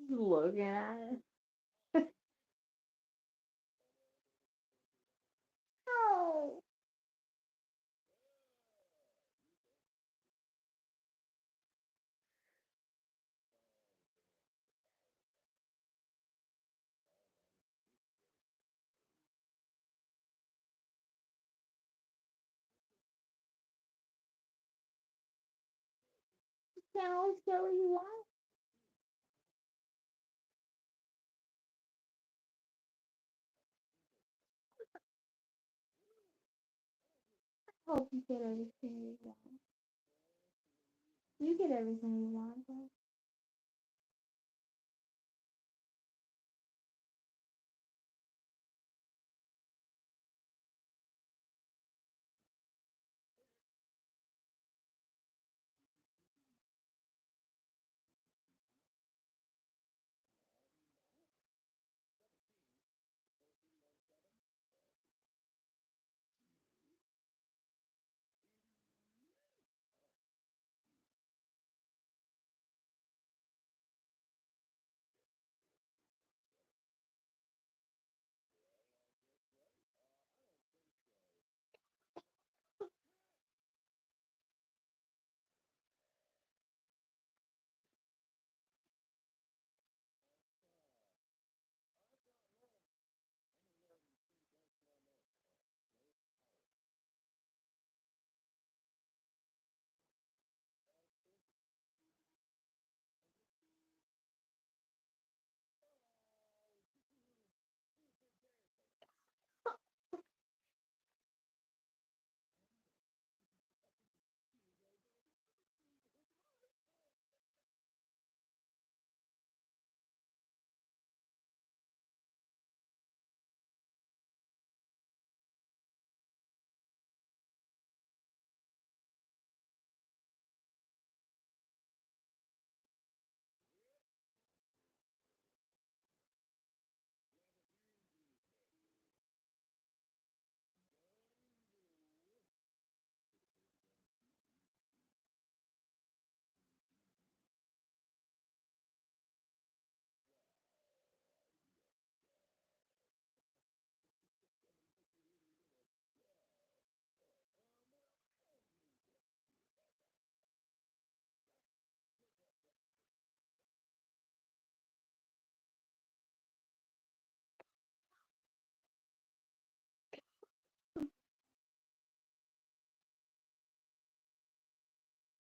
A: Looking at it. Oh. Sounds silly, what? Hope you get everything you want. You get everything you want, bro.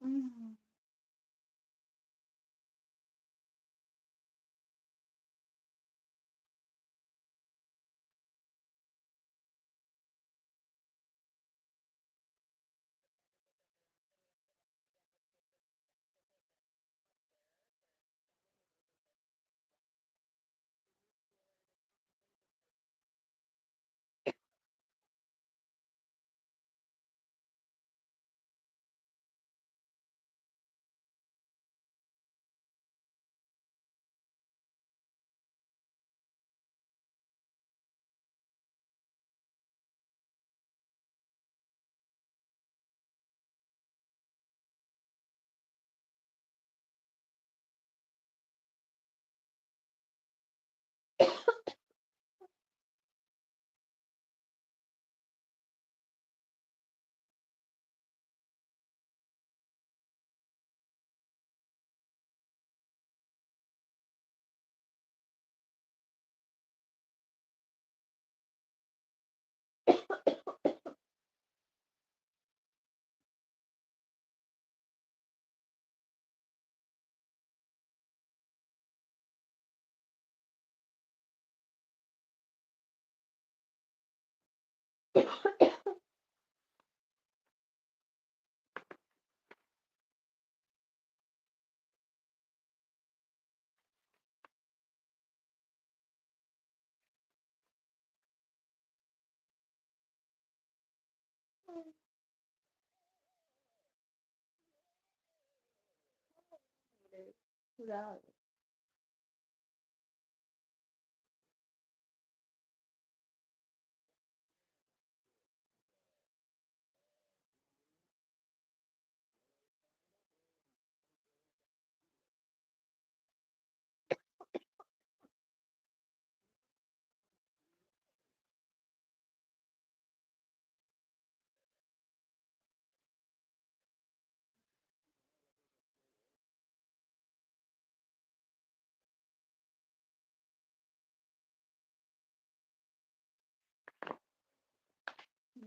A: Mm.
O: That.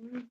O: Mm.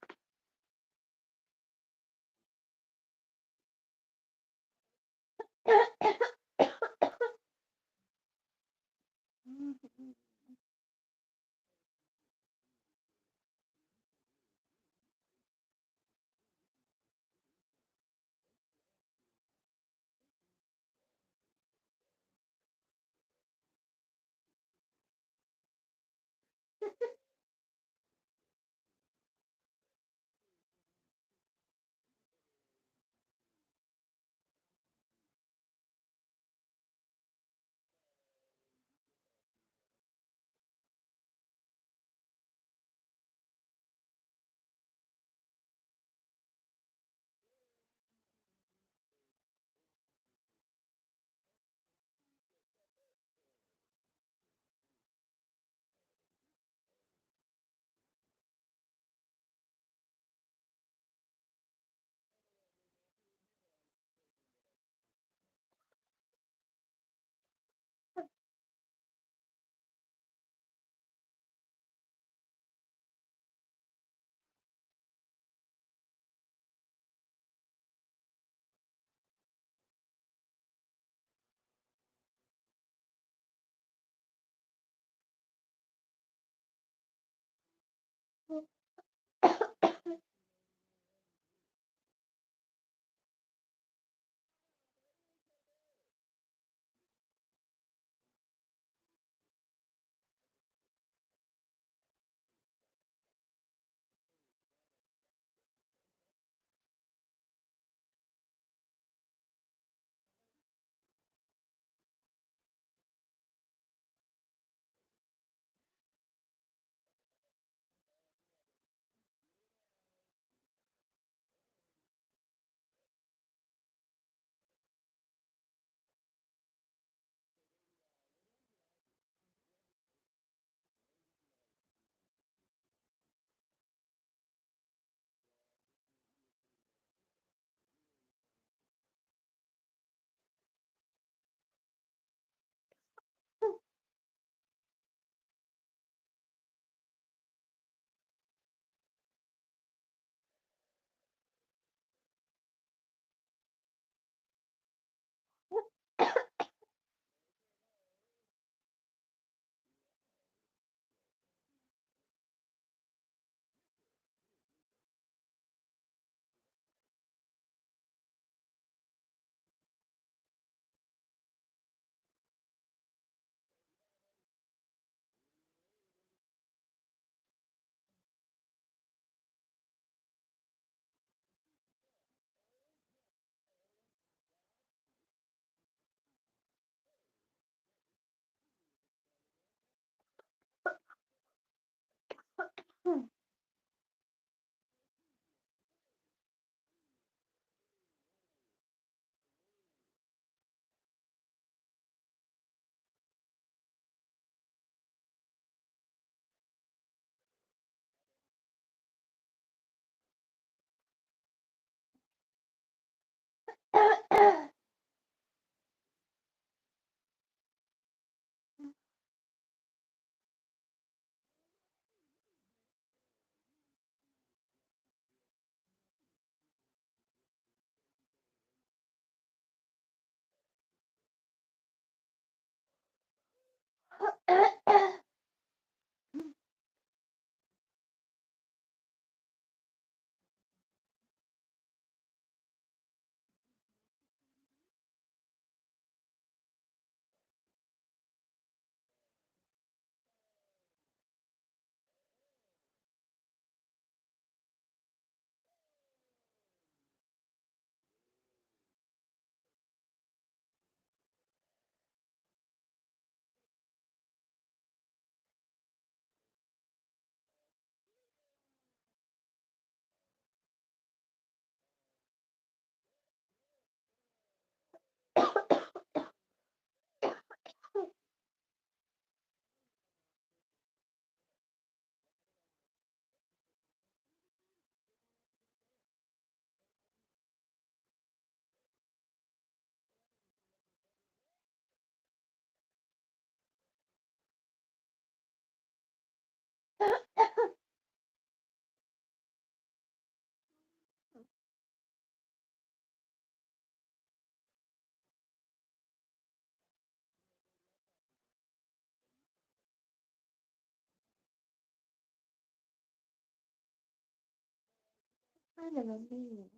O: I never been.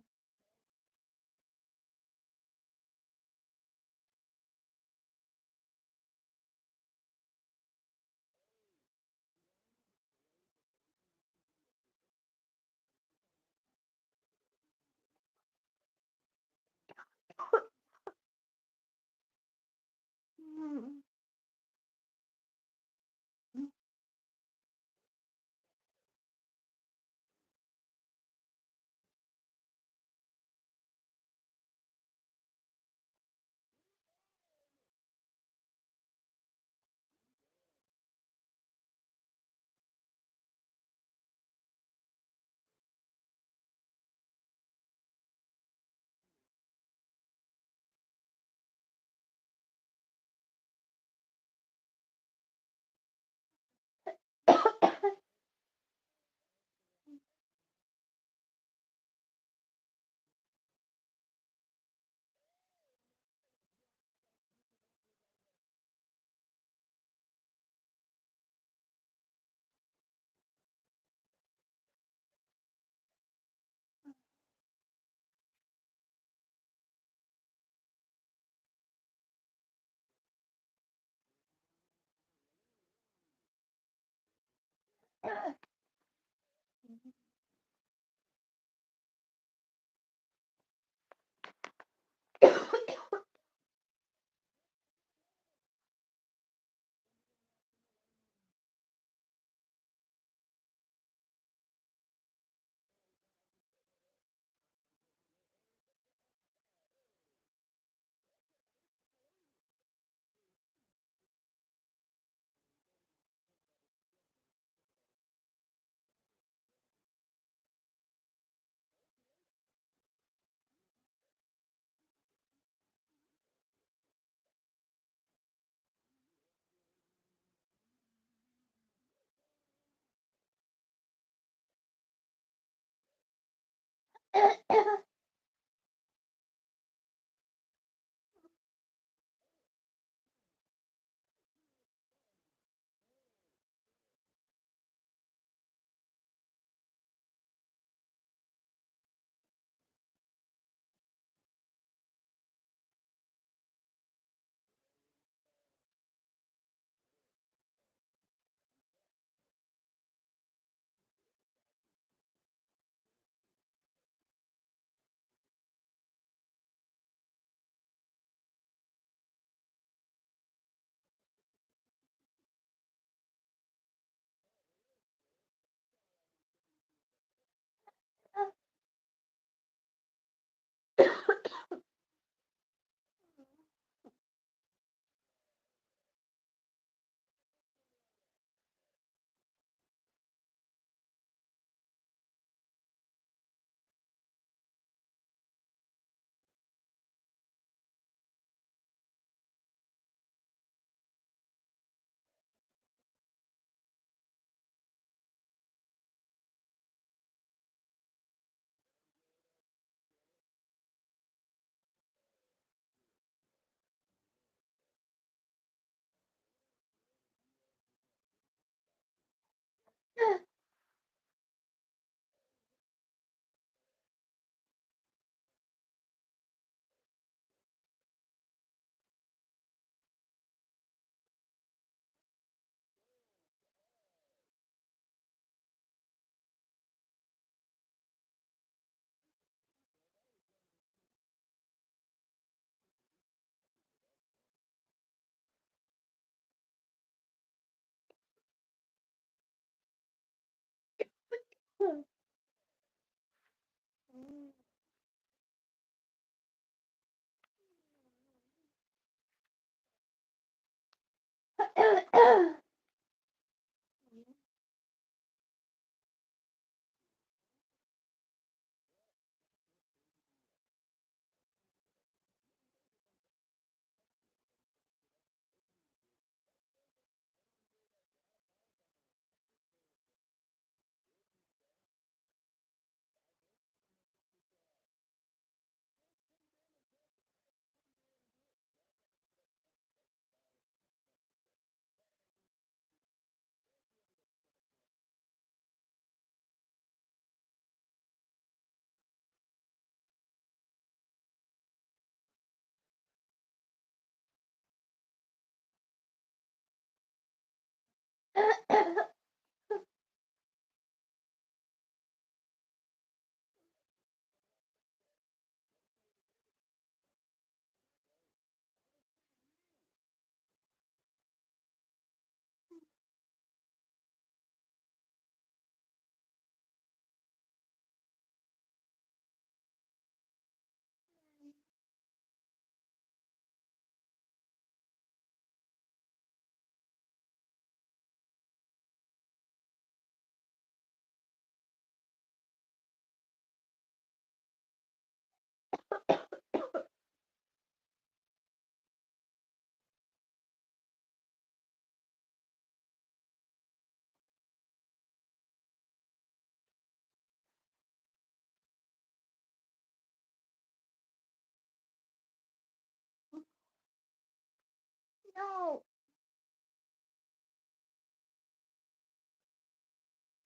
A: No.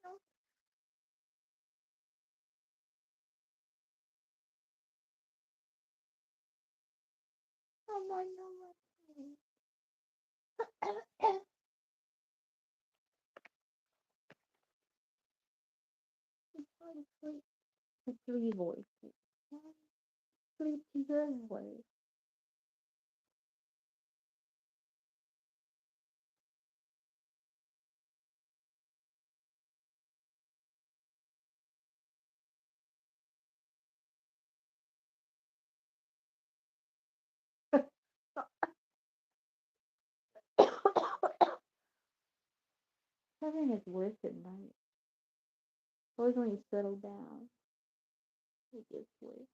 A: No. Oh my no. Sleep. Three voices. Sleep to your voice. Having is worse at night. Always when you settle down, it gets worse.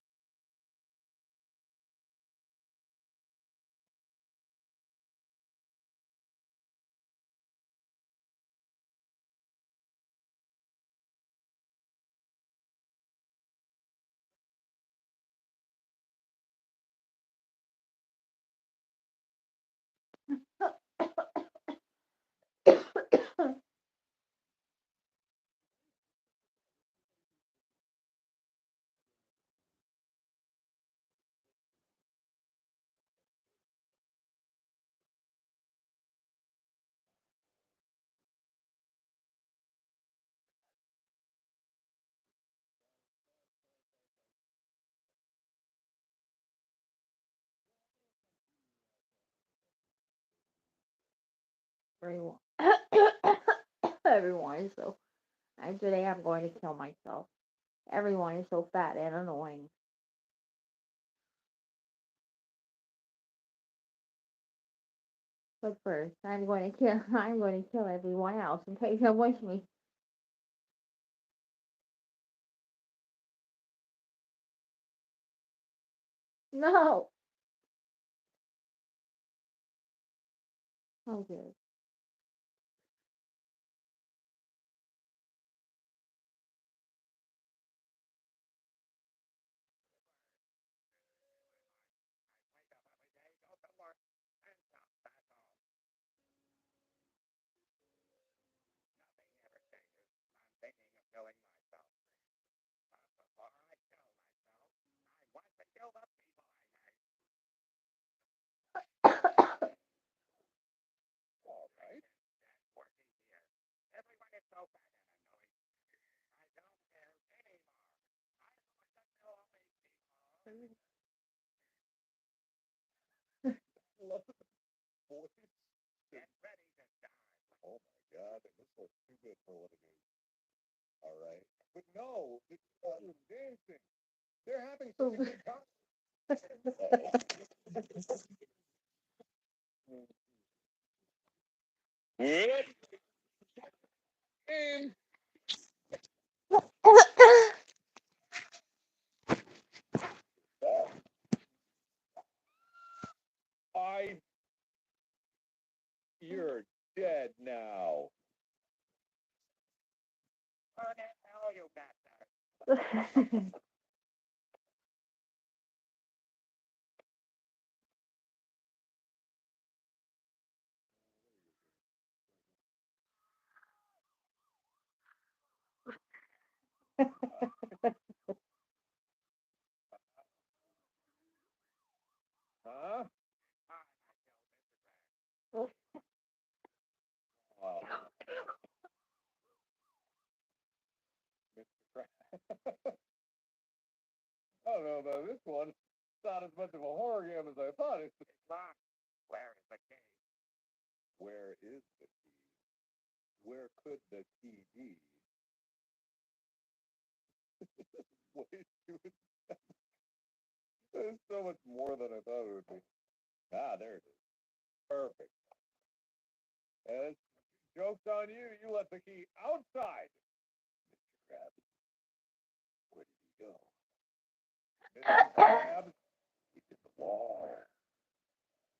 A: Everyone. Everyone is so. And today I'm going to kill myself. Everyone is so fat and annoying. But first, I'm going to kill. I'm going to kill everyone else and take them with me. No. Oh, good.
B: Oh my God, this looks too good for what it is. All right, but no, it's dancing. They're having such a good time. I, you're dead now. Where the hell you got that? Huh? Oh. I don't know about this one. It's not as much of a horror game as I thought. It's locked. Where is the key? Where is the key? Where could the key be? Way too There's so much more than I thought it would be. Ah, there it is. Perfect. And joke's on you. You left the key outside. Mr. Krabs, where did he go? Mr. Krabs, he's in the wall.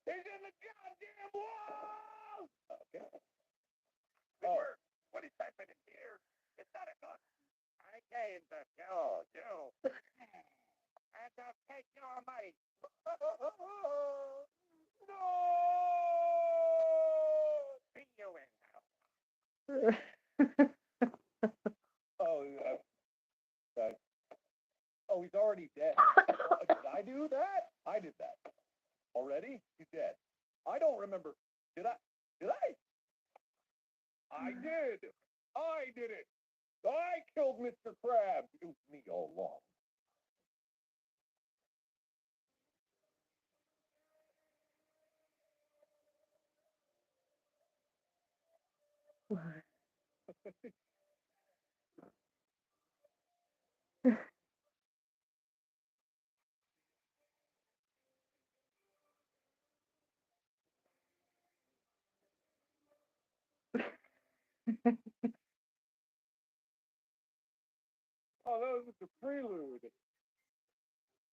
B: He's in the goddamn wall! Okay. Oh. What is happening here? It's not a gun. I came to kill you. And to take your money. No! Oh, oh, he's already dead. Did I do that? I did that. Already? He's dead. I don't remember. Did I? Did I? I did. I did it. I killed Mr. Krabs. It was me all along. Oh, that was just a prelude.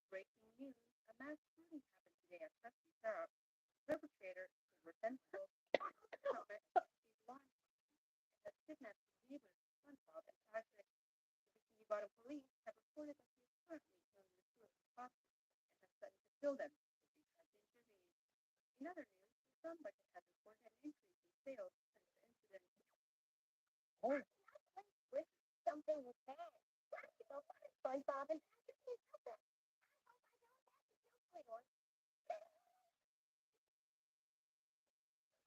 J: Breaking news. A mass shooting happened today at Preston Syrup. Perpetrator is resentful, comic, he's lying, and has kidnapped his neighbor's SpongeBob and Patrick. The Bottom police have reported that he is currently killing the two of his hostages and has threatened to kill them if they try to intervene. In other news, the Sun Market has reported an increase in sales since the incident.
B: What?
J: With something was bad. SpongeBob and Patrick can't help them.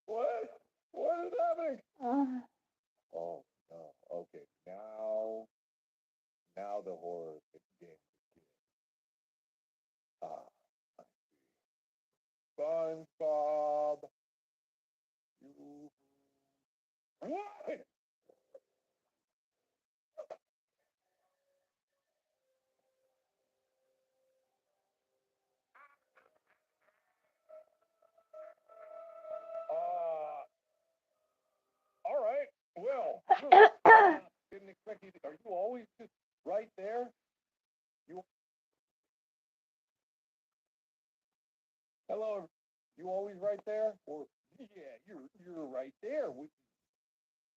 B: What? What is happening? Oh, no. Okay, now the horror game begins. Ah, I see. SpongeBob, you. What? All right. Well, didn't expect you to. Are you always just right there? You. Hello. You always right there? Or yeah, you're right there, which is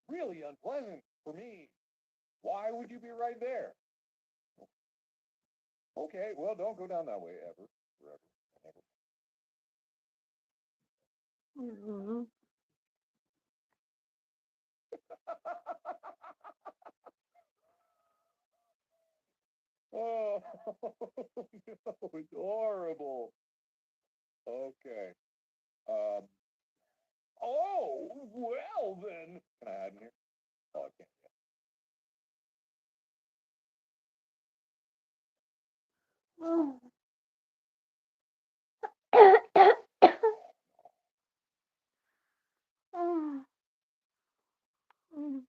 B: really unpleasant for me. Why would you be right there? Okay, well, don't go down that way ever, forever, ever. Oh, no, it's horrible. Okay. Um. Oh, well then. Can I hide in here? Oh, I can't.
O: Oh. Oh.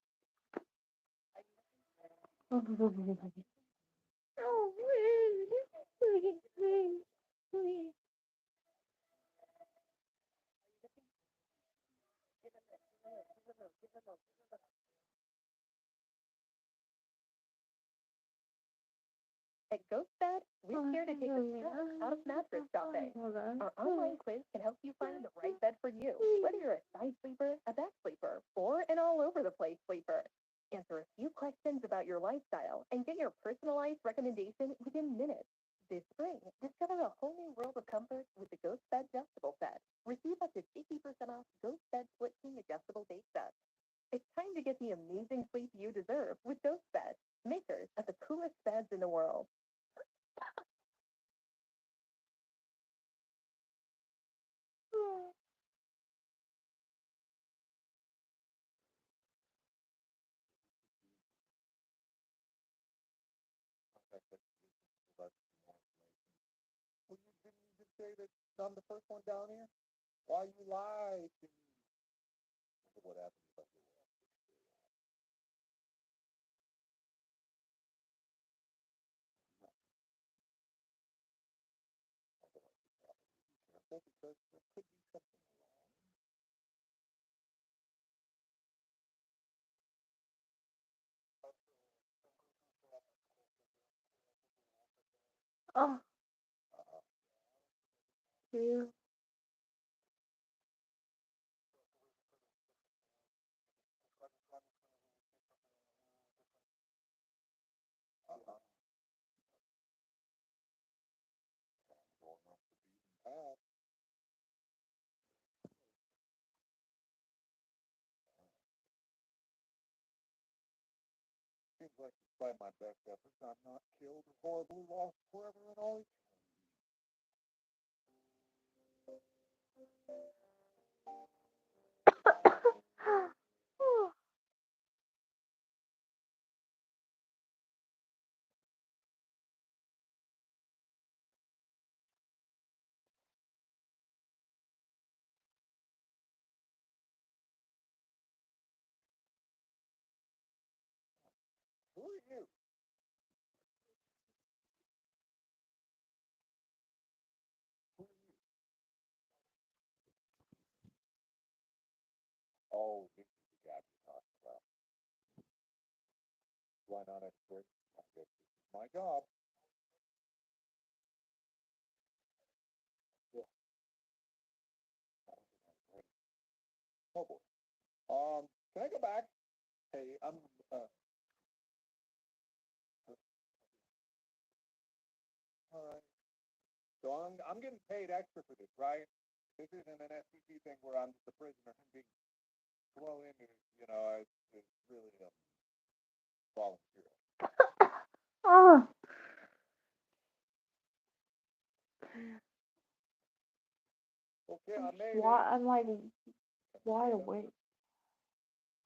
J: At GhostBed, we're here to take the stress out of mattress shopping. Our online quiz can help you find the right bed for you, whether you're a side sleeper, a back sleeper, or an all-over-the-place sleeper. Answer a few questions about your lifestyle and get your personalized recommendation within minutes. This spring, discover a whole new world of comfort with the GhostBed Adjustable Set. Receive up to 50% off GhostBed Split King Adjustable Base Set. It's time to get the amazing sleep you deserve with GhostBed, makers of the coolest beds in the world.
B: Well, didn't you just say that I'm the first one down here? Why you lied to me? What happened if I do that? Careful, because there could be something wrong.
O: Oh. You.
B: like despite my best efforts, I'm not killed or horribly lost forever and always. Who are you? Oh, this is the guy you're talking about. Why not expert? I guess this is my job. Yeah. Oh boy. Can I go back? Hey, all right. So I'm getting paid extra for this, right? This isn't an SCP thing where I'm just a prisoner and being thrown into, it's really volunteer.
A: Oh.
B: Okay, I made
A: Why,
B: it.
A: I'm like wide awake.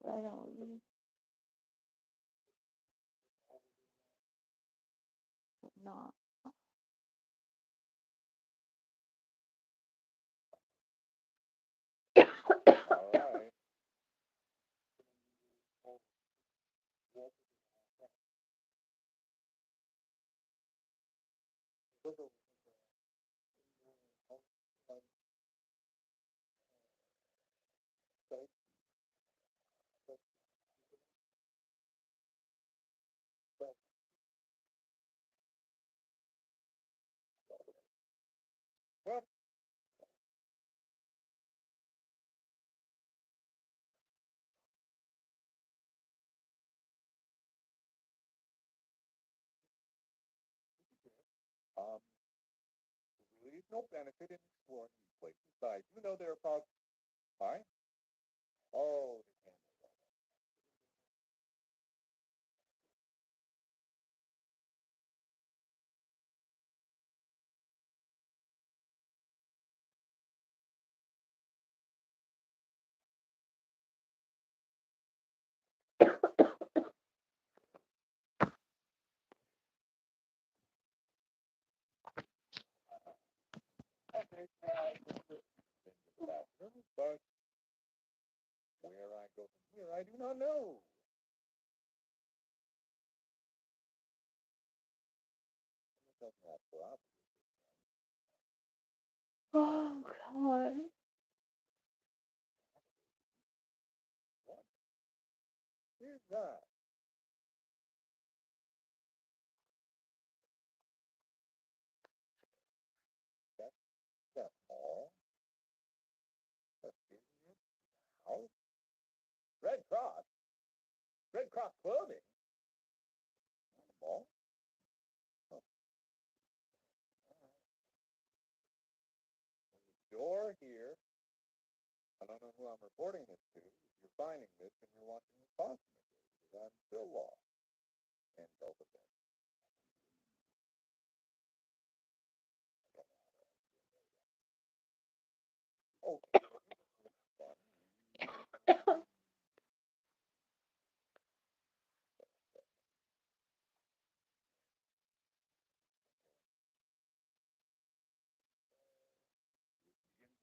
A: But I don't really. Not.
B: All right. Well, um, there really is no benefit in exploring these places. Besides, you know there are probably. Hi. Oh, the camera. Okay, the bathroom, but where I go from here, I do not know. It doesn't have to obvious.
A: Oh God.
B: What? Here's that. That's that mall. That's business. House. Red Cross. Red Cross clothing. Not a mall. Huh. Door here. I don't know who I'm reporting this to. If you're finding this and you're watching this possibly, because I'm still lost. And Delta Ben. Okay.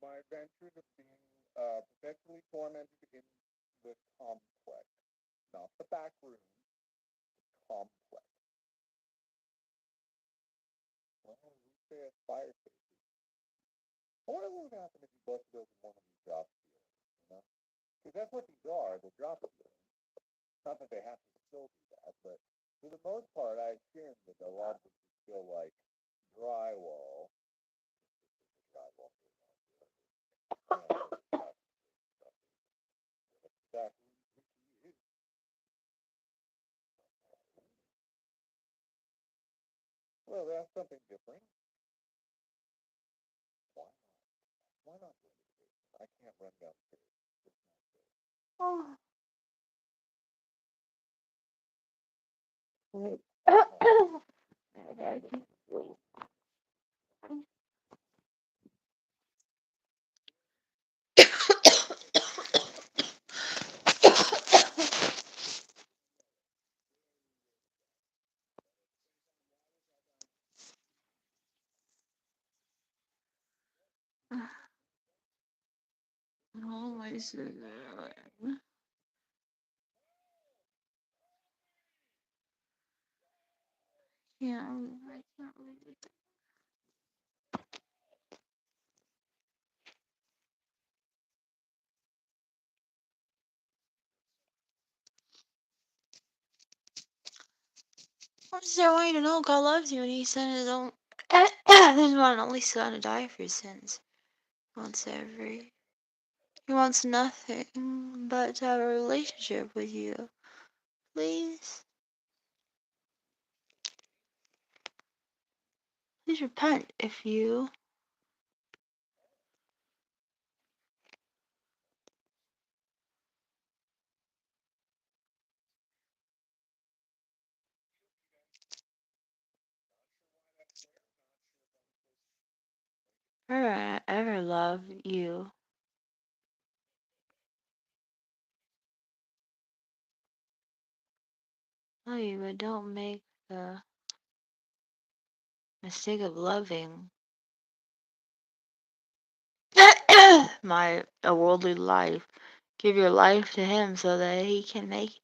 B: My adventures of being perpetually tormented in the complex. Not the back room, the complex. Well, we say a fire station. I wonder what would happen if you busted open one of these drop ceilings, you know? Because that's what these are, they're drop ceilings. Not that they have to still do that, but for the most part, I assume that a lot of this is still like drywall. Drywall. Exactly. Well, that's something different. Why not? Why not go into the basement? I can't run downstairs. It's not safe.
A: Oh. Always. Yeah, I can't read it. What's there way to know God loves you and He sent His own, His one and only Son to die for your sins once every. He wants nothing but to have a relationship with you. Please, please repent if you ever love you. Love you, but don't make the mistake of loving a worldly life. Give your life to Him so that He can make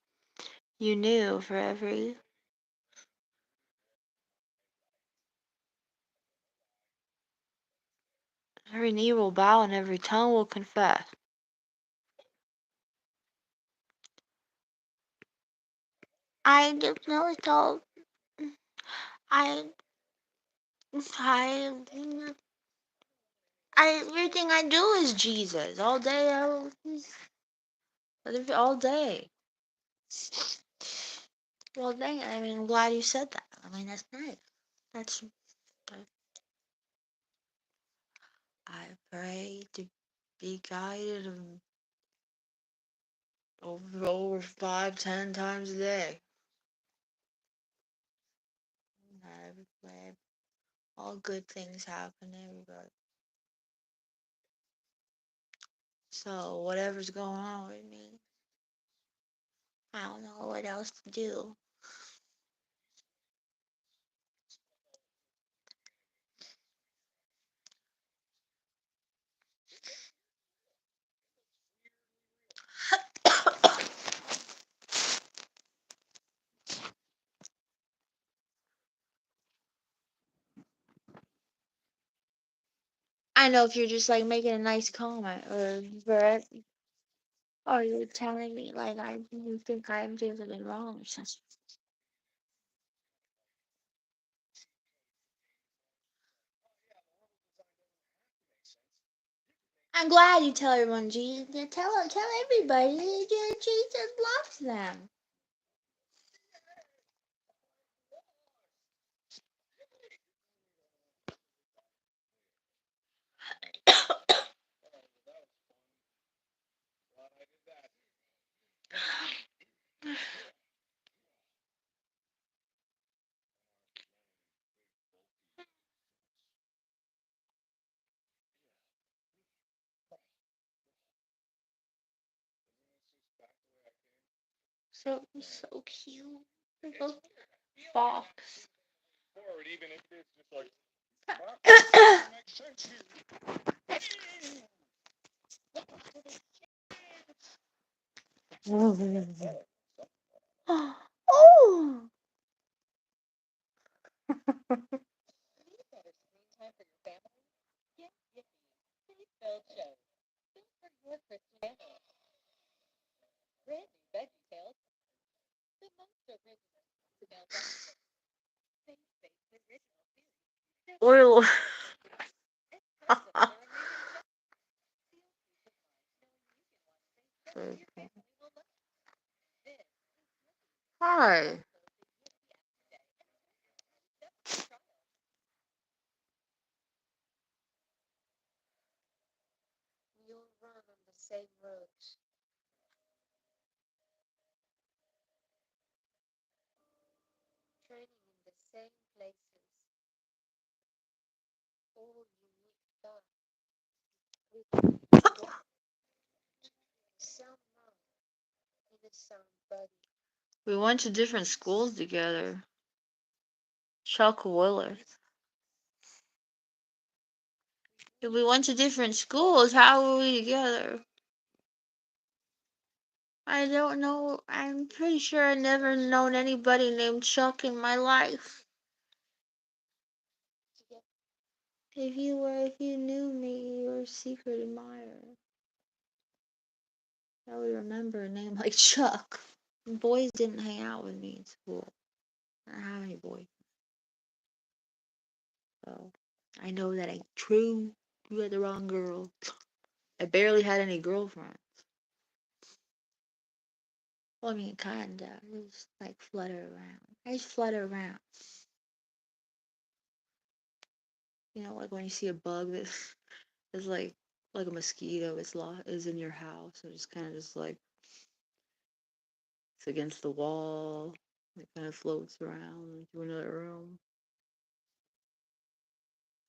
A: you new for every knee will bow and every tongue will confess. I just know it's all. I, I, everything I do is Jesus. All day, all day. Well, dang, I mean, I'm glad you said that. I mean, that's nice. That's. I pray to be guided over 5, 10 times a day. I pray all good things happen to everybody. So whatever's going on with me, I don't know what else to do. I know if you're just like making a nice comment or you're telling me like you think I'm doing something wrong or something. I'm glad you tell everyone Jesus. Tell everybody that Jesus loves them. So cute. Little fox.
B: Even if it's just like, makes sense
A: Oh. Oil. Hi.
H: You'll run on the same roads.
J: same places. All unique thoughts. Somehow, in somebody.
A: We went to different schools together. Chuck Willis. If we went to different schools, how were we together? I don't know. I'm pretty sure I never known anybody named Chuck in my life. If you knew me, you were a secret admirer. I would remember a name like Chuck. Boys didn't hang out with me in school. I don't have any boys. So I know that ain't true. You had the wrong girl. I barely had any girlfriends. Well, I mean, kinda. I just like flutter around. I just flutter around. You know, like when you see a bug that is like a mosquito is in your house, and just kind of just like it's against the wall. It kind of floats around into another room.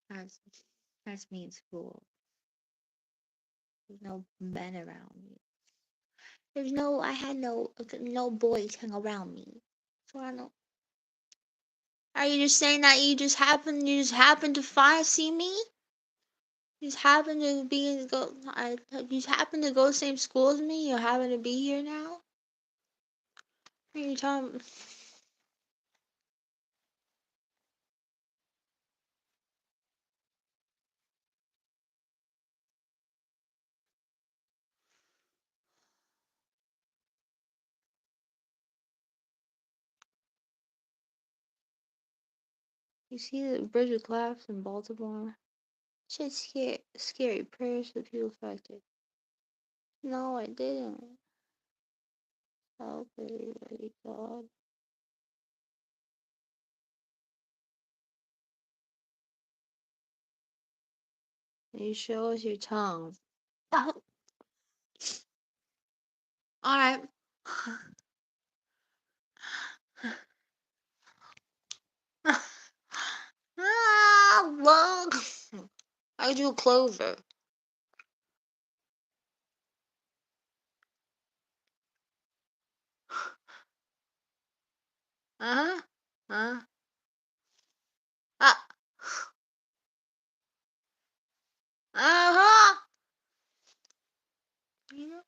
A: That's that's me in school. There's no men around me. I had no boys hang around me. So I don't. Are you just saying that you just happened to see me? You just happen to you just happen to go same school as me? You happen to be here now? What are you talking? You see the bridge of collapse in Baltimore? Shit scary prayers for the people affected. No, I didn't. Help everybody, God. You show us your tongue. Oh. Alright. Look. I do a clover. Uh-huh. Uh-huh. Ah. Uh-huh. You know?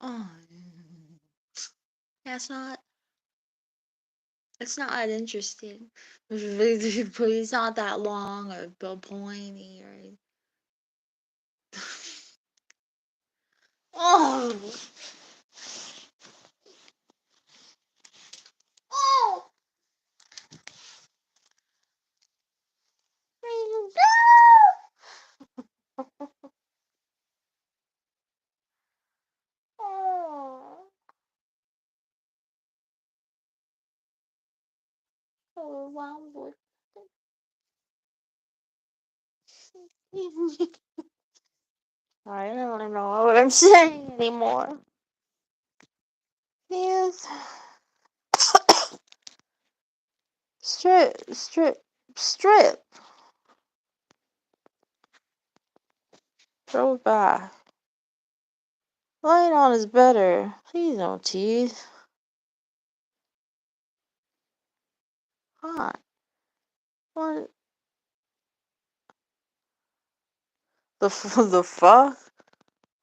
A: Oh. That's not. It's not that interesting. It's not that long or pointy or. Oh. Oh. Oh. Oh, wow. I don't even know what I'm saying anymore. Yes. Strip. Throw it back. Lying on is better. Please don't tease. Hot. What? The fuck?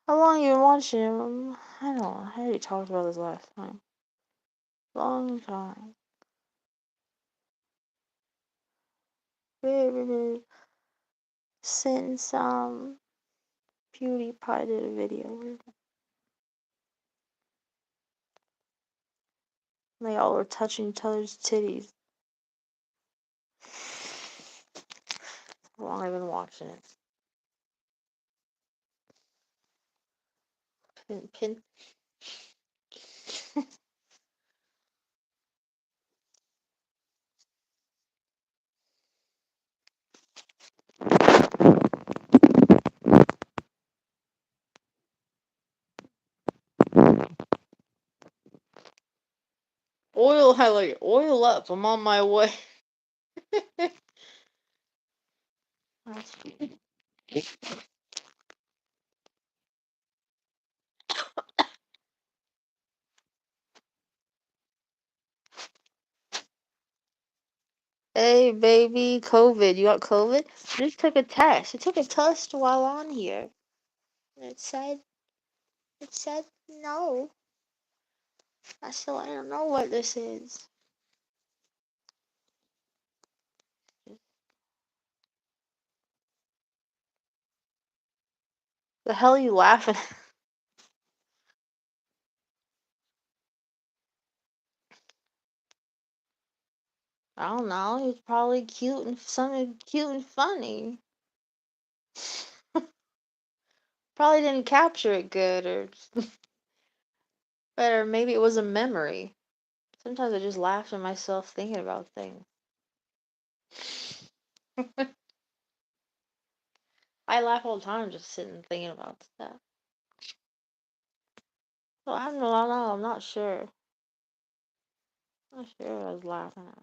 A: How long you been watching him? I don't know. I already talked about this last time. Long time. Since PewDiePie did a video. They all were touching each other's titties. How long I've been watching it. Pin. Oil I like oil up. I'm on my way. That's Hey, baby, COVID. You got COVID? I just took a test. I took a test while on here. And it said no. I still, I don't know what this is. The hell are you laughing at? I don't know. It's probably cute and something cute and funny. Probably didn't capture it good, or maybe it was a memory. Sometimes I just laugh at myself thinking about things. I laugh all the time just sitting thinking about stuff. So I don't know. I'm not sure. I'm not sure what I was laughing at.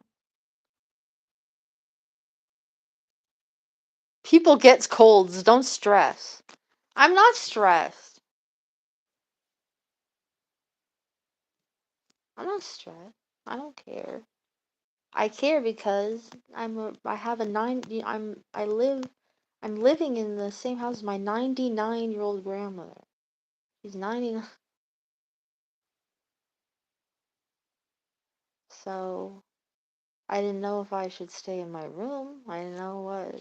A: People gets colds. Don't stress. I'm not stressed. I'm not stressed. I don't care. I care because I have a I'm living in the same house as my 99-year-old grandmother. She's 99. So I didn't know if I should stay in my room. I didn't know I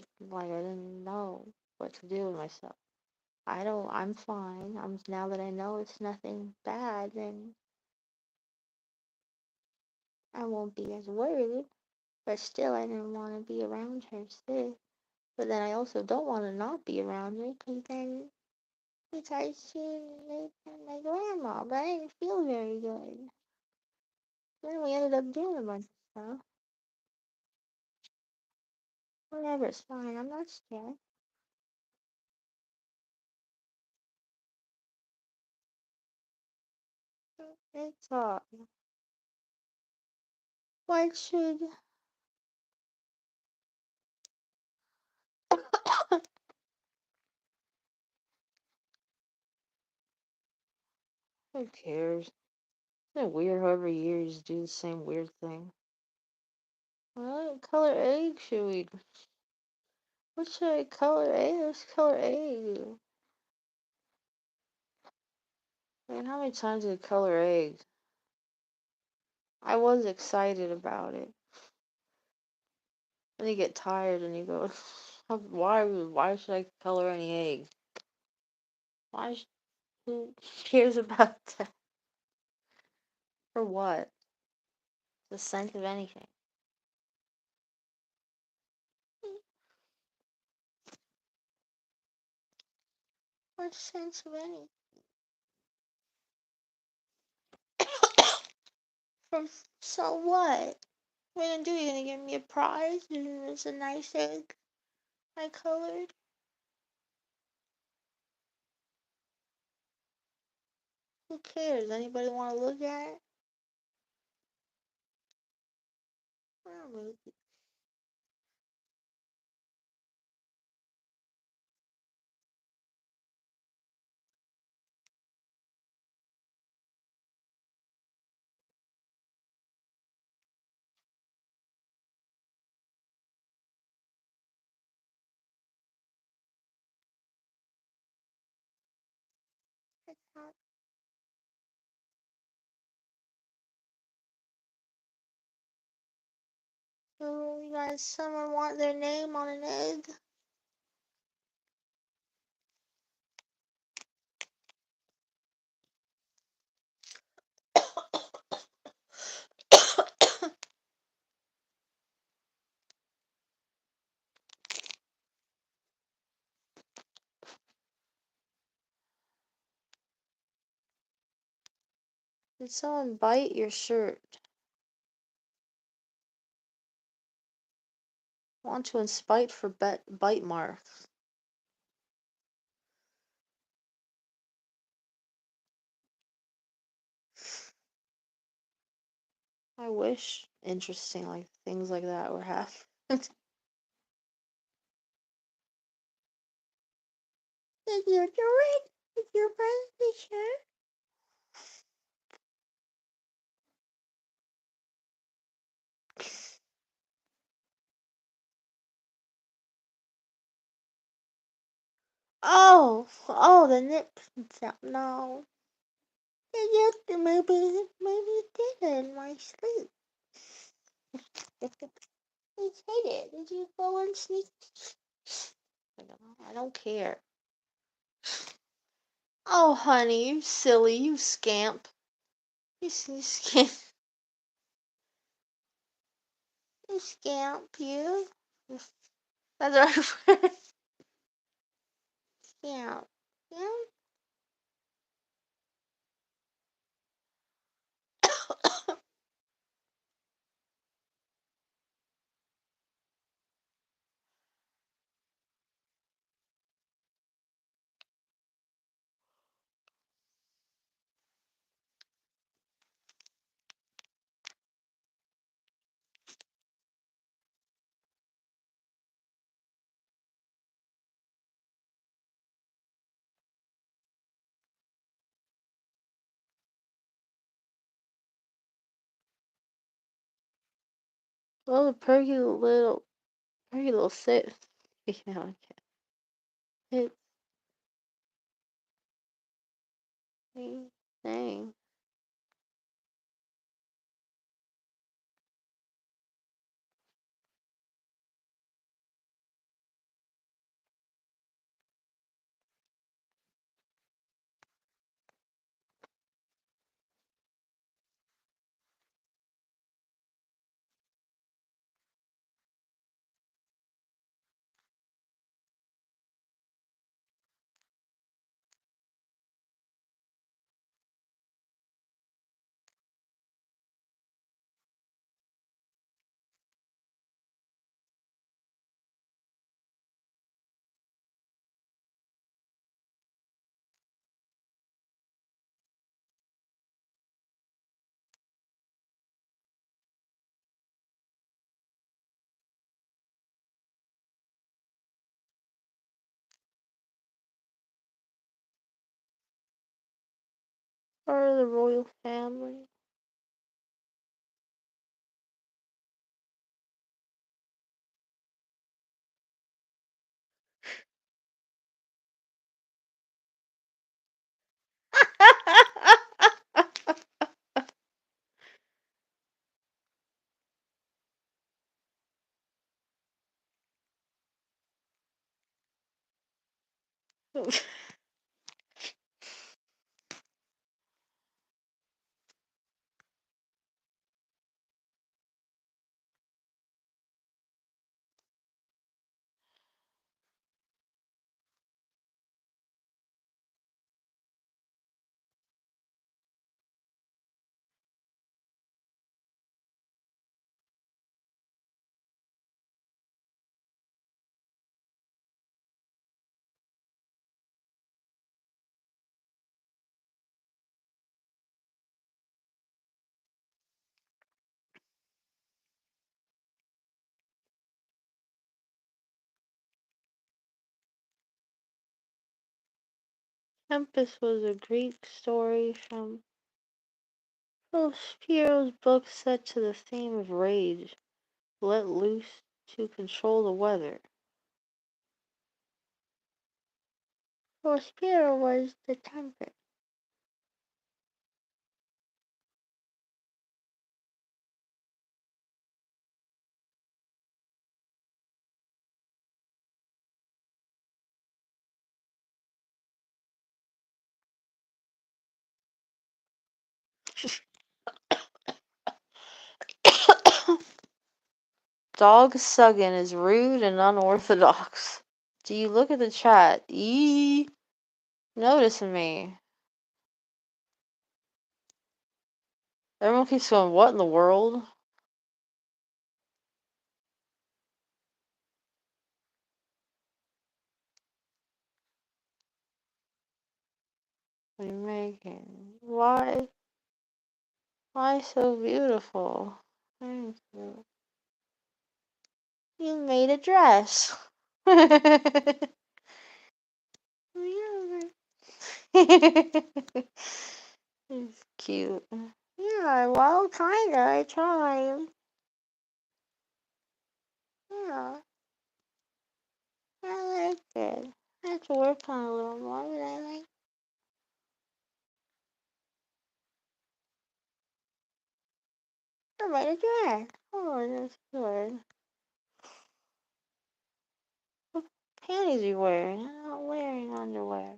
A: didn't know what to do with myself. I'm fine. Now that I know it's nothing bad, then I won't be as worried. But still, I didn't want to be around her still. But then I also don't want to not be around her because she's my grandma. But I didn't feel very good. Then we ended up doing a bunch of stuff. Whatever, it's fine. I'm not scared. It's all. What should. Who cares? Isn't it weird how every year you just do the same weird thing? What color egg should we? What should I color egg? Let's color egg. Man, how many times did I color egg? I was excited about it. Then you get tired and you go, why should I color any egg? Who cares about that? For what? The sense of anything. What sense of anything? So what? What are you gonna do? You gonna give me a prize? It's a nice egg I colored. Who cares? Anybody want to look at it? I don't really. It's not. So you guys, someone want their name on an egg? Did someone bite your shirt? Want to inspite for bite marks? I wish interesting like things like that were happening. Did you do it? Did you press the shirt? Oh, the nip stuff. No. Maybe you did it in my sleep. You hid it. Did you go and sneak? I don't care. Oh, honey, you silly, you scamp. You scamp. You scamp, you. That's right. Scamp. Scamp. Oh, the perky little sit. You know, it's dang. Part of the royal family. Tempest was a Greek story from Shakespeare's book set to the theme of rage, let loose to control the weather. Shakespeare was the tempest. Dog Suggin is rude and unorthodox. Do you look at the chat? Noticing me. Everyone keeps going, what in the world? What are you making? Why? Why so beautiful? Thank you. You made a dress. It's cute. Yeah, well, kinda. I tried. Yeah, I liked it. I had to work on it a little more, but I like. I made a dress. Oh, that's good. What panties are you wearing? I'm not wearing underwear.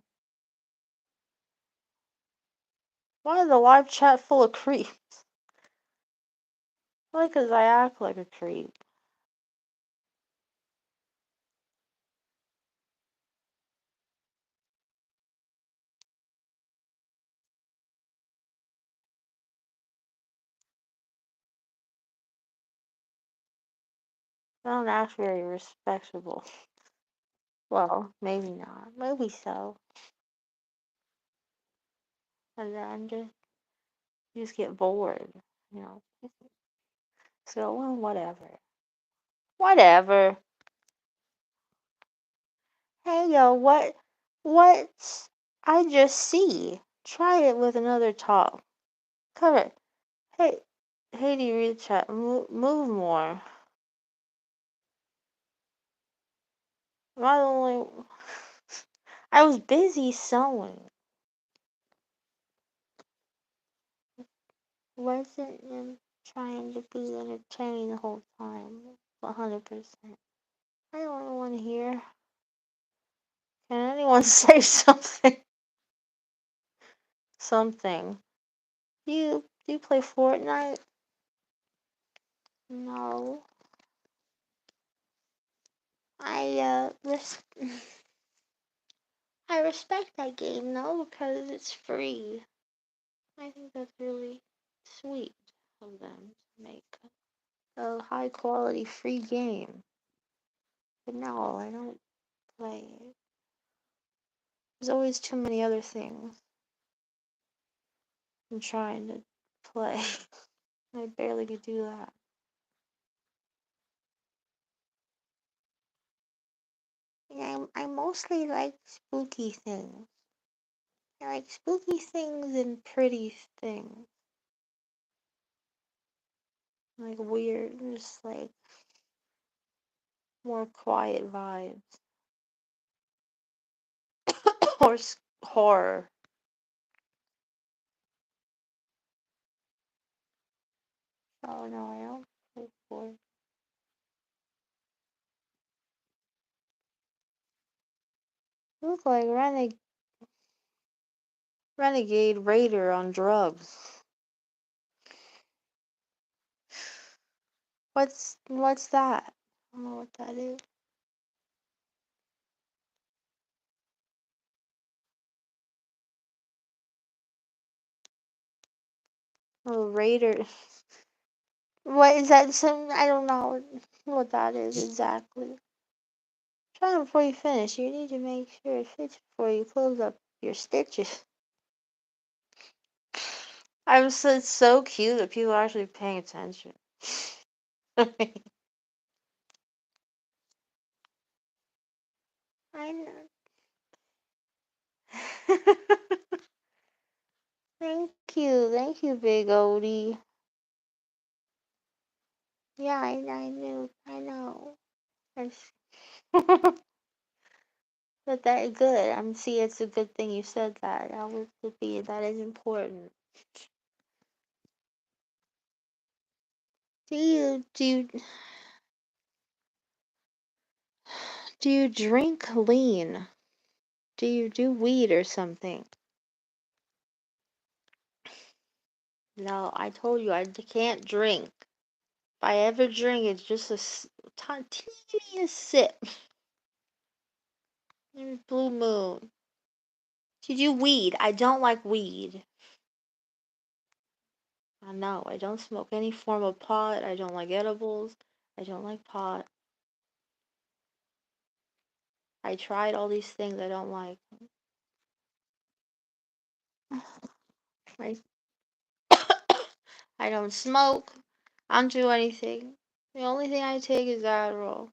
A: Why is the live chat full of creeps? Probably 'cause I act like a creep. I don't act very respectable. Well, maybe not. Maybe so. And then just get bored. You know. So, well, whatever. Whatever. Hey, yo, what's I just see? Try it with another top. Cover. Hey, hey, do you read chat? Move more. Am I the only? I was busy sewing. Wasn't trying to be entertained the whole time. 100%. I don't want to hear. Can anyone say something? Something. Do you play Fortnite? No. I I respect that game though because it's free. I think that's really sweet of them to make a high quality free game. But no, I don't play it. There's always too many other things I'm trying to play. I barely could do that. Yeah, I mostly like spooky things. I like spooky things and pretty things. Like weird, just like more quiet vibes. Or horror. Oh no, I don't play horror. You look like Renegade Raider on drugs. What's that? I don't know what that is. Oh, Raider. What is that? Some I don't know what that is exactly. Try it before you finish. You need to make sure it fits before you close up your stitches. It's so cute that people are actually paying attention. I know. Thank you, Big Odie. Yeah, I knew, I know. But that good. See, it's a good thing you said that. That is important. Do you drink lean? Do you do weed or something? No, I told you I can't drink. If I ever drink, it's just a teeniest sip. Blue moon. Do you do weed? I don't like weed. I know. I don't smoke any form of pot. I don't like edibles. I don't like pot. I tried all these things I don't like. I
O: I don't smoke. I don't do anything. The only thing I take is Adderall.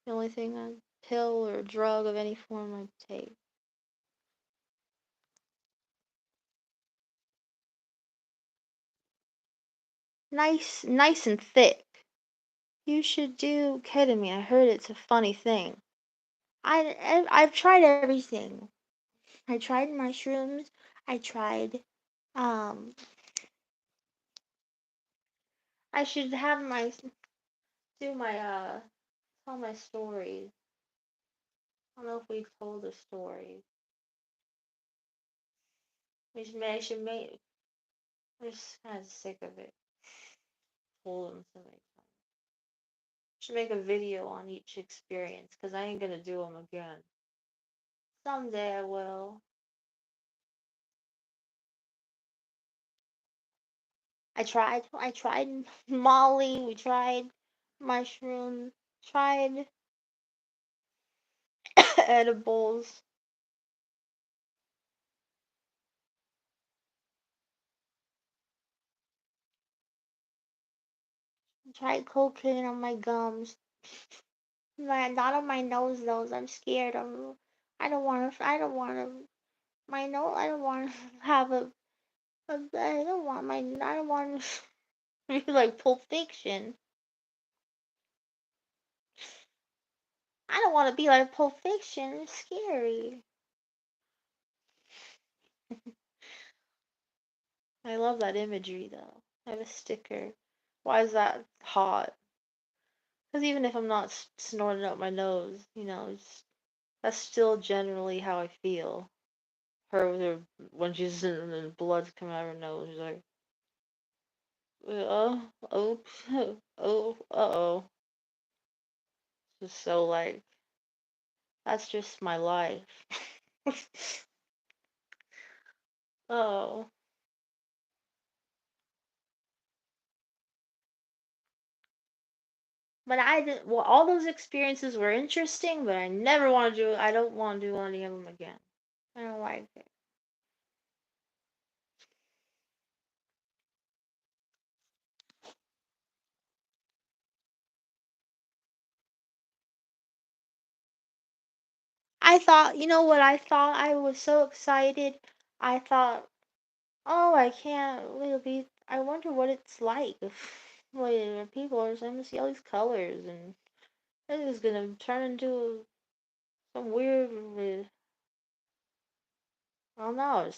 O: The only thing I pill or drug of any form I take. Nice and thick. You should do ketamine. I heard it's a funny thing. I've tried everything. I tried mushrooms. I tried um I should have my do my tell my stories. I don't know if we told the story. I should make. I'm just kind of sick of it. Told them so many times. Should make a video on each experience because I ain't gonna do them again. Someday I will. I tried Molly. We tried mushrooms. Tried edibles. Tried cocaine on my gums. Not on my nose though. I'm scared. I don't want to. I don't want to. My nose. I don't want to have I don't want my. I don't want to be like Pulp Fiction. I don't want to be like Pulp Fiction. It's scary. I love that imagery though. I have a sticker. Why is that hot? Because even if I'm not snorting up my nose, that's still generally how I feel. Her with her when she's in the blood's coming out of her nose, she's like, oh, oh, uh-oh. Just so like, that's just my life. Oh. But I did, well, all those experiences were interesting, but I don't want to do any of them again. I don't like it. I thought, you know what I thought? I was so excited. I thought, oh, I can't, it'll be, I wonder what it's like if, like, people are going to see all these colors and this is going to turn into some weird, I don't know,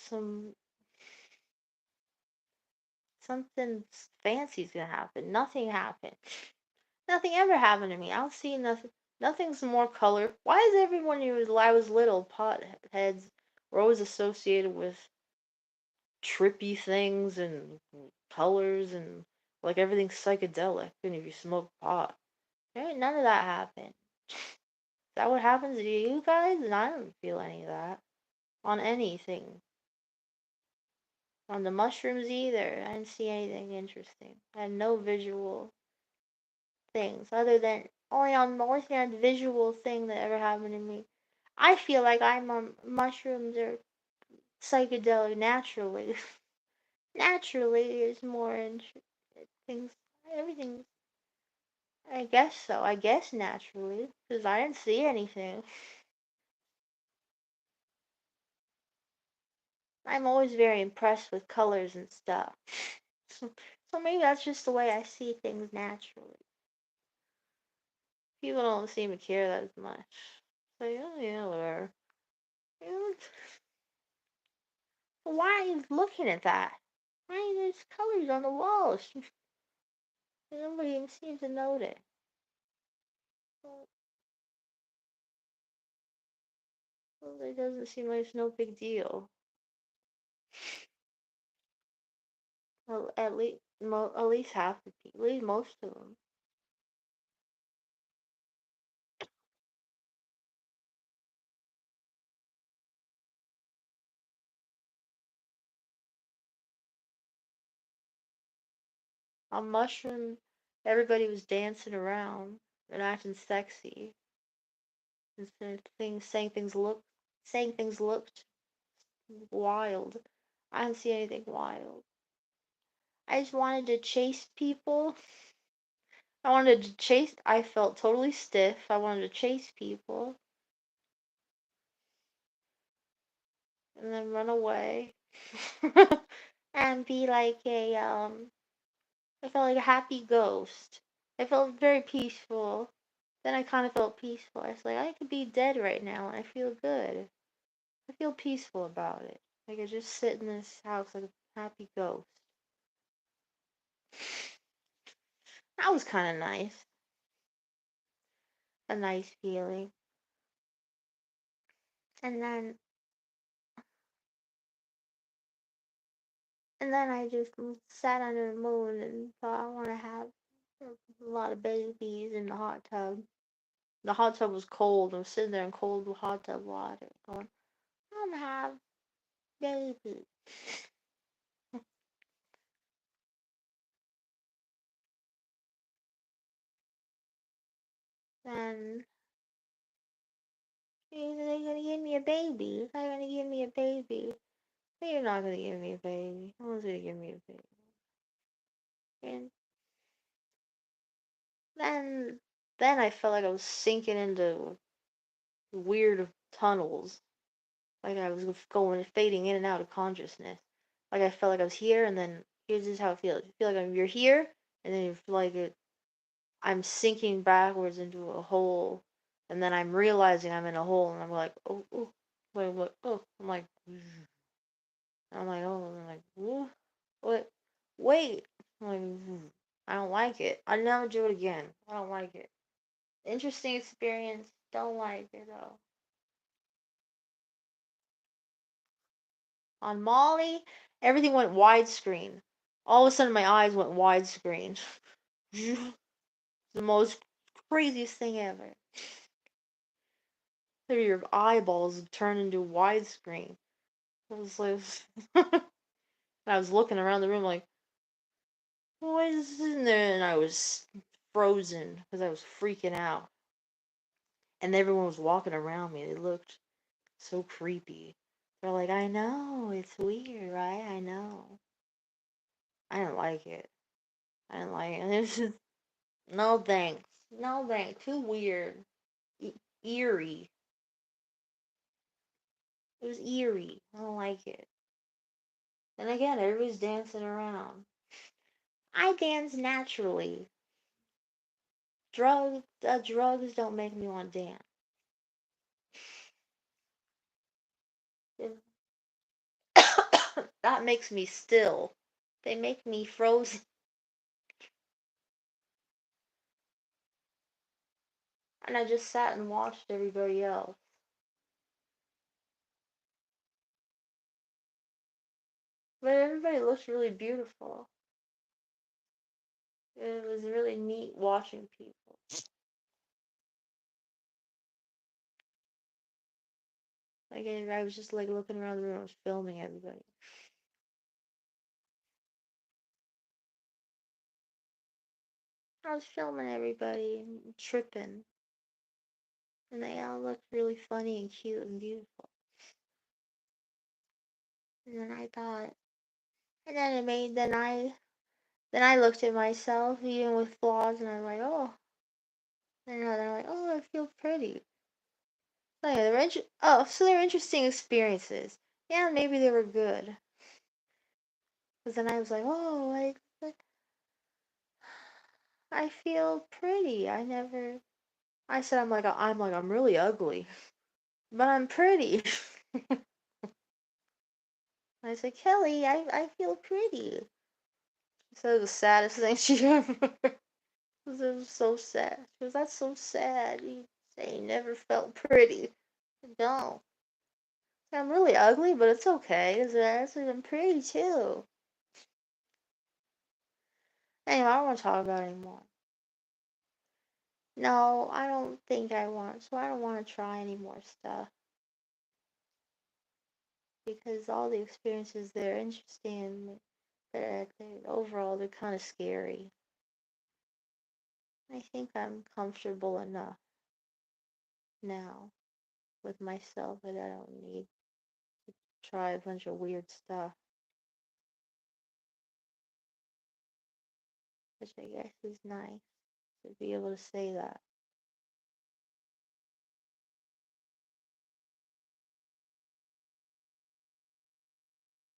O: something fancy's going to happen. Nothing happened. Nothing ever happened to me. I don't see nothing. Nothing's more color. Why is everyone when I was little, pot heads were always associated with trippy things and colors and like everything's psychedelic? And if you smoke pot, there ain't none of that happened. Is that what happens to you guys? And I don't feel any of that on anything. On the mushrooms either. I didn't see anything interesting. I had no visual things other than only thing visual thing that ever happened to me. I feel like I'm on mushrooms or psychedelic naturally. Naturally, there's more things. Everything. I guess so. I guess naturally, because I didn't see anything. I'm always very impressed with colors and stuff. So maybe that's just the way I see things naturally. People don't seem to care that much. So yeah, whatever. Why are you looking at that? Why there's colors on the walls? Nobody even seems to notice. Well, it doesn't seem like it's no big deal. Well, at least half the people, at least most of them. On mushroom, everybody was dancing around and acting sexy. Instead of saying things looked wild. I didn't see anything wild.
A: I just wanted to chase people. I wanted to chase. I felt totally stiff. I wanted to chase people and then run away and be like I felt like a happy ghost. I felt very peaceful. Then I kind of felt peaceful. I was like, I could be dead right now and I feel good. I feel peaceful about it. I could just sit in this house like a happy ghost. That was kind of nice. A nice feeling. And then I just sat under the moon and thought I want to have a lot of babies in the hot tub. The hot tub was cold. I was sitting there in cold hot tub water going, I want to have babies. Then they're gonna give me a baby. They're gonna give me a baby. You're not gonna give me a baby. No one's gonna give me a baby. And then I felt like I was sinking into weird tunnels. Like I was going fading in and out of consciousness. Like I felt like I was here, and then here's just how it feels. You feel like you're here, and then you feel like I'm sinking backwards into a hole, and then I'm realizing I'm in a hole, and I'm like, oh, oh, wait, oh, I'm like, oh, I'm like, ooh, what, wait, I'm like, I don't like it. I'll never do it again. I don't like it. Interesting experience. Don't like it though. On Molly, everything went widescreen. All of a sudden, my eyes went widescreen. The most craziest thing ever. Your eyeballs turn into widescreen. I was like, I was looking around the room like, what is in there? And I was frozen because I was freaking out. And everyone was walking around me. They looked so creepy. They're like, I know, it's weird, right? I know. I didn't like it. I didn't like it. It was just, no thanks. No thanks. Too weird. Eerie. It was eerie. I don't like it. And again, everybody's dancing around. I dance naturally. Drugs don't make me want to dance. That makes me still. They make me frozen. And I just sat and watched everybody else. But everybody looks really beautiful. It was really neat watching people. Like I was just like looking around the room, I was filming everybody. I was filming everybody and tripping. And they all looked really funny and cute and beautiful. And then I thought, and then it made, then I looked at myself, even with flaws, and I'm like, oh. And they're like, oh, I feel pretty. So yeah, so they're interesting experiences. Yeah, maybe they were good. Because then I was like, oh, I feel pretty. I said I'm really ugly, but I'm pretty. I said, Kelly, I feel pretty. She said it was the saddest thing she ever. It was so sad. She goes, that's so sad. You say you never felt pretty. No. I'm really ugly, but it's okay, because I'm pretty too. Anyway, I don't want to talk about it anymore. No, I don't think I want, so I don't want to try any more stuff. Because all the experiences, they're interesting, overall, they're kind of scary. I think I'm comfortable enough now with myself that I don't need to try a bunch of weird stuff. which I guess is nice to be able to say that.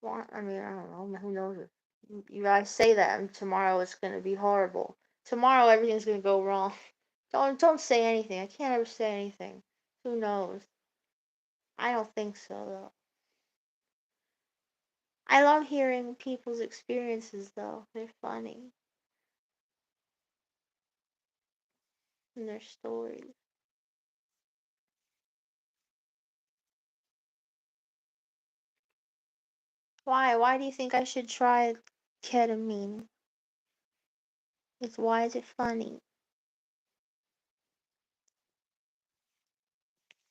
A: Well, I mean, I don't know. Who knows? You guys say that, and tomorrow it's gonna be horrible. Tomorrow everything's gonna go wrong. Don't say anything. I can't ever say anything. Who knows? I don't think so though. I love hearing people's experiences though. They're funny. And their stories. Why? Why do you think I should try ketamine? Why is it funny?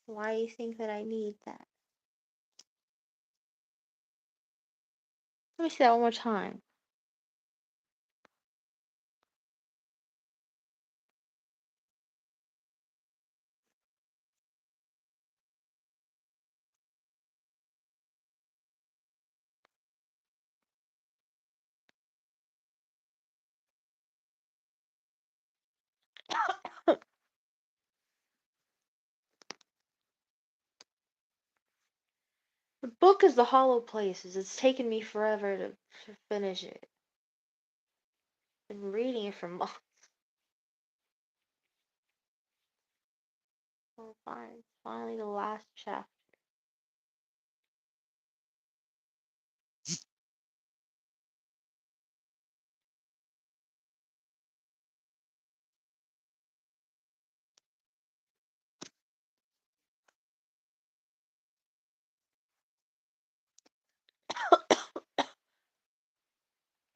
A: Why do you think that I need that? Let me see that one more time. The book is The Hollow Places. It's taken me forever to finish it. I've been reading it for months. Oh, fine. Finally, the last chapter.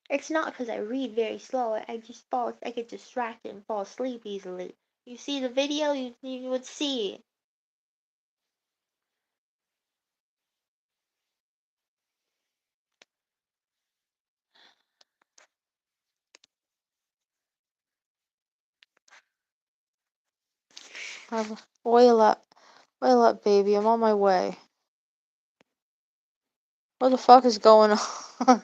A: It's not because I read very slow. I just I get distracted and fall asleep easily. You see the video, you would see. Oil up. Oil up, baby. I'm on my way. What the fuck is going on?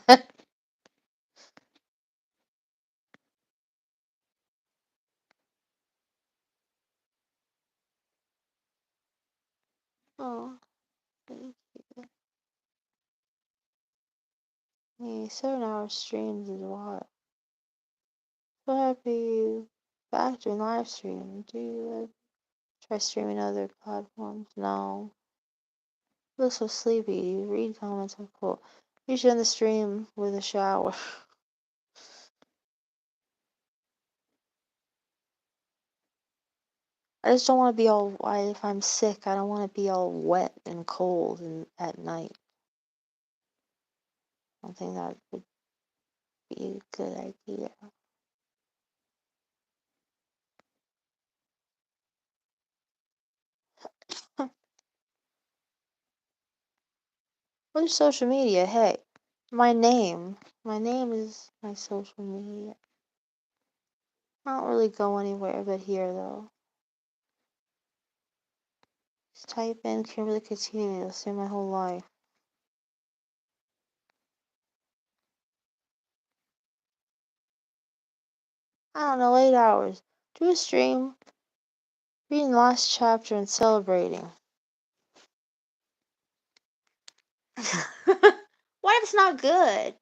A: Oh, thank you. Hey, 7 hour streams is what? So happy you back doing live stream. Do you try streaming other platforms? No. You look so sleepy. You read comments are cool. You should end the stream with a shower. I just don't want to be all. If I'm sick, I don't want to be all wet and cold and at night. I don't think that would be a good idea. What is social media? Hey, my name. My name is my social media. I don't really go anywhere but here, though. Just type in Kimberly Katina. You'll see my whole life. I don't know, 8 hours. Do a stream. Reading the last chapter and celebrating. What if it's not good?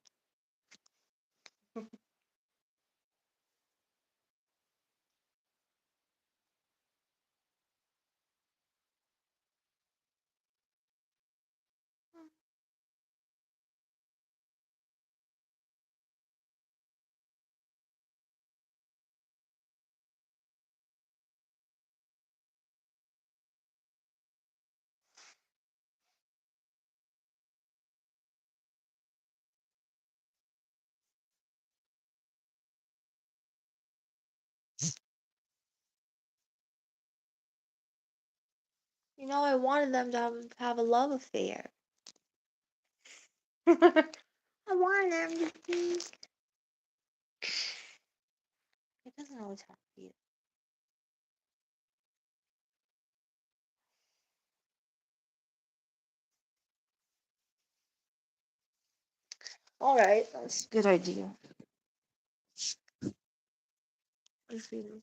A: You know, I wanted them to have a love affair. I wanted them to be. It doesn't always have to be. Alright, that's a good idea. Let's see this.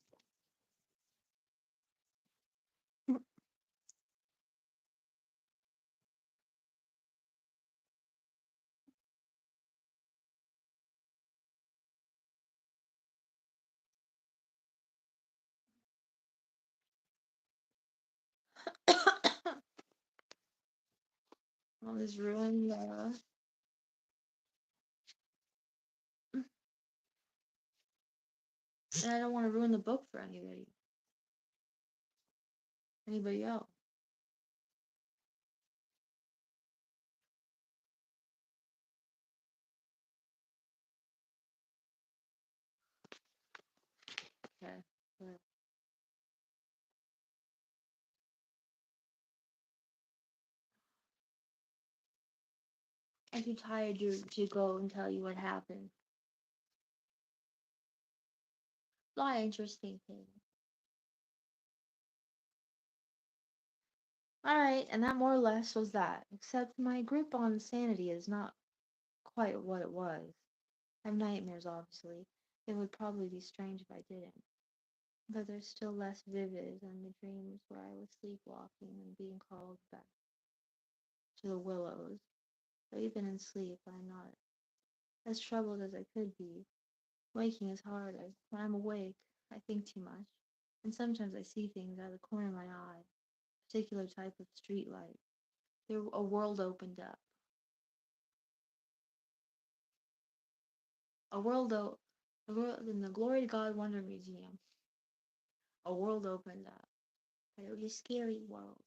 A: All this ruined. And I don't want to ruin the book for anybody. Anybody else. Okay. Well, I'm too tired to go and tell you what happened. A lot of interesting things. Alright, and that more or less was that. Except my grip on sanity is not quite what it was. I have nightmares, obviously. It would probably be strange if I didn't. But they're still less vivid than the dreams where I was sleepwalking and being called back to the willows. But even in sleep, I'm not as troubled as I could be. Waking is harder. When I'm awake, I think too much. And sometimes I see things out of the corner of my eye. A particular type of street light. A world opened up. A world in the Glory to God Wonder Museum. A world opened up. But it was a scary world.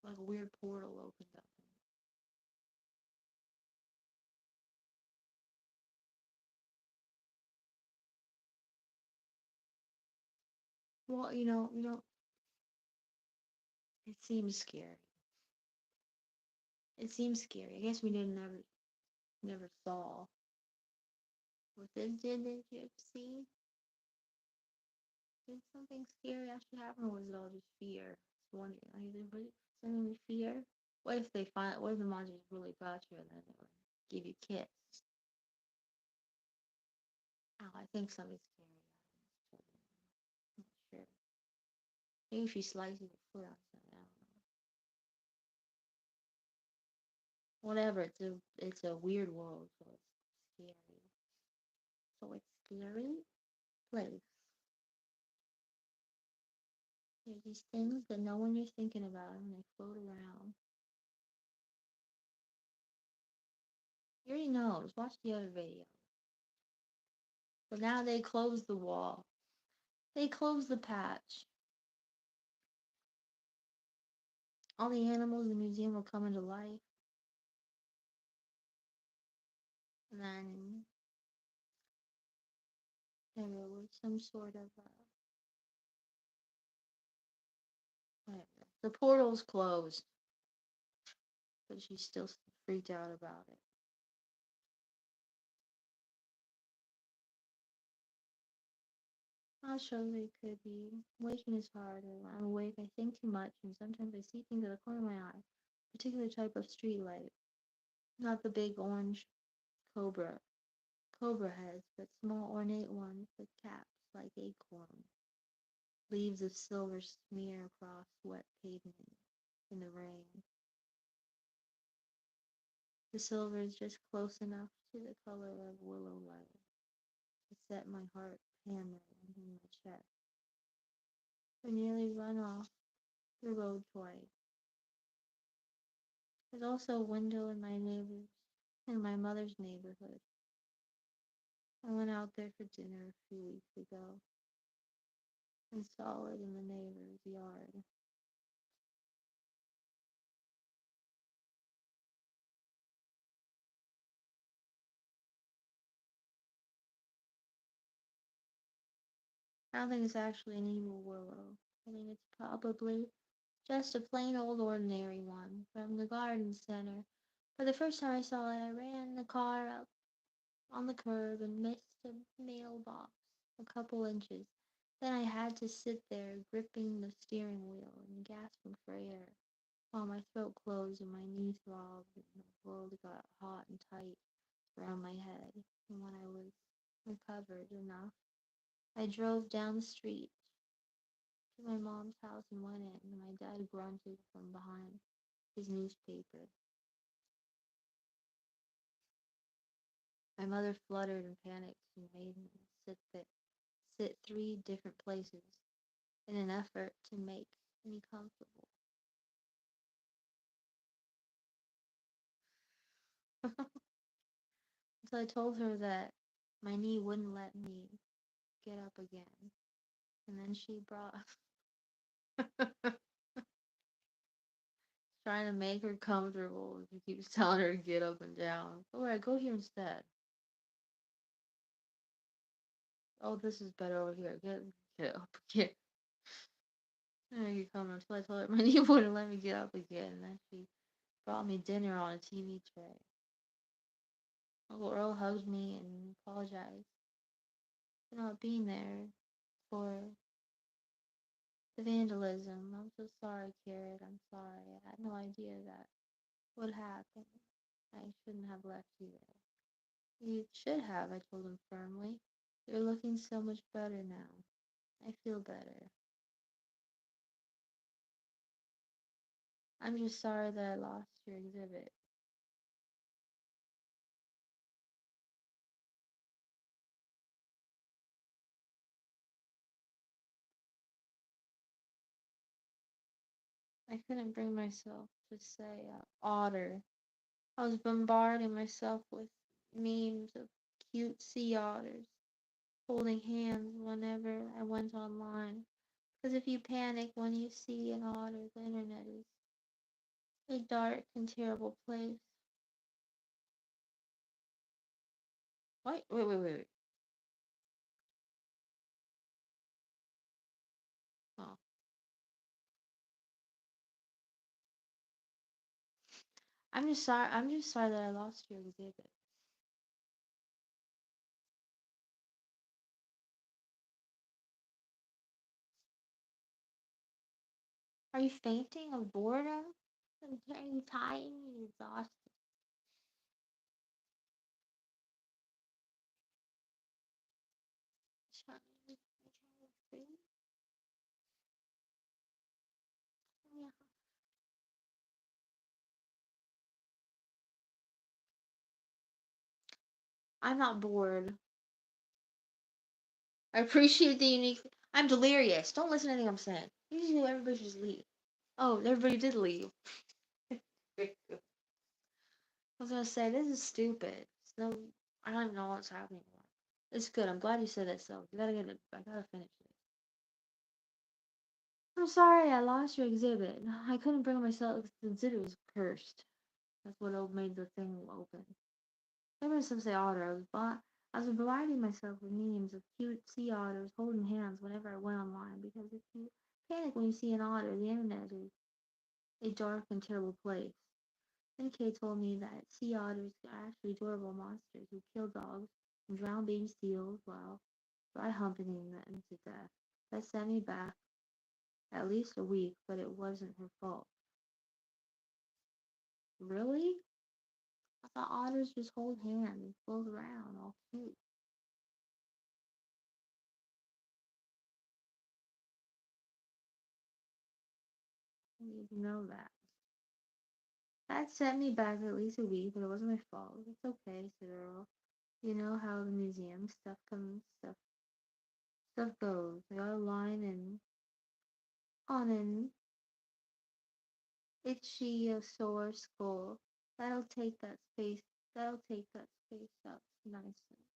A: Like a weird portal opened up. Well, it seems scary. It seems scary. I guess we didn't never saw. What did you see? Did something scary actually happen, or was it all just fear? Just wondering, was it something with fear? What if the monsters really got you and then they would give you a kiss? Oh, I think something scary happened. I'm not sure. Maybe she slices your foot on something. I don't know. Whatever. It's a weird world, so it's scary. So it's scary place. There's these things that no one is thinking about and they float around. You already know. Just watch the other video. But now they closed the wall. They closed the patch. All the animals in the museum will come into life. And then there was some sort of whatever. The portal's closed. But she's still freaked out about it. How sure it could be. Waking is hard. When I'm awake, I think too much, and sometimes I see things out of the corner of my eye. A particular type of street light. Not the big orange cobra heads, but small ornate ones with caps like acorns. Leaves of silver smear across wet pavement in the rain. The silver is just close enough to the color of willow light to set my heart hammering in my chest. I nearly run off the road twice. There's also a window in my mother's neighborhood. I went out there for dinner a few weeks ago and saw it in the neighbor's yard. I don't think it's actually an evil willow. I think it's probably just a plain old ordinary one from the garden center. For the first time I saw it, I ran the car up on the curb and missed a mailbox a couple inches. Then I had to sit there gripping the steering wheel and gasping for air while my throat closed and my knees throbbed and the world got hot and tight.
O: around my head, and when I was recovered enough, I drove down the street to my mom's house and went in, and my dad grunted from behind his newspaper. My mother fluttered and panicked and made me sit three different places in an effort to make me comfortable. So I told her that my knee wouldn't let me get up again. And then she brought trying to make her comfortable. She keeps telling her to get up and down. Alright, go here instead. Oh, this is better over here. Get up. There you come until I told her my knee wouldn't let me get up again. And then she brought me dinner on a TV tray. Uncle Earl hugged me and apologized for not being there for the vandalism. I'm so sorry, Carrot. I'm sorry. I had no idea that would happen. I shouldn't have left you there. You should have, I told him firmly. You're looking so much better now. I feel better. I'm just sorry that I lost your exhibit. I couldn't bring myself to say otter. I was bombarding myself with memes of cute sea otters holding hands whenever I went online. Because if you panic when you see an otter, the internet is a dark and terrible place. What? Wait. Oh. I'm just sorry that I lost your exhibit. Are you fainting of boredom? Are you tired and exhausted? Yeah. I'm not bored. I appreciate the unique. I'm delirious. Don't listen to anything I'm saying. You just knew everybody should just leave. Oh, everybody did leave. I was gonna say this is stupid. No, I don't even know what's happening. It's good. I'm glad you said it. So you gotta get it. I gotta finish it. I'm sorry I lost your exhibit. I couldn't bring myself. The exhibit was cursed. That's what made the thing open. Maybe some say otter. I was providing myself with memes of cute sea otters holding hands whenever I went online because if you panic when you see an otter, the internet is a dark and terrible place. Then Kay told me that sea otters are actually adorable monsters who kill dogs and drown baby seals while dry humping them to death. That sent me back at least a week, but it wasn't her fault. Really? I thought otters just hold hands and float around all cute. I didn't even know that. That sent me back at least a week, but it wasn't my fault. It's okay, said Earl. You know how the museum stuff comes, stuff goes. I got a line and on an ichthyosaur skull. That'll take that space. That'll take that space up nicely.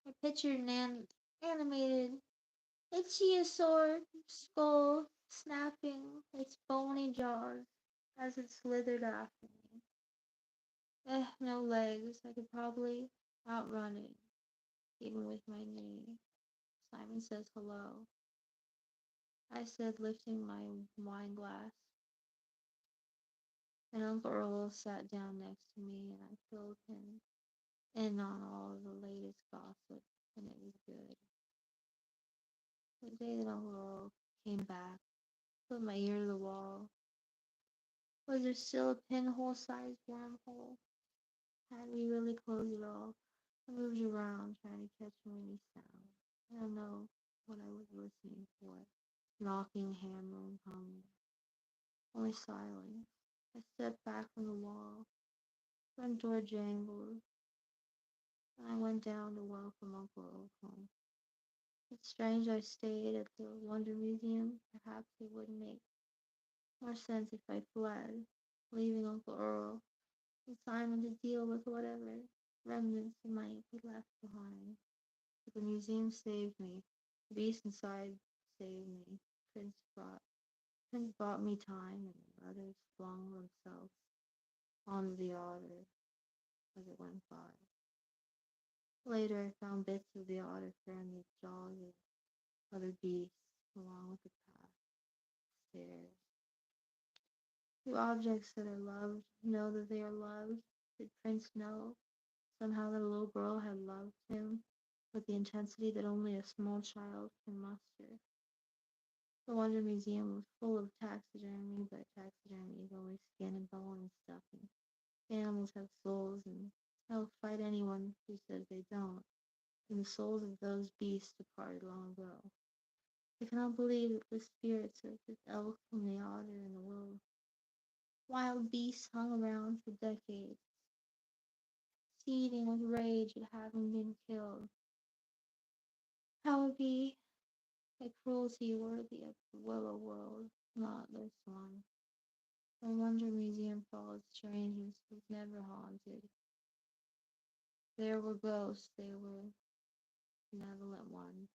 O: I pictured an animated ichthyosaur skull snapping its bony jaws as it slithered after me. No legs. I could probably outrun it, even with my knee. Simon says hello. I said, lifting my wine glass. And Uncle Earl sat down next to me, and I filled him in on all of the latest gossip, and it was good. The day that Uncle Earl came back, put my ear to the wall. Was there still a pinhole-sized wormhole? Had we really closed it all, I moved around trying to catch any sound. I don't know what I was listening for. Knocking, hammering, humming. Only silence. I stepped back from the wall. Front door jangled, and I went down to welcome Uncle Earl home. It's strange I stayed at the Wonder Museum. Perhaps it would make more sense if I fled, leaving Uncle Earl and Simon to deal with whatever remnants might be left behind. But the museum saved me. The beast inside saved me. Prince brought Prince bought me time, and the others flung themselves onto the otter as it went by. Later, I found bits of the otter in the jaws of other beasts, along with the path, stairs. Do objects that are loved know that they are loved? Did Prince know somehow that a little girl had loved him with the intensity that only a small child can muster? The Wonder Museum was full of taxidermy, but taxidermy is only skin and bone and stuffing. Animals have souls, and I'll fight anyone who says they don't. And the souls of those beasts departed long ago. I cannot believe that the spirits of the elk and the otter and the wild beasts hung around for decades, seething with rage at having been killed. That would be a cruelty worthy of the Willow world, not this one. The Wonder Museum for all its strangeness was never haunted. There were ghosts, there were benevolent ones,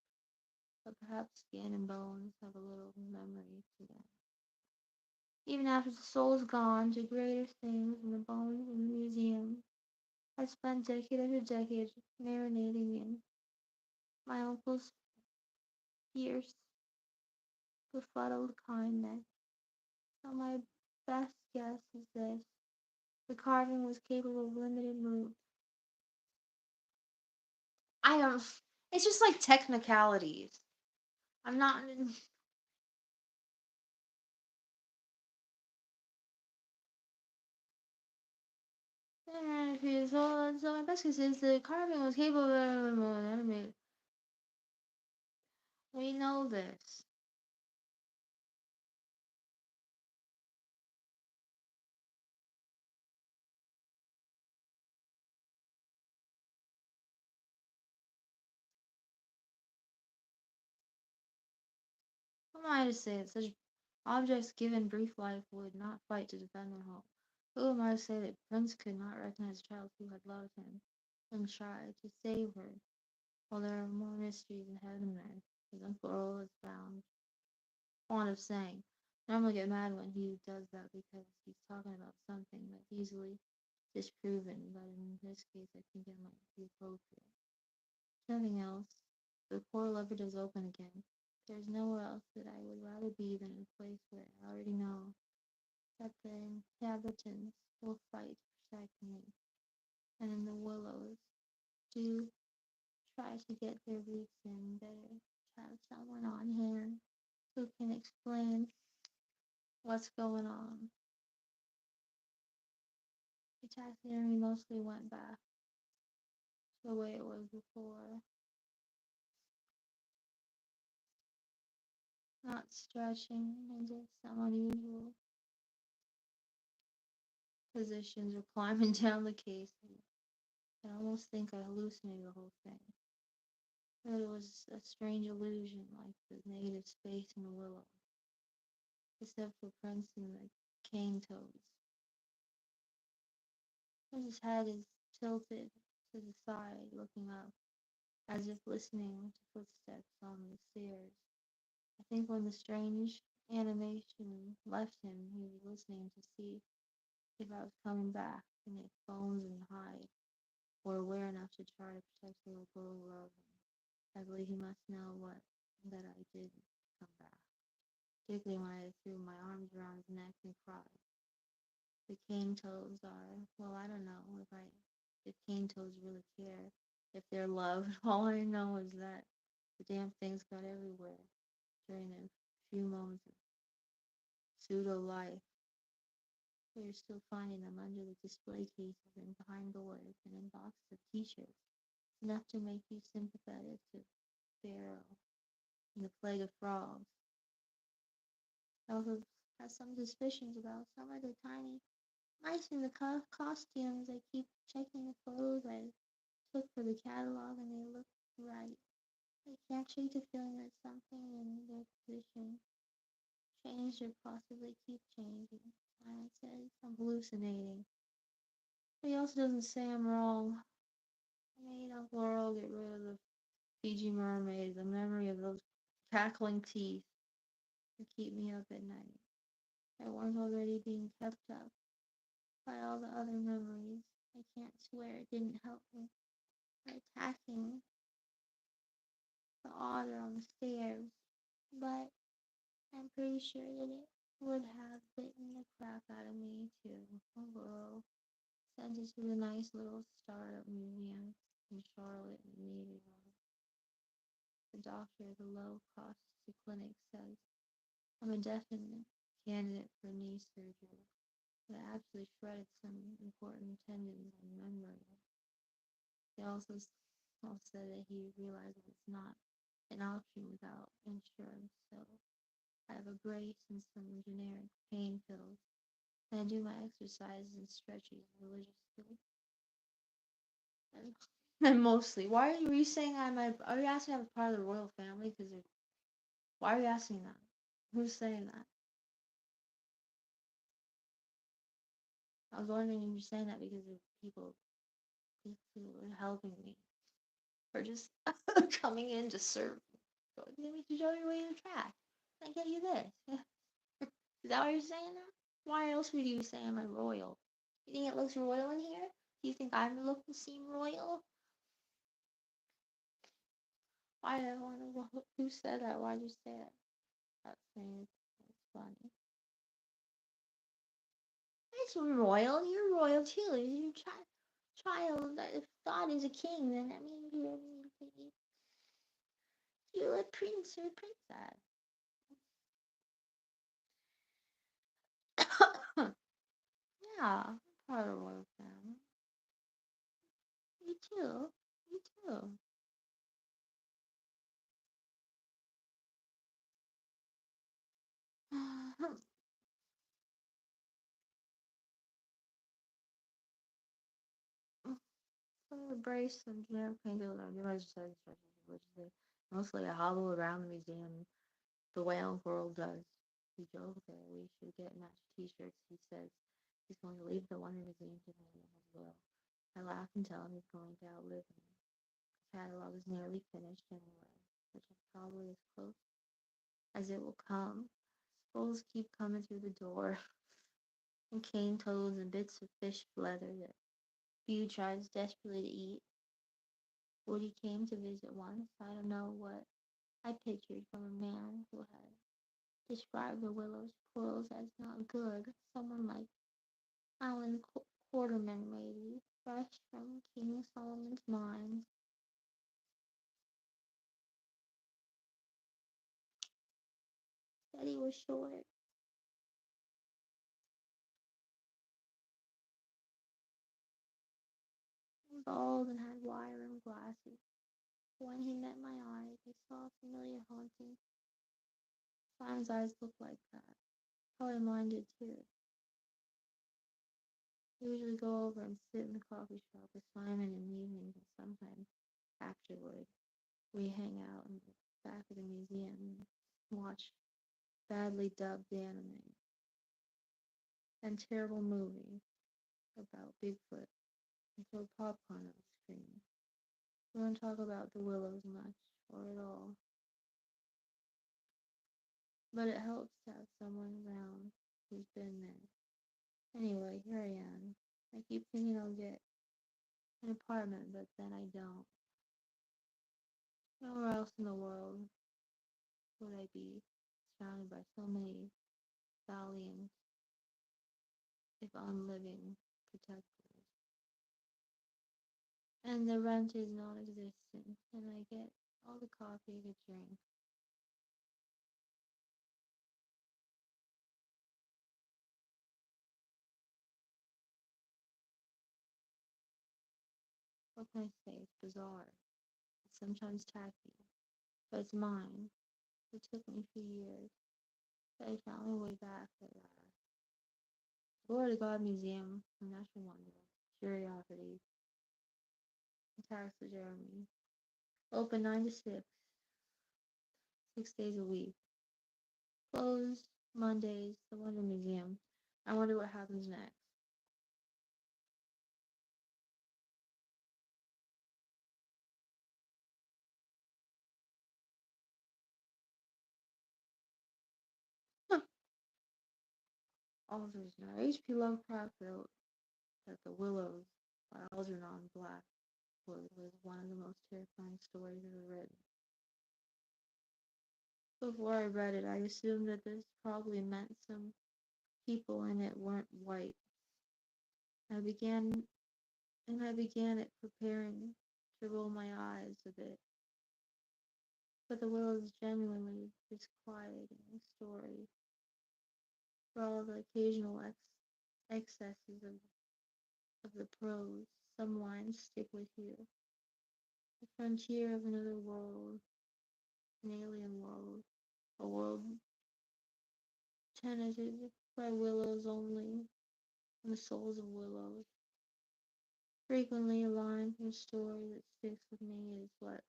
O: but perhaps skin and bones have a little memory to them. Even after the soul is gone to greater things than the bones in the museum, I spent decade after decade marinating in my uncle's fierce, befuddled kindness. So my best guess is this: the carving was capable of limited move. I don't. It's just like technicalities. I'm not. So my best guess is the carving was capable of enemy. We know this. Who am I to say that such objects given brief life would not fight to defend their home? Who am I to say that Prince could not recognize a child who had loved him and tried to save her? Well, there are more mysteries in heaven and earth, as Uncle Earl has found fond of saying. I normally get mad when he does that because he's talking about something that's easily disproven, but in this case I think it might be appropriate. Nothing else. The poor lever does open again. There's nowhere else that I would rather be than in a place where I already know that the inhabitants will fight to protect me. And in the willows, do try to get their roots in better. Have someone on hand who can explain what's going on. The taxidermy mostly went back to the way it was before. Not stretching into some unusual positions or climbing down the case. I almost think I hallucinated the whole thing. But it was a strange illusion, like the negative space in the willow, except for Prince and the cane toads. Prince's head is tilted to the side, looking up, as if listening to footsteps on the stairs. I think when the strange animation left him, he was listening to see if I was coming back, and if bones and hide were aware enough to try to protect the little girl who loved him. I believe he must know that I did come back, particularly when I threw my arms around his neck and cried. The cane toads are, well, I don't know if cane toads really care if they're loved. All I know is that the damn things got everywhere during a few moments of pseudo life. We are still finding them under the display cases and behind doors and in boxes of t-shirts, enough to make you sympathetic to Pharaoh and the plague of frogs. I also have some suspicions about some of the tiny mice in the costumes. I keep checking the photos I took for the catalog and they look right. I can't shake the feeling that something in their position changed or possibly keep changing. Simon says I'm hallucinating. But he also doesn't say I'm wrong. I made Uncle Earl get rid of the Fiji mermaid, the memory of those cackling teeth to keep me up at night. I was already being kept up by all the other memories. I can't swear it didn't help me by attacking the otter on the stairs, but I'm pretty sure that it would have bitten the crap out of me too. Uncle Earl sent us to the nice little startup museum in Charlotte and needed one. The doctor at the low-cost clinic says I'm a definite candidate for knee surgery, but I actually shredded some important tendons and membrane. He also said that he realizes it's not an option without insurance, so I have a brace and some generic pain pills, and I do my exercises and stretches religiously. And mostly, why are you saying are you asking if I'm part of the royal family? Why are you asking that? Who's saying that? I was wondering if you're saying that because of people who are helping me, or just coming in to serve. Let me show you where you're track. I get you this. Is that why you're saying that? Why else would you say I'm a royal? You think it looks royal in here? Do you think I look and seem royal? Why do I want to? Who said that? Why'd you say it? That's funny. That's funny. It's royal. You're royal too. You're child. If God is a king, then that means you're a prince or princess. Yeah, I'm part of the royal family. Me too. Me too. Some of the brace and generic painkillers are new exercise instructions, which they mostly a hobble around the museum the way Uncle World does. We joke that we should get matched t-shirts. He says he's going to leave the one in the museum to me as well. I laugh and tell him he's going to outlive me. The catalog is nearly finished anyway, which is probably as close as it will come. Skulls keep coming through the door, and cane toads and bits of fish leather that Few tries desperately to eat. Woody came to visit once. I don't know what I pictured from a man who had described the Willow's pearls as not good. Someone like Alan Quarterman, maybe, fresh from King Solomon's mines. Said he was short. Bald and had wire-rimmed glasses. When he met my eyes, I saw a familiar haunting. Simon's eyes looked like that. Probably mine did too. We usually go over and sit in the coffee shop with Simon in the evenings, and sometimes afterward we hang out in the back of the museum and watch badly dubbed anime and terrible movies about Bigfoot and throw popcorn at the screen. We don't talk about the Willows much or at all, but it helps to have someone around who's been there. Anyway, here I am. I keep thinking I'll get an apartment, but then I don't. Nowhere else in the world would I be surrounded by so many valiant, if unliving, protectors. And the rent is non-existent, and I get all the coffee I could drink. can I say? It's bizarre. It's sometimes tacky, but it's mine. It took me a few years, but I found my way back at last. The Glory to God Museum, a national wonder, curiosity, and taxidermy. Open 9 to 6, 6 days a week. Closed Mondays, the Wonder Museum. I wonder what happens next. Authors now. H.P. Lovecraft wrote that The Willows by Algernon Blackwood was one of the most terrifying stories ever written. Before I read it, I assumed that this probably meant some people in it weren't white. I began I began it preparing to roll my eyes a bit. But The Willows is genuinely disquieting story for all the occasional excesses of the prose. Some lines stick with you. The frontier of another world, an alien world, a world tenanted by willows only, and the souls of willows. Frequently, a line from a story that sticks with me is what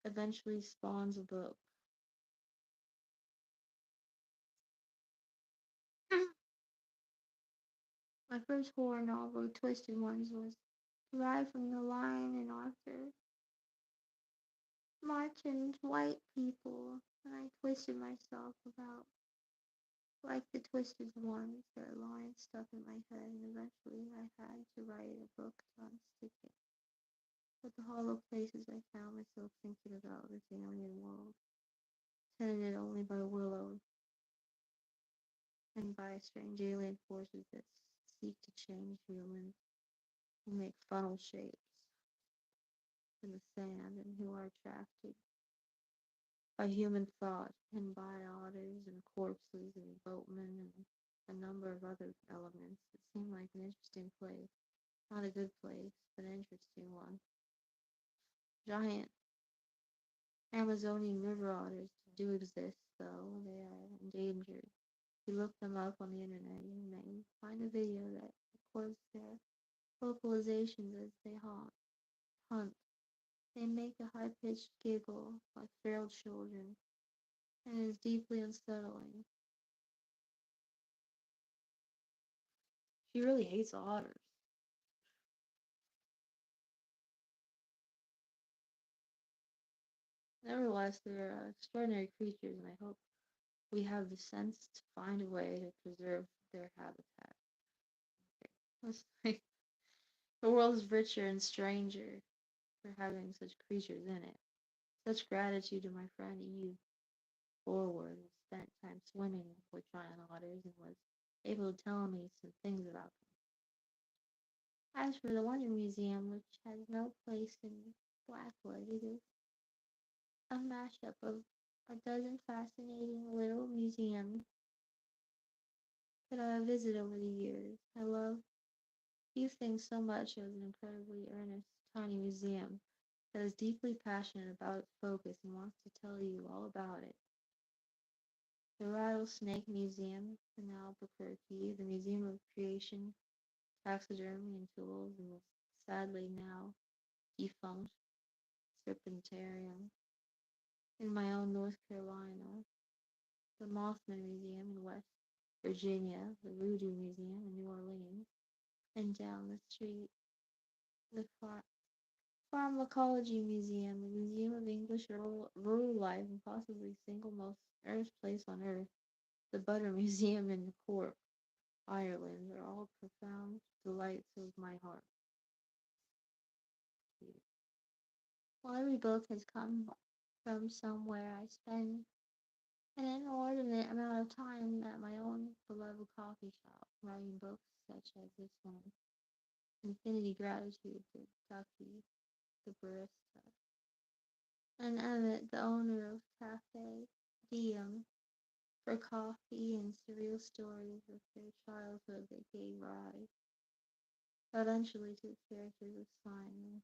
O: eventually spawns a book. My first horror novel, Twisted Ones, was derived from the line and author Martin's white people, and I twisted myself about like the twisted ones. Their lines stuck in my head, and eventually I had to write a book to unstick it. But the hollow places I found myself thinking about this alien world, tenanted only by willows and by strange alien forces that seek to change humans, who make funnel shapes in the sand and who are attracted by human thought and by otters and corpses and boatmen and a number of other elements. It seemed like an interesting place. Not a good place, but an interesting one. Giant Amazonian river otters do exist, though. They are endangered. If you look them up on the internet, you may find a video that records their vocalizations as they hunt. They make a high-pitched giggle like feral children, and it is deeply unsettling. She really hates otters. Nevertheless, they're extraordinary creatures, and I hope we have the sense to find a way to preserve their habitat. It's like the world is richer and stranger for having such creatures in it. Such gratitude to my friend Eve Forward, who spent time swimming with giant otters and was able to tell me some things about them. As for the Wonder Museum, which has no place in Blackwood, it is a mashup of a dozen fascinating little museums that I have visited over the years. I love these things so much. It was an incredibly earnest, tiny museum that is deeply passionate about its focus and wants to tell you all about it. The Rattlesnake Museum in Albuquerque, the Museum of Creation, Taxidermy and Tools, and the sadly now defunct Serpentarium in my own North Carolina, the Mothman Museum in West Virginia, the Voodoo Museum in New Orleans, and down the street, the Pharmacology Museum, the Museum of English Rural Life, and possibly single most earnest place on earth, the Butter Museum in Cork, Ireland, are all profound delights of my heart. While every book has come from somewhere, I spend an inordinate amount of time at my own beloved coffee shop, writing books such as this one, Infinity Gratitude to Ducky, the barista, and Emmett, the owner of Cafe Diem, for coffee and surreal stories of their childhood that gave rise eventually to the characters of Simon.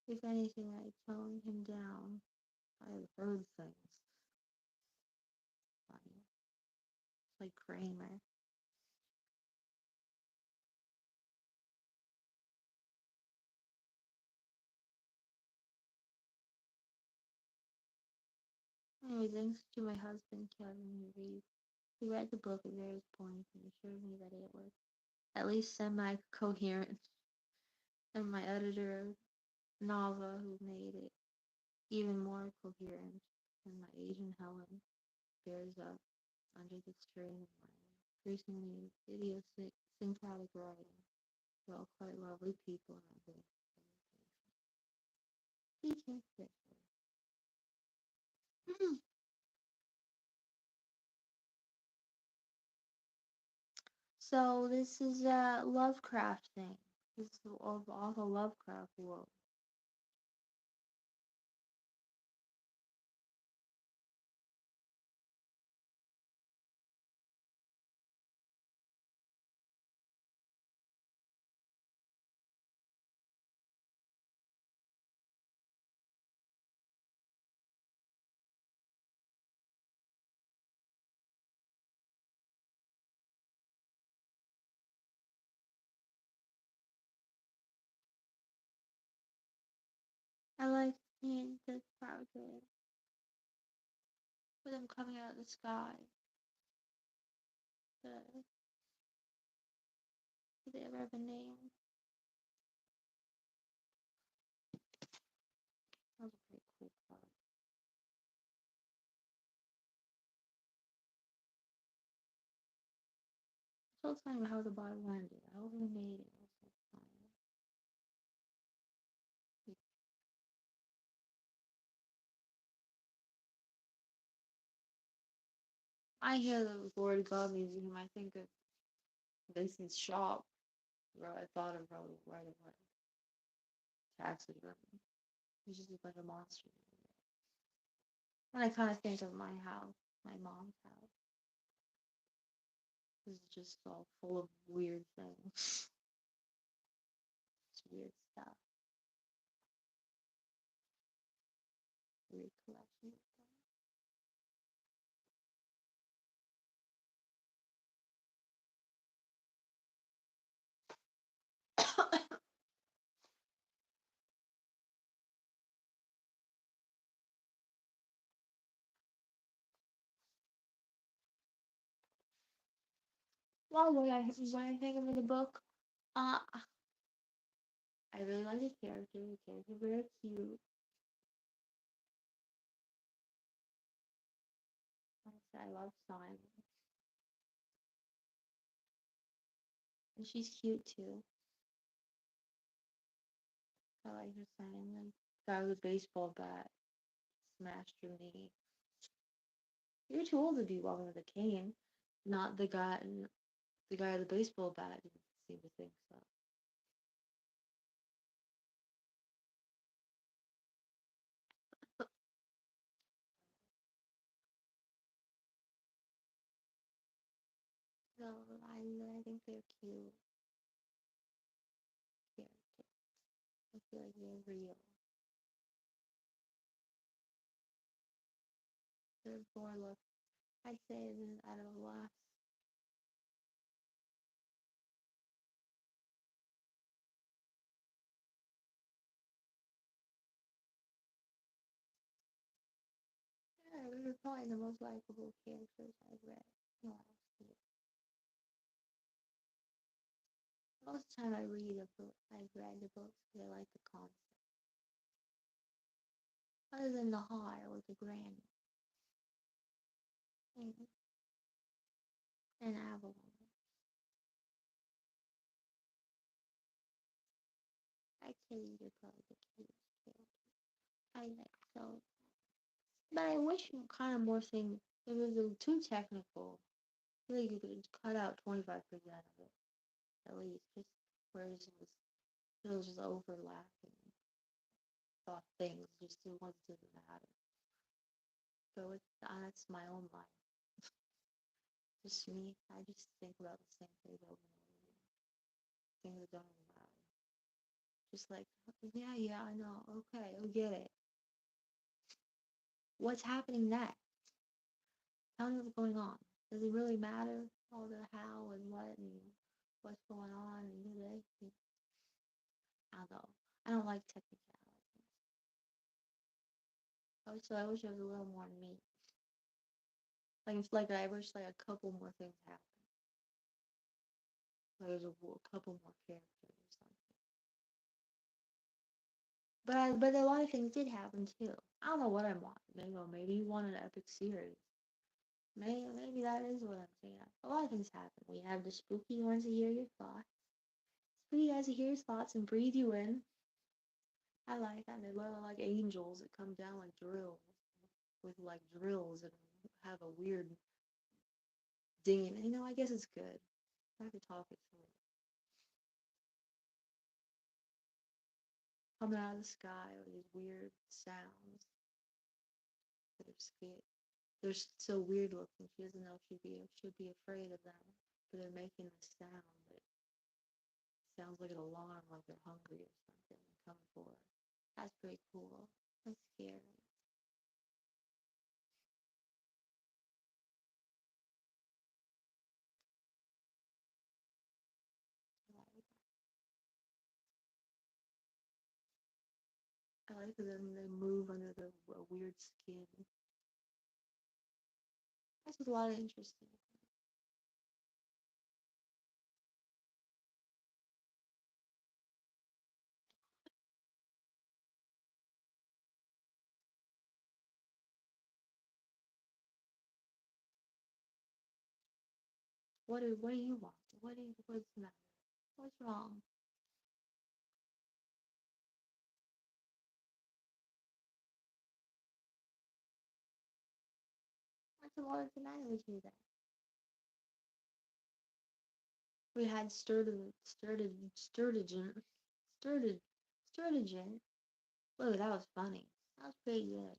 A: If anything, I toned him down. I've heard things. Funny. It's like Kramer. Anyway, thanks to my husband, Kevin Reeve. He read the book at various points and assured me that it was at least semi-coherent. And my editor, Nava, who made it even more coherent, and my agent, Helen, bears up under the strain of my increasingly idiosyncratic writing. They're all quite lovely people, and I've been teaching Fisher. So this is a Lovecraft thing. This is of all the Lovecraft world. I like seeing this project with them coming out of the sky. The, do they ever have a name? That was a pretty cool part. So excited about how the bottle landed. I hope they made it. I was so excited. I hear the word God Museum, I think of Vincent's shop. Where I thought of right away. Taxidermy. It's just a bunch of monsters. And I kind of think of my house, my mom's house. It's just all full of weird things. It's weird stuff. Weird collection of stuff. Well, what I think of the book, I really like the character. The character very cute. Like I said, I love Simon, and she's cute too. I like her Simon. Guy with a baseball bat smashed her knee. You're too old to be walking with a cane. Not the guy. The guy with the baseball bat didn't seem to think so. So I think they're cute characters. I feel like they're real. Therefore, look, I'd say this out of the last. Yeah, these are probably the most likable characters I've read in the last year. Most of the time I read a book, I've read the books because I like the concept. Other than the high with the granny and Avalon. Actually, they're probably the cutest characters. I like so. But I wish kind of more things. It was too technical. I feel like you could cut out 25% of it at least, just where it was just overlapping. Thought things just the ones didn't matter. So that's my own life. Just me. I just think about the same thing over and over again. Things that don't even matter.
O: Just like, yeah, I know. Okay, I get it. What's happening next? Tell me what's going on. Does it really matter? All the how and what and what's going on and who they? I don't know. I don't like technicalities. I wish there was a little more meat. Like it's like I wish like a couple more things happened. Like there's a couple more characters or something. But a lot of things did happen too. I don't know what I want. Maybe you want an epic series. Maybe that is what I'm saying. A lot of things happen. We have the spooky ones that hear your thoughts. Spooky guys that hear your thoughts and breathe you in. I like that. They're little like angels that come down like drills, with like drills and have a weird dinging. I guess it's good. I have to talk it through. Coming out of the sky with these weird sounds that are scared. They're so weird looking. She doesn't know if should be afraid of them, but they're making this sound that sounds like an alarm, like they're hungry or something and coming for her. That's pretty cool. That's scary. I like them. They move under the weird skin. That's a lot of interesting. What do you want? What's the matter? What's wrong? What's the matter with you then? We had sturdigant. Whoa, that was funny. That was pretty good.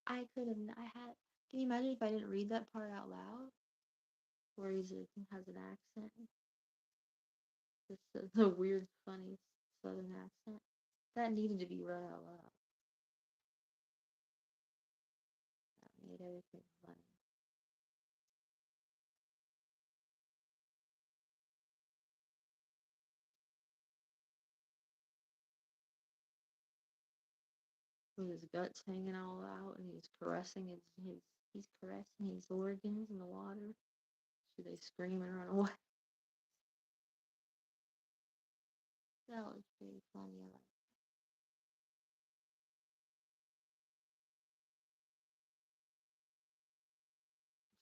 O: I could have. I had. Can you imagine if I didn't read that part out loud? Where he has an accent. The weird, funny southern accent. That needed to be read out loud. That made everything funny. With his guts hanging all out, and he's caressing he's caressing his organs in the water. Should they scream and run away? That was pretty funny. I like.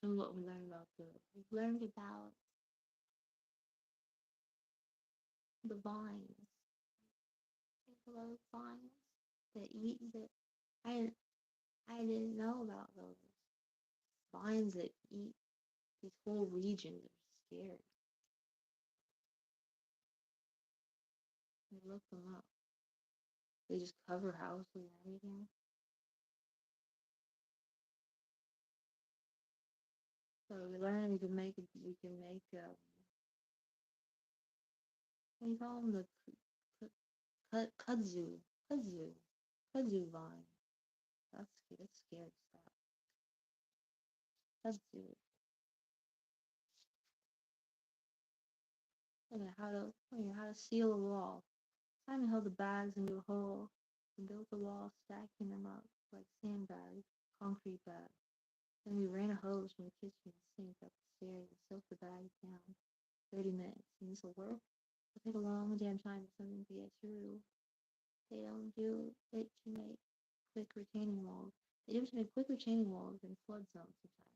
O: So what we learned about we learned about the vines. Those vines that eat that I I didn't know about those vines that eat these whole regions are scary. I look them up. They just cover houses and everything. So we learned we can make what do you call them, the kudzu vine. That's scary stuff. Kudzu. How to seal a wall. Simon held the bags into a hole and built a wall, stacking them up like sandbags, concrete bags. Then we ran a hose from the kitchen sink up the stairs and soaked the bags down. 30 minutes. And this will work? It'll take a long damn time for something to get through. They don't do it to make quick retaining walls. They do it to make quick retaining walls in flood zones sometimes.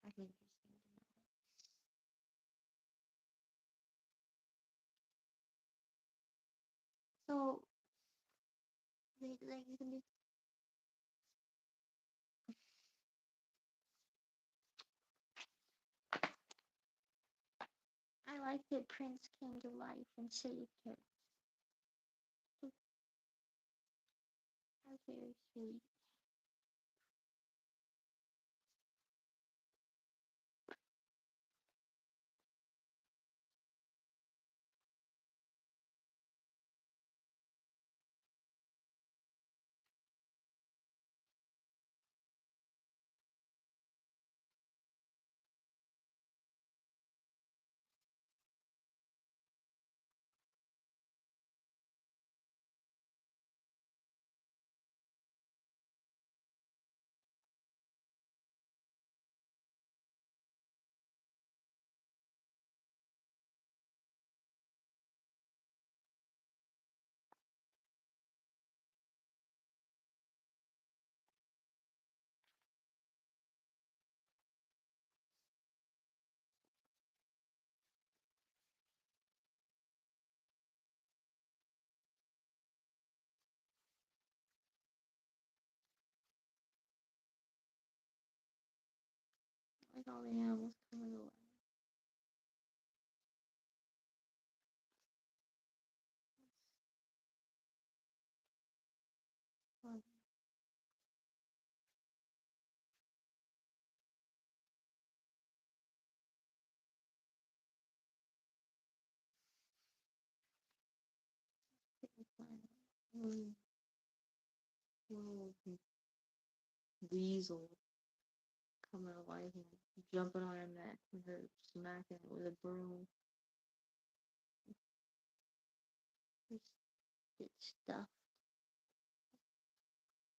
O: That's interesting to know. So you can do. I like that Prince came to life and saved her. That's very sweet.
A: Like all the animals coming to life. Fun. Little weasel coming to life and jumping on her neck and her smacking it with a broom. Just get stuffed.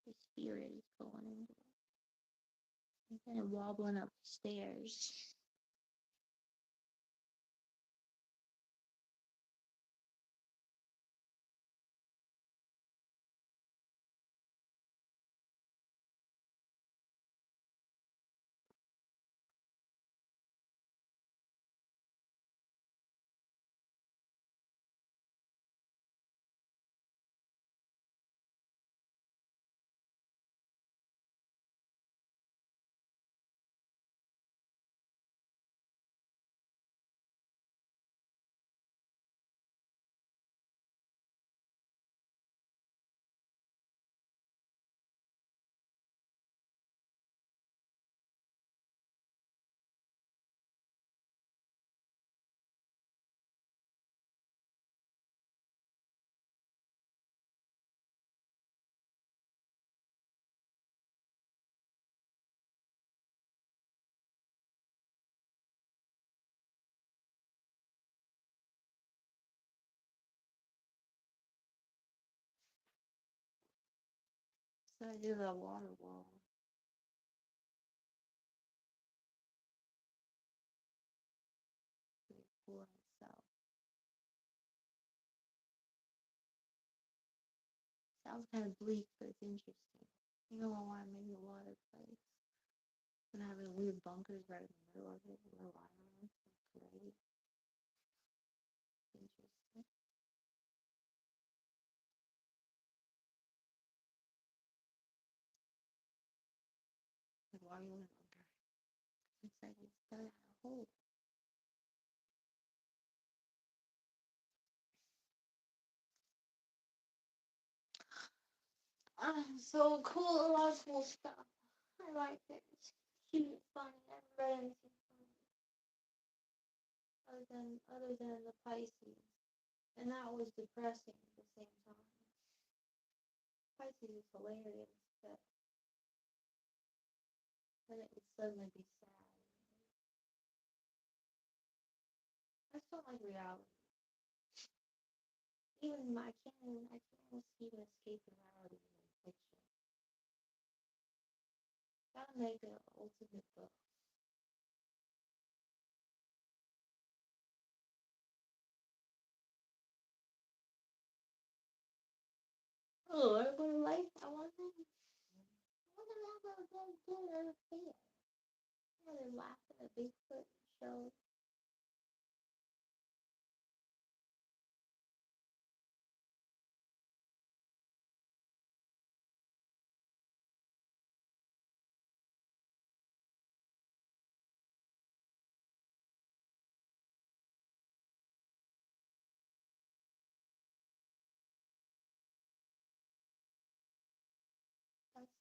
A: The spirit is going into it. And kind of wobbling up the stairs. So I do the water wall. Pretty cool in itself. Sounds kind of bleak, but it's interesting. You know, I want to make a water place. And having weird bunkers right in the middle of it, little islands. Great. Interesting. Like, why are you in a bunker? It's like it's gotta have a hole. So cool, a lot of cool stuff. I like it. It's cute, funny. I haven't read anything funny other than the Pisces, and that was depressing at the same time. Pisces is hilarious, but then it would suddenly be sad. I just don't like reality. I can't even escape reality in fiction. Gotta make an ultimate book. Oh, everybody like I want them. I want them to have a good dinner fair. Where they're laughing at Bigfoot show. That's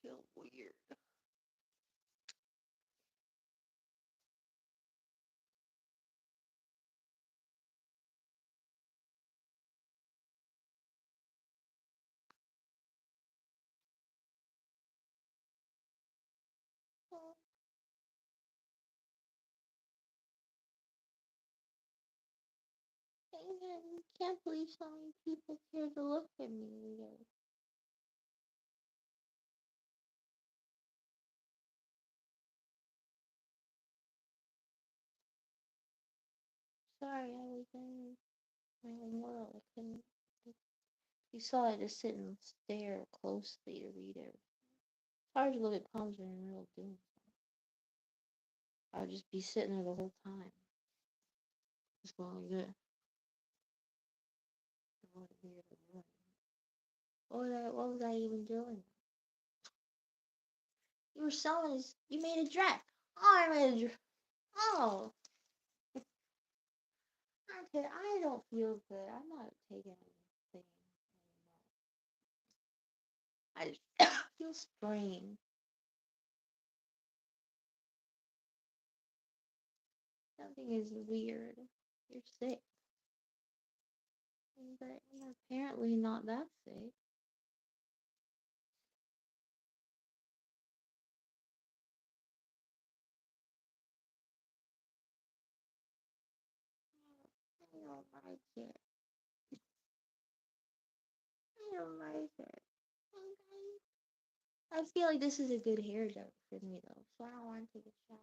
O: Feel weird. Oh, I can't believe so many people care to look at me weird. Sorry, I was in my own world. I couldn't. You saw I just sit and stare closely to read it. It's hard to look at poems when you're in the middle of doing something. I would just be sitting there the whole time. Just going like this. What was I even doing? You were selling this. You made a dress. Oh, I made a dress. Oh. Okay, I don't feel good. I'm not taking anything anymore. I just feel strange. Something is weird. You're sick. But you're apparently not that sick. I don't like it. I don't like it. Okay. I feel like this is a good hair gel for me though, so I don't want to take a shower.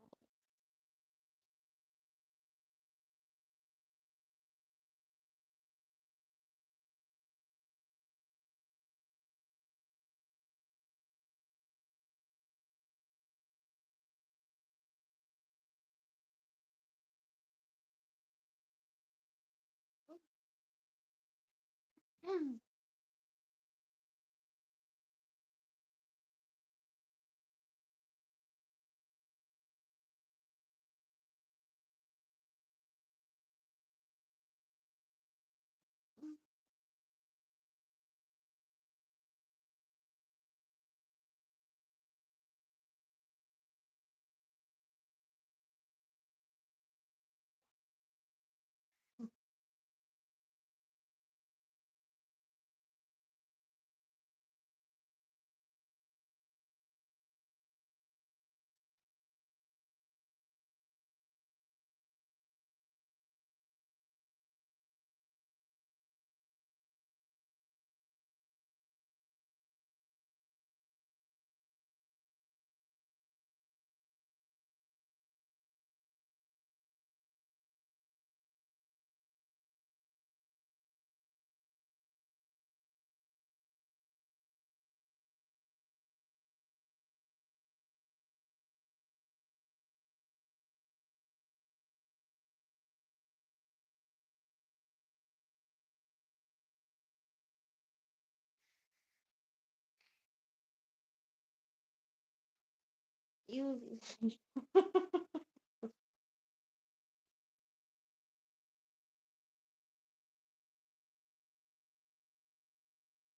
O: You.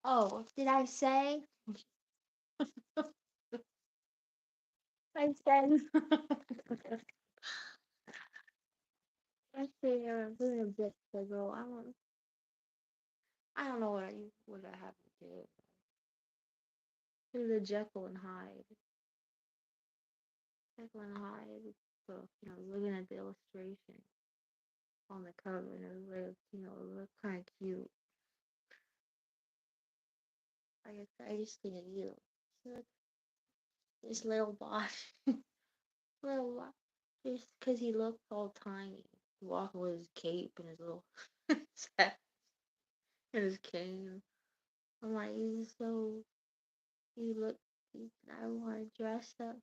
O: Oh, did I say? I said. I say I'm doing a bit ago. I don't know what I have to do. It was a Jekyll and Hyde. Jekyll and Hyde book. Looking at the illustration on the cover, and it looked kind of cute. I just think of you. So this little boss, little boss, just because he looked all tiny, walking with his cape and his little set and his cane. I'm like, you look, I want to dress up.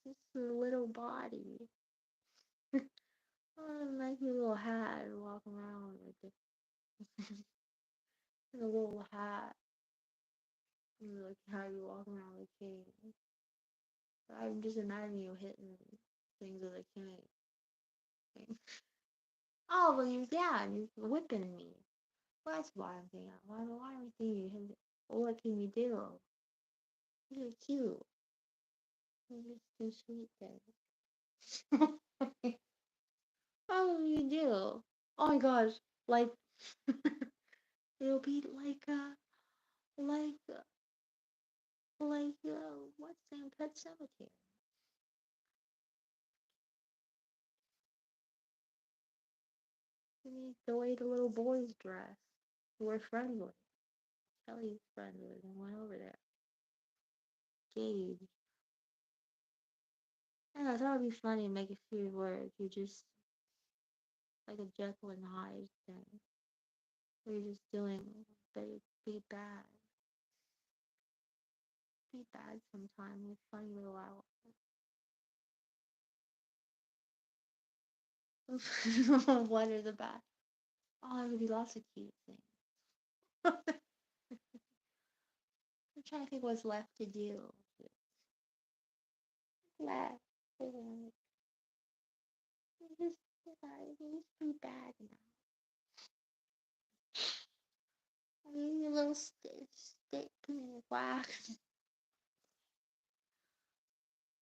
O: Just a little body. Oh, nice little hat and walk around with it. A little hat. Like how you walk around with a cane. I'm just imagining you hitting things with a cane. Oh, well, yeah, and you're whipping me. Well, that's why I'm thinking. Why am I thinking you hit? What can you do? You're cute. You're just too sweet then. What will you do? Oh my gosh, like it'll be like what's the name? Pet Cemetery. I mean, the way the little boys dress. We're friendly. Kelly's friendly and went over there. Gage. And I thought it'd be funny to make a few words. You just like a Jekyll and Hyde thing. Where you're just doing be bad. Be bad sometime with funny little outfits. What are the bad? Oh, there could be lots of cute things. I'm trying to think what's left to do. Left. Just, just be bad now. I mean, a little stick and wax.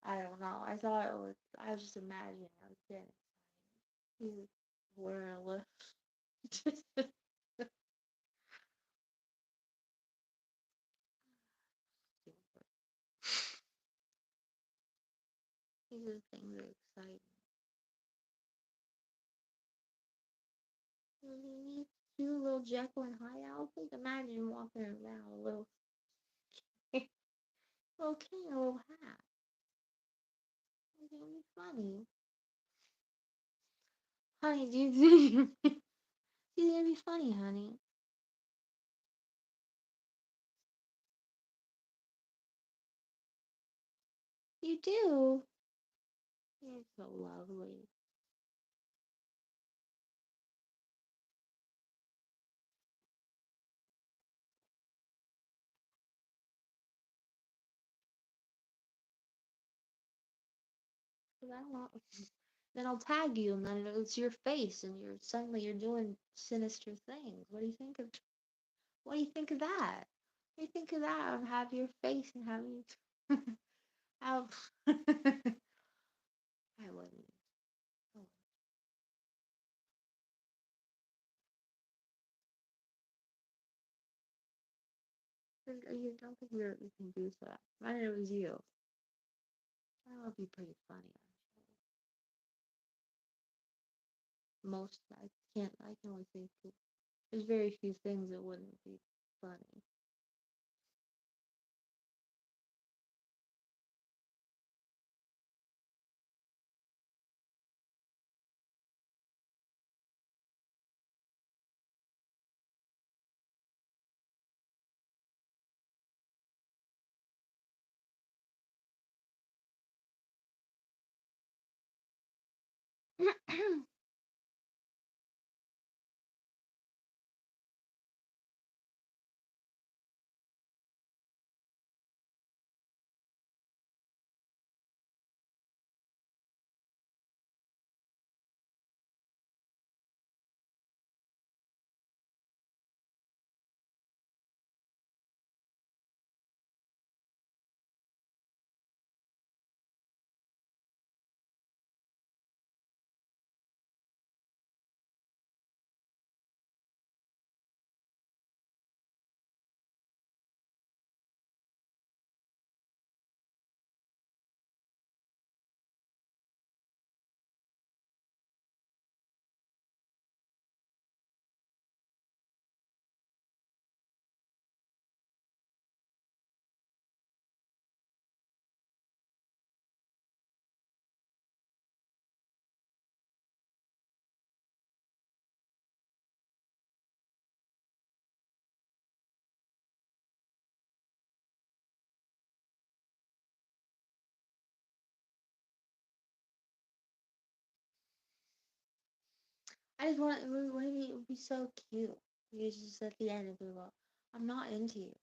O: I don't know. I thought it was. I was just imagining. I was getting. He was wearing a lip. These are things that excite me. These cute little Jekyll and Hyde outfits. Imagine walking around a little Little king, a little hat. It's gonna be funny. Honey, do you think it's gonna be funny, honey? You do. You're so lovely. Cause I want. Then I'll tag you, and then it's your face, and you're doing sinister things. What do you think of? What do you think of that? What do you think of that? And have your face and have you have. I wouldn't. Oh, you don't think you can do that? I didn't know it was you. That would be pretty funny. Most I can't. I can only think. There's very few things that wouldn't be funny. I just want it would be so cute. You just at the end of it all. I'm not into you.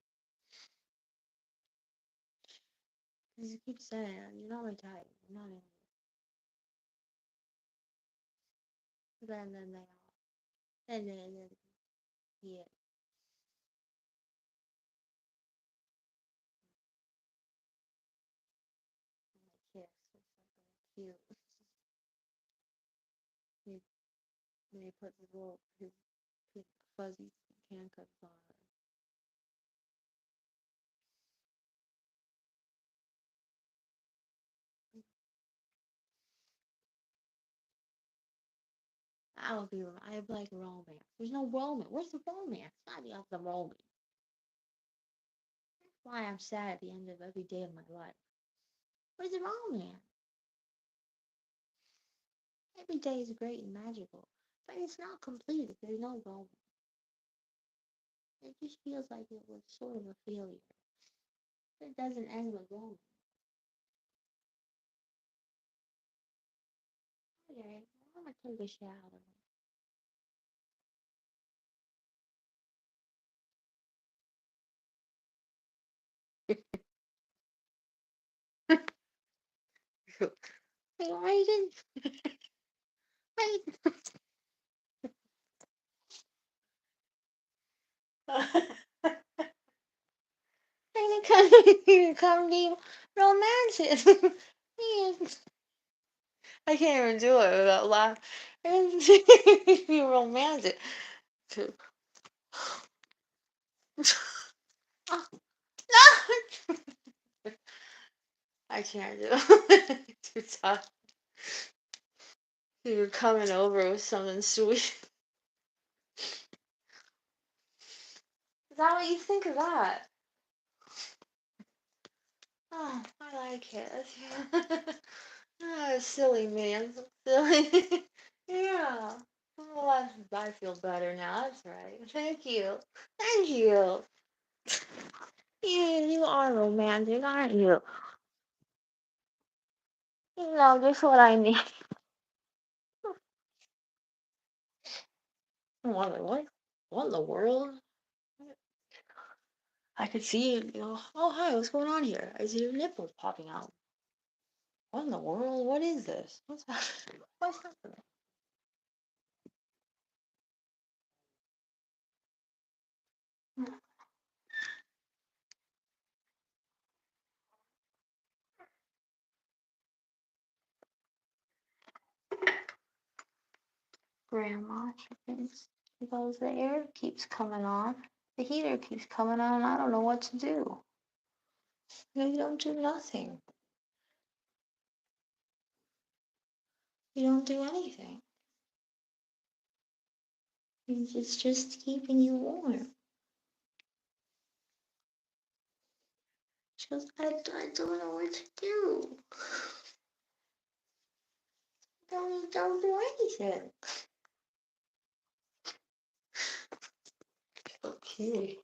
O: Because you keep saying you're not my type. I'm not into you. Then they all. Then yeah. Kiss or something cute. He, when he puts his pink fuzzy handcuffs on her. I would be. I like romance. There's no romance. Where's the romance? I got the romance. That's why I'm sad at the end of every day of my life. Where's the romance? Every day is great and magical, but it's not complete if there's no romance. It just feels like it was sort of a failure. It doesn't end with romance. Okay, I'm gonna take a shower. Hey, why you didn't? Why you didn't come to romantic? I can't even do it without laughing. Be romantic. Oh, no! I can't do it. Too tough. You're coming over with something sweet. Is that what you think of that?
A: Oh, I like it. Silly me. I'm so silly. Yeah. Well, I feel better now. That's right. Thank you. Thank you. You are romantic, aren't you? You know just what I need. What in the world? I could see you go, oh, hi, what's going on here? I see your nipples popping out. What in the world? What is this? What's happening? What's happening? Grandma chickens. Because the air keeps coming on. The heater keeps coming on, and I don't know what to do. You don't do nothing. You don't do anything. It's just keeping you warm. She goes, I don't know what to do. Don't do anything. Okay.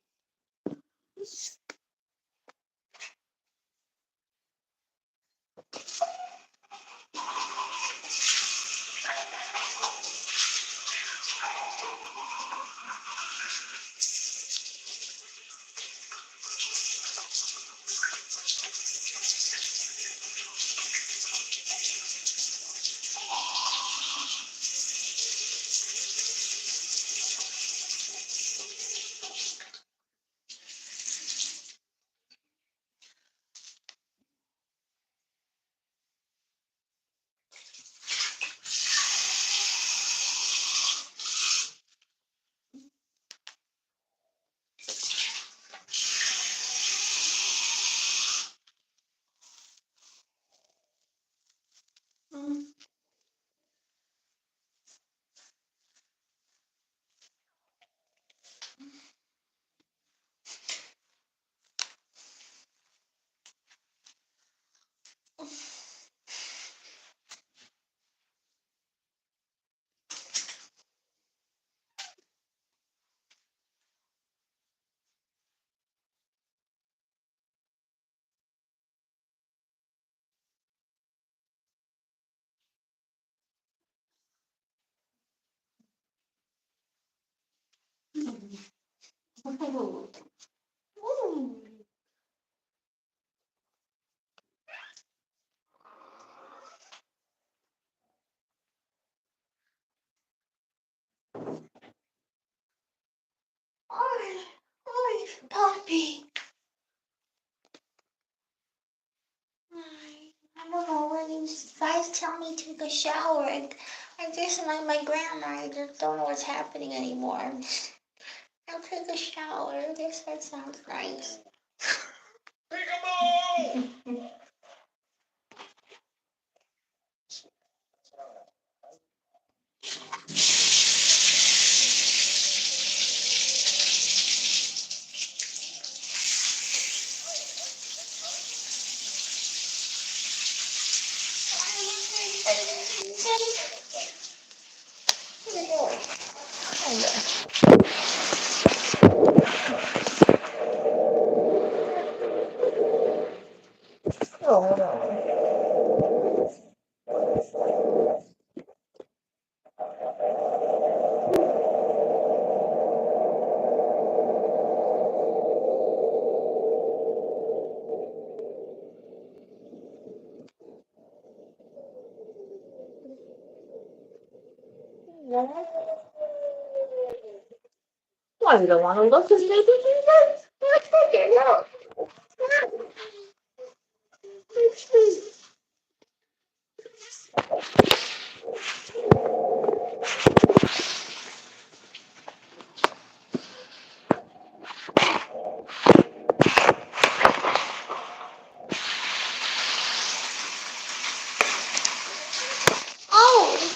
A: Mm. Ooh. Ooh. Oh, puppy. I don't know when you guys tell me to take a shower. I guess like my grandma, I just don't know what's happening anymore. I'll take a shower. I guess that sounds nice.
M: Peekaboo!
A: Oh, no. Why you don't want to look at me? Let's take it out. Oh!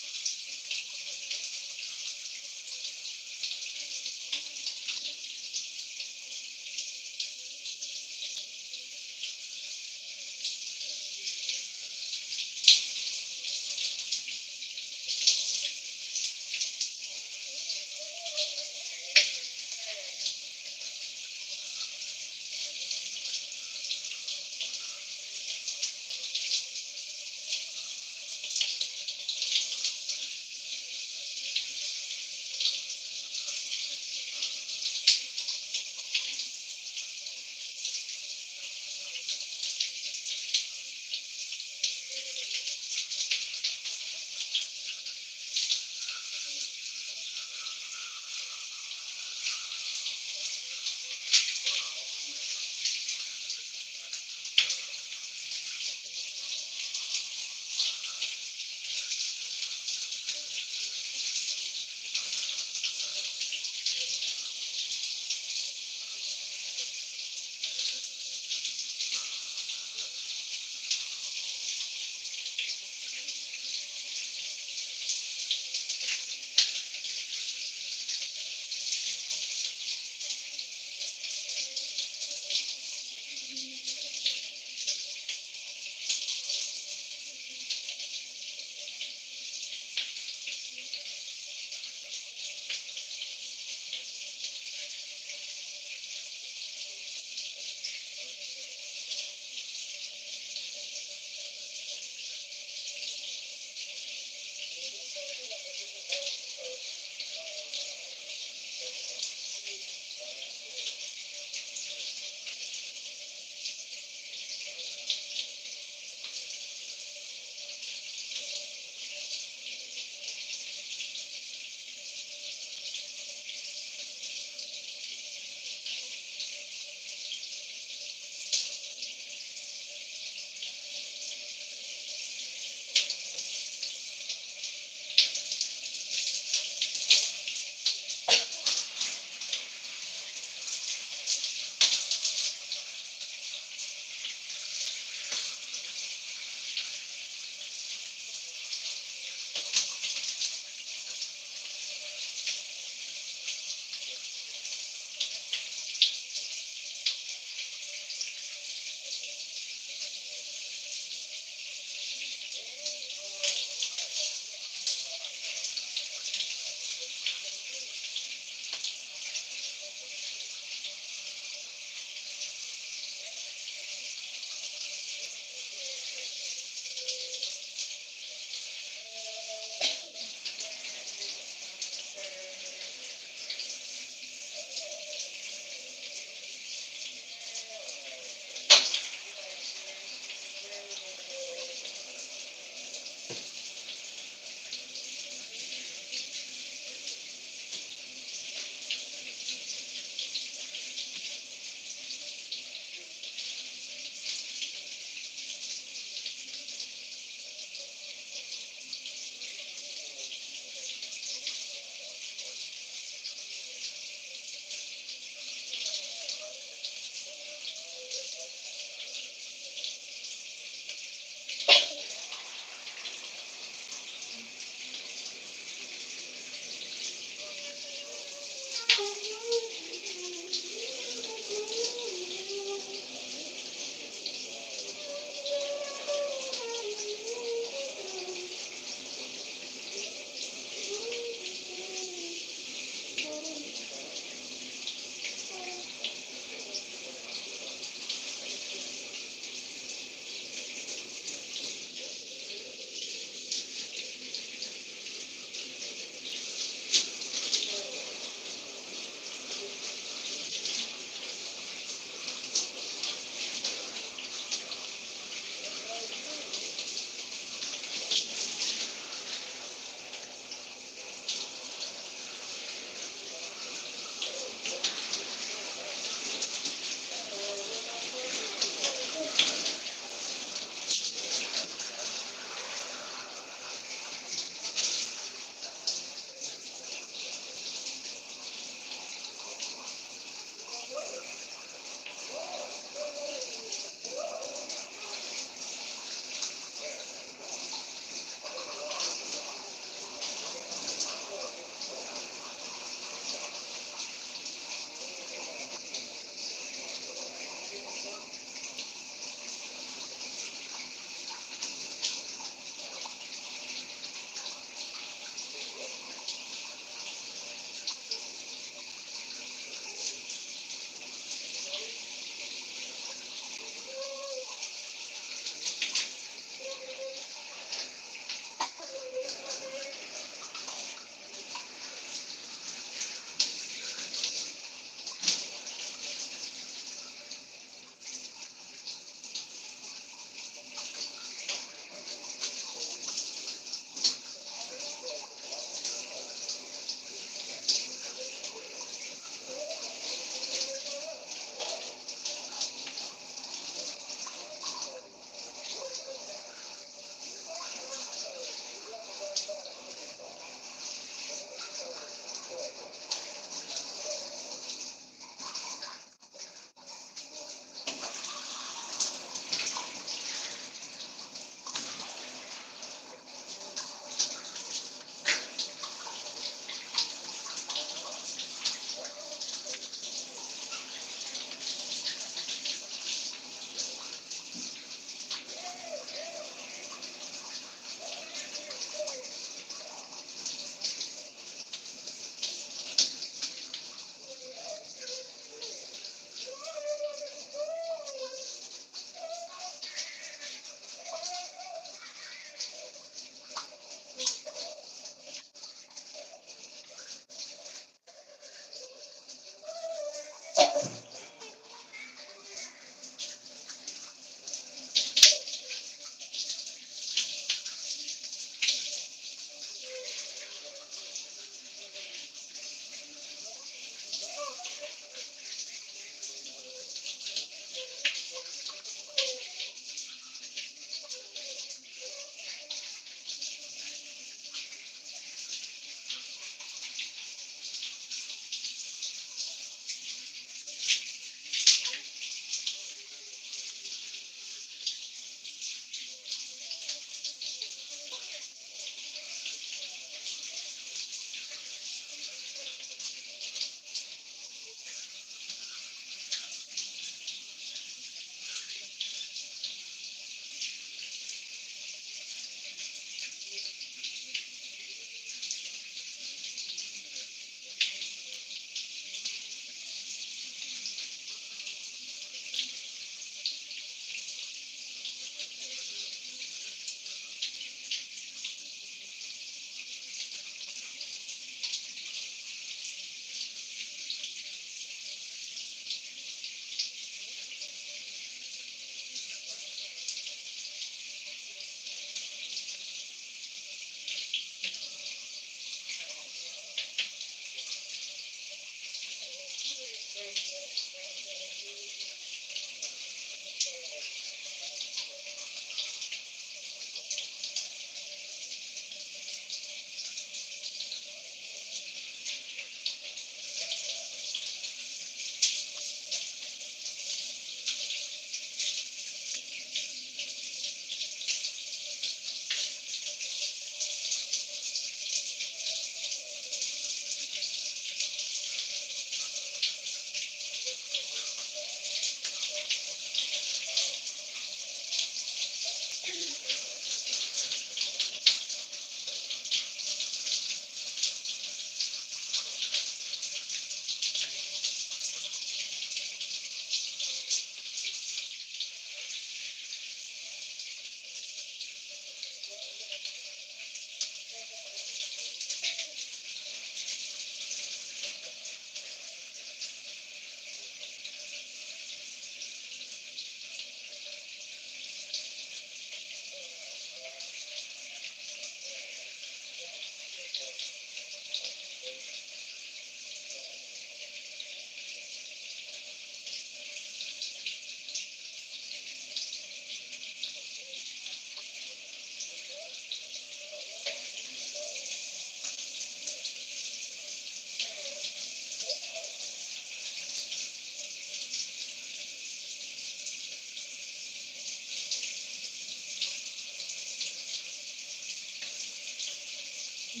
B: Hey,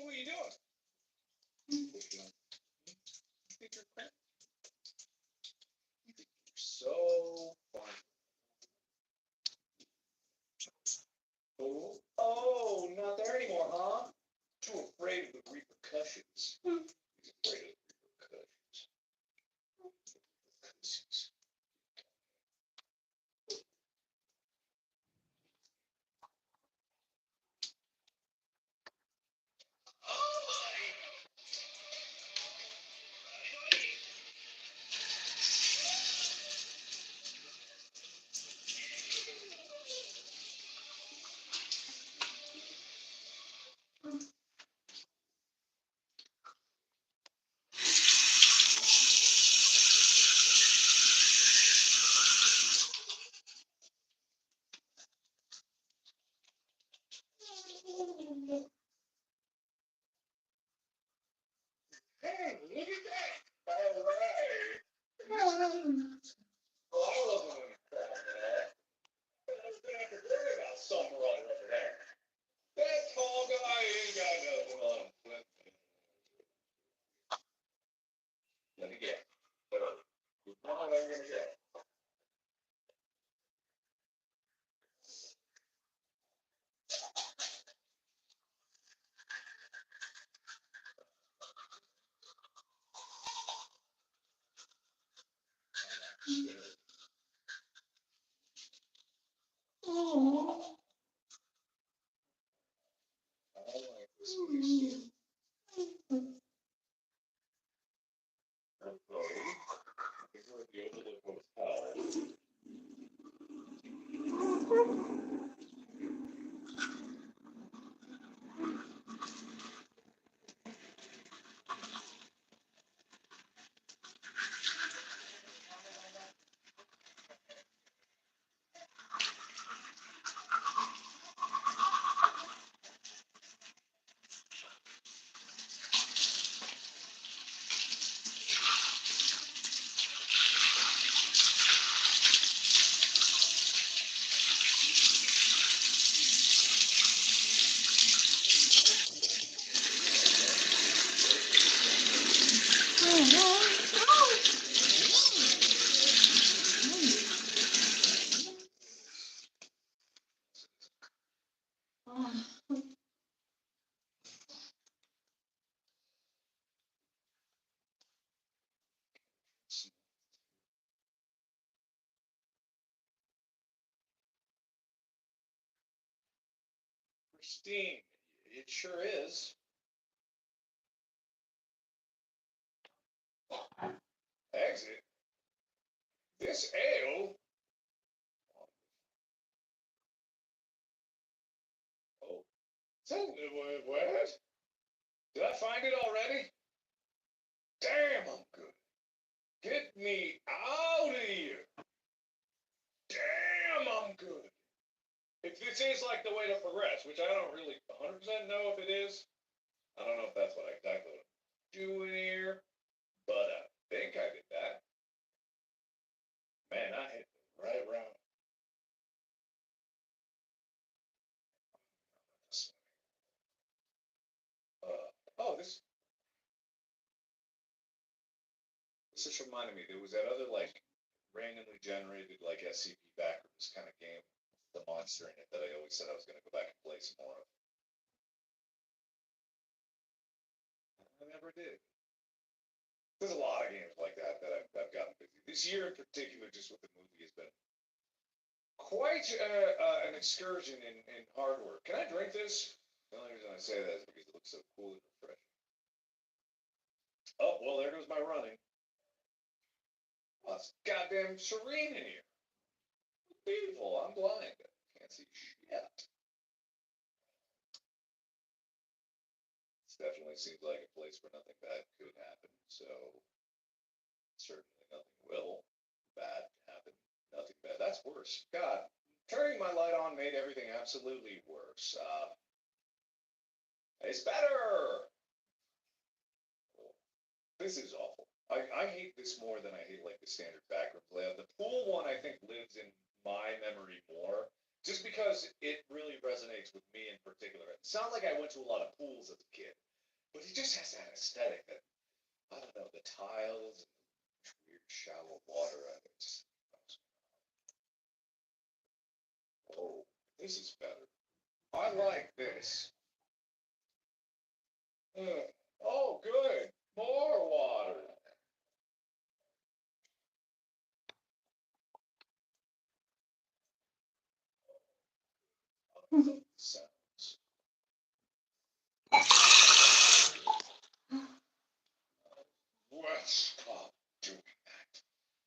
B: what are you doing? Think you're cramped? You think you're so fun. Oh, not there anymore, huh? Too afraid of the repercussions. He's afraid of the repercussions. Hey, look at that! All right. All of them that. What's gonna have to worry about some run over there? That tall guy ain't got nothing on him. Let me get. You're not gonna get. Oh. I like this piece. You're gonna be able to live with hell. Pristine. It sure is. Exit? This ale? Oh. What? Did I find it already? Damn, I'm good.
M: Get me out of here. Damn, I'm good. If this is like the way to progress, which I don't really 100% know if it is, I don't know if that's what I exactly what I'm doing here, but I think I did that. Man, I hit the right round. Oh, this just reminded me. There was that other like randomly generated like SCP backwards kind of game, the monster in it that I always said I was going to go back and play some more of. I never did. There's a lot of games like that that I've gotten busy. This year in particular, just with the movie, has been quite an excursion in hard work. Can I drink this? The only reason I say that is because it looks so cool and refreshing. Oh, well, there goes my running. Oh, it's goddamn serene in here. Beautiful. I'm blind. Can't see shit. This definitely seems like a place where nothing bad could happen, so certainly nothing will bad happen. Nothing bad. That's worse. God, turning my light on made everything absolutely worse. It's better. This is awful. I hate this more than I hate like the standard background layout. The pool one I think lives in my memory more, just because it really resonates with me in particular. It sounds like I went to a lot of pools as a kid, but it just has that aesthetic that I don't know, the tiles and the weird shallow water. Oh, this is better. I like this. Oh, good. More water. Sounds. Let's stop doing that.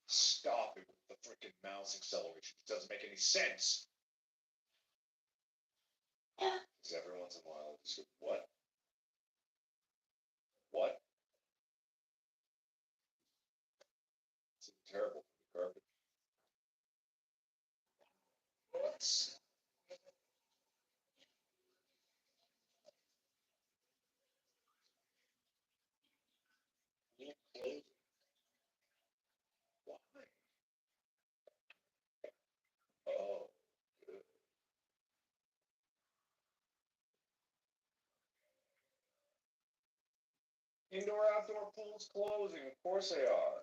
M: Stop it with the freaking mouse acceleration. It doesn't make any sense. Because every once in a while, just go, what? What? It's terrible for the garbage. What? Why? Oh, good. Indoor outdoor pools closing. Of course they are.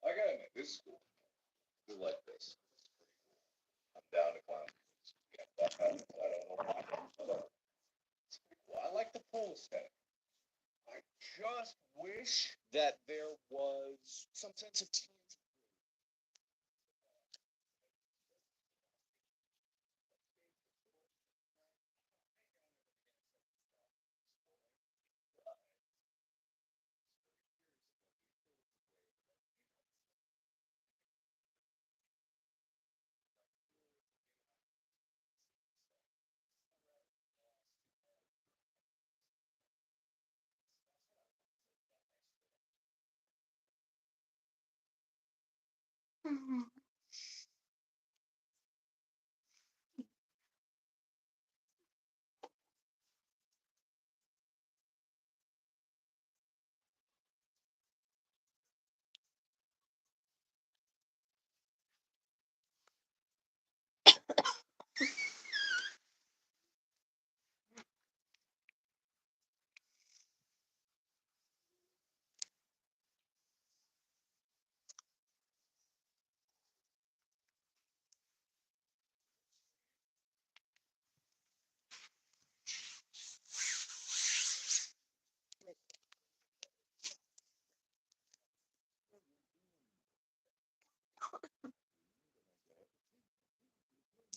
M: I gotta admit, this is cool. I like this. I'm down to climb. I don't know. Well, I like the pool aesthetic. I just wish that there was some sense of team.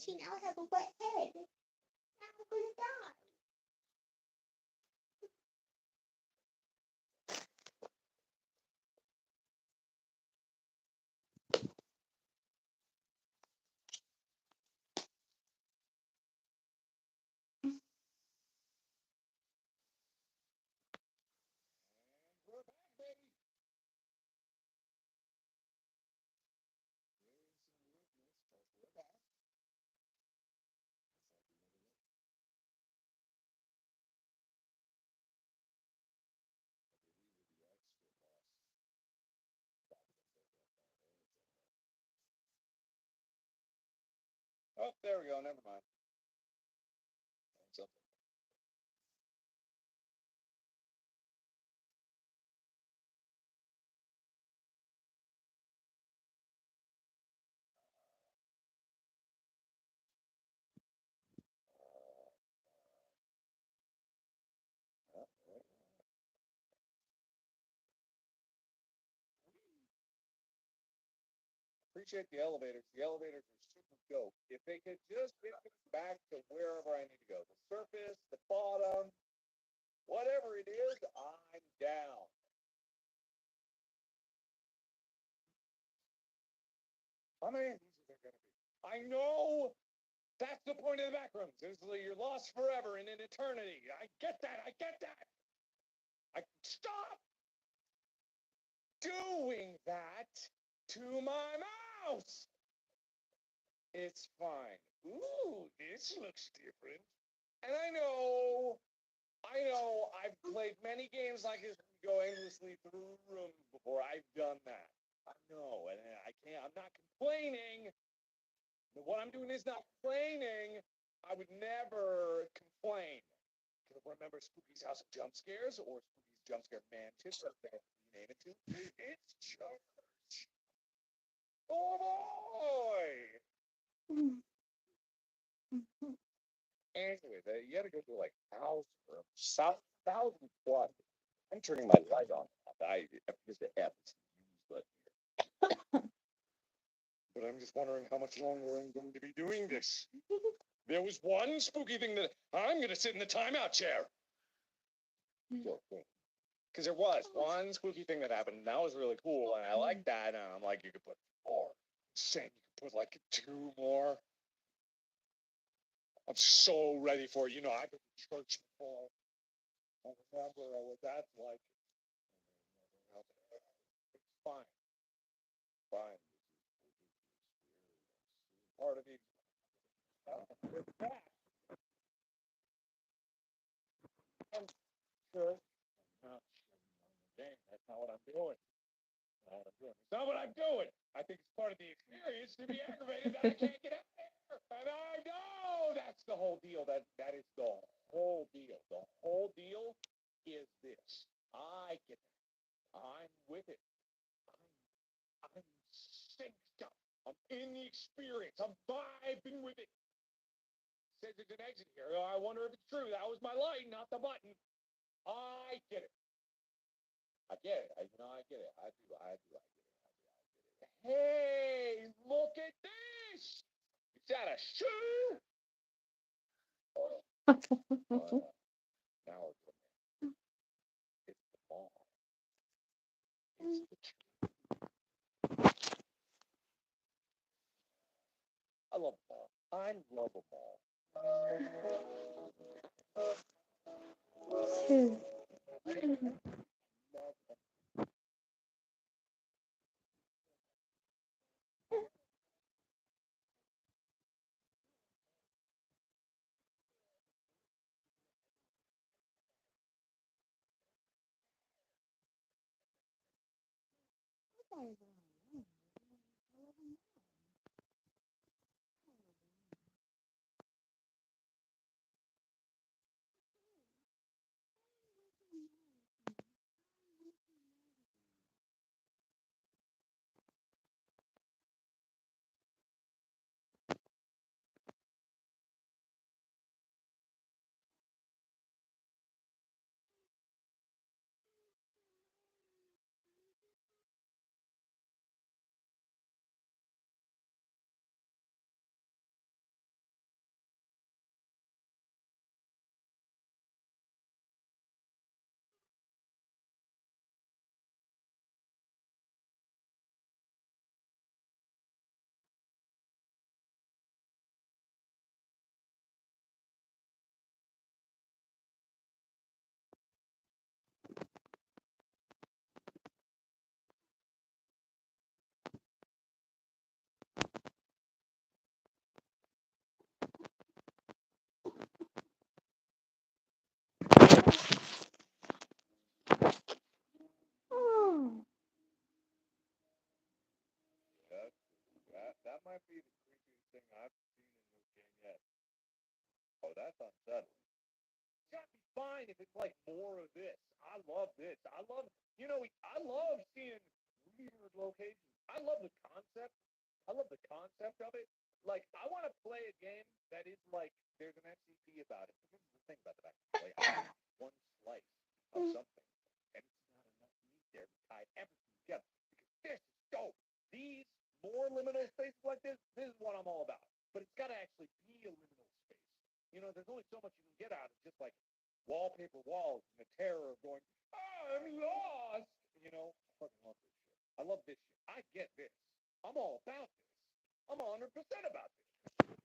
O: See, now I have a wet head. Now I'm gonna die.
B: We're back, baby. We're back. Oh, there we go. Never mind. Something. Appreciate the elevators. The elevators are super dope. If they could just get me back to wherever I need to go, the surface, the bottom, whatever it is, I'm down. How many of these are there going to be? I know that's the point of the back rooms. You're lost forever in an eternity. I get that. I get that. Stop doing that to my mouse. It's fine. Ooh, this looks different. And I know, I've played many games like this, go aimlessly through rooms before. I've done that. I know, and I'm not complaining. What I'm doing is not complaining. I would never complain. Remember Spooky's House of Jump Scares or Spooky's Jump Scare Mansion, whatever you name it to? It's George. Oh boy! Anyway, you had to go through like 1,000 plus. I'm turning my light on. Because the F is used, but I'm just wondering how much longer I'm going to be doing this. There was one spooky thing that I'm going to sit in the timeout chair. Because there was one spooky thing that happened, and that was really cool, and I like that, and I'm like, you could put 4. Saying you could put like 2 more. I'm so ready for it. I've been to church before. I remember what that's like. It's fine. Fine. Part of the I'm sure. Dang, that's not what I'm doing. It's not what I'm doing. I think it's part of the experience to be aggravated that I can't get out there. And I know that's the whole deal. That is the whole deal. The whole deal is this. I get it. I'm with it. I'm synced up. I'm in the experience. I'm vibing with it. Says there's an exit here. I wonder if it's true. That was my light, not the button. I get it. I get it. I get it. I do. I get it. Hey, look at this! Is that a shoe? Now it's the ball. It's the tree. I love ball. I love a ball. might be the creepiest thing I've seen in this game yet. Oh, that's unsettling. It's gotta be fine if it's like more of this. I love this. I love, I love seeing weird locations. I love the concept. I love the concept of it. Like, I want to play a game that is like, there's an SCP about it. But this is the thing about the back play. I want one slice of something, and it's not enough meat there to tie everything together. Because this is dope. These more liminal spaces like this is what I'm all about. But it's got to actually be a liminal space. There's only so much you can get out of just like wallpaper walls and the terror of going, I'm lost. I fucking love this shit. I love this shit. I get this. I'm all about this. I'm 100% about this.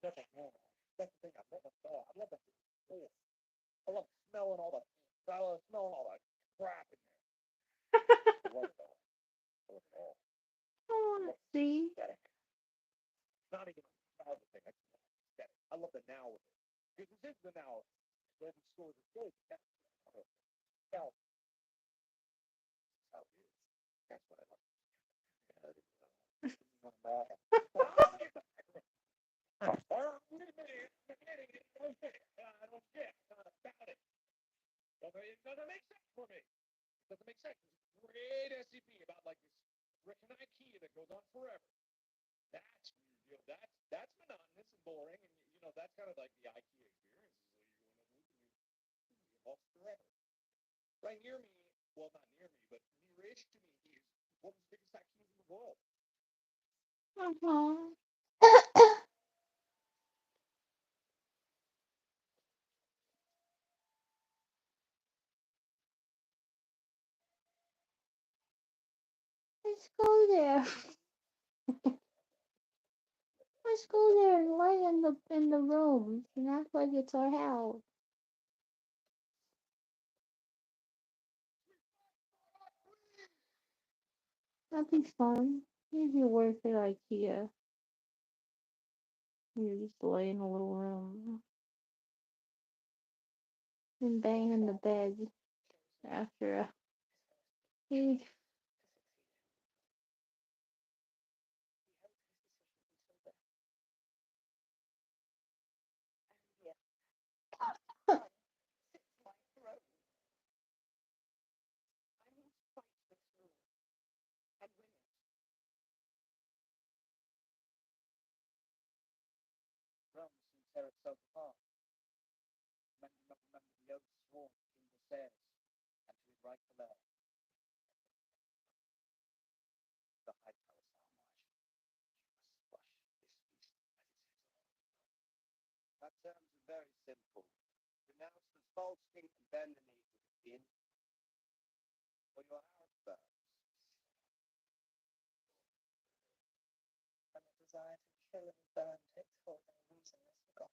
B: That's the thing. I love that. I love that. I love smelling all the. I love smelling all that crap in there. I love it all. I love it all.
O: I want to see.
B: Not even about the thing. I just love the aesthetic. I love the now of it. Because this is the now of it. Where the stores are good. That's how it is. That's how it is. That's what I love. I don't get it. Not about it. It doesn't make sense for me. It doesn't make sense. It's a great SCP about like this freaking IKEA that goes on forever. That's weird. That's monotonous and boring, and that's kind of like the IKEA experience. Is you go in a loop and you're lost forever. Right near me, well, not near me, but near-ish to me is one of the biggest IKEAs in the world.
O: Uh-huh. Let's go there. Let's go there and lay in the room and act like it's our house. That'd be fun. Maybe worth it, IKEA. You just lay in a little room and bang in the bed after a huge.
B: Drums and tear itself apart. Many not remember the oath sworn to King Viserys and to his right below. The High Tower Salmage. You must squash this beast as it sits on. My terms are very simple. Renounce the false king and bend the knee to the king, or your house burns. And the desire to kill and burn takes hold and reason is forgotten.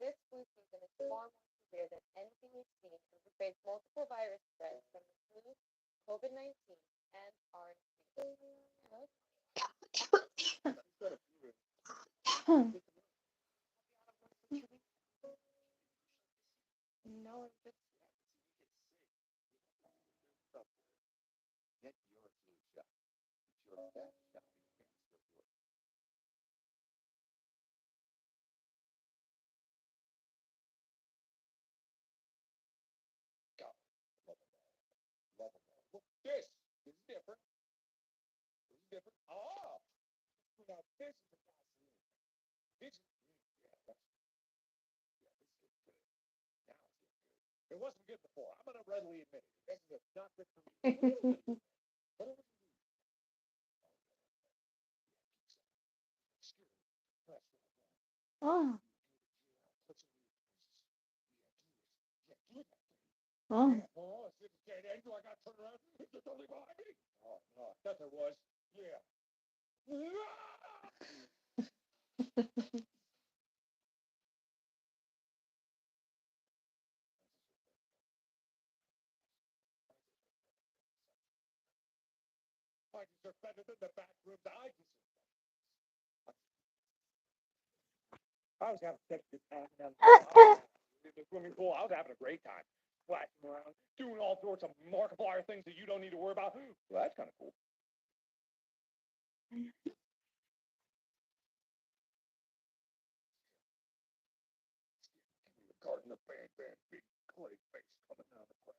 J: This flu season is far more severe than anything we've seen, and we face multiple virus threats from the flu, COVID-19, and RSV. No, it's just
B: Get your flu shot. It's your best shot against the flu. God, love them all. Love them all. Look, this is different. This is different. Ah! Now, this is a fascinating. This is, yeah, that's, yeah, this looks good. Now it's looking good. It wasn't good before. I'm going to readily admit it. This is not good for me.
A: Oh. Oh.
B: Oh, it's a dead end. Do I got to turn around? Is it totally behind me? Oh, no, I thought there was. Yeah. I deserve better than the back rooms. I deserve better. I was having such a good time in the swimming pool. I was having a great time. Splashing around, doing all sorts of Markiplier things that you don't need to worry about. Well, that's kind of cool. Garden of Bang Bang, big clay face coming down the crack.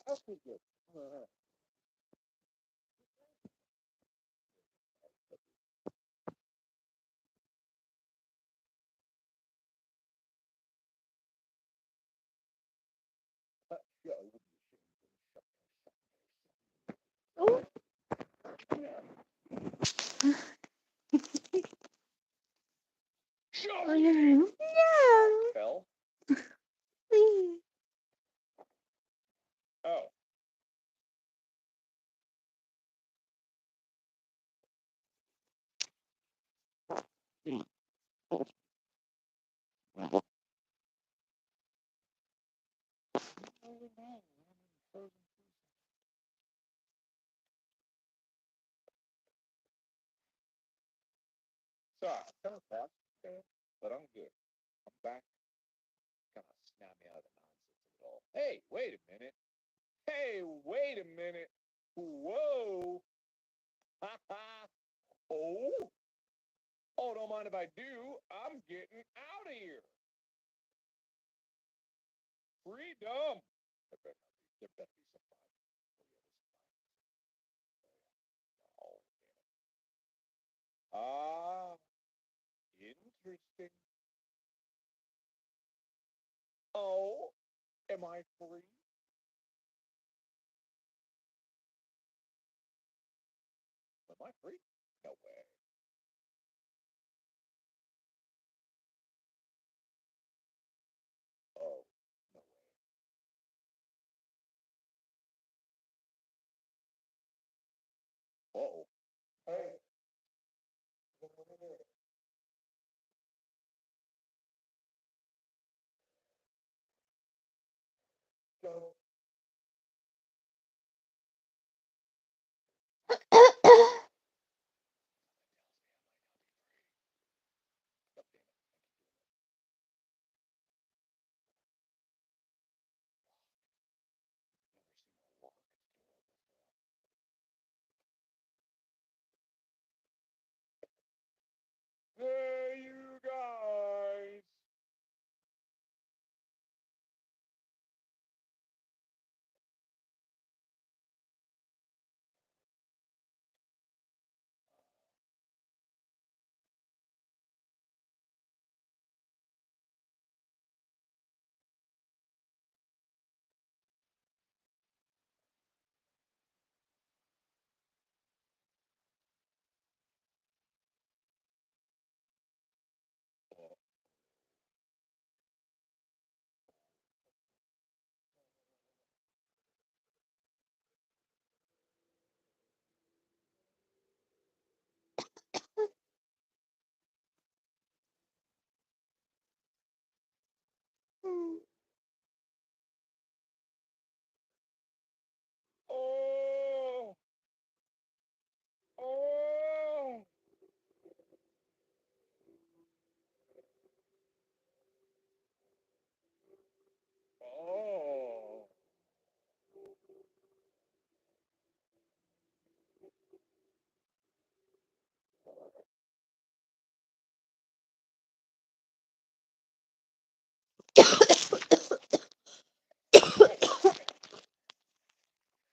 B: That's pretty good.
A: Oh. Oh, yeah.
B: Fell?
A: Please.
B: Oh. Sorry, kind of fast, but I'm good. I'm back. Kind of snap me out of the nonsense of it all. Hey, wait a minute. Hey, wait a minute. Whoa. Ha ha. Oh. Oh, don't mind if I do. I'm getting out of here. Freedom. There better be some fun. Oh, ah, interesting. Oh, am I free? Am I free? No way. Oh, no way. Uh-oh.
F: Hey. Go.
B: Hey, you guys! Oh! Oh! Oh!